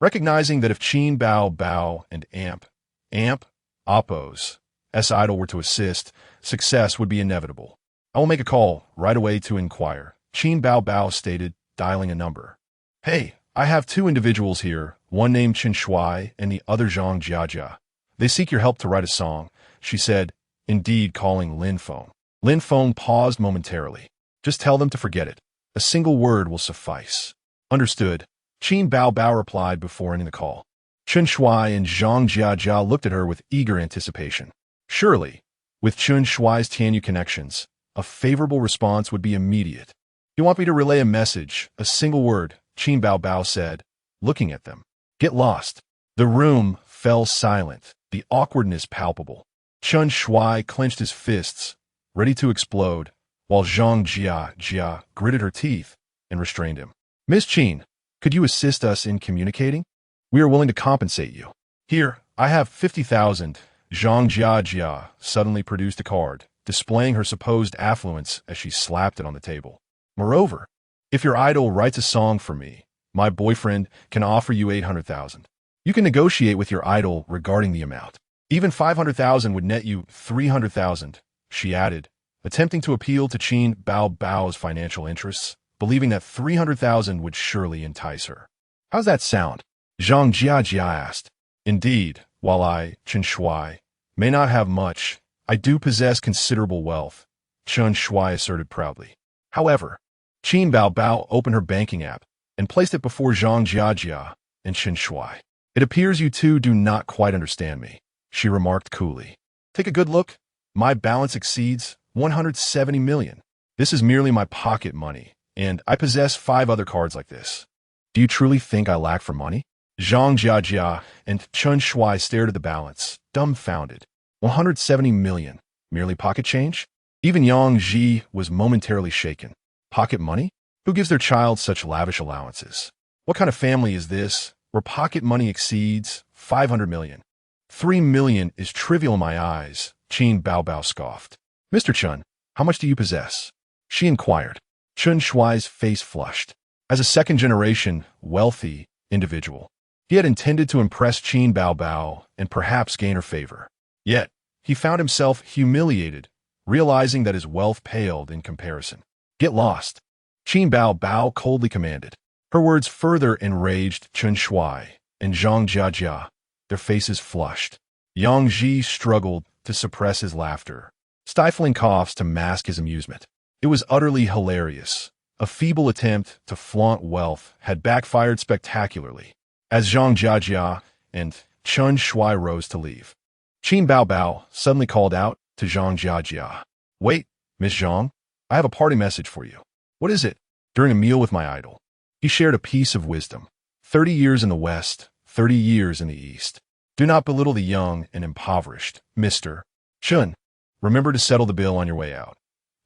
recognizing that if Qin Bao Bao and Amp, Oppo's idol were to assist, success would be inevitable. "I will make a call right away to inquire," Qin Bao Bao stated, dialing a number. "Hey, I have two individuals here, one named Chen Shui and the other Zhang Jiajia. They seek your help to write a song," she said, indeed calling Lin Feng. Lin Feng paused momentarily. "Just tell them to forget it. A single word will suffice." "Understood," Qin Bao Bao replied before ending the call. Chen Shui and Zhang Jiajia looked at her with eager anticipation. Surely, with Chen Shui's Tianyu connections, a favorable response would be immediate. "You want me to relay a message, a single word," Qin Bao Bao said, looking at them. "Get lost." The room fell silent, the awkwardness palpable. Chen Shui clenched his fists, ready to explode, while Zhang Jiajia gritted her teeth and restrained him. "Miss Qin, could you assist us in communicating? We are willing to compensate you." "Here, I have 50,000. Zhang Jiajia suddenly produced a card, displaying her supposed affluence as she slapped it on the table. "Moreover, if your idol writes a song for me, my boyfriend can offer you 800,000. You can negotiate with your idol regarding the amount. Even 500,000 would net you 300,000, she added, attempting to appeal to Qin Bao Bao's financial interests, believing that 300,000 would surely entice her. "How's that sound?" Zhang Jiajia asked. "Indeed, while I, Chen Shui, may not have much, I do possess considerable wealth," Chen Shui asserted proudly. However, Qin Bao Bao opened her banking app and placed it before Zhang Jiajia and Chen Shui. "It appears you two do not quite understand me," she remarked coolly. "Take a good look. My balance exceeds 170 million. This is merely my pocket money, and I possess 5 other cards like this. Do you truly think I lack for money?" Zhang Jiajia and Chen Shui stared at the balance, dumbfounded. 170 million, merely pocket change? Even Yang Ji was momentarily shaken. Pocket money? Who gives their child such lavish allowances? What kind of family is this, where pocket money exceeds 500 million? 3 million is trivial in my eyes, Qin Baobao scoffed. Mr. Chun, how much do you possess? She inquired. Chun Shuai's face flushed. As a second-generation, wealthy individual, he had intended to impress Qin Baobao and perhaps gain her favor. Yet, he found himself humiliated, realizing that his wealth paled in comparison. Get lost, Qin Baobao coldly commanded. Her words further enraged Chun Shuai and Zhang Jiajia. Their faces flushed. Yang Ji struggled to suppress his laughter, stifling coughs to mask his amusement. It was utterly hilarious. A feeble attempt to flaunt wealth had backfired spectacularly. As Zhang Jiajia and Chun Shuai rose to leave, Qin Baobao suddenly called out to Zhang Jiajia. Wait, Miss Zhang, I have a party message for you. What is it? During a meal with my idol, he shared a piece of wisdom. 30 years in the West, 30 years in the East. Do not belittle the young and impoverished, Mr. Chun. Remember to settle the bill on your way out.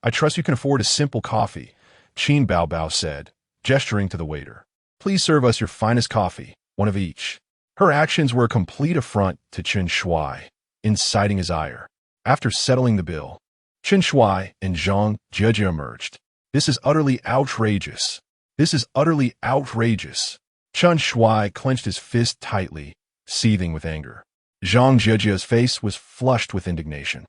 I trust you can afford a simple coffee, Qin Baobao said, gesturing to the waiter. Please serve us your finest coffee, one of each. Her actions were a complete affront to Chun Shuai, inciting his ire. After settling the bill, Chun Shuai and Zhang Jiajia emerged. This is utterly outrageous. This is utterly outrageous. Chun Shuai clenched his fist tightly, seething with anger. Zhang Jiajia's face was flushed with indignation.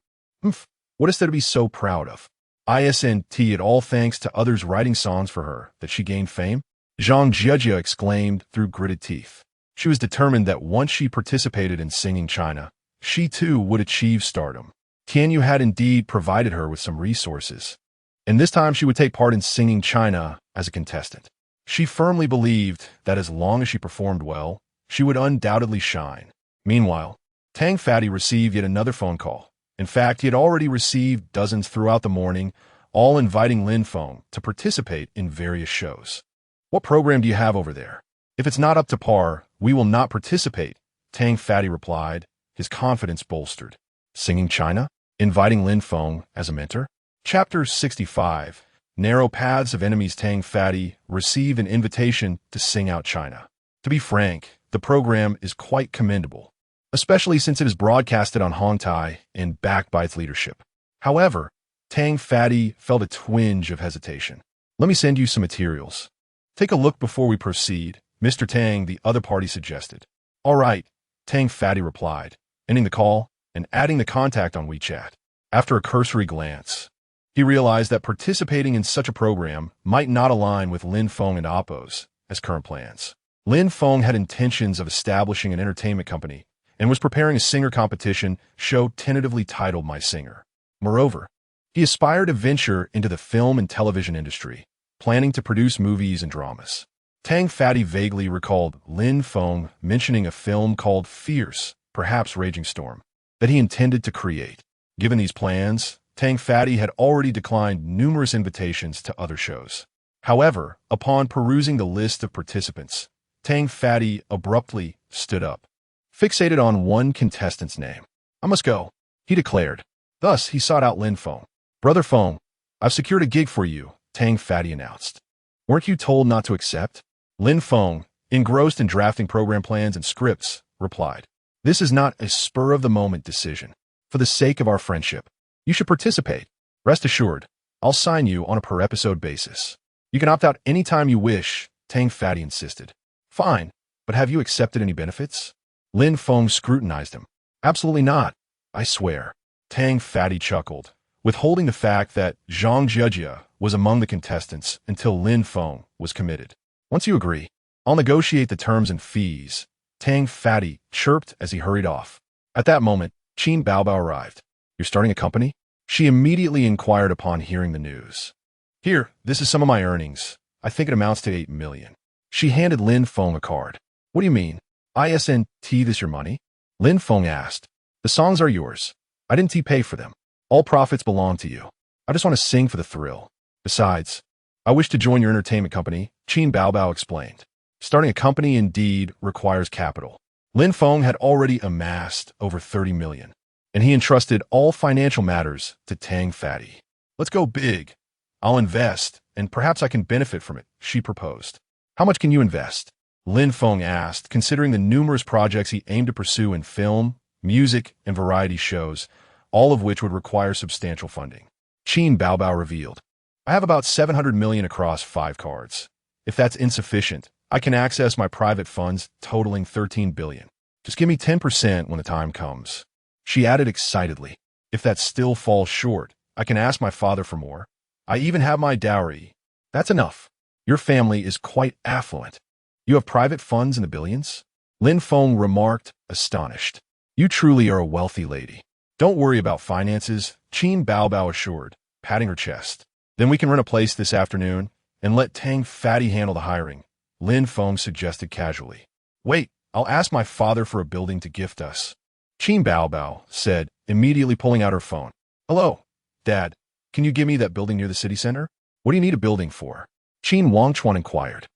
What is there to be so proud of? Isn't it all thanks to others writing songs for her that she gained fame? Zhang Jiajia exclaimed through gritted teeth. She was determined that once she participated in singing China, she too would achieve stardom. Tianyu had indeed provided her with some resources, and this time she would take part in singing China as a contestant. She firmly believed that as long as she performed well, she would undoubtedly shine. Meanwhile, Tang Fatty received yet another phone call. In fact, he had already received dozens throughout the morning, all inviting Lin Feng to participate in various shows. What program do you have over there? If it's not up to par, we will not participate, Tang Fatty replied, his confidence bolstered. Singing China? Inviting Lin Feng as a mentor? Chapter 65. Narrow Paths of Enemies. Tang Fatty received an invitation to sing out China. To be frank, the program is quite commendable, especially since it is broadcasted on Hongtai and backed by its leadership. However, Tang Fatty felt a twinge of hesitation. Let me send you some materials. Take a look before we proceed, Mr. Tang, the other party suggested. All right, Tang Fatty replied, ending the call and adding the contact on WeChat. After a cursory glance, he realized that participating in such a program might not align with Lin Feng and Oppo's as current plans. Lin Feng had intentions of establishing an entertainment company and was preparing a singer competition show tentatively titled My Singer. Moreover, he aspired to venture into the film and television industry, planning to produce movies and dramas. Tang Fatty vaguely recalled Lin Feng mentioning a film called Fierce, perhaps Raging Storm, that he intended to create. Given these plans, Tang Fatty had already declined numerous invitations to other shows. However, upon perusing the list of participants, Tang Fatty abruptly stood up, fixated on one contestant's name. I must go, he declared. Thus, he sought out Lin Feng. Brother Feng, I've secured a gig for you, Tang Fatty announced. Weren't you told not to accept? Lin Feng, engrossed in drafting program plans and scripts, replied. This is not a spur-of-the-moment decision. For the sake of our friendship, you should participate. Rest assured, I'll sign you on a per-episode basis. You can opt out anytime you wish, Tang Fatty insisted. Fine, but have you accepted any benefits? Lin Feng scrutinized him. Absolutely not, I swear. Tang Fatty chuckled, withholding the fact that Zhang Jiajia was among the contestants until Lin Feng was committed. Once you agree, I'll negotiate the terms and fees, Tang Fatty chirped as he hurried off. At that moment, Qin Baobao arrived. You're starting a company? She immediately inquired upon hearing the news. Here, this is some of my earnings. I think it amounts to 8 million. She handed Lin Feng a card. What do you mean? Isn't this your money? Lin Feng asked. The songs are yours. I didn't pay for them. All profits belong to you. I just want to sing for the thrill. Besides, I wish to join your entertainment company, Qin Baobao explained. Starting a company indeed requires capital. Lin Feng had already amassed over 30 million, and he entrusted all financial matters to Tang Fatty. Let's go big. I'll invest, and perhaps I can benefit from it, she proposed. How much can you invest? Lin Feng asked, considering the numerous projects he aimed to pursue in film, music, and variety shows, all of which would require substantial funding. Qin Baobao revealed, I have about 700 million across 5 cards. If that's insufficient, I can access my private funds totaling 13 billion. Just give me 10% when the time comes. She added excitedly, if that still falls short, I can ask my father for more. I even have my dowry. That's enough. Your family is quite affluent. You have private funds in the billions? Lin Feng remarked, astonished. You truly are a wealthy lady. Don't worry about finances, Qin Baobao assured, patting her chest. Then we can rent a place this afternoon and let Tang Fatty handle the hiring, Lin Feng suggested casually. Wait, I'll ask my father for a building to gift us. Qin Baobao said, immediately pulling out her phone. Hello, Dad. Can you give me that building near the city center? What do you need a building for? Qin Wangchuan inquired.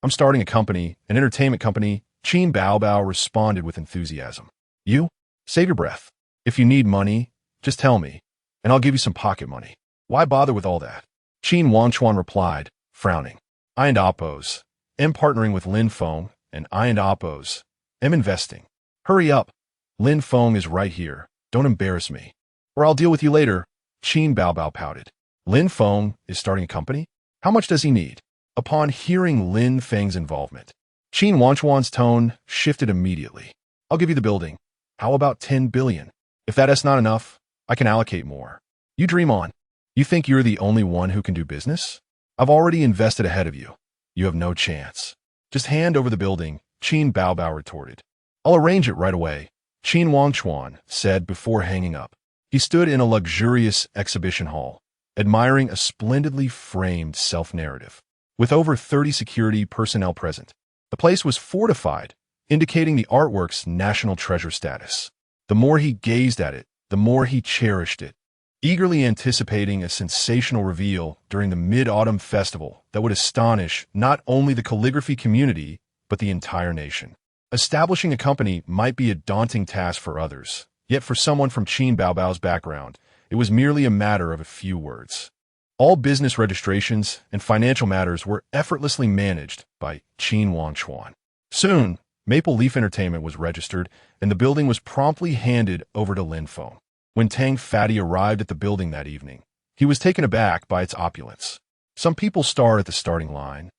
I'm starting a company, an entertainment company, Qin Baobao responded with enthusiasm. You? Save your breath. If you need money, just tell me, and I'll give you some pocket money. Why bother with all that? Qin Wangchuan replied, frowning. I and Oppos. am partnering with Lin Feng, and I and Oppos. am investing. Hurry up. Lin Feng is right here. Don't embarrass me. Or I'll deal with you later. Qin Baobao pouted. Lin Feng is starting a company? How much does he need? Upon hearing Lin Feng's involvement, Qin Wanchuan's tone shifted immediately. I'll give you the building. How about 10 billion? If that's not enough, I can allocate more. You dream on. You think you're the only one who can do business? I've already invested ahead of you. You have no chance. Just hand over the building, Qin Baobao retorted. I'll arrange it right away, Qin Wangchuan said before hanging up. He stood in a luxurious exhibition hall, admiring a splendidly framed self-narrative. With over 30 security personnel present, the place was fortified, indicating the artwork's national treasure status. The more he gazed at it, the more he cherished it, eagerly anticipating a sensational reveal during the Mid-Autumn Festival that would astonish not only the calligraphy community, but the entire nation. Establishing a company might be a daunting task for others, yet for someone from Qin Baobao's background, it was merely a matter of a few words. All business registrations and financial matters were effortlessly managed by Qin Wangchuan. Soon, Maple Leaf Entertainment was registered, and the building was promptly handed over to Lin Feng. When Tang Fatty arrived at the building that evening, he was taken aback by its opulence. Some people start at the starting line,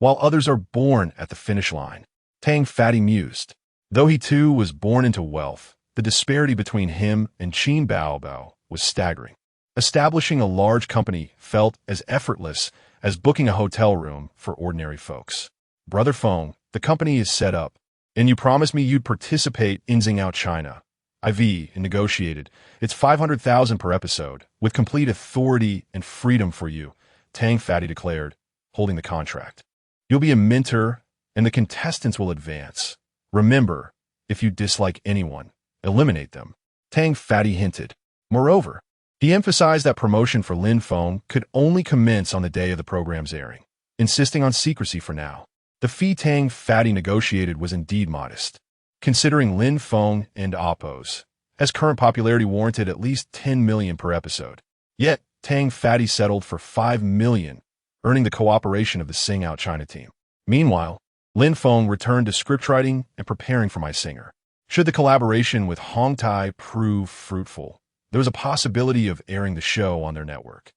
while others are born at the finish line, Tang Fatty mused. Though he too was born into wealth, the disparity between him and Qin Baobao was staggering. Establishing a large company felt as effortless as booking a hotel room for ordinary folks. Brother Feng, the company is set up, and you promised me you'd participate in Xingyao China. IV negotiated. It's 500,000 per episode, with complete authority and freedom for you, Tang Fatty declared, holding the contract. You'll be a mentor, and the contestants will advance. Remember, if you dislike anyone, eliminate them, Tang Fatty hinted. Moreover, he emphasized that promotion for Lin Feng could only commence on the day of the program's airing, insisting on secrecy for now. The fee Tang Fatty negotiated was indeed modest, considering Lin Feng and Oppos, as current popularity warranted at least 10 million per episode. Yet, Tang Fatty settled for 5 million, earning the cooperation of the Sing Out China team. Meanwhile, Lin Feng returned to scriptwriting and preparing for My Singer. Should the collaboration with Hong Tai prove fruitful, there was a possibility of airing the show on their network.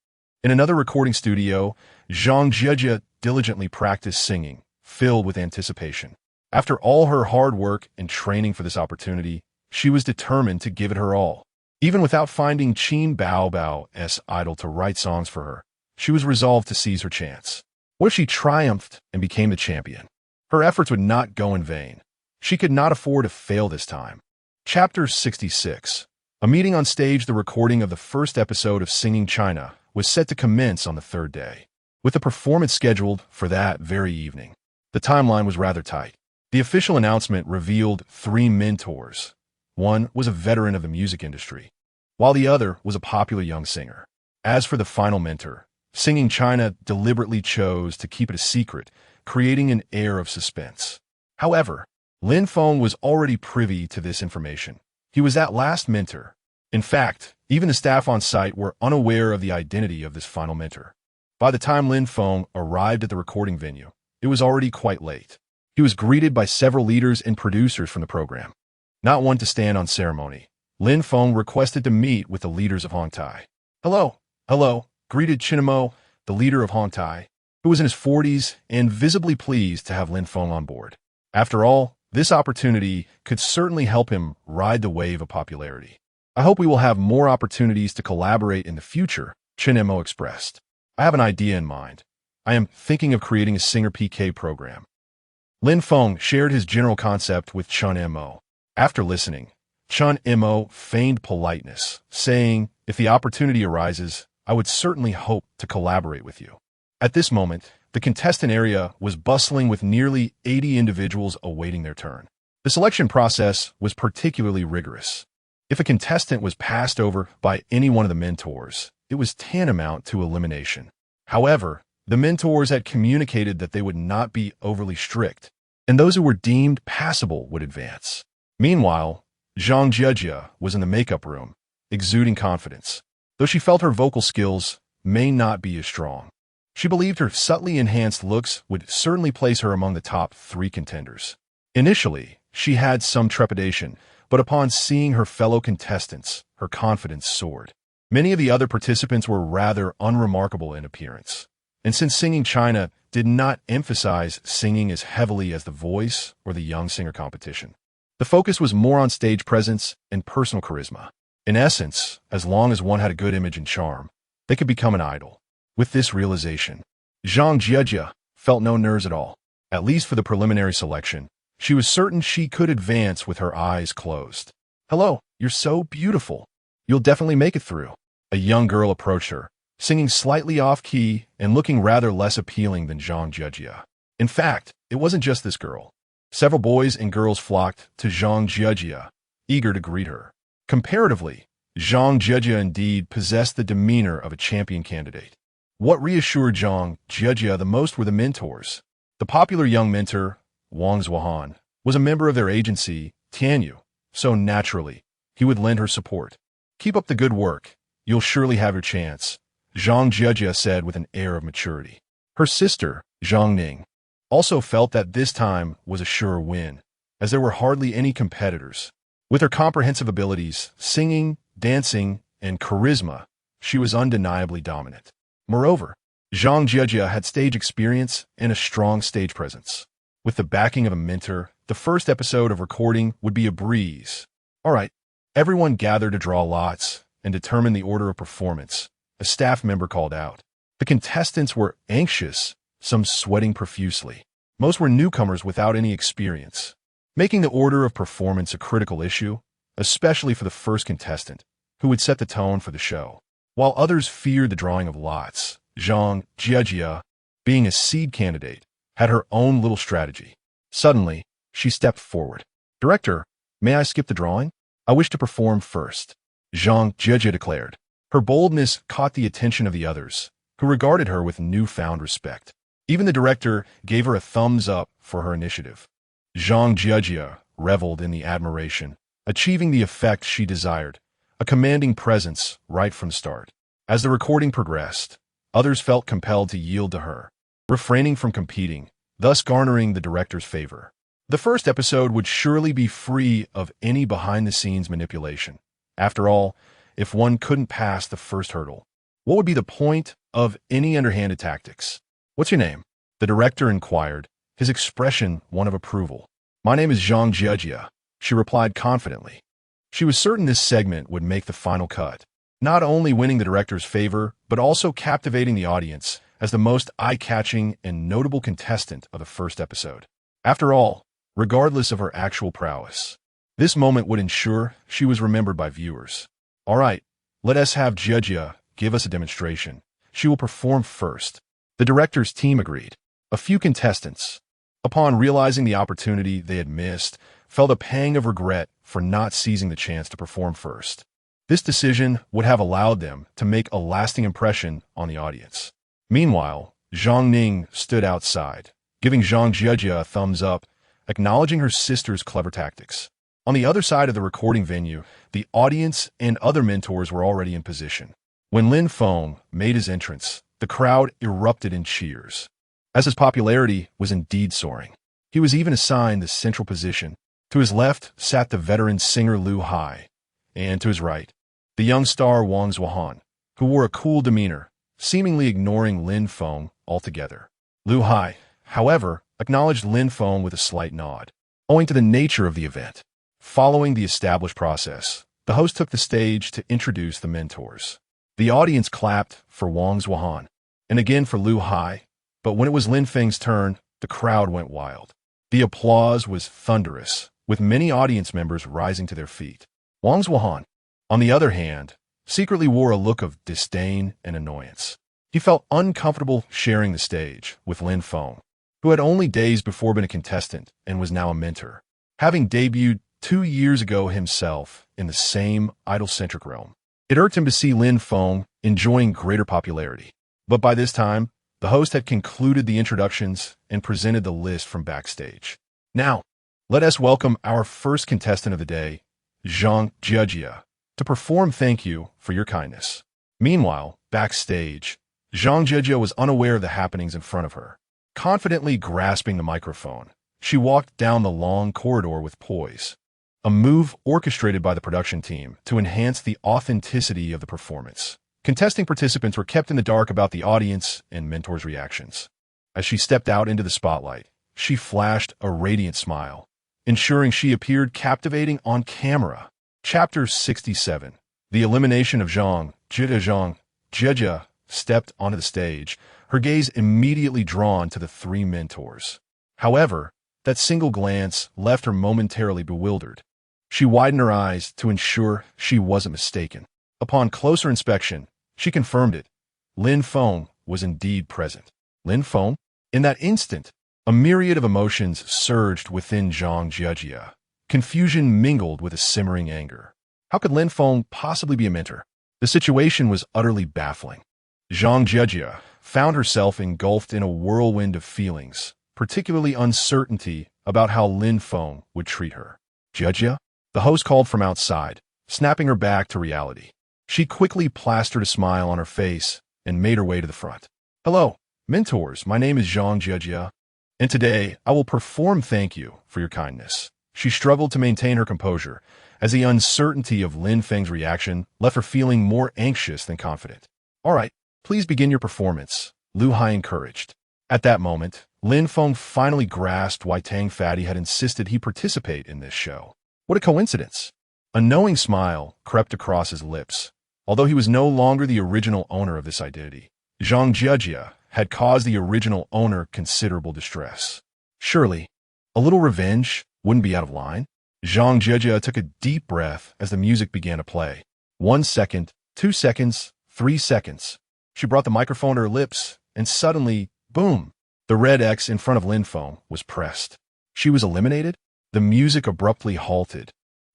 In another recording studio, Zhang Jieja diligently practiced singing, filled with anticipation. After all her hard work and training for this opportunity, she was determined to give it her all. Even without finding Qin Baobao's idol to write songs for her, she was resolved to seize her chance. What if she triumphed and became the champion? Her efforts would not go in vain. She could not afford to fail this time. Chapter 66. A meeting on stage. The recording of the first episode of Singing China was set to commence on the third day, with the performance scheduled for that very evening. The timeline was rather tight. The official announcement revealed 3 mentors. One was a veteran of the music industry, while the other was a popular young singer. As for the final mentor, Singing China deliberately chose to keep it a secret, creating an air of suspense. However, Lin Feng was already privy to this information. He was that last mentor. In fact, Even the staff on site were unaware of the identity of this final mentor. By the time Lin Feng arrived at the recording venue, it was already quite late. He was greeted by several leaders and producers from the program. Not one to stand on ceremony, Lin Feng requested to meet with the leaders of Hongtai. Hello, greeted Chinamo, the leader of Hongtai, who was in his 40s and visibly pleased to have Lin Feng on board. After all, this opportunity could certainly help him ride the wave of popularity. I hope we will have more opportunities to collaborate in the future, Chinamo expressed. I have an idea in mind. I am thinking of creating a singer PK program. Lin Feng shared his general concept with Chun Mo. After listening, Chun Mo feigned politeness, saying, "If the opportunity arises, I would certainly hope to collaborate with you." At this moment, the contestant area was bustling with nearly 80 individuals awaiting their turn. The selection process was particularly rigorous. If a contestant was passed over by any one of the mentors, it was tantamount to elimination. However, the mentors had communicated that they would not be overly strict, and those who were deemed passable would advance. Meanwhile, Zhang Jiejia was in the makeup room, exuding confidence, though she felt her vocal skills may not be as strong. She believed her subtly enhanced looks would certainly place her among the top 3 contenders. Initially, she had some trepidation, but upon seeing her fellow contestants, her confidence soared. Many of the other participants were rather unremarkable in appearance, and since Singing China did not emphasize singing as heavily as The Voice or the Young Singer competition, the focus was more on stage presence and personal charisma. In essence, as long as one had a good image and charm, they could become an idol. With this realization, Zhang Jiejia felt no nerves at all. At least for the preliminary selection, she was certain she could advance with her eyes closed. "Hello, you're so beautiful. You'll definitely make it through." A young girl approached her, singing slightly off-key and looking rather less appealing than Zhang Jiejia. In fact, it wasn't just this girl. Several boys and girls flocked to Zhang Jiejia, eager to greet her. Comparatively, Zhang Jiejia indeed possessed the demeanor of a champion candidate. What reassured Zhang Jiejia the most were the mentors. The popular young mentor, Wang Zuohan, was a member of their agency, Tianyu, so naturally, he would lend her support. "Keep up the good work. You'll surely have your chance," Zhang Jiejia said with an air of maturity. Her sister, Zhang Ning, also felt that this time was a sure win, as there were hardly any competitors. With her comprehensive abilities, singing, dancing, and charisma, she was undeniably dominant. Moreover, Zhang Jiejia had stage experience and a strong stage presence. With the backing of a mentor, the first episode of recording would be a breeze. All right, everyone gathered to draw lots and determine the order of performance, a staff member called out. The contestants were anxious, some sweating profusely. Most were newcomers without any experience, making the order of performance a critical issue, especially for the first contestant, who would set the tone for the show. While others feared the drawing of lots, Zhang Jiejia, being a seed candidate, had her own little strategy. Suddenly, she stepped forward. "Director, may I skip the drawing? I wish to perform first," Zhang Jiejia declared. Her boldness caught the attention of the others, who regarded her with newfound respect. Even the director gave her a thumbs up for her initiative. Zhang Jiejia reveled in the admiration, achieving the effect she desired, a commanding presence right from start. As the recording progressed, others felt compelled to yield to her, refraining from competing, thus garnering the director's favor. The first episode would surely be free of any behind-the-scenes manipulation. After all, if one couldn't pass the first hurdle, what would be the point of any underhanded tactics? "What's your name?" the director inquired, his expression one of approval. "My name is Zhang Jiejia," she replied confidently. She was certain this segment would make the final cut, not only winning the director's favor, but also captivating the audience as the most eye-catching and notable contestant of the first episode. After all, regardless of her actual prowess, this moment would ensure she was remembered by viewers. "All right, let us have Jiejia give us a demonstration. She will perform first." The director's team agreed. A few contestants, upon realizing the opportunity they had missed, felt a pang of regret for not seizing the chance to perform first. This decision would have allowed them to make a lasting impression on the audience. Meanwhile, Zhang Ning stood outside, giving Zhang Jiejia a thumbs up, acknowledging her sister's clever tactics. On the other side of the recording venue, the audience and other mentors were already in position. When Lin Feng made his entrance, the crowd erupted in cheers, as his popularity was indeed soaring. He was even assigned the central position. To his left sat the veteran singer Lu Hai, and to his right, the young star Wang Zuohan, who wore a cool demeanor, seemingly ignoring Lin Feng altogether. Lu Hai, however, acknowledged Lin Feng with a slight nod, owing to the nature of the event. Following the established process, the host took the stage to introduce the mentors. The audience clapped for Wang Zuohan, and again for Lu Hai, but when it was Lin Feng's turn, the crowd went wild. The applause was thunderous, with many audience members rising to their feet. Wang Zuohan, on the other hand, secretly wore a look of disdain and annoyance. He felt uncomfortable sharing the stage with Lin Feng, who had only days before been a contestant and was now a mentor, having debuted 2 years ago himself in the same idol-centric realm. It irked him to see Lin Feng enjoying greater popularity. But by this time, the host had concluded the introductions and presented the list from backstage. Now, let us welcome our first contestant of the day, Zhang Jiejia, to perform Thank You for Your Kindness. Meanwhile, backstage, Zhang Jiejia was unaware of the happenings in front of her. Confidently grasping the microphone, she walked down the long corridor with poise, a move orchestrated by the production team to enhance the authenticity of the performance. Contesting participants were kept in the dark about the audience and mentors' reactions. As she stepped out into the spotlight, she flashed a radiant smile, ensuring she appeared captivating on camera. Chapter 67. The elimination of Zhang Jiejia stepped onto the stage, her gaze immediately drawn to the 3 mentors. However, that single glance left her momentarily bewildered. She widened her eyes to ensure she wasn't mistaken. Upon closer inspection, she confirmed it. Lin Feng was indeed present. Lin Feng? In that instant, a myriad of emotions surged within Zhang Jiejia. Confusion mingled with a simmering anger. How could Lin Feng possibly be a mentor? The situation was utterly baffling. Zhang Jiejia found herself engulfed in a whirlwind of feelings, particularly uncertainty about how Lin Feng would treat her. Jiejia? The host called from outside, snapping her back to reality. She quickly plastered a smile on her face and made her way to the front. Hello, mentors, my name is Zhang Jiejia, and today I will perform Thank You for Your Kindness. She struggled to maintain her composure, as the uncertainty of Lin Feng's reaction left her feeling more anxious than confident. All right, please begin your performance, Lu Hai encouraged. At that moment, Lin Feng finally grasped why Tang Fatty had insisted he participate in this show. What a coincidence! A knowing smile crept across his lips. Although he was no longer the original owner of this identity, Zhang Jiejia had caused the original owner considerable distress. Surely, a little revenge wouldn't be out of line? Zhang Jiejia took a deep breath as the music began to play. 1 second, 2 seconds, 3 seconds. She brought the microphone to her lips, and suddenly, boom! The red X in front of Lin Feng was pressed. She was eliminated? The music abruptly halted,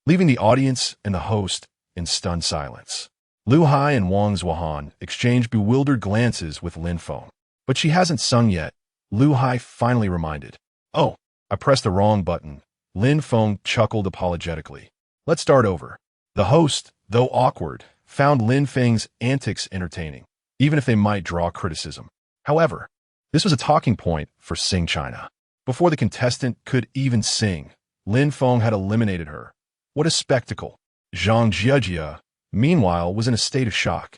leaving the audience and the host in stunned silence. Lu Hai and Wang Zuohan exchanged bewildered glances with Lin Feng. But she hasn't sung yet, Lu Hai finally reminded. Oh, I pressed the wrong button. Lin Feng chuckled apologetically. Let's start over. The host, though awkward, found Lin Feng's antics entertaining, even if they might draw criticism. However, this was a talking point for Sing China. Before the contestant could even sing, Lin Feng had eliminated her. What a spectacle! Zhang Jiejia, meanwhile, was in a state of shock,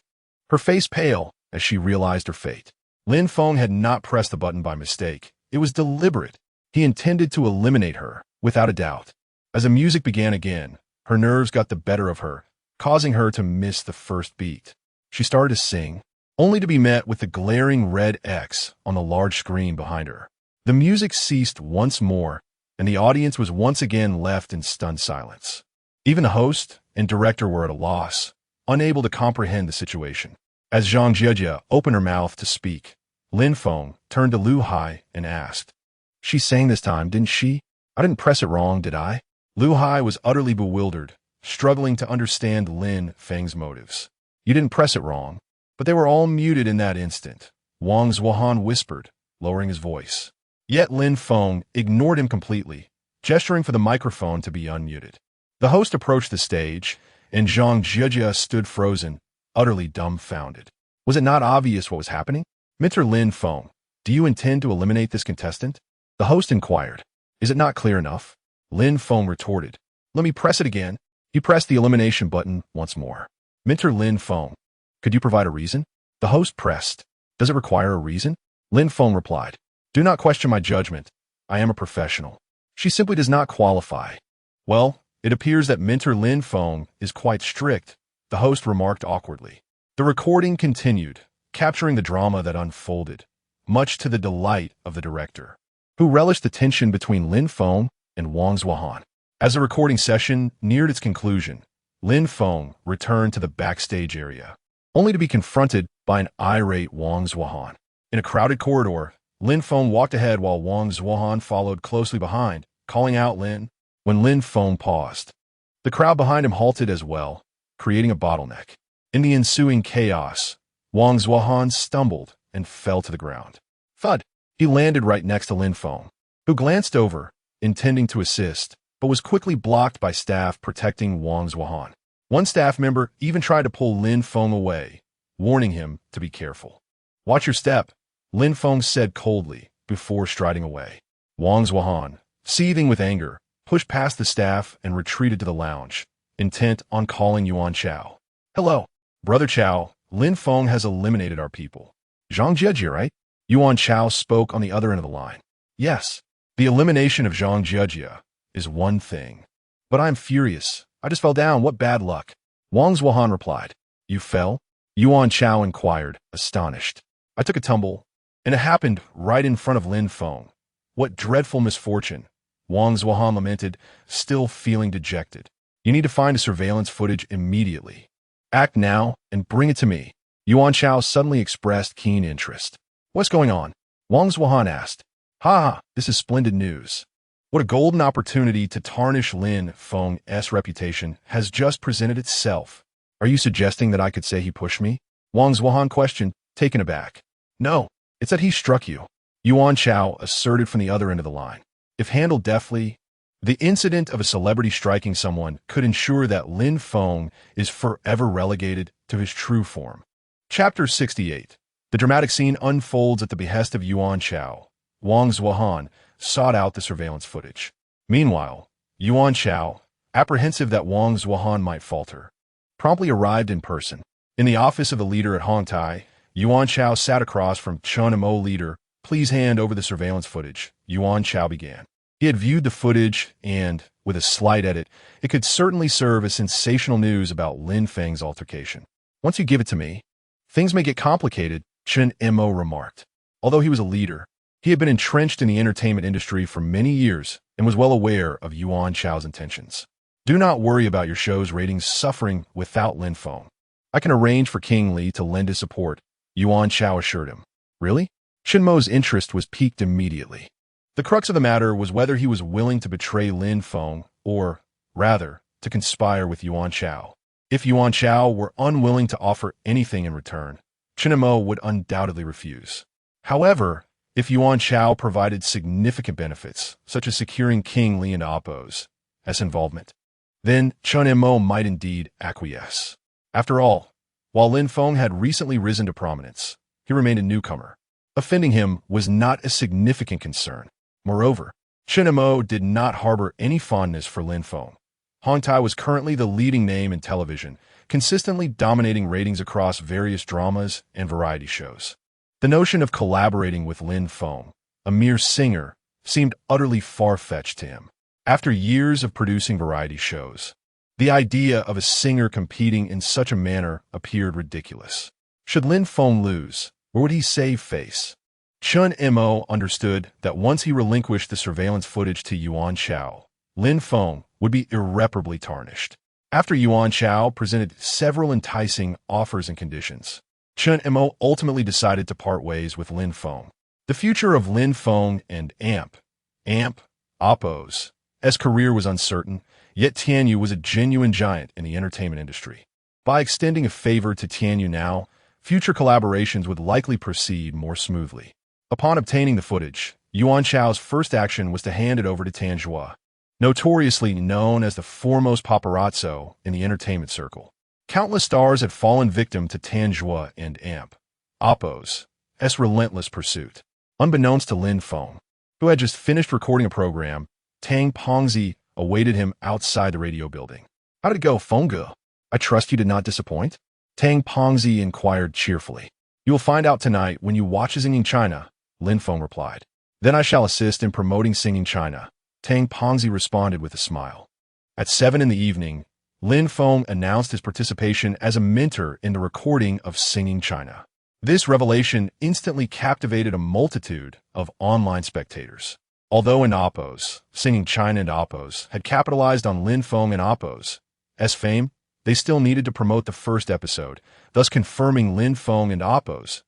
her face pale as she realized her fate. Lin Feng had not pressed the button by mistake. It was deliberate. He intended to eliminate her, without a doubt. As the music began again, her nerves got the better of her, causing her to miss the first beat. She started to sing, only to be met with the glaring red X on the large screen behind her. The music ceased once more, and the audience was once again left in stunned silence. Even the host and director were at a loss, unable to comprehend the situation. As Zhang Jiejia opened her mouth to speak, Lin Feng turned to Lu Hai and asked, "She sang this time, didn't she? I didn't press it wrong, did I?" Lu Hai was utterly bewildered, struggling to understand Lin Feng's motives. "You didn't press it wrong." But they were all muted in that instant, Wang Zuohan whispered, lowering his voice. Yet Lin Feng ignored him completely, gesturing for the microphone to be unmuted. The host approached the stage, and Zhang Jia stood frozen, utterly dumbfounded. Was it not obvious what was happening? Mr. Lin Feng, do you intend to eliminate this contestant? The host inquired. Is it not clear enough? Lin Feng retorted. Let me press it again. He pressed the elimination button once more. Mr. Lin Feng, could you provide a reason? The host pressed. Does it require a reason? Lin Feng replied. Do not question my judgment. I am a professional. She simply does not qualify. Well, it appears that Mr. Lin Feng is quite strict, the host remarked awkwardly. The recording continued, capturing the drama that unfolded, much to the delight of the director, who relished the tension between Lin Feng and Wang Zuohan. As the recording session neared its conclusion, Lin Feng returned to the backstage area, only to be confronted by an irate Wang Zuohan. In a crowded corridor, Lin Feng walked ahead while Wang Zuohan followed closely behind, calling out Lin. When Lin Feng paused, the crowd behind him halted as well, creating a bottleneck. In the ensuing chaos, Wang Zuohan stumbled and fell to the ground. Thud! He landed right next to Lin Feng, who glanced over, intending to assist, but was quickly blocked by staff protecting Wang Zuohan. One staff member even tried to pull Lin Feng away, warning him to be careful. Watch your step, Lin Feng said coldly before striding away. Wang Zuohan, seething with anger, pushed past the staff and retreated to the lounge, intent on calling Yuan Chao. Hello, Brother Chao, Lin Feng has eliminated our people. Zhang Jia, right? Yuan Chao spoke on the other end of the line. Yes, the elimination of Zhang Jia is one thing. But I'm furious. I just fell down. What bad luck. Wang Zuohan replied. You fell? Yuan Chao inquired, astonished. I took a tumble, and it happened right in front of Lin Feng. What dreadful misfortune. Wang Zuohan lamented, still feeling dejected. You need to find the surveillance footage immediately. Act now and bring it to me. Yuan Chao suddenly expressed keen interest. What's going on? Wang Zuohan asked. Ha, this is splendid news. What a golden opportunity to tarnish Lin Feng's reputation has just presented itself. Are you suggesting that I could say he pushed me? Wang Zuohan questioned, taken aback. No, it's that he struck you. Yuan Chao asserted from the other end of the line. If handled deftly, the incident of a celebrity striking someone could ensure that Lin Feng is forever relegated to his true form. Chapter 68. The dramatic scene unfolds at the behest of Yuan Chao. Wang Zuohan sought out the surveillance footage. Meanwhile, Yuan Chao, apprehensive that Wang Zuohan might falter, promptly arrived in person. In the office of the leader at Hongtai, Yuan Chao sat across from Chen Mo leader. Please hand over the surveillance footage, Yuan Chao began. He had viewed the footage and, with a slight edit, it could certainly serve as sensational news about Lin Feng's altercation. Once you give it to me, things may get complicated, Chen Mo remarked. Although he was a leader, he had been entrenched in the entertainment industry for many years and was well aware of Yuan Chao's intentions. Do not worry about your show's ratings suffering without Lin Feng. I can arrange for King Li to lend his support, Yuan Chao assured him. Really? Chen Mo's interest was piqued immediately. The crux of the matter was whether he was willing to betray Lin Feng or, rather, to conspire with Yuan Chao. If Yuan Chao were unwilling to offer anything in return, Chen Mo would undoubtedly refuse. However, if Yuan Chao provided significant benefits, such as securing King Li and Appo's involvement, then Chen Mo might indeed acquiesce. After all, while Lin Feng had recently risen to prominence, he remained a newcomer. Offending him was not a significant concern. Moreover, Chen Mo did not harbor any fondness for Lin Feng. Hongtai was currently the leading name in television, consistently dominating ratings across various dramas and variety shows. The notion of collaborating with Lin Feng, a mere singer, seemed utterly far-fetched to him. After years of producing variety shows, the idea of a singer competing in such a manner appeared ridiculous. Should Lin Feng lose, where would he save face? Chen Mo understood that once he relinquished the surveillance footage to Yuan Chao, Lin Feng would be irreparably tarnished. After Yuan Chao presented several enticing offers and conditions, Chen Mo ultimately decided to part ways with Lin Feng. The future of Lin Feng and Appo's career was uncertain, yet Tianyu was a genuine giant in the entertainment industry. By extending a favor to Tianyu now, future collaborations would likely proceed more smoothly. Upon obtaining the footage, Yuan Chao's first action was to hand it over to Tanjua. notoriously known as the foremost paparazzo in the entertainment circle. Countless stars had fallen victim to Tanjua and Amp, Oppo's relentless pursuit. Unbeknownst to Lin Feng, who had just finished recording a program, Tang Pongzi awaited him outside the radio building. "How did it go, Fengge? I trust you did not disappoint?" Tang Pongzi inquired cheerfully. "You will find out tonight when you watch Singing China," Lin Feng replied. "Then I shall assist in promoting Singing China," Tang Pongzi responded with a smile. At 7 in the evening, Lin Feng announced his participation as a mentor in the recording of Singing China. This revelation instantly captivated a multitude of online spectators. Although in Oppo's, Singing China and Oppo's had capitalized on Lin Feng and Oppo's fame, they still needed to promote the first episode, thus confirming Lin Feng and Oppo's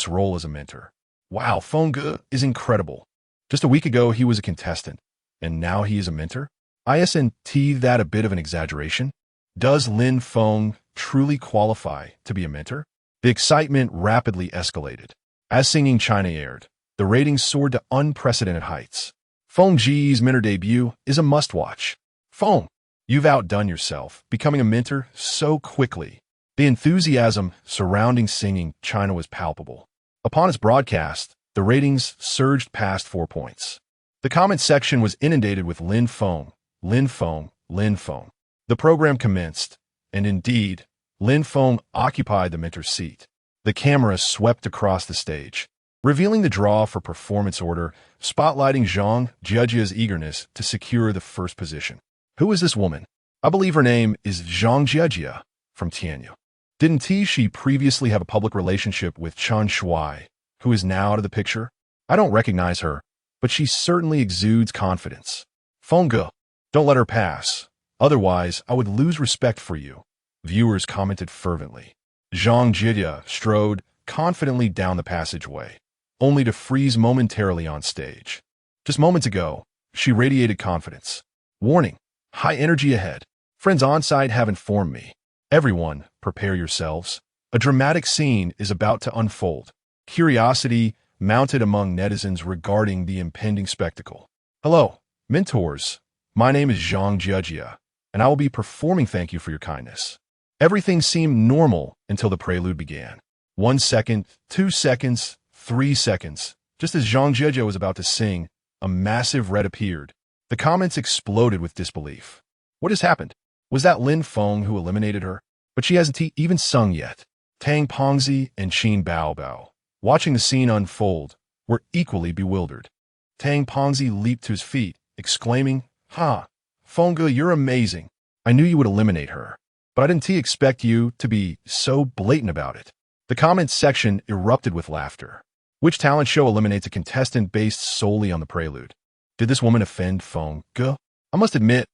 role as a mentor. Wow, Fengge is incredible. Just a week ago, he was a contestant, and now he is a mentor? Isn't that a bit of an exaggeration? Does Lin Feng truly qualify to be a mentor? The excitement rapidly escalated. As Singing China aired, the ratings soared to unprecedented heights. Feng Ji's mentor debut is a must-watch. Feng, you've outdone yourself, becoming a mentor so quickly. The enthusiasm surrounding Singing China was palpable. Upon its broadcast, the ratings surged past 4 points. The comment section was inundated with Lin Feng, Lin Feng, Lin Feng. The program commenced, and indeed, Lin Feng occupied the mentor's seat. The camera swept across the stage, revealing the draw for performance order, spotlighting Zhang Jiejia's eagerness to secure the first position. Who is this woman? I believe her name is Zhang Jiejia from Tianyu. Didn't she previously have a public relationship with Chen Shuai, who is now out of the picture? I don't recognize her, but she certainly exudes confidence. Fengge, don't let her pass. Otherwise, I would lose respect for you, viewers commented fervently. Zhang Jiejia strode confidently down the passageway, only to freeze momentarily on stage. Just moments ago, she radiated confidence. Warning, high energy ahead. Friends on site have informed me. Everyone, prepare yourselves. A dramatic scene is about to unfold. Curiosity mounted among netizens regarding the impending spectacle. Hello, mentors. My name is Zhang Jiejia, and I will be performing. Thank you for your kindness. Everything seemed normal until the prelude began. 1 second, 2 seconds, 3 seconds. Just as Zhang Jiejia was about to sing, a massive red appeared. The comments exploded with disbelief. What has happened? Was that Lin Feng who eliminated her? But she hasn't even sung yet. Tang Pongzi and Qin Baobao, watching the scene unfold, were equally bewildered. Tang Pongzi leaped to his feet, exclaiming, "Ha! Fengge, you're amazing. I knew you would eliminate her, but I didn't expect you to be so blatant about it." The comments section erupted with laughter. Which talent show eliminates a contestant based solely on the prelude? Did this woman offend Fengge? I must admit,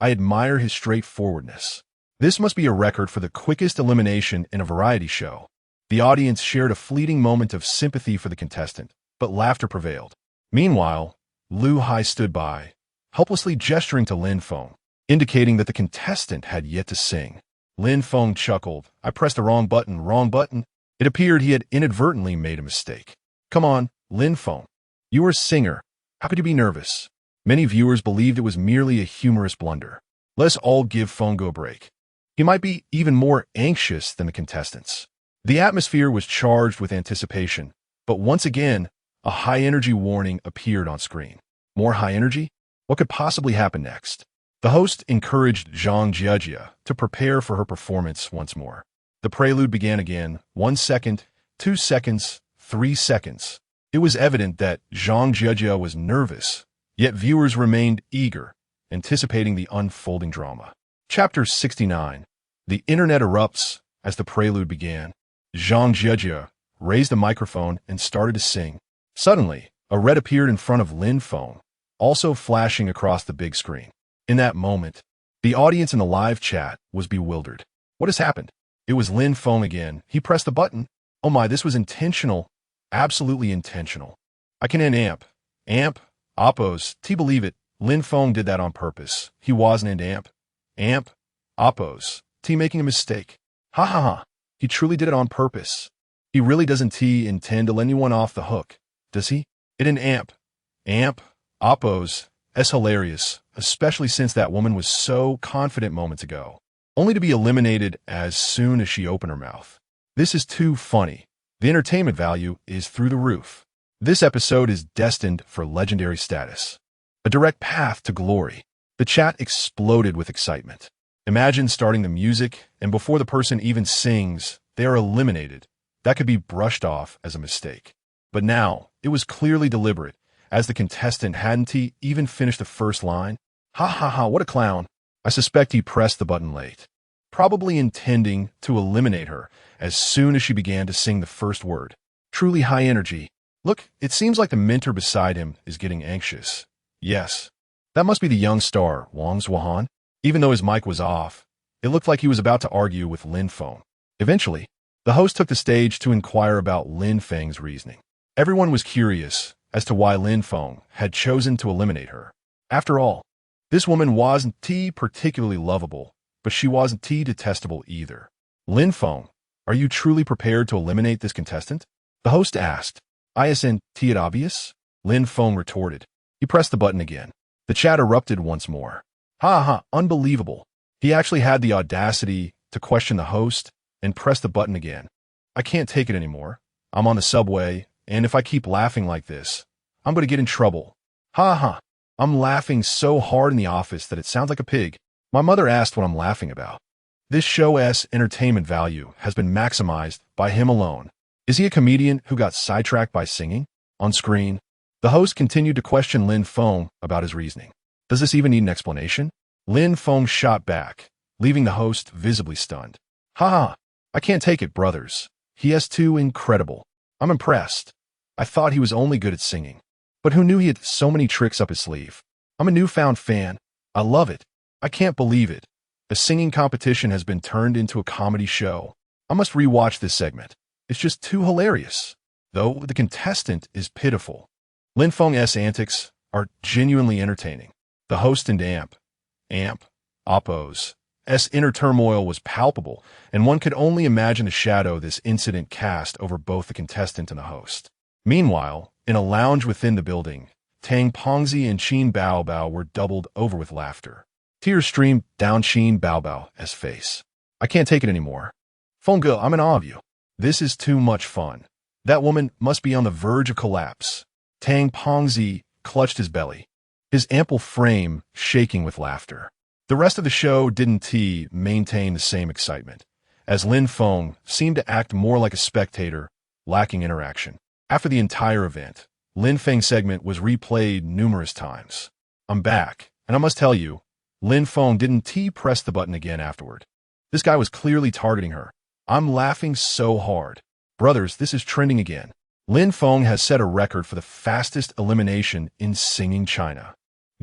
I admire his straightforwardness. This must be a record for the quickest elimination in a variety show. The audience shared a fleeting moment of sympathy for the contestant, but laughter prevailed. Meanwhile, Lu Hai stood by, helplessly gesturing to Lin Feng, indicating that the contestant had yet to sing. Lin Feng chuckled. "I pressed the wrong button, wrong button." It appeared he had inadvertently made a mistake. "Come on, Lin Feng. You are a singer. How could you be nervous?" Many viewers believed it was merely a humorous blunder. Let's all give Fengge a break. He might be even more anxious than the contestants. The atmosphere was charged with anticipation, but once again, a high-energy warning appeared on screen. More high energy? What could possibly happen next? The host encouraged Zhang Jiejia to prepare for her performance once more. The prelude began again, 1 second, 2 seconds, 3 seconds. It was evident that Zhang Jiejia was nervous, yet viewers remained eager, anticipating the unfolding drama. Chapter 69. The internet erupts as the prelude began. Zhang Jiejia raised the microphone and started to sing. Suddenly, a red appeared in front of Lin Feng, also flashing across the big screen. In that moment, the audience in the live chat was bewildered. What has happened? It was Lin Feng again. He pressed the button. Oh my, this was intentional. Absolutely intentional. I can end Amp, Oppo's, believe it. Lin Feng did that on purpose. He wasn't in Amp, Oppo's, making a mistake. Ha ha ha. He truly did it on purpose. He really doesn't intend to let anyone off the hook, does he? It in Amp, Oppo's, hilarious. especially since that woman was so confident moments ago, only to be eliminated as soon as she opened her mouth. This is too funny. The entertainment value is through the roof. This episode is destined for legendary status. A direct path to glory. The chat exploded with excitement. Imagine starting the music, and before the person even sings, they are eliminated. That could be brushed off as a mistake. But now, it was clearly deliberate, as the contestant hadn't even finished the first line. Ha ha ha, what a clown. I suspect he pressed the button late, probably intending to eliminate her as soon as she began to sing the first word. Truly high energy. Look, it seems like the mentor beside him is getting anxious. Yes, that must be the young star, Wang Zhuhan. Even though his mic was off, it looked like he was about to argue with Lin Feng. Eventually, the host took the stage to inquire about Lin Feng's reasoning. Everyone was curious as to why Lin Feng had chosen to eliminate her. After all, this woman wasn't particularly lovable, but she wasn't detestable either. Lin Feng, are you truly prepared to eliminate this contestant? The host asked. Isn't it obvious? Lin Feng retorted. He pressed the button again. The chat erupted once more. Ha ha, unbelievable. He actually had the audacity to question the host and press the button again. I can't take it anymore. I'm on the subway, and if I keep laughing like this, I'm going to get in trouble. Ha ha. I'm laughing so hard in the office that it sounds like a pig. My mother asked what I'm laughing about. This show's entertainment value has been maximized by him alone. Is he a comedian who got sidetracked by singing? On screen, the host continued to question Lin Feng about his reasoning. Does this even need an explanation? Lin Feng shot back, leaving the host visibly stunned. Ha ha. I can't take it, brothers. He is too incredible. I'm impressed. I thought he was only good at singing. But who knew he had so many tricks up his sleeve? I'm a newfound fan. I love it. I can't believe it. A singing competition has been turned into a comedy show. I must rewatch this segment. It's just too hilarious. Though the contestant is pitiful. Lin Feng's antics are genuinely entertaining. The host and Oppo's inner turmoil was palpable, and one could only imagine the shadow this incident cast over both the contestant and the host. Meanwhile, in a lounge within the building, Tang Pengzi and Qin Baobao were doubled over with laughter. Tears streamed down Qin Baobao's face. I can't take it anymore. Fengge, I'm in awe of you. This is too much fun. That woman must be on the verge of collapse. Tang Pengzi clutched his belly, his ample frame shaking with laughter. The rest of the show didn't maintain the same excitement, as Lin Feng seemed to act more like a spectator, lacking interaction. After the entire event, Lin Feng's segment was replayed numerous times. I'm back, and I must tell you, Lin Feng didn't press the button again afterward. This guy was clearly targeting her. I'm laughing so hard. Brothers, this is trending again. Lin Feng has set a record for the fastest elimination in singing China.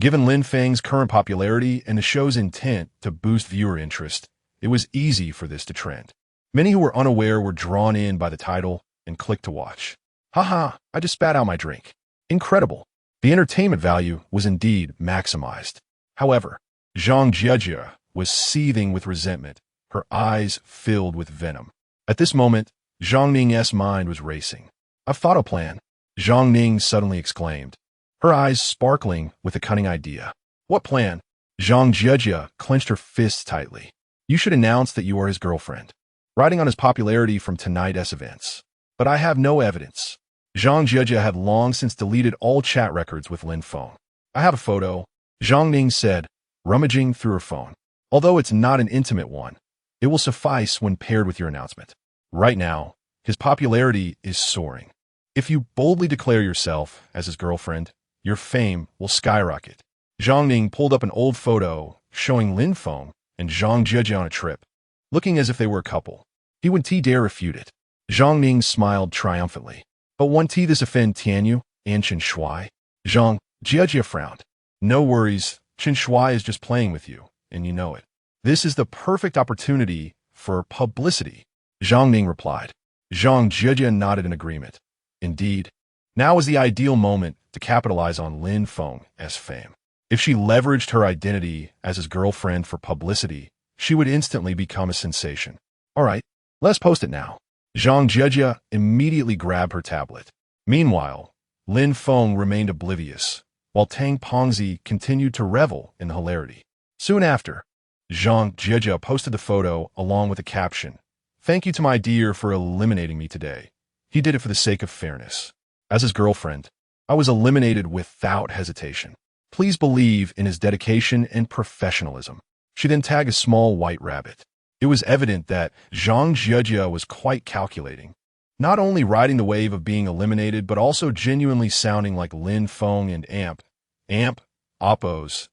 Given Lin Feng's current popularity and the show's intent to boost viewer interest, it was easy for this to trend. Many who were unaware were drawn in by the title and clicked to watch. Haha, I just spat out my drink. Incredible. The entertainment value was indeed maximized. However, Zhang Jiejie was seething with resentment, her eyes filled with venom. At this moment, Zhang Ning's mind was racing. I've thought a plan, Zhang Ning suddenly exclaimed, her eyes sparkling with a cunning idea. What plan? Zhang Jiejie clenched her fists tightly. You should announce that you are his girlfriend, riding on his popularity from tonight's events. But I have no evidence. Zhang Jiejie had long since deleted all chat records with Lin Feng. I have a photo, Zhang Ning said, rummaging through her phone. Although it's not an intimate one, it will suffice when paired with your announcement. Right now, his popularity is soaring. If you boldly declare yourself as his girlfriend, your fame will skyrocket. Zhang Ning pulled up an old photo showing Lin Feng and Zhang Jiejie on a trip, looking as if they were a couple. He wouldn't dare refute it. Zhang Ning smiled triumphantly. But won't this offend Tianyu and Chen Shui? Zhang Jiejie frowned. No worries, Chen Shui is just playing with you, and you know it. This is the perfect opportunity for publicity, Zhang Ning replied. Zhang Jiejie nodded in agreement. Indeed, now was the ideal moment to capitalize on Lin Feng's fame. If she leveraged her identity as his girlfriend for publicity, she would instantly become a sensation. All right, let's post it now. Zhang Jiejie immediately grabbed her tablet. Meanwhile, Lin Feng remained oblivious, while Tang Pengzi continued to revel in the hilarity. Soon after, Zhang Jia posted the photo along with a caption, "Thank you to my dear for eliminating me today. He did it for the sake of fairness. As his girlfriend, I was eliminated without hesitation. Please believe in his dedication and professionalism." She then tagged a small white rabbit. It was evident that Zhang Jia was quite calculating, not only riding the wave of being eliminated, but also genuinely sounding like Lin Feng and Oppo's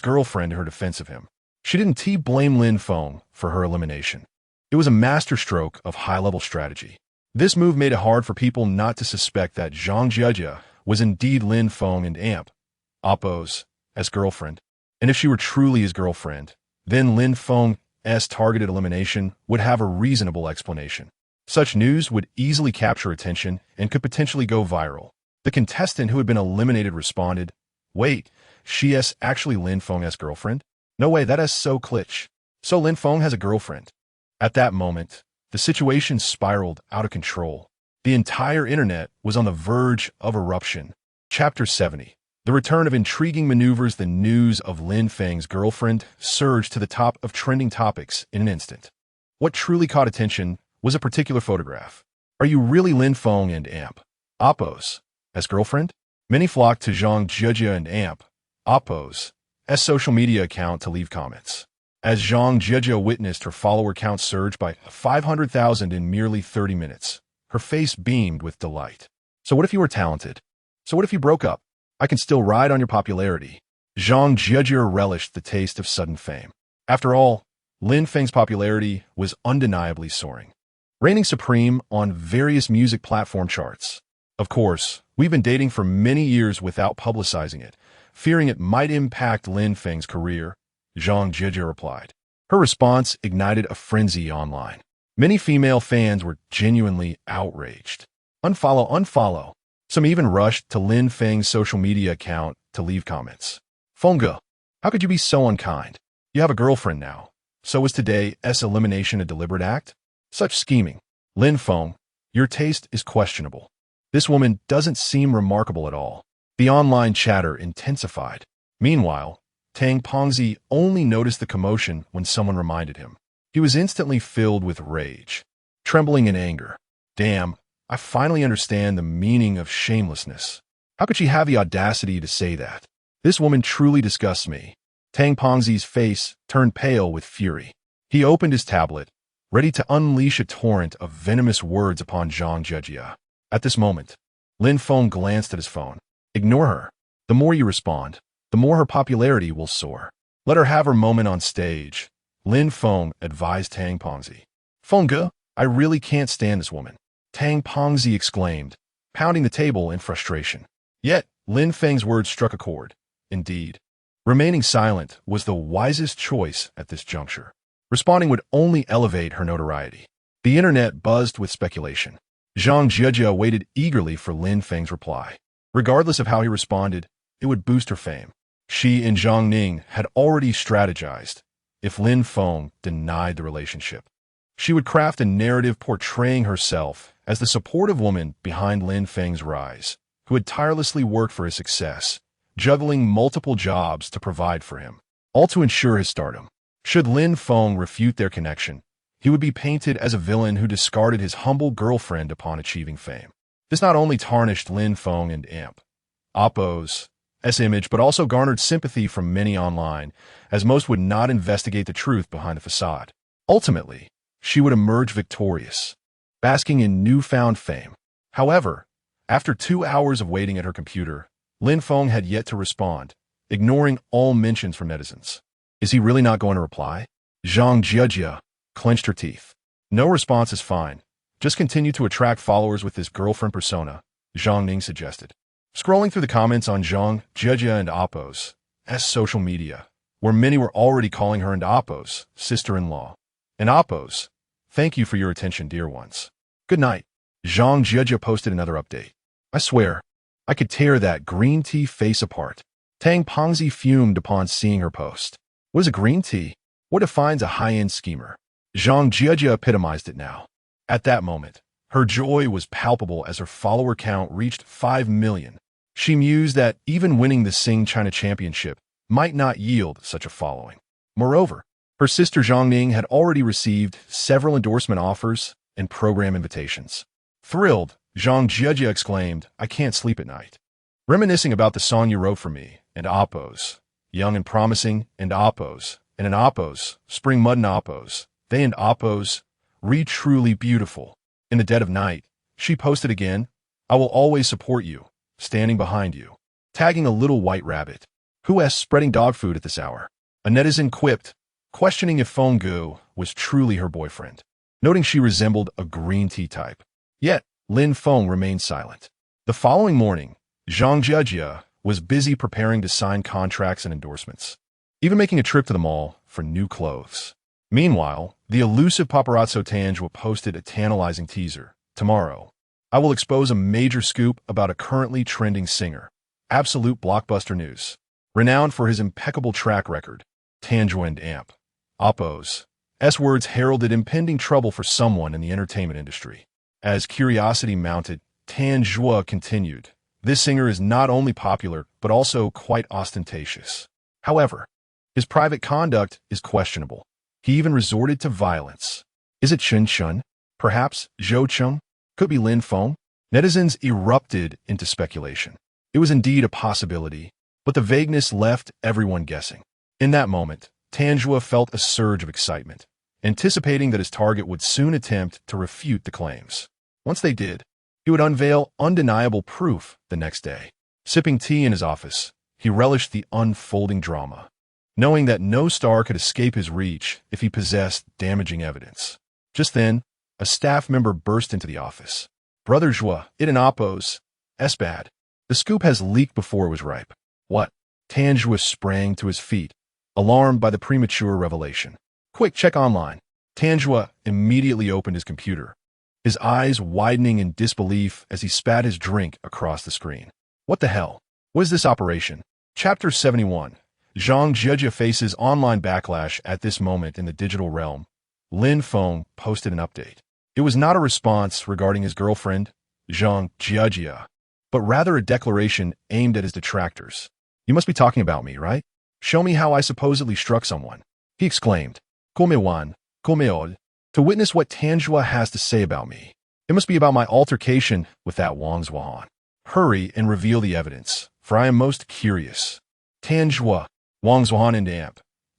girlfriend in her defense of him. She didn't blame Lin Feng for her elimination. It was a masterstroke of high-level strategy. This move made it hard for people not to suspect that Zhang Jia was indeed Lin Feng and Oppo's girlfriend. And if she were truly his girlfriend, then Lin Feng's targeted elimination would have a reasonable explanation. Such news would easily capture attention and could potentially go viral. The contestant who had been eliminated responded, "Wait, she is actually Lin Feng's girlfriend? No way, that is so glitch. So Lin Feng has a girlfriend." At that moment, the situation spiraled out of control. The entire internet was on the verge of eruption. Chapter 70. The return of intriguing maneuvers. The news of Lin Feng's girlfriend surged to the top of trending topics in an instant. What truly caught attention was a particular photograph. Are you really Lin Feng and Oppo's girlfriend? Many flocked to Zhang Jia and Oppo's social media account to leave comments. As Zhang Jia witnessed her follower count surge by 500,000 in merely 30 minutes, her face beamed with delight. So what if you were talented? So what if you broke up? I can still ride on your popularity. Zhang Jia relished the taste of sudden fame. After all, Lin Feng's popularity was undeniably soaring, reigning supreme on various music platform charts. Of course, we've been dating for many years without publicizing it, fearing it might impact Lin Feng's career, Zhang Jia replied. Her response ignited a frenzy online. Many female fans were genuinely outraged. Unfollow. Some even rushed to Lin Feng's social media account to leave comments. "Fengge, how could you be so unkind? You have a girlfriend now. So was today's elimination a deliberate act? Such scheming. Lin Feng, your taste is questionable. This woman doesn't seem remarkable at all." The online chatter intensified. Meanwhile, Tang Pengzi only noticed the commotion when someone reminded him. He was instantly filled with rage, trembling in anger. "Damn, I finally understand the meaning of shamelessness. How could she have the audacity to say that? This woman truly disgusts me." Tang Pengzi's face turned pale with fury. He opened his tablet, ready to unleash a torrent of venomous words upon Zhang Jia. At this moment, Lin Feng glanced at his phone. "Ignore her. The more you respond, the more her popularity will soar. Let her have her moment on stage," Lin Feng advised Tang Pengzi. "Fengge, I really can't stand this woman," Tang Pengzi exclaimed, pounding the table in frustration. Yet, Lin Feng's words struck a chord. Indeed, remaining silent was the wisest choice at this juncture. Responding would only elevate her notoriety. The internet buzzed with speculation. Zhang Jia waited eagerly for Lin Feng's reply. Regardless of how he responded, it would boost her fame. She and Zhang Ning had already strategized. If Lin Feng denied the relationship, she would craft a narrative portraying herself as the supportive woman behind Lin Feng's rise, who had tirelessly worked for his success, juggling multiple jobs to provide for him, all to ensure his stardom. Should Lin Feng refute their connection, he would be painted as a villain who discarded his humble girlfriend upon achieving fame. This not only tarnished Lin Feng and Oppo's image, but also garnered sympathy from many online, as most would not investigate the truth behind the facade. Ultimately, she would emerge victorious, basking in newfound fame. However, after 2 hours of waiting at her computer, Lin Feng had yet to respond, ignoring all mentions from netizens. Is he really not going to reply? Zhang Jia clenched her teeth. No response is fine. Just continue to attract followers with this girlfriend persona, Zhang Ning suggested. Scrolling through the comments on Zhang Jia and Oppo's social media, where many were already calling her and Oppo's sister-in-law. And Oppo's, thank you for your attention, dear ones. Good night. Zhang Jia posted another update. I swear, I could tear that green tea face apart. Tang Pengzi fumed upon seeing her post. What is a green tea? What defines a high-end schemer? Zhang Jia epitomized it now. At that moment, her joy was palpable as her follower count reached 5 million. She mused that even winning the Sing China Championship might not yield such a following. Moreover, her sister Zhang Ning had already received several endorsement offers and program invitations. Thrilled, Zhang Jia exclaimed, "I can't sleep at night." Reminiscing about the song you wrote for me, and Oppos, young and promising, and Oppos, and an Oppos, spring mud and Oppos, they and Oppos, truly beautiful. In the dead of night, she posted again, "I will always support you, standing behind you," tagging a little white rabbit. "Who is spreading dog food at this hour?" A netizen quipped, questioning if Feng Gu was truly her boyfriend, noting she resembled a green tea type. Yet, Lin Feng remained silent. The following morning, Zhang Jia was busy preparing to sign contracts and endorsements, even making a trip to the mall for new clothes. Meanwhile, the elusive paparazzo Tanjua posted a tantalizing teaser. "Tomorrow, I will expose a major scoop about a currently trending singer. Absolute blockbuster news. Renowned for his impeccable track record, Tanjua and Amp. Oppos." S-words heralded impending trouble for someone in the entertainment industry. As curiosity mounted, Tanjua continued, "This singer is not only popular, but also quite ostentatious. However, his private conduct is questionable. He even resorted to violence. Is it Chen Chun? Perhaps Zhou Cheng? Could be Lin Feng?" Netizens erupted into speculation. It was indeed a possibility, but the vagueness left everyone guessing. In that moment, Tanjua felt a surge of excitement, anticipating that his target would soon attempt to refute the claims. Once they did, he would unveil undeniable proof the next day. Sipping tea in his office, he relished the unfolding drama, knowing that no star could escape his reach if he possessed damaging evidence. Just then, a staff member burst into the office. "Brother Zhua, it and Oppos. S-bad. The scoop has leaked before it was ripe." "What?" Tanjua sprang to his feet, alarmed by the premature revelation. "Quick, check online." Tanjua immediately opened his computer, his eyes widening in disbelief as he spat his drink across the screen. What the hell was this operation? Chapter 71. Zhang Jia faces online backlash at this moment in the digital realm. Lin Feng posted an update. It was not a response regarding his girlfriend, Zhang Jia, but rather a declaration aimed at his detractors. "You must be talking about me, right? Show me how I supposedly struck someone," he exclaimed. "Komewan, Komeod, to witness what Tanjua has to say about me. It must be about my altercation with that Wang Zhuan. Hurry and reveal the evidence, for I am most curious." Tanjua, Wang Zhuan and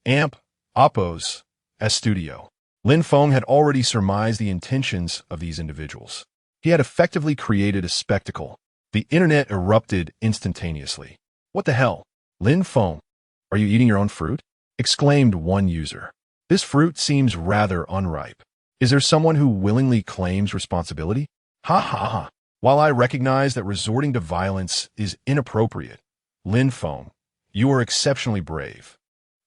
Amp, Oppos, S-Studio. Lin Feng had already surmised the intentions of these individuals. He had effectively created a spectacle. The internet erupted instantaneously. "What the hell? Lin Feng, are you eating your own fruit?" exclaimed one user. "This fruit seems rather unripe. Is there someone who willingly claims responsibility? Ha ha ha. While I recognize that resorting to violence is inappropriate, Lin Feng, you are exceptionally brave.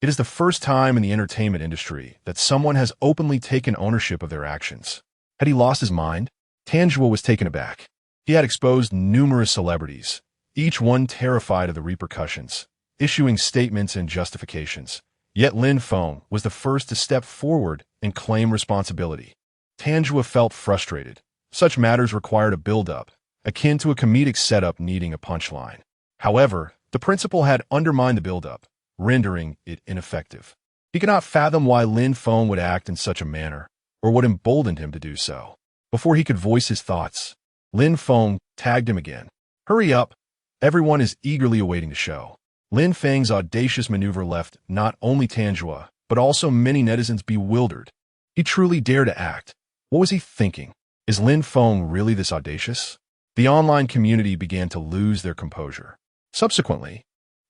It is the first time in the entertainment industry that someone has openly taken ownership of their actions." Had he lost his mind? Tanjua was taken aback. He had exposed numerous celebrities, each one terrified of the repercussions, issuing statements and justifications. Yet Lin Feng was the first to step forward and claim responsibility. Tanjua felt frustrated. Such matters required a build-up, akin to a comedic setup needing a punchline. However, the principal had undermined the build-up, rendering it ineffective. He could not fathom why Lin Feng would act in such a manner, or what emboldened him to do so. Before he could voice his thoughts, Lin Feng tagged him again. "Hurry up! Everyone is eagerly awaiting the show." Lin Feng's audacious maneuver left not only Tanjua, but also many netizens bewildered. He truly dared to act. What was he thinking? Is Lin Feng really this audacious? The online community began to lose their composure. Subsequently,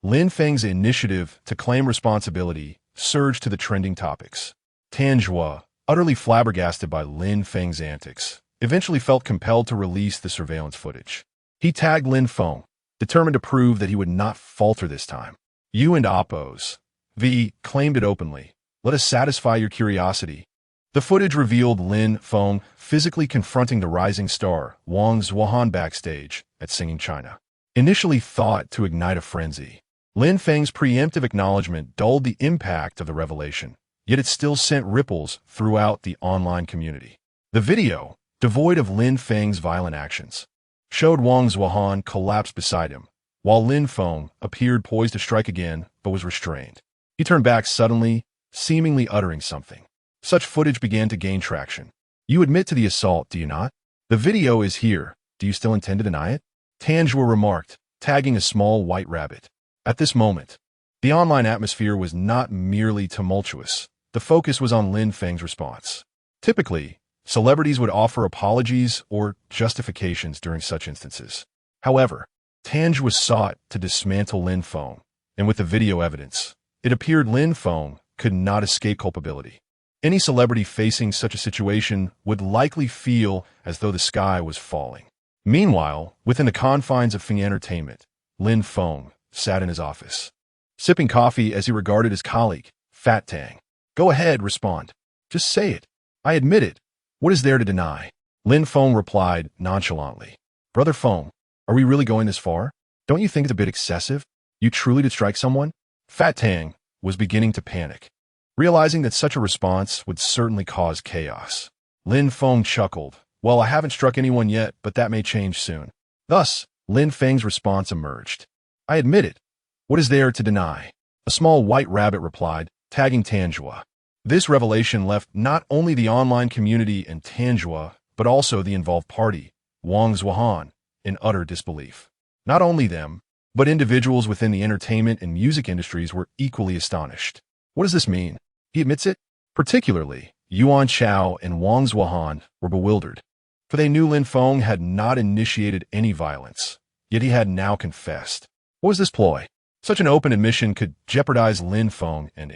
Lin Feng's initiative to claim responsibility surged to the trending topics. Tanjua, utterly flabbergasted by Lin Feng's antics, eventually felt compelled to release the surveillance footage. He tagged Lin Feng, determined to prove that he would not falter this time. "You and Oppos, V, claimed it openly. Let us satisfy your curiosity." The footage revealed Lin Feng physically confronting the rising star, Wang Zhuan, backstage at Singing China. Initially thought to ignite a frenzy, Lin Feng's preemptive acknowledgement dulled the impact of the revelation, yet it still sent ripples throughout the online community. The video, devoid of Lin Feng's violent actions, showed Wang Zhuan collapse beside him, while Lin Feng appeared poised to strike again but was restrained. He turned back suddenly, seemingly uttering something. Such footage began to gain traction. You admit to the assault, do you not? The video is here. Do you still intend to deny it? Tanjua remarked, tagging a small white rabbit. At this moment, the online atmosphere was not merely tumultuous. The focus was on Lin Feng's response. Typically, celebrities would offer apologies or justifications during such instances. However, Tanjua sought to dismantle Lin Feng, and with the video evidence, it appeared Lin Feng could not escape culpability. Any celebrity facing such a situation would likely feel as though the sky was falling. Meanwhile, within the confines of Feng Entertainment, Lin Feng sat in his office, sipping coffee as he regarded his colleague, Fat Tang. Go ahead, respond. Just say it. I admit it. What is there to deny? Lin Feng replied nonchalantly. Brother Feng, are we really going this far? Don't you think it's a bit excessive? You truly did strike someone? Fat Tang was beginning to panic, realizing that such a response would certainly cause chaos. Lin Feng chuckled. Well, I haven't struck anyone yet, but that may change soon. Thus, Lin Feng's response emerged. I admit it. What is there to deny? A small white rabbit replied, tagging Tanjua. This revelation left not only the online community and Tanjua, but also the involved party, Wang Zuohan, in utter disbelief. Not only them, but individuals within the entertainment and music industries were equally astonished. What does this mean? He admits it? Particularly, Yuan Chao and Wang Zuohan were bewildered, for they knew Lin Feng had not initiated any violence, yet he had now confessed. What was this ploy? Such an open admission could jeopardize Lin Feng and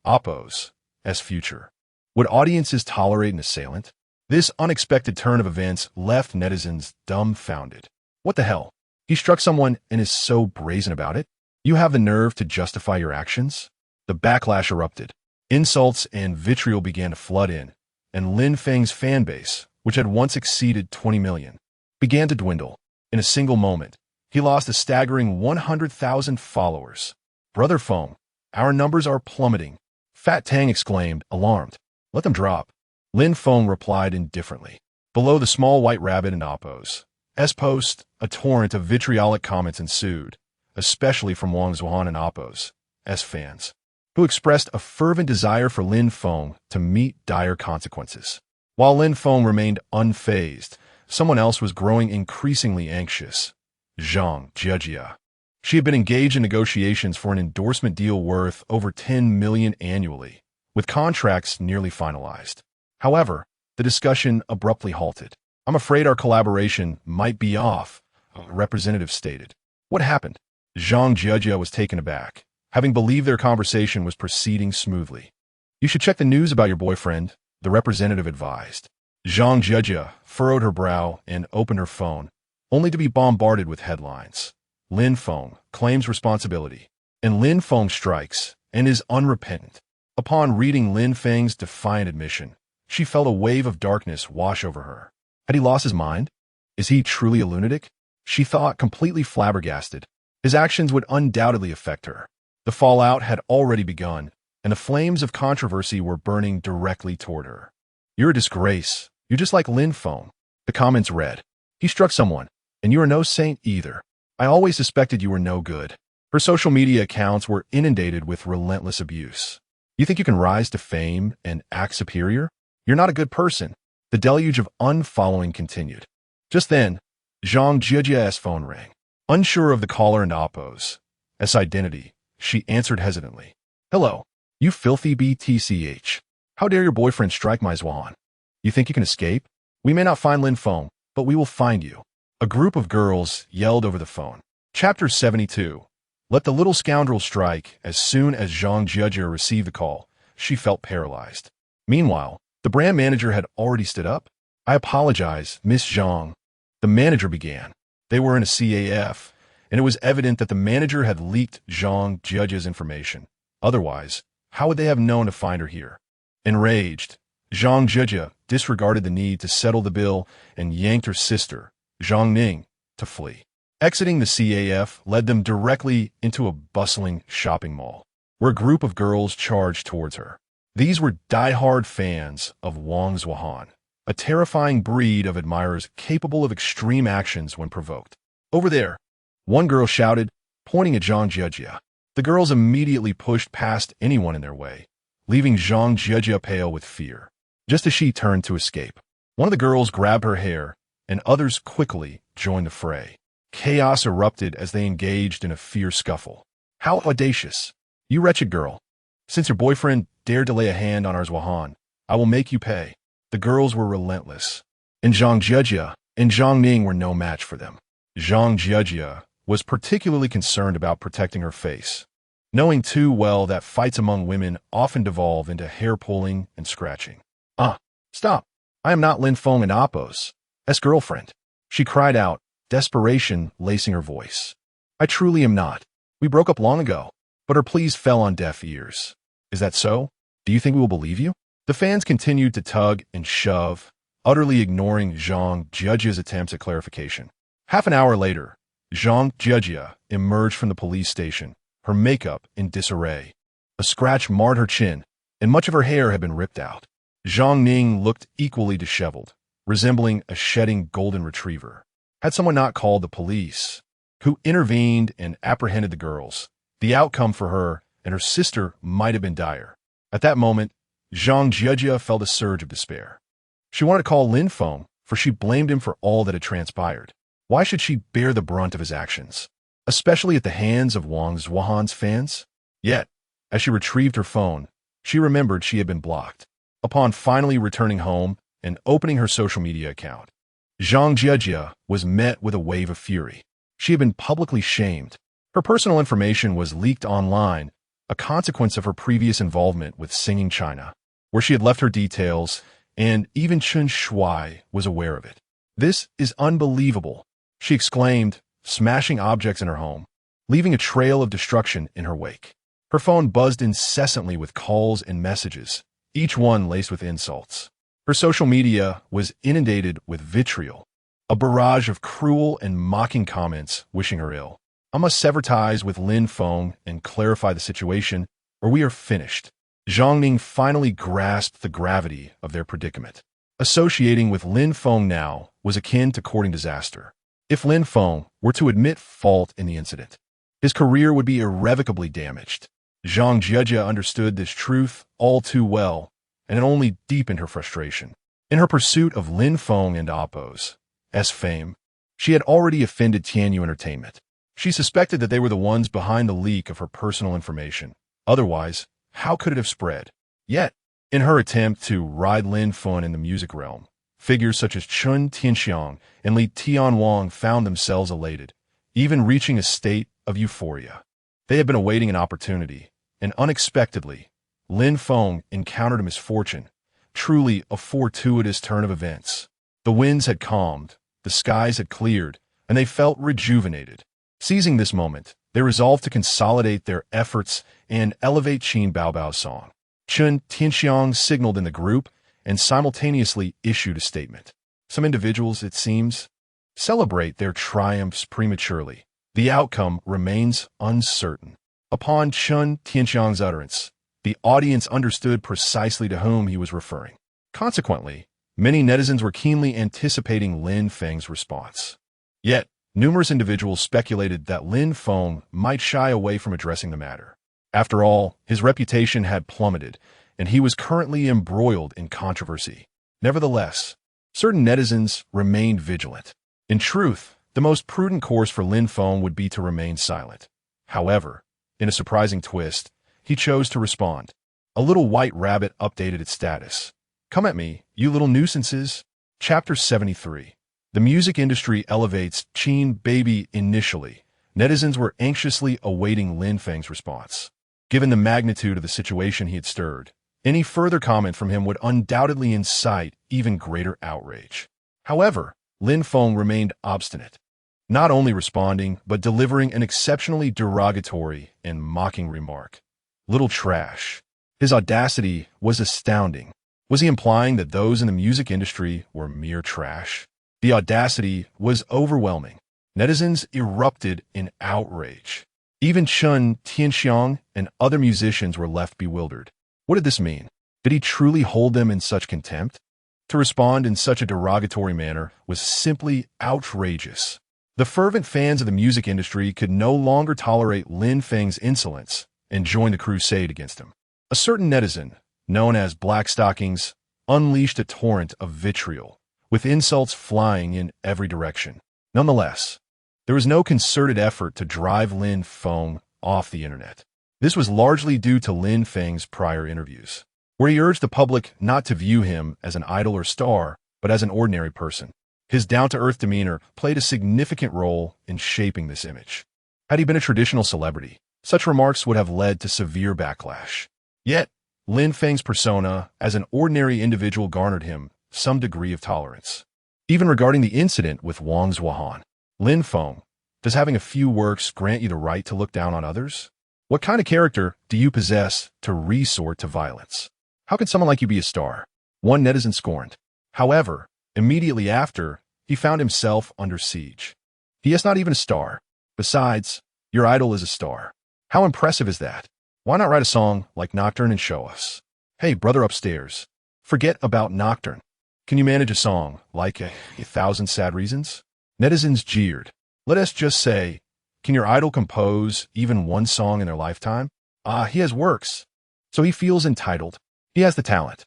Oppo's future. Would audiences tolerate an assailant? This unexpected turn of events left netizens dumbfounded. What the hell? He struck someone and is so brazen about it? You have the nerve to justify your actions? The backlash erupted. Insults and vitriol began to flood in, and Lin Feng's fan base, which had once exceeded 20 million, began to dwindle. In a single moment, he lost a staggering 100,000 followers. Brother Feng, our numbers are plummeting. Fat Tang exclaimed, alarmed. Let them drop. Lin Feng replied indifferently. Below the small white rabbit and Oppo's post, a torrent of vitriolic comments ensued, especially from Wang Zuohan and Oppo's fans, who expressed a fervent desire for Lin Feng to meet dire consequences. While Lin Feng remained unfazed, someone else was growing increasingly anxious. Zhang Jia. She had been engaged in negotiations for an endorsement deal worth over 10 million annually, with contracts nearly finalized. However, the discussion abruptly halted. I'm afraid our collaboration might be off, a representative stated. What happened? Zhang Jia was taken aback, having believed their conversation was proceeding smoothly. You should check the news about your boyfriend, the representative advised. Zhang Jia furrowed her brow and opened her phone, only to be bombarded with headlines. Lin Feng claims responsibility, and Lin Feng strikes and is unrepentant. Upon reading Lin Feng's defiant admission, she felt a wave of darkness wash over her. Had he lost his mind? Is he truly a lunatic? She thought, completely flabbergasted. His actions would undoubtedly affect her. The fallout had already begun, and the flames of controversy were burning directly toward her. You're a disgrace. You're just like Lin Feng. The comments read. He struck someone, and you are no saint either. I always suspected you were no good. Her social media accounts were inundated with relentless abuse. You think you can rise to fame and act superior? You're not a good person. The deluge of unfollowing continued. Just then, Zhang Jia's phone rang. Unsure of the caller and Oppo's identity, she answered hesitantly. Hello, you filthy BTCH. How dare your boyfriend strike my Zuohan? You think you can escape? We may not find Lin Feng, but we will find you. A group of girls yelled over the phone. Chapter 72. Let the little scoundrel strike. As soon as Zhang Jia received the call, she felt paralyzed. Meanwhile, the brand manager had already stood up. I apologize, Miss Zhang. The manager began. They were in a CAF, and it was evident that the manager had leaked Zhang Jia's information. Otherwise, how would they have known to find her here? Enraged, Zhang Jia disregarded the need to settle the bill and yanked her sister, Zhang Ning, to flee. Exiting the CAF led them directly into a bustling shopping mall, where a group of girls charged towards her. These were die-hard fans of Wang Zuohan, a terrifying breed of admirers capable of extreme actions when provoked. Over there, one girl shouted, pointing at Zhang Jiejia. The girls immediately pushed past anyone in their way, leaving Zhang Jiejia pale with fear. Just as she turned to escape, one of the girls grabbed her hair, and others quickly joined the fray. Chaos erupted as they engaged in a fierce scuffle. How audacious! You wretched girl! Since your boyfriend dared to lay a hand on our Zhuhan, I will make you pay. The girls were relentless, and Zhang Jiejia and Zhang Ning were no match for them. Zhang Jiejia was particularly concerned about protecting her face, knowing too well that fights among women often devolve into hair-pulling and scratching. Stop! I am not Lin Feng and Appo's girlfriend, she cried out, desperation lacing her voice. I truly am not. We broke up long ago, but her pleas fell on deaf ears. Is that so? Do you think we will believe you? The fans continued to tug and shove, utterly ignoring Zhang Jiejia's attempts at clarification. Half an hour later, Zhang Jiejia emerged from the police station, her makeup in disarray. A scratch marred her chin, and much of her hair had been ripped out. Zhang Ning looked equally disheveled, resembling a shedding golden retriever. Had someone not called the police, who intervened and apprehended the girls, the outcome for her and her sister might have been dire. At that moment, Zhang Jiejia felt a surge of despair. She wanted to call Lin Feng, for she blamed him for all that had transpired. Why should she bear the brunt of his actions, especially at the hands of Wang Zhuhan's fans? Yet, as she retrieved her phone, she remembered she had been blocked. Upon finally returning home and opening her social media account, Zhang Jiejia was met with a wave of fury. She had been publicly shamed. Her personal information was leaked online, a consequence of her previous involvement with Singing China, where she had left her details, and even Chen Shuai was aware of it. This is unbelievable, she exclaimed, smashing objects in her home, leaving a trail of destruction in her wake. Her phone buzzed incessantly with calls and messages, each one laced with insults. Her social media was inundated with vitriol, a barrage of cruel and mocking comments wishing her ill. I must sever ties with Lin Feng and clarify the situation, or we are finished. Zhang Ning finally grasped the gravity of their predicament. Associating with Lin Feng now was akin to courting disaster. If Lin Feng were to admit fault in the incident, his career would be irrevocably damaged. Zhang Jiejia understood this truth all too well, and it only deepened her frustration. In her pursuit of Lin Feng and Appo's fame, she had already offended Tianyu Entertainment. She suspected that they were the ones behind the leak of her personal information. Otherwise, how could it have spread? Yet, in her attempt to ride Lin Feng in the music realm, figures such as Chun Tianxiang and Li Tianwang found themselves elated, even reaching a state of euphoria. They had been awaiting an opportunity, and unexpectedly, Lin Feng encountered a misfortune, truly a fortuitous turn of events. The winds had calmed, the skies had cleared, and they felt rejuvenated. Seizing this moment, they resolved to consolidate their efforts and elevate Qin Baobao's song. Chun Tianxiang signaled in the group and simultaneously issued a statement. Some individuals, it seems, celebrate their triumphs prematurely. The outcome remains uncertain. Upon Chun Tianxiang's utterance, the audience understood precisely to whom he was referring. Consequently, many netizens were keenly anticipating Lin Feng's response. Yet, numerous individuals speculated that Lin Feng might shy away from addressing the matter. After all, his reputation had plummeted, and he was currently embroiled in controversy. Nevertheless, certain netizens remained vigilant. In truth, the most prudent course for Lin Feng would be to remain silent. However, in a surprising twist, he chose to respond. A little white rabbit updated its status. Come at me, you little nuisances. Chapter 73. The music industry elevates Qin Baby initially. Netizens were anxiously awaiting Lin Feng's response. Given the magnitude of the situation he had stirred, any further comment from him would undoubtedly incite even greater outrage. However, Lin Feng remained obstinate, not only responding, but delivering an exceptionally derogatory and mocking remark. Little trash. His audacity was astounding. Was he implying that those in the music industry were mere trash? The audacity was overwhelming. Netizens erupted in outrage. Even Chun Tianxiang and other musicians were left bewildered. What did this mean? Did he truly hold them in such contempt? To respond in such a derogatory manner was simply outrageous. The fervent fans of the music industry could no longer tolerate Lin Feng's insolence and joined the crusade against him. A certain netizen, known as Black Stockings, unleashed a torrent of vitriol, with insults flying in every direction. Nonetheless, there was no concerted effort to drive Lin Feng off the internet. This was largely due to Lin Feng's prior interviews, where he urged the public not to view him as an idol or star, but as an ordinary person. His down-to-earth demeanor played a significant role in shaping this image. Had he been a traditional celebrity, such remarks would have led to severe backlash. Yet, Lin Feng's persona as an ordinary individual garnered him some degree of tolerance. Even regarding the incident with Wang Zhuohan, Lin Feng, does having a few works grant you the right to look down on others? What kind of character do you possess to resort to violence? How can someone like you be a star? One netizen scorned. However, immediately after, he found himself under siege. He is not even a star. Besides, your idol is a star. How impressive is that? Why not write a song like Nocturne and show us? Hey, brother upstairs, forget about Nocturne. Can you manage a song like a Thousand Sad Reasons? Netizens jeered. Let us just say, can your idol compose even one song in their lifetime? He has works, so he feels entitled. He has the talent.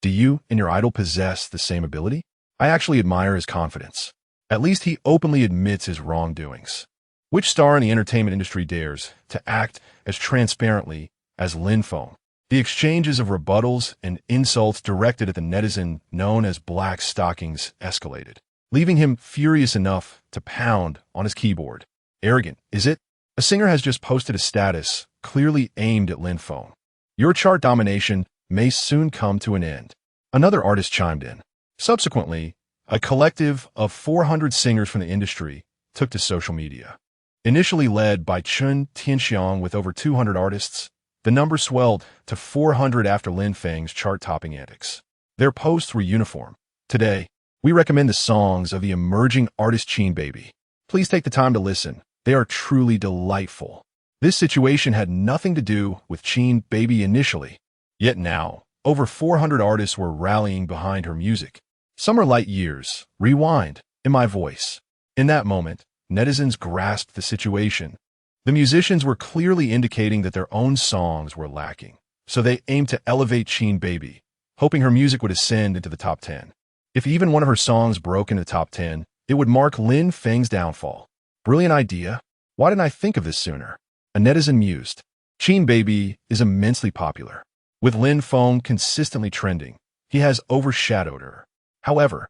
Do you and your idol possess the same ability? I actually admire his confidence. At least he openly admits his wrongdoings. Which star in the entertainment industry dares to act as transparently as Lin Feng? The exchanges of rebuttals and insults directed at the netizen known as Black Stockings escalated, leaving him furious enough to pound on his keyboard. Arrogant, is it? A singer has just posted a status clearly aimed at Lin Feng. Your chart domination may soon come to an end. Another artist chimed in. Subsequently, a collective of 400 singers from the industry took to social media. Initially led by Chun Tianxiang with over 200 artists, the number swelled to 400 after Lin Feng's chart-topping antics. Their posts were uniform. Today, we recommend the songs of the emerging artist Qin Baby. Please take the time to listen. They are truly delightful. This situation had nothing to do with Qin Baby initially. Yet now, over 400 artists were rallying behind her music. Some are light years, rewind, in my voice. In that moment, netizens grasped the situation. The musicians were clearly indicating that their own songs were lacking, so they aimed to elevate Qin Baby, hoping her music would ascend into the top 10. If even one of her songs broke into the top 10, it would mark Lin Feng's downfall. Brilliant idea. Why didn't I think of this sooner? A netizen mused. Qin Baby is immensely popular. With Lin Feng consistently trending, he has overshadowed her. However,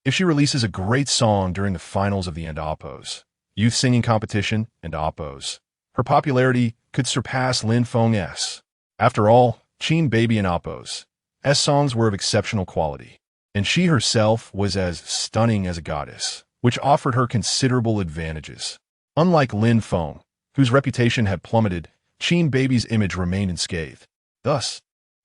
if she releases a great song during the finals of the Appos, youth singing competition, and Appos, her popularity could surpass Lin Feng's. After all, Qin Baby and Appos' songs were of exceptional quality, and she herself was as stunning as a goddess, which offered her considerable advantages. Unlike Lin Feng, whose reputation had plummeted, Qin Baby's image remained unscathed. Thus,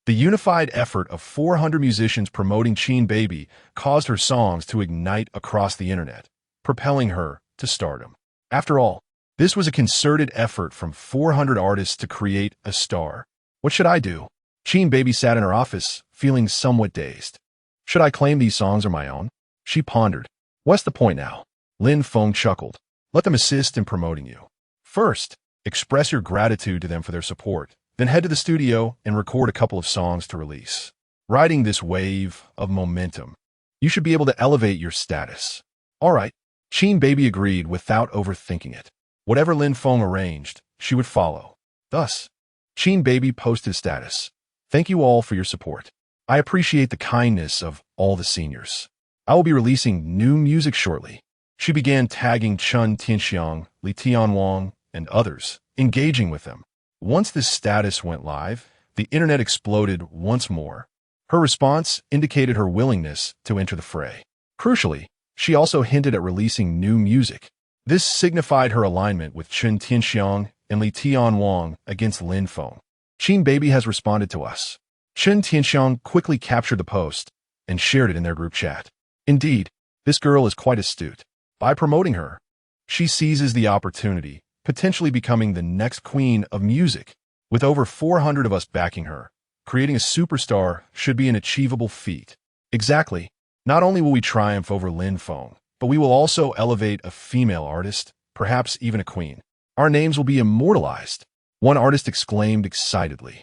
the unified effort of 400 musicians promoting Qin Baby caused her songs to ignite across the internet, propelling her to stardom. After all, this was a concerted effort from 400 artists to create a star. What should I do? Qin Baby sat in her office, feeling somewhat dazed. Should I claim these songs are my own? She pondered. What's the point now? Lin Feng chuckled. Let them assist in promoting you. First, express your gratitude to them for their support. Then head to the studio and record a couple of songs to release. Riding this wave of momentum, you should be able to elevate your status. All right, Qin Baby agreed without overthinking it. Whatever Lin Feng arranged, she would follow. Thus, Qin Baby posted a status. Thank you all for your support. I appreciate the kindness of all the seniors. I will be releasing new music shortly. She began tagging Chun Tianxiang, Li Tianwang, and others, engaging with them. Once this status went live, the internet exploded once more. Her response indicated her willingness to enter the fray. Crucially, she also hinted at releasing new music. This signified her alignment with Chun Tianxiang and Li Tianwang against Lin Feng. Qin Baby has responded to us. Chun Tianxiang quickly captured the post and shared it in their group chat. Indeed, this girl is quite astute. By promoting her, she seizes the opportunity, potentially becoming the next queen of music. With over 400 of us backing her, creating a superstar should be an achievable feat. Exactly. Not only will we triumph over Lin Feng, but we will also elevate a female artist, perhaps even a queen. Our names will be immortalized, one artist exclaimed excitedly.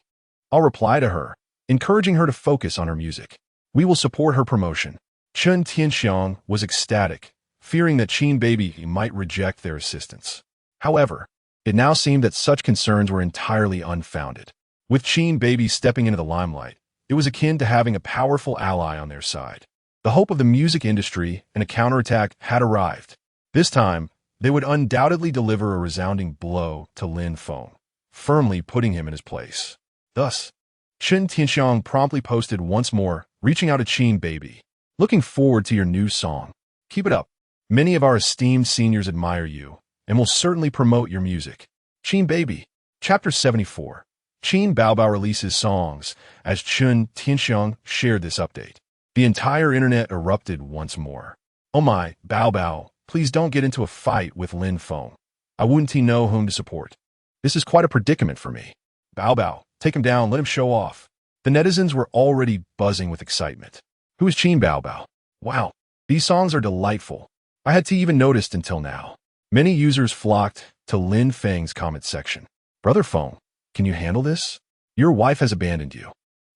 I'll reply to her, encouraging her to focus on her music. We will support her promotion. Chen Tianxiang was ecstatic, fearing that Qin Baby might reject their assistance. However, it now seemed that such concerns were entirely unfounded. With Qin Baby stepping into the limelight, it was akin to having a powerful ally on their side. The hope of the music industry and a counterattack had arrived. This time, they would undoubtedly deliver a resounding blow to Lin Feng, firmly putting him in his place. Thus, Chen Tianxiang promptly posted once more, reaching out to Qin Baby. Looking forward to your new song. Keep it up. Many of our esteemed seniors admire you, and will certainly promote your music. Qin Baby. Chapter 74. Qin Baobao releases songs. As Chen Tianxiang shared this update, the entire internet erupted once more. Oh my, Baobao, please don't get into a fight with Lin Feng. I wouldn't know whom to support. This is quite a predicament for me. Baobao, take him down, let him show off. The netizens were already buzzing with excitement. Who is Qin Baobao? Wow, these songs are delightful. I had to even noticed until now. Many users flocked to Lin Feng's comment section. Brother Feng, can you handle this? Your wife has abandoned you.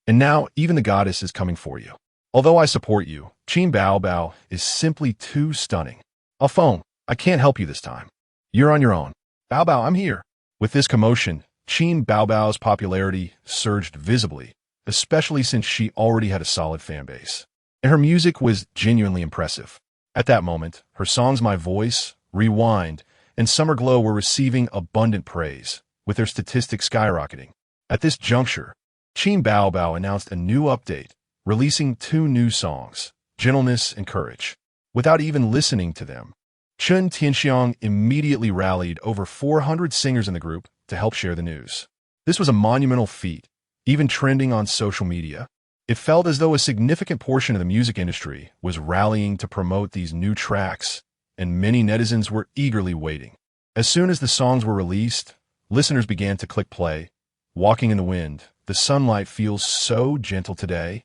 And now even the goddess is coming for you. Although I support you, Qin Baobao is simply too stunning. Oh Feng, I can't help you this time. You're on your own. Baobao, I'm here. With this commotion, Qin Baobao's popularity surged visibly, especially since she already had a solid fan base. And her music was genuinely impressive. At that moment, her songs My Voice, Rewind, and Summer Glow were receiving abundant praise, with their statistics skyrocketing. At this juncture, Qin Baobao announced a new update, releasing 2 new songs, Gentleness and Courage. Without even listening to them, Chen Tianxiang immediately rallied over 400 singers in the group to help share the news. This was a monumental feat, even trending on social media. It felt as though a significant portion of the music industry was rallying to promote these new tracks, and many netizens were eagerly waiting. As soon as the songs were released, listeners began to click play. Walking in the wind, the sunlight feels so gentle today.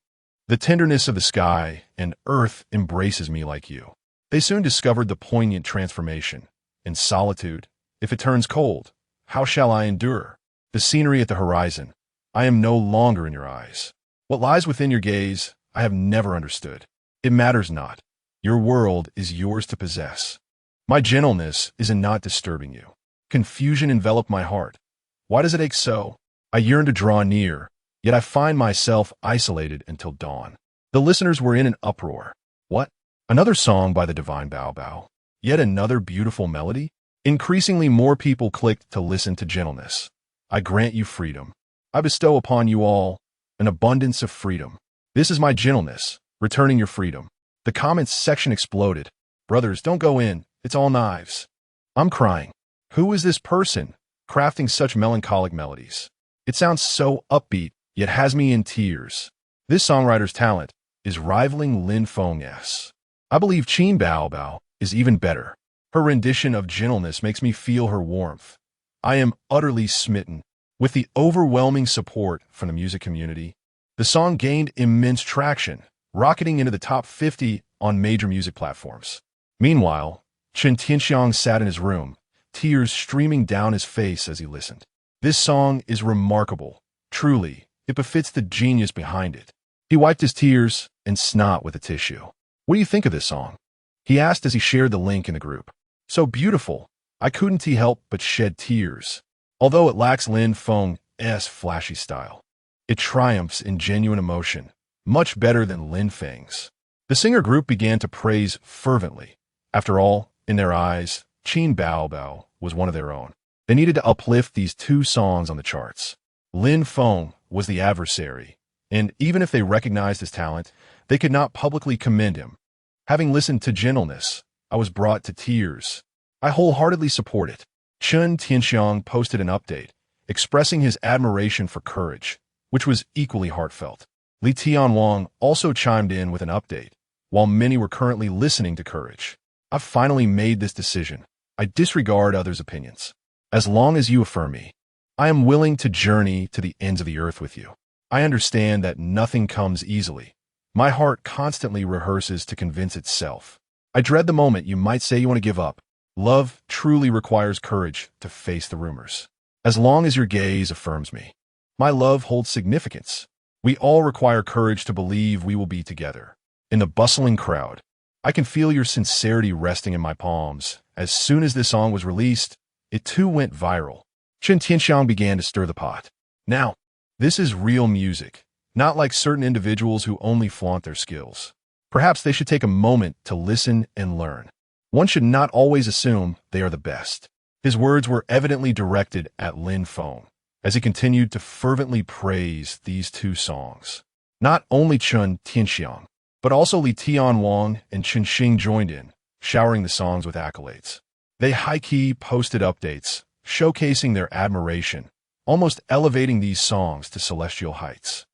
The tenderness of the sky and earth embraces me like you. They soon discovered the poignant transformation. In solitude, if it turns cold, how shall I endure? The scenery at the horizon, I am no longer in your eyes. What lies within your gaze, I have never understood. It matters not. Your world is yours to possess. My gentleness is in not disturbing you. Confusion enveloped my heart. Why does it ache so? I yearn to draw near, yet I find myself isolated until dawn. The listeners were in an uproar. What? Another song by the divine Baobao? Yet another beautiful melody? Increasingly more people clicked to listen to Gentleness. I grant you freedom. I bestow upon you all an abundance of freedom. This is my gentleness, returning your freedom. The comments section exploded. Brothers, don't go in. It's all knives. I'm crying. Who is this person crafting such melancholic melodies? It sounds so upbeat, yet has me in tears. This songwriter's talent is rivaling Lin Feng's. I believe Qin Baobao is even better. Her rendition of Gentleness makes me feel her warmth. I am utterly smitten. With the overwhelming support from the music community, the song gained immense traction, rocketing into the top 50 on major music platforms. Meanwhile, Chen Tianxiang sat in his room, tears streaming down his face as he listened. This song is remarkable. Truly, it befits the genius behind it. He wiped his tears and snot with a tissue. What do you think of this song? He asked as he shared the link in the group. So beautiful, I couldn't help but shed tears. Although it lacks Lin Feng's flashy style, it triumphs in genuine emotion, much better than Lin Feng's. The singer group began to praise fervently. After all, in their eyes, Qin Baobao was one of their own. They needed to uplift these 2 songs on the charts. Lin Feng was the adversary, and even if they recognized his talent, they could not publicly commend him. Having listened to Gentleness, I was brought to tears. I wholeheartedly support it. Chen Tianxiang posted an update, expressing his admiration for Courage, which was equally heartfelt. Li Tianwang also chimed in with an update. While many were currently listening to Courage, I've finally made this decision. I disregard others' opinions. As long as you affirm me, I am willing to journey to the ends of the earth with you. I understand that nothing comes easily. My heart constantly rehearses to convince itself. I dread the moment you might say you want to give up. Love truly requires courage to face the rumors. As long as your gaze affirms me, my love holds significance. We all require courage to believe we will be together. In the bustling crowd, I can feel your sincerity resting in my palms. As soon as this song was released, it too went viral. Chen Tianxiang began to stir the pot. Now, this is real music, not like certain individuals who only flaunt their skills. Perhaps they should take a moment to listen and learn. One should not always assume they are the best. His words were evidently directed at Lin Feng, as he continued to fervently praise these two songs. Not only Chen Tianxiang, but also Li Tianwang and Chen Xing joined in, showering the songs with accolades. They high-key posted updates, showcasing their admiration, almost elevating these songs to celestial heights.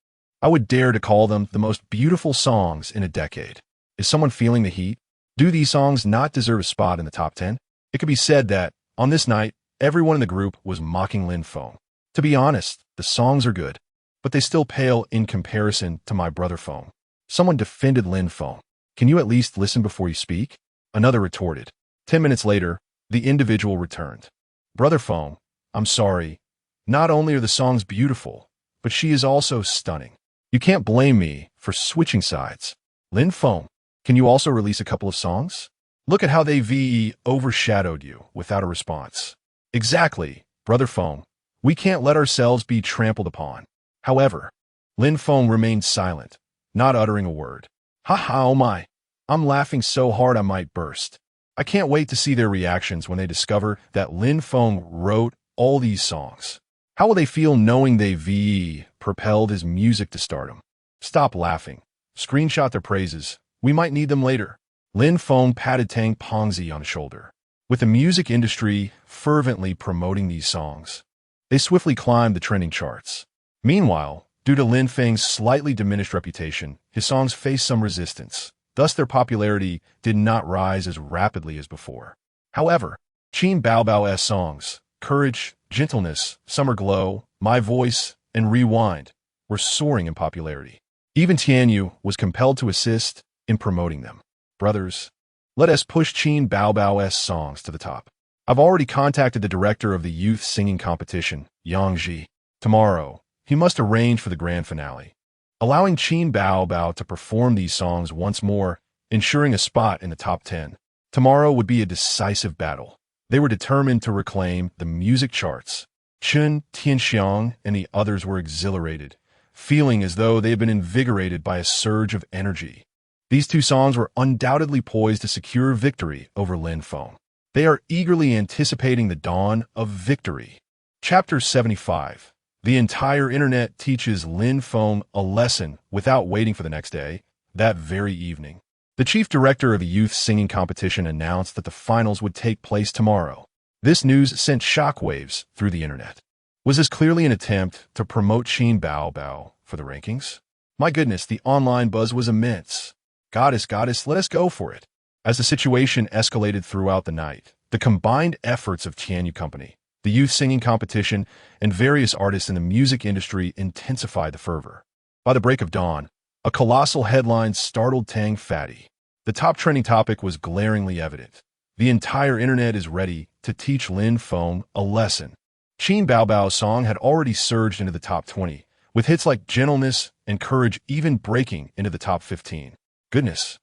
I would dare to call them the most beautiful songs in a decade. Is someone feeling the heat? Do these songs not deserve a spot in the top 10? It could be said that, on this night, everyone in the group was mocking Lin Feng. To be honest, the songs are good, but they still pale in comparison to my brother Feng. Someone defended Lin Feng. Can you at least listen before you speak? Another retorted. 10 minutes later, the individual returned. Brother Feng, I'm sorry. Not only are the songs beautiful, but she is also stunning. You can't blame me for switching sides. Lin Feng, can you also release a couple of songs? Look at how they overshadowed you without a response. Exactly, Brother Feng. We can't let ourselves be trampled upon. However, Lin Feng remained silent, not uttering a word. Ha, oh my. I'm laughing so hard I might burst. I can't wait to see their reactions when they discover that Lin Feng wrote all these songs. How will they feel knowing they propelled his music to stardom? Stop laughing. Screenshot their praises. We might need them later. Lin Feng patted Tang Pengzi on the shoulder. With the music industry fervently promoting these songs, they swiftly climbed the trending charts. Meanwhile, due to Lin Feng's slightly diminished reputation, his songs faced some resistance. Thus, their popularity did not rise as rapidly as before. However, Qin Baobao's songs, Courage, Gentleness, Summer Glow, My Voice, and Rewind, were soaring in popularity. Even Tianyu was compelled to assist in promoting them. Brothers, let us push Qin Baobao's songs to the top. I've already contacted the director of the youth singing competition, Yang Ji. Tomorrow, he must arrange for the grand finale, allowing Qin Baobao to perform these songs once more, ensuring a spot in the top 10. Tomorrow would be a decisive battle. They were determined to reclaim the music charts. Chen Tianxiang and the others were exhilarated, feeling as though they had been invigorated by a surge of energy. These two songs were undoubtedly poised to secure victory over Lin Feng. They are eagerly anticipating the dawn of victory. Chapter 75. The entire internet teaches Lin Feng a lesson without waiting for the next day. That very evening, the chief director of the youth singing competition announced that the finals would take place tomorrow. This news sent shockwaves through the internet. Was this clearly an attempt to promote Qin Baobao for the rankings? My goodness, the online buzz was immense. Goddess, let us go for it. As the situation escalated throughout the night, the combined efforts of Tianyu Company, the youth singing competition, and various artists in the music industry intensified the fervor. By the break of dawn, a colossal headline startled Tang Fatty. The top trending topic was glaringly evident. The entire internet is ready to teach Lin Feng a lesson. Qin Baobao's song had already surged into the top 20, with hits like Gentleness and Courage even breaking into the top 15. Goodness,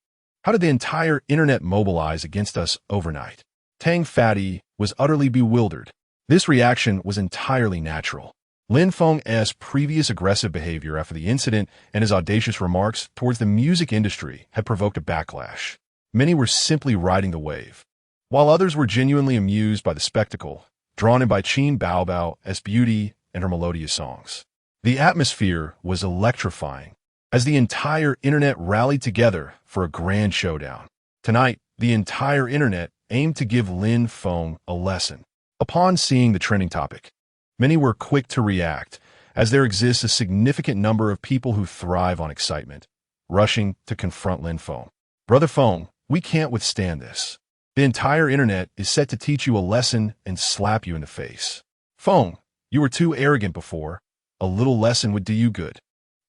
how did the entire internet mobilize against us overnight? Tang Fatty was utterly bewildered. This reaction was entirely natural. Lin Feng's previous aggressive behavior after the incident and his audacious remarks towards the music industry had provoked a backlash. Many were simply riding the wave, while others were genuinely amused by the spectacle, drawn in by Qin Baobao's beauty and her melodious songs. The atmosphere was electrifying, as the entire internet rallied together for a grand showdown. Tonight, the entire internet aimed to give Lin Feng a lesson. Upon seeing the trending topic, many were quick to react, as there exists a significant number of people who thrive on excitement, rushing to confront Lin Feng. Brother Feng, we can't withstand this. The entire internet is set to teach you a lesson and slap you in the face. Feng, you were too arrogant before. A little lesson would do you good.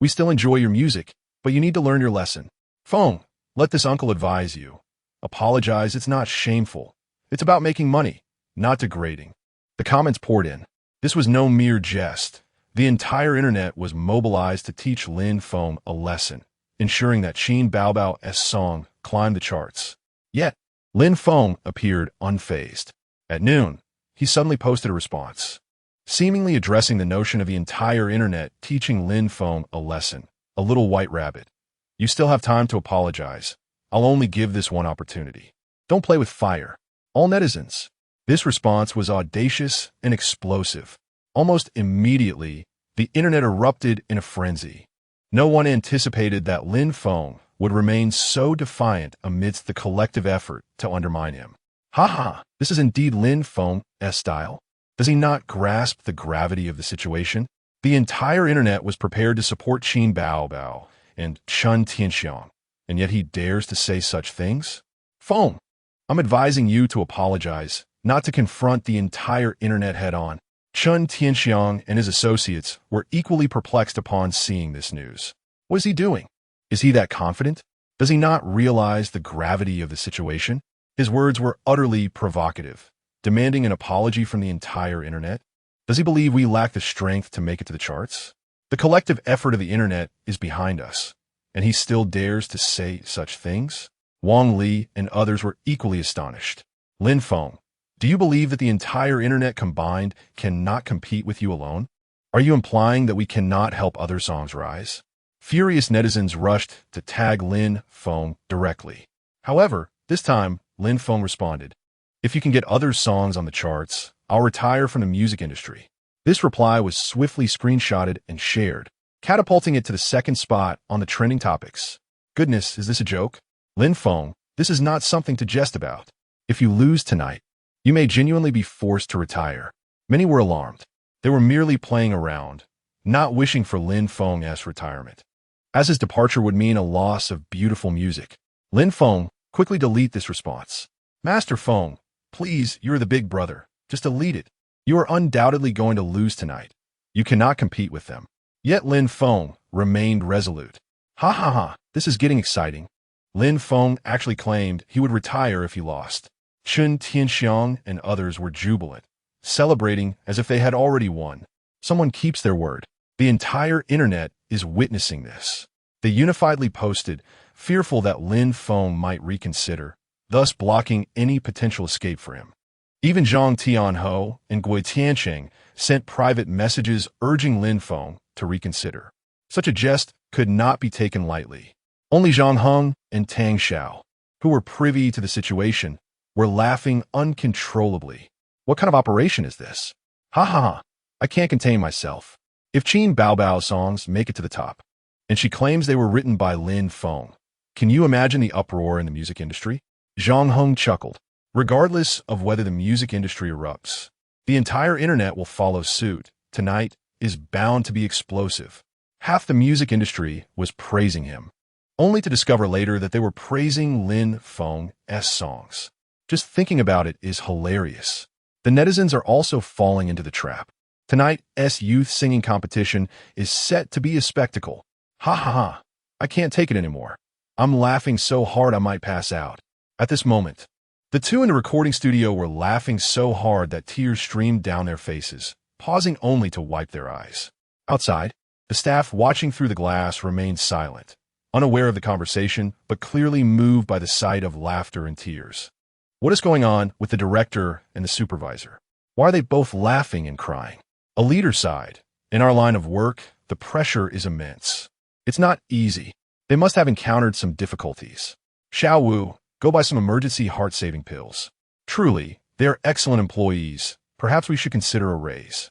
We still enjoy your music, but you need to learn your lesson. Feng, let this uncle advise you. Apologize, it's not shameful. It's about making money, not degrading. The comments poured in. This was no mere jest. The entire internet was mobilized to teach Lin Feng a lesson, ensuring that Qin Baobao's song climbed the charts. Yet, Lin Feng appeared unfazed. At noon, he suddenly posted a response, seemingly addressing the notion of the entire internet teaching Lin Feng a lesson. A little white rabbit. You still have time to apologize. I'll only give this one opportunity. Don't play with fire. All netizens. This response was audacious and explosive. Almost immediately, the internet erupted in a frenzy. No one anticipated that Lin Feng would remain so defiant amidst the collective effort to undermine him. Haha, this is indeed Lin Feng's style. Does he not grasp the gravity of the situation? The entire internet was prepared to support Qin Baobao and Chen Tianxiang, and yet he dares to say such things? Feng, I'm advising you to apologize, not to confront the entire internet head-on. Chen Tianxiang and his associates were equally perplexed upon seeing this news. What is he doing? Is he that confident? Does he not realize the gravity of the situation? His words were utterly provocative, demanding an apology from the entire internet. Does he believe we lack the strength to make it to the charts? The collective effort of the internet is behind us, and he still dares to say such things? Wang Li and others were equally astonished. Lin Feng, do you believe that the entire internet combined cannot compete with you alone? Are you implying that we cannot help other songs rise? Furious netizens rushed to tag Lin Feng directly. However, this time, Lin Feng responded, "If you can get other songs on the charts, I'll retire from the music industry." This reply was swiftly screenshotted and shared, catapulting it to the second spot on the trending topics. Goodness, is this a joke? Lin Feng, this is not something to jest about. If you lose tonight, you may genuinely be forced to retire. Many were alarmed. They were merely playing around, not wishing for Lin Feng's retirement, as his departure would mean a loss of beautiful music. Lin Feng, quickly delete this response. Master Feng, please, you're the big brother. Just delete it. You are undoubtedly going to lose tonight. You cannot compete with them. Yet Lin Feng remained resolute. Ha ha ha, this is getting exciting. Lin Feng actually claimed he would retire if he lost. Chen Tianxiang and others were jubilant, celebrating as if they had already won. Someone keeps their word. The entire internet is witnessing this. They unifiedly posted, fearful that Lin Feng might reconsider, thus blocking any potential escape for him. Even Zhang Tianho and Gui Tiancheng sent private messages urging Lin Feng to reconsider. Such a jest could not be taken lightly. Only Zhang Heng and Tang Xiao, who were privy to the situation, were laughing uncontrollably. What kind of operation is this? Ha ha ha, I can't contain myself. If Qin Baobao's songs make it to the top, and she claims they were written by Lin Feng, can you imagine the uproar in the music industry? Zhang Heng chuckled. Regardless of whether the music industry erupts, the entire internet will follow suit. Tonight is bound to be explosive. Half the music industry was praising him, only to discover later that they were praising Lin Feng's songs. Just thinking about it is hilarious. The netizens are also falling into the trap. Tonight's youth singing competition is set to be a spectacle. Ha ha ha, I can't take it anymore. I'm laughing so hard I might pass out. At this moment, the two in the recording studio were laughing so hard that tears streamed down their faces, pausing only to wipe their eyes. Outside, the staff watching through the glass remained silent, unaware of the conversation, but clearly moved by the sight of laughter and tears. What is going on with the director and the supervisor? Why are they both laughing and crying? A leader sighed. In our line of work, the pressure is immense. It's not easy. They must have encountered some difficulties. Xiao Wu, go buy some emergency heart-saving pills. Truly, they are excellent employees. Perhaps we should consider a raise.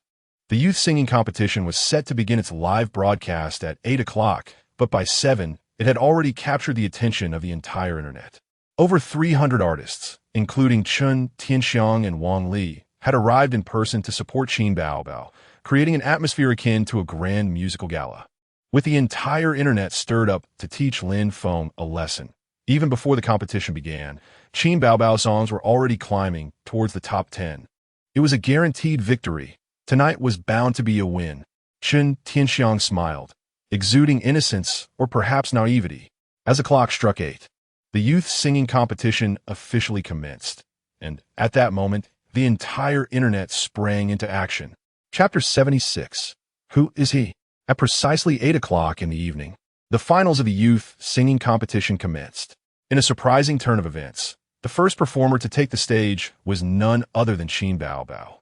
The youth singing competition was set to begin its live broadcast at 8 o'clock, but by 7, it had already captured the attention of the entire internet. Over 300 artists, including Chen Tianxiang and Wang Li, had arrived in person to support Qin Baobao, creating an atmosphere akin to a grand musical gala. With the entire internet stirred up to teach Lin Feng a lesson. Even before the competition began, Qin Baobao's songs were already climbing towards the top 10. It was a guaranteed victory. Tonight was bound to be a win. Chen Tianxiang smiled, exuding innocence or perhaps naivety. As the clock struck 8, The youth singing competition officially commenced, and at that moment, the entire internet sprang into action. Chapter 76. Who is he? At precisely 8 o'clock in the evening, the finals of the youth singing competition commenced. In a surprising turn of events, the first performer to take the stage was none other than Qin Bao Bao.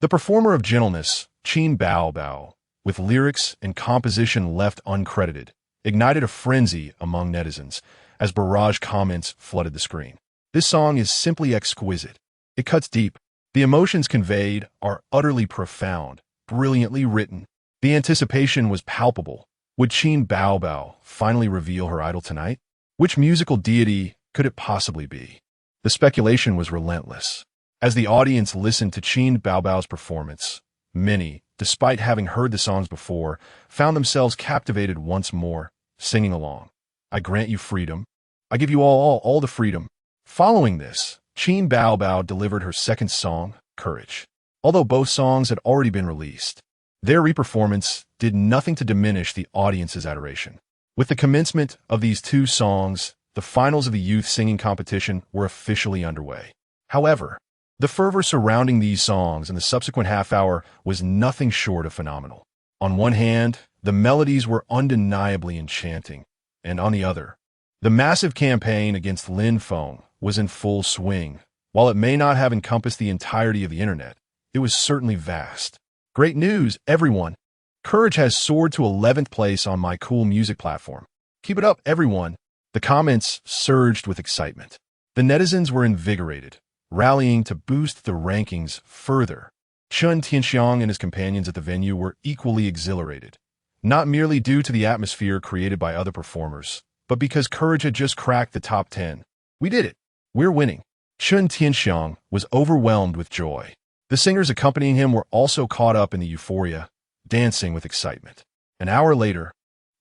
The performer of gentleness, Qin Bao Bao, with lyrics and composition left uncredited, ignited a frenzy among netizens as barrage comments flooded the screen. This song is simply exquisite. It cuts deep. The emotions conveyed are utterly profound, brilliantly written. The anticipation was palpable. Would Qin Bao Bao finally reveal her idol tonight? Which musical deity could it possibly be? The speculation was relentless. As the audience listened to Qin Bao Bao's performance, many, despite having heard the songs before, found themselves captivated once more, singing along. I grant you freedom. I give you all the freedom. Following this, Qin Bao Bao delivered her second song, Courage. Although both songs had already been released, their reperformance did nothing to diminish the audience's adoration. With the commencement of these two songs, the finals of the youth singing competition were officially underway. However, the fervor surrounding these songs in the subsequent half-hour was nothing short of phenomenal. On one hand, the melodies were undeniably enchanting, and on the other, the massive campaign against Lin Feng was in full swing. While it may not have encompassed the entirety of the internet, it was certainly vast. Great news, everyone! Courage has soared to 11th place on my cool music platform. Keep it up, everyone! The comments surged with excitement. The netizens were invigorated, rallying to boost the rankings further. Chun Tianxiang and his companions at the venue were equally exhilarated, not merely due to the atmosphere created by other performers, but because Courage had just cracked the top 10. We did it! We're winning! Chun Tianxiang was overwhelmed with joy. The singers accompanying him were also caught up in the euphoria, dancing with excitement. An hour later,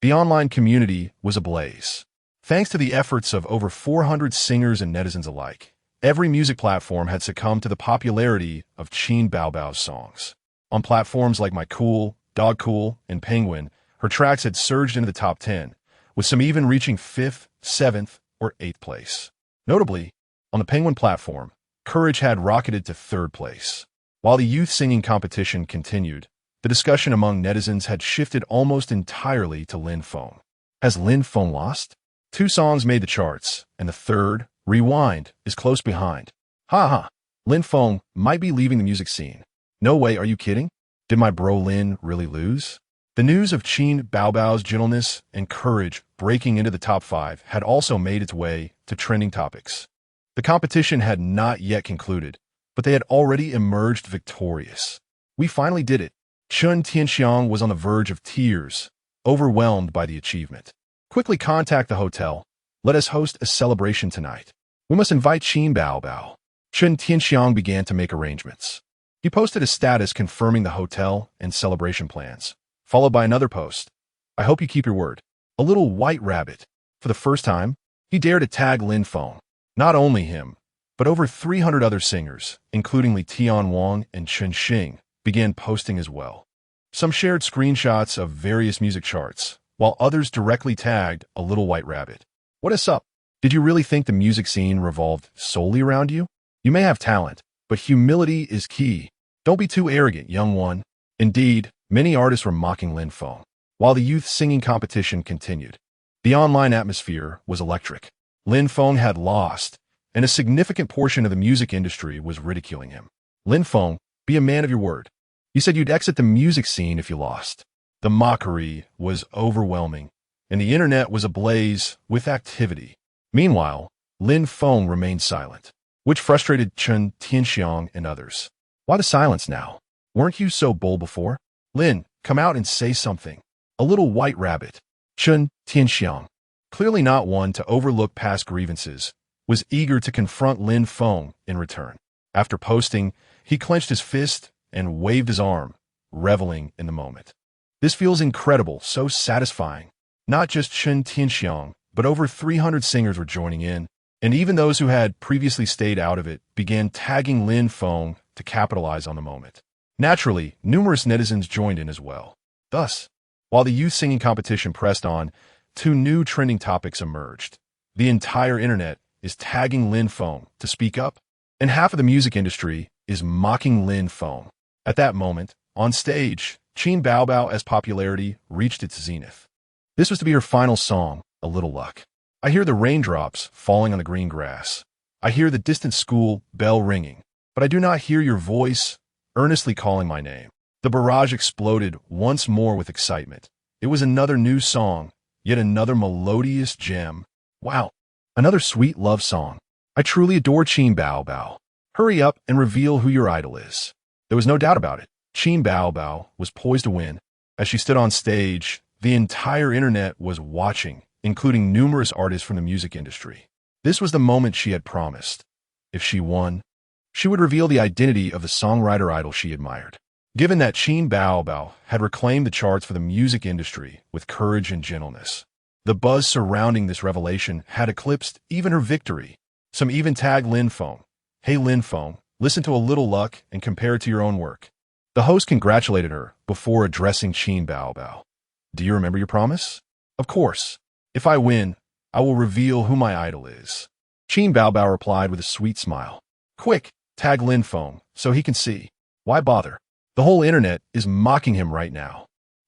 the online community was ablaze. Thanks to the efforts of over 400 singers and netizens alike, every music platform had succumbed to the popularity of Qin Bao Bao's songs. On platforms like MyCool, Dogcool, and Penguin, her tracks had surged into the top 10, with some even reaching 5th, 7th, or 8th place. Notably, on the Penguin platform, Courage had rocketed to 3rd place. While the youth singing competition continued, the discussion among netizens had shifted almost entirely to Lin Feng. Has Lin Feng lost? 2 songs made the charts, and the third, Rewind, is close behind. Ha! Lin Feng might be leaving the music scene. No way, are you kidding? Did my bro Lin really lose? The news of Qin Bao Bao's gentleness and courage breaking into the top 5 had also made its way to trending topics. The competition had not yet concluded, but they had already emerged victorious. We finally did it. Chun Tianxiang was on the verge of tears, overwhelmed by the achievement. Quickly contact the hotel. Let us host a celebration tonight. We must invite Qin Bao Bao. Chun Tianxiang began to make arrangements. He posted a status confirming the hotel and celebration plans, followed by another post. I hope you keep your word. A little white rabbit. For the first time, he dared to tag Lin Feng. Not only him, but over 300 other singers, including Li Tian Wang and Chen Xing, began posting as well. Some shared screenshots of various music charts, while others directly tagged a little white rabbit. What is up? Did you really think the music scene revolved solely around you? You may have talent, but humility is key. Don't be too arrogant, young one. Indeed, many artists were mocking Lin Feng. While the youth singing competition continued, the online atmosphere was electric. Lin Feng had lost, and a significant portion of the music industry was ridiculing him. Lin Feng, be a man of your word. You said you'd exit the music scene if you lost. The mockery was overwhelming, and the internet was ablaze with activity. Meanwhile, Lin Feng remained silent, which frustrated Chun Tianxiang and others. Why the silence now? Weren't you so bold before? Lin, come out and say something. A little white rabbit. Chun Tianxiang, clearly not one to overlook past grievances, was eager to confront Lin Feng in return. After posting, he clenched his fist and waved his arm, reveling in the moment. This feels incredible, so satisfying. Not just Chun Tianxiang, but over 300 singers were joining in, and even those who had previously stayed out of it began tagging Lin Feng to capitalize on the moment. Naturally, numerous netizens joined in as well. Thus, while the youth singing competition pressed on, 2 new trending topics emerged. The entire internet is tagging Lin Feng to speak up, and half of the music industry is mocking Lin Feng. At that moment, on stage, Qin Baobao's popularity reached its zenith. This was to be her final song, A Little Luck. I hear the raindrops falling on the green grass. I hear the distant school bell ringing, but I do not hear your voice earnestly calling my name. The barrage exploded once more with excitement. It was another new song, yet another melodious gem. Wow, another sweet love song. I truly adore Qin Baobao. Hurry up and reveal who your idol is. There was no doubt about it. Qin Baobao was poised to win. As she stood on stage, the entire internet was watching, including numerous artists from the music industry. This was the moment she had promised. If she won, she would reveal the identity of the songwriter idol she admired. Given that Qin Baobao had reclaimed the charts for the music industry with courage and gentleness, the buzz surrounding this revelation had eclipsed even her victory. Some even tagged Lin Feng. Hey Lin Feng, listen to A Little Luck and compare it to your own work. The host congratulated her before addressing Qin Baobao. Do you remember your promise? Of course. If I win, I will reveal who my idol is. Qin Baobao replied with a sweet smile. Quick, tag Lin Feng so he can see. Why bother? The whole internet is mocking him right now.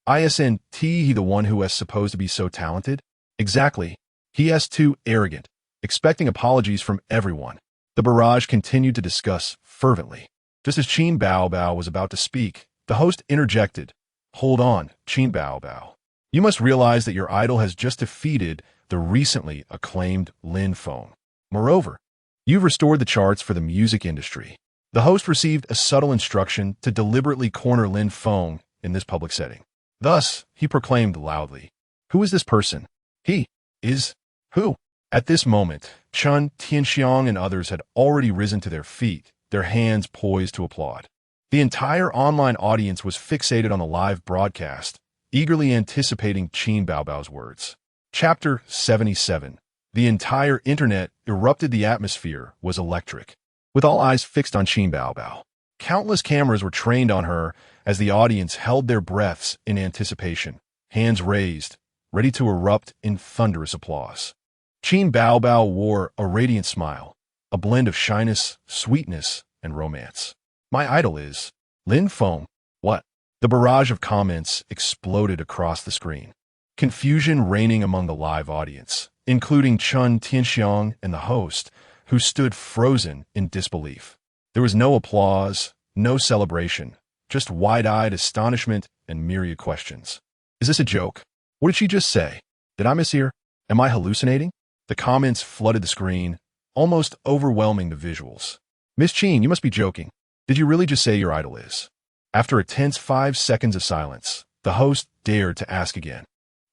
Isn't he the one who is supposed to be so talented? Exactly. He is too arrogant, expecting apologies from everyone. The barrage continued to discuss fervently. Just as Qin Baobao was about to speak, the host interjected. Hold on, Qin Baobao. You must realize that your idol has just defeated the recently acclaimed Lin Feng. Moreover, you've restored the charts for the music industry. The host received a subtle instruction to deliberately corner Lin Feng in this public setting. Thus, he proclaimed loudly, who is this person? He is who? At this moment, Chun Tianxiang and others had already risen to their feet, their hands poised to applaud. The entire online audience was fixated on the live broadcast, eagerly anticipating Qin Baobao's words. Chapter 77. The entire internet erupted. The atmosphere was electric, with all eyes fixed on Qin Baobao. Countless cameras were trained on her as the audience held their breaths in anticipation, hands raised, ready to erupt in thunderous applause. Qin Baobao wore a radiant smile, a blend of shyness, sweetness, and romance. My idol is Lin Feng. What? The barrage of comments exploded across the screen. Confusion reigning among the live audience, including Chun Tianxiang and the host, who stood frozen in disbelief. There was no applause, no celebration, just wide-eyed astonishment and myriad questions. Is this a joke? What did she just say? Did I mishear? Am I hallucinating? The comments flooded the screen, almost overwhelming the visuals. Miss Qin, you must be joking. Did you really just say your idol is? After a tense 5 seconds of silence, the host dared to ask again.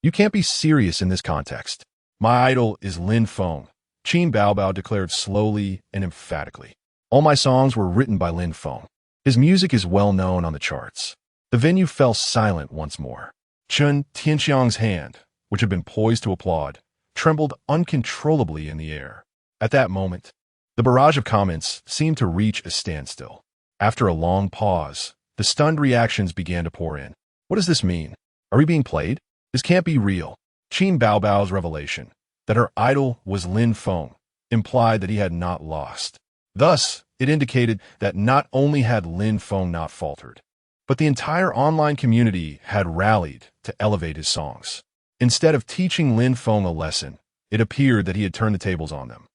You can't be serious in this context. My idol is Lin Feng, Qin Baobao declared slowly and emphatically. All my songs were written by Lin Feng. His music is well known on the charts. The venue fell silent once more. Chun Tianxiang's hand, which had been poised to applaud, trembled uncontrollably in the air. At that moment, the barrage of comments seemed to reach a standstill. After a long pause, the stunned reactions began to pour in. What does this mean? Are we being played? This can't be real. Qin Baobao's revelation, that her idol was Lin Feng, implied that he had not lost. Thus, it indicated that not only had Lin Feng not faltered, but the entire online community had rallied to elevate his songs. Instead of teaching Lin Feng a lesson, it appeared that he had turned the tables on them.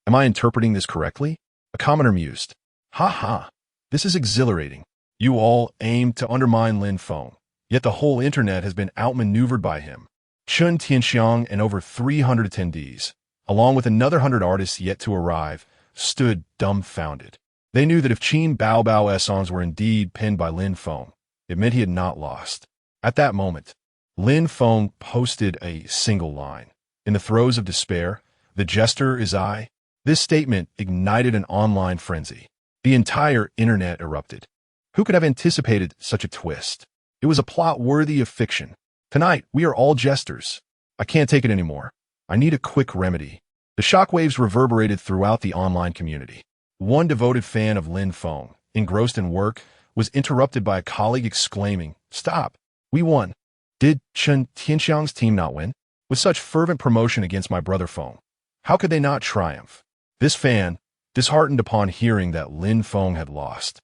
Am I interpreting this correctly? A commenter mused. Ha ha, this is exhilarating. You all aim to undermine Lin Feng, yet the whole internet has been outmaneuvered by him. Chun Tianxiang and over 300 attendees, along with another 100 artists yet to arrive, stood dumbfounded. They knew that if Qin Baobao's songs were indeed penned by Lin Feng, it meant he had not lost. At that moment, Lin Feng posted a single line. In the throes of despair, the jester is I. This statement ignited an online frenzy. The entire internet erupted. Who could have anticipated such a twist? It was a plot worthy of fiction. Tonight, we are all jesters. I can't take it anymore. I need a quick remedy. The shockwaves reverberated throughout the online community. One devoted fan of Lin Feng, engrossed in work, was interrupted by a colleague exclaiming, "Stop! We won! Did Chun Tianxiang's team not win? With such fervent promotion against my brother Feng, How could they not triumph? This fan, disheartened upon hearing that Lin Feng had lost,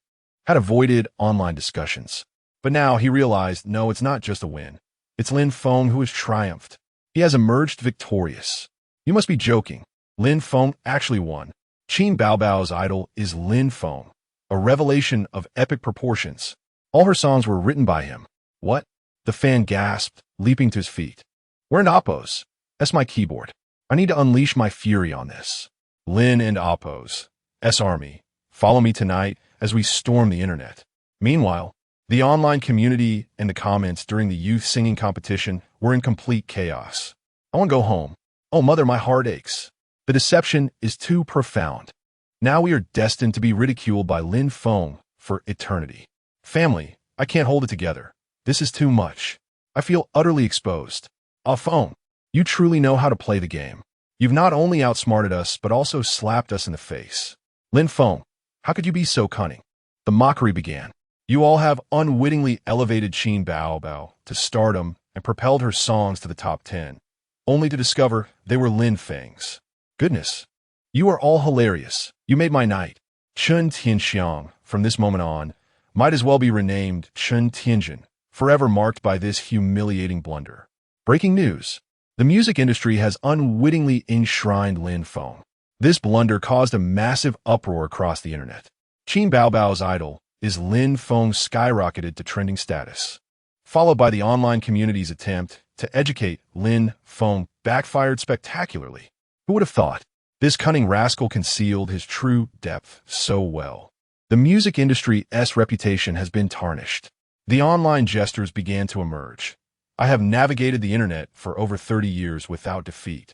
had avoided online discussions. But now he realized, no, it's not just a win. It's Lin Feng who has triumphed. He has emerged victorious. You must be joking. Lin Feng actually won. Qin Baobao's idol is Lin Feng, a revelation of epic proportions. All her songs were written by him. What? The fan gasped, leaping to his feet. We're in Oppos. That's my keyboard. I need to unleash my fury on this. Lin and Oppos, S-Army, follow me tonight as we storm the internet. Meanwhile, the online community and the comments during the youth singing competition were in complete chaos. I want to go home. Oh, mother, my heart aches. The deception is too profound. Now we are destined to be ridiculed by Lin Feng for eternity. Family, I can't hold it together. This is too much. I feel utterly exposed. Feng, you truly know how to play the game. You've not only outsmarted us, but also slapped us in the face. Lin Feng, how could you be so cunning? The mockery began. You all have unwittingly elevated Qin Baobao to stardom and propelled her songs to the top 10, only to discover they were Lin Feng's. Goodness, you are all hilarious. You made my night. Chen Tianxiang, from this moment on, might as well be renamed Chen Tianjin, forever marked by this humiliating blunder. Breaking news. The music industry has unwittingly enshrined Lin Feng. This blunder caused a massive uproar across the internet. Qin Baobao's idol is Lin Feng skyrocketed to trending status, followed by the online community's attempt to educate Lin Feng backfired spectacularly. Who would have thought? This cunning rascal concealed his true depth so well. The music industry's reputation has been tarnished. The online jesters began to emerge. I have navigated the internet for over 30 years without defeat.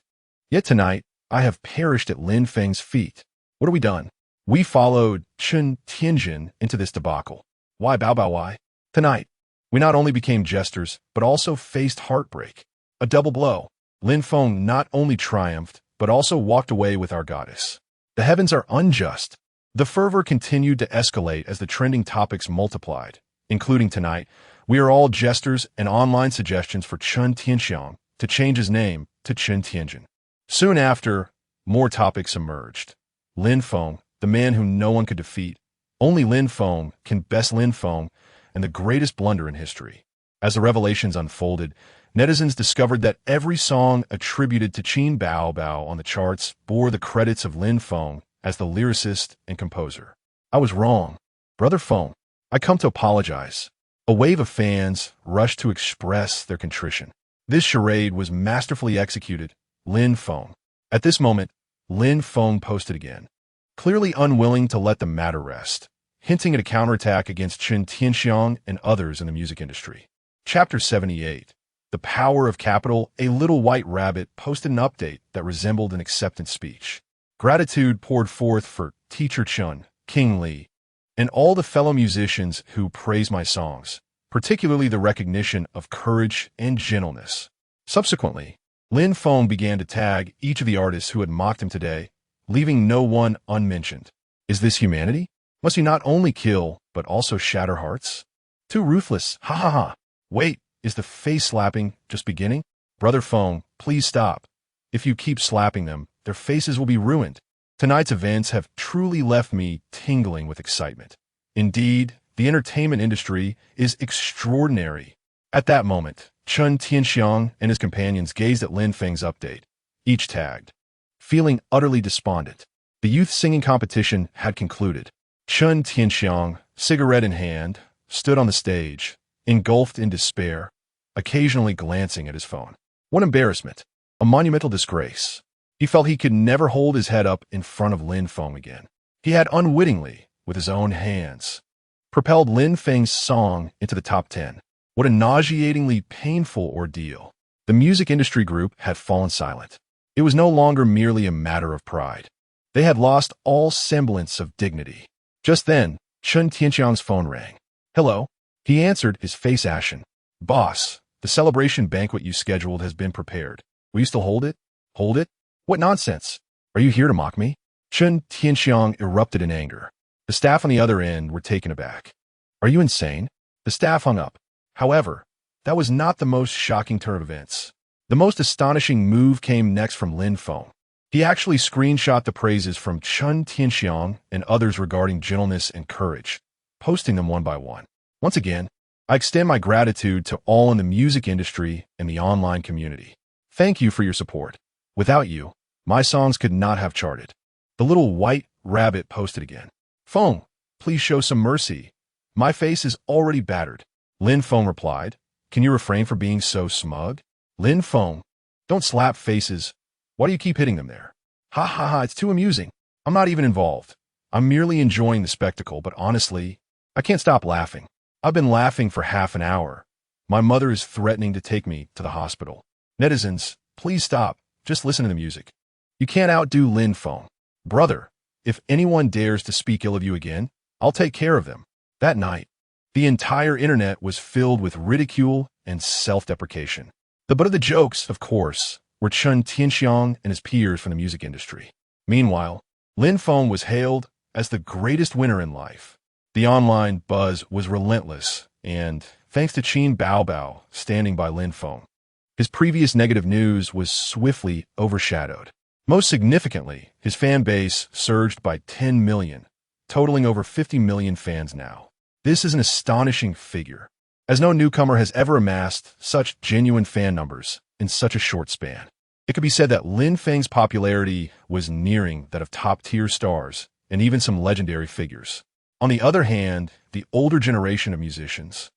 Yet tonight, I have perished at Lin Feng's feet. What have we done? We followed Chen Tianjin into this debacle. Why, Baobao, why? Tonight, we not only became jesters, but also faced heartbreak. A double blow. Lin Feng not only triumphed, but also walked away with our goddess. The heavens are unjust. The fervor continued to escalate as the trending topics multiplied, including tonight, we are all jesters and online suggestions for Chen Tianxiang to change his name to Chen Tianjin. Soon after, more topics emerged. Lin Feng, the man whom no one could defeat. Only Lin Feng can best Lin Feng, and the greatest blunder in history. As the revelations unfolded, netizens discovered that every song attributed to Qin Baobao on the charts bore the credits of Lin Feng as the lyricist and composer. I was wrong. Brother Feng, I come to apologize. A wave of fans rushed to express their contrition. This charade was masterfully executed. Lin Feng. At this moment, Lin Feng posted again, clearly unwilling to let the matter rest, hinting at a counterattack against Chen Tianxiang and others in the music industry. Chapter 78. The Power of Capital. A little white rabbit posted an update that resembled an acceptance speech. Gratitude poured forth for Teacher Chun, King Li, and all the fellow musicians who praise my songs, particularly the recognition of courage and gentleness. Subsequently, Lin Feng began to tag each of the artists who had mocked him today, leaving no one unmentioned. Is this humanity? Must he not only kill, but also shatter hearts? Too ruthless, ha ha ha. Wait, is the face slapping just beginning? Brother Feng, please stop. If you keep slapping them, their faces will be ruined. Tonight's events have truly left me tingling with excitement. Indeed, the entertainment industry is extraordinary. At that moment, Chen Tianxiang and his companions gazed at Lin Feng's update, each tagged, feeling utterly despondent. The youth singing competition had concluded. Chen Tianxiang, cigarette in hand, stood on the stage, engulfed in despair, occasionally glancing at his phone. What embarrassment! A monumental disgrace. He felt he could never hold his head up in front of Lin Feng again. He had unwittingly, with his own hands, propelled Lin Feng's song into the top 10. What a nauseatingly painful ordeal. The music industry group had fallen silent. It was no longer merely a matter of pride. They had lost all semblance of dignity. Just then, Chen Tianxiang's phone rang. Hello? He answered, his face ashen. Boss, the celebration banquet you scheduled has been prepared. Will you still hold it? Hold it? What nonsense! Are you here to mock me? Chen Tianxiang erupted in anger. The staff on the other end were taken aback. Are you insane? The staff hung up. However, that was not the most shocking turn of events. The most astonishing move came next from Lin Feng. He actually screenshot the praises from Chun Tianxiang and others regarding gentleness and courage, posting them one by one. Once again, I extend my gratitude to all in the music industry and the online community. Thank you for your support. Without you, my songs could not have charted. The little white rabbit posted again. Feng, please show some mercy. My face is already battered. Lin Feng replied, can you refrain from being so smug? Lin Feng, don't slap faces. Why do you keep hitting them there? Ha ha ha, it's too amusing. I'm not even involved. I'm merely enjoying the spectacle, but honestly, I can't stop laughing. I've been laughing for half an hour. My mother is threatening to take me to the hospital. Netizens, please stop. Just listen to the music. You can't outdo Lin Feng. Brother, if anyone dares to speak ill of you again, I'll take care of them. That night, the entire internet was filled with ridicule and self-deprecation. The butt of the jokes, of course, were Chun Tianxiang and his peers from the music industry. Meanwhile, Lin Feng was hailed as the greatest winner in life. The online buzz was relentless, and thanks to Qin Baobao standing by Lin Feng, his previous negative news was swiftly overshadowed. Most significantly, his fan base surged by 10 million, totaling over 50 million fans now. This is an astonishing figure, as no newcomer has ever amassed such genuine fan numbers in such a short span. It could be said that Lin Feng's popularity was nearing that of top-tier stars and even some legendary figures. On the other hand, the older generation of musicians,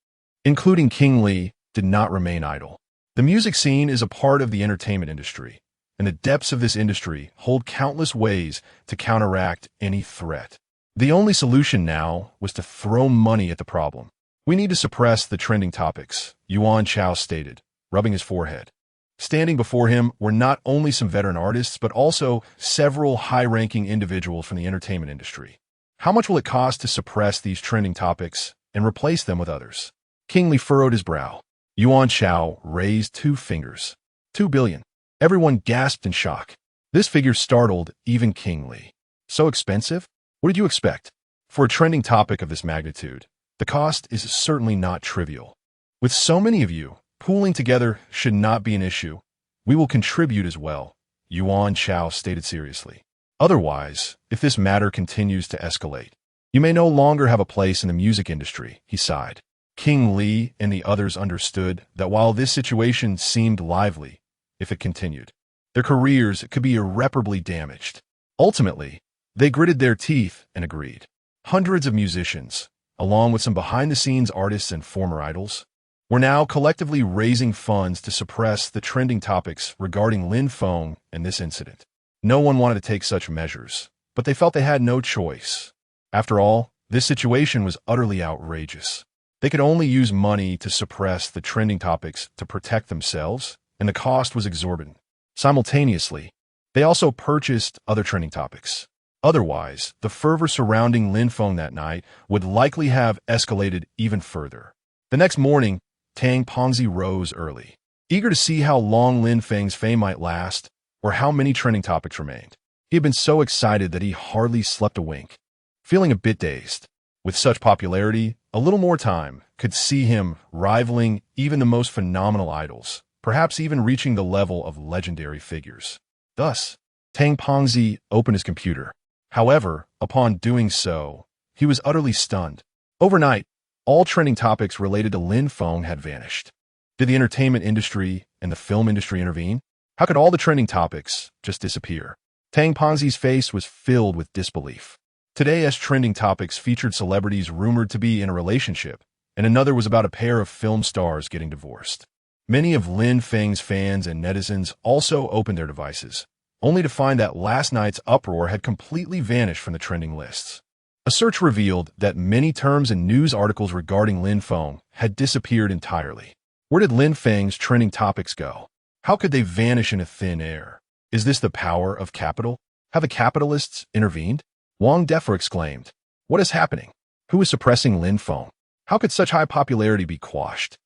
including King Li, did not remain idle. The music scene is a part of the entertainment industry, and the depths of this industry hold countless ways to counteract any threat. The only solution now was to throw money at the problem. We need to suppress the trending topics, Yuan Chao stated, rubbing his forehead. Standing before him were not only some veteran artists, but also several high-ranking individuals from the entertainment industry. How much will it cost to suppress these trending topics and replace them with others? King Li furrowed his brow. Yuan Chao raised 2 fingers. 2 billion. Everyone gasped in shock. This figure startled even King Li. So expensive? What did you expect? For a trending topic of this magnitude, the cost is certainly not trivial. With so many of you, pooling together should not be an issue. We will contribute as well, Yuan Chao stated seriously. Otherwise, if this matter continues to escalate, you may no longer have a place in the music industry, he sighed. King Li and the others understood that while this situation seemed lively, if it continued, their careers could be irreparably damaged. Ultimately, they gritted their teeth and agreed. Hundreds of musicians, along with some behind-the-scenes artists and former idols, were now collectively raising funds to suppress the trending topics regarding Lin Feng and this incident. No one wanted to take such measures, but they felt they had no choice. After all, this situation was utterly outrageous. They could only use money to suppress the trending topics to protect themselves, and the cost was exorbitant. Simultaneously, they also purchased other trending topics. Otherwise, the fervor surrounding Lin Feng that night would likely have escalated even further. The next morning, Tang Pongzi rose early, eager to see how long Lin Feng's fame might last or how many trending topics remained. He had been so excited that he hardly slept a wink. Feeling a bit dazed, with such popularity, a little more time could see him rivaling even the most phenomenal idols, perhaps even reaching the level of legendary figures. Thus, Tang Pongzi opened his computer. However, upon doing so, he was utterly stunned. Overnight, all trending topics related to Lin Feng had vanished. Did the entertainment industry and the film industry intervene? How could all the trending topics just disappear? Tang Pongzi's face was filled with disbelief. Today's trending topics featured celebrities rumored to be in a relationship, and another was about a pair of film stars getting divorced. Many of Lin Feng's fans and netizens also opened their devices, only to find that last night's uproar had completely vanished from the trending lists. A search revealed that many terms and news articles regarding Lin Feng had disappeared entirely. Where did Lin Feng's trending topics go? How could they vanish into thin air? Is this the power of capital? Have the capitalists intervened? Wang Defer exclaimed. What is happening? Who is suppressing Lin Feng? How could such high popularity be quashed?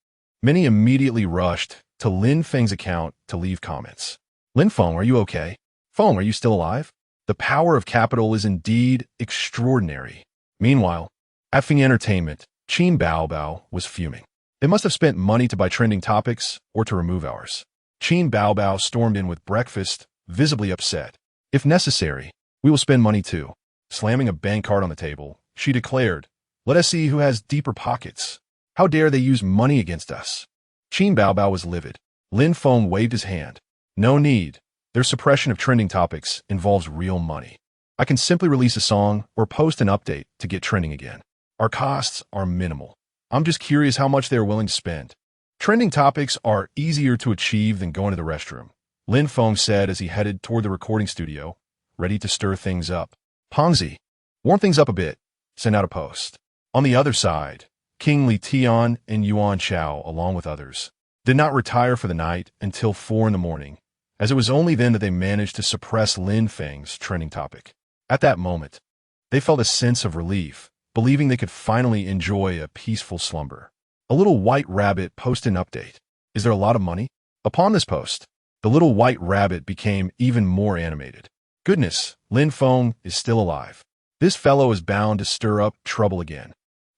Many immediately rushed to Lin Feng's account to leave comments. Lin Feng, are you okay? Feng, are you still alive? The power of capital is indeed extraordinary. Meanwhile, at Feng Entertainment, Qin Baobao was fuming. They must have spent money to buy trending topics or to remove ours. Qin Baobao stormed in with breakfast, visibly upset. If necessary, we will spend money too. Slamming a bank card on the table, she declared, "Let us see who has deeper pockets. How dare they use money against us?" Qin Baobao was livid. Lin Feng waved his hand. "No need. Their suppression of trending topics involves real money. I can simply release a song or post an update to get trending again. Our costs are minimal. I'm just curious how much they are willing to spend." "Trending topics are easier to achieve than going to the restroom," Lin Feng said as he headed toward the recording studio, ready to stir things up. Pongzi, warm things up a bit, send out a post. On the other side, King Li Tian and Yuan Chao, along with others, did not retire for the night until 4 in the morning, as it was only then that they managed to suppress Lin Feng's trending topic. At that moment, they felt a sense of relief, believing they could finally enjoy a peaceful slumber. A little white rabbit posted an update. "Is there a lot of money?" Upon this post, the little white rabbit became even more animated. "Goodness, Lin Feng is still alive. This fellow is bound to stir up trouble again."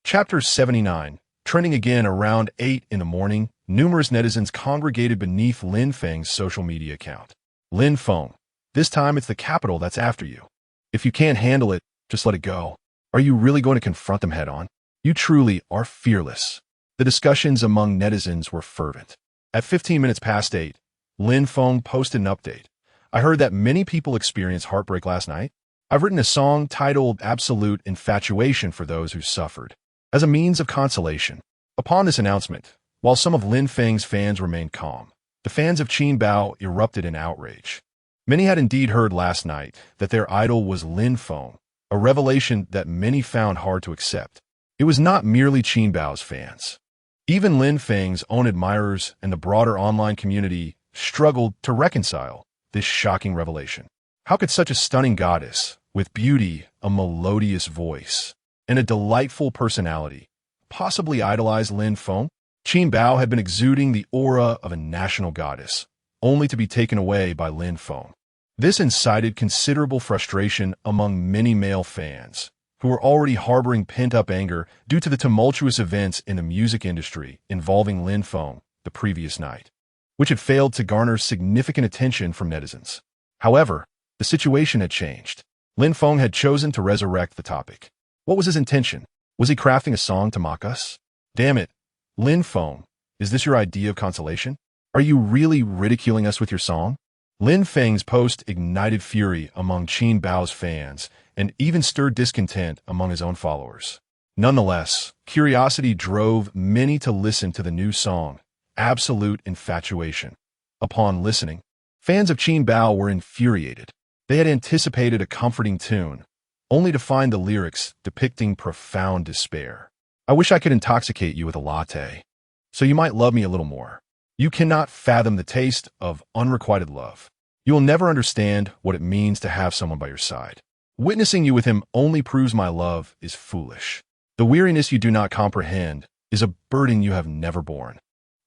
Chapter 79. Trending again around 8 in the morning, numerous netizens congregated beneath Lin Feng's social media account. "Lin Feng, this time it's the capital that's after you. If you can't handle it, just let it go. Are you really going to confront them head on? You truly are fearless." The discussions among netizens were fervent. At 15 minutes past 8, Lin Feng posted an update. "I heard that many people experienced heartbreak last night. I've written a song titled Absolute Infatuation for those who suffered, as a means of consolation." Upon this announcement, while some of Lin Feng's fans remained calm, the fans of Qin Bao erupted in outrage. Many had indeed heard last night that their idol was Lin Feng, a revelation that many found hard to accept. It was not merely Qin Bao's fans. Even Lin Feng's own admirers and the broader online community struggled to reconcile this shocking revelation. How could such a stunning goddess, with beauty, a melodious voice, and a delightful personality, possibly idolize Lin Feng? Qin Bao had been exuding the aura of a national goddess, only to be taken away by Lin Feng. This incited considerable frustration among many male fans, who were already harboring pent-up anger due to the tumultuous events in the music industry involving Lin Feng the previous night, which had failed to garner significant attention from netizens. However, the situation had changed. Lin Feng had chosen to resurrect the topic. What was his intention? Was he crafting a song to mock us? Damn it, Lin Feng, is this your idea of consolation? Are you really ridiculing us with your song? Lin Feng's post ignited fury among Qin Bao's fans and even stirred discontent among his own followers. Nonetheless, curiosity drove many to listen to the new song, Absolute Infatuation. Upon listening, fans of Qin Bao were infuriated. They had anticipated a comforting tune, only to find the lyrics depicting profound despair. "I wish I could intoxicate you with a latte, so you might love me a little more. You cannot fathom the taste of unrequited love. You will never understand what it means to have someone by your side. Witnessing you with him only proves my love is foolish. The weariness you do not comprehend is a burden you have never borne.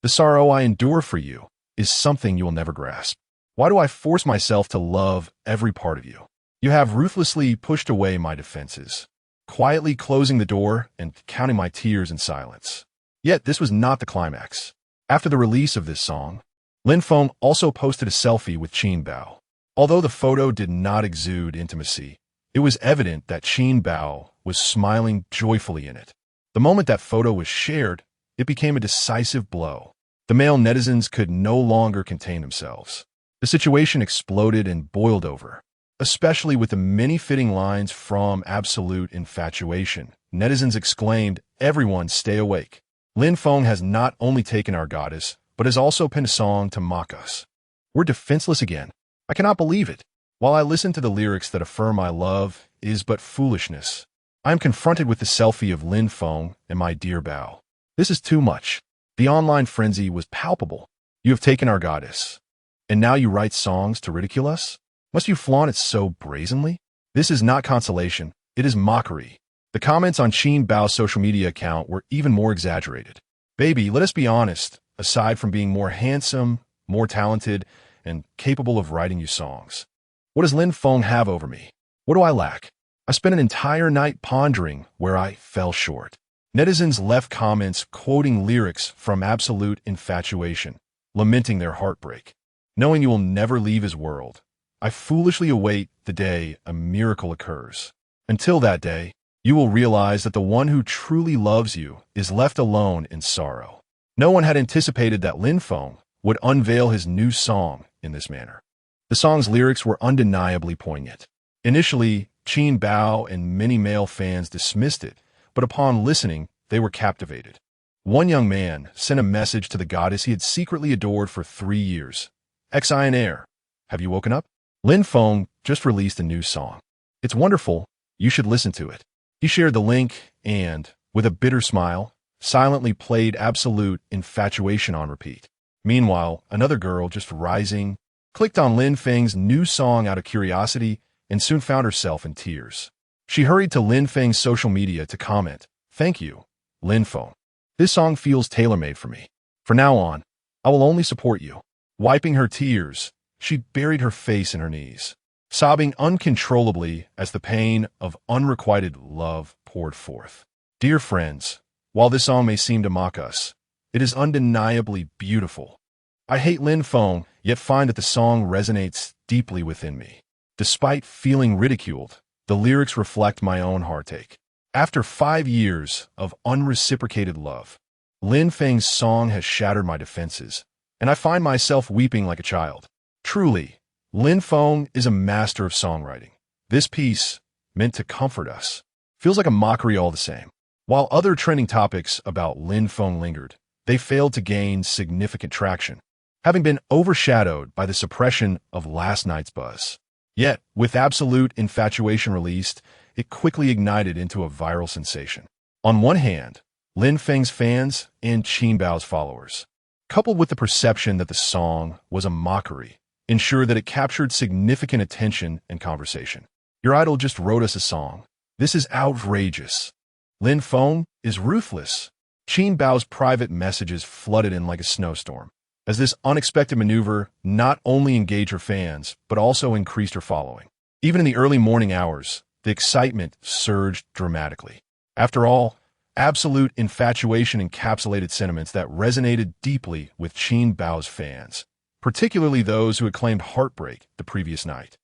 The sorrow I endure for you is something you will never grasp. Why do I force myself to love every part of you? You have ruthlessly pushed away my defenses, quietly closing the door and counting my tears in silence." Yet this was not the climax. After the release of this song, Lin Feng also posted a selfie with Qin Bao. Although the photo did not exude intimacy, it was evident that Qin Bao was smiling joyfully in it. The moment that photo was shared, it became a decisive blow. The male netizens could no longer contain themselves. The situation exploded and boiled over, especially with the many fitting lines from Absolute Infatuation. Netizens exclaimed, "Everyone stay awake. Lin Feng has not only taken our goddess, but has also penned a song to mock us. We're defenseless again. I cannot believe it. While I listen to the lyrics that affirm my love is but foolishness, I am confronted with the selfie of Lin Feng and my dear Bao. This is too much. The online frenzy was palpable. You have taken our goddess, and now you write songs to ridicule us? Must you flaunt it so brazenly? This is not consolation, it is mockery." The comments on Qin Bao's social media account were even more exaggerated. "Baby, let us be honest, aside from being more handsome, more talented, and capable of writing you songs, what does Lin Feng have over me? What do I lack? I spent an entire night pondering where I fell short." Netizens left comments quoting lyrics from Absolute Infatuation, lamenting their heartbreak. "Knowing you will never leave his world, I foolishly await the day a miracle occurs. Until that day, you will realize that the one who truly loves you is left alone in sorrow. No one had anticipated that Lin Feng would unveil his new song in this manner. The song's lyrics were undeniably poignant. Initially, Qin Bao and many male fans dismissed it, but upon listening, they were captivated. One young man sent a message to the goddess he had secretly adored for 3 years. Xinair, have you woken up? Lin Feng just released a new song. It's wonderful. You should listen to it. He shared the link and, with a bitter smile, silently played Absolute Infatuation on repeat. Meanwhile, another girl, just rising, clicked on Lin Feng's new song out of curiosity and soon found herself in tears. She hurried to Lin Feng's social media to comment, "Thank you, Lin Feng. This song feels tailor-made for me. From now on, I will only support you." Wiping her tears, she buried her face in her knees, sobbing uncontrollably as the pain of unrequited love poured forth. Dear friends, while this song may seem to mock us, it is undeniably beautiful. I hate Lin Feng, yet find that the song resonates deeply within me. Despite feeling ridiculed, the lyrics reflect my own heartache. After 5 years of unreciprocated love, Lin Feng's song has shattered my defenses, and I find myself weeping like a child. Truly, Lin Feng is a master of songwriting. This piece, meant to comfort us, feels like a mockery all the same. While other trending topics about Lin Feng lingered, they failed to gain significant traction, having been overshadowed by the suppression of last night's buzz. Yet, with Absolute Infatuation released, it quickly ignited into a viral sensation. On one hand, Lin Feng's fans and Qin Bao's followers, coupled with the perception that the song was a mockery, ensured that it captured significant attention and conversation. Your idol just wrote us a song. This is outrageous. Lin Feng is ruthless. Qin Bao's private messages flooded in like a snowstorm, as this unexpected maneuver not only engaged her fans, but also increased her following. Even in the early morning hours, the excitement surged dramatically. After all, Absolute Infatuation encapsulated sentiments that resonated deeply with Qin Bao's fans, particularly those who had claimed heartbreak the previous night.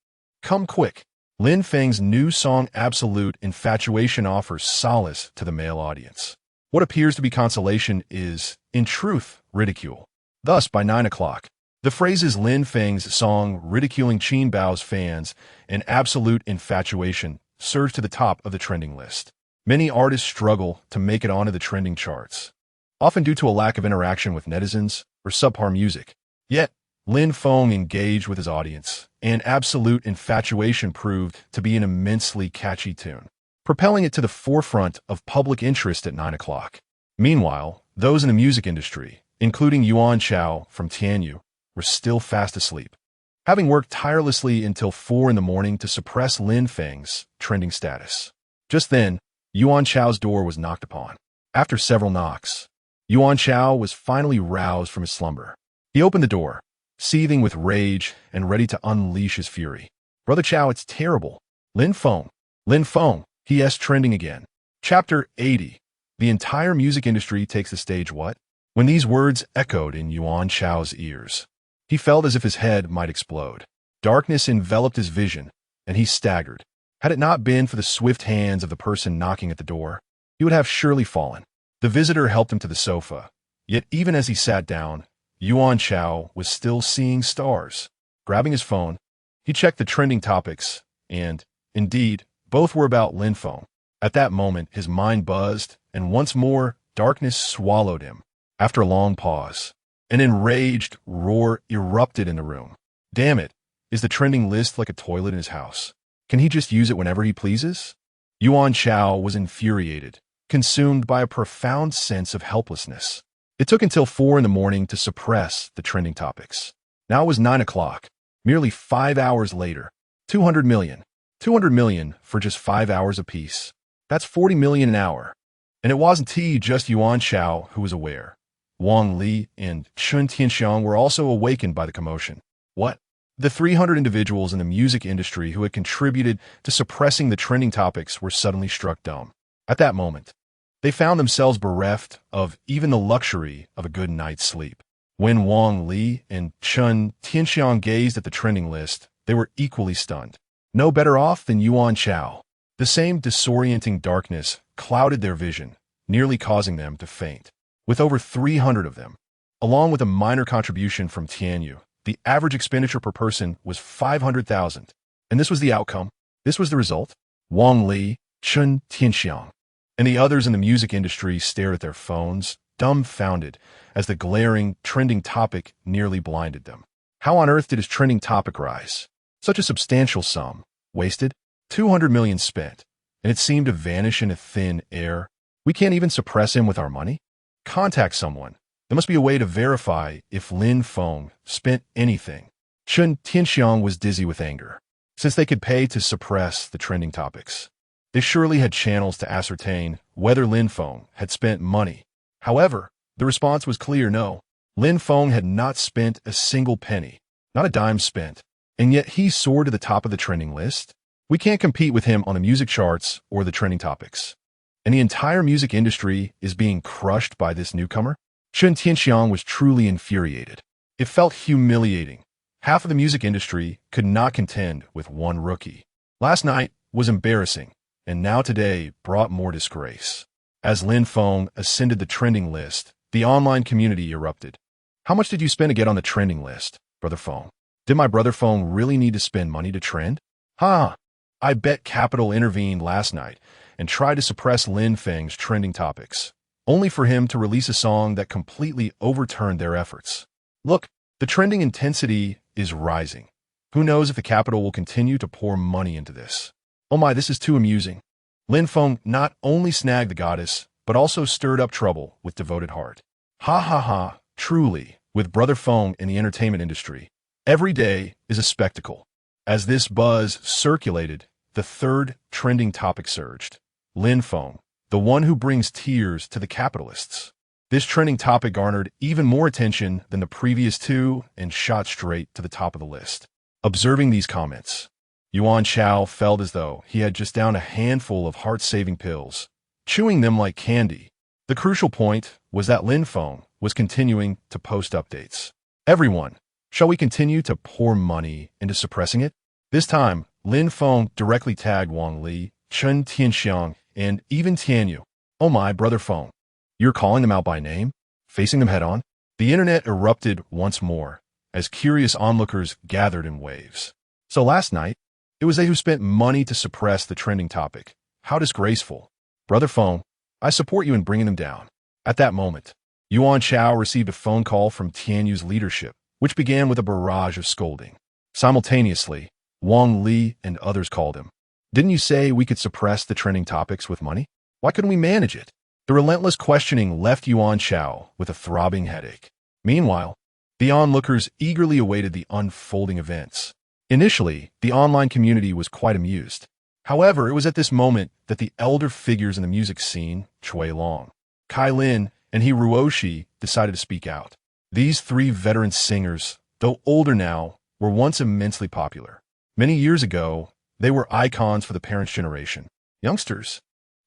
Come quick! Lin Feng's new song Absolute Infatuation offers solace to the male audience. What appears to be consolation is, in truth, ridicule. Thus, by 9 o'clock, the phrases Lin Feng's song ridiculing Qin Bao's fans and Absolute Infatuation surged to the top of the trending list. Many artists struggle to make it onto the trending charts, often due to a lack of interaction with netizens or subpar music. Yet, Lin Feng engaged with his audience, and Absolute Infatuation proved to be an immensely catchy tune, propelling it to the forefront of public interest at 9 o'clock. Meanwhile, those in the music industry, including Yuan Chao from Tianyu, were still fast asleep, having worked tirelessly until 4 in the morning to suppress Lin Feng's trending status. Just then, Yuan Chao's door was knocked upon. After several knocks, Yuan Chao was finally roused from his slumber. He opened the door, seething with rage and ready to unleash his fury. "Brother Chao, it's terrible. Lin Feng, he is trending again." Chapter 80. The entire music industry takes the stage what? When these words echoed in Yuan Chao's ears, he felt as if his head might explode. Darkness enveloped his vision, and he staggered. Had it not been for the swift hands of the person knocking at the door, he would have surely fallen. The visitor helped him to the sofa, yet even as he sat down, Yuan Chao was still seeing stars. Grabbing his phone, he checked the trending topics, and, indeed, both were about Lin Feng. At that moment, his mind buzzed, and once more, darkness swallowed him. After a long pause, an enraged roar erupted in the room. Damn it, is the trending list like a toilet in his house? Can he just use it whenever he pleases? Yuan Chao was infuriated, consumed by a profound sense of helplessness. It took until 4 in the morning to suppress the trending topics. Now it was 9 o'clock, merely 5 hours later. 200 million. 200 million for just 5 hours apiece. That's 40 million an hour. And it wasn't just Yuan Chao who was aware. Wang Li and Chun Tianxiang were also awakened by the commotion. What? The 300 individuals in the music industry who had contributed to suppressing the trending topics were suddenly struck dumb. At that moment, they found themselves bereft of even the luxury of a good night's sleep. When Wang Li and Chun Tianxiang gazed at the trending list, they were equally stunned. No better off than Yuan Chao. The same disorienting darkness clouded their vision, nearly causing them to faint. With over 300 of them, along with a minor contribution from Tianyu, the average expenditure per person was 500,000. And this was the outcome. This was the result. Wang Li, Chen Tianxiang, and the others in the music industry stared at their phones, dumbfounded, as the glaring, trending topic nearly blinded them. How on earth did his trending topic rise? Such a substantial sum. Wasted? 200 million spent. And it seemed to vanish into thin air. We can't even suppress him with our money? Contact someone. There must be a way to verify if Lin Feng spent anything. Chen Tianxiang was dizzy with anger. Since they could pay to suppress the trending topics, they surely had channels to ascertain whether Lin Feng had spent money. However, the response was clear: no. Lin Feng had not spent a single penny, not a dime spent, and yet he soared to the top of the trending list. We can't compete with him on the music charts or the trending topics. And the entire music industry is being crushed by this newcomer? Chen Tianxiang was truly infuriated. It felt humiliating. Half of the music industry could not contend with one rookie. Last night was embarrassing, and now today brought more disgrace. As Lin Feng ascended the trending list, the online community erupted. How much did you spend to get on the trending list, Brother Feng? Did my Brother Feng really need to spend money to trend? I bet Capital intervened last night and tried to suppress Lin Feng's trending topics, only for him to release a song that completely overturned their efforts. Look, the trending intensity is rising. Who knows if the Capital will continue to pour money into this? Oh my, this is too amusing. Lin Feng not only snagged the goddess, but also stirred up trouble with Devoted Heart. Ha ha ha, truly, with Brother Feng in the entertainment industry, every day is a spectacle. As this buzz circulated, the third trending topic surged. Lin Feng, the one who brings tears to the capitalists. This trending topic garnered even more attention than the previous two and shot straight to the top of the list. Observing these comments, Yuan Chao felt as though he had just downed a handful of heart-saving pills, chewing them like candy. The crucial point was that Lin Feng was continuing to post updates. Everyone, shall we continue to pour money into suppressing it? This time, Lin Feng directly tagged Wang Li, Chen Tianxiang, and even Tianyu. Oh my, Brother Feng. You're calling them out by name? Facing them head-on? The internet erupted once more, as curious onlookers gathered in waves. So last night, it was they who spent money to suppress the trending topic. How disgraceful. Brother Feng, I support you in bringing them down. At that moment, Yuan Chao received a phone call from Tianyu's leadership, which began with a barrage of scolding. Simultaneously, Wang Li and others called him. Didn't you say we could suppress the trending topics with money? Why couldn't we manage it? The relentless questioning left Yuan Chao with a throbbing headache. Meanwhile, the onlookers eagerly awaited the unfolding events. Initially, the online community was quite amused. However, it was at this moment that the elder figures in the music scene, Chui Long, Kai Lin, and Hiroshi, decided to speak out. These three veteran singers, though older now, were once immensely popular. Many years ago, they were icons for the parents' generation. Youngsters,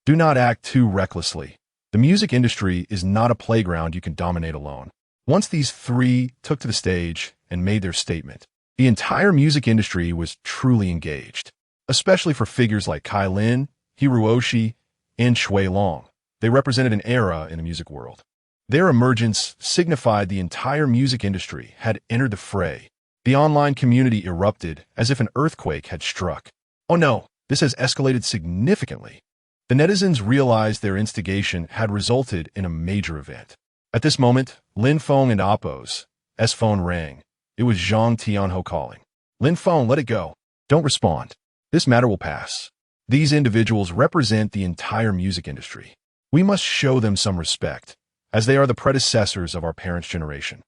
do not act too recklessly. The music industry is not a playground you can dominate alone. Once these three took to the stage and made their statement, the entire music industry was truly engaged, especially for figures like Kai Lin, Hiroshi, and Chui Long. They represented an era in the music world. Their emergence signified the entire music industry had entered the fray. The online community erupted as if an earthquake had struck. Oh no, this has escalated significantly. The netizens realized their instigation had resulted in a major event. At this moment, Lin Feng and Appo's phone rang. It was Zhang Tianho calling. Lin Feng, let it go. Don't respond. This matter will pass. These individuals represent the entire music industry. We must show them some respect, as they are the predecessors of our parents' generation.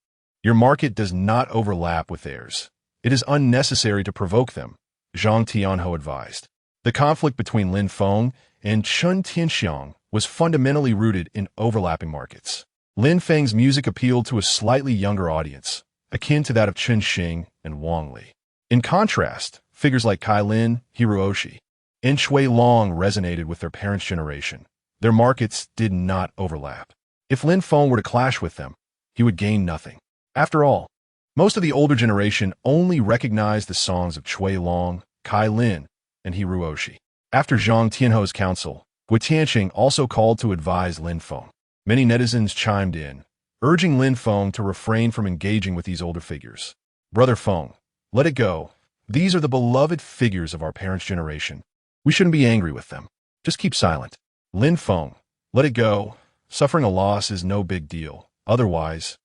Your market does not overlap with theirs. It is unnecessary to provoke them, Zhang Tianho advised. The conflict between Lin Feng and Chen Tianxiang was fundamentally rooted in overlapping markets. Lin Feng's music appealed to a slightly younger audience, akin to that of Chen Xing and Wang Li. In contrast, figures like Kai Lin, Hiroshi, and Chui Long resonated with their parents' generation. Their markets did not overlap. If Lin Feng were to clash with them, he would gain nothing. After all, Most of the older generation only recognized the songs of Cui Long, Kai Lin, and He Ruoshi. After Zhang Tianho's counsel, Gui Tianqing also called to advise Lin Feng. Many netizens chimed in, urging Lin Feng to refrain from engaging with these older figures. Brother Feng, let it go. These are the beloved figures of our parents' generation. We shouldn't be angry with them. Just keep silent. Lin Feng, let it go. Suffering a loss is no big deal. Otherwise,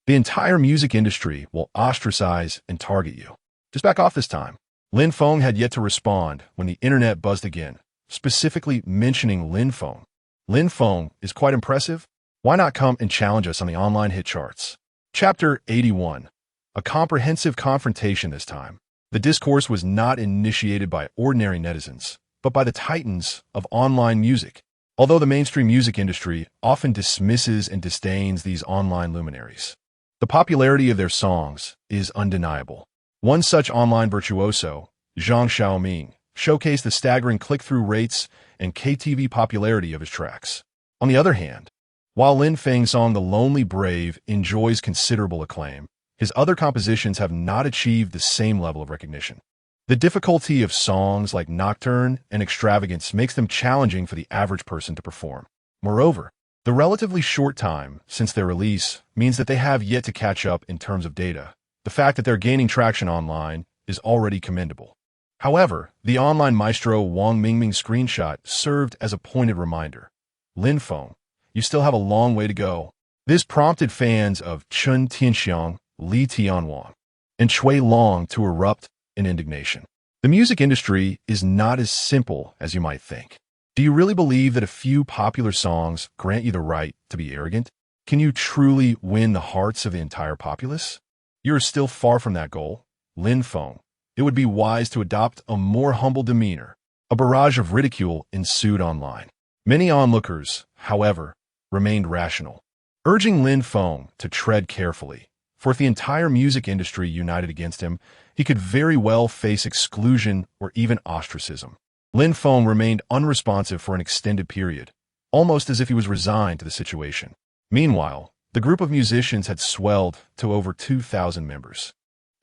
the entire music industry will ostracize and target you. Just back off this time. Lin Feng had yet to respond when the internet buzzed again, specifically mentioning Lin Feng. Lin Feng is quite impressive. Why not come and challenge us on the online hit charts? Chapter 81. A comprehensive confrontation this time. The discourse was not initiated by ordinary netizens, but by the titans of online music. Although the mainstream music industry often dismisses and disdains these online luminaries, the popularity of their songs is undeniable. One such online virtuoso, Zhang Xiaoming, showcased the staggering click-through rates and KTV popularity of his tracks. On the other hand, while Lin Feng's song The Lonely Brave enjoys considerable acclaim, his other compositions have not achieved the same level of recognition. The difficulty of songs like Nocturne and Extravagance makes them challenging for the average person to perform. Moreover, the relatively short time since their release means that they have yet to catch up in terms of data. The fact that they're gaining traction online is already commendable. However, the online maestro Wang Mingming's screenshot served as a pointed reminder. Lin Feng, you still have a long way to go. This prompted fans of Chun Tianxiang, Li Tianwang, and Cui Long to erupt in indignation. The music industry is not as simple as you might think. Do you really believe that a few popular songs grant you the right to be arrogant? Can you truly win the hearts of the entire populace? You are still far from that goal. Lin Feng, it would be wise to adopt a more humble demeanor. A barrage of ridicule ensued online. Many onlookers, however, remained rational, urging Lin Feng to tread carefully, for if the entire music industry united against him, he could very well face exclusion or even ostracism. Lin Feng remained unresponsive for an extended period, almost as if he was resigned to the situation. Meanwhile, the group of musicians had swelled to over 2,000 members.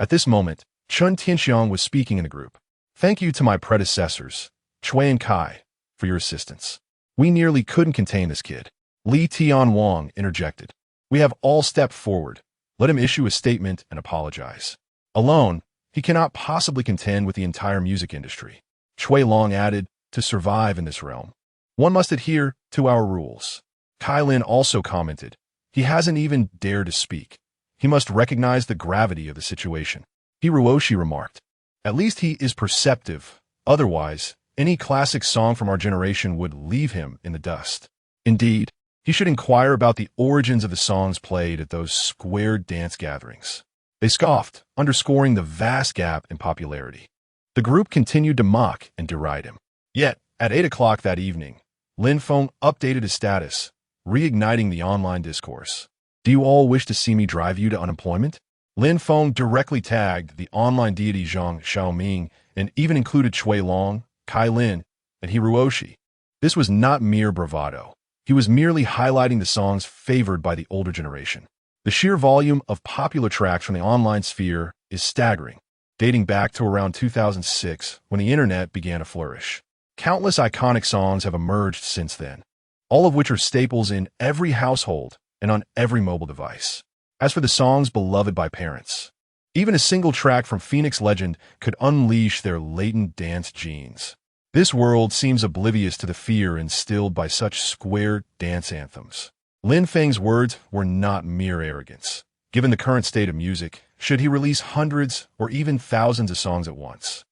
At this moment, Chun Tianxiang was speaking in the group. Thank you to my predecessors, Cui and Kai, for your assistance. We nearly couldn't contain this kid. Li Tianwang interjected. We have all stepped forward. Let him issue a statement and apologize. Alone, he cannot possibly contend with the entire music industry. Cui Long added, to survive in this realm, one must adhere to our rules. Kai Lin also commented, he hasn't even dared to speak. He must recognize the gravity of the situation. He Ruoshi remarked, at least he is perceptive. Otherwise, any classic song from our generation would leave him in the dust. Indeed, he should inquire about the origins of the songs played at those square dance gatherings. They scoffed, underscoring the vast gap in popularity. The group continued to mock and deride him. Yet, at 8 o'clock that evening, Lin Feng updated his status, reigniting the online discourse. Do you all wish to see me drive you to unemployment? Lin Feng directly tagged the online deity Zhang Xiaoming and even included Cui Long, Kai Lin, and He Ruoshi. This was not mere bravado. He was merely highlighting the songs favored by the older generation. The sheer volume of popular tracks from the online sphere is staggering, dating back to around 2006 when the internet began to flourish. Countless iconic songs have emerged since then, all of which are staples in every household and on every mobile device. As for the songs beloved by parents, even a single track from Phoenix Legend could unleash their latent dance genes. This world seems oblivious to the fear instilled by such square dance anthems. Lin Feng's words were not mere arrogance. Given the current state of music, should he release hundreds or even thousands of songs at once,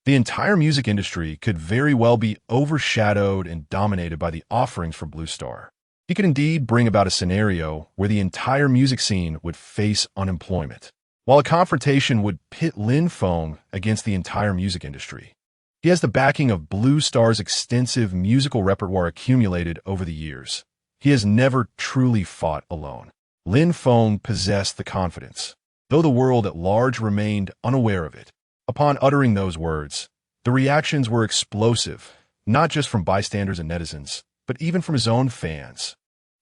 the entire music industry could very well be overshadowed and dominated by the offerings from Blue Star. He could indeed bring about a scenario where the entire music scene would face unemployment, while a confrontation would pit Lin Feng against the entire music industry. He has the backing of Blue Star's extensive musical repertoire accumulated over the years. He has never truly fought alone. Lin Feng possessed the confidence, though the world at large remained unaware of it. Upon uttering those words, the reactions were explosive, not just from bystanders and netizens, but even from his own fans.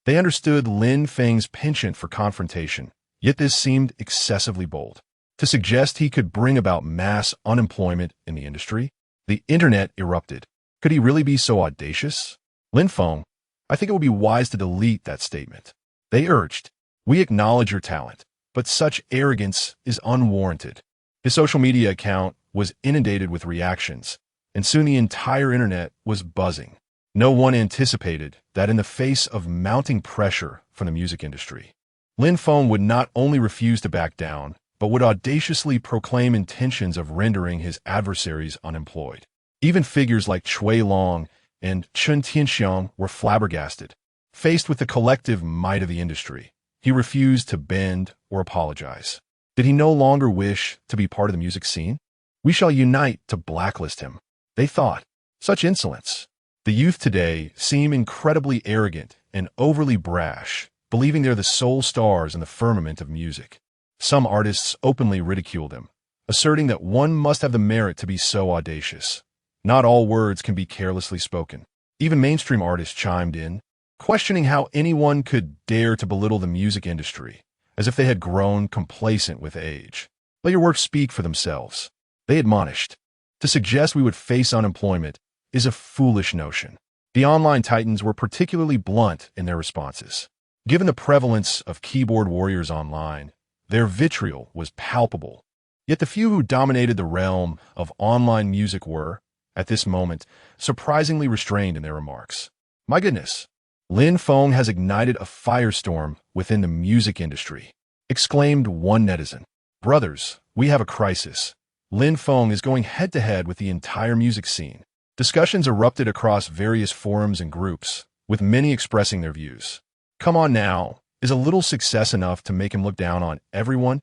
They understood Lin Feng's penchant for confrontation, yet this seemed excessively bold. to suggest he could bring about mass unemployment in the industry. The internet erupted. Could he really be so audacious? Lin Feng, I think it would be wise to delete that statement. They urged, we acknowledge your talent, but such arrogance is unwarranted. His social media account was inundated with reactions, and soon the entire internet was buzzing. No one anticipated that in the face of mounting pressure from the music industry, Lin Feng would not only refuse to back down, but would audaciously proclaim intentions of rendering his adversaries unemployed. Even figures like Cui Long and Chen Tianxiang were flabbergasted. Faced with the collective might of the industry, he refused to bend or apologize. Did he no longer wish to be part of the music scene? We shall unite to blacklist him, they thought. Such insolence. The youth today seem incredibly arrogant and overly brash, believing they're the sole stars in the firmament of music. Some artists openly ridicule them, asserting that one must have the merit to be so audacious. Not all words can be carelessly spoken. Even mainstream artists chimed in, questioning how anyone could dare to belittle the music industry, as if they had grown complacent with age. Let your works speak for themselves, they admonished. To suggest we would face unemployment is a foolish notion. The online titans were particularly blunt in their responses. Given the prevalence of keyboard warriors online, their vitriol was palpable. Yet the few who dominated the realm of online music were, at this moment, surprisingly restrained in their remarks. My goodness, Lin Feng has ignited a firestorm within the music industry, exclaimed one netizen. Brothers, we have a crisis. Lin Feng is going head-to-head with the entire music scene. Discussions erupted across various forums and groups, with many expressing their views. Come on now, is a little success enough to make him look down on everyone?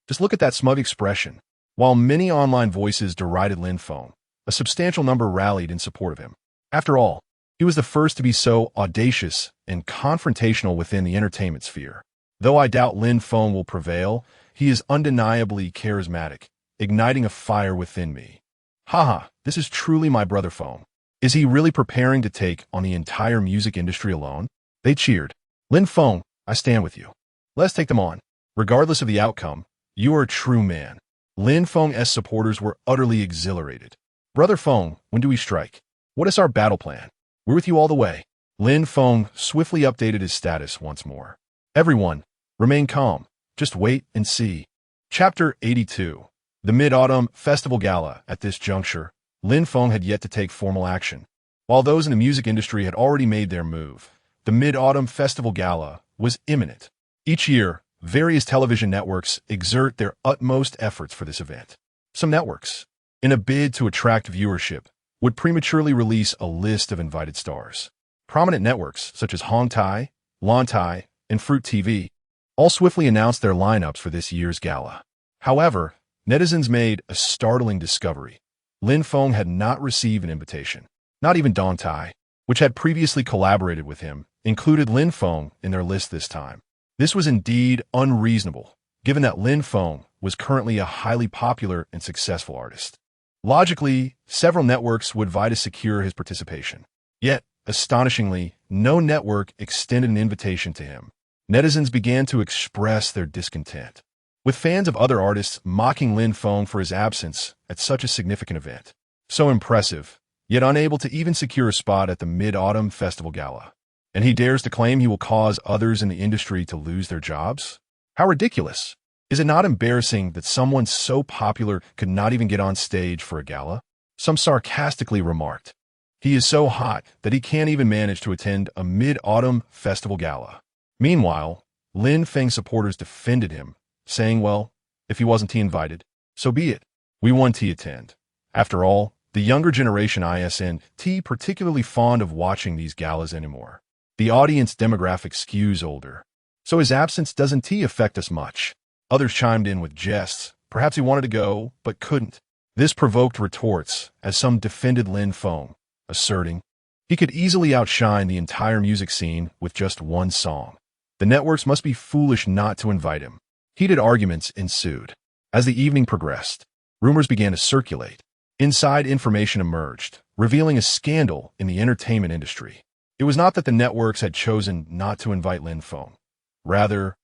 Just look at that smug expression. While many online voices derided Lin Feng, a substantial number rallied in support of him. After all, he was the first to be so audacious and confrontational within the entertainment sphere. Though I doubt Lin Feng will prevail, he is undeniably charismatic, igniting a fire within me. Haha, this is truly my brother Feng. Is he really preparing to take on the entire music industry alone? They cheered. Lin Feng, I stand with you. Let's take them on. Regardless of the outcome, you are a true man. Lin Feng's supporters were utterly exhilarated. Brother Feng, when do we strike? What is our battle plan? We're with you all the way. Lin Feng swiftly updated his status once more. Everyone, remain calm. Just wait and see. Chapter 82. The Mid-Autumn Festival Gala. At this juncture, Lin Feng had yet to take formal action. While those in the music industry had already made their move, the Mid-Autumn Festival Gala was imminent. Each year, various television networks exert their utmost efforts for this event. Some networks, in a bid to attract viewership, would prematurely release a list of invited stars. Prominent networks such as Hong Tai, Lan Tai, and Fruit TV all swiftly announced their lineups for this year's gala. However, netizens made a startling discovery. Lin Feng had not received an invitation. Not even Dong Tai, which had previously collaborated with him, included Lin Feng in their list this time. This was indeed unreasonable, given that Lin Feng was currently a highly popular and successful artist. Logically, several networks would vie to secure his participation. Yet, astonishingly, no network extended an invitation to him. Netizens began to express their discontent, with fans of other artists mocking Lin Feng for his absence at such a significant event. So impressive, yet unable to even secure a spot at the Mid-Autumn Festival Gala. And he dares to claim he will cause others in the industry to lose their jobs? How ridiculous! Is it not embarrassing that someone so popular could not even get on stage for a gala? Some sarcastically remarked. He is so hot that he can't even manage to attend a Mid-Autumn Festival Gala. Meanwhile, Lin Feng supporters defended him, saying, well, if he wasn't invited, so be it. We want to attend. After all, the younger generation isn't particularly fond of watching these galas anymore. The audience demographic skews older, so his absence doesn't affect us much. Others chimed in with jests. Perhaps he wanted to go, but couldn't. This provoked retorts, as some defended Lin Feng, asserting he could easily outshine the entire music scene with just one song. The networks must be foolish not to invite him. Heated arguments ensued. As the evening progressed, rumors began to circulate. Inside information emerged, revealing a scandal in the entertainment industry. It was not that the networks had chosen not to invite Lin Feng. Rather,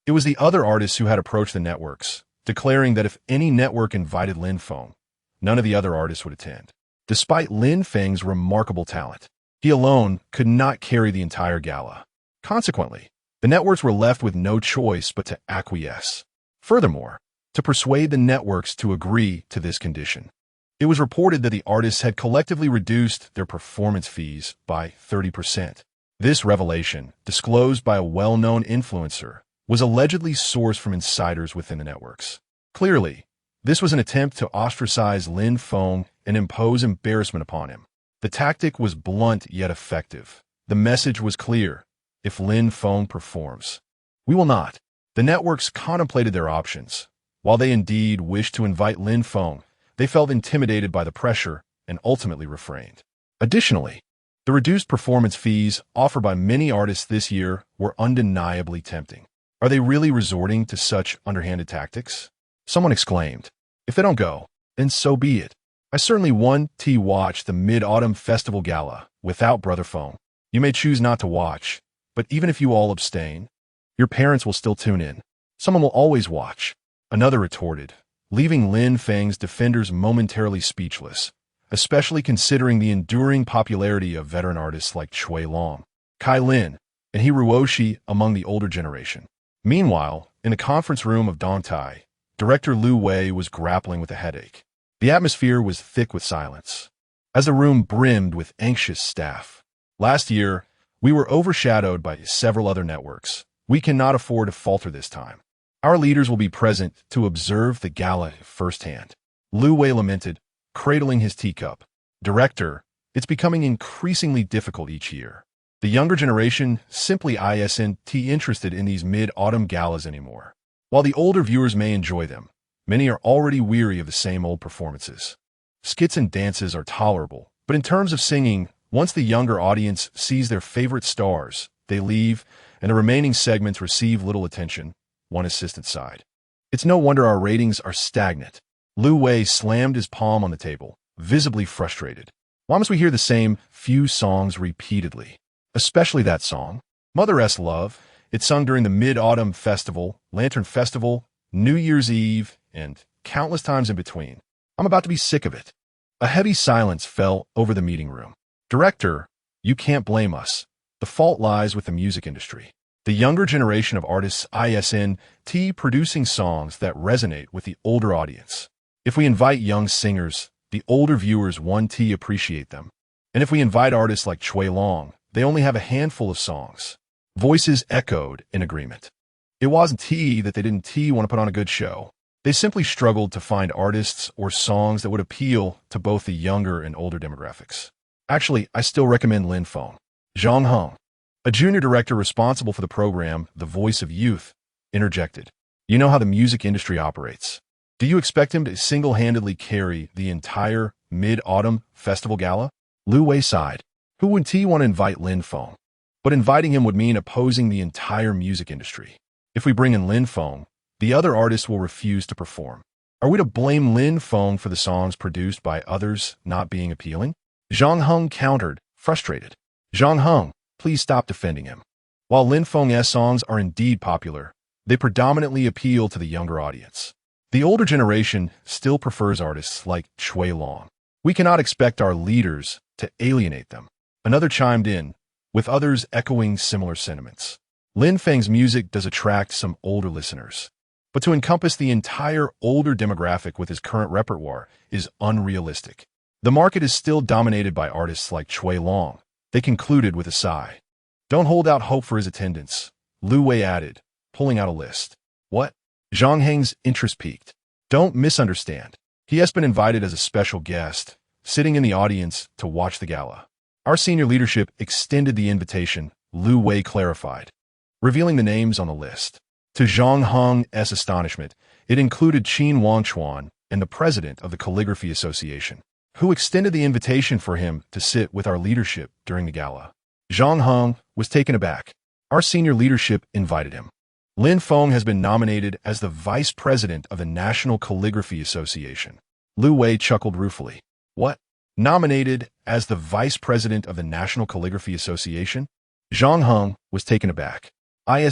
it was the other artists who had approached the networks, declaring that if any network invited Lin Feng, none of the other artists would attend. Despite Lin Feng's remarkable talent, he alone could not carry the entire gala. Consequently, the networks were left with no choice but to acquiesce. Furthermore, to persuade the networks to agree to this condition, it was reported that the artists had collectively reduced their performance fees by 30%. This revelation, disclosed by a well-known influencer, was allegedly sourced from insiders within the networks. Clearly, this was an attempt to ostracize Lin Feng and impose embarrassment upon him. The tactic was blunt yet effective. The message was clear: if Lin Feng performs, we will not. The networks contemplated their options. While they indeed wished to invite Lin Feng, they felt intimidated by the pressure and ultimately refrained. Additionally, the reduced performance fees offered by many artists this year were undeniably tempting. Are they really resorting to such underhanded tactics? Someone exclaimed. If they don't go, then so be it. I certainly want to watch the Mid-Autumn Festival Gala without Brother Feng. You may choose not to watch, but even if you all abstain, your parents will still tune in. Someone will always watch. Another retorted, leaving Lin Feng's defenders momentarily speechless, especially considering the enduring popularity of veteran artists like Cui Long, Kai Lin, and Hiroshi among the older generation. Meanwhile, in the conference room of Dongtai, director Lu Wei was grappling with a headache. The atmosphere was thick with silence, as the room brimmed with anxious staff. Last year, we were overshadowed by several other networks. We cannot afford to falter this time. Our leaders will be present to observe the gala firsthand. Lu Wei lamented, cradling his teacup. Director, it's becoming increasingly difficult each year. The younger generation simply isn't interested in these mid-autumn galas anymore. While the older viewers may enjoy them, many are already weary of the same old performances. Skits and dances are tolerable, but in terms of singing, once the younger audience sees their favorite stars, they leave, and the remaining segments receive little attention, one assistant sighed. It's no wonder our ratings are stagnant. Lu Wei slammed his palm on the table, visibly frustrated. Why must we hear the same few songs repeatedly? Especially that song, Mother S Love. It's sung during the Mid-Autumn Festival, Lantern Festival, New Year's Eve, and countless times in between. I'm about to be sick of it. A heavy silence fell over the meeting room. Director, you can't blame us. The fault lies with the music industry. The younger generation of artists isn't producing songs that resonate with the older audience. If we invite young singers, the older viewers want to appreciate them. And if we invite artists like Cui Long, they only have a handful of songs. Voices echoed in agreement. It wasn't that they didn't want to put on a good show. They simply struggled to find artists or songs that would appeal to both the younger and older demographics. Actually, I still recommend Lin Feng. Zhang Heng, a junior director responsible for the program The Voice of Youth, interjected. You know how the music industry operates. Do you expect him to single-handedly carry the entire Mid-Autumn Festival Gala? Lu Wei sighed. Who would want to invite Lin Feng? But inviting him would mean opposing the entire music industry. If we bring in Lin Feng, the other artists will refuse to perform. Are we to blame Lin Feng for the songs produced by others not being appealing? Zhang Heng countered, frustrated. Zhang Heng, please stop defending him. While Lin Feng's songs are indeed popular, they predominantly appeal to the younger audience. The older generation still prefers artists like Cui Long. We cannot expect our leaders to alienate them. Another chimed in, with others echoing similar sentiments. Lin Feng's music does attract some older listeners, but to encompass the entire older demographic with his current repertoire is unrealistic. The market is still dominated by artists like Cui Long, they concluded with a sigh. Don't hold out hope for his attendance, Lu Wei added, pulling out a list. What? Zhang Heng's interest peaked. Don't misunderstand. He has been invited as a special guest, sitting in the audience to watch the gala. Our senior leadership extended the invitation, Lu Wei clarified, revealing the names on the list. To Zhang Heng's astonishment, it included Qin Wangchuan and the president of the Calligraphy Association, who extended the invitation for him to sit with our leadership during the gala. Zhang Heng was taken aback. Our senior leadership invited him. Lin Feng has been nominated as the vice president of the National Calligraphy Association. Lu Wei chuckled ruefully. What? Nominated as the vice president of the National Calligraphy Association? Zhang Heng was taken aback. He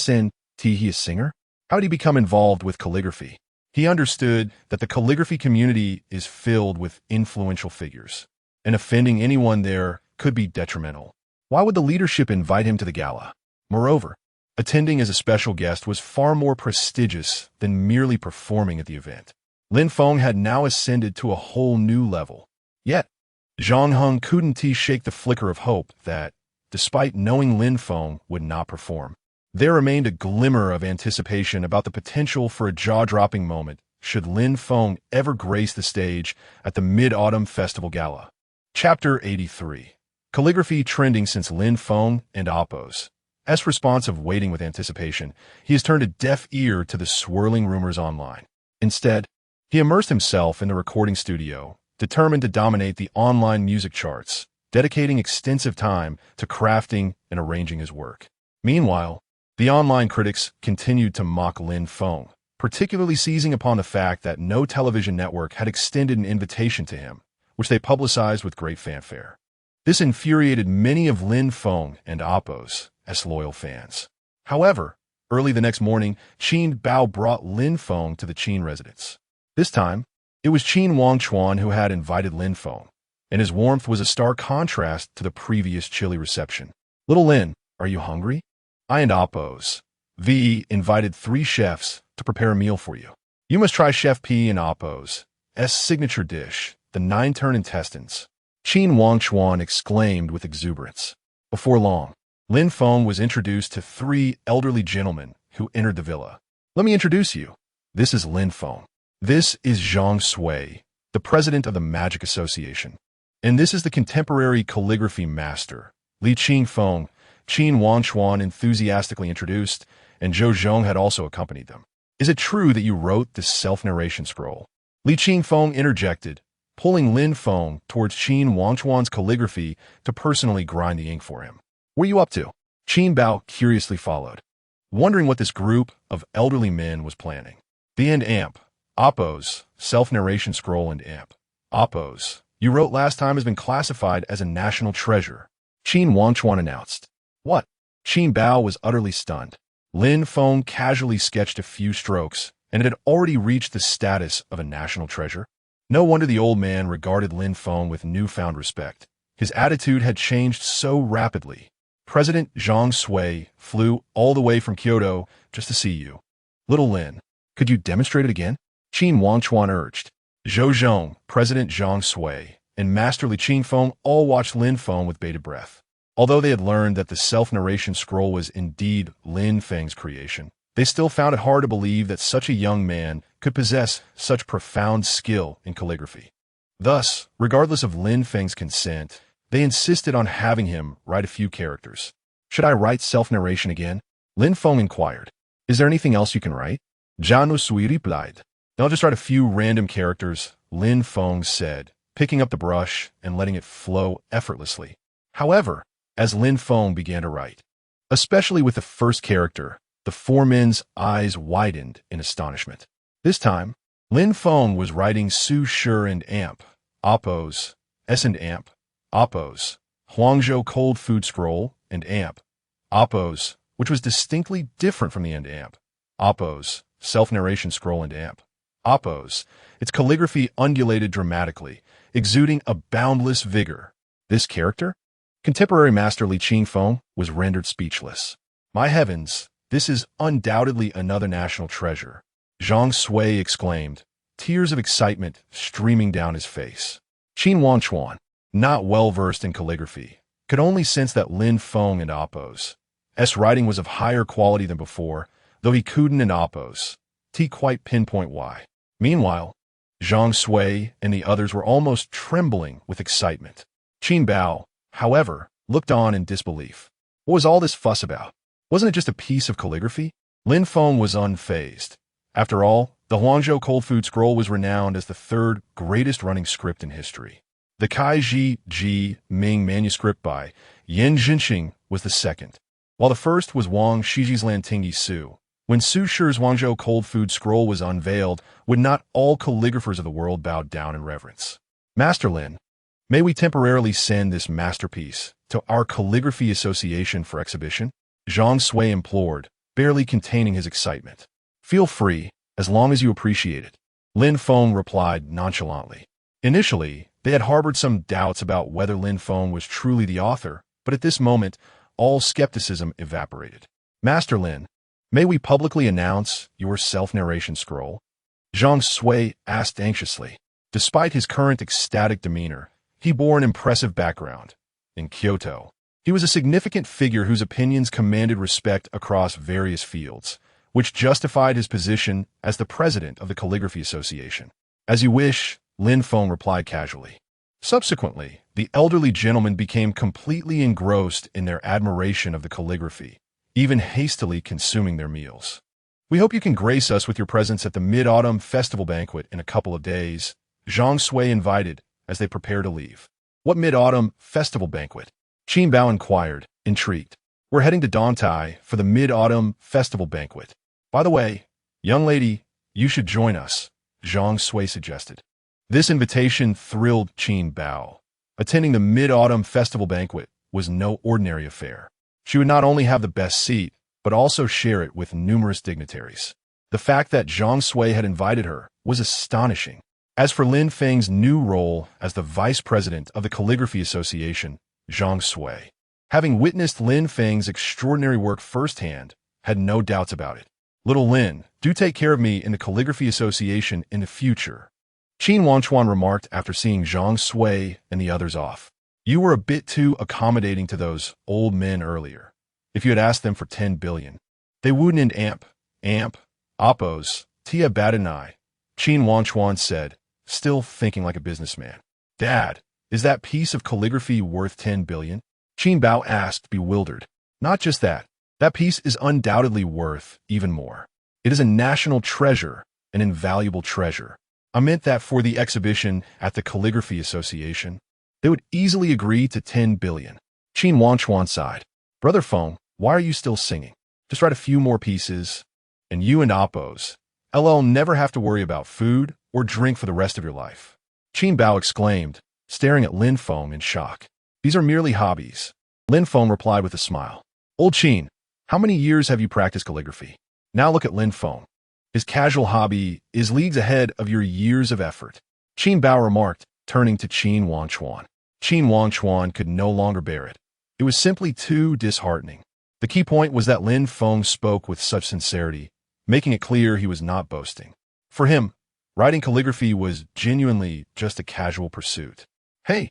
a singer? How did he become involved with calligraphy? He understood that the calligraphy community is filled with influential figures, and offending anyone there could be detrimental. Why would the leadership invite him to the gala? Moreover, attending as a special guest was far more prestigious than merely performing at the event. Lin Feng had now ascended to a whole new level. Yet, Zhang Heng couldn't shake the flicker of hope that, despite knowing Lin Feng would not perform, there remained a glimmer of anticipation about the potential for a jaw-dropping moment should Lin Feng ever grace the stage at the Mid-Autumn Festival Gala. Chapter 83. Calligraphy trending since Lin Feng and Appo's responsive waiting with anticipation, he has turned a deaf ear to the swirling rumors online. Instead, he immersed himself in the recording studio, determined to dominate the online music charts, dedicating extensive time to crafting and arranging his work. Meanwhile, the online critics continued to mock Lin Feng, particularly seizing upon the fact that no television network had extended an invitation to him, which they publicized with great fanfare. This infuriated many of Lin Feng and Appo's loyal fans. However, early the next morning, Qin Bao brought Lin Feng to the Qin residence. This time, it was Qin Wangchuan who had invited Lin Feng, and his warmth was a stark contrast to the previous chilly reception. "Little Lin, are you hungry? I and Appo's invited 3 chefs to prepare a meal for you. You must try Chef P and Appo's signature dish, the 9-turn intestines," Qin Wangchuan exclaimed with exuberance. Before long, Lin Feng was introduced to 3 elderly gentlemen who entered the villa. "Let me introduce you. This is Lin Feng. This is Zhang Sui, the president of the Magic Association. And this is the contemporary calligraphy master, Li Qingfeng," Qin Wangchuan enthusiastically introduced, and Zhou Zhong had also accompanied them. "Is it true that you wrote this self-narration scroll?" Li Qingfeng interjected, pulling Lin Feng towards Qin Wangchuan's calligraphy to personally grind the ink for him. "What are you up to?" Qin Bao curiously followed, wondering what this group of elderly men was planning. "The end amp, Appo's self-narration scroll and amp. Appo's you wrote last time has been classified as a national treasure," Qin Wangchuan announced. "What?" Qin Bao was utterly stunned. Lin Feng casually sketched a few strokes, and it had already reached the status of a national treasure. No wonder the old man regarded Lin Feng with newfound respect. His attitude had changed so rapidly. "President Zhang Sui flew all the way from Kyoto just to see you. Little Lin, could you demonstrate it again?" Qin Wangchuan urged. Zhou Zhong, President Zhang Sui, and Master Li Qingfeng all watched Lin Feng with bated breath. Although they had learned that the self-narration scroll was indeed Lin Feng's creation, they still found it hard to believe that such a young man could possess such profound skill in calligraphy. Thus, regardless of Lin Feng's consent, they insisted on having him write a few characters. "Should I write self-narration again?" Lin Feng inquired. "Is there anything else you can write?" Zhang Sui replied. "I'll just write a few random characters," Lin Feng said, picking up the brush and letting it flow effortlessly. However, as Lin Feng began to write, especially with the first character, the 4 men's eyes widened in astonishment. This time, Lin Feng was writing Su Shi and Amp, Appo's and Amp, Appo's Huangzhou cold food scroll and Amp, Appo's, which was distinctly different from the end Amp, Appo's self-narration scroll and Amp, Appo's. Its calligraphy undulated dramatically, exuding a boundless vigor. This character? Contemporary master Li Qingfeng was rendered speechless. "My heavens, this is undoubtedly another national treasure," Zhang Sui exclaimed, tears of excitement streaming down his face. Qin Wangchuan, not well-versed in calligraphy, could only sense that Lin Feng and Appo's writing was of higher quality than before, though he couldn't and Appo's quite pinpoint why. Meanwhile, Zhang Sui and the others were almost trembling with excitement. Qin Bao, however, looked on in disbelief. What was all this fuss about? Wasn't it just a piece of calligraphy? Lin Feng was unfazed. After all, the Huangzhou cold food scroll was renowned as the 3rd greatest running script in history. The Kaiji Ji Ming manuscript by Yan Zhenxing was the 2nd, while the 1st was Wang Shiji's Lantingyi Su. When Su Shi's Huangzhou cold food scroll was unveiled, would not all calligraphers of the world bow down in reverence? "Master Lin, may we temporarily send this masterpiece to our Calligraphy Association for exhibition?" Zhang Sui implored, barely containing his excitement. "Feel free," as long as you appreciate it. Lin Feng replied nonchalantly. Initially, they had harbored some doubts about whether Lin Feng was truly the author, but at this moment, all skepticism evaporated. Master Lin, may we publicly announce your self-narration scroll? Zhang Sui asked anxiously. Despite his current ecstatic demeanor, he bore an impressive background. In Kyoto, he was a significant figure whose opinions commanded respect across various fields, which justified his position as the president of the Calligraphy Association. As you wish, Lin Feng replied casually. Subsequently, the elderly gentleman became completely engrossed in their admiration of the calligraphy, even hastily consuming their meals. We hope you can grace us with your presence at the Mid-Autumn Festival banquet in a couple of days, Zhang Sui invited as they prepared to leave. What Mid-Autumn Festival banquet? Qin Bao inquired, intrigued. We're heading to Dantai for the Mid-Autumn Festival banquet. By the way, young lady, you should join us, Zhang Sui suggested. This invitation thrilled Qin Bao. Attending the Mid-Autumn Festival banquet was no ordinary affair. She would not only have the best seat, but also share it with numerous dignitaries. The fact that Zhang Sui had invited her was astonishing. As for Lin Feng's new role as the vice president of the Calligraphy Association, Zhang Sui, having witnessed Lin Feng's extraordinary work firsthand, had no doubts about it. Little Lin, do take care of me in the Calligraphy Association in the future, Qin Wanchuan remarked after seeing Zhang Sui and the others off. You were a bit too accommodating to those old men earlier. If you had asked them for 10 billion, they wouldn't amp, oppose, tia badanai, Qin Wanchuan said, still thinking like a businessman. Dad, is that piece of calligraphy worth 10 billion? Qin Bao asked, bewildered. Not just that. That piece is undoubtedly worth even more. It is a national treasure, an invaluable treasure. I meant that for the exhibition at the Calligraphy Association, they would easily agree to 10 billion. Qin Wanchuan sighed. Brother Feng, why are you still singing? Just write a few more pieces, and you and Oppos, LL never have to worry about food or drink for the rest of your life. Qin Bao exclaimed, staring at Lin Feng in shock. These are merely hobbies. Lin Feng replied with a smile. Old Qin, how many years have you practiced calligraphy? Now look at Lin Feng. His casual hobby is leagues ahead of your years of effort. Qin Bao remarked, turning to Qin Wanchuan. Qin Wanchuan could no longer bear it. It was simply too disheartening. The key point was that Lin Feng spoke with such sincerity, making it clear he was not boasting. For him, writing calligraphy was genuinely just a casual pursuit. Hey,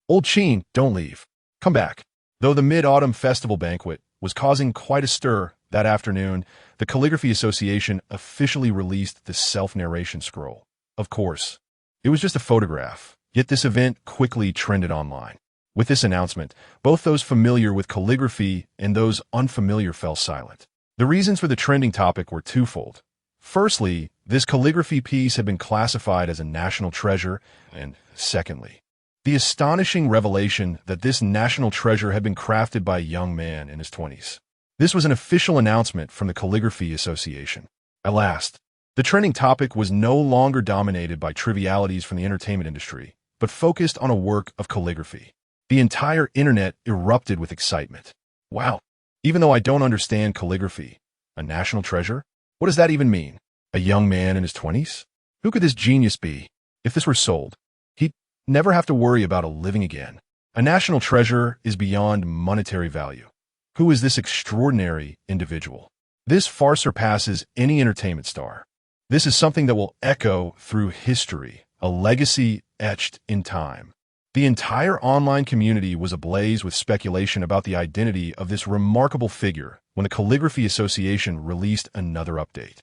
old Qin, don't leave. Come back. Though the Mid-Autumn Festival banquet was causing quite a stir that afternoon, the Calligraphy Association officially released the self-narration scroll. Of course, it was just a photograph, yet this event quickly trended online. With this announcement, both those familiar with calligraphy and those unfamiliar fell silent. The reasons for the trending topic were twofold. Firstly, this calligraphy piece had been classified as a national treasure, and secondly, the astonishing revelation that this national treasure had been crafted by a young man in his 20s. This was an official announcement from the Calligraphy Association. At last, the trending topic was no longer dominated by trivialities from the entertainment industry, but focused on a work of calligraphy. The entire internet erupted with excitement. Wow, even though I don't understand calligraphy, a national treasure? What does that even mean? A young man in his 20s? Who could this genius be? If this were sold, he'd never have to worry about a living again. A national treasure is beyond monetary value. Who is this extraordinary individual? This far surpasses any entertainment star. This is something that will echo through history, a legacy etched in time. The entire online community was ablaze with speculation about the identity of this remarkable figure when the Calligraphy Association released another update.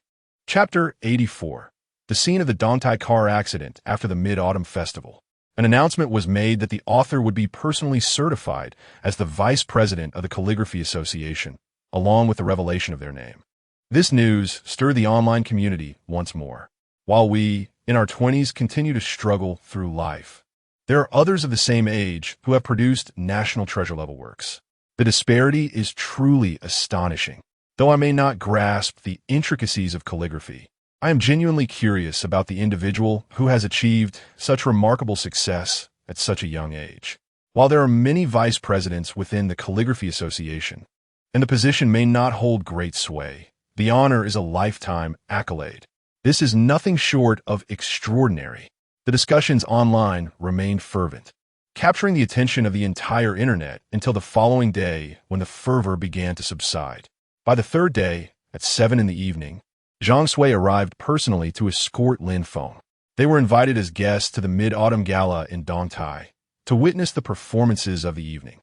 Chapter 84. The scene of the Dantai car accident after the Mid-Autumn Festival. An announcement was made that the author would be personally certified as the vice president of the Calligraphy Association, along with the revelation of their name. This news stirred the online community once more. While we, in our 20s, continue to struggle through life, there are others of the same age who have produced national treasure-level works. The disparity is truly astonishing. Though I may not grasp the intricacies of calligraphy, I am genuinely curious about the individual who has achieved such remarkable success at such a young age. While there are many vice presidents within the Calligraphy Association, and the position may not hold great sway, the honor is a lifetime accolade. This is nothing short of extraordinary. The discussions online remained fervent, capturing the attention of the entire internet until the following day when the fervor began to subside. By the third day, at 7 in the evening, Zhang Sui arrived personally to escort Lin Feng. They were invited as guests to the Mid-Autumn Gala in Dongtai to witness the performances of the evening.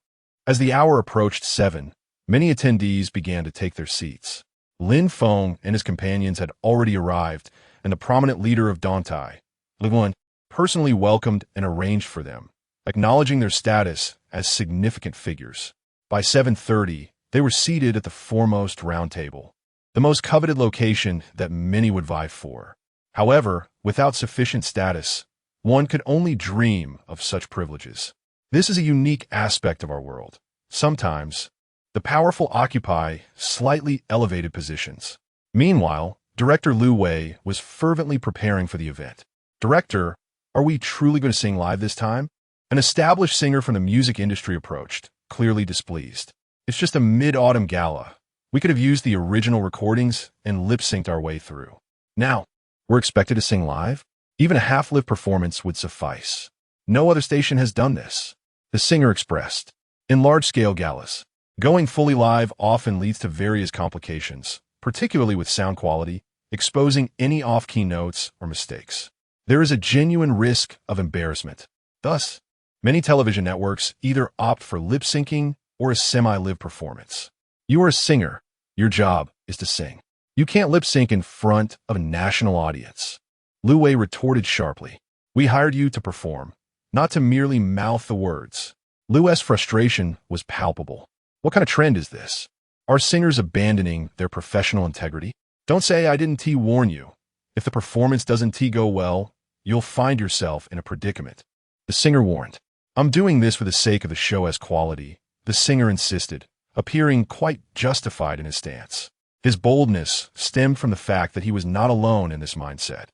As the hour approached 7, many attendees began to take their seats. Lin Feng and his companions had already arrived, and the prominent leader of Dongtai, Lin Feng, personally welcomed and arranged for them, acknowledging their status as significant figures. By 7:30, they were seated at the foremost round table, the most coveted location that many would vie for. However, without sufficient status, one could only dream of such privileges. This is a unique aspect of our world. Sometimes, the powerful occupy slightly elevated positions. Meanwhile, director Lu Wei was fervently preparing for the event. "Director, are we truly going to sing live this time?" An established singer from the music industry approached, clearly displeased. "It's just a mid-autumn gala. We could have used the original recordings and lip-synced our way through. Now, we're expected to sing live? Even a half-lip performance would suffice. No other station has done this," the singer expressed. In large-scale galas, going fully live often leads to various complications, particularly with sound quality, exposing any off-key notes or mistakes. There is a genuine risk of embarrassment. Thus, many television networks either opt for lip-syncing or a semi-live performance. You are a singer. Your job is to sing. You can't lip-sync in front of a national audience. Lu Wei retorted sharply. "We hired you to perform, not to merely mouth the words." Lu's frustration was palpable. What kind of trend is this? Are singers abandoning their professional integrity? Don't say I didn't warn you. If the performance doesn't go well, you'll find yourself in a predicament. The singer warned. "I'm doing this for the sake of the show's quality," the singer insisted, appearing quite justified in his stance. His boldness stemmed from the fact that he was not alone in this mindset.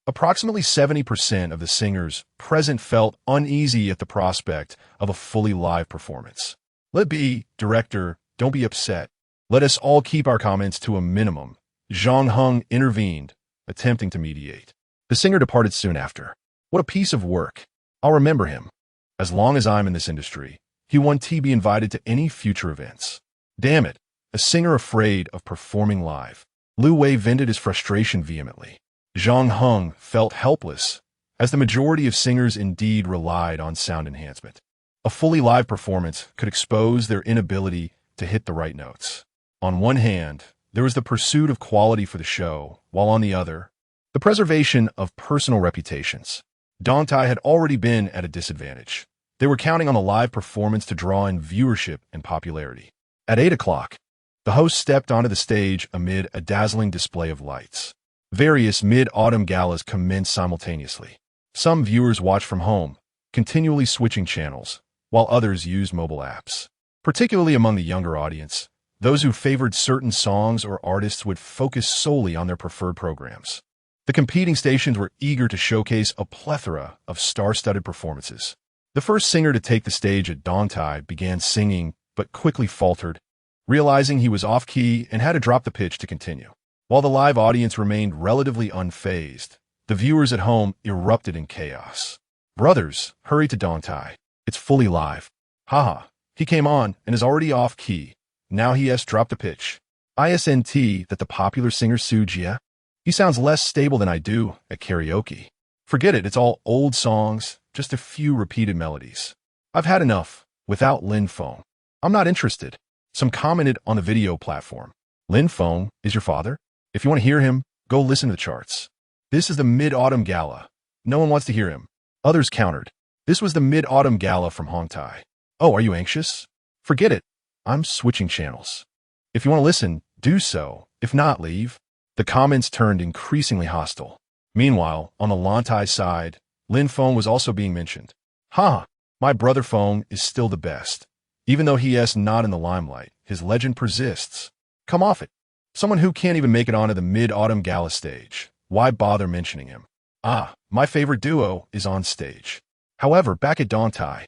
Approximately 70% of the singers present felt uneasy at the prospect of a fully live performance. "Let be, director, don't be upset. Let us all keep our comments to a minimum," Zhang Heng intervened, attempting to mediate. The singer departed soon after. "What a piece of work. I'll remember him. As long as I'm in this industry, he won't be invited to any future events." Damn it, a singer afraid of performing live. Lu Wei vented his frustration vehemently. Zhang Heng felt helpless, as the majority of singers indeed relied on sound enhancement. A fully live performance could expose their inability to hit the right notes. On one hand, there was the pursuit of quality for the show, while on the other, the preservation of personal reputations. Dongtai had already been at a disadvantage. They were counting on the live performance to draw in viewership and popularity. At 8 o'clock, the host stepped onto the stage amid a dazzling display of lights. Various mid-autumn galas commenced simultaneously. Some viewers watched from home, continually switching channels, while others used mobile apps. Particularly among the younger audience, those who favored certain songs or artists would focus solely on their preferred programs. The competing stations were eager to showcase a plethora of star-studded performances. The first singer to take the stage at Dongtai began singing, but quickly faltered, realizing he was off-key and had to drop the pitch to continue. While the live audience remained relatively unfazed, the viewers at home erupted in chaos. "Brothers, hurry to Dongtai. It's fully live. Haha, he came on and is already off-key. Now he has dropped a pitch. Isn't that the popular singer Su Jia? He sounds less stable than I do at karaoke. Forget it, it's all old songs, just a few repeated melodies. I've had enough, without Lin Feng. I'm not interested." Some commented on the video platform. "Lin Feng is your father? If you want to hear him, go listen to the charts. This is the Mid-Autumn Gala. No one wants to hear him." Others countered. "This was the Mid-Autumn Gala from Hongtai. Oh, are you anxious? Forget it. I'm switching channels. If you want to listen, do so. If not, leave." The comments turned increasingly hostile. Meanwhile, on the Lantai side, Lin Feng was also being mentioned. "Ha! My brother Feng is still the best. Even though he is not in the limelight, his legend persists. Come off it. Someone who can't even make it onto the Mid-Autumn Gala stage. Why bother mentioning him? Ah, my favorite duo is on stage." However, back at Dongtai,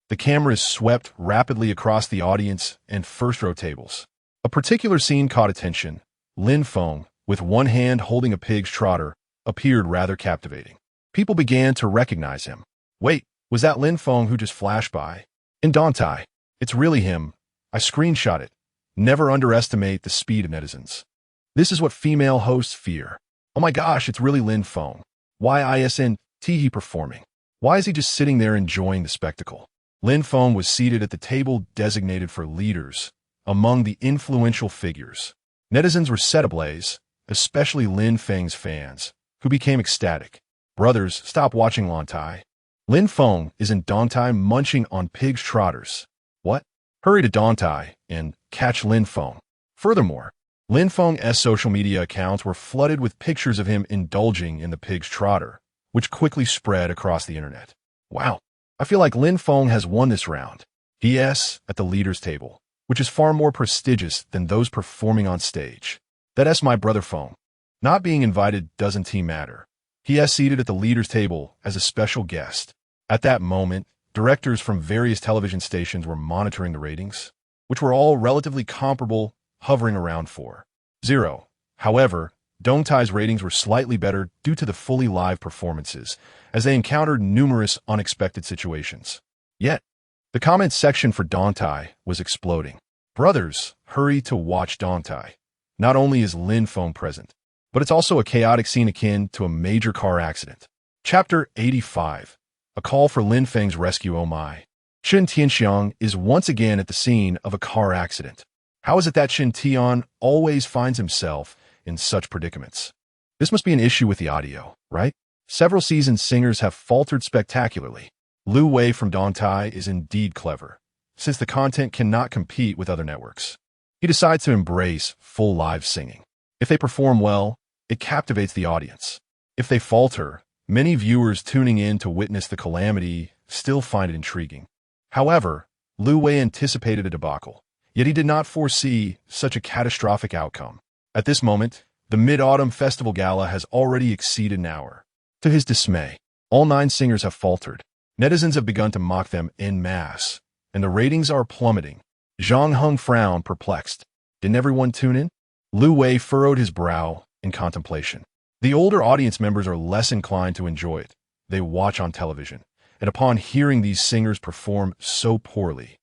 the cameras swept rapidly across the audience and first-row tables. A particular scene caught attention. Lin Feng, with one hand holding a pig's trotter, appeared rather captivating. People began to recognize him. Wait, was that Lin Feng who just flashed by? In Dantai. It's really him. I screenshot it. Never underestimate the speed of netizens. This is what female hosts fear. Oh my gosh, it's really Lin Feng. Why isn't he performing? Why is he just sitting there enjoying the spectacle? Lin Feng was seated at the table designated for leaders, among the influential figures. Netizens were set ablaze, especially Lin Feng's fans, who became ecstatic. Brothers, stop watching Lantai. Lin Feng is in Dantai munching on pig's trotters. What? Hurry to Dantai and catch Lin Feng. Furthermore, Lin Feng's social media accounts were flooded with pictures of him indulging in the pig's trotter, which quickly spread across the internet. Wow, I feel like Lin Feng has won this round. He.S. at the leaders' table, which is far more prestigious than those performing on stage. That's my brother Feng. Not being invited doesn't matter. He.S. seated at the leaders' table as a special guest. At that moment, directors from various television stations were monitoring the ratings, which were all relatively comparable, hovering around 4.0. However, Dongtai's ratings were slightly better due to the fully live performances, as they encountered numerous unexpected situations. Yet, the comments section for Dongtai was exploding. Brothers, hurry to watch Dongtai. Not only is Lin Feng present, but it's also a chaotic scene akin to a major car accident. Chapter 85. A call for Lin Feng's rescue. Oh my. Shen Tianxiang is once again at the scene of a car accident. How is it that Shen Tian always finds himself in such predicaments? This must be an issue with the audio, right? Several seasoned singers have faltered spectacularly. Lu Wei from Dantai is indeed clever, since the content cannot compete with other networks. He decides to embrace full live singing. If they perform well, it captivates the audience. If they falter, many viewers tuning in to witness the calamity still find it intriguing. However, Lu Wei anticipated a debacle, yet he did not foresee such a catastrophic outcome. At this moment, the Mid-Autumn Festival Gala has already exceeded an hour. To his dismay, all 9 singers have faltered. Netizens have begun to mock them en masse, and the ratings are plummeting. Zhang Heng frowned, perplexed. Didn't everyone tune in? Lu Wei furrowed his brow in contemplation. The older audience members are less inclined to enjoy it. They watch on television, and upon hearing these singers perform so poorly,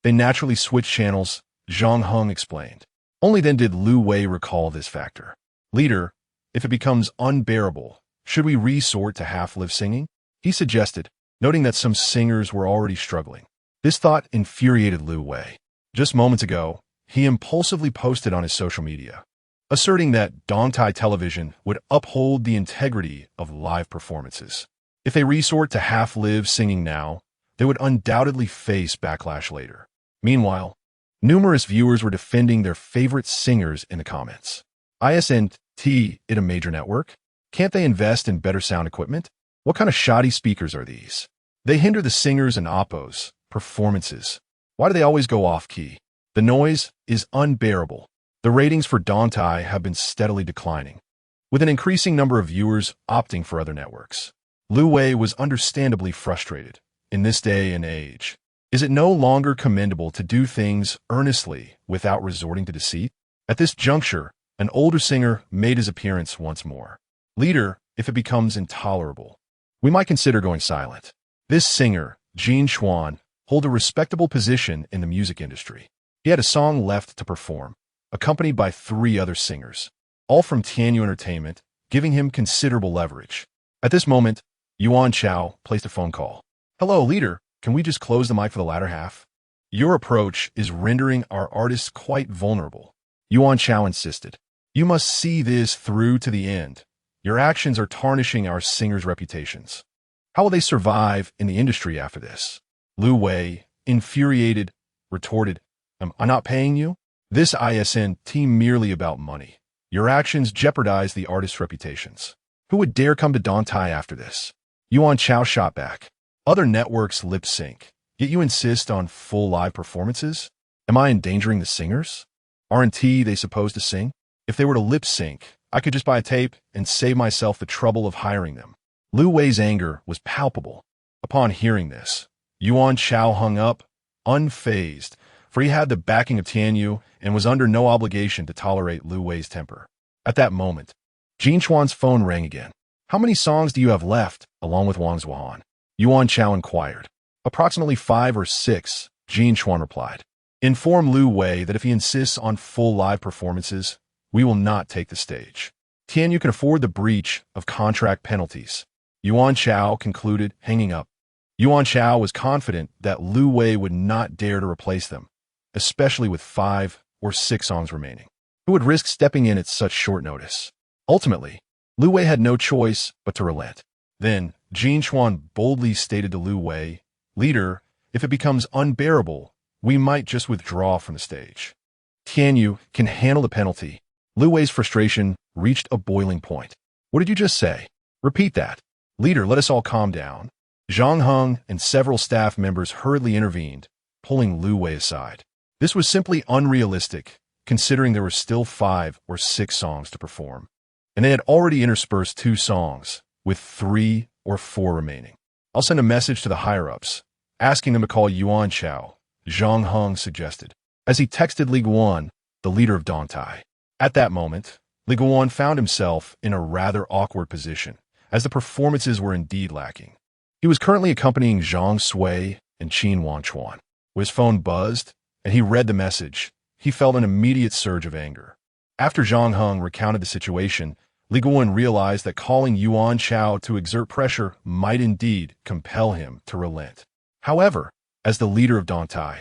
they naturally switch channels, Zhang Heng explained. Only then did Lu Wei recall this factor. Leader, if it becomes unbearable, should we resort to half-live singing? He suggested, noting that some singers were already struggling. This thought infuriated Lu Wei. Just moments ago, he impulsively posted on his social media, asserting that Dongtai Television would uphold the integrity of live performances. If they resort to half-live singing now, they would undoubtedly face backlash later. Meanwhile, numerous viewers were defending their favorite singers in the comments. Isn't it a major network? Can't they invest in better sound equipment? What kind of shoddy speakers are these? They hinder the singers and oppos' performances. Why do they always go off-key? The noise is unbearable. The ratings for Dantai have been steadily declining, with an increasing number of viewers opting for other networks. Lu Wei was understandably frustrated. In this day and age, is it no longer commendable to do things earnestly without resorting to deceit? At this juncture, an older singer made his appearance once more. Leader, if it becomes intolerable, we might consider going silent. This singer, Jin Xuan, hold a respectable position in the music industry. He had a song left to perform, accompanied by 3 other singers, all from Tianyu Entertainment, giving him considerable leverage. At this moment, Yuan Chao placed a phone call. Hello, leader. Can we just close the mic for the latter half? Your approach is rendering our artists quite vulnerable. Yuan Chao insisted. You must see this through to the end. Your actions are tarnishing our singers' reputations. How will they survive in the industry after this? Lu Wei, infuriated, retorted, Am I not paying you? This isn't merely about money. Your actions jeopardize the artist's reputations. Who would dare come to Dantai after this? Yuan Chao shot back. Other networks lip sync, yet you insist on full live performances? Am I endangering the singers? Aren't they supposed to sing? If they were to lip sync, I could just buy a tape and save myself the trouble of hiring them. Lu Wei's anger was palpable. Upon hearing this, Yuan Chao hung up, unfazed, for he had the backing of Tianyu and was under no obligation to tolerate Lu Wei's temper. At that moment, Jin Chuan's phone rang again. How many songs do you have left, along with Wang Zuohan? Yuan Chao inquired. Approximately 5 or 6, Jin Chuan replied. Inform Lu Wei that if he insists on full live performances, we will not take the stage. Tian Yu can afford the breach of contract penalties. Yuan Chao concluded, hanging up. Yuan Chao was confident that Lu Wei would not dare to replace them, especially with 5 or 6 songs remaining. Who would risk stepping in at such short notice? Ultimately, Lu Wei had no choice but to relent. Then, Jin Chuan boldly stated to Lu Wei, Leader, if it becomes unbearable, we might just withdraw from the stage. Tian Yu can handle the penalty. Lu Wei's frustration reached a boiling point. What did you just say? Repeat that. Leader, let us all calm down. Zhang Heng and several staff members hurriedly intervened, pulling Lu Wei aside. This was simply unrealistic, considering there were still 5 or 6 songs to perform. And they had already interspersed 2 songs, with 3 or 4 remaining. I'll send a message to the higher-ups, asking them to call Yuan Chao, Zhang Heng suggested, as he texted Li Guan, the leader of Dongtai. At that moment, Li Guan found himself in a rather awkward position, as the performances were indeed lacking. He was currently accompanying Zhang Sui and Qin Wangchuan. When his phone buzzed, and he read the message, he felt an immediate surge of anger. After Zhang Heng recounted the situation, Li Guan realized that calling Yuan Chao to exert pressure might indeed compel him to relent. However, as the leader of Dongtai,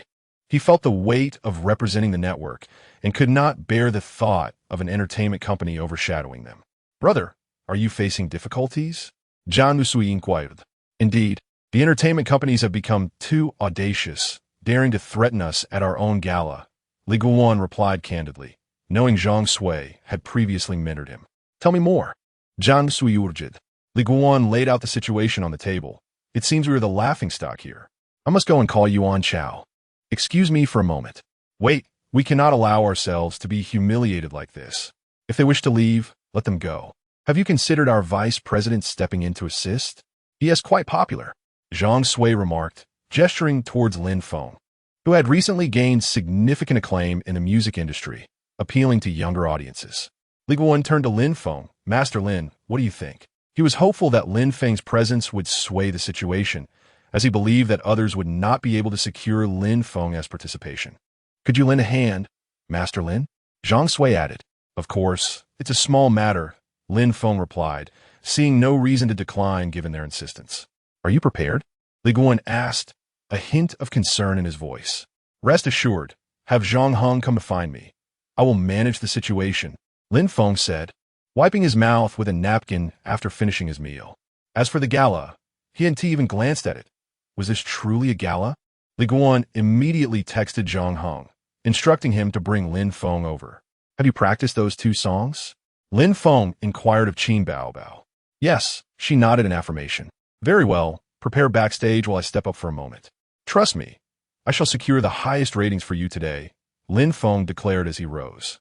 he felt the weight of representing the network and could not bear the thought of an entertainment company overshadowing them. Brother, are you facing difficulties? Zhang Nusui inquired. Indeed, the entertainment companies have become too audacious, daring to threaten us at our own gala. Li Guan replied candidly, knowing Zhang Sui had previously mentored him. Tell me more. Zhang Sui urged. Li Guan laid out the situation on the table. It seems we are the laughingstock here. I must go and call Yuan Chao. Excuse me for a moment. Wait, we cannot allow ourselves to be humiliated like this. If they wish to leave, let them go. Have you considered our vice president stepping in to assist? He is quite popular, Zhang Sui remarked, gesturing towards Lin Feng, who had recently gained significant acclaim in the music industry, appealing to younger audiences. Li Guan turned to Lin Feng. Master Lin, what do you think? He was hopeful that Lin Feng's presence would sway the situation, as he believed that others would not be able to secure Lin Feng as participation. Could you lend a hand, Master Lin? Zhang Sui added. Of course, it's a small matter, Lin Feng replied, seeing no reason to decline given their insistence. Are you prepared? Li Guan asked, a hint of concern in his voice. Rest assured, have Zhang Heng come to find me. I will manage the situation, Lin Feng said, wiping his mouth with a napkin after finishing his meal. As for the gala, he hadn't even glanced at it. Was this truly a gala? Li Guan immediately texted Zhang Heng, instructing him to bring Lin Feng over. Have you practiced those 2 songs? Lin Feng inquired of Qin Baobao. Yes, she nodded in affirmation. Very well, prepare backstage while I step up for a moment. Trust me, I shall secure the highest ratings for you today, Lin Feng declared as he rose.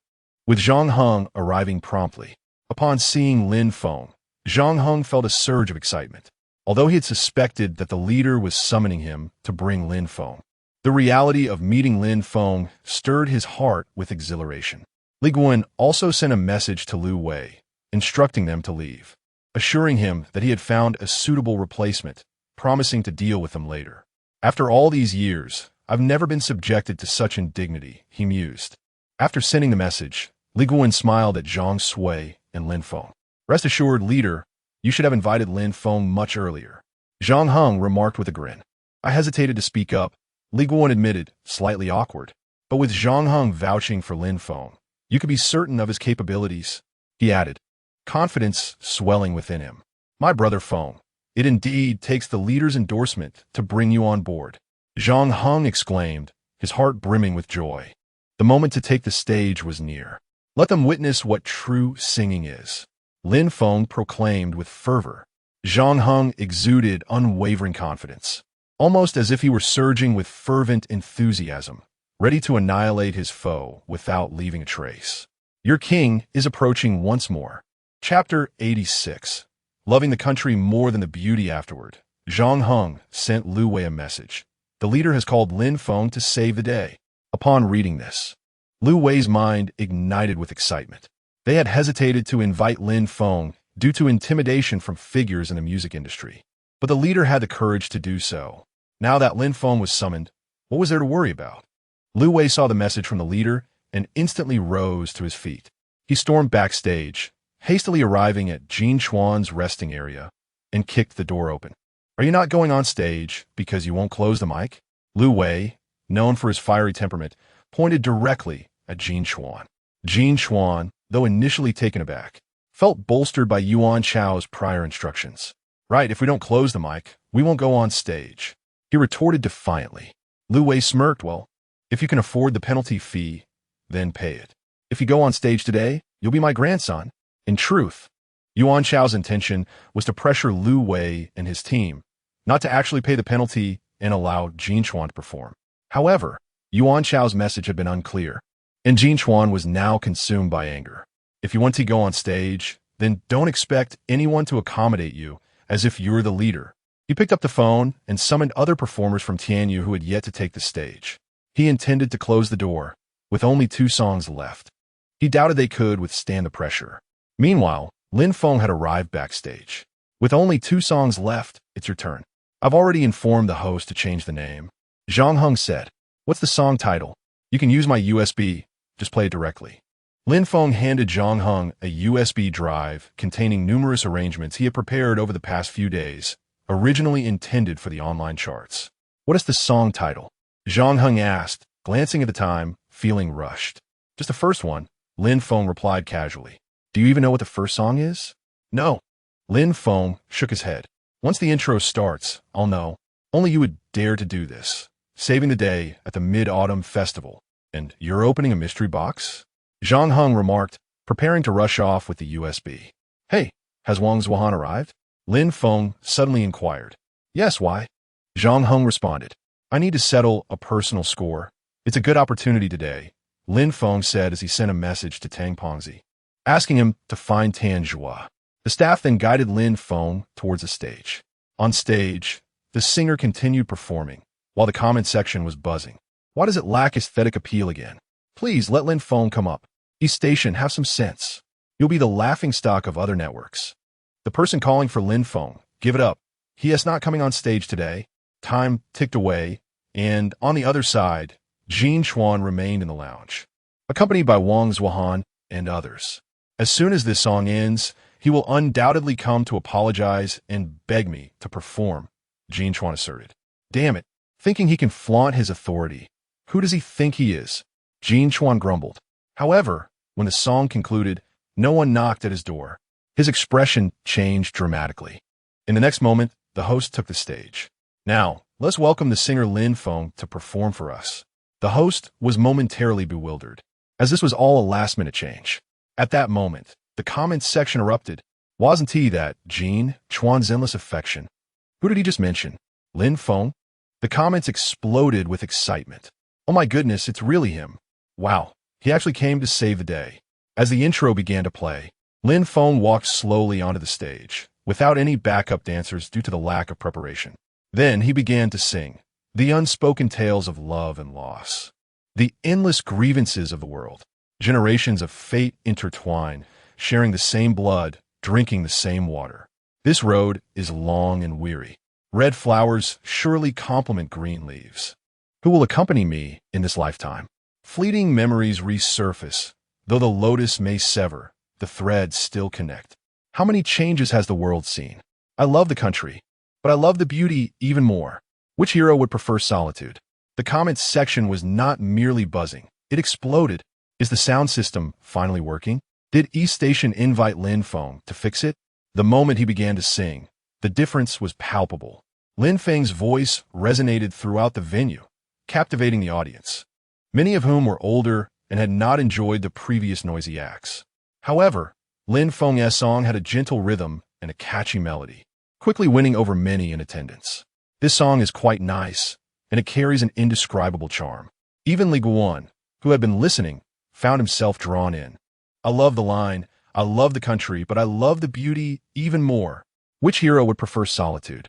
With Zhang Heng arriving promptly. Upon seeing Lin Feng, Zhang Heng felt a surge of excitement. Although he had suspected that the leader was summoning him to bring Lin Feng, the reality of meeting Lin Feng stirred his heart with exhilaration. Li Guan also sent a message to Lu Wei, instructing them to leave, assuring him that he had found a suitable replacement, promising to deal with them later. After all these years, I've never been subjected to such indignity, he mused. After sending the message, Li Guan smiled at Zhang Sui and Lin Feng. Rest assured, leader, you should have invited Lin Feng much earlier. Zhang Heng remarked with a grin. I hesitated to speak up, Li Guan admitted, slightly awkward. But with Zhang Heng vouching for Lin Feng, you could be certain of his capabilities, he added, confidence swelling within him. My brother Feng, it indeed takes the leader's endorsement to bring you on board, Zhang Heng exclaimed, his heart brimming with joy. The moment to take the stage was near. Let them witness what true singing is, Lin Feng proclaimed with fervor. Zhang Heng exuded unwavering confidence, almost as if he were surging with fervent enthusiasm, ready to annihilate his foe without leaving a trace. Your king is approaching once more. Chapter 86. Loving the country more than the beauty afterward, Zhang Heng sent Lu Wei a message. The leader has called Lin Feng to save the day. Upon reading this, Lu Wei's mind ignited with excitement. They had hesitated to invite Lin Feng due to intimidation from figures in the music industry. But the leader had the courage to do so. Now that Lin Feng was summoned, what was there to worry about? Lu Wei saw the message from the leader and instantly rose to his feet. He stormed backstage, hastily arriving at Jin Chuan's resting area, and kicked the door open. Are you not going on stage because you won't close the mic? Lu Wei, known for his fiery temperament, pointed directly at Jin Chuan. Jin Chuan, though initially taken aback, felt bolstered by Yuan Chao's prior instructions. Right, if we don't close the mic, we won't go on stage, he retorted defiantly. Lu Wei smirked. Well, if you can afford the penalty fee, then pay it. If you go on stage today, you'll be my grandson. In truth, Yuan Chao's intention was to pressure Lu Wei and his team, not to actually pay the penalty and allow Jin Chuan to perform. However, Yuan Chao's message had been unclear, and Jin Chuan was now consumed by anger. If you want to go on stage, then don't expect anyone to accommodate you as if you're the leader. He picked up the phone and summoned other performers from Tianyu who had yet to take the stage. He intended to close the door, with only 2 songs left. He doubted they could withstand the pressure. Meanwhile, Lin Feng had arrived backstage. With only 2 songs left, it's your turn. I've already informed the host to change the name. Zhang Heng said. What's the song title? You can use my USB. Just play it directly. Lin Feng handed Zhang Heng a USB drive containing numerous arrangements he had prepared over the past few days, originally intended for the online charts. What is the song title? Zhang Heng asked, glancing at the time, feeling rushed. Just the first one, Lin Feng replied casually. Do you even know what the first song is? No. Lin Feng shook his head. Once the intro starts, I'll know. Only you would dare to do this. Saving the day at the Mid-Autumn Festival. And you're opening a mystery box? Zhang Heng remarked, preparing to rush off with the USB. Hey, has Wang Zuohan arrived? Lin Feng suddenly inquired. Yes, why? Zhang Heng responded. I need to settle a personal score. It's a good opportunity today, Lin Feng said as he sent a message to Tang Pengzi, asking him to find Tan Zhua. The staff then guided Lin Feng towards the stage. On stage, the singer continued performing, while the comment section was buzzing. Why does it lack aesthetic appeal again? Please let Lin Feng come up. East Station, have some sense. You'll be the laughingstock of other networks. The person calling for Lin Feng, give it up. He is not coming on stage today. Time ticked away, and on the other side, Jin Chuan remained in the lounge, accompanied by Wang Zuohan and others. As soon as this song ends, he will undoubtedly come to apologize and beg me to perform, Jin Chuan asserted. Damn it, thinking he can flaunt his authority. Who does he think he is? Jin Chuan grumbled. However, when the song concluded, no one knocked at his door. His expression changed dramatically. In the next moment, the host took the stage. Now, let's welcome the singer Lin Feng to perform for us. The host was momentarily bewildered, as this was all a last-minute change. At that moment, the comments section erupted. Wasn't he that Jin Chuan's endless affection? Who did he just mention? Lin Feng? The comments exploded with excitement. Oh my goodness, it's really him. Wow, he actually came to save the day. As the intro began to play, Lin Feng walked slowly onto the stage, without any backup dancers due to the lack of preparation. Then he began to sing, the unspoken tales of love and loss, the endless grievances of the world. Generations of fate intertwine, sharing the same blood, drinking the same water. This road is long and weary. Red flowers surely complement green leaves. Who will accompany me in this lifetime? Fleeting memories resurface. Though the lotus may sever, the threads still connect. How many changes has the world seen? I love the country, but I love the beauty even more. Which hero would prefer solitude? The comments section was not merely buzzing. It exploded. Is the sound system finally working? Did East Station invite Lin Feng to fix it? The moment he began to sing, the difference was palpable. Lin Feng's voice resonated throughout the venue, captivating the audience, many of whom were older and had not enjoyed the previous noisy acts. However, Lin Feng's song had a gentle rhythm and a catchy melody, quickly winning over many in attendance. This song is quite nice, and it carries an indescribable charm. Even Li Guan, who had been listening, found himself drawn in. I love the line, I love the country, but I love the beauty even more. Which hero would prefer solitude?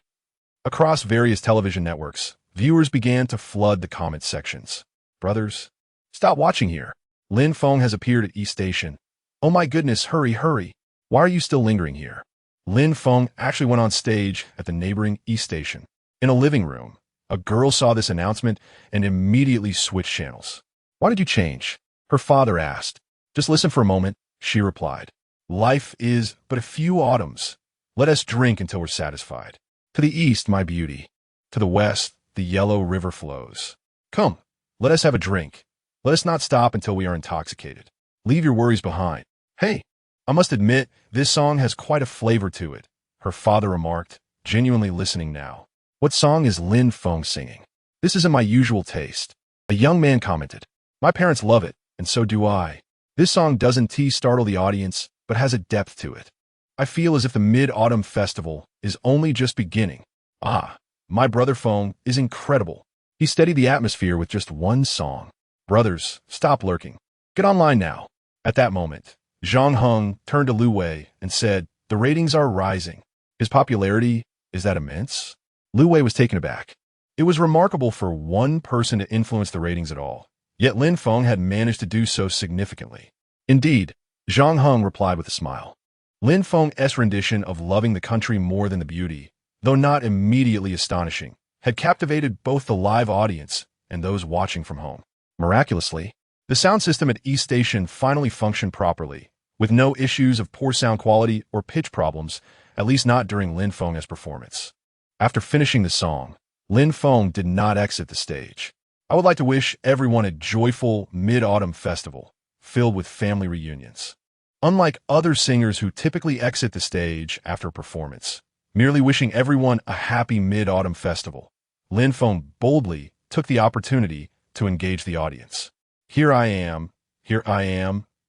Across various television networks, viewers began to flood the comment sections. Brothers, stop watching here. Lin Feng has appeared at East Station. Oh my goodness, hurry, hurry. Why are you still lingering here? Lin Feng actually went on stage at the neighboring East Station. In a living room, a girl saw this announcement and immediately switched channels. Why did you change? Her father asked. Just listen for a moment, she replied. Life is but a few autumns. Let us drink until we're satisfied. To the east, my beauty. To the west, the yellow river flows. Come, let us have a drink. Let us not stop until we are intoxicated. Leave your worries behind. Hey, I must admit, this song has quite a flavor to it, her father remarked, genuinely listening now. What song is Lin Feng singing? This isn't my usual taste. A young man commented. My parents love it, and so do I. This song doesn't startle the audience, but has a depth to it. I feel as if the Mid-Autumn Festival is only just beginning. Ah, my brother Feng is incredible. He steadied the atmosphere with just one song. Brothers, stop lurking. Get online now. At that moment, Zhang Heng turned to Lu Wei and said, the ratings are rising. His popularity, is that immense? Lu Wei was taken aback. It was remarkable for one person to influence the ratings at all, yet Lin Feng had managed to do so significantly. Indeed, Zhang Heng replied with a smile. Lin Feng's rendition of Loving the Country More Than the Beauty, though not immediately astonishing, had captivated both the live audience and those watching from home. Miraculously, the sound system at East Station finally functioned properly, with no issues of poor sound quality or pitch problems, at least not during Lin Feng's performance. After finishing the song, Lin Feng did not exit the stage. I would like to wish everyone a joyful Mid-Autumn Festival, filled with family reunions. Unlike other singers who typically exit the stage after a performance, merely wishing everyone a happy Mid-Autumn Festival, Lin Feng boldly took the opportunity to engage the audience. Here I am,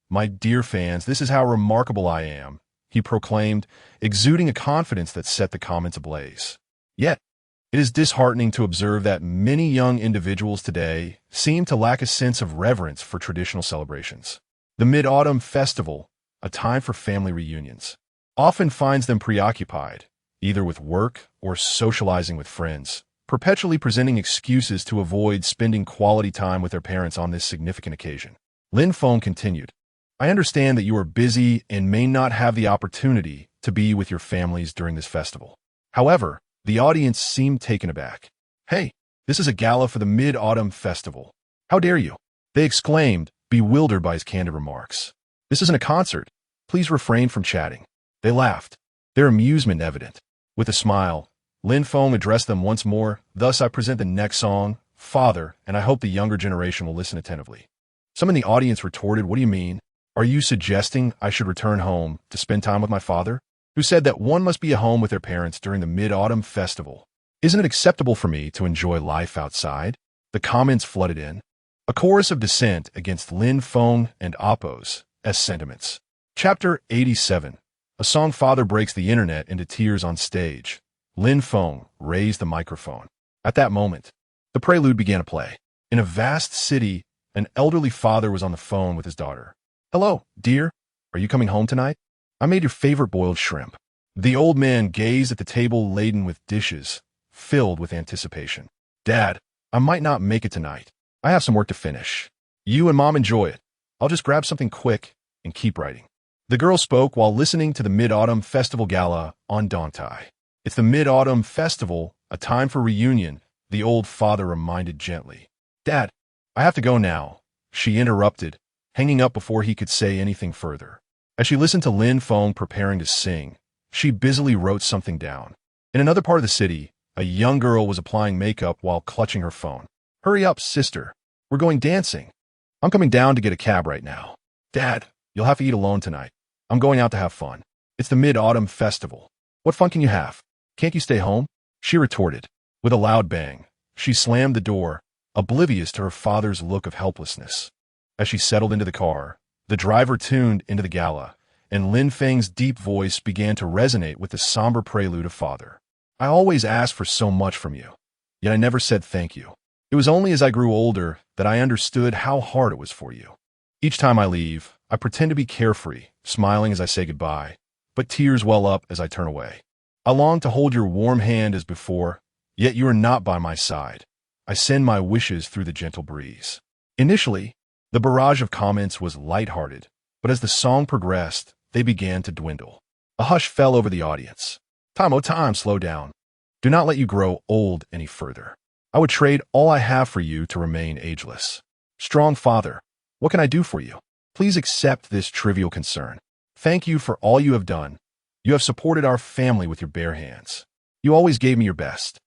my dear fans, this is how remarkable I am, he proclaimed, exuding a confidence that set the comments ablaze. Yet, it is disheartening to observe that many young individuals today seem to lack a sense of reverence for traditional celebrations. The Mid-Autumn Festival, a time for family reunions, often finds them preoccupied, either with work or socializing with friends, perpetually presenting excuses to avoid spending quality time with their parents on this significant occasion. Lin Feng continued, I understand that you are busy and may not have the opportunity to be with your families during this festival. However, the audience seemed taken aback. Hey, this is a gala for the Mid-Autumn Festival. How dare you? They exclaimed, bewildered by his candid remarks. This isn't a concert. Please refrain from chatting. They laughed, their amusement evident. With a smile, Lin Feng addressed them once more. Thus I present the next song, Father, and I hope the younger generation will listen attentively. Some in the audience retorted, what do you mean? Are you suggesting I should return home to spend time with my father? Who said that one must be at home with their parents during the Mid-Autumn Festival? Isn't it acceptable for me to enjoy life outside? The comments flooded in. A chorus of dissent against Lin Feng and Oppo's sentiments. Chapter 87. A song Father breaks the internet into tears on stage. Lin Feng raised the microphone. At that moment, the prelude began to play. In a vast city, an elderly father was on the phone with his daughter. Hello, dear. Are you coming home tonight? I made your favorite boiled shrimp. The old man gazed at the table laden with dishes, filled with anticipation. Dad, I might not make it tonight. I have some work to finish. You and Mom enjoy it. I'll just grab something quick and keep writing. The girl spoke while listening to the Mid-Autumn Festival Gala on Dongtai. It's the Mid-Autumn Festival, a time for reunion, the old father reminded gently. Dad, I have to go now, she interrupted, hanging up before he could say anything further. As she listened to Lin Feng preparing to sing, she busily wrote something down. In another part of the city, a young girl was applying makeup while clutching her phone. Hurry up, sister. We're going dancing. I'm coming down to get a cab right now. Dad, you'll have to eat alone tonight. I'm going out to have fun. It's the Mid-Autumn Festival. What fun can you have? Can't you stay home? She retorted. With a loud bang, she slammed the door, oblivious to her father's look of helplessness. As she settled into the car, the driver tuned into the gala, and Lin Feng's deep voice began to resonate with the somber prelude of Father. I always asked for so much from you, yet I never said thank you. It was only as I grew older that I understood how hard it was for you. Each time I leave, I pretend to be carefree, smiling as I say goodbye, but tears well up as I turn away. I long to hold your warm hand as before, yet you are not by my side. I send my wishes through the gentle breeze. Initially, the barrage of comments was lighthearted, but as the song progressed, they began to dwindle. A hush fell over the audience. Time, oh time, slow down. Do not let you grow old any further. I would trade all I have for you to remain ageless. Strong father, what can I do for you? Please accept this trivial concern. Thank you for all you have done. You have supported our family with your bare hands. You always gave me your best.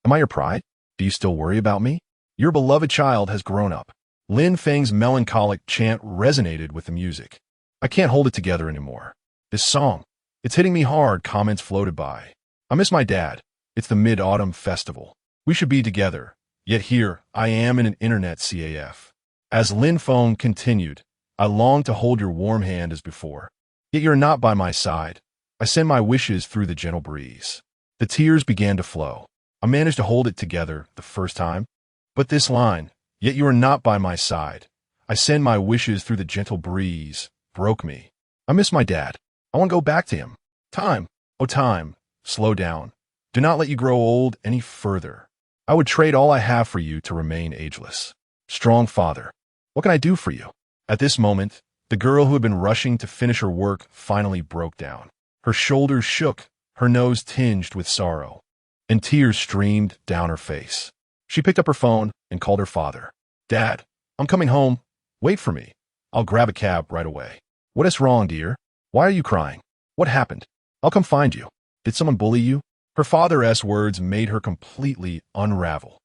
Am I your pride? Do you still worry about me? Your beloved child has grown up. Lin Feng's melancholic chant resonated with the music. I can't hold it together anymore. This song, it's hitting me hard, comments floated by. I miss my dad. It's the Mid-Autumn Festival. We should be together. Yet here, I am in an internet CAF. As Lin Feng continued, I long to hold your warm hand as before. Yet you're not by my side. I send my wishes through the gentle breeze. The tears began to flow. I managed to hold it together the first time. But this line, yet you are not by my side. I send my wishes through the gentle breeze, broke me. I miss my dad. I want to go back to him. Time, oh time, slow down. Do not let you grow old any further. I would trade all I have for you to remain ageless. Strong father, what can I do for you? At this moment, the girl who had been rushing to finish her work finally broke down. Her shoulders shook, her nose tinged with sorrow, and tears streamed down her face. She picked up her phone and called her father. Dad, I'm coming home. Wait for me. I'll grab a cab right away. What is wrong, dear? Why are you crying? What happened? I'll come find you. Did someone bully you? Her father's words made her completely unravel.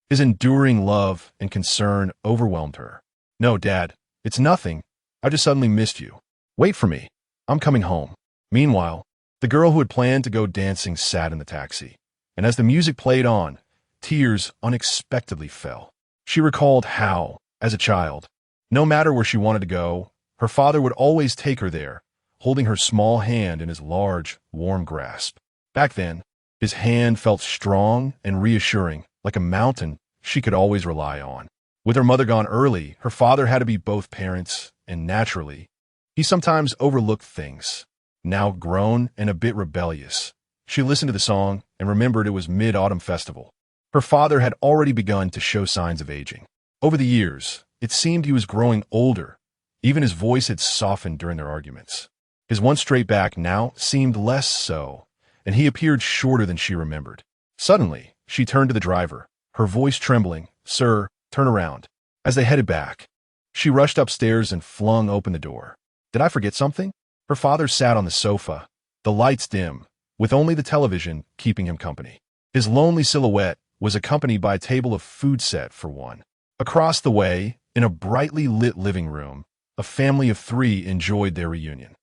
His enduring love and concern overwhelmed her. No, Dad, it's nothing. I just suddenly missed you. Wait for me. I'm coming home. Meanwhile, the girl who had planned to go dancing sat in the taxi, and as the music played on, tears unexpectedly fell. She recalled how, as a child, no matter where she wanted to go, her father would always take her there, holding her small hand in his large, warm grasp. Back then, his hand felt strong and reassuring, like a mountain she could always rely on. With her mother gone early, her father had to be both parents, and naturally, he sometimes overlooked things. Now grown and a bit rebellious, she listened to the song and remembered it was Mid-Autumn Festival. Her father had already begun to show signs of aging. Over the years, it seemed he was growing older. Even his voice had softened during their arguments. His once straight back now seemed less so, and he appeared shorter than she remembered. Suddenly, she turned to the driver, her voice trembling. Sir, turn around. As they headed back, she rushed upstairs and flung open the door. Did I forget something? Her father sat on the sofa, the lights dim, with only the television keeping him company. His lonely silhouette was accompanied by a table of food set for one. Across the way, in a brightly lit living room, a family of 3 enjoyed their reunion.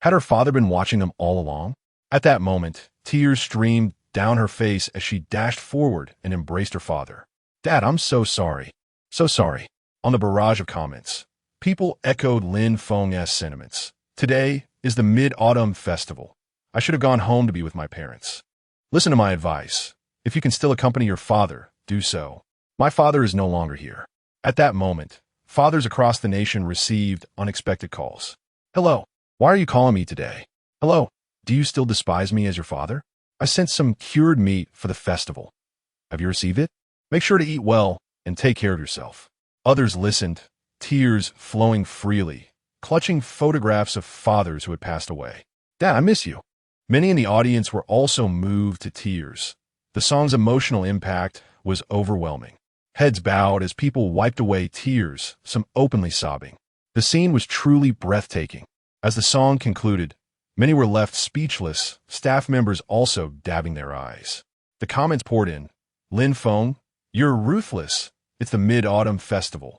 Had her father been watching them all along? At that moment, tears streamed down her face as she dashed forward and embraced her father. Dad, I'm so sorry. So sorry. On the barrage of comments, people echoed Lin Feng's sentiments. Today is the Mid-Autumn Festival. I should have gone home to be with my parents. Listen to my advice. If you can still accompany your father, do so. My father is no longer here. At that moment, fathers across the nation received unexpected calls. Hello, why are you calling me today? Hello, do you still despise me as your father? I sent some cured meat for the festival. Have you received it? Make sure to eat well and take care of yourself. Others listened, tears flowing freely, clutching photographs of fathers who had passed away. Dad, I miss you. Many in the audience were also moved to tears. The song's emotional impact was overwhelming. Heads bowed as people wiped away tears, some openly sobbing. The scene was truly breathtaking. As the song concluded, many were left speechless, staff members also dabbing their eyes. The comments poured in. Lin Feng, you're ruthless. It's the Mid-Autumn Festival.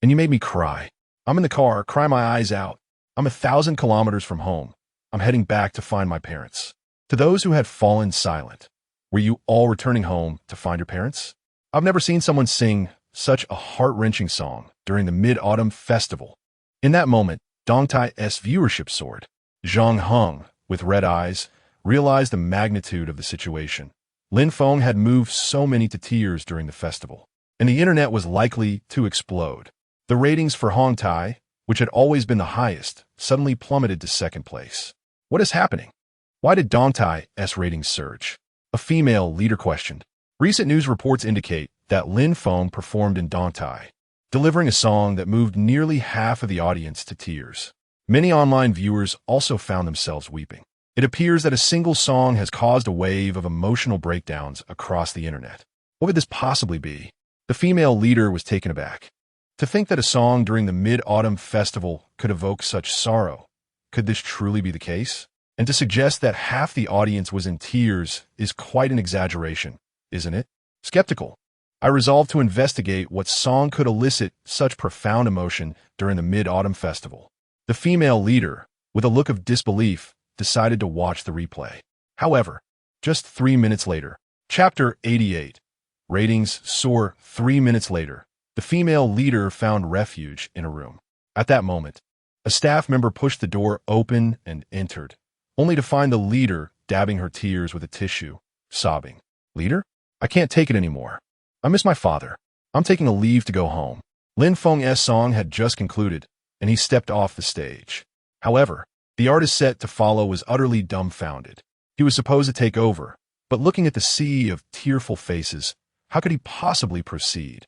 And you made me cry. I'm in the car, cry my eyes out. I'm 1,000 kilometers from home. I'm heading back to find my parents. To those who had fallen silent, were you all returning home to find your parents? I've never seen someone sing such a heart-wrenching song during the Mid-Autumn Festival. In that moment, Dongtai's viewership soared. Zhang Heng, with red eyes, realized the magnitude of the situation. Lin Feng had moved so many to tears during the festival, and the internet was likely to explode. The ratings for Hongtai, which had always been the highest, suddenly plummeted to second place. What is happening? Why did Dongtai's ratings surge? A female leader questioned. Recent news reports indicate that Lin Feng performed in Dongtai, delivering a song that moved nearly half of the audience to tears. Many online viewers also found themselves weeping. It appears that a single song has caused a wave of emotional breakdowns across the internet. What could this possibly be? The female leader was taken aback. To think that a song during the Mid-Autumn Festival could evoke such sorrow. Could this truly be the case? And to suggest that half the audience was in tears is quite an exaggeration, isn't it? Skeptical, I resolved to investigate what song could elicit such profound emotion during the Mid-Autumn Festival. The female leader, with a look of disbelief, decided to watch the replay. However, just 3 minutes later, Chapter 88, ratings soar. 3 minutes later, the female leader found refuge in a room. At that moment, a staff member pushed the door open and entered, only to find the leader dabbing her tears with a tissue, sobbing. "Leader? I can't take it anymore. I miss my father. I'm taking a leave to go home." Lin Feng's song had just concluded, and he stepped off the stage. However, the artist set to follow was utterly dumbfounded. He was supposed to take over, but looking at the sea of tearful faces, how could he possibly proceed?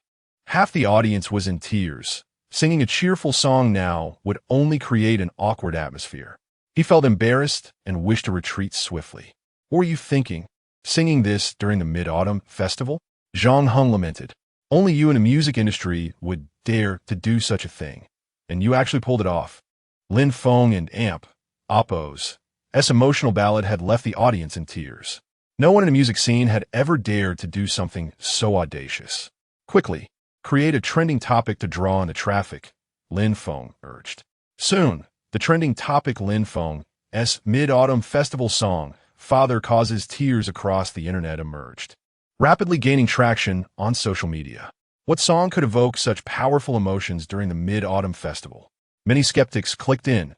Half the audience was in tears. Singing a cheerful song now would only create an awkward atmosphere. He felt embarrassed and wished to retreat swiftly. "What were you thinking, singing this during the Mid-Autumn Festival?" Zhang Heng lamented. "Only you in the music industry would dare to do such a thing, and you actually pulled it off." Lin Feng and Oppo's emotional ballad had left the audience in tears. No one in the music scene had ever dared to do something so audacious. "Quickly, create a trending topic to draw in the traffic," Lin Feng urged. Soon, the trending topic Lin Feng's Mid-Autumn Festival song, "Father Causes Tears Across the Internet" emerged, rapidly gaining traction on social media. What song could evoke such powerful emotions during the Mid-Autumn Festival? Many skeptics clicked in,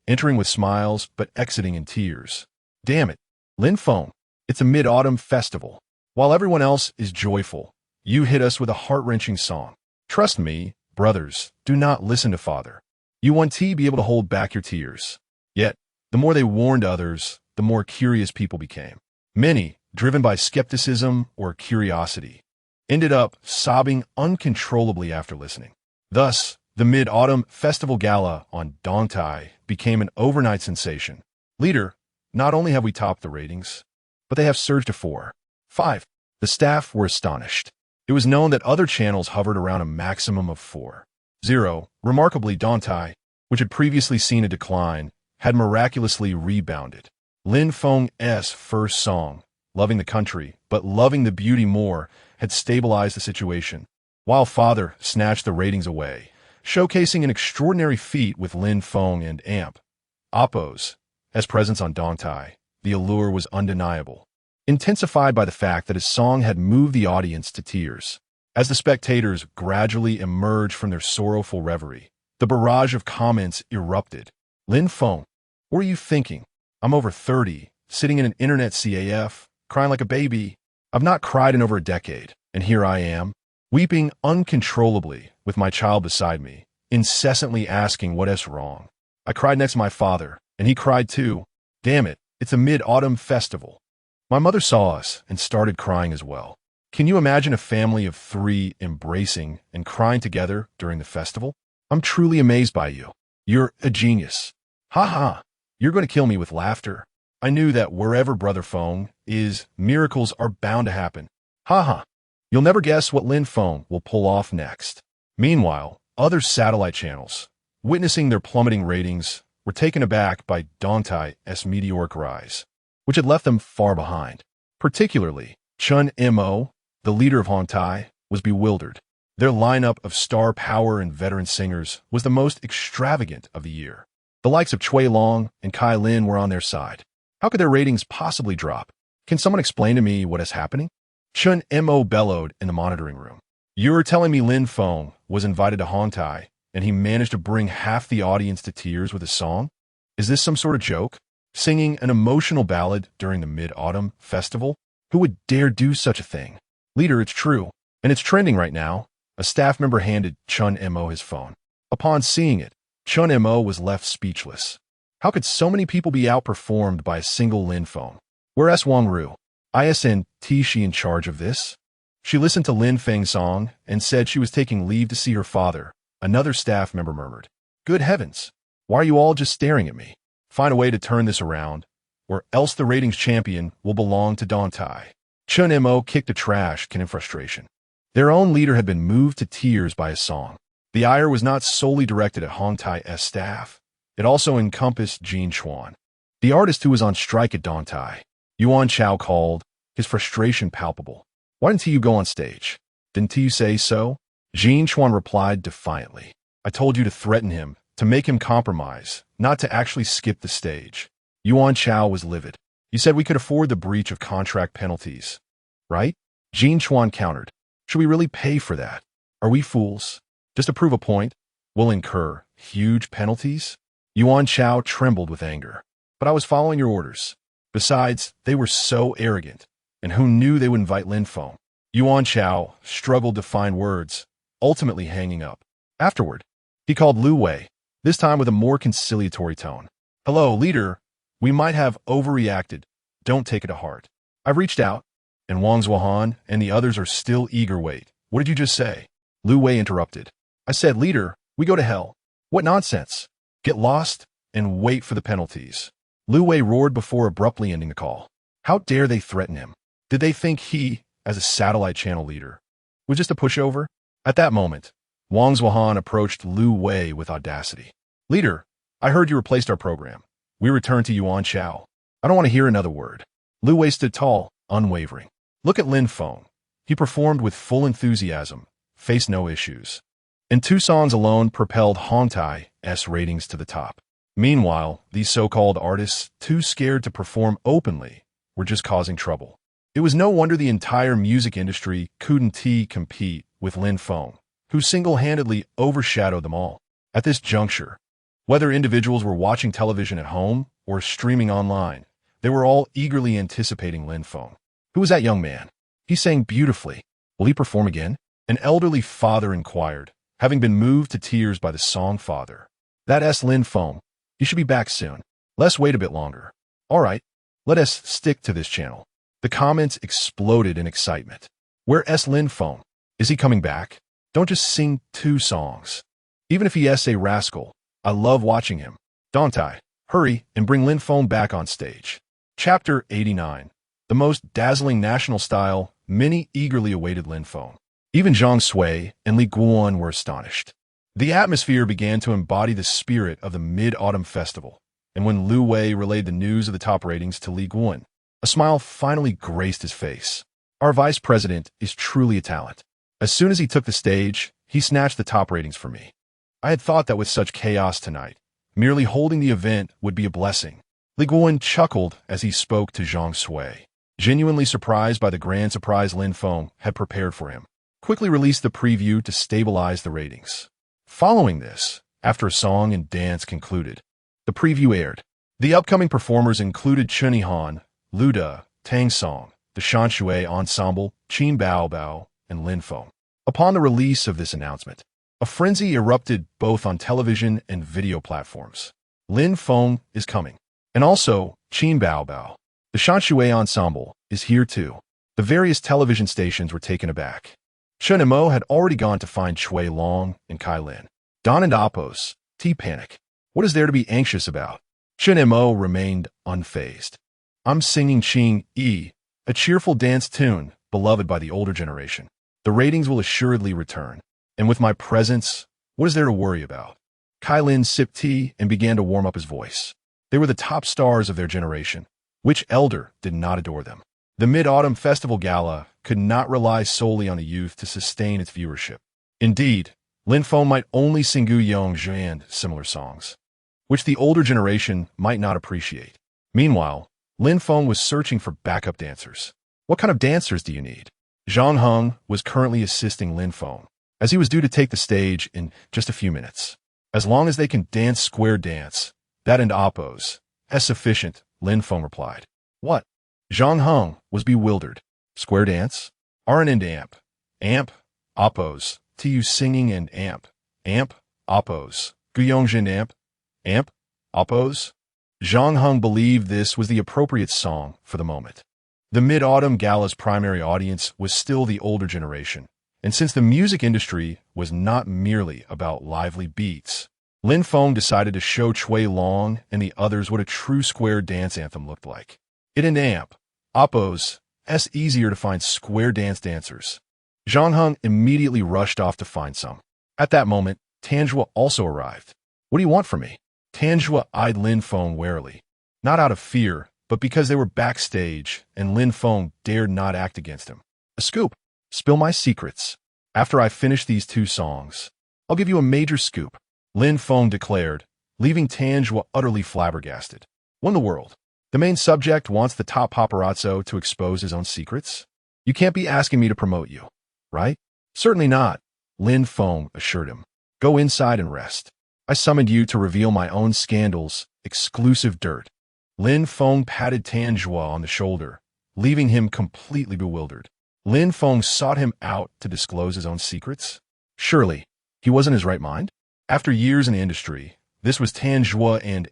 entering with smiles but exiting in tears. "Damn it, Lin Feng, it's a Mid-Autumn Festival. While everyone else is joyful, you hit us with a heart-wrenching song. Trust me, brothers, do not listen to Father. You won't be able to hold back your tears." Yet, the more they warned others, the more curious people became. Many, driven by skepticism or curiosity, ended up sobbing uncontrollably after listening. Thus, the Mid-Autumn Festival Gala on Dongtai became an overnight sensation. "Leader, not only have we topped the ratings, but they have surged to 4, 5. The staff were astonished. It was known that other channels hovered around a maximum of 4, 0. Remarkably, Dongtai, which had previously seen a decline, had miraculously rebounded. Lin Feng's first song, "Loving the Country, but Loving the Beauty More," had stabilized the situation, while Father snatched the ratings away, showcasing an extraordinary feat with Lin Feng and Oppo's presence on Dongtai. The allure was undeniable, intensified by the fact that his song had moved the audience to tears. As the spectators gradually emerged from their sorrowful reverie, the barrage of comments erupted. "Lin Feng, what are you thinking? I'm over 30, sitting in an internet CAF, crying like a baby. I've not cried in over a decade, and here I am, weeping uncontrollably with my child beside me, incessantly asking what's wrong. I cried next to my father, and he cried too. Damn it, it's a Mid-Autumn Festival." My mother saw us and started crying as well. Can you imagine a family of 3 embracing and crying together during the festival? "I'm truly amazed by you. You're a genius. Ha ha, you're going to kill me with laughter. I knew that wherever Brother Feng is, miracles are bound to happen. Ha ha. You'll never guess what Lin Feng will pull off next." Meanwhile, other satellite channels, witnessing their plummeting ratings, were taken aback by Dongtai's meteoric rise, which had left them far behind. Particularly, Chun Mo, the leader of Dongtai, was bewildered. Their lineup of star power and veteran singers was the most extravagant of the year. The likes of Cui Long and Kai Lin were on their side. How could their ratings possibly drop? "Can someone explain to me what is happening?" Chun Mo bellowed in the monitoring room. "You're telling me Lin Feng was invited to Dongtai, and he managed to bring half the audience to tears with his song? Is this some sort of joke? Singing an emotional ballad during the Mid-Autumn Festival? Who would dare do such a thing?" "Leader, it's true, and it's trending right now." A staff member handed Chun Mo his phone. Upon seeing it, Chun Mo was left speechless. How could so many people be outperformed by a single Lin Feng? Whereas Wang Ru, isn't she in charge of this? She listened to Lin Feng's song and said she was taking leave to see her father, another staff member murmured. "Good heavens! Why are you all just staring at me? Find a way to turn this around, or else the ratings champion will belong to Don Tai. Chun Mo kicked a trash can in frustration. Their own leader had been moved to tears by his song. The ire was not solely directed at Hong Tai's staff. It also encompassed Jin Chuan, the artist who was on strike at Don Tai. Yuan Chao called, his frustration palpable. Why didn't you go on stage? Didn't you say so? Jin Chuan replied defiantly. I told you to threaten him, to make him compromise, not to actually skip the stage. Yuan Chao was livid. You said we could afford the breach of contract penalties, right? Jin Chuan countered. Should we really pay for that? Are we fools? Just to prove a point, we'll incur huge penalties? Yuan Chao trembled with anger. But I was following your orders. Besides, they were so arrogant. And who knew they would invite Lin Feng? Yuan Chao struggled to find words, ultimately hanging up. Afterward, he called Lu Wei, this time with a more conciliatory tone. Hello, leader. We might have overreacted. Don't take it to heart. I've reached out, and Wang Zuohan and the others are still eager. Wait, what did you just say? Lu Wei interrupted. I said, leader, we go to hell. What nonsense. Get lost and wait for the penalties. Lu Wei roared before abruptly ending the call. How dare they threaten him? Did they think he, as a satellite channel leader, was just a pushover? At that moment, Wang Zuohan approached Lu Wei with audacity. Leader, I heard you replaced our program. We return to Yuan Chao. I don't want to hear another word. Lu Wei stood tall, unwavering. Look at Lin Feng. He performed with full enthusiasm, faced no issues. And 2 songs alone propelled Hong Tai's ratings to the top. Meanwhile, these so-called artists, too scared to perform openly, were just causing trouble. It was no wonder the entire music industry couldn't compete with Lin Feng, who single-handedly overshadowed them all. At this juncture, whether individuals were watching television at home or streaming online, they were all eagerly anticipating Lin Feng. Who was that young man? He sang beautifully. Will he perform again? An elderly father inquired, having been moved to tears by the song Father. That's Lin Feng. He should be back soon. Let's wait a bit longer. All right, let us stick to this channel. The comments exploded in excitement. Where's Lin Feng? Is he coming back? Don't just sing 2 songs. Even if he is a rascal, I love watching him. Don Tai, hurry and bring Lin Feng back on stage. Chapter 89. The most dazzling national style, many eagerly awaited Lin Feng. Even Zhang Sui and Li Guan were astonished. The atmosphere began to embody the spirit of the Mid-Autumn Festival, and when Lu Wei relayed the news of the top ratings to Li Guan, a smile finally graced his face. Our vice president is truly a talent. As soon as he took the stage, he snatched the top ratings for me. I had thought that with such chaos tonight, merely holding the event would be a blessing. Li Guan chuckled as he spoke to Zhang Sui, genuinely surprised by the grand surprise Lin Feng had prepared for him. Quickly released the preview to stabilize the ratings. Following this, after a song and dance concluded, the preview aired. The upcoming performers included Chun Han, Lu De, Tang Song, the Shanshui Ensemble, Qin Bao Bao, and Lin Feng. Upon the release of this announcement, a frenzy erupted both on television and video platforms. Lin Feng is coming. And also, Qin Bao Bao. The Shanshui Ensemble is here too. The various television stations were taken aback. Chun Mo had already gone to find Chui Long and Kai Lin. Don and Appos, panic. What is there to be anxious about? Chun Mo remained unfazed. I'm singing Ching E, a cheerful dance tune beloved by the older generation. The ratings will assuredly return. And with my presence, what is there to worry about? Kai Lin sipped tea and began to warm up his voice. They were the top stars of their generation. Which elder did not adore them? The Mid-Autumn Festival Gala could not rely solely on the youth to sustain its viewership. Indeed, Lin Feng might only sing Gu Yong and similar songs, which the older generation might not appreciate. Meanwhile, Lin Feng was searching for backup dancers. What kind of dancers do you need? Zhang Heng was currently assisting Lin Feng, as he was due to take the stage in just a few minutes. As long as they can dance square dance, that and Appos, as sufficient, Lin Feng replied. What? Zhang Heng was bewildered. Square dance? RN and amp. Amp, Appos, TU singing and amp. Amp, Appos. Guyongjin amp. Amp, Appos. Zhang Heng believed this was the appropriate song for the moment. The Mid-Autumn Gala's primary audience was still the older generation, and since the music industry was not merely about lively beats, Lin Feng decided to show Chui Long and the others what a true square dance anthem looked like. It and amp, oppos, easier to find square dance dancers. Zhang Heng immediately rushed off to find some. At that moment, Tanjua also arrived. What do you want from me? Tanjua eyed Lin Feng warily. Not out of fear, but because they were backstage and Lin Feng dared not act against him. A scoop. Spill my secrets. After I finish these 2 songs, I'll give you a major scoop, Lin Feng declared, leaving Tanjua utterly flabbergasted. What in the world? The main subject wants the top paparazzo to expose his own secrets? You can't be asking me to promote you, right? Certainly not, Lin Feng assured him. Go inside and rest. I summoned you to reveal my own scandals, exclusive dirt. Lin Feng patted Tanjua on the shoulder, leaving him completely bewildered. Lin Feng sought him out to disclose his own secrets? Surely, he wasn't in his right mind? After years in the industry, this was Tanjua and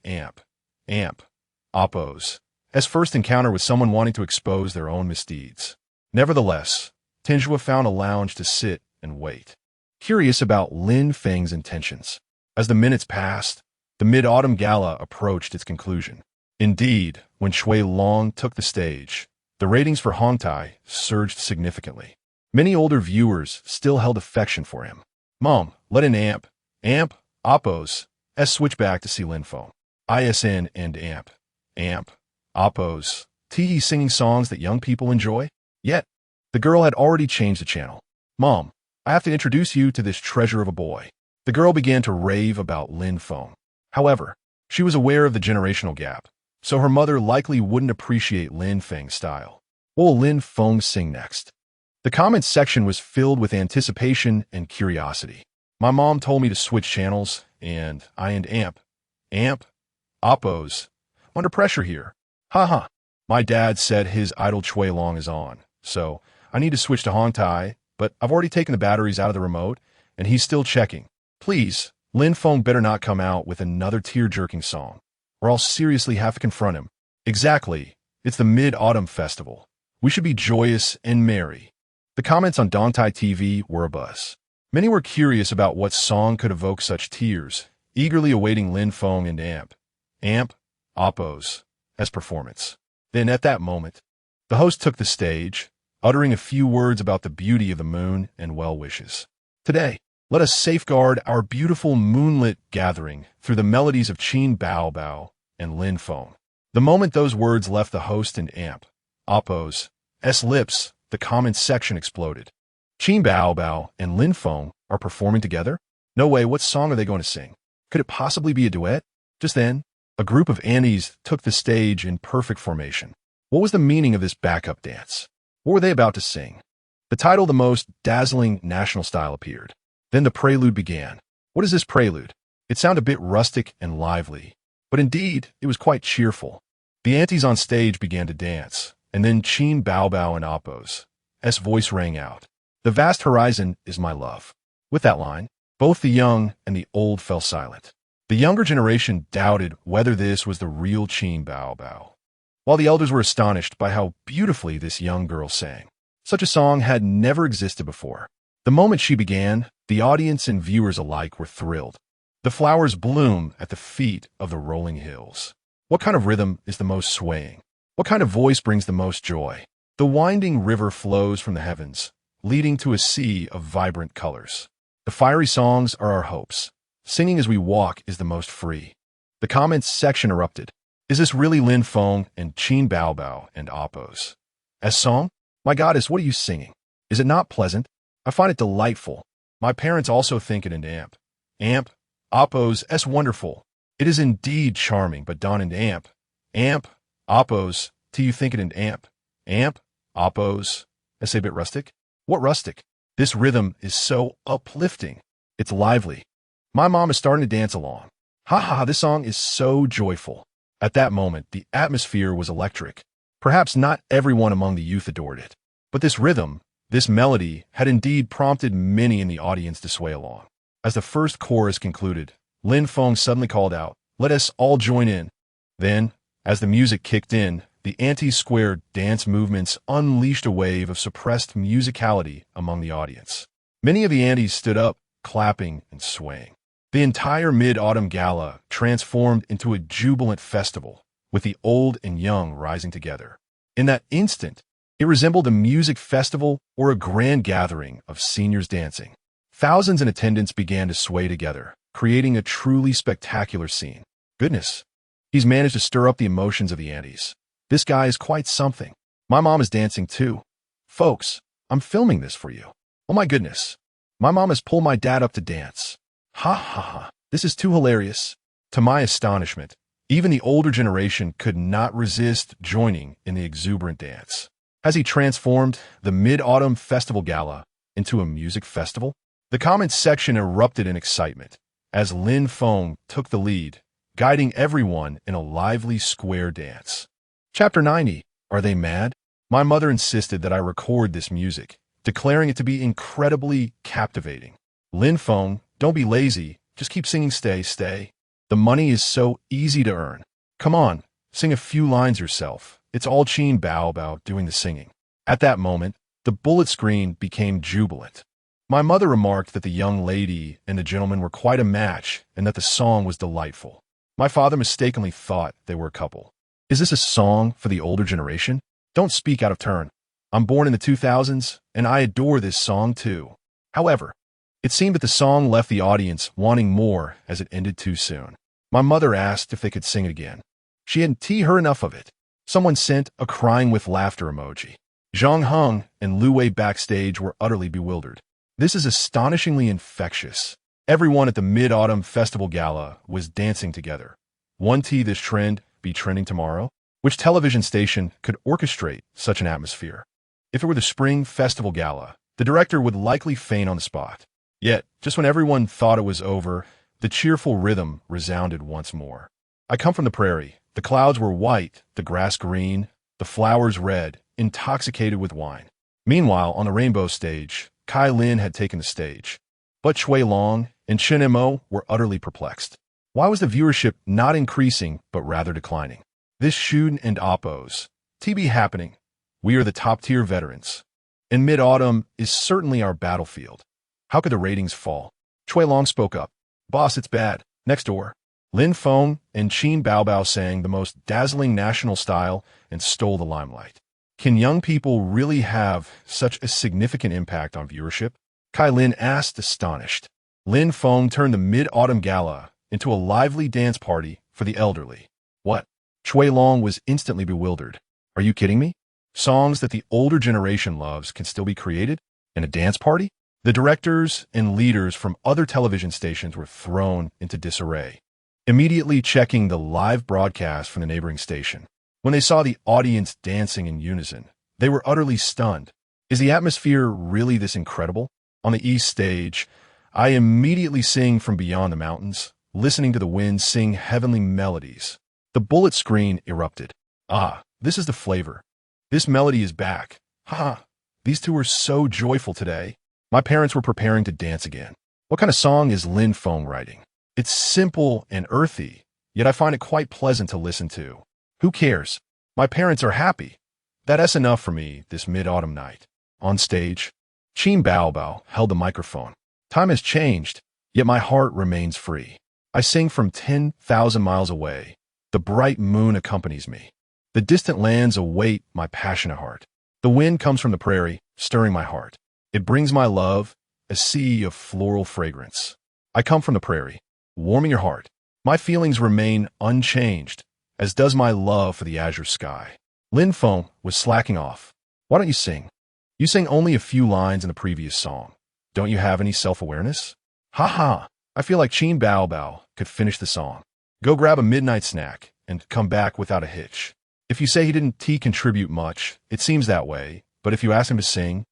Oppo's first encounter with someone wanting to expose their own misdeeds. Nevertheless, Tanjua found a lounge to sit and wait, curious about Lin Feng's intentions. As the minutes passed, the Mid-Autumn Gala approached its conclusion. Indeed, when Chui Long took the stage, the ratings for Hongtai surged significantly. Many older viewers still held affection for him. Mom, let in amp, oppos, switch back to see Lin Feng. ISN and amp, oppos, Teehee singing songs that young people enjoy? Yet, the girl had already changed the channel. Mom, I have to introduce you to this treasure of a boy. The girl began to rave about Lin Feng. However, she was aware of the generational gap, so her mother likely wouldn't appreciate Lin Feng's style. What will Lin Feng sing next? The comments section was filled with anticipation and curiosity. My mom told me to switch channels, and I and amp, oppos, under pressure here. Haha. My dad said his idol Chui Long is on, so I need to switch to Hongtai, but I've already taken the batteries out of the remote, and he's still checking. Please, Lin Feng better not come out with another tear-jerking song, or I'll seriously have to confront him. Exactly. It's the Mid-Autumn Festival. We should be joyous and merry. The comments on Dongtai TV were abuzz. Many were curious about what song could evoke such tears, eagerly awaiting Lin Feng and amp, oppos, performance. Then at that moment, the host took the stage, uttering a few words about the beauty of the moon and well wishes. Today, let us safeguard our beautiful moonlit gathering through the melodies of Qin Bao Bao and Lin Feng. The moment those words left the host and amp, oppos, lips, the comments section exploded. Qin Bao Bao and Lin Feng are performing together? No way, what song are they going to sing? Could it possibly be a duet? Just then, a group of Annies took the stage in perfect formation. What was the meaning of this backup dance? What were they about to sing? The title, The Most Dazzling National Style, appeared. Then the prelude began. What is this prelude? It sounded a bit rustic and lively, but indeed, it was quite cheerful. The aunties on stage began to dance, and then Qin Bao Bao and Oppo's voice rang out. The vast horizon is my love. With that line, both the young and the old fell silent. The younger generation doubted whether this was the real Qin Bao Bao, while the elders were astonished by how beautifully this young girl sang. Such a song had never existed before. The moment she began, the audience and viewers alike were thrilled. The flowers bloom at the feet of the rolling hills. What kind of rhythm is the most swaying? What kind of voice brings the most joy? The winding river flows from the heavens, leading to a sea of vibrant colors. The fiery songs are our hopes. Singing as we walk is the most free. The comments section erupted. Is this really Lin Feng and Qin Bao Bao and Oppo's song? My goddess, what are you singing? Is it not pleasant? I find it delightful. My parents also think it and amp, Oppo's wonderful. It is indeed charming, but Don and amp, Oppo's, do you think it and amp, Oppo's, a bit rustic? What rustic? This rhythm is so uplifting. It's lively. My mom is starting to dance along. Ha ha, this song is so joyful. At that moment, the atmosphere was electric. Perhaps not everyone among the youth adored it, but this rhythm, this melody, had indeed prompted many in the audience to sway along. As the first chorus concluded, Lin Feng suddenly called out, "Let us all join in." Then, as the music kicked in, the anti-square dance movements unleashed a wave of suppressed musicality among the audience. Many of the antis stood up, clapping and swaying. The entire Mid-Autumn Gala transformed into a jubilant festival, with the old and young rising together. In that instant, it resembled a music festival or a grand gathering of seniors dancing. Thousands in attendance began to sway together, creating a truly spectacular scene. Goodness, he's managed to stir up the emotions of the Andes. This guy is quite something. My mom is dancing too. Folks, I'm filming this for you. Oh my goodness. My mom has pulled my dad up to dance. Ha ha ha. This is too hilarious. To my astonishment, even the older generation could not resist joining in the exuberant dance. Has he transformed the Mid-Autumn Festival Gala into a music festival? The comments section erupted in excitement as Lin Feng took the lead, guiding everyone in a lively square dance. Chapter 90. Are they mad? My mother insisted that I record this music, declaring it to be incredibly captivating. Lin Feng, don't be lazy. Just keep singing stay, stay. The money is so easy to earn. Come on, sing a few lines yourself. It's all Chin Bao Bao doing the singing. At that moment, the bullet screen became jubilant. My mother remarked that the young lady and the gentleman were quite a match and that the song was delightful. My father mistakenly thought they were a couple. Is this a song for the older generation? Don't speak out of turn. I'm born in the 2000s, and I adore this song too. However, it seemed that the song left the audience wanting more as it ended too soon. My mother asked if they could sing it again. She hadn't heard enough of it. Someone sent a crying with laughter emoji. Zhang Heng and Lu Wei backstage were utterly bewildered. This is astonishingly infectious. Everyone at the Mid-Autumn Festival Gala was dancing together. Won't this trend be trending tomorrow? Which television station could orchestrate such an atmosphere? If it were the Spring Festival Gala, the director would likely faint on the spot. Yet, just when everyone thought it was over, the cheerful rhythm resounded once more. I come from the prairie. The clouds were white, the grass green, the flowers red, intoxicated with wine. Meanwhile, on the rainbow stage, Kai Lin had taken the stage. But Shui Long and Chen Mo were utterly perplexed. Why was the viewership not increasing, but rather declining? This should and oppose. TB happening. We are the top-tier veterans. And Mid-Autumn is certainly our battlefield. How could the ratings fall? Shui Long spoke up. Boss, it's bad. Next door. Lin Feng and Chin Bao Bao sang the most dazzling national style and stole the limelight. Can young people really have such a significant impact on viewership? Kai Lin asked, astonished. Lin Feng turned the Mid-Autumn Gala into a lively dance party for the elderly. What? Shui Long was instantly bewildered. Are you kidding me? Songs that the older generation loves can still be created in a dance party? The directors and leaders from other television stations were thrown into disarray, immediately checking the live broadcast from the neighboring station. When they saw the audience dancing in unison, they were utterly stunned. Is the atmosphere really this incredible? On the east stage, I immediately sing from beyond the mountains, listening to the wind sing heavenly melodies. The bullet screen erupted. Ah, this is the flavor. This melody is back. Ha ha. These two are so joyful today. My parents were preparing to dance again. What kind of song is Lin Feng writing? It's simple and earthy, yet I find it quite pleasant to listen to. Who cares? My parents are happy. That's enough for me this mid-autumn night. On stage, Chin Bao Bao held the microphone. Time has changed, yet my heart remains free. I sing from 10,000 miles away. The bright moon accompanies me. The distant lands await my passionate heart. The wind comes from the prairie, stirring my heart. It brings my love, a sea of floral fragrance. I come from the prairie, warming your heart. My feelings remain unchanged, as does my love for the azure sky. Lin Feng was slacking off. Why don't you sing? You sang only a few lines in the previous song. Don't you have any self-awareness? Ha ha, I feel like Chin Bao Bao could finish the song. Go grab a midnight snack and come back without a hitch. If you say he didn't contribute much, it seems that way, but if you ask him to sing,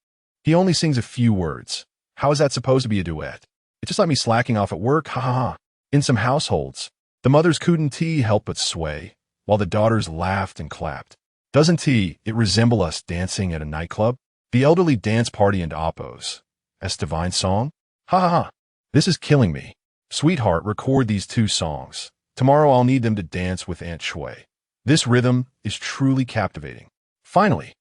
he only sings a few words. How is that supposed to be a duet? It's just like me slacking off at work, ha ha ha. In some households, the mothers couldn't help but sway, while the daughters laughed and clapped. Doesn't it resemble us dancing at a nightclub? The elderly dance party and oppose. As divine song? Ha ha ha. This is killing me. Sweetheart, record these two songs. Tomorrow I'll need them to dance with Aunt Shui. This rhythm is truly captivating. Finally,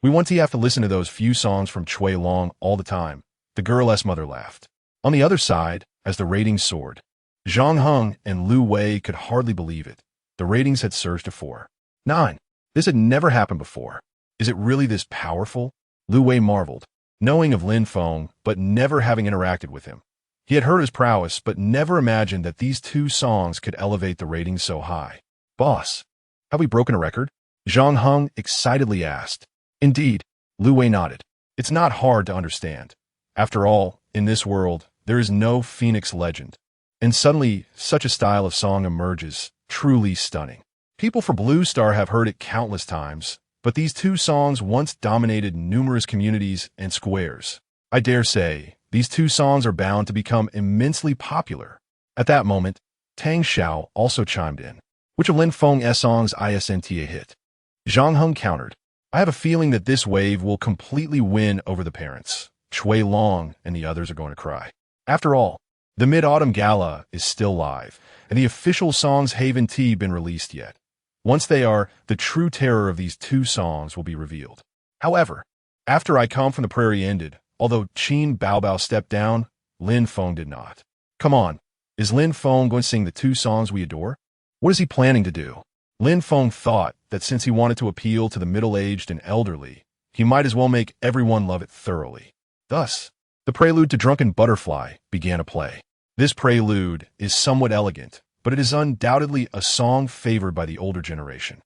we won't have to listen to those few songs from Shui Long all the time. The girl-less mother laughed. On the other side, as the ratings soared, Zhang Heng and Lu Wei could hardly believe it. The ratings had surged to 4.9. This had never happened before. Is it really this powerful? Lu Wei marveled, knowing of Lin Feng, but never having interacted with him. He had heard his prowess, but never imagined that these two songs could elevate the ratings so high. Boss, have we broken a record? Zhang Heng excitedly asked. Indeed, Lu Wei nodded. It's not hard to understand. After all, in this world, there is no Phoenix legend. And suddenly, such a style of song emerges, truly stunning. People for Blue Star have heard it countless times, but these two songs once dominated numerous communities and squares. I dare say, these two songs are bound to become immensely popular. At that moment, Tang Xiao also chimed in. Which of Lin Feng's songs isn't a hit? Zhang Heng countered. I have a feeling that this wave will completely win over the parents. Chui Long and the others are going to cry. After all, the Mid-Autumn Gala is still live, and the official songs haven't been released yet. Once they are, the true terror of these two songs will be revealed. However, after I Come From the Prairie ended, although Qin Baobao stepped down, Lin Feng did not. Come on, is Lin Feng going to sing the two songs we adore? What is he planning to do? Lin Feng thought that since he wanted to appeal to the middle-aged and elderly, he might as well make everyone love it thoroughly. Thus, the prelude to Drunken Butterfly began to play. This prelude is somewhat elegant, but it is undoubtedly a song favored by the older generation.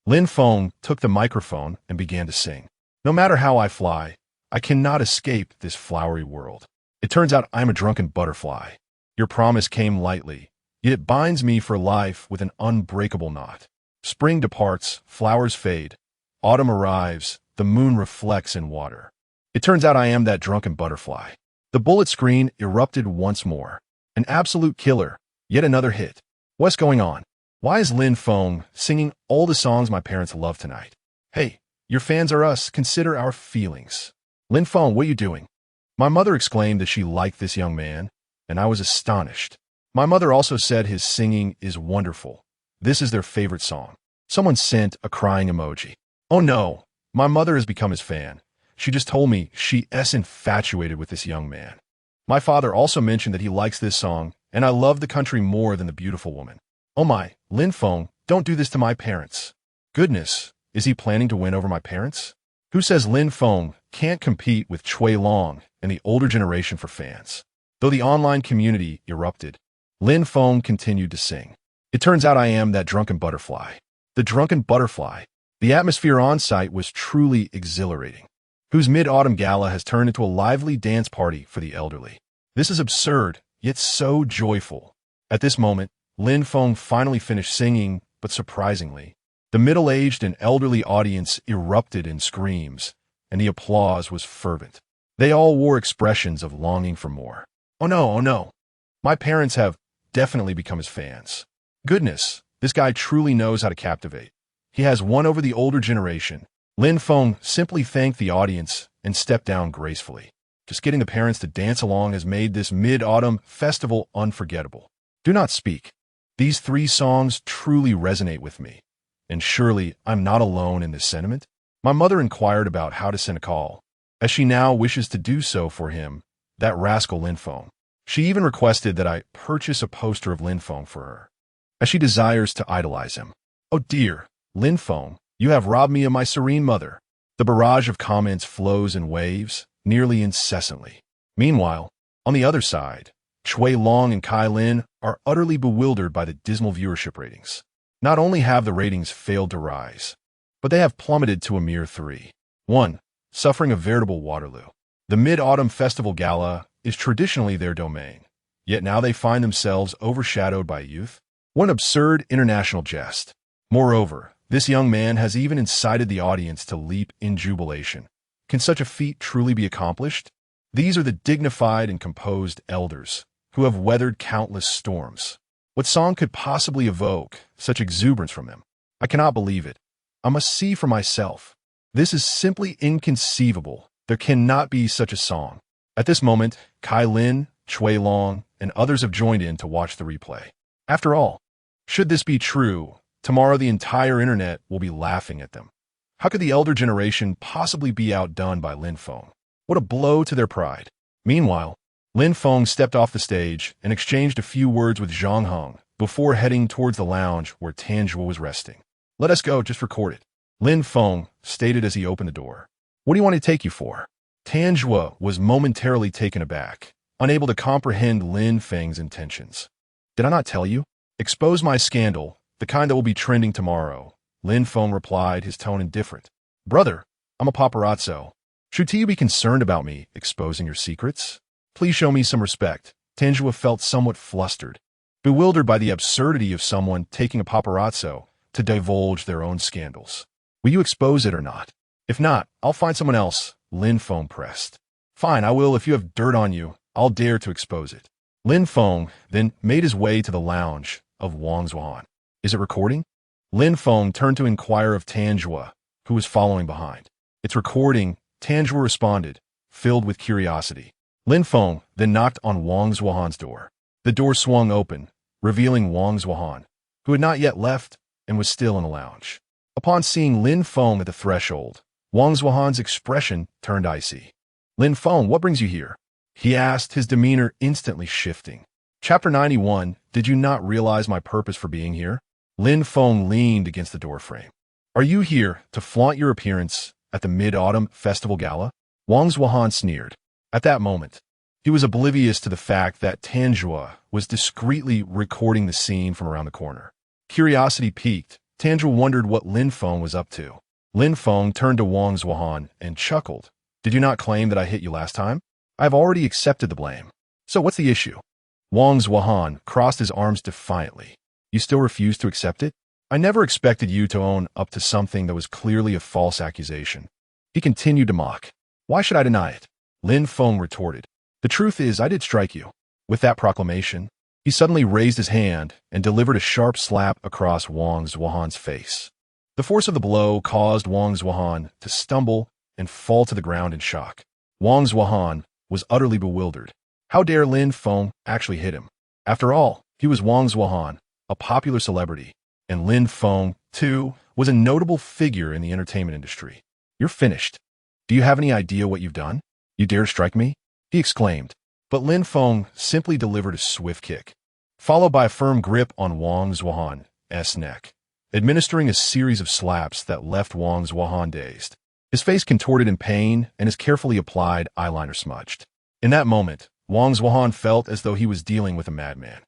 Lin Feng took the microphone and began to sing. No matter how I fly, I cannot escape this flowery world. It turns out I'm a drunken butterfly. Your promise came lightly, yet it binds me for life with an unbreakable knot. Spring departs, flowers fade. Autumn arrives, the moon reflects in water. It turns out I am that drunken butterfly. The bullet screen erupted once more. An absolute killer, yet another hit. What's going on? Why is Lin Feng singing all the songs my parents love tonight? Hey, your fans are us, consider our feelings. Lin Feng, what are you doing? My mother exclaimed that she liked this young man, and I was astonished. My mother also said his singing is wonderful. This is their favorite song. Someone sent a crying emoji. Oh no, my mother has become his fan. She just told me she's infatuated with this young man. My father also mentioned that he likes this song, and I love the country more than the beautiful woman. Oh my, Lin Feng, don't do this to my parents. Goodness, is he planning to win over my parents? Who says Lin Feng can't compete with Chui Long and the older generation for fans? Though the online community erupted, Lin Feng continued to sing. It turns out I am that drunken butterfly. The drunken butterfly. The atmosphere on site was truly exhilarating. Whose Mid-Autumn Gala has turned into a lively dance party for the elderly. This is absurd, yet so joyful. At this moment, Lin Feng finally finished singing, but surprisingly, the middle-aged and elderly audience erupted in screams, and the applause was fervent. They all wore expressions of longing for more. Oh no. My parents have definitely become his fans. Goodness, this guy truly knows how to captivate. He has won over the older generation. Lin Feng simply thanked the audience and stepped down gracefully. Just getting the parents to dance along has made this Mid-Autumn festival unforgettable. Do not speak. These three songs truly resonate with me. And surely I'm not alone in this sentiment? My mother inquired about how to send a call, as she now wishes to do so for him, that rascal Lin Feng. She even requested that I purchase a poster of Lin Feng for her, as she desires to idolize him. Oh dear, Lin Feng, you have robbed me of my serene mother. The barrage of comments flows in waves, nearly incessantly. Meanwhile, on the other side, Chui Long and Kai Lin are utterly bewildered by the dismal viewership ratings. Not only have the ratings failed to rise, but they have plummeted to a mere 3.1, suffering a veritable Waterloo. The Mid-Autumn Festival Gala is traditionally their domain, yet now they find themselves overshadowed by youth. What an absurd international jest. Moreover, this young man has even incited the audience to leap in jubilation. Can such a feat truly be accomplished? These are the dignified and composed elders who have weathered countless storms. What song could possibly evoke such exuberance from them? I cannot believe it. I must see for myself. This is simply inconceivable. There cannot be such a song. At this moment, Kai Lin, Chui Long, and others have joined in to watch the replay. After all, should this be true, tomorrow the entire internet will be laughing at them. How could the elder generation possibly be outdone by Lin Feng? What a blow to their pride. Meanwhile, Lin Feng stepped off the stage and exchanged a few words with Zhang Heng before heading towards the lounge where Tanjua was resting. "Let us go, just record it," Lin Feng stated as he opened the door. "What do you want to take you for?" Tanjua was momentarily taken aback, unable to comprehend Lin Feng's intentions. "Did I not tell you? Expose my scandal, the kind that will be trending tomorrow," Lin Feng replied, his tone indifferent. "Brother, I'm a paparazzo. Should you be concerned about me exposing your secrets? Please show me some respect." Tanjua felt somewhat flustered, bewildered by the absurdity of someone taking a paparazzo to divulge their own scandals. "Will you expose it or not? If not, I'll find someone else," Lin Feng pressed. "Fine, I will. If you have dirt on you, I'll dare to expose it." Lin Feng then made his way to the lounge of Wang Zuohan. "Is it recording?" Lin Feng turned to inquire of Tanjua, who was following behind. "It's recording," Tanjua responded, filled with curiosity. Lin Feng then knocked on Wang Zuohan's door. The door swung open, revealing Wang Zuohan, who had not yet left and was still in the lounge. Upon seeing Lin Feng at the threshold, Wang Zuohan's expression turned icy. "Lin Feng, what brings you here?" he asked, his demeanor instantly shifting. Chapter 91, Did you not realize my purpose for being here? Lin Feng leaned against the doorframe. "Are you here to flaunt your appearance at the Mid-Autumn Festival Gala?" Wang Zuohan sneered. At that moment, he was oblivious to the fact that Tanjua was discreetly recording the scene from around the corner. Curiosity piqued, Tanjua wondered what Lin Feng was up to. Lin Feng turned to Wang Zuohan and chuckled. "Did you not claim that I hit you last time? I have already accepted the blame. So what's the issue?" Wang Zuohan crossed his arms defiantly. "You still refuse to accept it? I never expected you to own up to something that was clearly a false accusation." He continued to mock. "Why should I deny it?" Lin Feng retorted. "The truth is, I did strike you." With that proclamation, he suddenly raised his hand and delivered a sharp slap across Wang Zuohan's face. The force of the blow caused Wang Zuohan to stumble and fall to the ground in shock. Wang Zuohan was utterly bewildered. How dare Lin Feng actually hit him? After all, he was Wang Zuohan, a popular celebrity, and Lin Feng, too, was a notable figure in the entertainment industry. "You're finished. Do you have any idea what you've done? You dare strike me?" he exclaimed. But Lin Feng simply delivered a swift kick, followed by a firm grip on Wang Zuohan's neck, administering a series of slaps that left Wang Zuohan dazed. His face contorted in pain and his carefully applied eyeliner smudged. In that moment, Wang Zuohan felt as though he was dealing with a madman.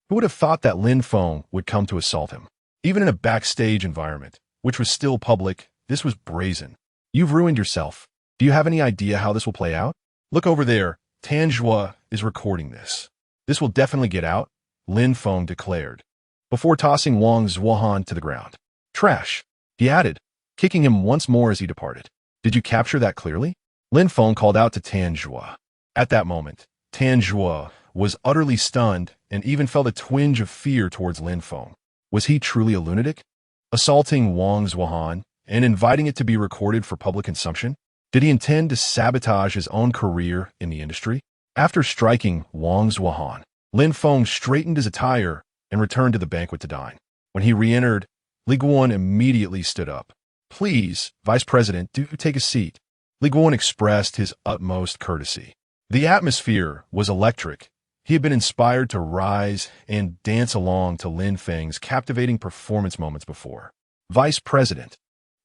Who would have thought that Lin Feng would come to assault him? Even in a backstage environment, which was still public, this was brazen. "You've ruined yourself. Do you have any idea how this will play out? Look over there. Tanjua is recording this. This will definitely get out," Lin Feng declared, before tossing Wang Zuohan to the ground. "Trash," he added, kicking him once more as he departed. "Did you capture that clearly?" Lin Feng called out to Tanjua. At that moment, Tanjua was utterly stunned and even felt a twinge of fear towards Lin Feng. Was he truly a lunatic, assaulting Wang Zuohan and inviting it to be recorded for public consumption? Did he intend to sabotage his own career in the industry? After striking Wang Zuohan, Lin Feng straightened his attire and returned to the banquet to dine. When he re-entered, Li Guan immediately stood up. "Please, Vice President, do take a seat." Li Guan expressed his utmost courtesy. The atmosphere was electric. He had been inspired to rise and dance along to Lin Feng's captivating performance moments before. "Vice President,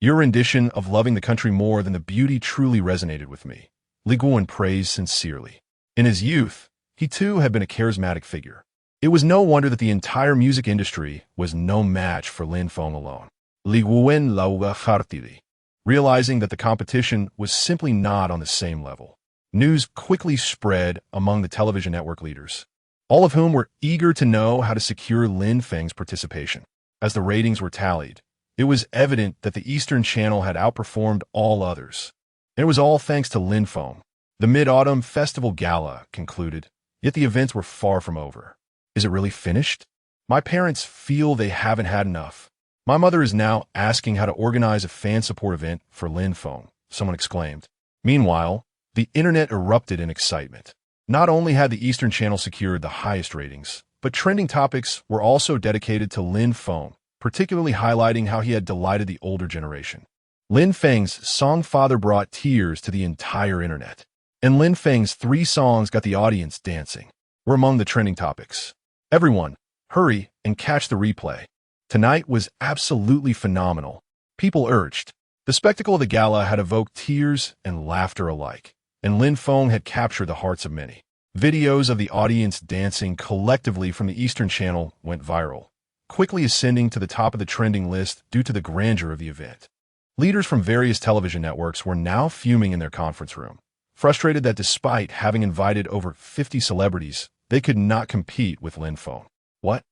your rendition of Loving the Country More Than the Beauty truly resonated with me," Li Guan praised sincerely. In his youth, he too had been a charismatic figure. It was no wonder that the entire music industry was no match for Lin Feng alone. Li Guan laugartidi. Realizing that the competition was simply not on the same level, news quickly spread among the television network leaders, all of whom were eager to know how to secure Lin Feng's participation. As the ratings were tallied, it was evident that the Eastern Channel had outperformed all others. And it was all thanks to Lin Feng. The Mid-Autumn Festival Gala concluded, yet the events were far from over. "Is it really finished? My parents feel they haven't had enough. My mother is now asking how to organize a fan support event for Lin Feng," someone exclaimed. Meanwhile, the internet erupted in excitement. Not only had the Eastern Channel secured the highest ratings, but trending topics were also dedicated to Lin Feng, particularly highlighting how he had delighted the older generation. Lin Feng's song Father brought tears to the entire internet. and Lin Feng's 3 songs got the audience dancing, were among the trending topics. Everyone, hurry and catch the replay. Tonight was absolutely phenomenal. People urged. The spectacle of the gala had evoked tears and laughter alike, and Lin Feng had captured the hearts of many. Videos of the audience dancing collectively from the Eastern Channel went viral, quickly ascending to the top of the trending list due to the grandeur of the event. Leaders from various television networks were now fuming in their conference room, frustrated that despite having invited over 50 celebrities, they could not compete with Lin Feng. What?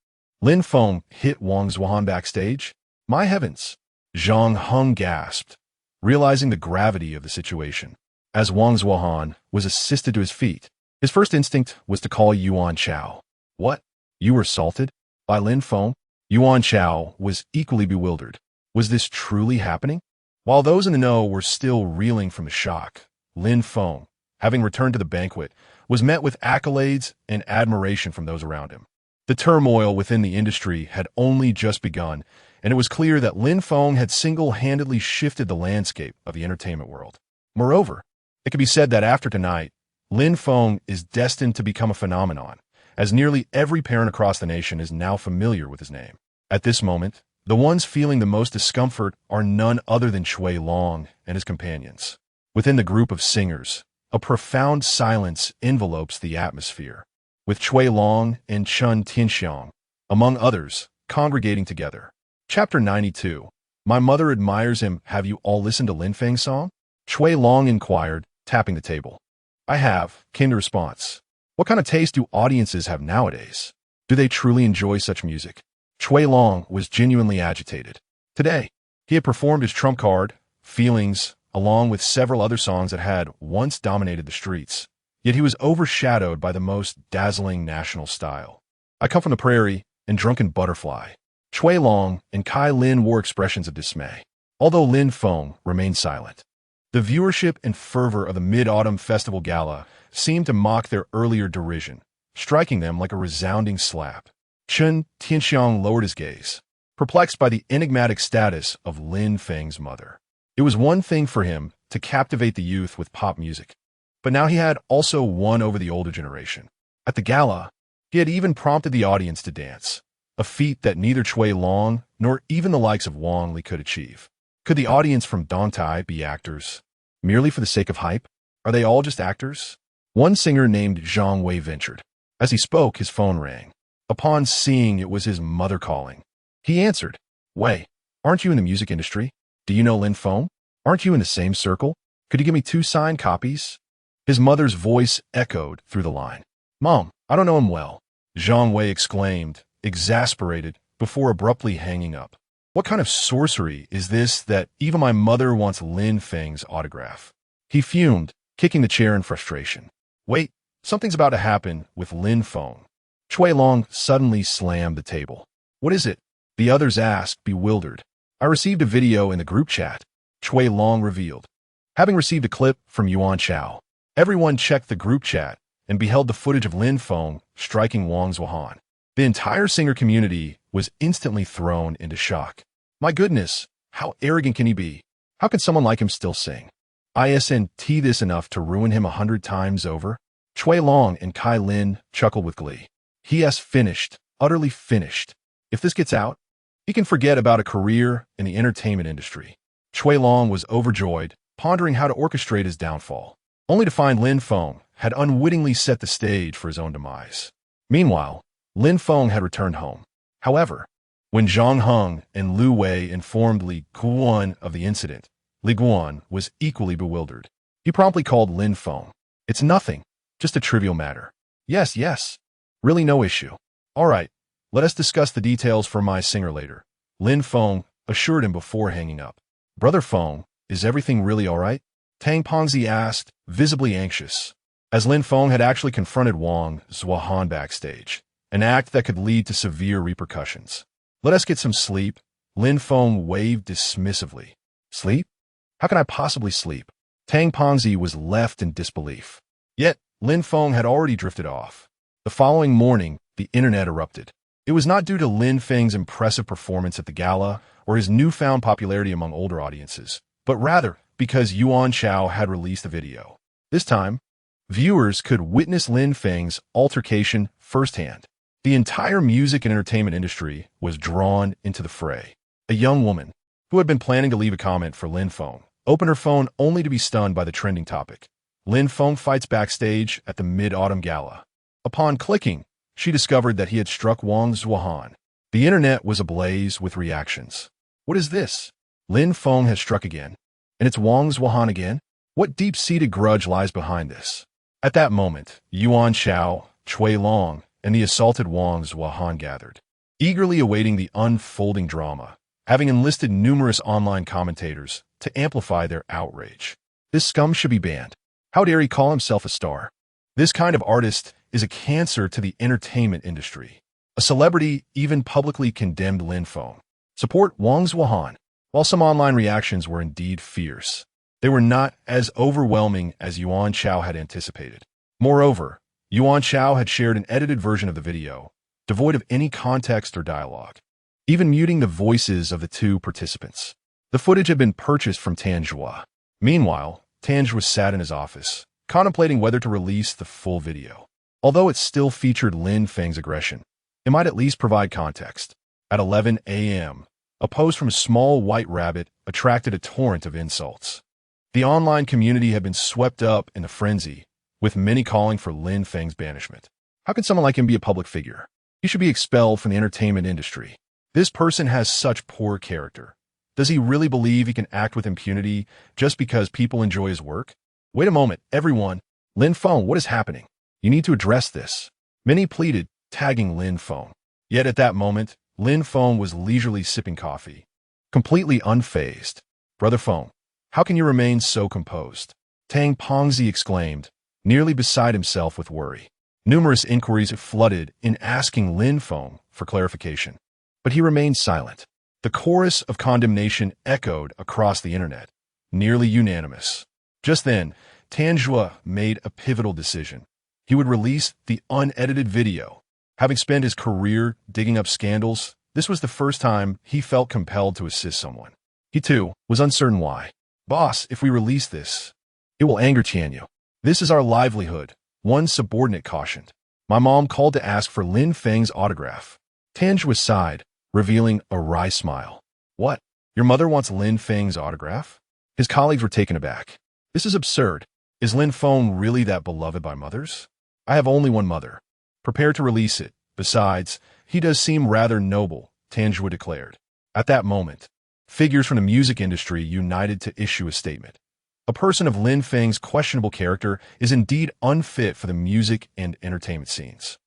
Lin Feng hit Wang Zuohan backstage? My heavens! Zhang Heng gasped, realizing the gravity of the situation. As Wang Zuohan was assisted to his feet, his first instinct was to call Yuan Chao. What? You were assaulted? By Lin Feng? Yuan Chao was equally bewildered. Was this truly happening? While those in the know were still reeling from the shock, Lin Feng, having returned to the banquet, was met with accolades and admiration from those around him. The turmoil within the industry had only just begun, and it was clear that Lin Feng had single-handedly shifted the landscape of the entertainment world. Moreover, it could be said that after tonight, Lin Feng is destined to become a phenomenon, as nearly every parent across the nation is now familiar with his name. At this moment, the ones feeling the most discomfort are none other than Shui Long and his companions. Within the group of singers, a profound silence envelopes the atmosphere, with Shui Long and Chun Tianxiang, among others, congregating together. Chapter 92. My mother admires him. Have you all listened to Lin Feng's song? Shui Long inquired, tapping the table. I have, came the response. What kind of taste do audiences have nowadays? Do they truly enjoy such music? Shui Long was genuinely agitated. Today, he had performed his trump card, Feelings, along with several other songs that had once dominated the streets. Yet he was overshadowed by the most dazzling national style. I come from the prairie and Drunken Butterfly. Shui Long and Kai Lin wore expressions of dismay, although Lin Feng remained silent. The viewership and fervor of the Mid-Autumn Festival Gala seemed to mock their earlier derision, striking them like a resounding slap. Chun Tianxiang lowered his gaze, perplexed by the enigmatic status of Lin Feng's mother. It was one thing for him to captivate the youth with pop music, but now he had also won over the older generation. At the gala, he had even prompted the audience to dance, a feat that neither Shui Long nor even the likes of Wang Li could achieve. Could the audience from Dongtai be actors, merely for the sake of hype? Are they all just actors? One singer named Zhang Wei ventured. As he spoke, his phone rang. Upon seeing it was his mother calling, he answered, Wei, aren't you in the music industry? Do you know Lin Feng? Aren't you in the same circle? Could you give me 2 signed copies? His mother's voice echoed through the line. Mom, I don't know him well, Zhang Wei exclaimed, exasperated, before abruptly hanging up. What kind of sorcery is this that even my mother wants Lin Feng's autograph? He fumed, kicking the chair in frustration. Wait, something's about to happen with Lin Feng. Shui Long suddenly slammed the table. What is it? The others asked, bewildered. I received a video in the group chat, Shui Long revealed. Having received a clip from Yuan Chao, everyone checked the group chat and beheld the footage of Lin Feng striking Wang Zuohan. The entire singer community was instantly thrown into shock. My goodness, how arrogant can he be? How can someone like him still sing? Isn't this enough to ruin him 100 times over? Shui Long and Kai Lin chuckled with glee. He has finished, utterly finished. If this gets out, he can forget about a career in the entertainment industry. Shui Long was overjoyed, pondering how to orchestrate his downfall, only to find Lin Feng had unwittingly set the stage for his own demise. Meanwhile, Lin Feng had returned home. However, when Zhang Heng and Lu Wei informed Li Guan of the incident, Li Guan was equally bewildered. He promptly called Lin Feng. It's nothing, just a trivial matter. Yes, really no issue. All right, let us discuss the details for my singer later, Lin Feng assured him before hanging up. Brother Feng, is everything really all right? Tang Pongzi asked, visibly anxious, as Lin Feng had actually confronted Wang Zuohan backstage, an act that could lead to severe repercussions. Let us get some sleep, Lin Feng waved dismissively. Sleep? How can I possibly sleep? Tang Pongzi was left in disbelief. Yet, Lin Feng had already drifted off. The following morning, the internet erupted. It was not due to Lin Feng's impressive performance at the gala or his newfound popularity among older audiences, but rather because Yuan Chao had released a video. This time, Viewers could witness Lin Feng's altercation firsthand. The entire music and entertainment industry was drawn into the fray. A young woman, who had been planning to leave a comment for Lin Feng, opened her phone only to be stunned by the trending topic. Lin Feng fights backstage at the Mid-Autumn Gala. Upon clicking, she discovered that he had struck Wang Zuohan. The internet was ablaze with reactions. What is this? Lin Feng has struck again. And it's Wang Zuohan again? What deep-seated grudge lies behind this? At that moment, Yuan Xiao, Cui Long, and the assaulted Wang Zuohan gathered, eagerly awaiting the unfolding drama, having enlisted numerous online commentators to amplify their outrage. This scum should be banned. How dare he call himself a star? This kind of artist is a cancer to the entertainment industry. A celebrity even publicly condemned Lin Feng. Support Wang Zuohan. While some online reactions were indeed fierce, they were not as overwhelming as Yuan Xiao had anticipated. Moreover, Yuan Xiao had shared an edited version of the video, devoid of any context or dialogue, even muting the voices of the two participants. The footage had been purchased from Tanjua. Meanwhile, Tanjua sat in his office, contemplating whether to release the full video. Although it still featured Lin Feng's aggression, it might at least provide context. At 11 a.m., a post from Small White Rabbit attracted a torrent of insults. The online community had been swept up in a frenzy, with many calling for Lin Feng's banishment. How can someone like him be a public figure? He should be expelled from the entertainment industry. This person has such poor character. Does he really believe he can act with impunity just because people enjoy his work? Wait a moment, everyone. Lin Feng, what is happening? You need to address this. Many pleaded, tagging Lin Feng. Yet at that moment, Lin Feng was leisurely sipping coffee, completely unfazed. Brother Feng, how can you remain so composed? Tang Pongzi exclaimed, nearly beside himself with worry. Numerous inquiries flooded in asking Lin Feng for clarification, but he remained silent. The chorus of condemnation echoed across the internet, nearly unanimous. Just then, Tanjua made a pivotal decision. He would release the unedited video. Having spent his career digging up scandals, this was the first time he felt compelled to assist someone. He, too, was uncertain why. Boss, if we release this, it will anger Tianyu. This is our livelihood, one subordinate cautioned. My mom called to ask for Lin Feng's autograph. Tanjua sighed, revealing a wry smile. What? Your mother wants Lin Feng's autograph? His colleagues were taken aback. This is absurd. Is Lin Feng really that beloved by mothers? I have only one mother. Prepare to release it. Besides, he does seem rather noble, Tanjua declared. At that moment, figures from the music industry united to issue a statement. A person of Lin Feng's questionable character is indeed unfit for the music and entertainment scenes.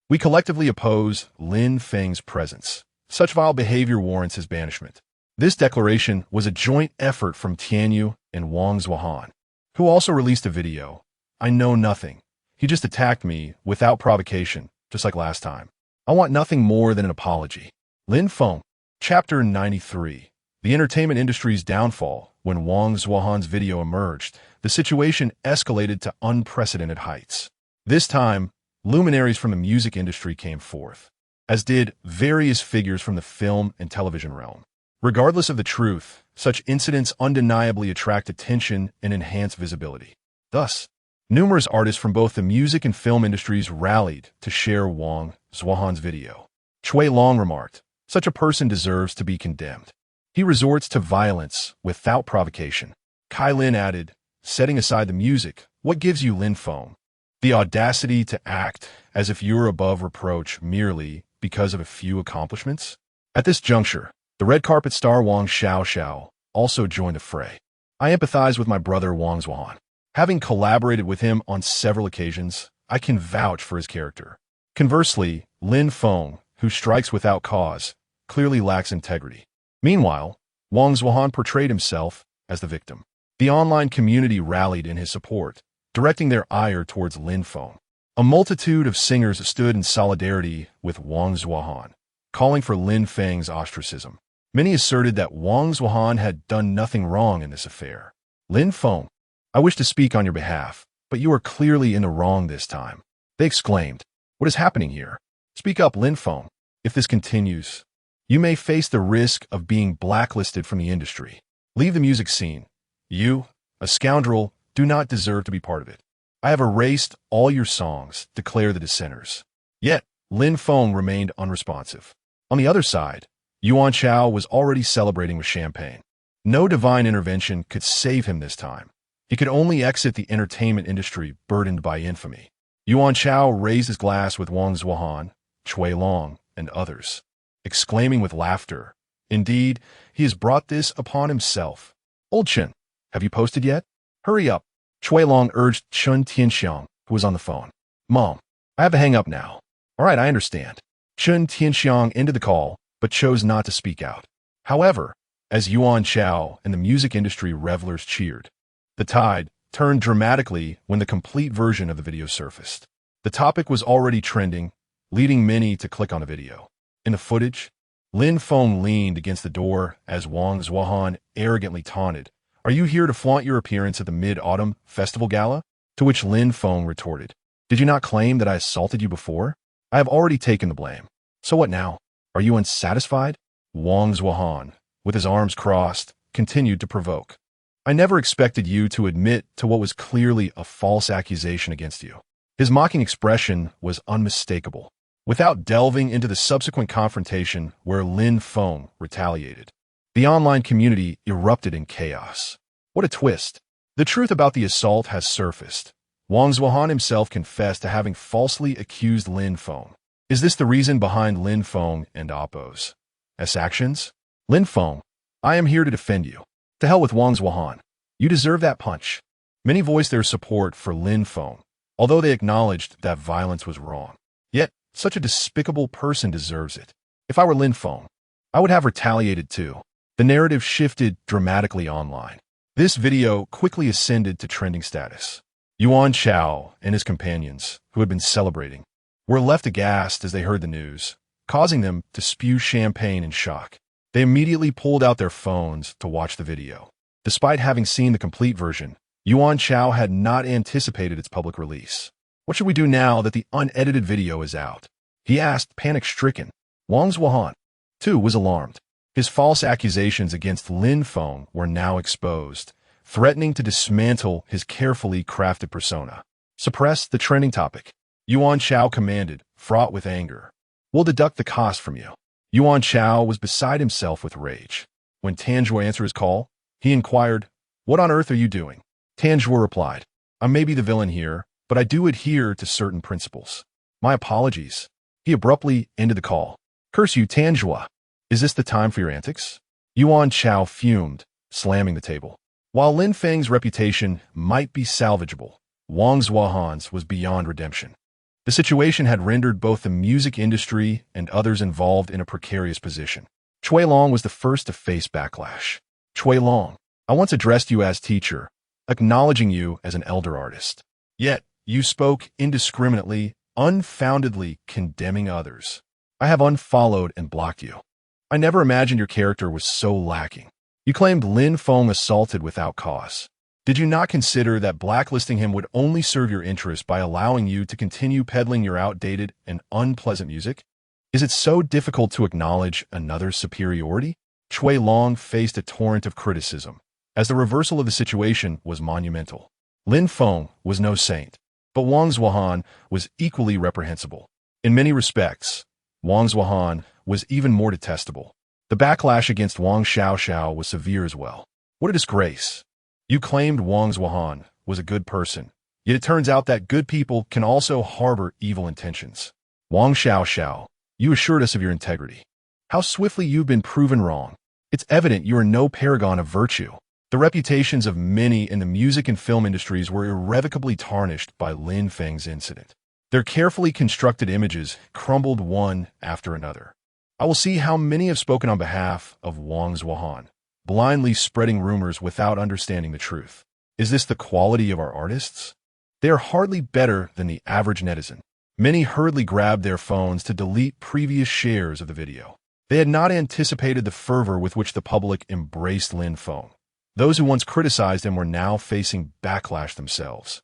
We collectively oppose Lin Feng's presence. Such vile behavior warrants his banishment. This declaration was a joint effort from Tianyu and Wang Zuohan, who also released a video. I know nothing. He just attacked me without provocation, just like last time. I want nothing more than an apology. Lin Feng, Chapter 93. The entertainment industry's downfall. When Wang Zuohan's video emerged, the situation escalated to unprecedented heights. This time, luminaries from the music industry came forth, as did various figures from the film and television realm. Regardless of the truth, such incidents undeniably attract attention and enhance visibility. Thus, numerous artists from both the music and film industries rallied to share Wang Zuohan's video. Cui Long remarked, such a person deserves to be condemned. He resorts to violence without provocation. Kai Lin added, setting aside the music, what gives you Lin Feng? The audacity to act as if you're above reproach merely because of a few accomplishments? At this juncture, the red carpet star Wang Xiao also joined the fray. I empathize with my brother Wang Zuohan. Having collaborated with him on several occasions, I can vouch for his character. Conversely, Lin Feng, who strikes without cause, clearly lacks integrity. Meanwhile, Wang Zuohan portrayed himself as the victim. The online community rallied in his support, directing their ire towards Lin Feng. A multitude of singers stood in solidarity with Wang Zuohan, calling for Lin Feng's ostracism. Many asserted that Wang Zuohan had done nothing wrong in this affair. Lin Feng, I wish to speak on your behalf, but you are clearly in the wrong this time. They exclaimed, what is happening here? Speak up, Lin Feng. If this continues, you may face the risk of being blacklisted from the industry. Leave the music scene. You, a scoundrel, do not deserve to be part of it. I have erased all your songs, declare the dissenters. Yet, Lin Feng remained unresponsive. On the other side, Yuan Chao was already celebrating with champagne. No divine intervention could save him this time. He could only exit the entertainment industry burdened by infamy. Yuan Chao raised his glass with Wang Zuohan, Cui Long, and others, exclaiming with laughter, "Indeed, he has brought this upon himself. Old Chen, have you posted yet? Hurry up." Cui Long urged Chun Tianxiang, who was on the phone. "Mom, I have to hang up now." "All right, I understand." Chun Tianxiang ended the call, but chose not to speak out. However, as Yuan Chao and the music industry revelers cheered, the tide turned dramatically when the complete version of the video surfaced. The topic was already trending, leading many to click on the video. In the footage, Lin Feng leaned against the door as Wang Zuohan arrogantly taunted, "Are you here to flaunt your appearance at the Mid-Autumn Festival Gala?" To which Lin Feng retorted, "Did you not claim that I assaulted you before? I have already taken the blame. So what now? Are you unsatisfied?" Wang Zuohan, with his arms crossed, continued to provoke. "I never expected you to admit to what was clearly a false accusation against you." His mocking expression was unmistakable. Without delving into the subsequent confrontation where Lin Feng retaliated, the online community erupted in chaos. What a twist. The truth about the assault has surfaced. Wang Zuohan himself confessed to having falsely accused Lin Feng. Is this the reason behind Lin Feng and Oppo's actions? "Lin Feng, I am here to defend you. To hell with Wang Zuohan. You deserve that punch." Many voiced their support for Lin Feng, although they acknowledged that violence was wrong. Yet, such a despicable person deserves it. If I were Lin Feng, I would have retaliated too. The narrative shifted dramatically online. This video quickly ascended to trending status. Yuan Chao and his companions, who had been celebrating, were left aghast as they heard the news, causing them to spew champagne in shock. They immediately pulled out their phones to watch the video. Despite having seen the complete version, Yuan Chao had not anticipated its public release. "What should we do now that the unedited video is out?" he asked, panic-stricken. Wang Zuohan, too, was alarmed. His false accusations against Lin Feng were now exposed, threatening to dismantle his carefully crafted persona. "Suppress the trending topic," Yuan Chao commanded, fraught with anger. "We'll deduct the cost from you." Yuan Chao was beside himself with rage. When Tanzhuo answered his call, he inquired, "What on earth are you doing?" Tanzhuo replied, "I may be the villain here, but I do adhere to certain principles. My apologies." He abruptly ended the call. "Curse you, Tanzhuo. Is this the time for your antics?" Yuan Chao fumed, slamming the table. While Lin Feng's reputation might be salvageable, Wang Zuohan's was beyond redemption. The situation had rendered both the music industry and others involved in a precarious position. Cui Long was the first to face backlash. "Cui Long, I once addressed you as teacher, acknowledging you as an elder artist. Yet, you spoke indiscriminately, unfoundedly condemning others. I have unfollowed and blocked you. I never imagined your character was so lacking. You claimed Lin Feng assaulted without cause. Did you not consider that blacklisting him would only serve your interest by allowing you to continue peddling your outdated and unpleasant music? Is it so difficult to acknowledge another's superiority?" Cui Long faced a torrent of criticism, as the reversal of the situation was monumental. Lin Feng was no saint, but Wang Zuohan was equally reprehensible. In many respects, Wang Zuohan was even more detestable. The backlash against Wang Xiaoxiao was severe as well. What a disgrace. You claimed Wang Zuohan was a good person, yet it turns out that good people can also harbor evil intentions. Wang Xiaoxiao, you assured us of your integrity. How swiftly you've been proven wrong. It's evident you are no paragon of virtue. The reputations of many in the music and film industries were irrevocably tarnished by Lin Feng's incident. Their carefully constructed images crumbled one after another. I will see how many have spoken on behalf of Wang Zuohan, blindly spreading rumors without understanding the truth. Is this the quality of our artists? They are hardly better than the average netizen. Many hurriedly grabbed their phones to delete previous shares of the video. They had not anticipated the fervor with which the public embraced Lin Feng. Those who once criticized him were now facing backlash themselves.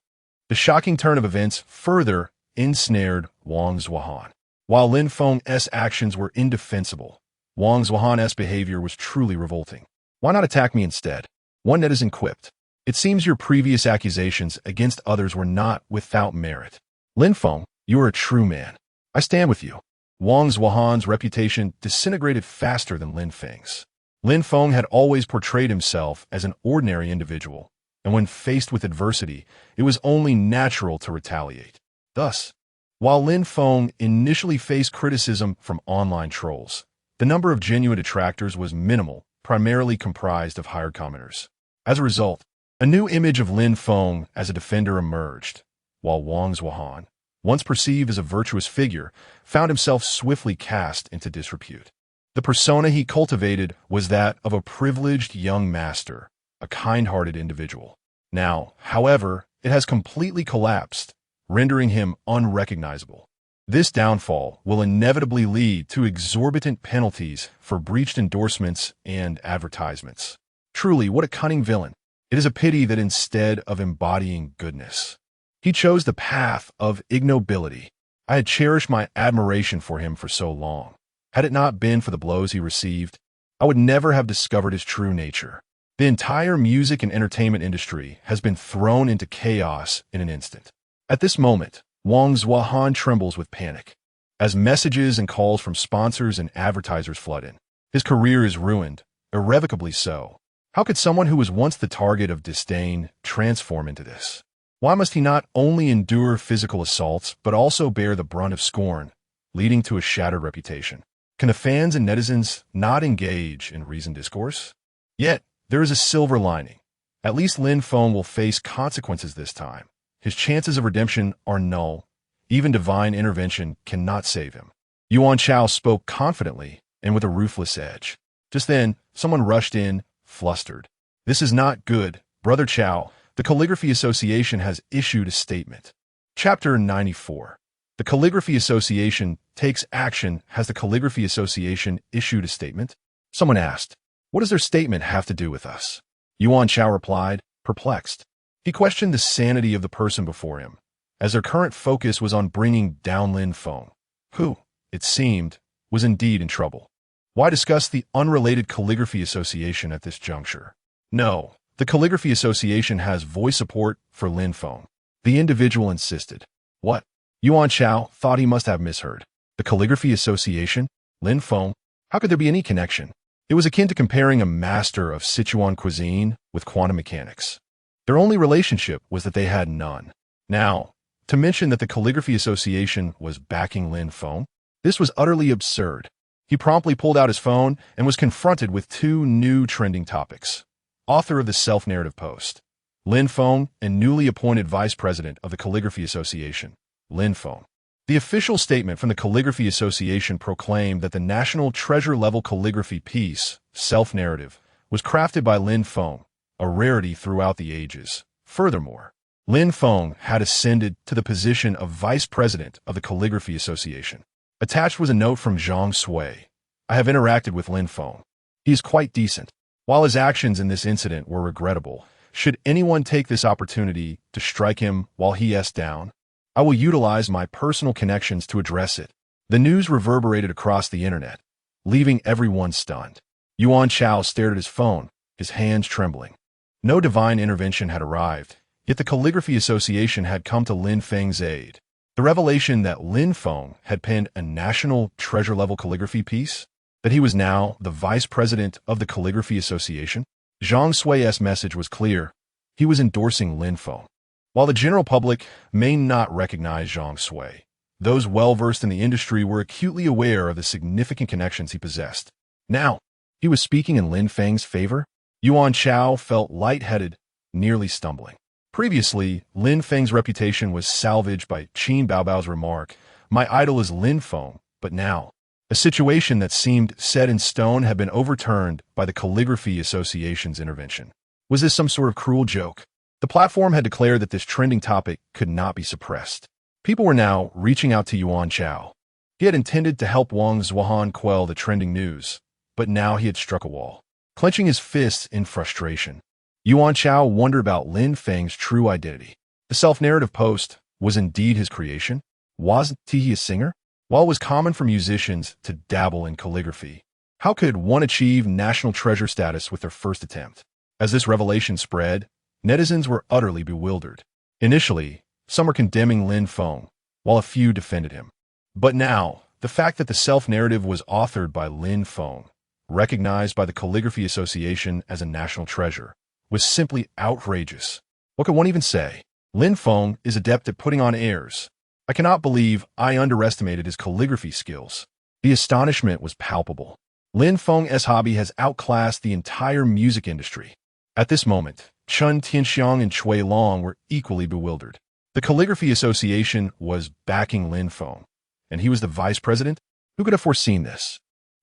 The shocking turn of events further ensnared Wang Zuohan. While Lin Feng's actions were indefensible, Wang Zuohan's behavior was truly revolting. "Why not attack me instead?" one netizen quipped. It seems your previous accusations against others were not without merit. Lin Feng, you are a true man. I stand with you. Wang Zuohan's reputation disintegrated faster than Lin Feng's. Lin Feng had always portrayed himself as an ordinary individual, and when faced with adversity, it was only natural to retaliate. Thus, while Lin Feng initially faced criticism from online trolls, the number of genuine detractors was minimal, primarily comprised of hired commenters. As a result, a new image of Lin Feng as a defender emerged, while Wang Zuohan, once perceived as a virtuous figure, found himself swiftly cast into disrepute. The persona he cultivated was that of a privileged young master, a kind-hearted individual. Now, however, it has completely collapsed, rendering him unrecognizable. This downfall will inevitably lead to exorbitant penalties for breached endorsements and advertisements. Truly, what a cunning villain. It is a pity that instead of embodying goodness, he chose the path of ignobility. I had cherished my admiration for him for so long. Had it not been for the blows he received, I would never have discovered his true nature. The entire music and entertainment industry has been thrown into chaos in an instant. At this moment, Wang Zuohan trembles with panic. As messages and calls from sponsors and advertisers flood in, his career is ruined, irrevocably so. How could someone who was once the target of disdain transform into this? Why must he not only endure physical assaults, but also bear the brunt of scorn, leading to a shattered reputation? Can the fans and netizens not engage in reasoned discourse? Yet, there is a silver lining. At least Lin Feng will face consequences this time. His chances of redemption are null. Even divine intervention cannot save him. Yuan Chao spoke confidently and with a ruthless edge. Just then, someone rushed in, flustered. This is not good, Brother Chao. The Calligraphy Association has issued a statement. Chapter 94. The Calligraphy Association takes action. Has the Calligraphy Association issued a statement? Someone asked. What does their statement have to do with us? Yuan Chao replied, perplexed. He questioned the sanity of the person before him, as their current focus was on bringing down Lin Feng, who, it seemed, was indeed in trouble. Why discuss the unrelated Calligraphy Association at this juncture? No, the Calligraphy Association has voice support for Lin Feng. The individual insisted. What? Yuan Chao thought he must have misheard. The Calligraphy Association? Lin Feng? How could there be any connection? It was akin to comparing a master of Sichuan cuisine with quantum mechanics. Their only relationship was that they had none. Now, to mention that the Calligraphy Association was backing Lin Feng, this was utterly absurd. He promptly pulled out his phone and was confronted with two new trending topics. Author of the self-narrative post, Lin Feng, and newly appointed vice president of the Calligraphy Association, Lin Feng. The official statement from the Calligraphy Association proclaimed that the National Treasure-level calligraphy piece, self-narrative, was crafted by Lin Feng, a rarity throughout the ages. Furthermore, Lin Feng had ascended to the position of vice president of the Calligraphy Association. Attached was a note from Zhang Sui. I have interacted with Lin Feng. He is quite decent. While his actions in this incident were regrettable, should anyone take this opportunity to strike him while he is down, I will utilize my personal connections to address it. The news reverberated across the internet, leaving everyone stunned. Yuan Chao stared at his phone, his hands trembling. No divine intervention had arrived, yet the Calligraphy Association had come to Lin Feng's aid. The revelation that Lin Feng had penned a national treasure-level calligraphy piece, that he was now the vice president of the Calligraphy Association. Zhang Sui's message was clear. He was endorsing Lin Feng. While the general public may not recognize Zhang Sui, those well-versed in the industry were acutely aware of the significant connections he possessed. Now, he was speaking in Lin Feng's favor. Yuan Chao felt lightheaded, nearly stumbling. Previously, Lin Feng's reputation was salvaged by Qin Baobao's remark, "My idol is Lin Feng," but now, a situation that seemed set in stone had been overturned by the Calligraphy Association's intervention. Was this some sort of cruel joke? The platform had declared that this trending topic could not be suppressed. People were now reaching out to Yuan Chao. He had intended to help Wang Zuohan quell the trending news, but now he had struck a wall. Clenching his fists in frustration, Yuan Chao wondered about Lin Feng's true identity. The self-narrative post was indeed his creation. Wasn't he a singer? While it was common for musicians to dabble in calligraphy, how could one achieve national treasure status with their first attempt? As this revelation spread, netizens were utterly bewildered. Initially, some were condemning Lin Feng, while a few defended him. But now, the fact that the self-narrative was authored by Lin Feng, recognized by the Calligraphy Association as a national treasure, was simply outrageous. What could one even say? Lin Feng is adept at putting on airs. I cannot believe I underestimated his calligraphy skills. The astonishment was palpable. Lin Feng's hobby has outclassed the entire music industry. At this moment, Chun Tianxiang and Chui Long were equally bewildered. The Calligraphy Association was backing Lin Feng, and he was the vice president? Who could have foreseen this?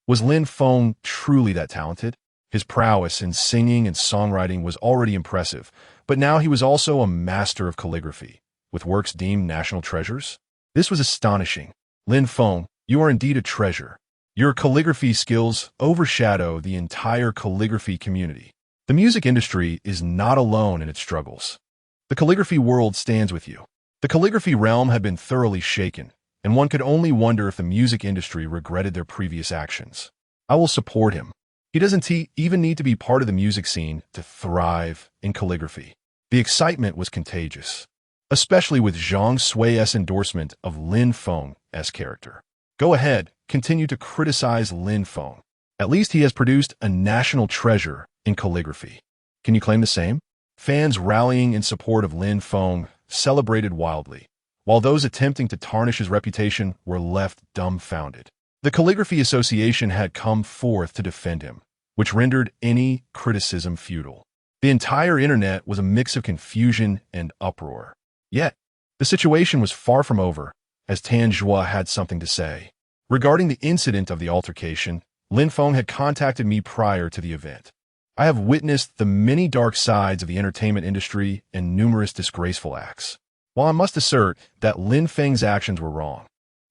Was Lin Feng truly that talented? His prowess in singing and songwriting was already impressive, but now he was also a master of calligraphy, with works deemed national treasures. This was astonishing. Lin Feng, you are indeed a treasure. Your calligraphy skills overshadow the entire calligraphy community. The music industry is not alone in its struggles. The calligraphy world stands with you. The calligraphy realm had been thoroughly shaken, and one could only wonder if the music industry regretted their previous actions. I will support him. He doesn't even need to be part of the music scene to thrive in calligraphy. The excitement was contagious, especially with Zhang Sui's endorsement of Lin Feng's character. Go ahead, continue to criticize Lin Feng. At least he has produced a national treasure in calligraphy. Can you claim the same? Fans rallying in support of Lin Feng celebrated wildly, while those attempting to tarnish his reputation were left dumbfounded. The Calligraphy Association had come forth to defend him, which rendered any criticism futile. The entire internet was a mix of confusion and uproar. Yet, the situation was far from over, as Tan Zhua had something to say. Regarding the incident of the altercation, Lin Feng had contacted me prior to the event. I have witnessed the many dark sides of the entertainment industry and numerous disgraceful acts. While I must assert that Lin Feng's actions were wrong,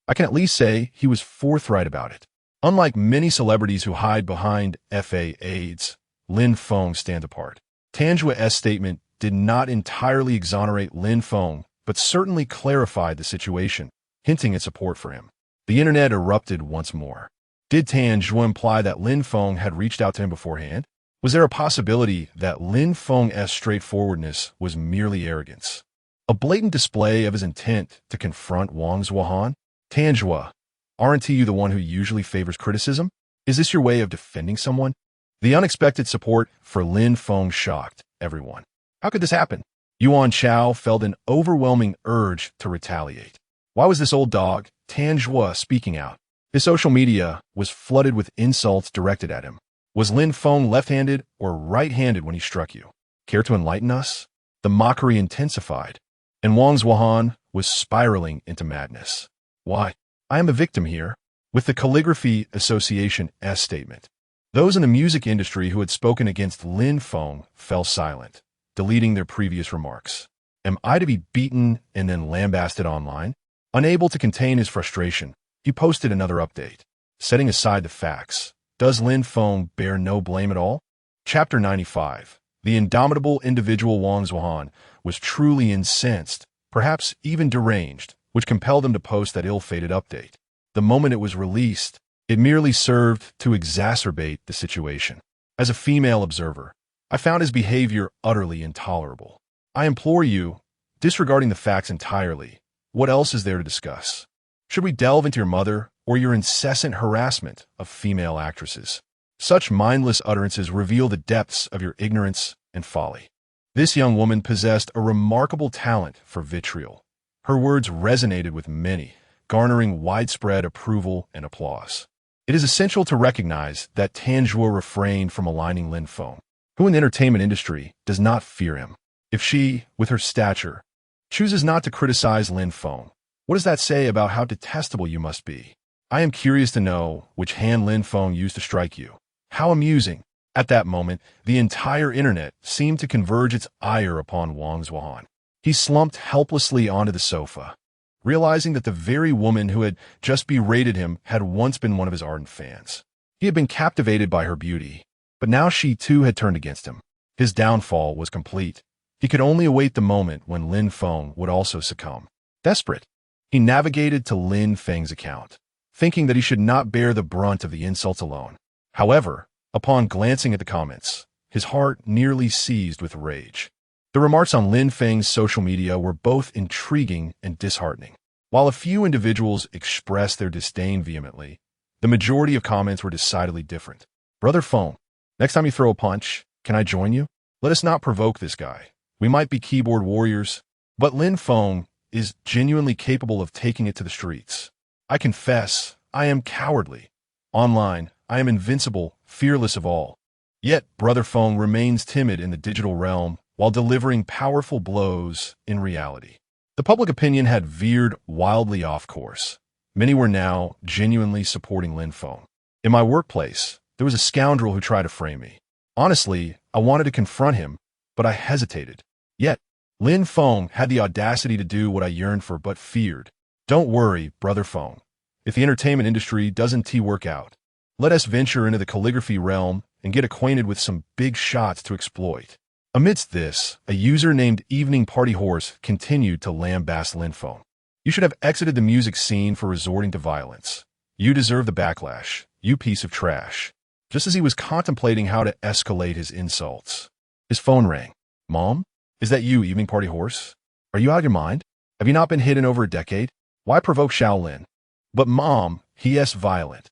I can at least say he was forthright about it. Unlike many celebrities who hide behind FA/AIDS, Lin Feng stands apart. Tan Zhua's statement did not entirely exonerate Lin Feng, but certainly clarified the situation, hinting at support for him. The internet erupted once more. Did Tan Zhua imply that Lin Feng had reached out to him beforehand? Was there a possibility that Lin Feng's straightforwardness was merely arrogance? A blatant display of his intent to confront Wang Zuohan? Tan Zhua, aren't you the one who usually favors criticism? Is this your way of defending someone? The unexpected support for Lin Feng shocked everyone. How could this happen? Yuan Chao felt an overwhelming urge to retaliate. Why was this old dog, Tan Zhua, speaking out? His social media was flooded with insults directed at him. Was Lin Feng left-handed or right-handed when he struck you? Care to enlighten us? The mockery intensified, and Wang Zuohan was spiraling into madness. Why? I am a victim here. With the Calligraphy Association's statement, those in the music industry who had spoken against Lin Feng fell silent, deleting their previous remarks. Am I to be beaten and then lambasted online? Unable to contain his frustration, he posted another update. Setting aside the facts, does Lin Feng bear no blame at all? Chapter 95. The indomitable individual Wang Zuohan was truly incensed, perhaps even deranged, which compelled him to post that ill-fated update. The moment it was released, it merely served to exacerbate the situation. As a female observer, I found his behavior utterly intolerable. I implore you, disregarding the facts entirely, what else is there to discuss? Should we delve into your mother or your incessant harassment of female actresses? Such mindless utterances reveal the depths of your ignorance and folly. This young woman possessed a remarkable talent for vitriol. Her words resonated with many, garnering widespread approval and applause. It is essential to recognize that Tan Zhua refrained from aligning Lin Feng, who in the entertainment industry does not fear him. If she, with her stature, chooses not to criticize Lin Feng, what does that say about how detestable you must be? I am curious to know which hand Lin Feng used to strike you. How amusing. At that moment, the entire internet seemed to converge its ire upon Wang Zuohan. He slumped helplessly onto the sofa, realizing that the very woman who had just berated him had once been one of his ardent fans. He had been captivated by her beauty, but now she too had turned against him. His downfall was complete. He could only await the moment when Lin Feng would also succumb. Desperate, he navigated to Lin Feng's account, thinking that he should not bear the brunt of the insults alone. However, upon glancing at the comments, his heart nearly seized with rage. The remarks on Lin Feng's social media were both intriguing and disheartening. While a few individuals expressed their disdain vehemently, the majority of comments were decidedly different. Brother Feng, next time you throw a punch, can I join you? Let us not provoke this guy. We might be keyboard warriors, but Lin Feng is genuinely capable of taking it to the streets. I confess, I am cowardly. Online, I am invincible, fearless of all. Yet, Brother Feng remains timid in the digital realm while delivering powerful blows in reality. The public opinion had veered wildly off course. Many were now genuinely supporting Lin Feng. In my workplace, there was a scoundrel who tried to frame me. Honestly, I wanted to confront him, but I hesitated. Yet, Lin Feng had the audacity to do what I yearned for but feared. Don't worry, Brother Feng. If the entertainment industry doesn't work out, let us venture into the calligraphy realm and get acquainted with some big shots to exploit. Amidst this, a user named Evening Party Horse continued to lambaste Lin Feng. You should have exited the music scene for resorting to violence. You deserve the backlash, you piece of trash. Just as he was contemplating how to escalate his insults, his phone rang. Mom? Is that you, Evening Party Horse? Are you out of your mind? Have you not been hidden over a decade? Why provoke Shaolin? But Mom, he is violent.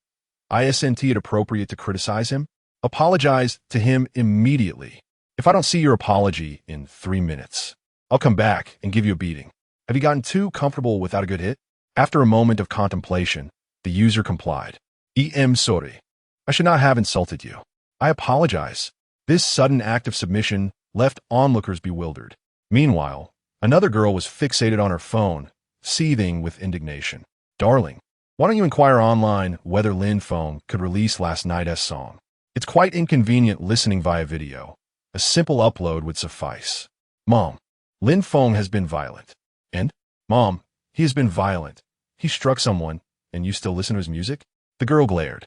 Isn't it appropriate to criticize him? Apologize to him immediately. If I don't see your apology in 3 minutes, I'll come back and give you a beating. Have you gotten too comfortable without a good hit? After a moment of contemplation, the user complied. Sorry. I should not have insulted you. I apologize. This sudden act of submission left onlookers bewildered. Meanwhile, another girl was fixated on her phone, seething with indignation. Darling, why don't you inquire online whether Lin Feng could release last night's song? It's quite inconvenient listening via video. A simple upload would suffice. Mom, Lin Feng has been violent. And? Mom, he has been violent. He struck someone, and you still listen to his music? The girl glared.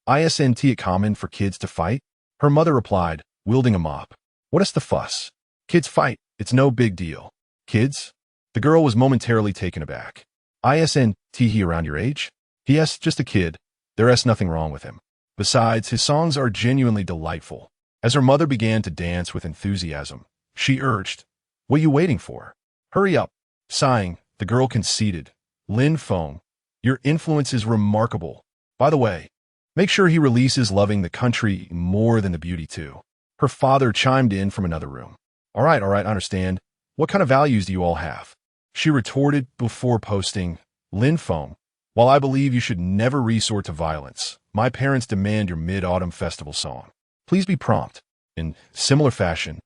Isn't it common for kids to fight? Her mother replied, wielding a mop. What is the fuss? Kids fight. It's no big deal. Kids? The girl was momentarily taken aback. Isn't he around your age? Yes, just a kid. There is nothing wrong with him. Besides, his songs are genuinely delightful. As her mother began to dance with enthusiasm, she urged, what are you waiting for? Hurry up. Sighing, the girl conceded. Lin Feng, your influence is remarkable. By the way, make sure he releases Loving the Country more than the beauty too. Her father chimed in from another room. All right, I understand. What kind of values do you all have? She retorted before posting, Lin Feng, while I believe you should never resort to violence, my parents demand your Mid-Autumn Festival song. Please be prompt. In similar fashion,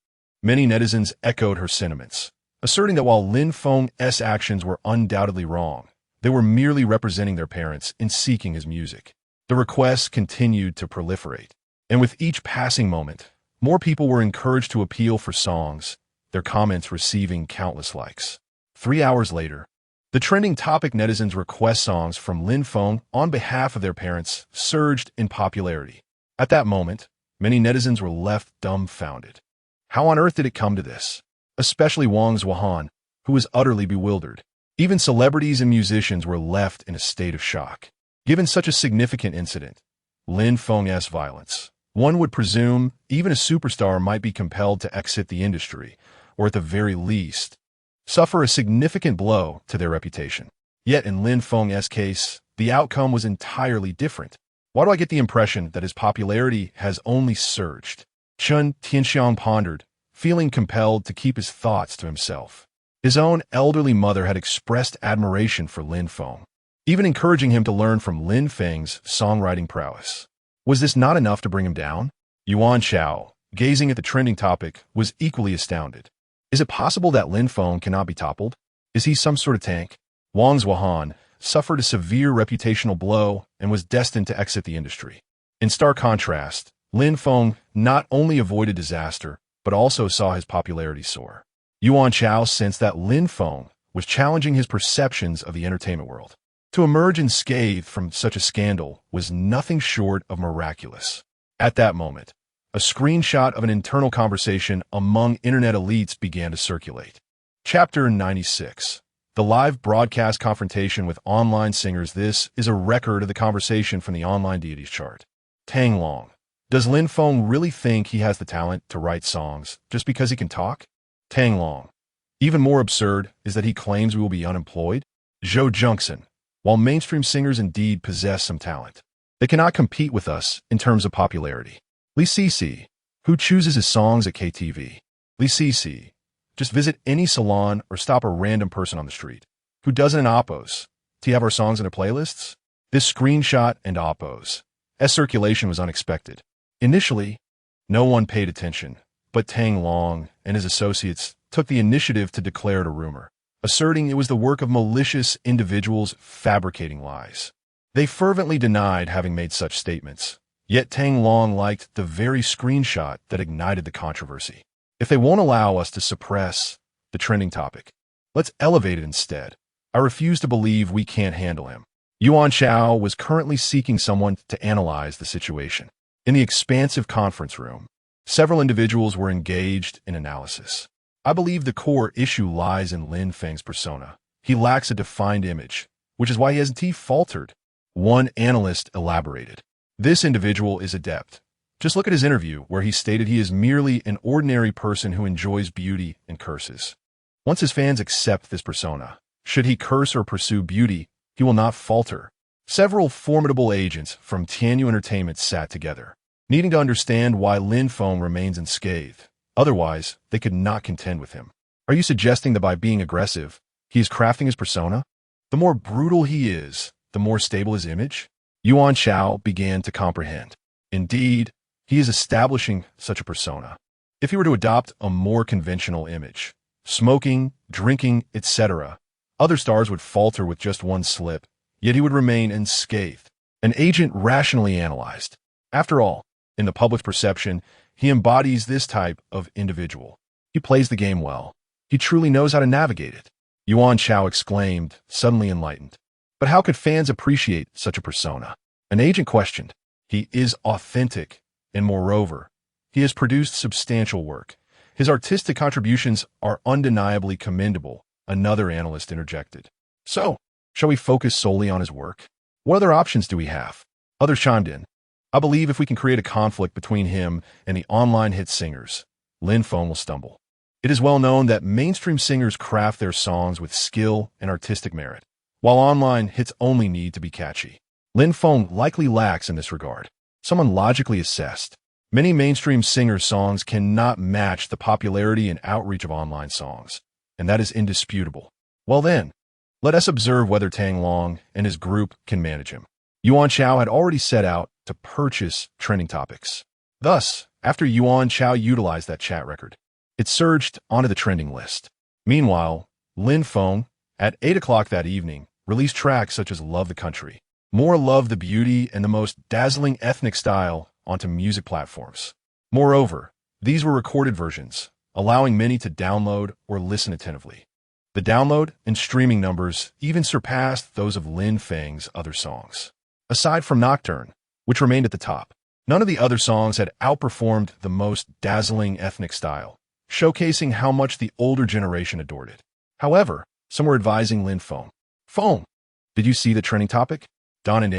many netizens echoed her sentiments, asserting that while Lin Feng's actions were undoubtedly wrong, they were merely representing their parents in seeking his music. The requests continued to proliferate, and with each passing moment, more people were encouraged to appeal for songs, their comments receiving countless likes. 3 hours later, the trending topic netizens request songs from Lin Feng on behalf of their parents surged in popularity. At that moment, many netizens were left dumbfounded. How on earth did it come to this? Especially Wang Zhuhan, who was utterly bewildered. Even celebrities and musicians were left in a state of shock. Given such a significant incident, Lin Feng's violence, one would presume even a superstar might be compelled to exit the industry, or at the very least, suffer a significant blow to their reputation. Yet in Lin Feng's case, the outcome was entirely different. Why do I get the impression that his popularity has only surged? Chen Tianxiang pondered, feeling compelled to keep his thoughts to himself. His own elderly mother had expressed admiration for Lin Feng, even encouraging him to learn from Lin Feng's songwriting prowess. Was this not enough to bring him down? Yuan Chao, gazing at the trending topic, was equally astounded. Is it possible that Lin Feng cannot be toppled? Is he some sort of tank? Wang Zhuhan suffered a severe reputational blow and was destined to exit the industry. In stark contrast, Lin Feng not only avoided disaster, but also saw his popularity soar. Yuan Chao sensed that Lin Feng was challenging his perceptions of the entertainment world. To emerge unscathed from such a scandal was nothing short of miraculous. At that moment, a screenshot of an internal conversation among internet elites began to circulate. Chapter 96. The live broadcast confrontation with online singers. This is a record of the conversation from the online deities chart. Tang Long. Does Lin Feng really think he has the talent to write songs just because he can talk? Tang Long. Even more absurd is that he claims we will be unemployed. Zhou Junction. While mainstream singers indeed possess some talent, they cannot compete with us in terms of popularity. Li Cixi, who chooses his songs at KTV. Li Cixi. Just visit any salon or stop a random person on the street. Who doesn't in Oppos? To have our songs in their playlists? This screenshot and Oppos' circulation was unexpected. Initially, no one paid attention, but Tang Long and his associates took the initiative to declare it a rumor, asserting it was the work of malicious individuals fabricating lies. They fervently denied having made such statements, yet Tang Long liked the very screenshot that ignited the controversy. If they won't allow us to suppress the trending topic, let's elevate it instead. I refuse to believe we can't handle him. Yuan Chao was currently seeking someone to analyze the situation. In the expansive conference room, several individuals were engaged in analysis. I believe the core issue lies in Lin Feng's persona. He lacks a defined image, which is why he hasn't faltered. One analyst elaborated. This individual is adept. Just look at his interview, where he stated he is merely an ordinary person who enjoys beauty and curses. Once his fans accept this persona, should he curse or pursue beauty, he will not falter. Several formidable agents from Tianyu Entertainment sat together, needing to understand why Lin Feng remains unscathed. Otherwise, they could not contend with him. Are you suggesting that by being aggressive, he is crafting his persona? The more brutal he is, the more stable his image? Yuan Chao began to comprehend. Indeed, he is establishing such a persona. If he were to adopt a more conventional image, smoking, drinking, etc., other stars would falter with just one slip, yet he would remain unscathed. An agent rationally analyzed. After all, in the public's perception, he embodies this type of individual. He plays the game well. He truly knows how to navigate it. Yuan Chao exclaimed, suddenly enlightened. But how could fans appreciate such a persona? An agent questioned. He is authentic, and moreover, he has produced substantial work. His artistic contributions are undeniably commendable, another analyst interjected. So, shall we focus solely on his work? What other options do we have? Others chimed in. I believe if we can create a conflict between him and the online hit singers, Lin Feng will stumble. It is well known that mainstream singers craft their songs with skill and artistic merit, while online hits only need to be catchy. Lin Feng likely lacks in this regard. Someone logically assessed. Many mainstream singers' songs cannot match the popularity and outreach of online songs, and that is indisputable. Well then, let us observe whether Tang Long and his group can manage him. Yuan Chao had already set out to purchase trending topics. Thus, after Yuan Chao utilized that chat record, it surged onto the trending list. Meanwhile, Lin Feng, at 8 o'clock that evening, released tracks such as Love the Country, More Love the Beauty, and the most dazzling ethnic style onto music platforms. Moreover, these were recorded versions, allowing many to download or listen attentively. The download and streaming numbers even surpassed those of Lin Feng's other songs. Aside from Nocturne, which remained at the top, none of the other songs had outperformed the most dazzling ethnic style, showcasing how much the older generation adored it. However, some were advising Lin Feng. Feng, did you see the trending topic? Don and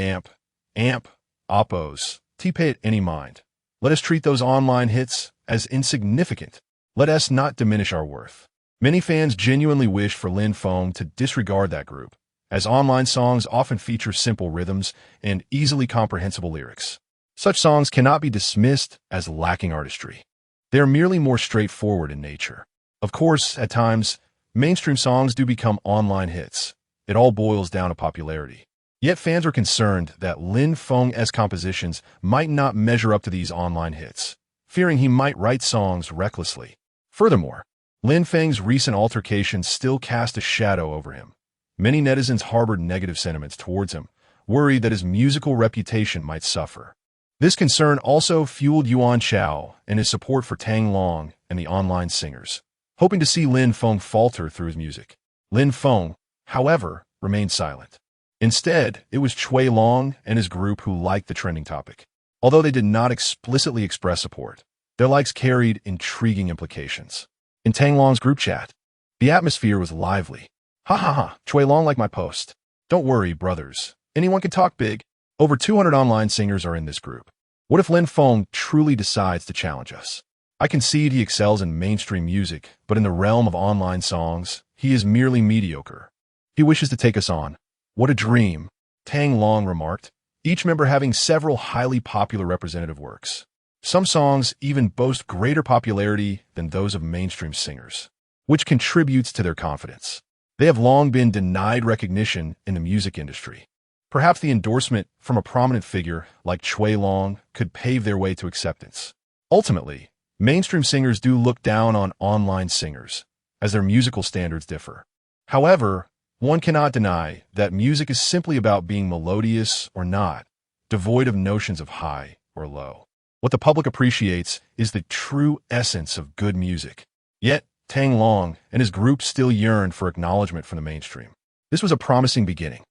Amp, Oppos, T-Pay at any mind. Let us treat those online hits as insignificant. Let us not diminish our worth. Many fans genuinely wish for Lin Feng to disregard that group, as online songs often feature simple rhythms and easily comprehensible lyrics. Such songs cannot be dismissed as lacking artistry. They are merely more straightforward in nature. Of course, at times, mainstream songs do become online hits. It all boils down to popularity. Yet fans are concerned that Lin Feng's compositions might not measure up to these online hits, fearing he might write songs recklessly. Furthermore, Lin Feng's recent altercations still cast a shadow over him. Many netizens harbored negative sentiments towards him, worried that his musical reputation might suffer. This concern also fueled Yuan Chao and his support for Tang Long and the online singers, hoping to see Lin Feng falter through his music. Lin Feng, however, remained silent. Instead, it was Cui Long and his group who liked the trending topic. Although they did not explicitly express support, their likes carried intriguing implications. In Tang Long's group chat, the atmosphere was lively. Ha ha ha, Cui Long liked my post. Don't worry, brothers. Anyone can talk big. Over 200 online singers are in this group. What if Lin Feng truly decides to challenge us? I concede he excels in mainstream music, but in the realm of online songs, he is merely mediocre. He wishes to take us on. What a dream, Tang Long remarked, each member having several highly popular representative works. Some songs even boast greater popularity than those of mainstream singers, which contributes to their confidence. They have long been denied recognition in the music industry. Perhaps the endorsement from a prominent figure like Chui Long could pave their way to acceptance. Ultimately, mainstream singers do look down on online singers, as their musical standards differ. However, one cannot deny that music is simply about being melodious or not, devoid of notions of high or low. What the public appreciates is the true essence of good music. Yet, Tang Long and his group still yearned for acknowledgement from the mainstream. This was a promising beginning.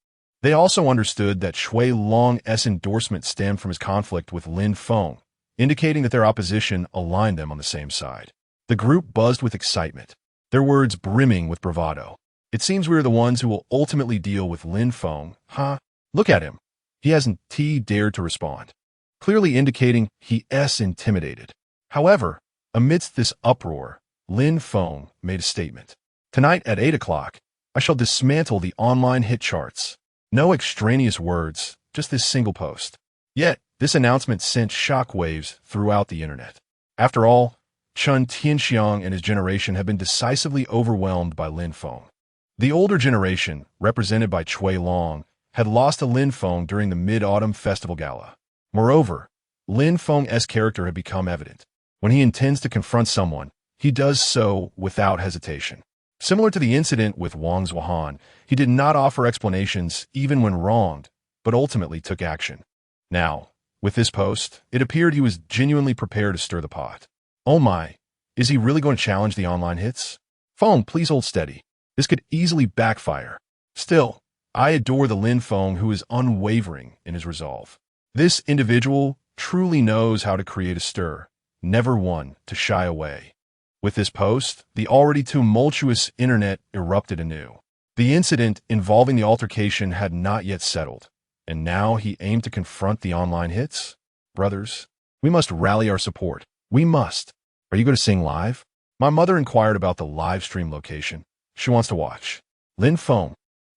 They also understood that Chui Long's endorsement stemmed from his conflict with Lin Feng, indicating that their opposition aligned them on the same side. The group buzzed with excitement, their words brimming with bravado. It seems we are the ones who will ultimately deal with Lin Feng, huh? Look at him. He hasn't dared to respond, clearly indicating he's intimidated. However, amidst this uproar, Lin Feng made a statement. Tonight at 8 o'clock, I shall dismantle the online hit charts. No extraneous words, just this single post. Yet, this announcement sent shockwaves throughout the internet. After all, Chun Tianxiang and his generation have been decisively overwhelmed by Lin Feng. The older generation, represented by Chui Long, had lost to Lin Feng during the Mid-Autumn Festival Gala. Moreover, Lin Feng's character had become evident. When he intends to confront someone, he does so without hesitation. Similar to the incident with Wang Zuohan, he did not offer explanations even when wronged, but ultimately took action. Now, with this post, it appeared he was genuinely prepared to stir the pot. Oh my, is he really going to challenge the online hits? Feng, please hold steady. This could easily backfire. Still, I adore the Lin Feng who is unwavering in his resolve. This individual truly knows how to create a stir, never one to shy away. With this post, the already tumultuous internet erupted anew. The incident involving the altercation had not yet settled, and now he aimed to confront the online hits? Brothers, we must rally our support. We must. Are you going to sing live? My mother inquired about the live stream location. She wants to watch. Lin Feng,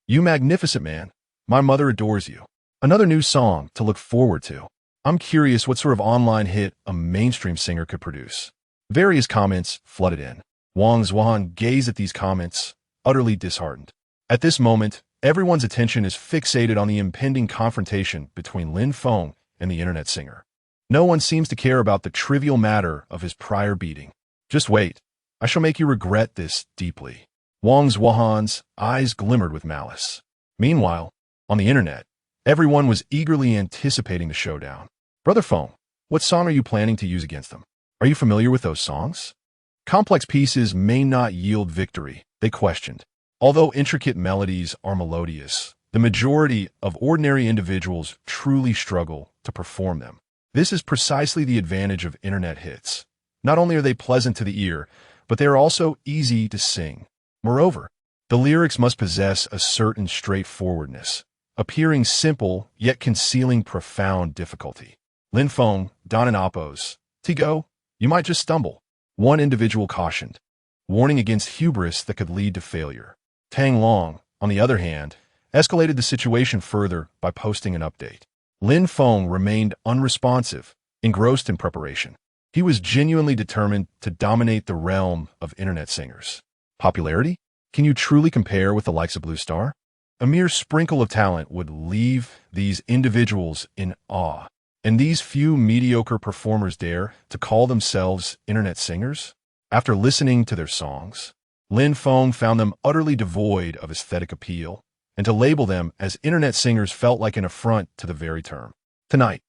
you magnificent man. My mother adores you. Another new song to look forward to. I'm curious what sort of online hit a mainstream singer could produce. Various comments flooded in. Wang Zuohan gazed at these comments, utterly disheartened. At this moment, everyone's attention is fixated on the impending confrontation between Lin Feng and the internet singer. No one seems to care about the trivial matter of his prior beating. Just wait. I shall make you regret this deeply. Wang Zuohan's eyes glimmered with malice. Meanwhile, on the internet, everyone was eagerly anticipating the showdown. Brother Feng, what song are you planning to use against them? Are you familiar with those songs? Complex pieces may not yield victory, they questioned. Although intricate melodies are melodious, the majority of ordinary individuals truly struggle to perform them. This is precisely the advantage of internet hits. Not only are they pleasant to the ear, but they are also easy to sing. Moreover, the lyrics must possess a certain straightforwardness, appearing simple yet concealing profound difficulty. Lin Feng, Don and Appos, Tigo, you might just stumble. One individual cautioned, warning against hubris that could lead to failure. Tang Long, on the other hand, escalated the situation further by posting an update. Lin Feng remained unresponsive, engrossed in preparation. He was genuinely determined to dominate the realm of internet singers. Popularity? Can you truly compare with the likes of Blue Star? A mere sprinkle of talent would leave these individuals in awe. And these few mediocre performers dare to call themselves internet singers? After listening to their songs, Lin Feng found them utterly devoid of aesthetic appeal, and to label them as internet singers felt like an affront to the very term. Tonight,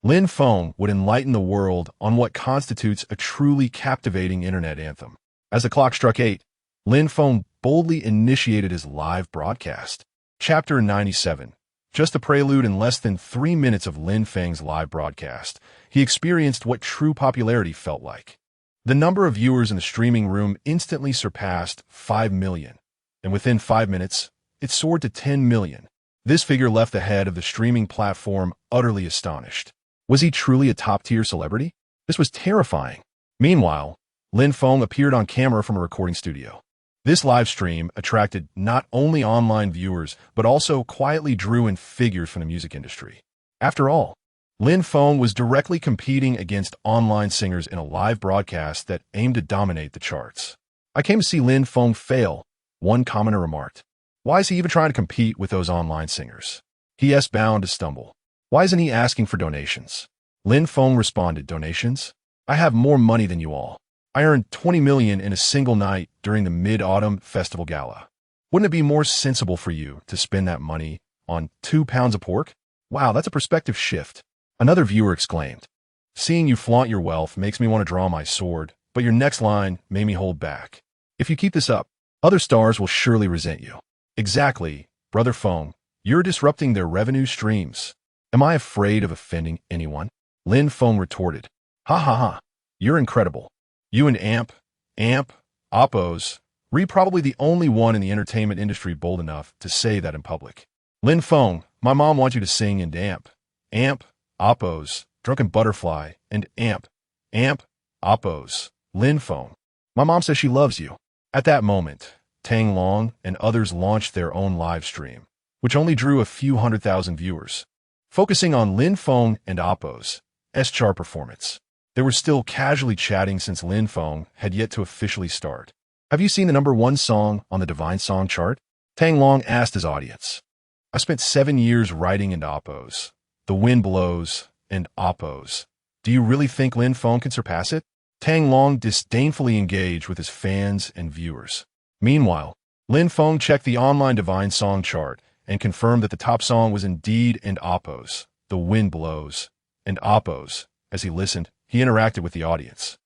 Lin Feng would enlighten the world on what constitutes a truly captivating internet anthem. As the clock struck 8, Lin Feng boldly initiated his live broadcast. Chapter 97. Just a prelude in less than 3 minutes of Lin Feng's live broadcast, he experienced what true popularity felt like. The number of viewers in the streaming room instantly surpassed 5 million, and within 5 minutes, it soared to 10 million. This figure left the head of the streaming platform utterly astonished. Was he truly a top-tier celebrity? This was terrifying. Meanwhile, Lin Feng appeared on camera from a recording studio. This live stream attracted not only online viewers, but also quietly drew in figures from the music industry. After all, Lin Feng was directly competing against online singers in a live broadcast that aimed to dominate the charts. "I came to see Lin Feng fail," one commenter remarked. "Why is he even trying to compete with those online singers? He is bound to stumble. Why isn't he asking for donations?" Lin Feng responded, "Donations? I have more money than you all. I earned 20 million in a single night during the Mid-Autumn Festival Gala. Wouldn't it be more sensible for you to spend that money on 2 pounds of pork?" "Wow, that's a perspective shift," another viewer exclaimed. "Seeing you flaunt your wealth makes me want to draw my sword, but your next line made me hold back. If you keep this up, other stars will surely resent you." "Exactly, Brother Feng. You're disrupting their revenue streams." "Am I afraid of offending anyone?" Lin Feng retorted. "Ha ha ha. You're incredible. You and Oppos, probably the only one in the entertainment industry bold enough to say that in public." "Lin Feng, my mom wants you to sing in Oppos, Drunken Butterfly, and Oppos, Lin Feng. My mom says she loves you." At that moment, Tang Long and others launched their own live stream, which only drew a few 100,000 viewers. Focusing on Lin Feng and Oppos' chart performance, they were still casually chatting since Lin Feng had yet to officially start. "Have you seen the #1 song on the Divine Song chart?" Tang Long asked his audience. "I spent 7 years writing into Oppos, The Wind Blows, and Oppos. Do you really think Lin Feng can surpass it?" Tang Long disdainfully engaged with his fans and viewers. Meanwhile, Lin Feng checked the online Divine Song chart and confirmed that the top song was indeed and Oppos, The Wind Blows, and Oppos. As he listened, he interacted with the audience.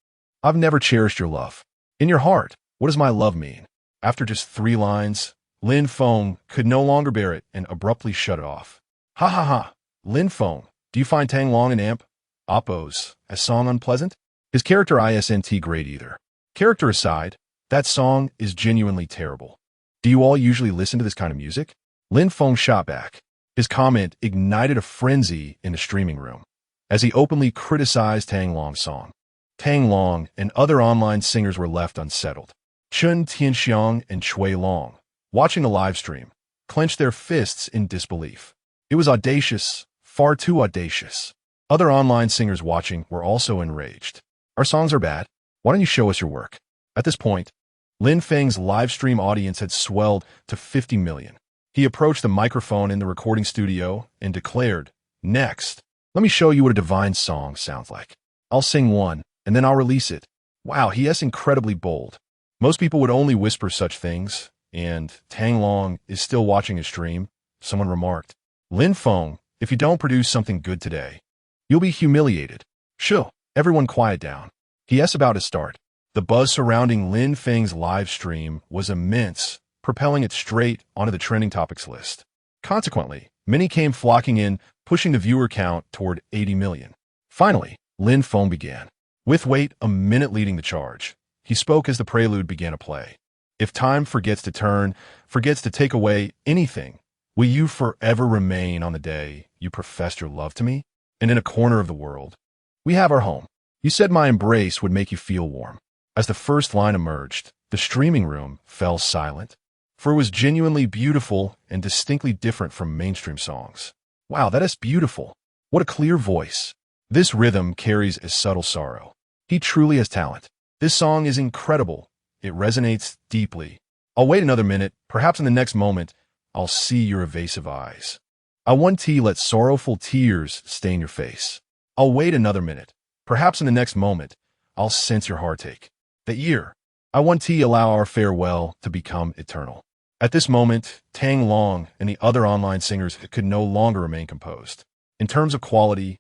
"I've never cherished your love. In your heart, what does my love mean?" After just 3 lines, Lin Feng could no longer bear it and abruptly shut it off. "Ha ha ha. Lin Feng, do you find Tang Long and Oppos as song unpleasant? His character isn't great either. Character aside, that song is genuinely terrible. Do you all usually listen to this kind of music?" Lin Feng shot back. His comment ignited a frenzy in the streaming room, as he openly criticized Tang Long's song. Tang Long and other online singers were left unsettled. Chun Tianxiang and Chui Long, watching the live stream, clenched their fists in disbelief. It was audacious, far too audacious. Other online singers watching were also enraged. "Our songs are bad. Why don't you show us your work?" At this point, Lin Feng's live stream audience had swelled to 50 million. He approached the microphone in the recording studio and declared, "Next, let me show you what a divine song sounds like. I'll sing one, and then I'll release it." Wow, he is incredibly bold. Most people would only whisper such things, and Tang Long is still watching his stream. Someone remarked, "Lin Feng, if you don't produce something good today, you'll be humiliated." "Shoo, everyone quiet down. He is about to start." The buzz surrounding Lin Feng's live stream was immense, propelling it straight onto the trending topics list. Consequently, many came flocking in, pushing the viewer count toward 80 million. Finally, Lin Feng began. With Wait a Minute leading the charge, he spoke as the prelude began to play. "If time forgets to turn, forgets to take away anything, will you forever remain on the day you professed your love to me? And in a corner of the world, we have our home. You said my embrace would make you feel warm." As the first line emerged, the streaming room fell silent, for it was genuinely beautiful and distinctly different from mainstream songs. "Wow, that is beautiful. What a clear voice. This rhythm carries a subtle sorrow. He truly has talent. This song is incredible. It resonates deeply. I'll wait another minute. Perhaps in the next moment, I'll see your evasive eyes. I want to let sorrowful tears stain your face. I'll wait another minute. Perhaps in the next moment, I'll sense your heartache. That year, I want to allow our farewell to become eternal." At this moment, Tang Long and the other online singers could no longer remain composed. In terms of quality,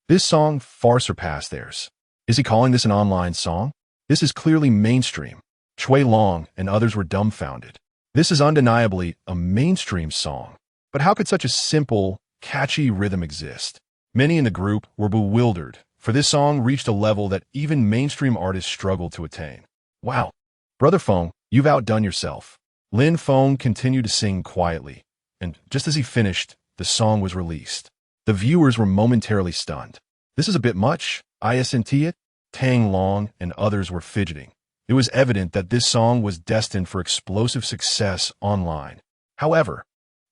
this song far surpassed theirs. Is he calling this an online song? This is clearly mainstream. Chui Long and others were dumbfounded. This is undeniably a mainstream song. But how could such a simple, catchy rhythm exist? Many in the group were bewildered, for this song reached a level that even mainstream artists struggled to attain. "Wow, Brother Feng, you've outdone yourself." Lin Feng continued to sing quietly, and just as he finished, the song was released. The viewers were momentarily stunned. "This is a bit much, isn't it?" Tang Long and others were fidgeting. It was evident that this song was destined for explosive success online. However,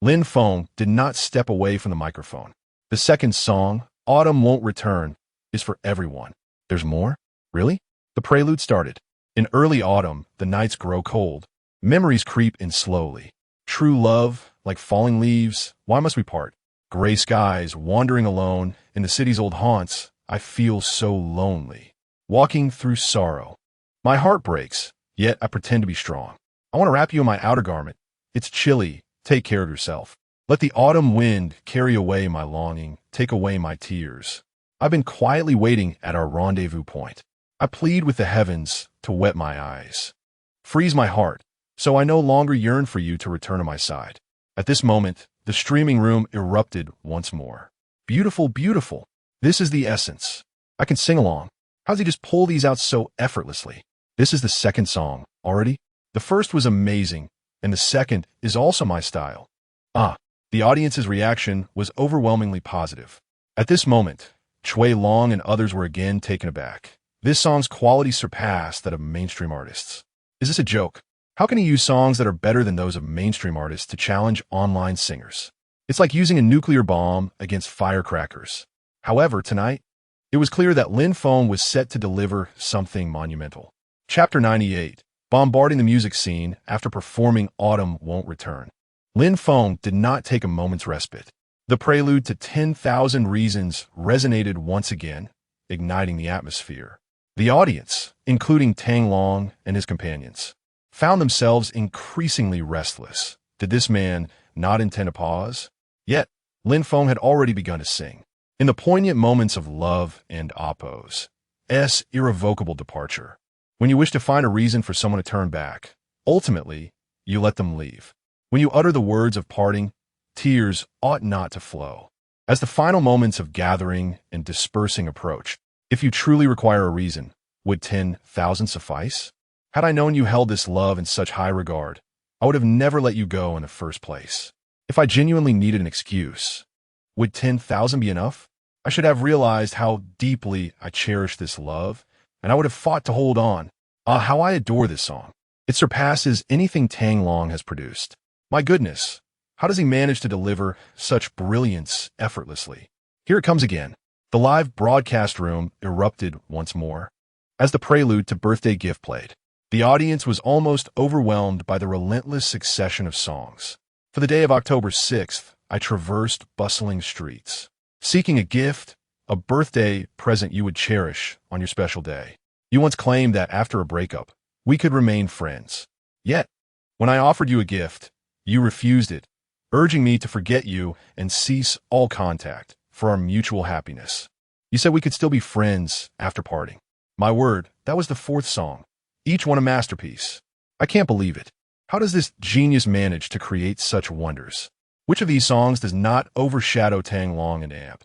Lin Feng did not step away from the microphone. The second song, Autumn Won't Return, is for everyone. There's more? Really? The prelude started. In early autumn, the nights grow cold. Memories creep in slowly. True love, like falling leaves, why must we part? Gray skies, wandering alone, in the city's old haunts, I feel so lonely. Walking through sorrow. My heart breaks, yet I pretend to be strong. I want to wrap you in my outer garment. It's chilly. Take care of yourself. Let the autumn wind carry away my longing, take away my tears. I've been quietly waiting at our rendezvous point. I plead with the heavens to wet my eyes. Freeze my heart, so I no longer yearn for you to return to my side. At this moment, the streaming room erupted once more. Beautiful, beautiful. This is the essence. I can sing along. How does he just pull these out so effortlessly? This is the second song, already? The first was amazing, and the second is also my style. The audience's reaction was overwhelmingly positive. At this moment, Chui Long and others were again taken aback. This song's quality surpassed that of mainstream artists. Is this a joke? How can he use songs that are better than those of mainstream artists to challenge online singers? It's like using a nuclear bomb against firecrackers. However, tonight, it was clear that Lin Feng was set to deliver something monumental. Chapter 98, bombarding the music scene after performing Autumn Won't Return. Lin Feng did not take a moment's respite. The prelude to 10,000 Reasons resonated once again, igniting the atmosphere. The audience, including Tang Long and his companions, found themselves increasingly restless. Did this man not intend to pause? Yet, Lin Feng had already begun to sing. In the poignant moments of love and oppose, irrevocable departure. When you wish to find a reason for someone to turn back, ultimately, you let them leave. When you utter the words of parting, tears ought not to flow. As the final moments of gathering and dispersing approach, if you truly require a reason, would 10,000 suffice? Had I known you held this love in such high regard, I would have never let you go in the first place. If I genuinely needed an excuse, would 10,000 be enough? I should have realized how deeply I cherish this love, and I would have fought to hold on. How I adore this song. It surpasses anything Tang Long has produced. My goodness, how does he manage to deliver such brilliance effortlessly? Here it comes again. The live broadcast room erupted once more. As the prelude to Birthday Gift played, the audience was almost overwhelmed by the relentless succession of songs. For the day of October 6th, I traversed bustling streets, seeking a gift, a birthday present you would cherish on your special day. You once claimed that after a breakup, we could remain friends. Yet, when I offered you a gift, you refused it, urging me to forget you and cease all contact for our mutual happiness. You said we could still be friends after parting. My word, that was the fourth song, each one a masterpiece. I can't believe it. How does this genius manage to create such wonders? Which of these songs does not overshadow Tang Long and Amp?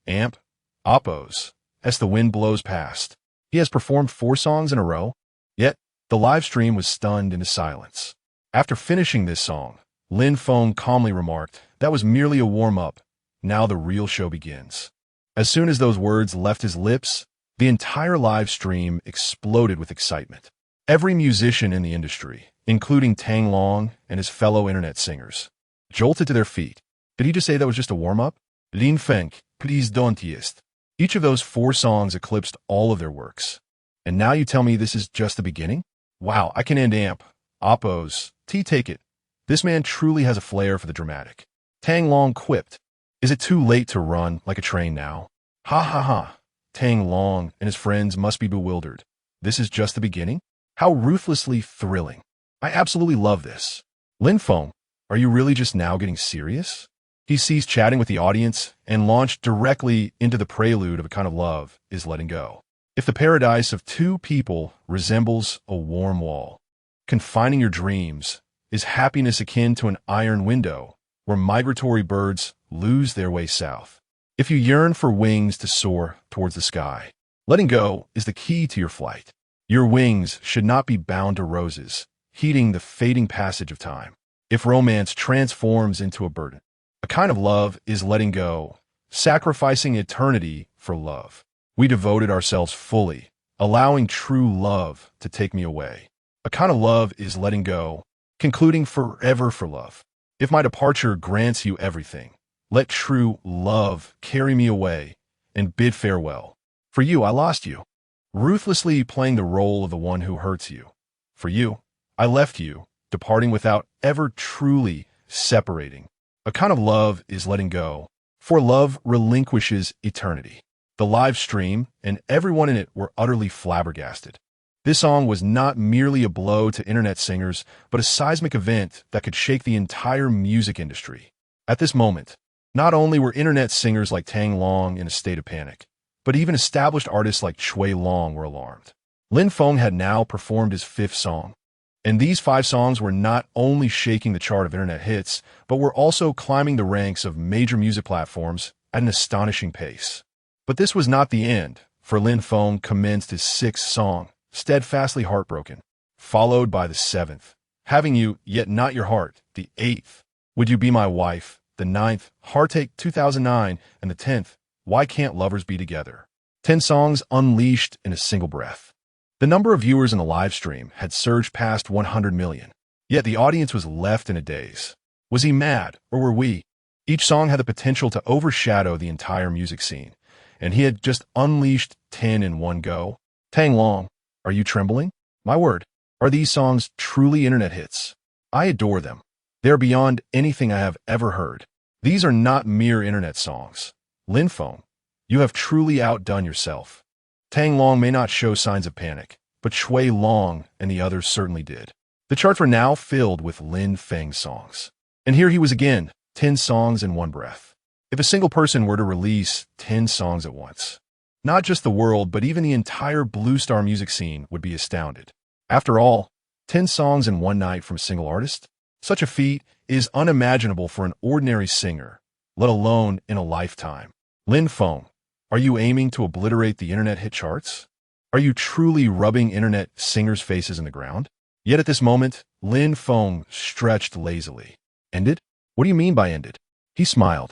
Amp, Oppose, As the Wind Blows Past. He has performed 4 songs in a row, yet the live stream was stunned into silence. After finishing this song, Lin Feng calmly remarked, "That was merely a warm-up. Now the real show begins." As soon as those words left his lips, the entire live stream exploded with excitement. Every musician in the industry, including Tang Long and his fellow internet singers, jolted to their feet. Did he just say that was just a warm-up? Lin Feng, please don't jest. Each of those 4 songs eclipsed all of their works. And now you tell me this is just the beginning? Wow, I can end Amp, Oppose, take it. This man truly has a flair for the dramatic. Tang Long quipped, "Is it too late to run like a train now?" Ha ha ha. Tang Long and his friends must be bewildered. This is just the beginning? How ruthlessly thrilling. I absolutely love this. Lin Feng, are you really just now getting serious? He ceased chatting with the audience and launched directly into the prelude of A Kind of Love is Letting Go. If the paradise of 2 people resembles a warm wall, confining your dreams, is happiness akin to an iron window where migratory birds lose their way south? If you yearn for wings to soar towards the sky, letting go is the key to your flight. Your wings should not be bound to roses, heeding the fading passage of time. If romance transforms into a burden, A Kind of Love is letting go, sacrificing eternity for love. We devoted ourselves fully, allowing true love to take me away. A kind of love is letting go, concluding forever for love. If my departure grants you everything, let true love carry me away and bid farewell. For you, I lost you, ruthlessly playing the role of the one who hurts you. For you, I left you, departing without ever truly separating. A kind of love is letting go, for love relinquishes eternity. The live stream and everyone in it were utterly flabbergasted. This song was not merely a blow to internet singers, but a seismic event that could shake the entire music industry. At this moment, not only were internet singers like Tang Long in a state of panic, but even established artists like Shui Long were alarmed. Lin Feng had now performed his 5th song, and these 5 songs were not only shaking the chart of internet hits, but were also climbing the ranks of major music platforms at an astonishing pace. But this was not the end, for Lin Feng commenced his 6th song, Steadfastly Heartbroken, followed by the 7th, Having You, Yet Not Your Heart, the 8th, Would You Be My Wife, the 9th, Heartache 2009, and the 10th, Why Can't Lovers Be Together? 10 songs unleashed in a single breath. The number of viewers in the live stream had surged past 100 million, yet the audience was left in a daze. Was he mad, or were we? Each song had the potential to overshadow the entire music scene, and he had just unleashed 10 in one go. Tang Long, are you trembling? My word, are these songs truly internet hits? I adore them. They are beyond anything I have ever heard. These are not mere internet songs. Lin Feng, you have truly outdone yourself. Tang Long may not show signs of panic, but Shui Long and the others certainly did. The charts were now filled with Lin Feng songs. And here he was again, 10 songs in one breath. If a single person were to release 10 songs at once, not just the world, but even the entire Blue Star music scene would be astounded. After all, 10 songs in one night from a single artist? Such a feat is unimaginable for an ordinary singer, let alone in a lifetime. Lin Feng, are you aiming to obliterate the internet hit charts? Are you truly rubbing internet singers' faces in the ground? Yet at this moment, Lin Feng stretched lazily. Ended? What do you mean by ended? He smiled.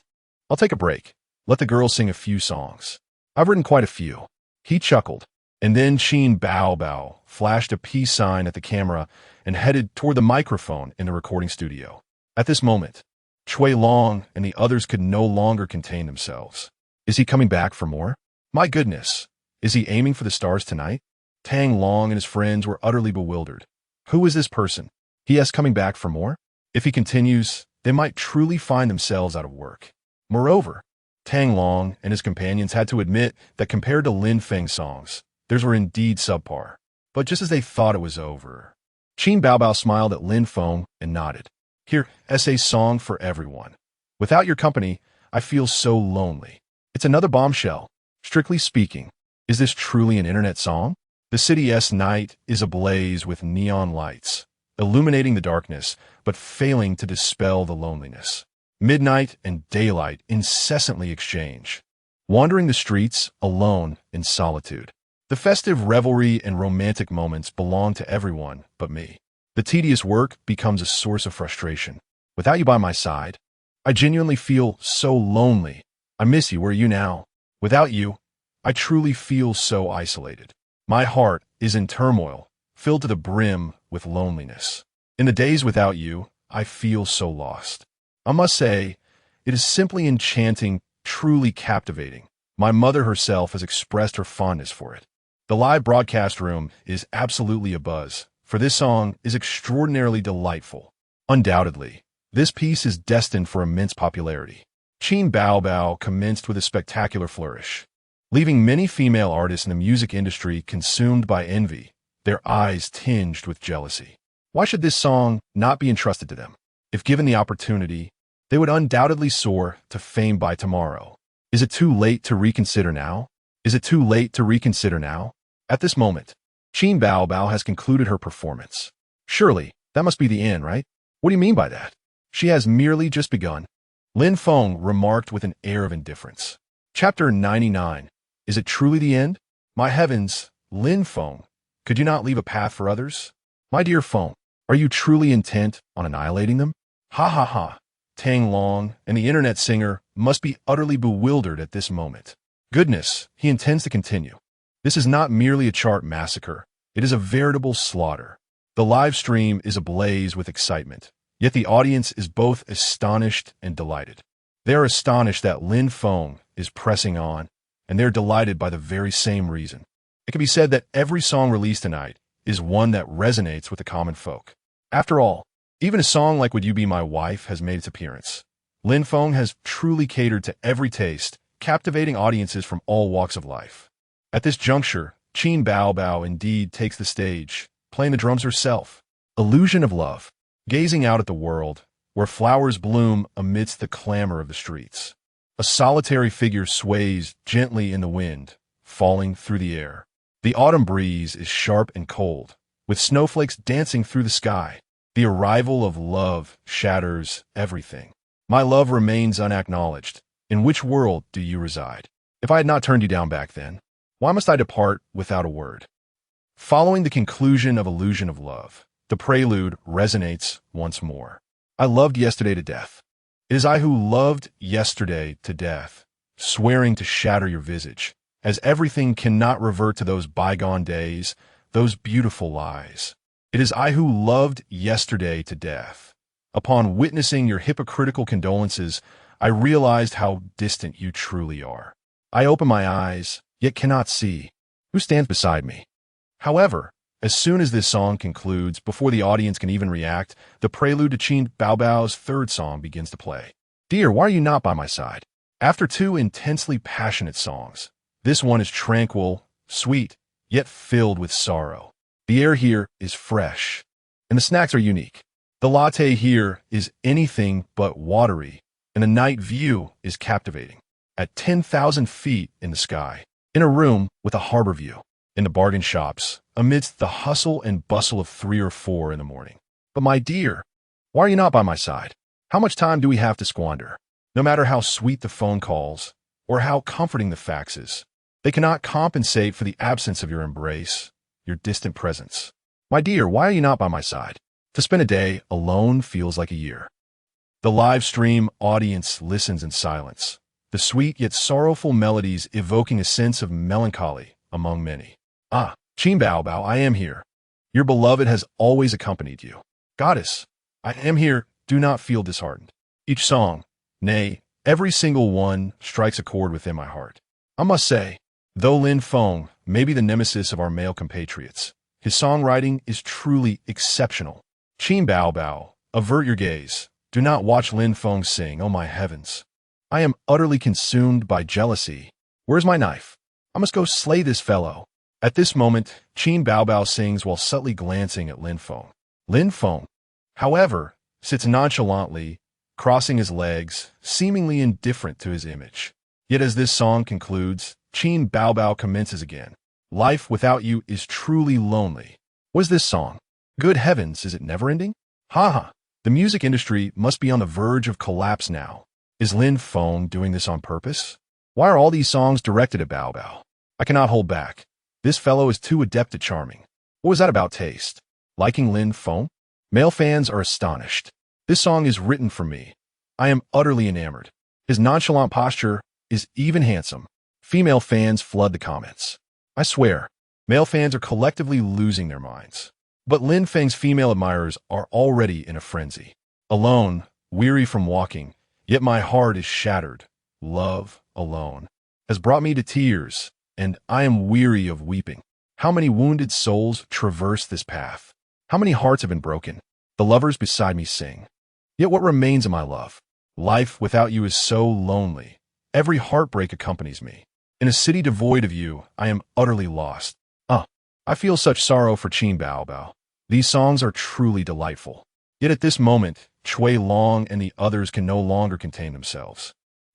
I'll take a break. Let the girls sing a few songs. I've written quite a few. He chuckled, and then Qin Bao Bao flashed a peace sign at the camera and headed toward the microphone in the recording studio. At this moment, Shui Long and the others could no longer contain themselves. Is he coming back for more? My goodness, is he aiming for the stars tonight? Tang Long and his friends were utterly bewildered. Who is this person? He is coming back for more? If he continues, they might truly find themselves out of work. Moreover, Tang Long and his companions had to admit that compared to Lin Feng's songs, theirs were indeed subpar. But just as they thought it was over, Qin Baobao smiled at Lin Feng and nodded. Here, a song for everyone. Without your company, I feel so lonely. It's another bombshell. Strictly speaking, is this truly an internet song? The city's night is ablaze with neon lights, illuminating the darkness, but failing to dispel the loneliness. Midnight and daylight incessantly exchange, wandering the streets alone in solitude. The festive revelry and romantic moments belong to everyone but me. The tedious work becomes a source of frustration. Without you by my side, I genuinely feel so lonely. I miss you. Where are you now? Without you, I truly feel so isolated. My heart is in turmoil, filled to the brim with loneliness. In the days without you, I feel so lost. I must say, it is simply enchanting, truly captivating. My mother herself has expressed her fondness for it. The live broadcast room is absolutely abuzz, for this song is extraordinarily delightful. Undoubtedly, this piece is destined for immense popularity. Qin Bao Bao commenced with a spectacular flourish, leaving many female artists in the music industry consumed by envy, their eyes tinged with jealousy. Why should this song not be entrusted to them? If given the opportunity, they would undoubtedly soar to fame by tomorrow. Is it too late to reconsider now? Is it too late to reconsider now? At this moment, Qin Bao Bao has concluded her performance. Surely, that must be the end, right? What do you mean by that? She has merely just begun. Lin Feng remarked with an air of indifference. Chapter 99. Is it truly the end? My heavens, Lin Feng, could you not leave a path for others? My dear Feng, are you truly intent on annihilating them? Ha ha ha. Tang Long and the internet singer must be utterly bewildered at this moment. Goodness, he intends to continue. This is not merely a chart massacre. It is a veritable slaughter. The live stream is ablaze with excitement, yet the audience is both astonished and delighted. They are astonished that Lin Feng is pressing on, and they're delighted by the very same reason. It can be said that every song released tonight is one that resonates with the common folk. After all, even a song like Would You Be My Wife has made its appearance. Lin Feng has truly catered to every taste, captivating audiences from all walks of life. At this juncture, Qin Bao Bao indeed takes the stage, playing the drums herself. Illusion of Love, gazing out at the world, where flowers bloom amidst the clamor of the streets. A solitary figure sways gently in the wind, falling through the air. The autumn breeze is sharp and cold, with snowflakes dancing through the sky. The arrival of love shatters everything. My love remains unacknowledged. In which world do you reside? If I had not turned you down back then, why must I depart without a word? Following the conclusion of Illusion of Love, the prelude resonates once more. I loved yesterday to death. It is I who loved yesterday to death, swearing to shatter your visage, as everything cannot revert to those bygone days, those beautiful lies. It is I who loved yesterday to death. Upon witnessing your hypocritical condolences, I realized how distant you truly are. I open my eyes, yet cannot see who stands beside me. However, as soon as this song concludes, before the audience can even react, the prelude to Qin Bao Bao's third song begins to play. Dear, why are you not by my side? After two intensely passionate songs, this one is tranquil, sweet, yet filled with sorrow. The air here is fresh, and the snacks are unique. The latte here is anything but watery, and the night view is captivating. At 10,000 feet in the sky, in a room with a harbor view, in the bargain shops, amidst the hustle and bustle of 3 or 4 in the morning. But my dear, why are you not by my side? How much time do we have to squander? No matter how sweet the phone calls, or how comforting the faxes, they cannot compensate for the absence of your embrace, your distant presence. My dear, why are you not by my side? To spend a day alone feels like a year. The live stream audience listens in silence, the sweet yet sorrowful melodies evoking a sense of melancholy among many. Ah, Qin Bao Bao, I am here. Your beloved has always accompanied you. Goddess, I am here, do not feel disheartened. Each song, nay, every single one, strikes a chord within my heart. I must say, though Lin Feng may be the nemesis of our male compatriots, his songwriting is truly exceptional. Qin Bao Bao, avert your gaze. Do not watch Lin Feng sing, oh my heavens. I am utterly consumed by jealousy. Where's my knife? I must go slay this fellow. At this moment, Qin Bao Bao sings while subtly glancing at Lin Feng. Lin Feng, however, sits nonchalantly, crossing his legs, seemingly indifferent to his image. Yet as this song concludes, Qin Bao Bao commences again. Life without you is truly lonely. What is this song? Good heavens, is it never-ending? Ha ha, the music industry must be on the verge of collapse now. Is Lin Feng doing this on purpose? Why are all these songs directed at Bao Bao? I cannot hold back. This fellow is too adept at charming. What was that about taste? Liking Lin Feng? Male fans are astonished. This song is written for me. I am utterly enamored. His nonchalant posture is even handsome. Female fans flood the comments. I swear, male fans are collectively losing their minds. But Lin Feng's female admirers are already in a frenzy. Alone, weary from walking, yet my heart is shattered. Love alone has brought me to tears, and I am weary of weeping. How many wounded souls traverse this path? How many hearts have been broken? The lovers beside me sing. Yet what remains of my love? Life without you is so lonely. Every heartbreak accompanies me. In a city devoid of you, I am utterly lost. I feel such sorrow for Qin Bao Bao. These songs are truly delightful. Yet at this moment, Chui Long and the others can no longer contain themselves.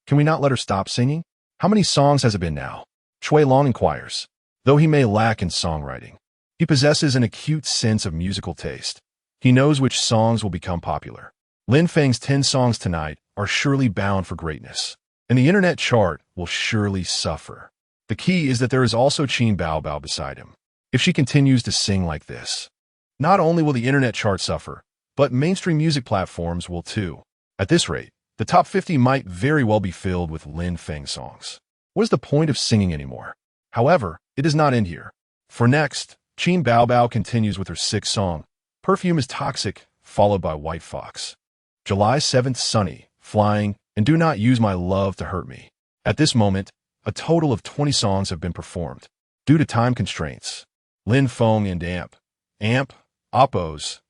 Can we not let her stop singing? How many songs has it been now? Chui Long inquires. Though he may lack in songwriting, he possesses an acute sense of musical taste. He knows which songs will become popular. Lin Feng's 10 songs tonight are surely bound for greatness, and the internet chart will surely suffer. The key is that there is also Qin Bao Bao beside him. If she continues to sing like this, not only will the internet chart suffer, but mainstream music platforms will too. At this rate, the top 50 might very well be filled with Lin Feng songs. What is the point of singing anymore? However, it does not end here. For next, Qin Baobao continues with her sixth song, Perfume is Toxic, followed by White Fox. July 7th, Sunny, Flying, and Do Not Use My Love to Hurt Me. At this moment, a total of 20 songs have been performed. Due to time constraints, Lin Feng and Oppo's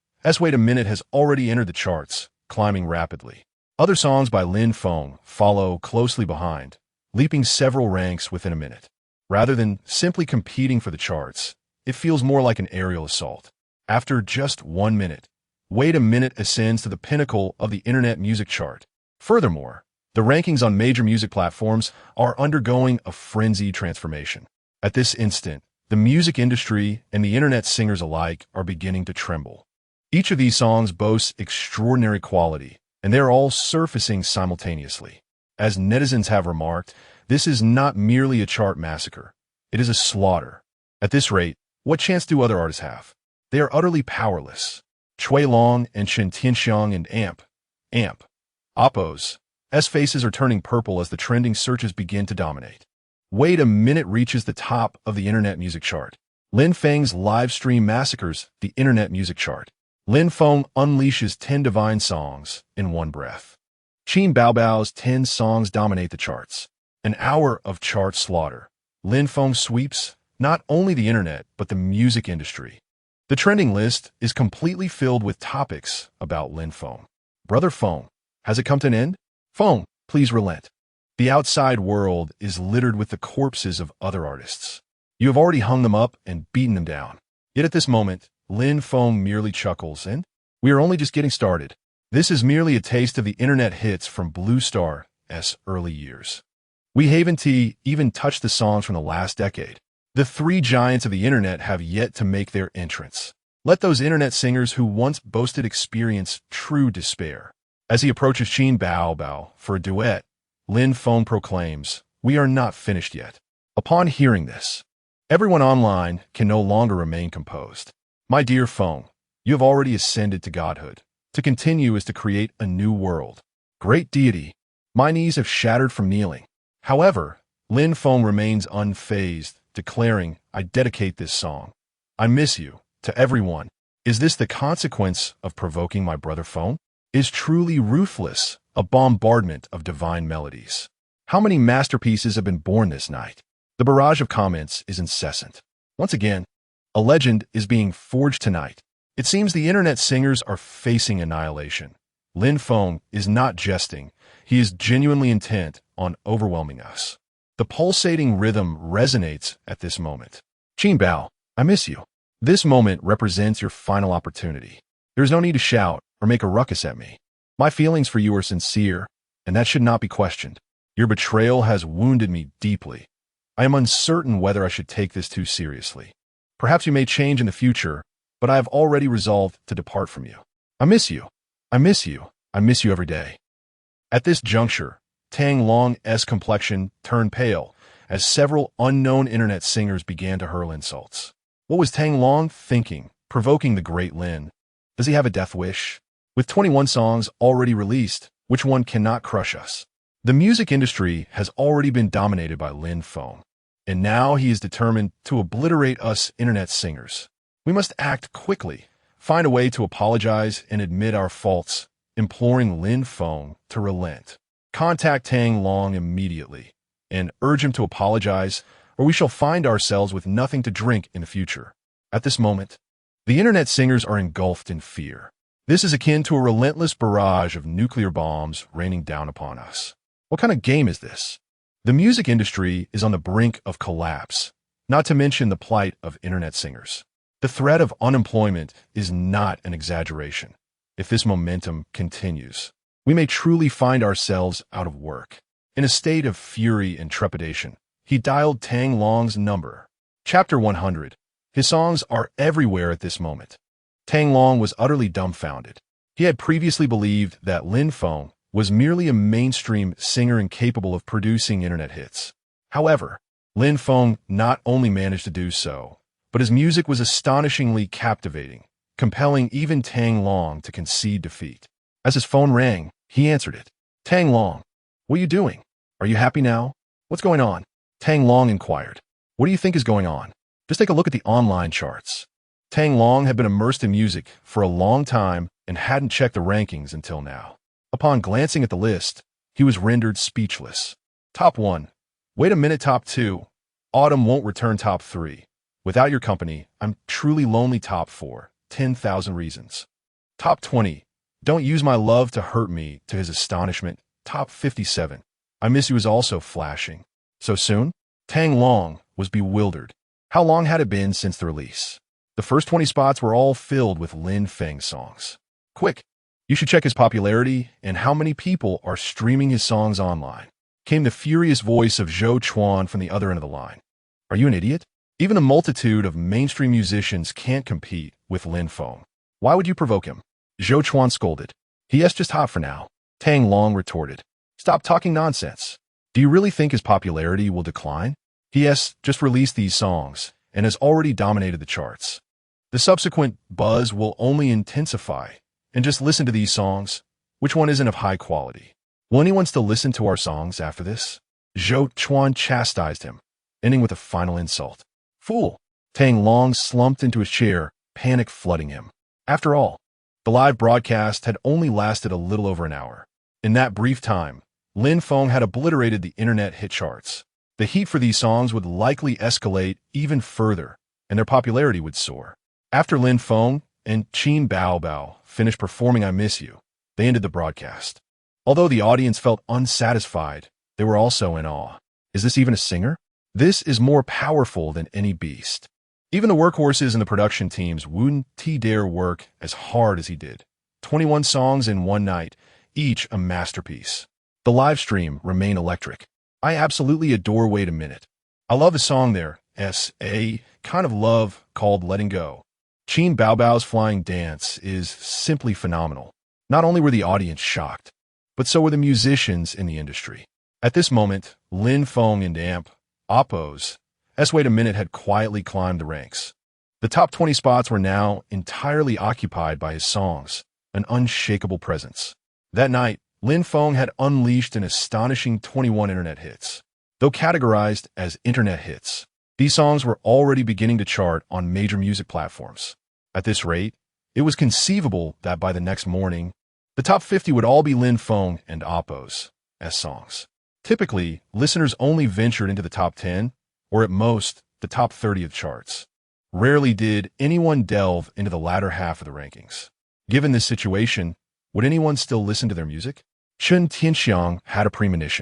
Wait a Minute has already entered the charts, climbing rapidly. Other songs by Lin Feng follow closely behind, leaping several ranks within a minute. Rather than simply competing for the charts, it feels more like an aerial assault. After just 1 minute, Wait a Minute ascends to the pinnacle of the internet music chart. Furthermore, the rankings on major music platforms are undergoing a frenzied transformation. At this instant, the music industry and the internet singers alike are beginning to tremble. Each of these songs boasts extraordinary quality, and they're all surfacing simultaneously. As netizens have remarked, this is not merely a chart massacre. It is a slaughter. At this rate, what chance do other artists have? They are utterly powerless. Chui Long and Shen Tianxiang and Oppo's faces are turning purple as the trending searches begin to dominate. Wait a Minute reaches the top of the internet music chart. Lin Feng's live stream massacres the internet music chart. Lin Feng unleashes 10 divine songs in one breath. Qin Baobao's 10 songs dominate the charts. An hour of chart slaughter. Lin Feng sweeps not only the internet, but the music industry. The trending list is completely filled with topics about Lin Feng. Brother Feng, has it come to an end? Feng, please relent. The outside world is littered with the corpses of other artists. You have already hung them up and beaten them down. Yet at this moment, Lin Feng merely chuckles, and we are only just getting started. This is merely a taste of the internet hits from Blue Star's early years. We haven't even touched the songs from the last decade. The three giants of the internet have yet to make their entrance. Let those internet singers who once boasted experience true despair. As he approaches Qin Baobao for a duet, Lin Feng proclaims, "We are not finished yet." Upon hearing this, everyone online can no longer remain composed. My dear Feng, you have already ascended to godhood. To continue is to create a new world. Great deity, my knees have shattered from kneeling. However, Lin Feng remains unfazed, declaring, "I dedicate this song. I miss you, to everyone." Is this the consequence of provoking my brother Feng? Is truly ruthless a bombardment of divine melodies? How many masterpieces have been born this night? The barrage of comments is incessant. Once again, a legend is being forged tonight. It seems the internet singers are facing annihilation. Lin Feng is not jesting. He is genuinely intent on overwhelming us. The pulsating rhythm resonates at this moment. Qin Bao, I miss you. This moment represents your final opportunity. There's no need to shout or make a ruckus at me. My feelings for you are sincere, and that should not be questioned. Your betrayal has wounded me deeply. I am uncertain whether I should take this too seriously. Perhaps you may change in the future, but I have already resolved to depart from you. I miss you. I miss you. I miss you every day. At this juncture, Tang Long's complexion turned pale as several unknown internet singers began to hurl insults. What was Tang Long thinking, provoking the great Lin? Does he have a death wish? With 21 songs already released, which one cannot crush us? The music industry has already been dominated by Lin Feng, and now he is determined to obliterate us internet singers. We must act quickly, find a way to apologize and admit our faults, imploring Lin Feng to relent. Contact Tang Long immediately and urge him to apologize, or we shall find ourselves with nothing to drink in the future. At this moment, the internet singers are engulfed in fear. This is akin to a relentless barrage of nuclear bombs raining down upon us. What kind of game is this? The music industry is on the brink of collapse, not to mention the plight of internet singers. The threat of unemployment is not an exaggeration. If this momentum continues, we may truly find ourselves out of work. In a state of fury and trepidation, he dialed Tang Long's number. Chapter 100. His songs are everywhere at this moment. Tang Long was utterly dumbfounded. He had previously believed that Lin Feng was merely a mainstream singer incapable of producing internet hits. However, Lin Feng not only managed to do so, but his music was astonishingly captivating, compelling even Tang Long to concede defeat. As his phone rang, he answered it. "Tang Long, what are you doing? Are you happy now? What's going on?" Tang Long inquired. What do you think is going on? Just take a look at the online charts. Tang Long had been immersed in music for a long time and hadn't checked the rankings until now. Upon glancing at the list, he was rendered speechless. Top 1. Wait a minute. Top 2. Autumn won't return. Top 3. Without your company, I'm truly lonely. Top 4. 10,000 reasons. Top 20. Don't use my love to hurt me. To his astonishment, top 57. I miss you is also flashing. So soon? Tang Long was bewildered. How long had it been since the release? The first 20 spots were all filled with Lin Feng songs. Quick, you should check his popularity and how many people are streaming his songs online. Came the furious voice of Zhou Chuan from the other end of the line. Are you an idiot? Even a multitude of mainstream musicians can't compete with Lin Feng. Why would you provoke him? Zhou Chuan scolded. He's just hot for now. Tang Long retorted. Stop talking nonsense. Do you really think his popularity will decline? He has just released these songs and has already dominated the charts. The subsequent buzz will only intensify. And just listen to these songs. Which one isn't of high quality? Will anyone still listen to our songs after this? Zhou Chuan chastised him, ending with a final insult. Fool! Tang Long slumped into his chair, panic flooding him. After all, the live broadcast had only lasted a little over an hour. In that brief time, Lin Feng had obliterated the internet hit charts. The heat for these songs would likely escalate even further, and their popularity would soar. After Lin Feng and Qin Baobao finished performing I Miss You, they ended the broadcast. Although the audience felt unsatisfied, they were also in awe. Is this even a singer? This is more powerful than any beast. Even the workhorses and the production teams wouldn't dare work as hard as he did. 21 songs in one night, each a masterpiece. The live stream remained electric. I absolutely adore Wait a Minute. I love the song there, a kind of love called Letting Go. Qin Baobao's flying dance is simply phenomenal. Not only were the audience shocked, but so were the musicians in the industry. At this moment, Lin Feng and Oppo's Wait a Minute had quietly climbed the ranks. The top 20 spots were now entirely occupied by his songs, an unshakable presence. That night, Lin Feng had unleashed an astonishing 21 internet hits. Though categorized as internet hits, these songs were already beginning to chart on major music platforms. At this rate, it was conceivable that by the next morning, the top 50 would all be Lin Feng and Oppo's songs. Typically, listeners only ventured into the top 10, or at most, the top 30 of charts. Rarely did anyone delve into the latter half of the rankings. Given this situation, would anyone still listen to their music? Chen Tianxiang had a premonition.